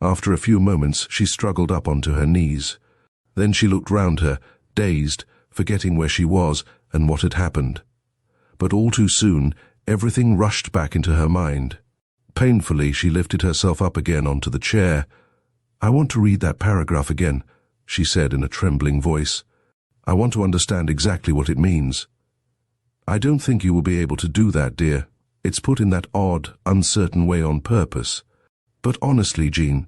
After a few moments, she struggled up onto her knees. Then she looked round her, dazed, forgetting where she was and what had happened. But all too soon, everything rushed back into her mind. Painfully, she lifted herself up again onto the chair. "I want to read that paragraph again," she said in a trembling voice. "I want to understand exactly what it means." "I don't think you will be able to do that, dear. It's put in that odd, uncertain way on purpose. But honestly, Jean,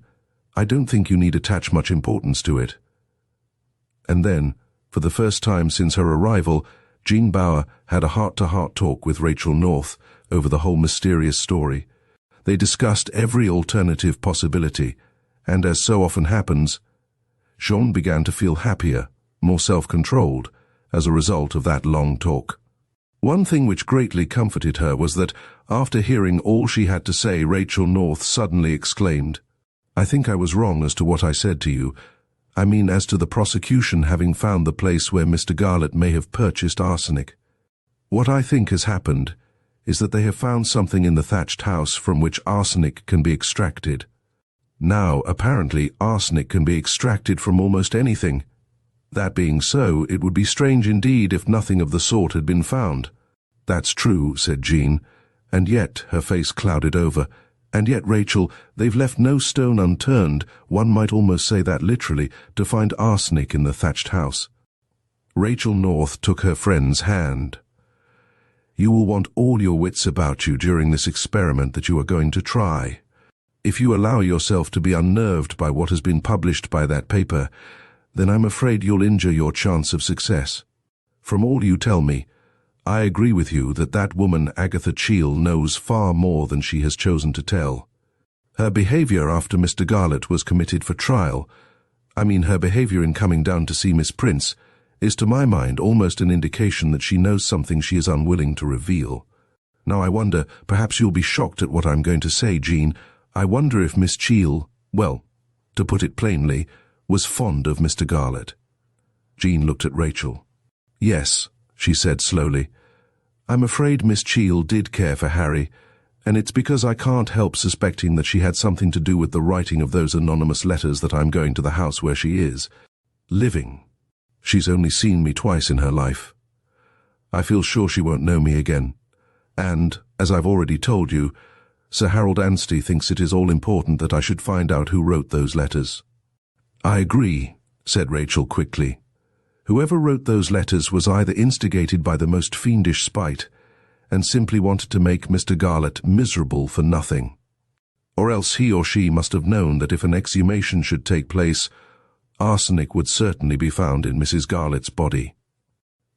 I don't think you need attach much importance to it." And then, for the first time since her arrival, Jean Bauer had a heart-to-heart talk with Rachel North over the whole mysterious story. They discussed every alternative possibility, and as so often happens, Jean began to feel happier, more self-controlled, as a result of that long talk. One thing which greatly comforted her was that, after hearing all she had to say, Rachel North suddenly exclaimed, "I think I was wrong as to what I said to you. I mean as to the prosecution having found the place where Mr. Garlett may have purchased arsenic. What I think has happened is that they have found something in the thatched house from which arsenic can be extracted. Now, apparently, arsenic can be extracted from almost anything. That being so, it would be strange indeed if nothing of the sort had been found." "That's true," said Jean, and yet her face clouded over. "And yet, Rachel, they've left no stone unturned, one might almost say that literally, to find arsenic in the thatched house." Rachel North took her friend's hand. "You will want all your wits about you during this experiment that you are going to try. If you allow yourself to be unnerved by what has been published by that paper, then I'm afraid you'll injure your chance of success. From all you tell me, I agree with you that that woman Agatha Cheel knows far more than she has chosen to tell. Her behavior after Mr. Garlett was committed for trial, her behavior in coming down to see Miss Prince, is to my mind almost an indication that she knows something she is unwilling to reveal. Now I wonder, perhaps you'll be shocked at what I'm going to say, Jean, I wonder if Miss Cheel, well, to put it plainly, was fond of Mr. Garlett." Jean looked at Rachel. "Yes," she said slowly. "I'm afraid Miss Cheel did care for Harry, and it's because I can't help suspecting that she had something to do with the writing of those anonymous letters that I'm going to the house where she is. Living. She's only seen me twice in her life. I feel sure she won't know me again. And, as I've already told you, Sir Harold Anstey thinks it is all important that I should find out who wrote those letters." "I agree," said Rachel quickly. "Whoever wrote those letters was either instigated by the most fiendish spite and simply wanted to make Mr. Garlett miserable for nothing, or else he or she must have known that if an exhumation should take place, arsenic would certainly be found in Mrs. Garlett's body.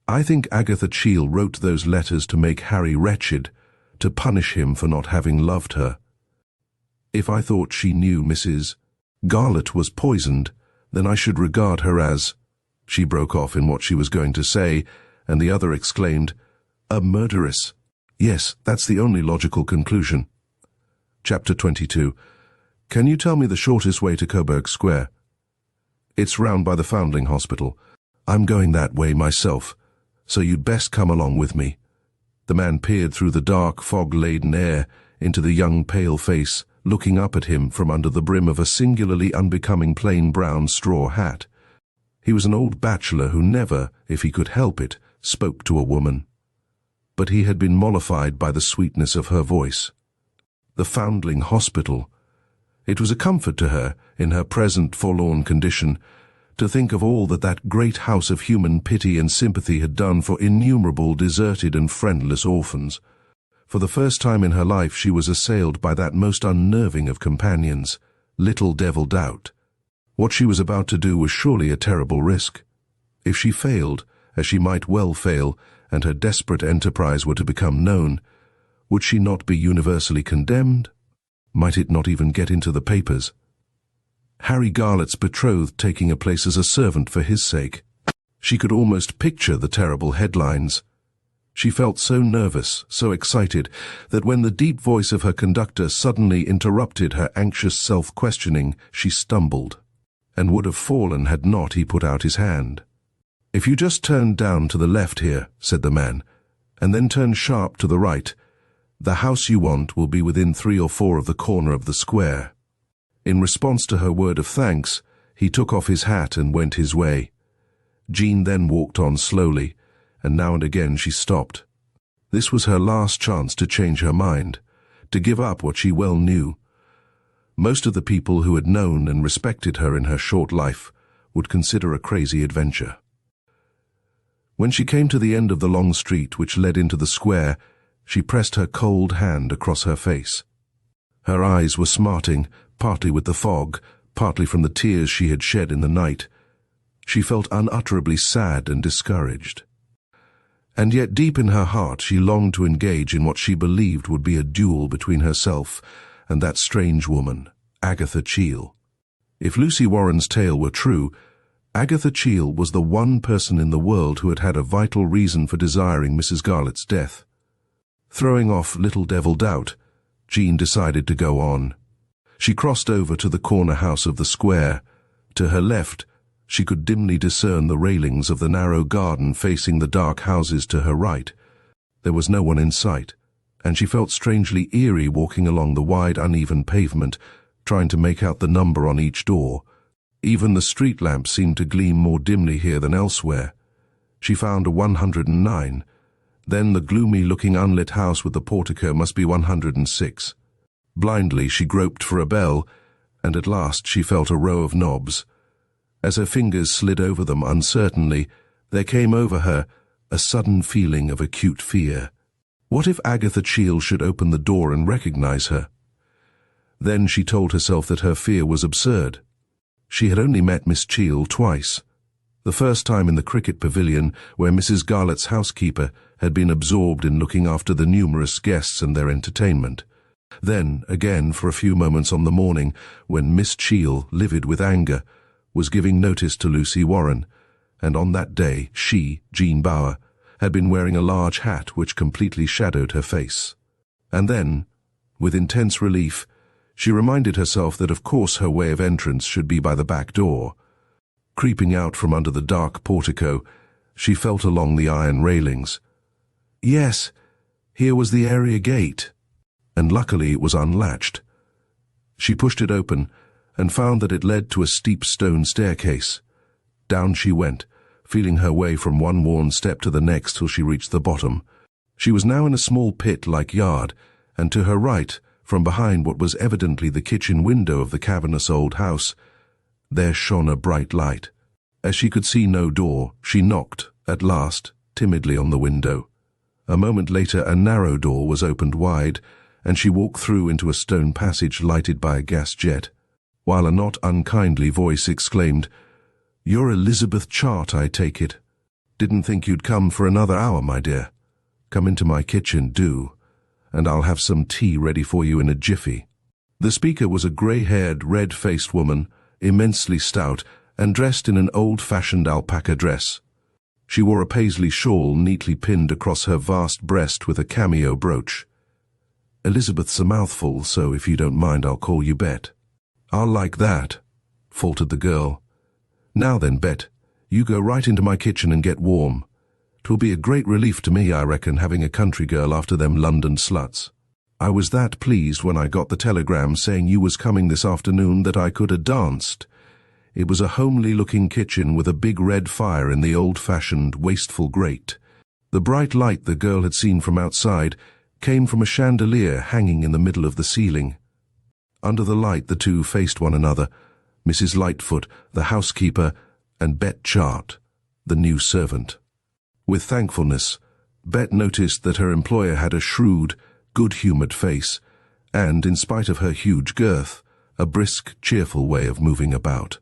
I think Agatha Cheel wrote those letters to make Harry wretched, to punish him for not having loved her. If I thought she knew Mrs. Garlett was poisoned, then I should regard her as—" She broke off in what she was going to say, and the other exclaimed, "A murderess. Yes, that's the only logical conclusion." Chapter 22. "Can you tell me the shortest way to Coburg Square?" "It's round by the Foundling Hospital. I'm going that way myself, so you'd best come along with me." The man peered through the dark, fog-laden air into the young, pale face, looking up at him from under the brim of a singularly unbecoming plain brown straw hat. He was an old bachelor who never, if he could help it, spoke to a woman. But he had been mollified by the sweetness of her voice. The Foundling Hospital. It was a comfort to her, in her present forlorn condition, to think of all that that great house of human pity and sympathy had done for innumerable deserted and friendless orphans. For the first time in her life she was assailed by that most unnerving of companions, Little Devil Doubt. What she was about to do was surely a terrible risk. If she failed, as she might well fail, and her desperate enterprise were to become known, would she not be universally condemned? Might it not even get into the papers? Harry Garlett's betrothed taking a place as a servant for his sake. She could almost picture the terrible headlines. She felt so nervous, so excited, that when the deep voice of her conductor suddenly interrupted her anxious self-questioning, she stumbled, and would have fallen had not he put out his hand. "If you just turn down to the left here," said the man, "and then turn sharp to the right, the house you want will be within 3 or 4 of the corner of the square." In response to her word of thanks, he took off his hat and went his way. Jean then walked on slowly, and now and again she stopped. This was her last chance to change her mind, to give up what she well knew. Most of the people who had known and respected her in her short life would consider a crazy adventure. When she came to the end of the long street which led into the square, she pressed her cold hand across her face. Her eyes were smarting, partly with the fog, partly from the tears she had shed in the night. She felt unutterably sad and discouraged. And yet deep in her heart she longed to engage in what she believed would be a duel between herself and that strange woman, Agatha Cheale. If Lucy Warren's tale were true, Agatha Cheale was the one person in the world who had had a vital reason for desiring Mrs. Garlett's death. Throwing off Little Devil Doubt, Jean decided to go on. She crossed over to the corner house of the square. To her left, she could dimly discern the railings of the narrow garden facing the dark houses to her right. There was no one in sight, and she felt strangely eerie walking along the wide, uneven pavement, trying to make out the number on each door. Even the street lamps seemed to gleam more dimly here than elsewhere. She found a 109. Then the gloomy-looking unlit house with the portico must be 106. Blindly she groped for a bell, and at last she felt a row of knobs. As her fingers slid over them uncertainly, there came over her a sudden feeling of acute fear. What if Agatha Cheale should open the door and recognize her? Then she told herself that her fear was absurd. She had only met Miss Cheale twice. The first time in the cricket pavilion, where Mrs. Garlett's housekeeper had been absorbed in looking after the numerous guests and their entertainment. Then, again, for a few moments on the morning, when Miss Cheale, livid with anger, was giving notice to Lucy Warren, and on that day she, Jean Bauer, had been wearing a large hat which completely shadowed her face. And then, with intense relief, she reminded herself that of course her way of entrance should be by the back door. Creeping out from under the dark portico, she felt along the iron railings. Yes, here was the area gate, and luckily it was unlatched. She pushed it open and found that it led to a steep stone staircase. Down she went, feeling her way from one worn step to the next till she reached the bottom. She was now in a small pit-like yard, and to her right, from behind what was evidently the kitchen window of the cavernous old house, there shone a bright light. As she could see no door, she knocked, at last, timidly on the window. A moment later a narrow door was opened wide, and she walked through into a stone passage lighted by a gas jet, while a not unkindly voice exclaimed, "You're Elizabeth Chart, I take it. Didn't think you'd come for another hour, my dear. Come into my kitchen, do, and I'll have some tea ready for you in a jiffy." The speaker was a grey-haired, red-faced woman, immensely stout, and dressed in an old-fashioned alpaca dress. She wore a paisley shawl neatly pinned across her vast breast with a cameo brooch. "Elizabeth's a mouthful, so if you don't mind I'll call you Bet." "I'll like that," faltered the girl. "Now then, Bet, You go right into my kitchen and get warm. 'Twill be a great relief to me, I reckon, having a country girl after them London sluts. I was that pleased when I got the telegram saying you was coming this afternoon that I could have danced. It was a homely-looking kitchen with a big red fire in the old-fashioned, wasteful grate. The bright light the girl had seen from outside came from a chandelier hanging in the middle of the ceiling. Under the light the two faced one another, Mrs. Lightfoot, the housekeeper, and Bet Chart, the new servant. With thankfulness, Bet noticed that her employer had a shrewd, good-humoured face, and, in spite of her huge girth, a brisk, cheerful way of moving about.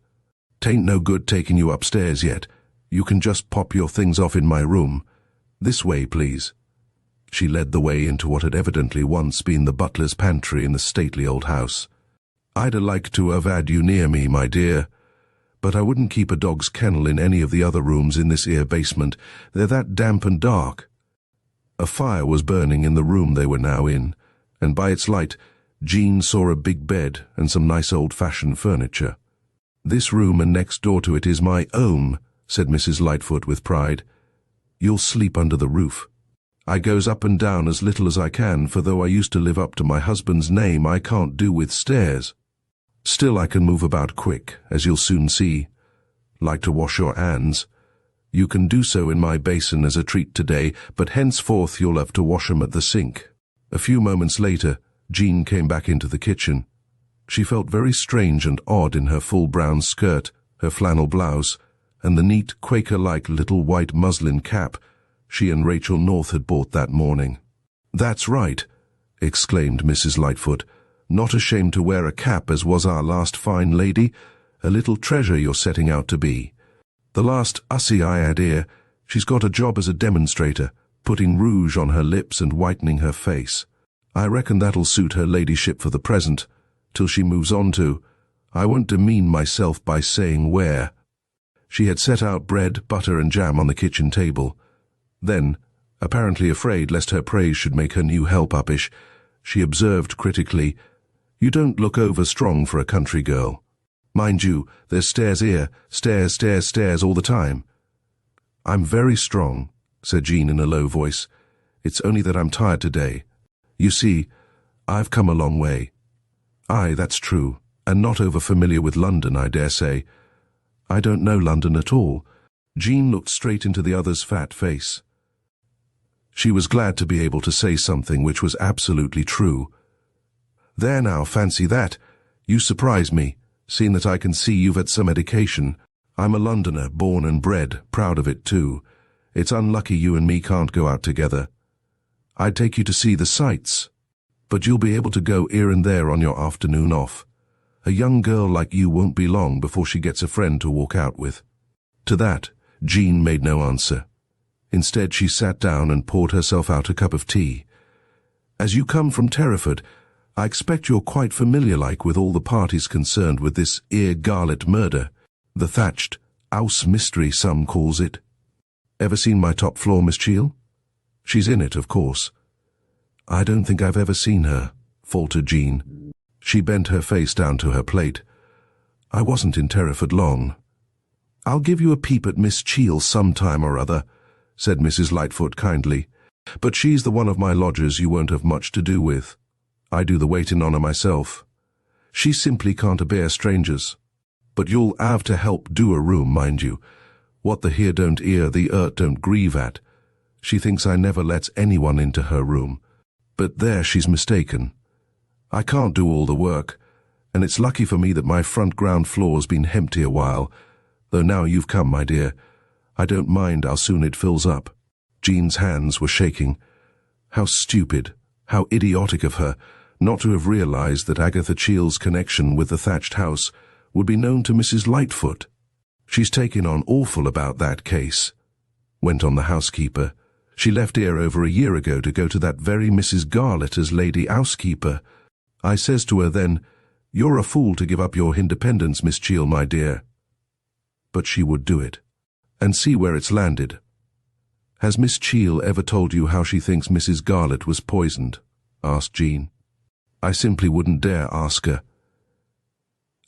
"'Tain't no good taking you upstairs yet. You can just pop your things off in my room. This way, please." She led the way into what had evidently once been the butler's pantry in the stately old house. "I'd like to have had you near me, my dear, but I wouldn't keep a dog's kennel in any of the other rooms in this 'ere basement. They're that damp and dark." A fire was burning in the room they were now in, and by its light, Jean saw a big bed and some nice old-fashioned furniture. "This room and next door to it is my own," said Mrs. Lightfoot with pride. "You'll sleep under the roof. I goes up and down as little as I can, for though I used to live up to my husband's name, I can't do with stairs. Still I can move about quick, as you'll soon see. Like to wash your hands? You can do so in my basin as a treat today, but henceforth you'll have to wash 'em at the sink." A few moments later, Jean came back into the kitchen. She felt very strange and odd in her full brown skirt, her flannel blouse, and the neat, Quaker-like little white muslin cap she and Rachel North had bought that morning. "That's right," exclaimed Mrs. Lightfoot. "Not ashamed to wear a cap as was our last fine lady. A little treasure you're setting out to be. The last hussy I had here, she's got a job as a demonstrator, putting rouge on her lips and whitening her face. I reckon that'll suit her ladyship for the present, till she moves on to. I won't demean myself by saying where." She had set out bread, butter and jam on the kitchen table. Then, apparently afraid lest her praise should make her new help uppish, she observed critically, "You don't look over strong for a country girl. Mind you, there's stairs here, stairs, stairs, stairs all the time." "I'm very strong," said Jean in a low voice. "It's only that I'm tired today. You see, I've come a long way." "Aye, that's true, and not over familiar with London, I dare say." "I don't know London at all." Jean looked straight into the other's fat face. She was glad to be able to say something which was absolutely true. "There now, fancy that. You surprise me, seeing that I can see you've had some education. I'm a Londoner, born and bred, proud of it too. It's unlucky you and me can't go out together. I'd take you to see the sights, but you'll be able to go here and there on your afternoon off. A young girl like you won't be long before she gets a friend to walk out with." To that, Jean made no answer. Instead, she sat down and poured herself out a cup of tea. "As you come from Terraford, I expect you're quite familiar-like with all the parties concerned with this 'ere Garlett murder, the thatched 'ouse mystery some calls it. Ever seen my top floor, Miss Cheall? She's in it, of course." "I don't think I've ever seen her," faltered Jean. She bent her face down to her plate. "I wasn't in Terraford long." "I'll give you a peep at Miss Cheall some time or other," said Mrs. Lightfoot kindly. "But she's the one of my lodgers you won't have much to do with. I do the waiting on her myself. She simply can't abear strangers. But you'll have to help do a room, mind you. What the here don't hear, the earth don't grieve at. She thinks I never lets anyone into her room. But there she's mistaken. I can't do all the work, and it's lucky for me that my front ground floor's been empty a while, though now you've come, my dear, I don't mind how soon it fills up." Jean's hands were shaking. How stupid, how idiotic of her, not to have realized that Agatha Cheall's connection with the thatched house would be known to Mrs. Lightfoot. "She's taken on awful about that case," went on the housekeeper. "She left here over a year ago to go to that very Mrs. Garlett as lady housekeeper. I says to her then, 'You're a fool to give up your independence, Miss Cheall, my dear.' But she would do it. And see where it's landed. Has Miss Cheall ever told you how she thinks Mrs. Garlett was poisoned?" asked Jean. "I simply wouldn't dare ask her."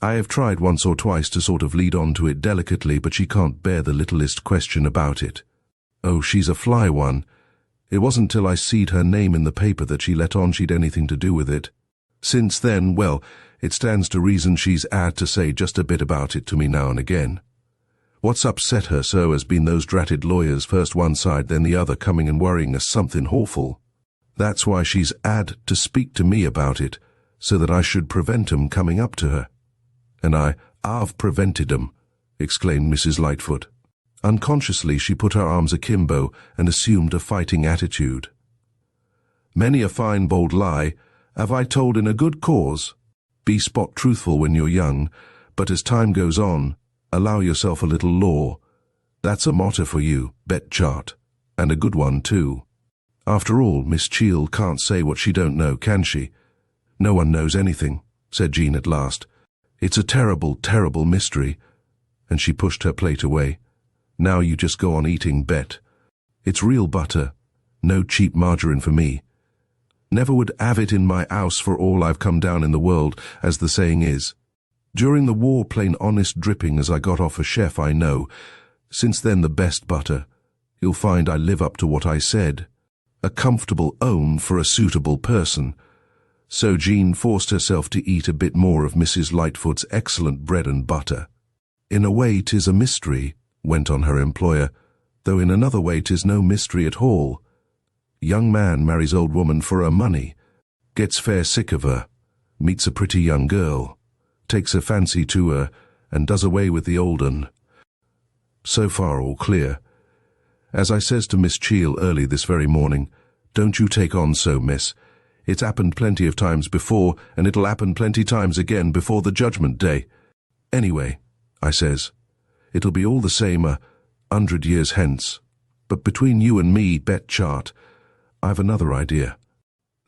I have tried once or twice to sort of lead on to it delicately, but she can't bear the littlest question about it. Oh, she's a fly one. It wasn't till I seed her name in the paper that she let on she'd anything to do with it. Since then, well, it stands to reason she's had to say just a bit about it to me now and again. What's upset her so has been those dratted lawyers, first one side then the other, coming and worrying us something awful. That's why she's had to speak to me about it, so that I should prevent 'em coming up to her. And I've prevented 'em, exclaimed Mrs. Lightfoot. Unconsciously she put her arms akimbo and assumed a fighting attitude. Many a fine bold lie have I told in a good cause. Be spot truthful when you're young, but as time goes on, allow yourself a little law. That's a motto for you, Bet Chart, and a good one too. After all, Miss Cheall can't say what she don't know, can she? No one knows anything, said Jean at last. It's a terrible, terrible mystery. And she pushed her plate away. Now you just go on eating, Bet. It's real butter. No cheap margarine for me. Never would have it in my house for all I've come down in the world, as the saying is. During the war, plain honest dripping as I got off a chef, I know. Since then the best butter. You'll find I live up to what I said. A comfortable home for a suitable person. So Jean forced herself to eat a bit more of Mrs. Lightfoot's excellent bread and butter. In a way 'tis a mystery, went on her employer, though in another way 'tis no mystery at all. Young man marries old woman for her money, gets fair sick of her, meets a pretty young girl, takes a fancy to her, and does away with the old un. So far all clear. As I says to Miss Cheall early this very morning, don't you take on so, miss. It's happened plenty of times before, and it'll happen plenty times again before the judgment day. Anyway, I says, it'll be all the same 100 years hence. But between you and me, Bet Chart, I've another idea.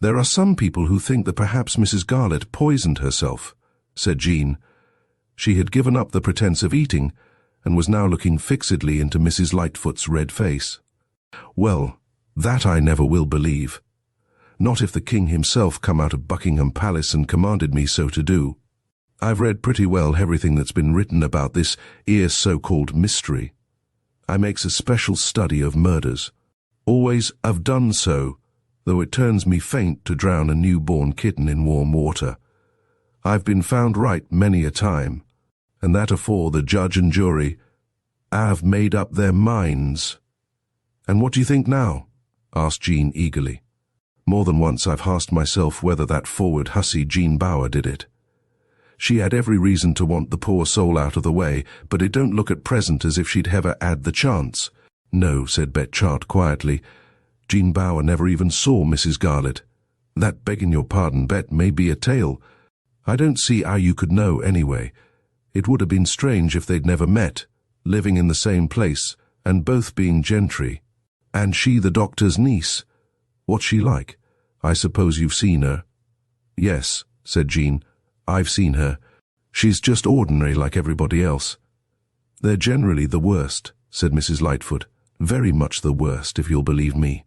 There are some people who think that perhaps Mrs. Garlett poisoned herself, said Jean. She had given up the pretense of eating, and was now looking fixedly into Mrs. Lightfoot's red face. Well, that I never will believe. Not if the king himself come out of Buckingham Palace and commanded me so to do. I've read pretty well everything that's been written about this here so-called mystery. I makes a special study of murders. Always have done so, though it turns me faint to drown a newborn kitten in warm water. I've been found right many a time, and that afore the judge and jury have made up their minds. And what do you think now? Asked Jean eagerly. More than once I've asked myself whether that forward hussy Jean Bower did it. She had every reason to want the poor soul out of the way, but it don't look at present as if she'd ever had the chance. No, said Bet Chart quietly. Jean Bower never even saw Mrs. Garlett. That, begging your pardon, Bet, may be a tale. I don't see how you could know anyway. It would have been strange if they'd never met, living in the same place, and both being gentry. And she the doctor's niece. What's she like? I suppose you've seen her. Yes, said Jean. I've seen her. She's just ordinary like everybody else. They're generally the worst, said Mrs. Lightfoot. Very much the worst, if you'll believe me.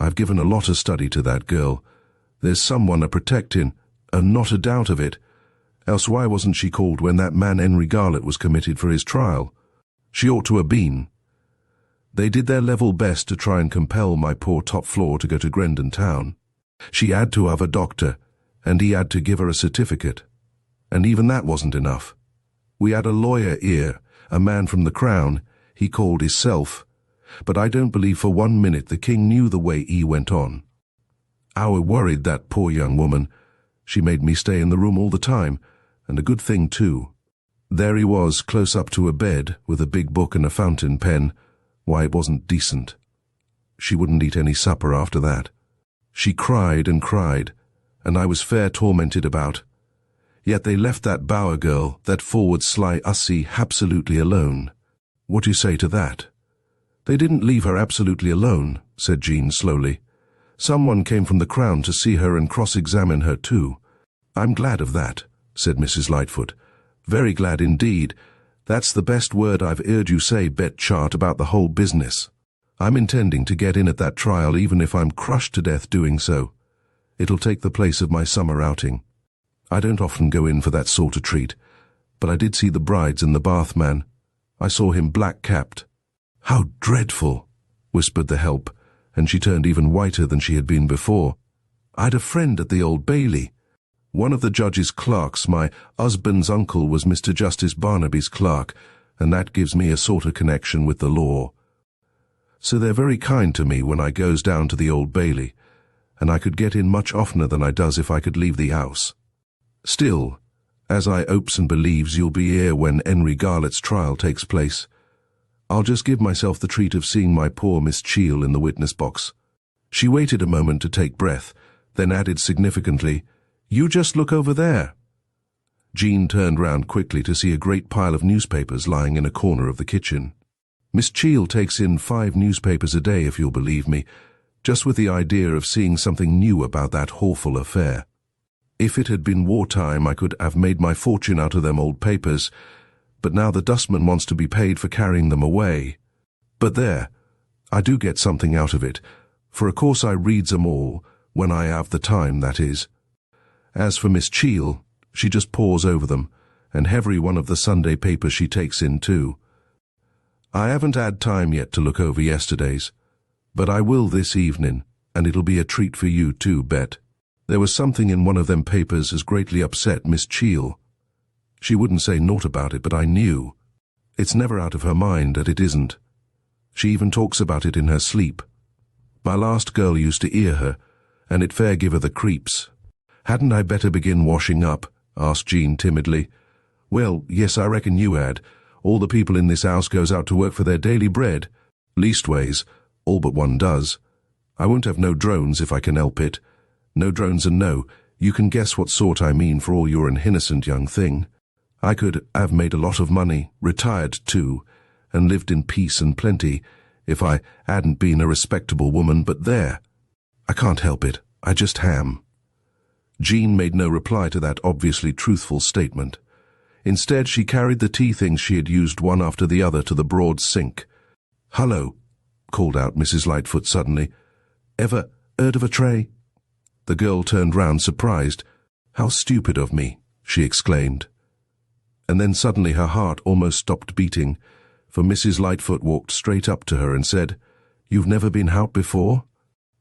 I've given a lot of study to that girl. There's someone a protectin', and not a doubt of it. Else why wasn't she called when that man Henry Garlett was committed for his trial? She ought to have been. They did their level best to try and compel my poor top floor to go to Grendon Town. She had to have a doctor, and he had to give her a certificate. And even that wasn't enough. We had a lawyer here, a man from the Crown, he called hisself. But I don't believe for 1 minute the king knew the way he went on. How it worried that poor young woman. She made me stay in the room all the time, and a good thing too. There he was, close up to her bed, with a big book and a fountain pen. Why, it wasn't decent. She wouldn't eat any supper after that. She cried and cried, and I was fair tormented about. Yet they left that Bower girl, that forward sly hussy, absolutely alone. What do you say to that? They didn't leave her absolutely alone, said Jean slowly. Someone came from the Crown to see her and cross-examine her too. I'm glad of that, said Mrs. Lightfoot. Very glad indeed. That's the best word I've heard you say, Bet Chart, about the whole business. I'm intending to get in at that trial even if I'm crushed to death doing so. It'll take the place of my summer outing. I don't often go in for that sort of treat. but I did see the brides and the bathman. I saw him black-capped." "How dreadful," whispered the help, and she turned even whiter than she had been before. "I'd a friend at the Old Bailey. One of the judge's clerks, my husband's uncle, was Mr. Justice Barnaby's clerk, and that gives me a sort of connection with the law. So they're very kind to me when I goes down to the Old Bailey, and I could get in much oftener than I does if I could leave the house. Still, as I hopes and believes you'll be here when Henry Garlett's trial takes place, I'll just give myself the treat of seeing my poor Miss Cheall in the witness box." She waited a moment to take breath, then added significantly, "You just look over there." Jean turned round quickly to see a great pile of newspapers lying in a corner of the kitchen. "Miss Cheall takes in 5 newspapers a day, if you'll believe me, just with the idea of seeing something new about that awful affair. If it had been wartime, I could have made my fortune out of them old papers, but now the dustman wants to be paid for carrying them away. But there, I do get something out of it, for of course I reads 'em all, when I have the time, that is. As for Miss Cheall, she just pores over them, and every one of the Sunday papers she takes in too. I haven't had time yet to look over yesterday's, but I will this evening, and it'll be a treat for you too, Bet. There was something in one of them papers as greatly upset Miss Cheall. She wouldn't say naught about it, but I knew. It's never out of her mind that it isn't. She even talks about it in her sleep. My last girl used to hear her, and it fair give her the creeps." "Hadn't I better begin washing up?" asked Jean timidly. "Well, yes, I reckon you had. All the people in this house goes out to work for their daily bread. Leastways, all but one does. I won't have no drones if I can help it. No drones and no, you can guess what sort I mean for all you're an innocent young thing. I could have made a lot of money, retired too, and lived in peace and plenty if I hadn't been a respectable woman, but there. I can't help it, I just am." Jean made no reply to that obviously truthful statement. Instead, she carried the tea things she had used one after the other to the broad sink. "Hullo," called out Mrs. Lightfoot suddenly. "Ever heard of a tray?" The girl turned round surprised. "How stupid of me," she exclaimed. And then suddenly her heart almost stopped beating, for Mrs. Lightfoot walked straight up to her and said, "You've never been out before?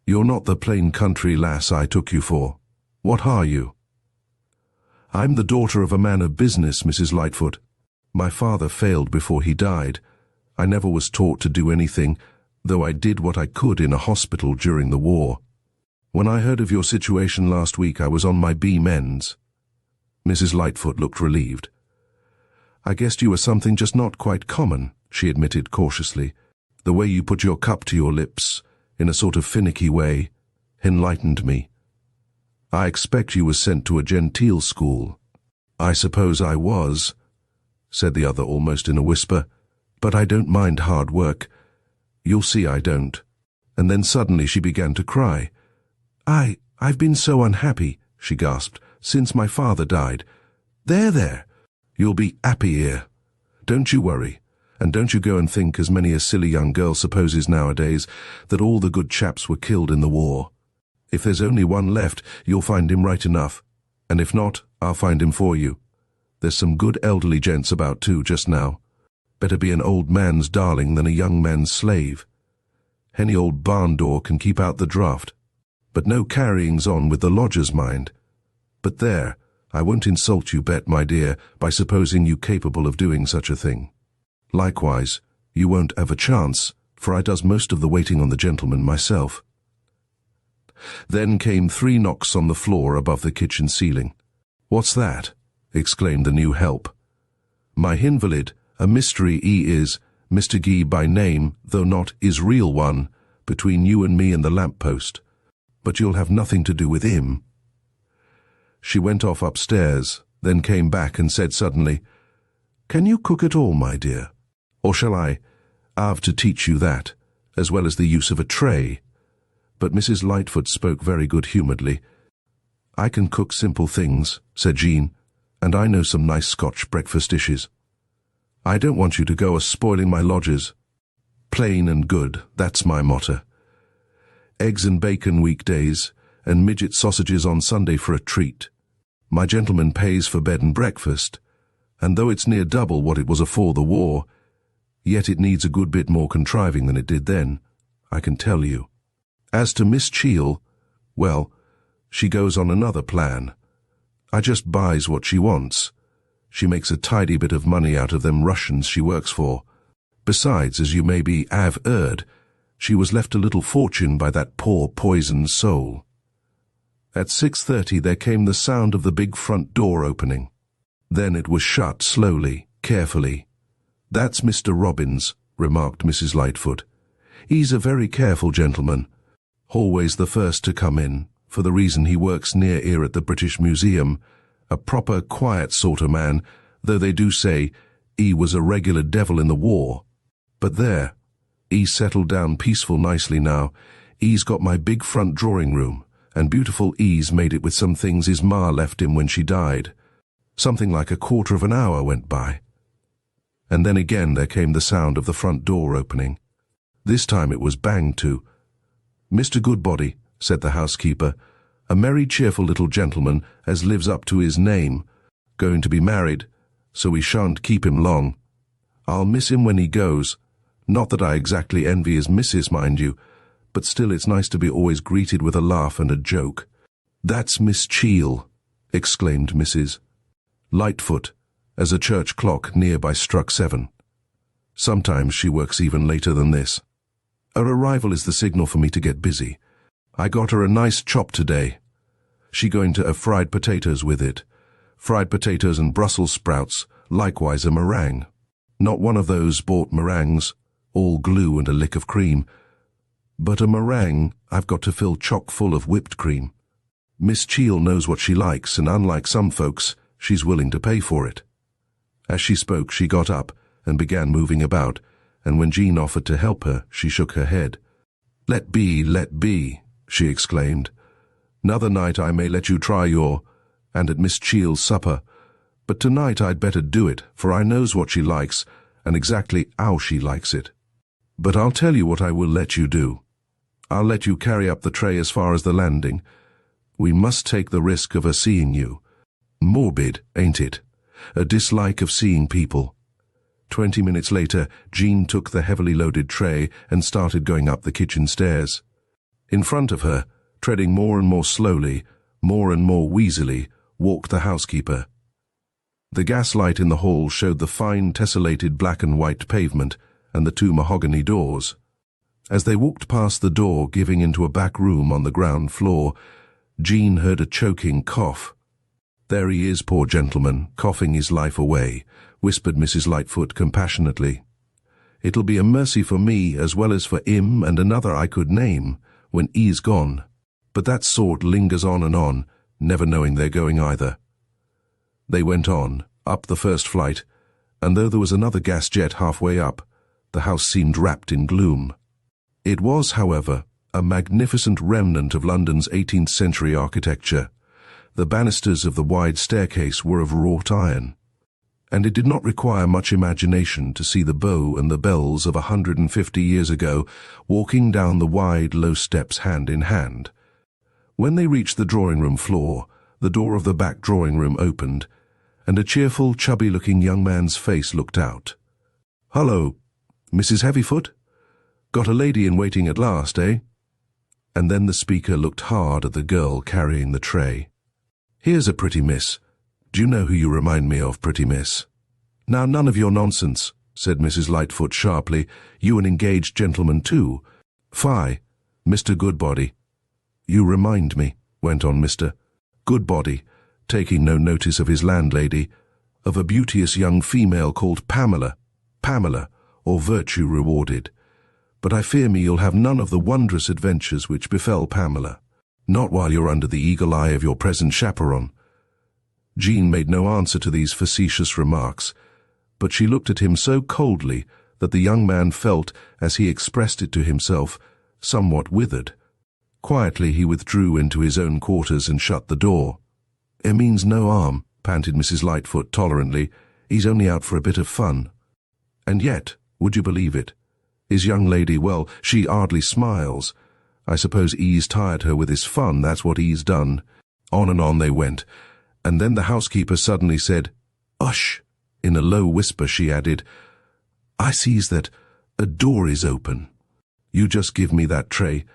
You're not the plain country lass I took you for. What are you?" "I'm the daughter of a man of business, Mrs. Lightfoot. My father failed before he died. I never was taught to do anything, though I did what I could in a hospital during the war. When I heard of your situation last week, I was on my beam ends." Mrs. Lightfoot looked relieved. "I guessed you were something just not quite common," she admitted cautiously. "The way you put your cup to your lips, in a sort of finicky way, enlightened me. I expect you was sent to a genteel school." "I suppose I was," said the other almost in a whisper, "but I don't mind hard work. You'll see I don't." And then suddenly she began to cry. I've been so unhappy," she gasped, "since my father died. There, you'll be happy here. Don't you worry, and don't you go and think, as many a silly young girl supposes nowadays, that all the good chaps were killed in the war. If there's only one left, you'll find him right enough, and if not, I'll find him for you. There's some good elderly gents about too just now. Better be an old man's darling than a young man's slave. Any old barn door can keep out the draught. But no carryings on with the lodger's mind. But there, I won't insult you, Bet, my dear, by supposing you capable of doing such a thing. Likewise, you won't have a chance, for I does most of the waiting on the gentleman myself." Then came 3 knocks on the floor above the kitchen ceiling. "What's that?" exclaimed the new help. "My invalid, a mystery he is, Mr. Gee by name, though not his real one, between you and me and the lamp-post. But you'll have nothing to do with him." She went off upstairs, then came back and said suddenly, "Can you cook at all, my dear? Or shall I have to teach you that, as well as the use of a tray?" But Mrs. Lightfoot spoke very good-humouredly. "I can cook simple things," said Jean, "and I know some nice Scotch breakfast dishes. I don't want you to go a-spoiling my lodgers. Plain and good, that's my motto. Eggs and bacon weekdays, and midget sausages on Sunday for a treat. My gentleman pays for bed and breakfast. and though it's near double what it was afore the war, yet it needs a good bit more contriving than it did then, I can tell you. As to Miss Cheel, well, she goes on another plan. I just buys what she wants. She makes a tidy bit of money out of them Russians she works for. Besides, as you maybe have heard, she was left a little fortune by that poor poisoned soul. At 6:30 there came the sound of the big front door opening. Then it was shut slowly, carefully. "That's Mr. Robbins," remarked Mrs. Lightfoot. "He's a very careful gentleman. Always the first to come in, for the reason he works near here at the British Museum. A proper quiet sort of man, though they do say he was a regular devil in the war. But there, he's settled down peaceful nicely now. He's got my big front drawing room, and beautiful ease made it with some things his ma left him when she died. Something like a quarter of an hour went by. And then again there came the sound of the front door opening. This time it was banged to. "Mr. Goodbody," said the housekeeper, "a merry cheerful little gentleman as lives up to his name, going to be married, so we shan't keep him long. I'll miss him when he goes. Not that I exactly envy his missus, mind you, but still it's nice to be always greeted with a laugh and a joke." "That's Miss Cheel," exclaimed Mrs. Lightfoot, as a church clock nearby struck 7. Sometimes she works even later than this. Her arrival is the signal for me to get busy. I got her a nice chop today. She going to have fried potatoes with it. Fried potatoes and Brussels sprouts, likewise a meringue. Not one of those bought meringues, all glue and a lick of cream, but a meringue I've got to fill chock full of whipped cream. Miss Cheel knows what she likes, and unlike some folks, she's willing to pay for it. As she spoke, she got up and began moving about, and when Jean offered to help her, she shook her head. Let be," she exclaimed. "'Nother night I may let you try and at Miss Cheel's supper, but tonight I'd better do it, for I knows what she likes, and exactly how she likes it. But I'll tell you what I will let you do. I'll let you carry up the tray as far as the landing. We must take the risk of her seeing you. Morbid, ain't it? A dislike of seeing people." 20 minutes later, Jean took the heavily loaded tray and started going up the kitchen stairs. In front of her, treading more and more slowly, more and more wheezily, walked the housekeeper. The gaslight in the hall showed the fine tessellated black and white pavement and the 2 mahogany doors. As they walked past the door giving into a back room on the ground floor, Jean heard a choking cough. "There he is, poor gentleman, coughing his life away," whispered Mrs. Lightfoot compassionately. "It'll be a mercy for me as well as for him and another I could name, when he's gone. But that sort lingers on, never knowing they're going either." They went on, up the first flight, and though there was another gas jet halfway up, the house seemed wrapped in gloom. It was, however, a magnificent remnant of London's 18th century architecture. The banisters of the wide staircase were of wrought iron, and it did not require much imagination to see the beaux and the belles of 150 years ago walking down the wide, low steps hand in hand. When they reached the drawing-room floor, the door of the back drawing-room opened, and a cheerful, chubby-looking young man's face looked out. "Hullo, Mrs. Heavyfoot? Got a lady in waiting at last, eh?" And then the speaker looked hard at the girl carrying the tray. "Here's a pretty miss. Do you know who you remind me of, pretty miss?" "Now, none of your nonsense," said Mrs. Lightfoot sharply. "You an engaged gentleman too." "Fie, Mr. Goodbody." "You remind me," went on Mr. Goodbody, taking no notice of his landlady, "of a beauteous young female called Pamela, or Virtue Rewarded. But I fear me you'll have none of the wondrous adventures which befell Pamela. Not while you're under the eagle eye of your present chaperon." Jean made no answer to these facetious remarks, but she looked at him so coldly that the young man felt, as he expressed it to himself, somewhat withered. Quietly he withdrew into his own quarters and shut the door. "It means no harm," panted Mrs. Lightfoot tolerantly. "He's only out for a bit of fun." And yet, would you believe it, his young lady, well, she hardly smiles. I suppose he's tired her with his fun, that's what he's done. On and on they went, and then the housekeeper suddenly said, "Hush!" In a low whisper she added, "I sees that a door is open. You just give me that tray,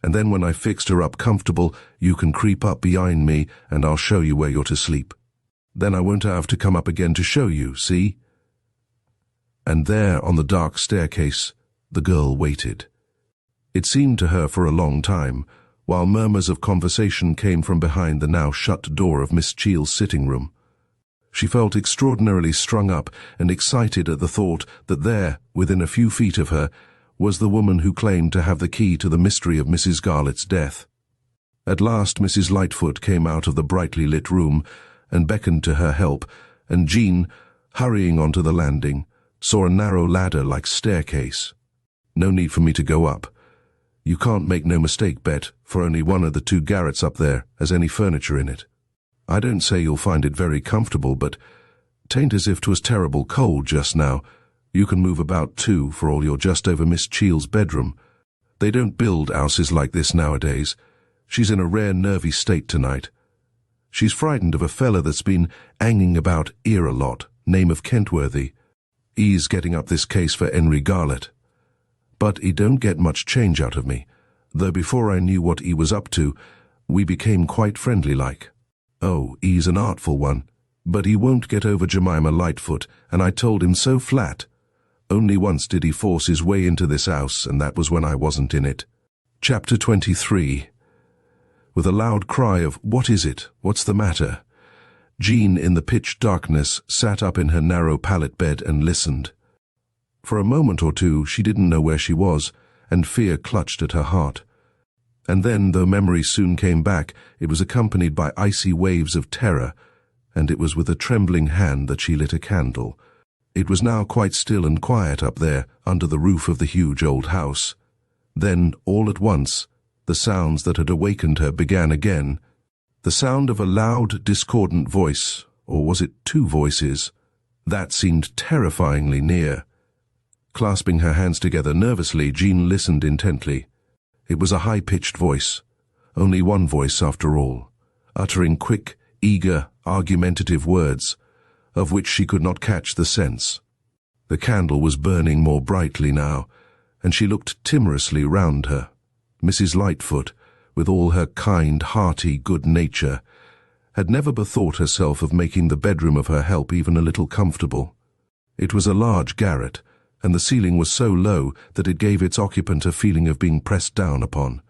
and then when I fixed her up comfortable, you can creep up behind me and I'll show you where you're to sleep. Then I won't have to come up again to show you, see?" And there on the dark staircase, the girl waited. It seemed to her for a long time, while murmurs of conversation came from behind the now shut door of Miss Cheel's sitting room. She felt extraordinarily strung up and excited at the thought that there, within a few feet of her, was the woman who claimed to have the key to the mystery of Mrs. Garlett's death. At last Mrs. Lightfoot came out of the brightly lit room and beckoned to her help, and Jean, hurrying onto the landing, saw a narrow ladder-like staircase. "No need for me to go up. You can't make no mistake, Bet, for only one of the two garrets up there has any furniture in it. I don't say you'll find it very comfortable, but 'tain't as if 'twas terrible cold just now. You can move about too, for all you're just over Miss Cheel's bedroom. They don't build houses like this nowadays. She's in a rare nervy state tonight. She's frightened of a fella that's been hanging about here a lot, name of Kentworthy. He's getting up this case for Henry Garlett. But he don't get much change out of me, though before I knew what he was up to, we became quite friendly like. Oh, he's an artful one, but he won't get over Jemima Lightfoot, and I told him so flat. Only once did he force his way into this house, and that was when I wasn't in it." Chapter 23. With a loud cry of, "What is it? What's the matter?" Jean, in the pitch darkness, sat up in her narrow pallet bed and listened. For a moment or two she didn't know where she was, and fear clutched at her heart. And then, though memory soon came back, it was accompanied by icy waves of terror, and it was with a trembling hand that she lit a candle. It was now quite still and quiet up there, under the roof of the huge old house. Then, all at once, the sounds that had awakened her began again. The sound of a loud, discordant voice, or was it two voices? That seemed terrifyingly near. Clasping her hands together nervously, Jean listened intently. It was a high-pitched voice, only one voice after all, uttering quick, eager, argumentative words, of which she could not catch the sense. The candle was burning more brightly now, and she looked timorously round her. Mrs. Lightfoot, with all her kind, hearty good nature, had never bethought herself of making the bedroom of her help even a little comfortable. It was a large garret, and the ceiling was so low that it gave its occupant a feeling of being pressed down upon.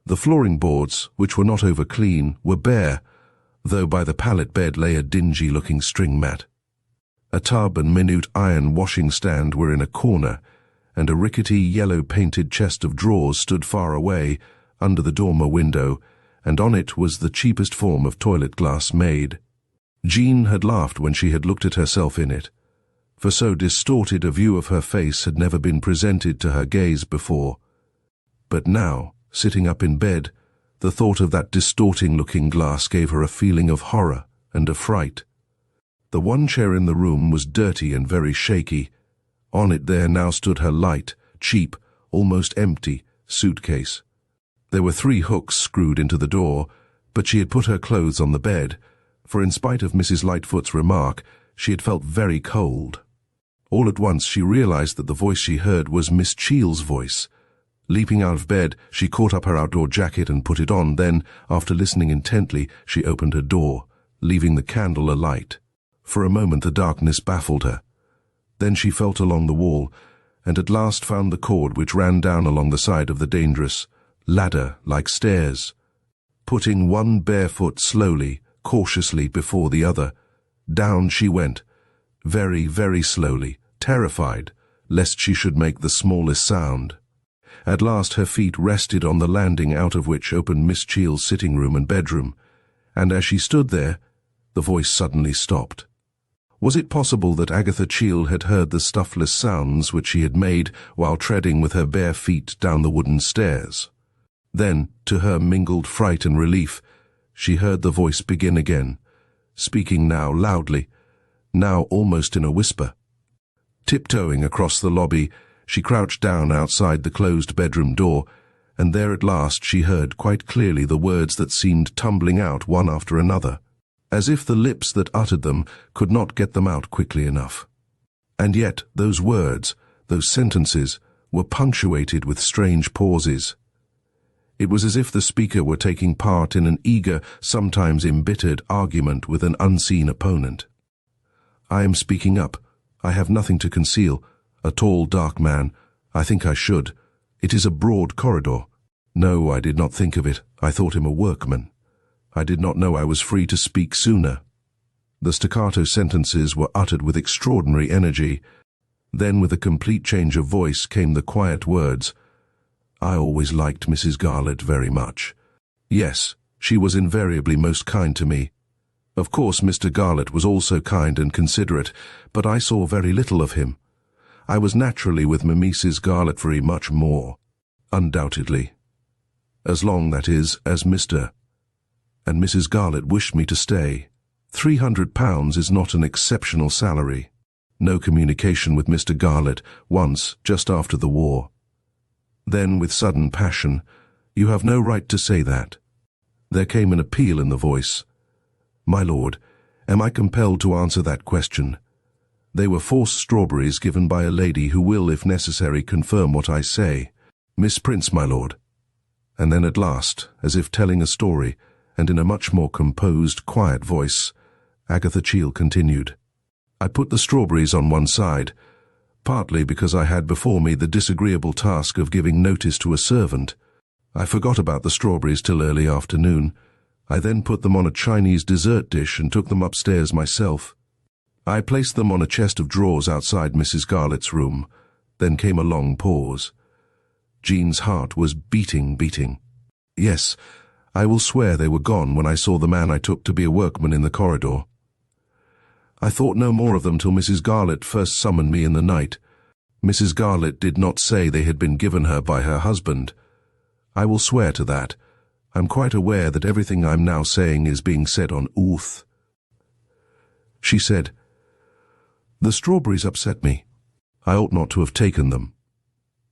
The flooring boards, which were not over clean, were bare, though by the pallet bed lay a dingy-looking string mat. A tub and minute iron washing stand were in a corner, and a rickety yellow-painted chest of drawers stood far away, under the dormer window, and on it was the cheapest form of toilet glass made. Jean had laughed when she had looked at herself in it, for so distorted a view of her face had never been presented to her gaze before. But now, sitting up in bed, the thought of that distorting-looking glass gave her a feeling of horror and of fright. The one chair in the room was dirty and very shaky. On it there now stood her light, cheap, almost empty suitcase. There were 3 hooks screwed into the door, but she had put her clothes on the bed, for in spite of Mrs. Lightfoot's remark, she had felt very cold. All at once she realized that the voice she heard was Miss Cheel's voice. Leaping out of bed, she caught up her outdoor jacket and put it on. Then, after listening intently, she opened her door, leaving the candle alight. For a moment the darkness baffled her. Then she felt along the wall, and at last found the cord which ran down along the side of the dangerous ladder like stairs. Putting one bare foot slowly, cautiously before the other, down she went, very, very slowly, terrified lest she should make the smallest sound. At last her feet rested on the landing out of which opened Miss Cheel's sitting room and bedroom, and as she stood there, the voice suddenly stopped. Was it possible that Agatha Cheel had heard the stuffless sounds which she had made while treading with her bare feet down the wooden stairs? Then, to her mingled fright and relief, she heard the voice begin again, speaking now loudly, now almost in a whisper. Tiptoeing across the lobby, she crouched down outside the closed bedroom door, and there at last she heard quite clearly the words that seemed tumbling out one after another. as if the lips that uttered them could not get them out quickly enough. And yet those words, those sentences, were punctuated with strange pauses. It was as if the speaker were taking part in an eager, sometimes embittered argument with an unseen opponent. "I am speaking up. I have nothing to conceal. A tall, dark man. I think I should. It is a broad corridor. No, I did not think of it. I thought him a workman. I did not know I was free to speak sooner." The staccato sentences were uttered with extraordinary energy. Then, with a complete change of voice, came the quiet words, "I always liked Mrs. Garlett very much. Yes, she was invariably most kind to me. Of course, Mr. Garlett was also kind and considerate, but I saw very little of him. I was naturally with Mrs. Garlett very much more, undoubtedly. As long, that is, as Mr. and Mrs. Garlett wished me to stay. £300 is not an exceptional salary. No communication with Mr. Garlett, once, just after the war." Then, with sudden passion, "You have no right to say that." There came an appeal in the voice. "My lord, am I compelled to answer that question? They were forced strawberries given by a lady who will, if necessary, confirm what I say. Miss Prince, my lord." And then at last, as if telling a story, and in a much more composed, quiet voice, Agatha Cheel continued, "I put the strawberries on one side, partly because I had before me the disagreeable task of giving notice to a servant. I forgot about the strawberries till early afternoon. I then put them on a Chinese dessert dish and took them upstairs myself. I placed them on a chest of drawers outside Mrs. Garlett's room." Then came a long pause. Jean's heart was beating. "Yes, I will swear they were gone when I saw the man I took to be a workman in the corridor. I thought no more of them till Mrs. Garlett first summoned me in the night. Mrs. Garlett did not say they had been given her by her husband. I will swear to that. I'm quite aware that everything I'm now saying is being said on oath." She said, "The strawberries upset me. I ought not to have taken them."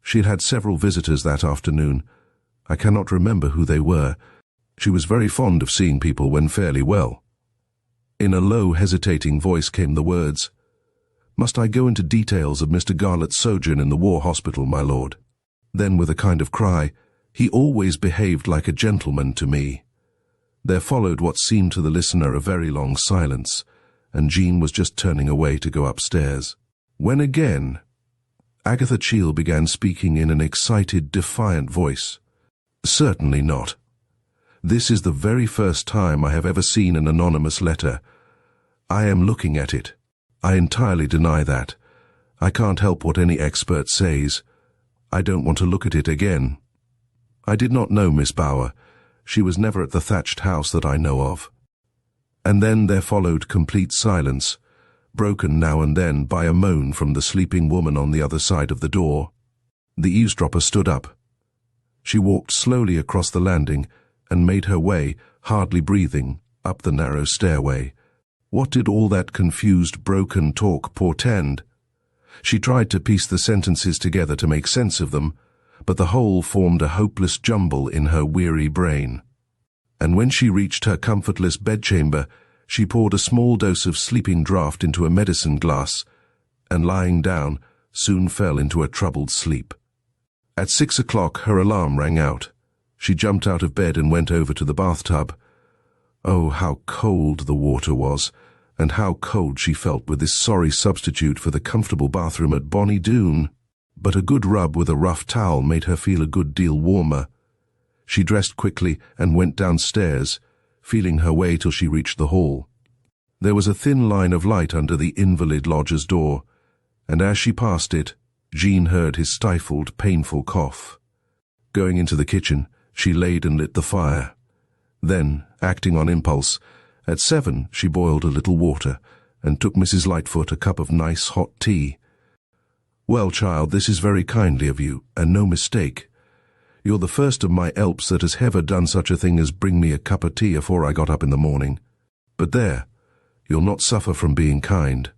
She had had several visitors that afternoon. I cannot remember who they were. She was very fond of seeing people when fairly well. In a low, hesitating voice came the words, "Must I go into details of Mr. Garlett's sojourn in the war hospital, my lord?" Then, with a kind of cry, "He always behaved like a gentleman to me." There followed what seemed to the listener a very long silence, and Jean was just turning away to go upstairs, when again Agatha Cheel began speaking in an excited, defiant voice. "Certainly not. This is the very first time I have ever seen an anonymous letter. I am looking at it. I entirely deny that. I can't help what any expert says. I don't want to look at it again. I did not know Miss Bower. She was never at the thatched house that I know of." And then there followed complete silence, broken now and then by a moan from the sleeping woman on the other side of the door. The eavesdropper stood up. She walked slowly across the landing and made her way, hardly breathing, up the narrow stairway. What did all that confused, broken talk portend? She tried to piece the sentences together to make sense of them, but the whole formed a hopeless jumble in her weary brain. And when she reached her comfortless bedchamber, she poured a small dose of sleeping draught into a medicine glass, and lying down, soon fell into a troubled sleep. At 6 o'clock her alarm rang out. She jumped out of bed and went over to the bathtub. Oh, how cold the water was, and how cold she felt with this sorry substitute for the comfortable bathroom at Bonnie Doon. But a good rub with a rough towel made her feel a good deal warmer. She dressed quickly and went downstairs, feeling her way till she reached the hall. There was a thin line of light under the invalid lodger's door, and as she passed it, Jean heard his stifled, painful cough. Going into the kitchen, she laid and lit the fire. Then, acting on impulse, at 7 she boiled a little water and took Mrs. Lightfoot a cup of nice hot tea. "Well, child, this is very kindly of you, and no mistake. You're the first of my elps that has ever done such a thing as bring me a cup of tea afore I got up in the morning. But there, you'll not suffer from being kind.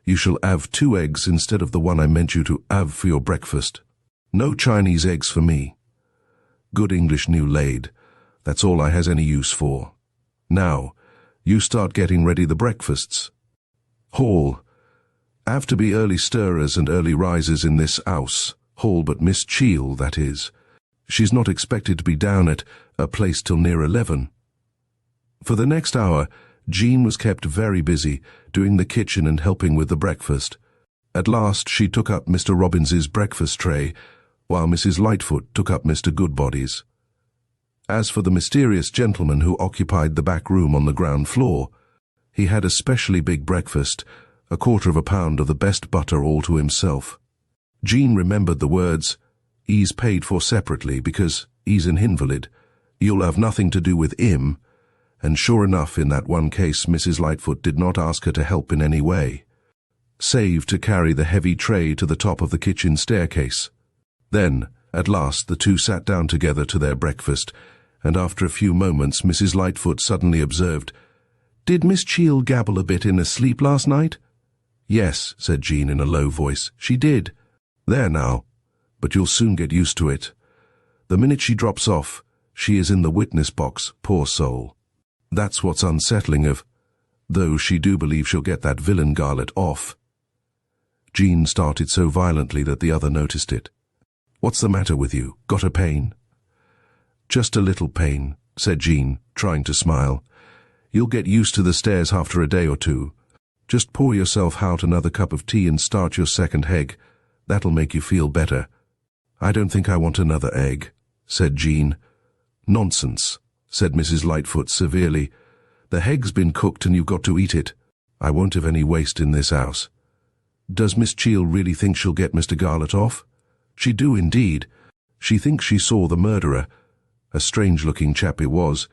You shall have 2 eggs instead of the one I meant you to have for your breakfast. No Chinese eggs for me. Good English new laid, that's all I has any use for. Now, You start getting ready the breakfasts. Hall. Have to be early stirrers and early risers in this house. Hall, but Miss Cheel, that is. She's not expected to be down at a place till near 11. For the next hour, Jean was kept very busy, doing the kitchen and helping with the breakfast. At last she took up Mr. Robbins's breakfast tray, while Mrs. Lightfoot took up Mr. Goodbody's. As for the mysterious gentleman who occupied the back room on the ground floor, he had a specially big breakfast, 1/4 pound of the best butter all to himself. Jean remembered the words, "He's paid for separately because he's an invalid. You'll have nothing to do with him," and sure enough, in that one case, Mrs. Lightfoot did not ask her to help in any way, save to carry the heavy tray to the top of the kitchen staircase. Then, at last, the two sat down together to their breakfast, and after a few moments Mrs. Lightfoot suddenly observed, "Did Miss Cheel gabble a bit in her sleep last night?" "Yes," said Jean in a low voice, "she did." "There now, but you'll soon get used to it. The minute she drops off, she is in the witness box, poor soul. That's what's unsettling of, though she do believe she'll get that villain Garlett off." Jean started so violently that the other noticed it. "What's the matter with you? Got a pain?" "Just a little pain," said Jean, trying to smile. "You'll get used to the stairs after a day or two. Just pour yourself out another cup of tea and start your second egg. That'll make you feel better." "I don't think I want another egg," said Jean. "Nonsense," said Mrs. Lightfoot severely. "The egg's been cooked and you've got to eat it. I won't have any waste in this house. Does Miss Cheel really think she'll get Mr. Garlett off?" "She do indeed. She thinks she saw the murderer, a strange-looking chap it was,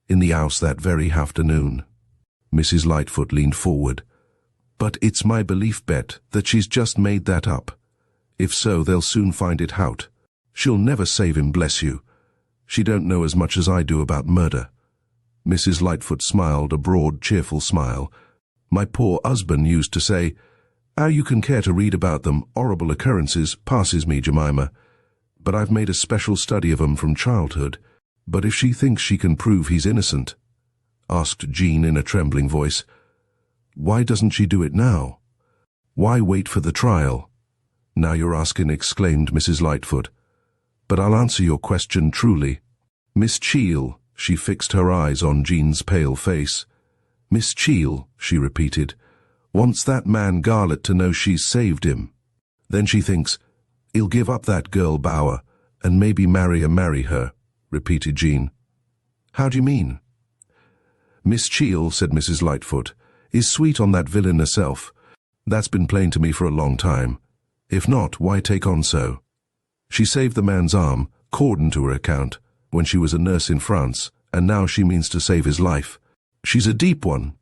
in the house that very afternoon." Mrs. Lightfoot leaned forward. "But it's my belief, Bet, that she's just made that up. If so, they'll soon find it out. She'll never save him, bless you. She don't know as much as I do about murder." Mrs. Lightfoot smiled a broad, cheerful smile. "My poor husband used to say, 'How you can care to read about them horrible occurrences passes me, Jemima. But I've made a special study of 'em from childhood. But if she thinks she can prove he's innocent," asked Jean in a trembling voice, "why doesn't she do it now? Why wait for the trial?" "Now you're asking," exclaimed Mrs. Lightfoot. "But I'll answer your question truly. Miss Cheel," she fixed her eyes on Jean's pale face. "Miss Cheel," she repeated, "wants that man Garlett to know she's saved him. Then she thinks, he'll give up that girl Bower, and maybe marry her," repeated Jean. "How do you mean?" "Miss Cheel," said Mrs. Lightfoot, "is sweet on that villain herself. That's been plain to me for a long time. If not, why take on so? She saved the man's arm, according to her account, when she was a nurse in France, and now she means to save his life. She's a deep one."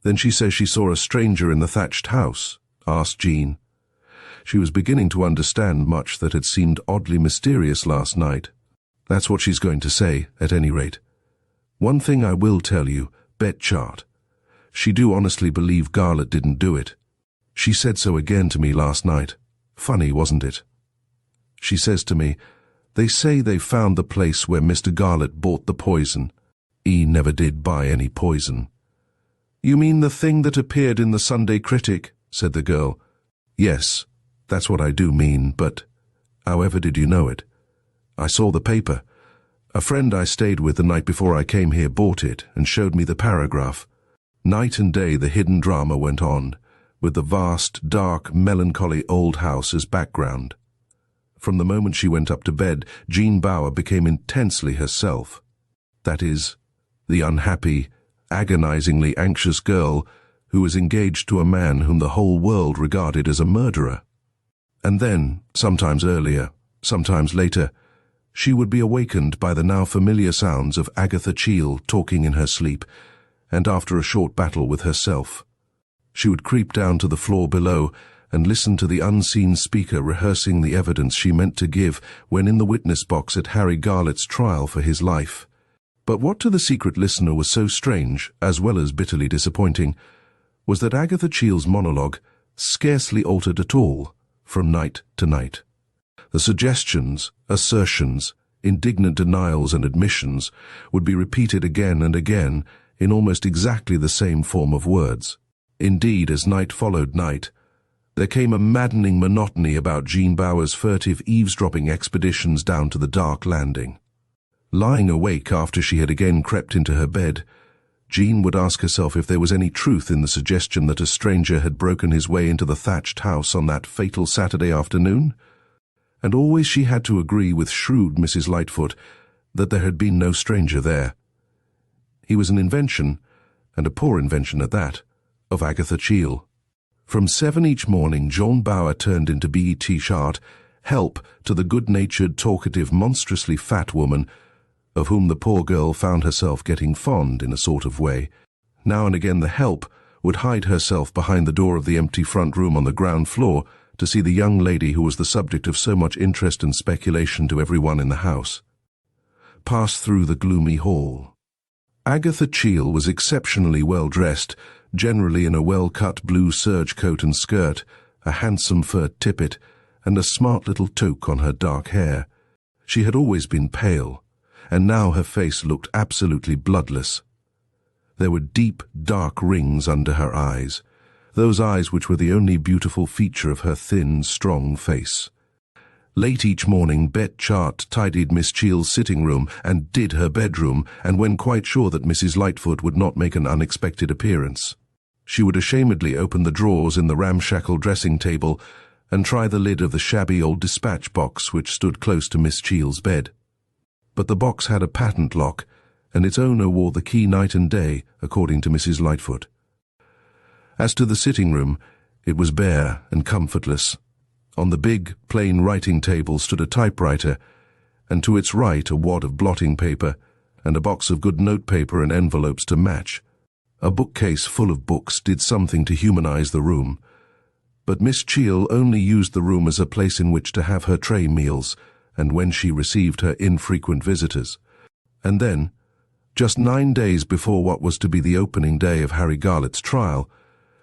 "Then she says she saw a stranger in the thatched house?" asked Jean. She was beginning to understand much that had seemed oddly mysterious last night. "That's what she's going to say, at any rate. One thing I will tell you, Bet Chart. She do honestly believe Garlett didn't do it. She said so again to me last night. Funny, wasn't it? She says to me, 'They say they found the place where Mr. Garlett bought the poison. He never did buy any poison.'" "You mean the thing that appeared in the Sunday Critic?" said the girl. "Yes, that's what I do mean, but however did you know it?" "I saw the paper. A friend I stayed with the night before I came here bought it and showed me the paragraph. Night and day the hidden drama went on, with the vast, dark, melancholy old house as background. From the moment she went up to bed, Jean Bower became intensely herself. That is, the unhappy, agonizingly anxious girl who was engaged to a man whom the whole world regarded as a murderer. And then, sometimes earlier, sometimes later, she would be awakened by the now familiar sounds of Agatha Cheel talking in her sleep, and after a short battle with herself, she would creep down to the floor below and listen to the unseen speaker rehearsing the evidence she meant to give when in the witness box at Harry Garlett's trial for his life. But what to the secret listener was so strange, as well as bitterly disappointing, was that Agatha Cheel's monologue scarcely altered at all from night to night. The suggestions, assertions, indignant denials and admissions would be repeated again and again in almost exactly the same form of words. Indeed, as night followed night, there came a maddening monotony about Jean Bauer's furtive eavesdropping expeditions down to the dark landing. Lying awake after she had again crept into her bed, Jean would ask herself if there was any truth in the suggestion that a stranger had broken his way into the thatched house on that fatal Saturday afternoon. And always she had to agree with shrewd Mrs. Lightfoot that there had been no stranger there. He was an invention, and a poor invention at that, of Agatha Cheel. From 7 each morning, Jean Bauer turned into B.E.T. Chart, help to the good-natured, talkative, monstrously fat woman, of whom the poor girl found herself getting fond in a sort of way. Now and again the help would hide herself behind the door of the empty front room on the ground floor to see the young lady who was the subject of so much interest and speculation to everyone in the house pass through the gloomy hall. Agatha Cheel was exceptionally well dressed, generally in a well-cut blue serge coat and skirt, a handsome fur tippet, and a smart little toque on her dark hair. She had always been pale, and now her face looked absolutely bloodless. There were deep, dark rings under her eyes, those eyes which were the only beautiful feature of her thin, strong face. Late each morning, Bet Chart tidied Miss Cheel's sitting room and did her bedroom, and when quite sure that Mrs. Lightfoot would not make an unexpected appearance, she would ashamedly open the drawers in the ramshackle dressing table and try the lid of the shabby old dispatch box which stood close to Miss Cheel's bed. But the box had a patent lock, and its owner wore the key night and day, according to Mrs. Lightfoot. As to the sitting room, it was bare and comfortless. On the big, plain writing table stood a typewriter, and to its right a wad of blotting paper, and a box of good notepaper and envelopes to match. A bookcase full of books did something to humanize the room, but Miss Cheel only used the room as a place in which to have her tray meals, and when she received her infrequent visitors. And then, just 9 days before what was to be the opening day of Harry Garlett's trial,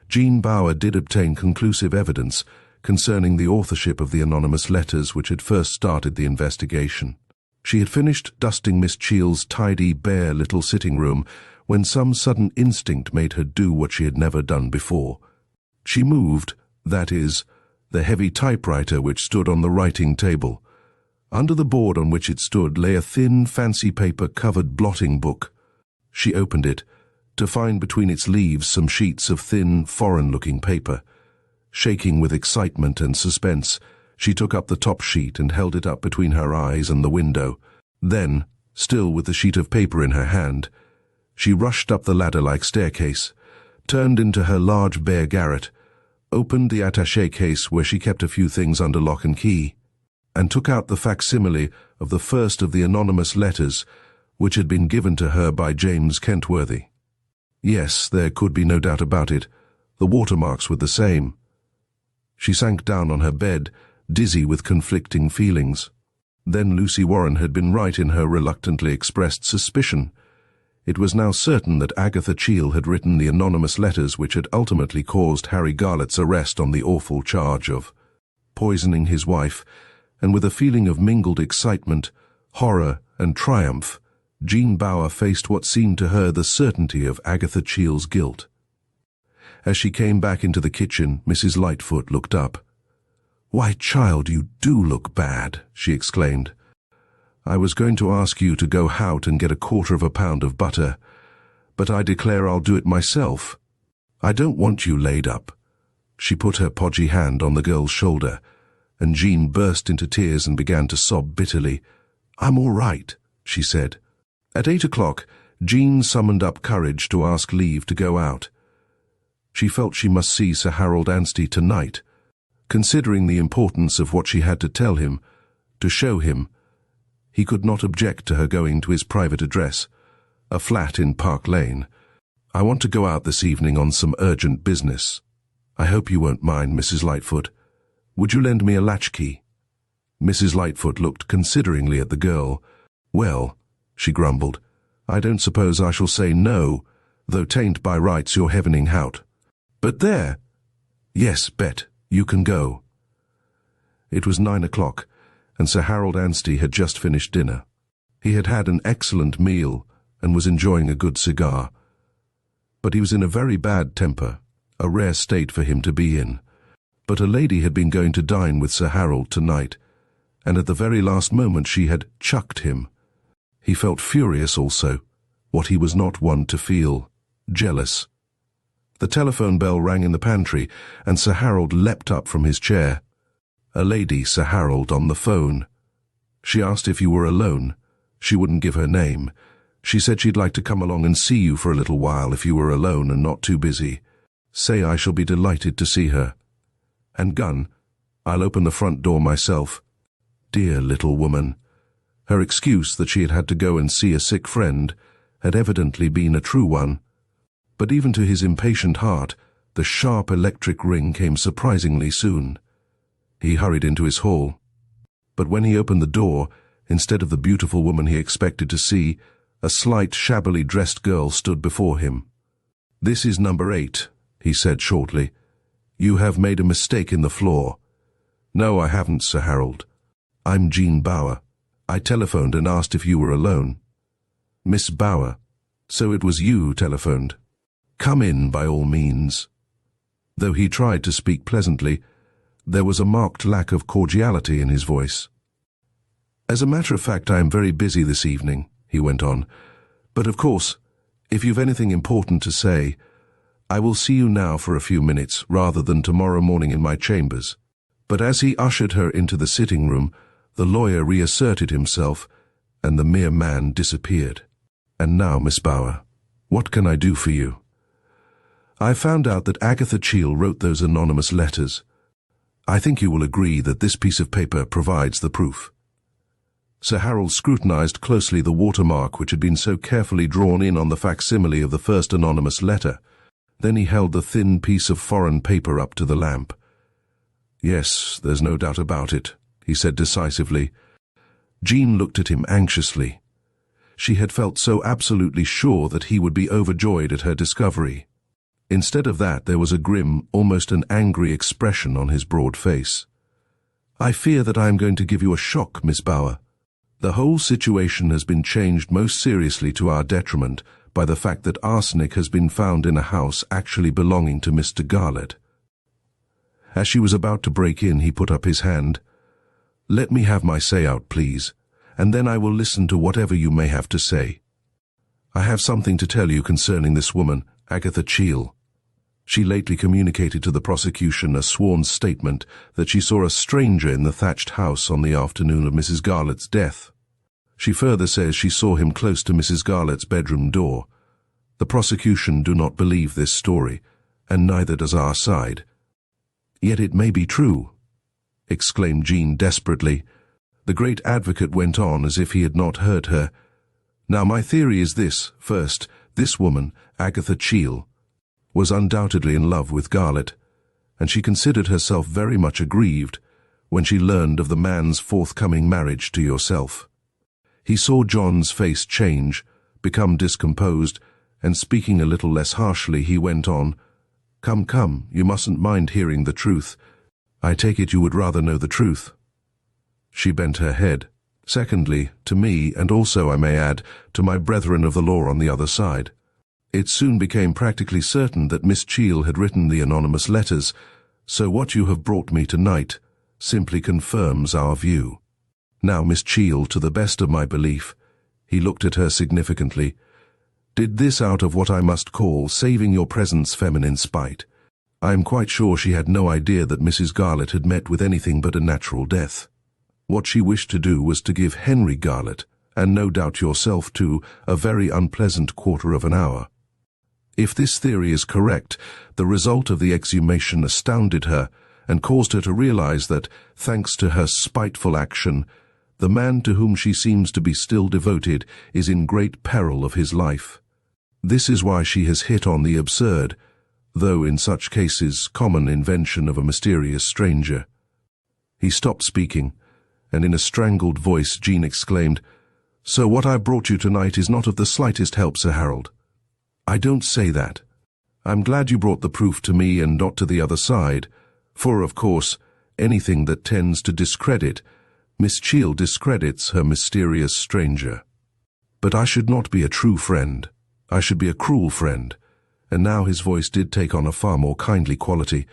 Jean Bauer did obtain conclusive evidence concerning the authorship of the anonymous letters which had first started the investigation. She had finished dusting Miss Cheel's tidy, bare little sitting room when some sudden instinct made her do what she had never done before. She moved, that is, the heavy typewriter which stood on the writing table. Under the board on which it stood lay a thin, fancy paper-covered blotting book. She opened it, to find between its leaves some sheets of thin, foreign-looking paper. Shaking with excitement and suspense, she took up the top sheet and held it up between her eyes and the window. Then, still with the sheet of paper in her hand, she rushed up the ladder-like staircase, turned into her large bare garret, opened the attaché case where she kept a few things under lock and key, and took out the facsimile of the first of the anonymous letters which had been given to her by James Kentworthy. Yes, there could be no doubt about it. The watermarks were the same. She sank down on her bed, dizzy with conflicting feelings. Then Lucy Warren had been right in her reluctantly expressed suspicion. It was now certain that Agatha Cheel had written the anonymous letters which had ultimately caused Harry Garlett's arrest on the awful charge of poisoning his wife, and with a feeling of mingled excitement, horror, and triumph, Jean Bauer faced what seemed to her the certainty of Agatha Cheel's guilt. As she came back into the kitchen, Mrs. Lightfoot looked up. "Why, child, you do look bad," she exclaimed. "I was going to ask you to go out and get a quarter of a pound of butter, but I declare I'll do it myself. I don't want you laid up." She put her podgy hand on the girl's shoulder, and Jean burst into tears and began to sob bitterly. "I'm all right," she said. At 8 o'clock, Jean summoned up courage to ask leave to go out. She felt she must see Sir Harold Anstey tonight. Considering the importance of what she had to tell him, to show him, he could not object to her going to his private address, a flat in Park Lane. "I want to go out this evening on some urgent business. I hope you won't mind, Mrs. Lightfoot. Would you lend me a latchkey?" Mrs. Lightfoot looked consideringly at the girl. "Well," she grumbled, "I don't suppose I shall say no, though 'tain't by rights your heavening hout. But there! Yes, Bet, you can go." It was 9 o'clock, and Sir Harold Anstey had just finished dinner. He had had an excellent meal and was enjoying a good cigar. but he was in a very bad temper, a rare state for him to be in. But a lady had been going to dine with Sir Harold tonight, and at the very last moment she had chucked him. He felt furious also, what he was not one to feel, jealous. The telephone bell rang in the pantry, and Sir Harold leapt up from his chair. A lady, Sir Harold, on the phone. She asked if you were alone. She wouldn't give her name. She said she'd like to come along and see you for a little while if you were alone and not too busy. Say I shall be delighted to see her. And Gun, I'll open the front door myself. Dear little woman. Her excuse that she had had to go and see a sick friend had evidently been a true one. But even to his impatient heart, the sharp electric ring came surprisingly soon. He hurried into his hall. But when he opened the door, instead of the beautiful woman he expected to see, a slight, shabbily dressed girl stood before him. "This is number 8, he said shortly. "You have made a mistake in the floor." "No, I haven't, Sir Harold. I'm Jean Bower. I telephoned and asked if you were alone." "Miss Bower. So it was you who telephoned. Come in by all means." Though he tried to speak pleasantly, there was a marked lack of cordiality in his voice. "As a matter of fact, I am very busy this evening," he went on. "But of course, if you've anything important to say, I will see you now for a few minutes rather than tomorrow morning in my chambers." But as he ushered her into the sitting room, the lawyer reasserted himself, and the mere man disappeared. "And now, Miss Bower, what can I do for you?" "I found out that Agatha Cheel wrote those anonymous letters. I think you will agree that this piece of paper provides the proof." Sir Harold scrutinized closely the watermark which had been so carefully drawn in on the facsimile of the first anonymous letter. Then he held the thin piece of foreign paper up to the lamp. "Yes, there's no doubt about it," he said decisively. Jean looked at him anxiously. She had felt so absolutely sure that he would be overjoyed at her discovery. Instead of that, there was a grim, almost an angry expression on his broad face. "I fear that I am going to give you a shock, Miss Bower. The whole situation has been changed most seriously to our detriment by the fact that arsenic has been found in a house actually belonging to Mr. Garlett." As she was about to break in, he put up his hand. "Let me have my say out, please, and then I will listen to whatever you may have to say. I have something to tell you concerning this woman, Agatha Cheel. She lately communicated to the prosecution a sworn statement that she saw a stranger in the thatched house on the afternoon of Mrs. Garlett's death. She further says she saw him close to Mrs. Garlett's bedroom door. The prosecution do not believe this story, and neither does our side." "Yet it may be true," exclaimed Jean desperately. The great advocate went on as if he had not heard her. "Now my theory is this. First, this woman, Agatha Cheel, was undoubtedly in love with Garlett, and she considered herself very much aggrieved when she learned of the man's forthcoming marriage to yourself. He saw John's face change, become discomposed, and speaking a little less harshly, he went on, Come, you mustn't mind hearing the truth. I take it you would rather know the truth." She bent her head. "Secondly, to me, and also, I may add, to my brethren of the law on the other side. It soon became practically certain that Miss Cheel had written the anonymous letters, so what you have brought me tonight simply confirms our view. Now, Miss Cheel, to the best of my belief," he looked at her significantly, "did this out of what I must call saving your presence feminine spite. I am quite sure she had no idea that Mrs. Garlett had met with anything but a natural death. What she wished to do was to give Henry Garlett, and no doubt yourself too, a very unpleasant quarter of an hour. If this theory is correct, the result of the exhumation astounded her and caused her to realize that, thanks to her spiteful action, the man to whom she seems to be still devoted is in great peril of his life. This is why she has hit on the absurd, though in such cases common invention of a mysterious stranger." He stopped speaking, and in a strangled voice Jean exclaimed, "So what I brought you tonight is not of the slightest help, Sir Harold." "I don't say that. I'm glad you brought the proof to me and not to the other side, for, of course, anything that tends to discredit Miss Cheel discredits her mysterious stranger. But I should not be a true friend. I should be a cruel friend, and now his voice did take on a far more kindly quality.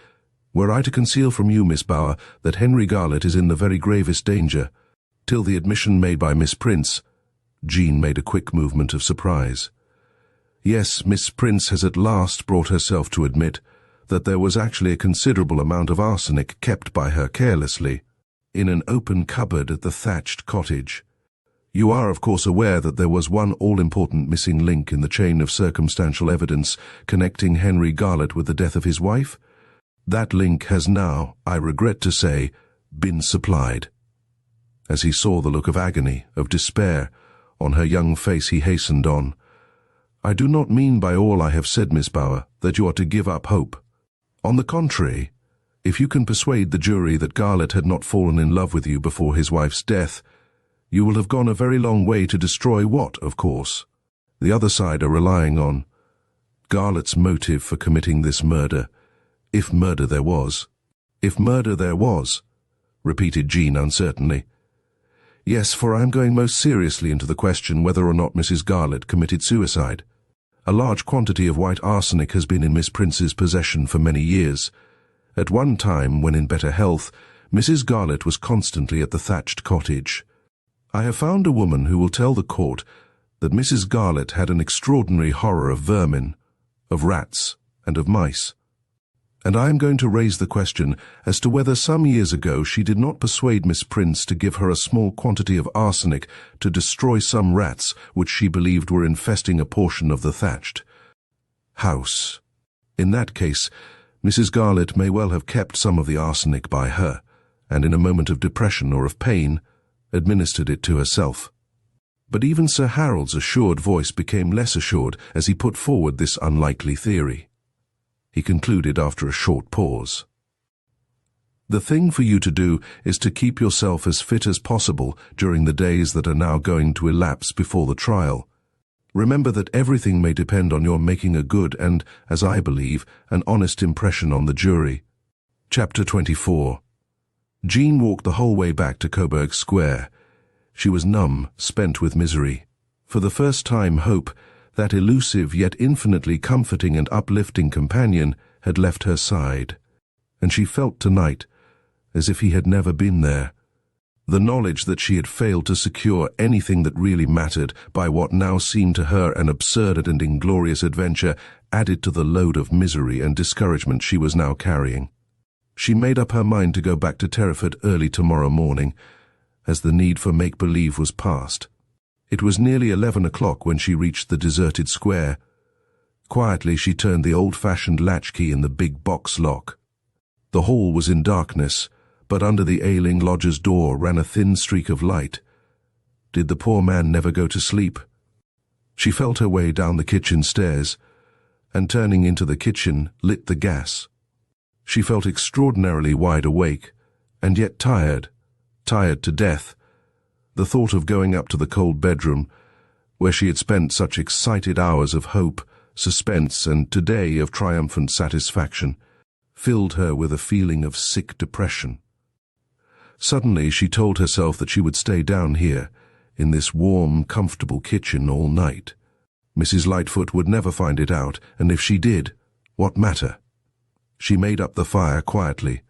"Were I to conceal from you, Miss Bower, that Henry Garlett is in the very gravest danger, till the admission made by Miss Prince—" Jean made a quick movement of surprise. "Yes, Miss Prince has at last brought herself to admit that there was actually a considerable amount of arsenic kept by her carelessly in an open cupboard at the thatched cottage. You are, of course, aware that there was one all-important missing link in the chain of circumstantial evidence connecting Henry Garlett with the death of his wife? That link has now, I regret to say, been supplied." As he saw the look of agony, of despair, on her young face, he hastened on. "I do not mean by all I have said, Miss Bower, that you are to give up hope. On the contrary, if you can persuade the jury that Garlett had not fallen in love with you before his wife's death, you will have gone a very long way to destroy what, of course, the other side are relying on: Garlett's motive for committing this murder, if murder there was." "If murder there was," repeated Jean uncertainly. "Yes, for I am going most seriously into the question whether or not Mrs. Garlett committed suicide. A large quantity of white arsenic has been in Miss Prince's possession for many years. At one time, when in better health, Mrs. Garlett was constantly at the thatched cottage. I have found a woman who will tell the court that Mrs. Garlett had an extraordinary horror of vermin, of rats, and of mice. And I am going to raise the question as to whether some years ago she did not persuade Miss Prince to give her a small quantity of arsenic to destroy some rats which she believed were infesting a portion of the thatched house. In that case, Mrs. Garlett may well have kept some of the arsenic by her, and in a moment of depression or of pain, administered it to herself." But even Sir Harold's assured voice became less assured as he put forward this unlikely theory. He concluded after a short pause. "The thing for you to do is to keep yourself as fit as possible during the days that are now going to elapse before the trial. Remember that everything may depend on your making a good and, as I believe, an honest impression on the jury." Chapter 24. Jean walked the whole way back to Coburg Square. She was numb, spent with misery. For the first time, hope, that elusive yet infinitely comforting and uplifting companion, had left her side, and she felt tonight as if he had never been there. The knowledge that she had failed to secure anything that really mattered by what now seemed to her an absurd and inglorious adventure added to the load of misery and discouragement she was now carrying. She made up her mind to go back to Terraford early tomorrow morning, as the need for make-believe was past. It was nearly 11 o'clock when she reached the deserted square. Quietly she turned the old-fashioned latchkey in the big box lock. The hall was in darkness, but under the ailing lodger's door ran a thin streak of light. Did the poor man never go to sleep? She felt her way down the kitchen stairs, and turning into the kitchen, lit the gas. She felt extraordinarily wide awake, and yet tired to death. The thought of going up to the cold bedroom, where she had spent such excited hours of hope, suspense, and today of triumphant satisfaction, filled her with a feeling of sick depression. Suddenly she told herself that she would stay down here, in this warm, comfortable kitchen all night. Mrs. Lightfoot would never find it out, and if she did, what matter? She made up the fire quietly.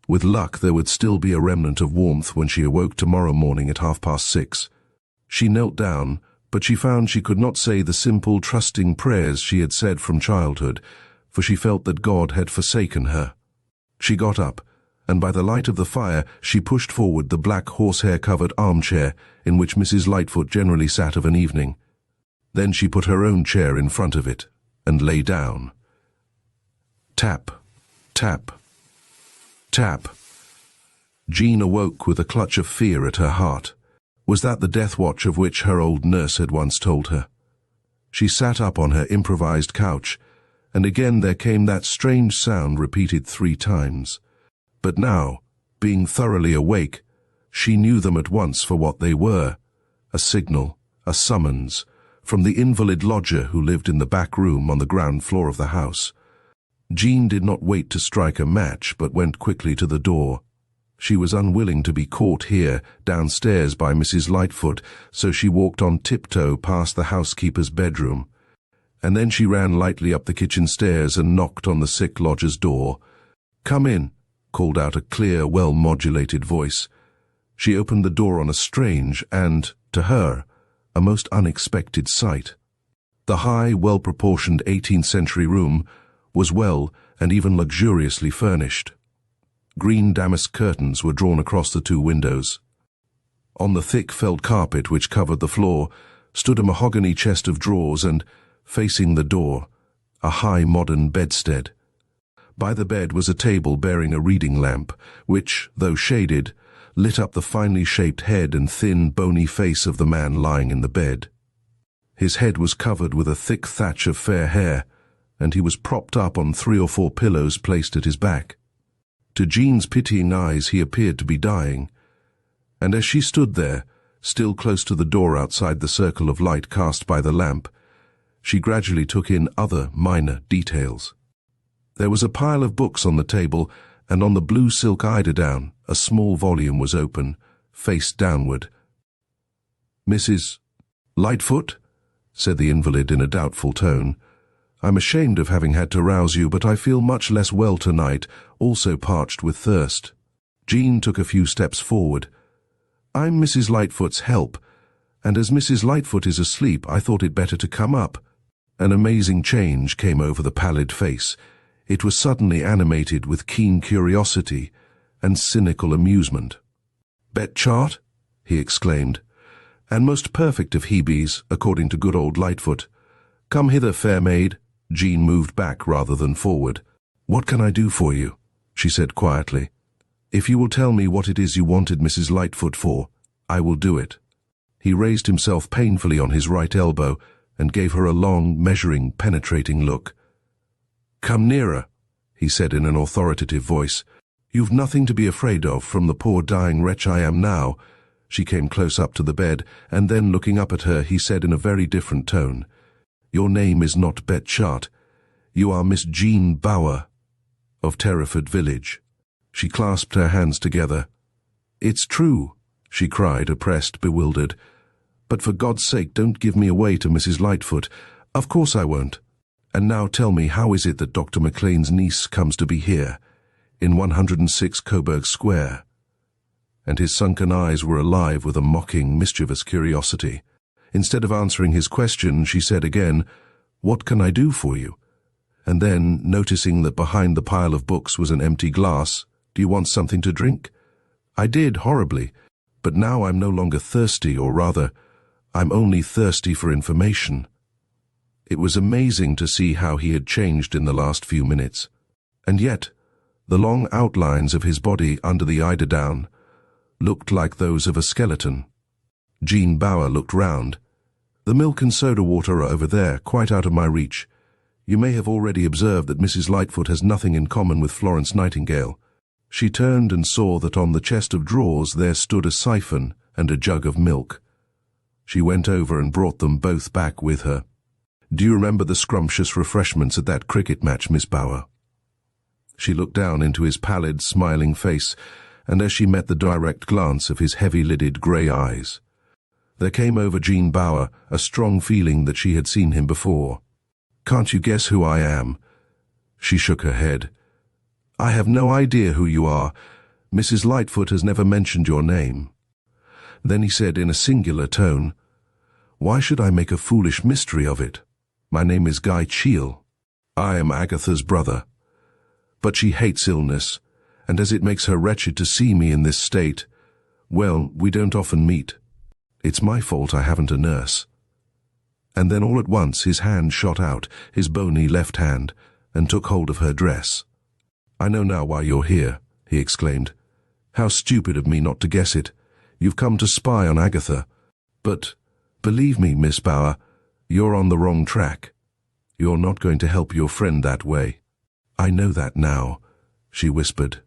With luck, there would still be a remnant of warmth when she awoke tomorrow morning at 6:30. She knelt down, but she found she could not say the simple, trusting prayers she had said from childhood, for she felt that God had forsaken her. She got up, and by the light of the fire she pushed forward the black horsehair-covered armchair in which Mrs. Lightfoot generally sat of an evening. Then she put her own chair in front of it, and lay down. Tap, tap, tap. Jean awoke with a clutch of fear at her heart. Was that the death watch of which her old nurse had once told her? She sat up on her improvised couch, and again there came that strange sound repeated 3 times. But now, being thoroughly awake, she knew them at once for what they were: a signal, a summons, from the invalid lodger who lived in the back room on the ground floor of the house. Jean did not wait to strike a match, but went quickly to the door. She was unwilling to be caught here, downstairs by Mrs. Lightfoot, so she walked on tiptoe past the housekeeper's bedroom. And then she ran lightly up the kitchen stairs and knocked on the sick lodger's door. "Come in," called out a clear, well-modulated voice. She opened the door on a strange and, to her, a most unexpected sight. The high, well-proportioned 18th-century room was well and even luxuriously furnished. Green damask curtains were drawn across the two windows. On the thick felt carpet which covered the floor stood a mahogany chest of drawers and, facing the door, a high modern bedstead. By the bed was a table bearing a reading lamp, which, though shaded, lit up the finely shaped head and thin, bony face of the man lying in the bed. His head was covered with a thick thatch of fair hair, and he was propped up on 3 or 4 pillows placed at his back. To Jean's pitying eyes he appeared to be dying, and as she stood there, still close to the door outside the circle of light cast by the lamp, she gradually took in other minor details. There was a pile of books on the table, and on the blue silk eiderdown a small volume was open, face downward. "Mrs. Lightfoot?" said the invalid in a doubtful tone. "I'm ashamed of having had to rouse you, but I feel much less well tonight, also parched with thirst." Jean took a few steps forward. "I'm Mrs. Lightfoot's help, and as Mrs. Lightfoot is asleep, I thought it better to come up." An amazing change came over the pallid face. It was suddenly animated with keen curiosity and cynical amusement. "Bet chart?" he exclaimed. "And most perfect of Hebes, according to good old Lightfoot. Come hither, fair maid." Jean moved back rather than forward. "What can I do for you?" she said quietly. "If you will tell me what it is you wanted Mrs. Lightfoot for, I will do it." He raised himself painfully on his right elbow and gave her a long, measuring, penetrating look. "Come nearer," he said in an authoritative voice. "You've nothing to be afraid of from the poor dying wretch I am now." She came close up to the bed, and then looking up at her, he said in a very different tone, "Your name is not Bet Chart. You are Miss Jean Bower, of Terraford Village." She clasped her hands together. "It's true," she cried, oppressed, bewildered. "But for God's sake, don't give me away to Mrs. Lightfoot." "Of course I won't. And now tell me, how is it that Dr. McLean's niece comes to be here, in 106 Coburg Square?" And his sunken eyes were alive with a mocking, mischievous curiosity. Instead of answering his question, she said again, "What can I do for you?" And then, noticing that behind the pile of books was an empty glass, "Do you want something to drink?" "I did, horribly, but now I'm no longer thirsty, or rather, I'm only thirsty for information." It was amazing to see how he had changed in the last few minutes. And yet, the long outlines of his body under the eiderdown looked like those of a skeleton. Jean Bower looked round. "The milk and soda water are over there, quite out of my reach. You may have already observed that Mrs. Lightfoot has nothing in common with Florence Nightingale." She turned and saw that on the chest of drawers there stood a siphon and a jug of milk. She went over and brought them both back with her. "Do you remember the scrumptious refreshments at that cricket match, Miss Bower?" She looked down into his pallid, smiling face, and as she met the direct glance of his heavy-lidded grey eyes, there came over Jean Bower a strong feeling that she had seen him before. "Can't you guess who I am?" She shook her head. "I have no idea who you are. Mrs. Lightfoot has never mentioned your name." Then he said in a singular tone, "Why should I make a foolish mystery of it? My name is Guy Cheel. I am Agatha's brother. But she hates illness, and as it makes her wretched to see me in this state, well, we don't often meet. It's my fault I haven't a nurse." And then all at once his hand shot out, his bony left hand, and took hold of her dress. "I know now why you're here," he exclaimed. "How stupid of me not to guess it. You've come to spy on Agatha. But, believe me, Miss Bower, you're on the wrong track. You're not going to help your friend that way." "I know that now," she whispered.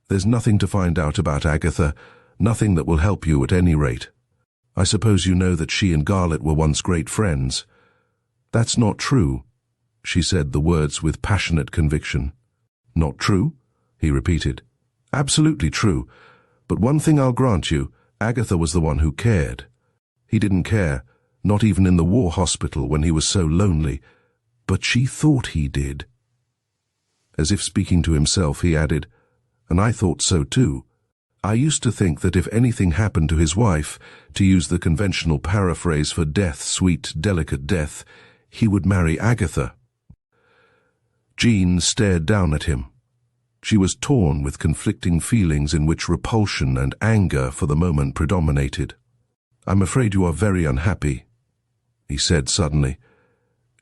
"There's nothing to find out about Agatha, nothing that will help you at any rate. I suppose you know that she and Garlett were once great friends." "That's not true," she said the words with passionate conviction. "Not true?" he repeated. "Absolutely true. But one thing I'll grant you, Agatha was the one who cared. He didn't care, not even in the war hospital when he was so lonely, But she thought he did. As if speaking to himself, he added, "And I thought so too. I used to think that if anything happened to his wife, to use the conventional paraphrase for death, sweet, delicate death, he would marry Agatha." Jean stared down at him. She was torn with conflicting feelings in which repulsion and anger for the moment predominated. "I'm afraid you are very unhappy," he said suddenly.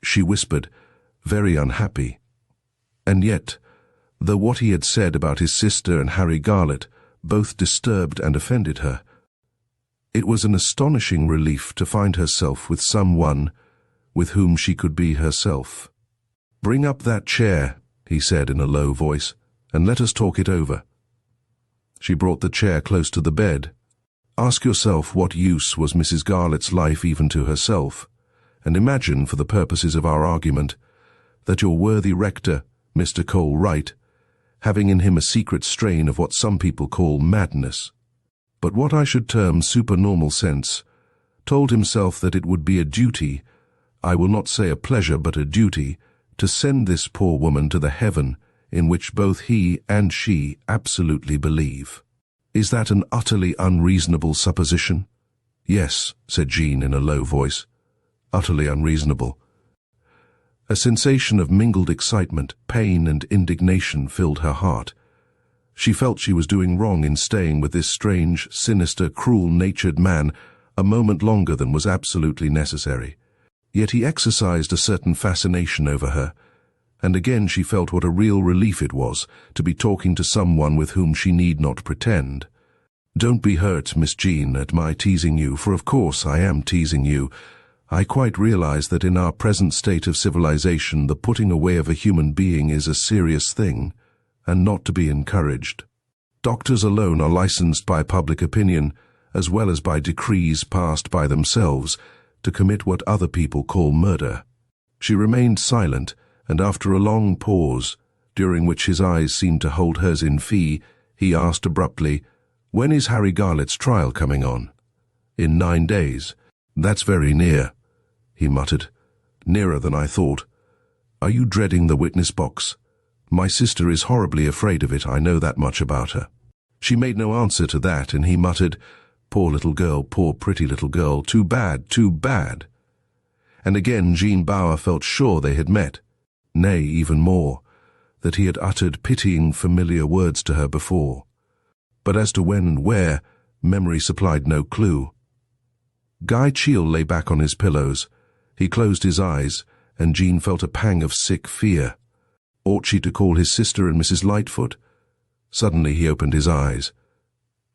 She whispered, "Very unhappy." And yet, though what he had said about his sister and Harry Garlett both disturbed and offended her, it was an astonishing relief to find herself with someone with whom she could be herself. "Bring up that chair," he said in a low voice, "and let us talk it over." She brought the chair close to the bed. "Ask yourself what use was Mrs. Garlett's life even to herself, and imagine, for the purposes of our argument, that your worthy rector, Mr. Cole Wright, having in him a secret strain of what some people call madness, but what I should term supernormal sense, told himself that it would be a duty, I will not say a pleasure but a duty, to send this poor woman to the heaven in which both he and she absolutely believe. Is that an utterly unreasonable supposition?" "Yes," said Jean in a low voice. "Utterly unreasonable." A sensation of mingled excitement, pain, and indignation filled her heart. She felt she was doing wrong in staying with this strange, sinister, cruel-natured man a moment longer than was absolutely necessary. Yet he exercised a certain fascination over her, and again she felt what a real relief it was to be talking to someone with whom she need not pretend. "Don't be hurt, Miss Jean, at my teasing you, for of course I am teasing you. I quite realize that in our present state of civilization the putting away of a human being is a serious thing, and not to be encouraged. Doctors alone are licensed by public opinion, as well as by decrees passed by themselves, to commit what other people call murder." She remained silent, and after a long pause, during which his eyes seemed to hold hers in fee, he asked abruptly, "When is Harry Garlett's trial coming on?" "In 9 days. That's very near," he muttered. "Nearer than I thought. Are you dreading the witness box? My sister is horribly afraid of it, I know that much about her." She made no answer to that, and he muttered, "Poor little girl, poor pretty little girl, too bad, too bad." And again Jean Bauer felt sure they had met. Nay, even more, that he had uttered pitying, familiar words to her before. But as to when and where, memory supplied no clue. Guy Cheel lay back on his pillows. He closed his eyes, and Jean felt a pang of sick fear. Ought she to call his sister and Mrs. Lightfoot? Suddenly he opened his eyes.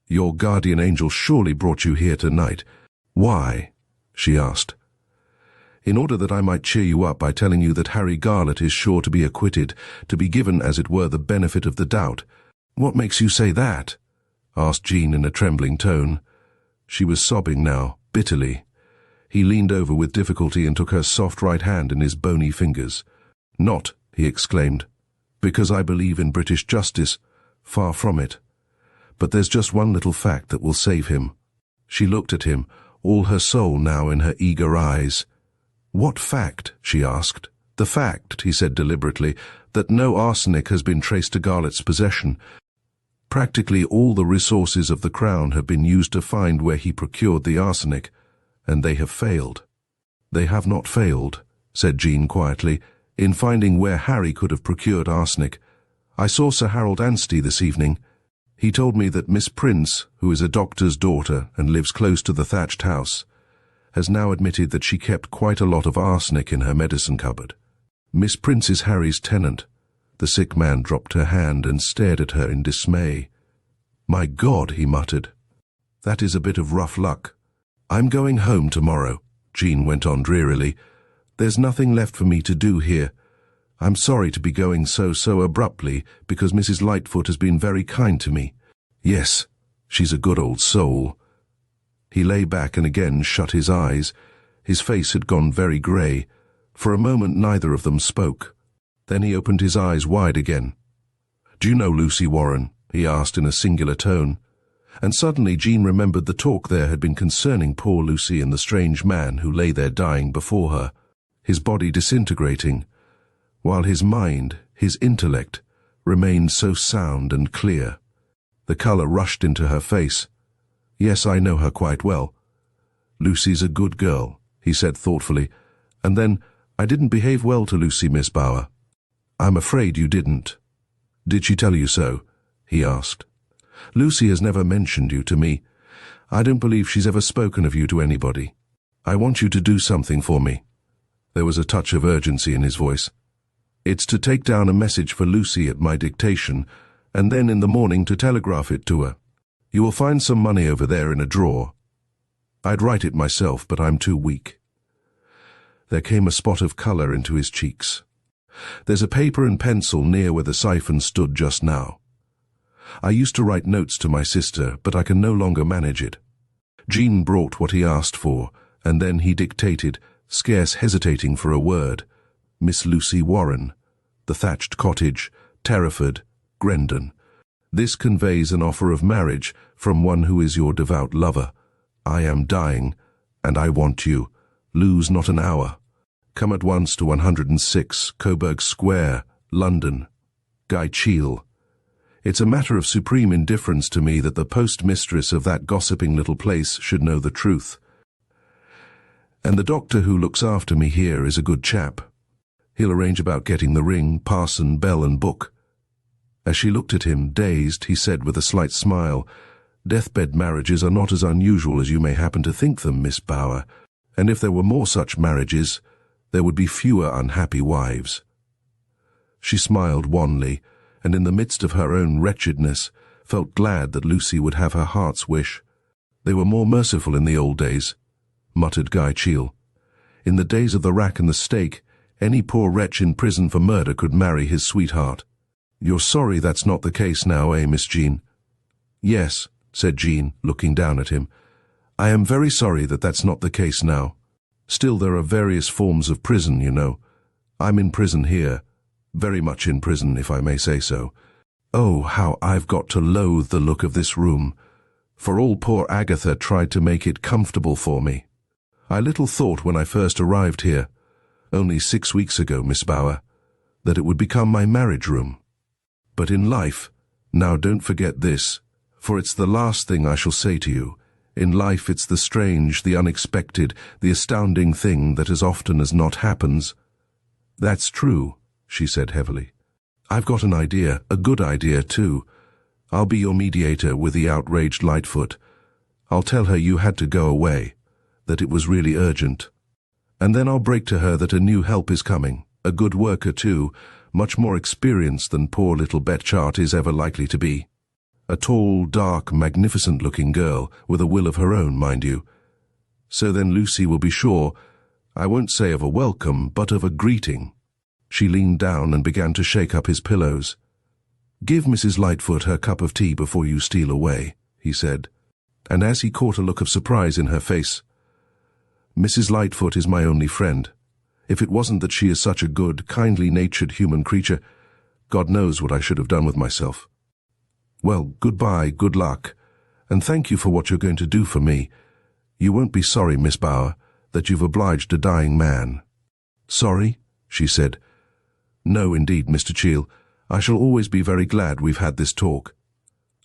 "Your guardian angel surely brought you here tonight." "Why?" she asked. "In order that I might cheer you up by telling you that Harry Garlett is sure to be acquitted, to be given, as it were, the benefit of the doubt." "What makes you say that?" asked Jean in a trembling tone. She was sobbing now, bitterly. He leaned over with difficulty and took her soft right hand in his bony fingers. "Not," he exclaimed, "because I believe in British justice. Far from it. But there's just one little fact that will save him." She looked at him, all her soul now in her eager eyes. "What fact?" she asked. "The fact," he said deliberately, "that no arsenic has been traced to Garlett's possession. Practically all the resources of the Crown have been used to find where he procured the arsenic, and they have failed." "They have not failed," said Jean quietly, "in finding where Harry could have procured arsenic. I saw Sir Harold Anstey this evening. He told me that Miss Prince, who is a doctor's daughter and lives close to the thatched house, has now admitted that she kept quite a lot of arsenic in her medicine cupboard. Miss Prince is Harry's tenant." The sick man dropped her hand and stared at her in dismay. "My God," he muttered. "That is a bit of rough luck." "I'm going home tomorrow," Jean went on drearily. "There's nothing left for me to do here. I'm sorry to be going so abruptly, because Mrs. Lightfoot has been very kind to me. Yes, she's a good old soul." He lay back and again shut his eyes. His face had gone very grey. For a moment neither of them spoke. Then he opened his eyes wide again. "Do you know Lucy Warren?" he asked in a singular tone. And suddenly Jean remembered the talk there had been concerning poor Lucy and the strange man who lay there dying before her, his body disintegrating, while his mind, his intellect, remained so sound and clear. The colour rushed into her face. "Yes, I know her quite well. Lucy's a good girl," he said thoughtfully, and then, "I didn't behave well to Lucy, Miss Bauer." "I'm afraid you didn't." "Did she tell you so?" he asked. "Lucy has never mentioned you to me. I don't believe she's ever spoken of you to anybody. I want you to do something for me." There was a touch of urgency in his voice. "It's to take down a message for Lucy at my dictation, and then in the morning to telegraph it to her. You will find some money over there in a drawer. I'd write it myself, but I'm too weak." There came a spot of colour into his cheeks. "There's a paper and pencil near where the siphon stood just now. I used to write notes to my sister, but I can no longer manage it." Jean brought what he asked for, and then he dictated, scarce hesitating for a word, "Miss Lucy Warren, the Thatched Cottage, Terraford, Grendon. This conveys an offer of marriage from one who is your devout lover. I am dying, and I want you. Lose not an hour. Come at once to 106 Coburg Square, London. Guy Cheel. It's a matter of supreme indifference to me that the postmistress of that gossiping little place should know the truth. And the doctor who looks after me here is a good chap. He'll arrange about getting the ring, parson, bell and book." As she looked at him, dazed, he said with a slight smile, "Deathbed marriages are not as unusual as you may happen to think them, Miss Bauer, and if there were more such marriages, there would be fewer unhappy wives." She smiled wanly, and in the midst of her own wretchedness, felt glad that Lucy would have her heart's wish. "They were more merciful in the old days," muttered Guy Cheel. "In the days of the rack and the stake, any poor wretch in prison for murder could marry his sweetheart. You're sorry that's not the case now, eh, Miss Jean?" "Yes," said Jean, looking down at him. "I am very sorry that that's not the case now. Still, there are various forms of prison, you know. I'm in prison here. Very much in prison, if I may say so. Oh, how I've got to loathe the look of this room. For all poor Agatha tried to make it comfortable for me. I little thought when I first arrived here, only 6 weeks ago, Miss Bauer, that it would become my marriage room. But in life, now don't forget this, for it's the last thing I shall say to you. In life it's the strange, the unexpected, the astounding thing that as often as not happens." "That's true," she said heavily. "I've got an idea, a good idea too. I'll be your mediator with the outraged Lightfoot. I'll tell her you had to go away, that it was really urgent. And then I'll break to her that a new help is coming, a good worker too, much more experienced than poor little Betchart is ever likely to be. A tall, dark, magnificent-looking girl, with a will of her own, mind you. So then Lucy will be sure, I won't say of a welcome, but of a greeting." She leaned down and began to shake up his pillows. "Give Mrs. Lightfoot her cup of tea before you steal away," he said, and as he caught a look of surprise in her face, "Mrs. Lightfoot is my only friend. If it wasn't that she is such a good, kindly-natured human creature, God knows what I should have done with myself. Well, goodbye, good luck, and thank you for what you're going to do for me. You won't be sorry, Miss Bauer, that you've obliged a dying man." "Sorry?" she said. "No, indeed, Mr. Cheel. I shall always be very glad we've had this talk."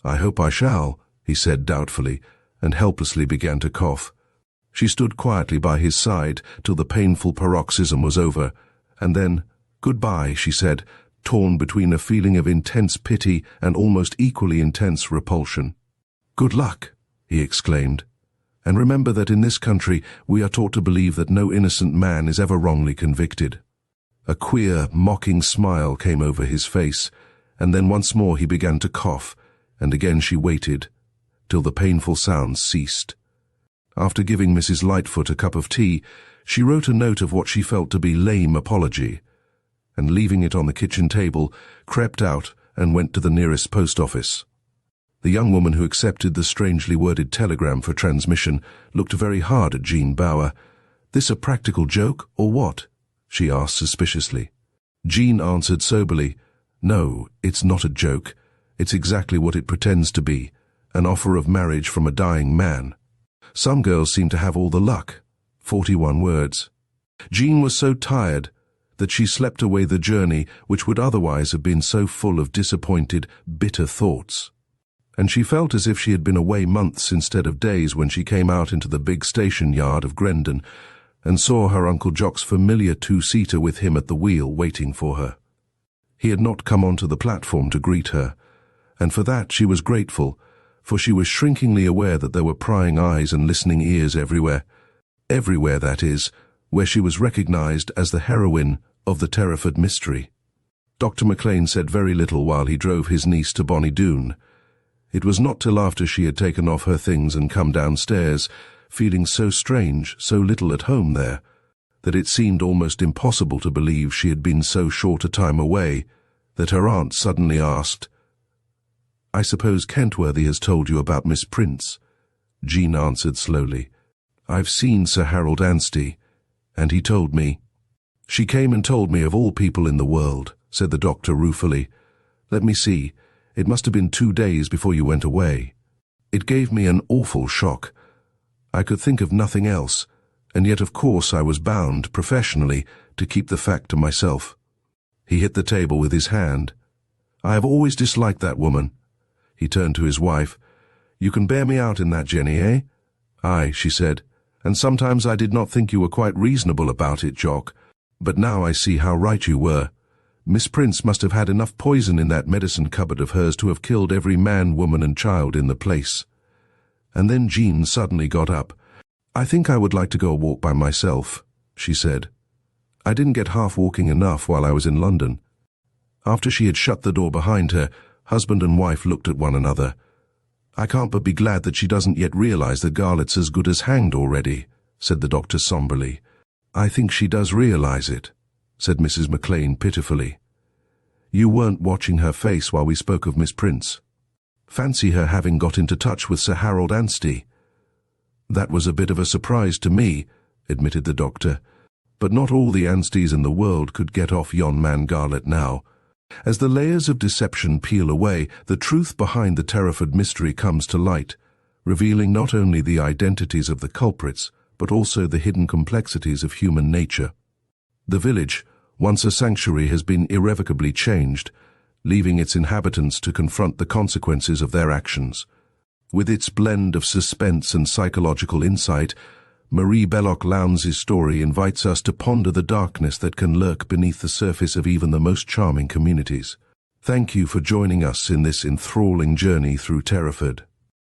"I hope I shall," he said doubtfully, and helplessly began to cough. She stood quietly by his side till the painful paroxysm was over, and then, "Goodbye," she said, torn between a feeling of intense pity and almost equally intense repulsion. "Good luck," he exclaimed. "And remember that in this country we are taught to believe that no innocent man is ever wrongly convicted." A queer, mocking smile came over his face, and then once more he began to cough, and again she waited, till the painful sounds ceased. After giving Mrs. Lightfoot a cup of tea, she wrote a note of what she felt to be lame apology, and leaving it on the kitchen table, crept out and went to the nearest post office. The young woman who accepted the strangely worded telegram for transmission looked very hard at Jean Bauer. "This a practical joke, or what?" she asked suspiciously. Jean answered soberly, "No, it's not a joke. It's exactly what it pretends to be, an offer of marriage from a dying man. Some girls seem to have all the luck." 41 words. Jean was so tired that she slept away the journey which would otherwise have been so full of disappointed, bitter thoughts. And she felt as if she had been away months instead of days when she came out into the big station yard of Grendon and saw her Uncle Jock's familiar two-seater with him at the wheel waiting for her. He had not come onto the platform to greet her, and for that she was grateful, for she was shrinkingly aware that there were prying eyes and listening ears everywhere. Everywhere, that is, where she was recognized as the heroine of the Terraford mystery. Dr. McLean said very little while he drove his niece to Bonnie Doon. It was not till after she had taken off her things and come downstairs, feeling so strange, so little at home there, that it seemed almost impossible to believe she had been so short a time away, that her aunt suddenly asked, "I suppose Kentworthy has told you about Miss Prince?" Jean answered slowly, "I've seen Sir Harold Anstey, and he told me." "She came and told me of all people in the world," said the doctor ruefully. "Let me see, it must have been 2 days before you went away. It gave me an awful shock. I could think of nothing else, and yet of course I was bound, professionally, to keep the fact to myself." He hit the table with his hand. "I have always disliked that woman." He turned to his wife. "You can bear me out in that, Jenny, eh?" "Aye," she said, "and sometimes I did not think you were quite reasonable about it, Jock. But now I see how right you were. Miss Prince must have had enough poison in that medicine cupboard of hers to have killed every man, woman and child in the place." And then Jean suddenly got up. "I think I would like to go a walk by myself," she said. "I didn't get half walking enough while I was in London." After she had shut the door behind her, husband and wife looked at one another. "I can't but be glad that she doesn't yet realize that Garlett's as good as hanged already," said the doctor somberly. "I think she does realize it," said Mrs. McLean pitifully. "You weren't watching her face while we spoke of Miss Prince. Fancy her having got into touch with Sir Harold Anstey." "That was a bit of a surprise to me," admitted the doctor. "But not all the Ansteys in the world could get off yon man Garlett now. As the layers of deception peel away, the truth behind the Terraford mystery comes to light, revealing not only the identities of the culprits, but also the hidden complexities of human nature. The village, once a sanctuary, has been irrevocably changed, leaving its inhabitants to confront the consequences of their actions. With its blend of suspense and psychological insight, Marie Belloc Lowndes' story invites us to ponder the darkness that can lurk beneath the surface of even the most charming communities. Thank you for joining us in this enthralling journey through Terraford.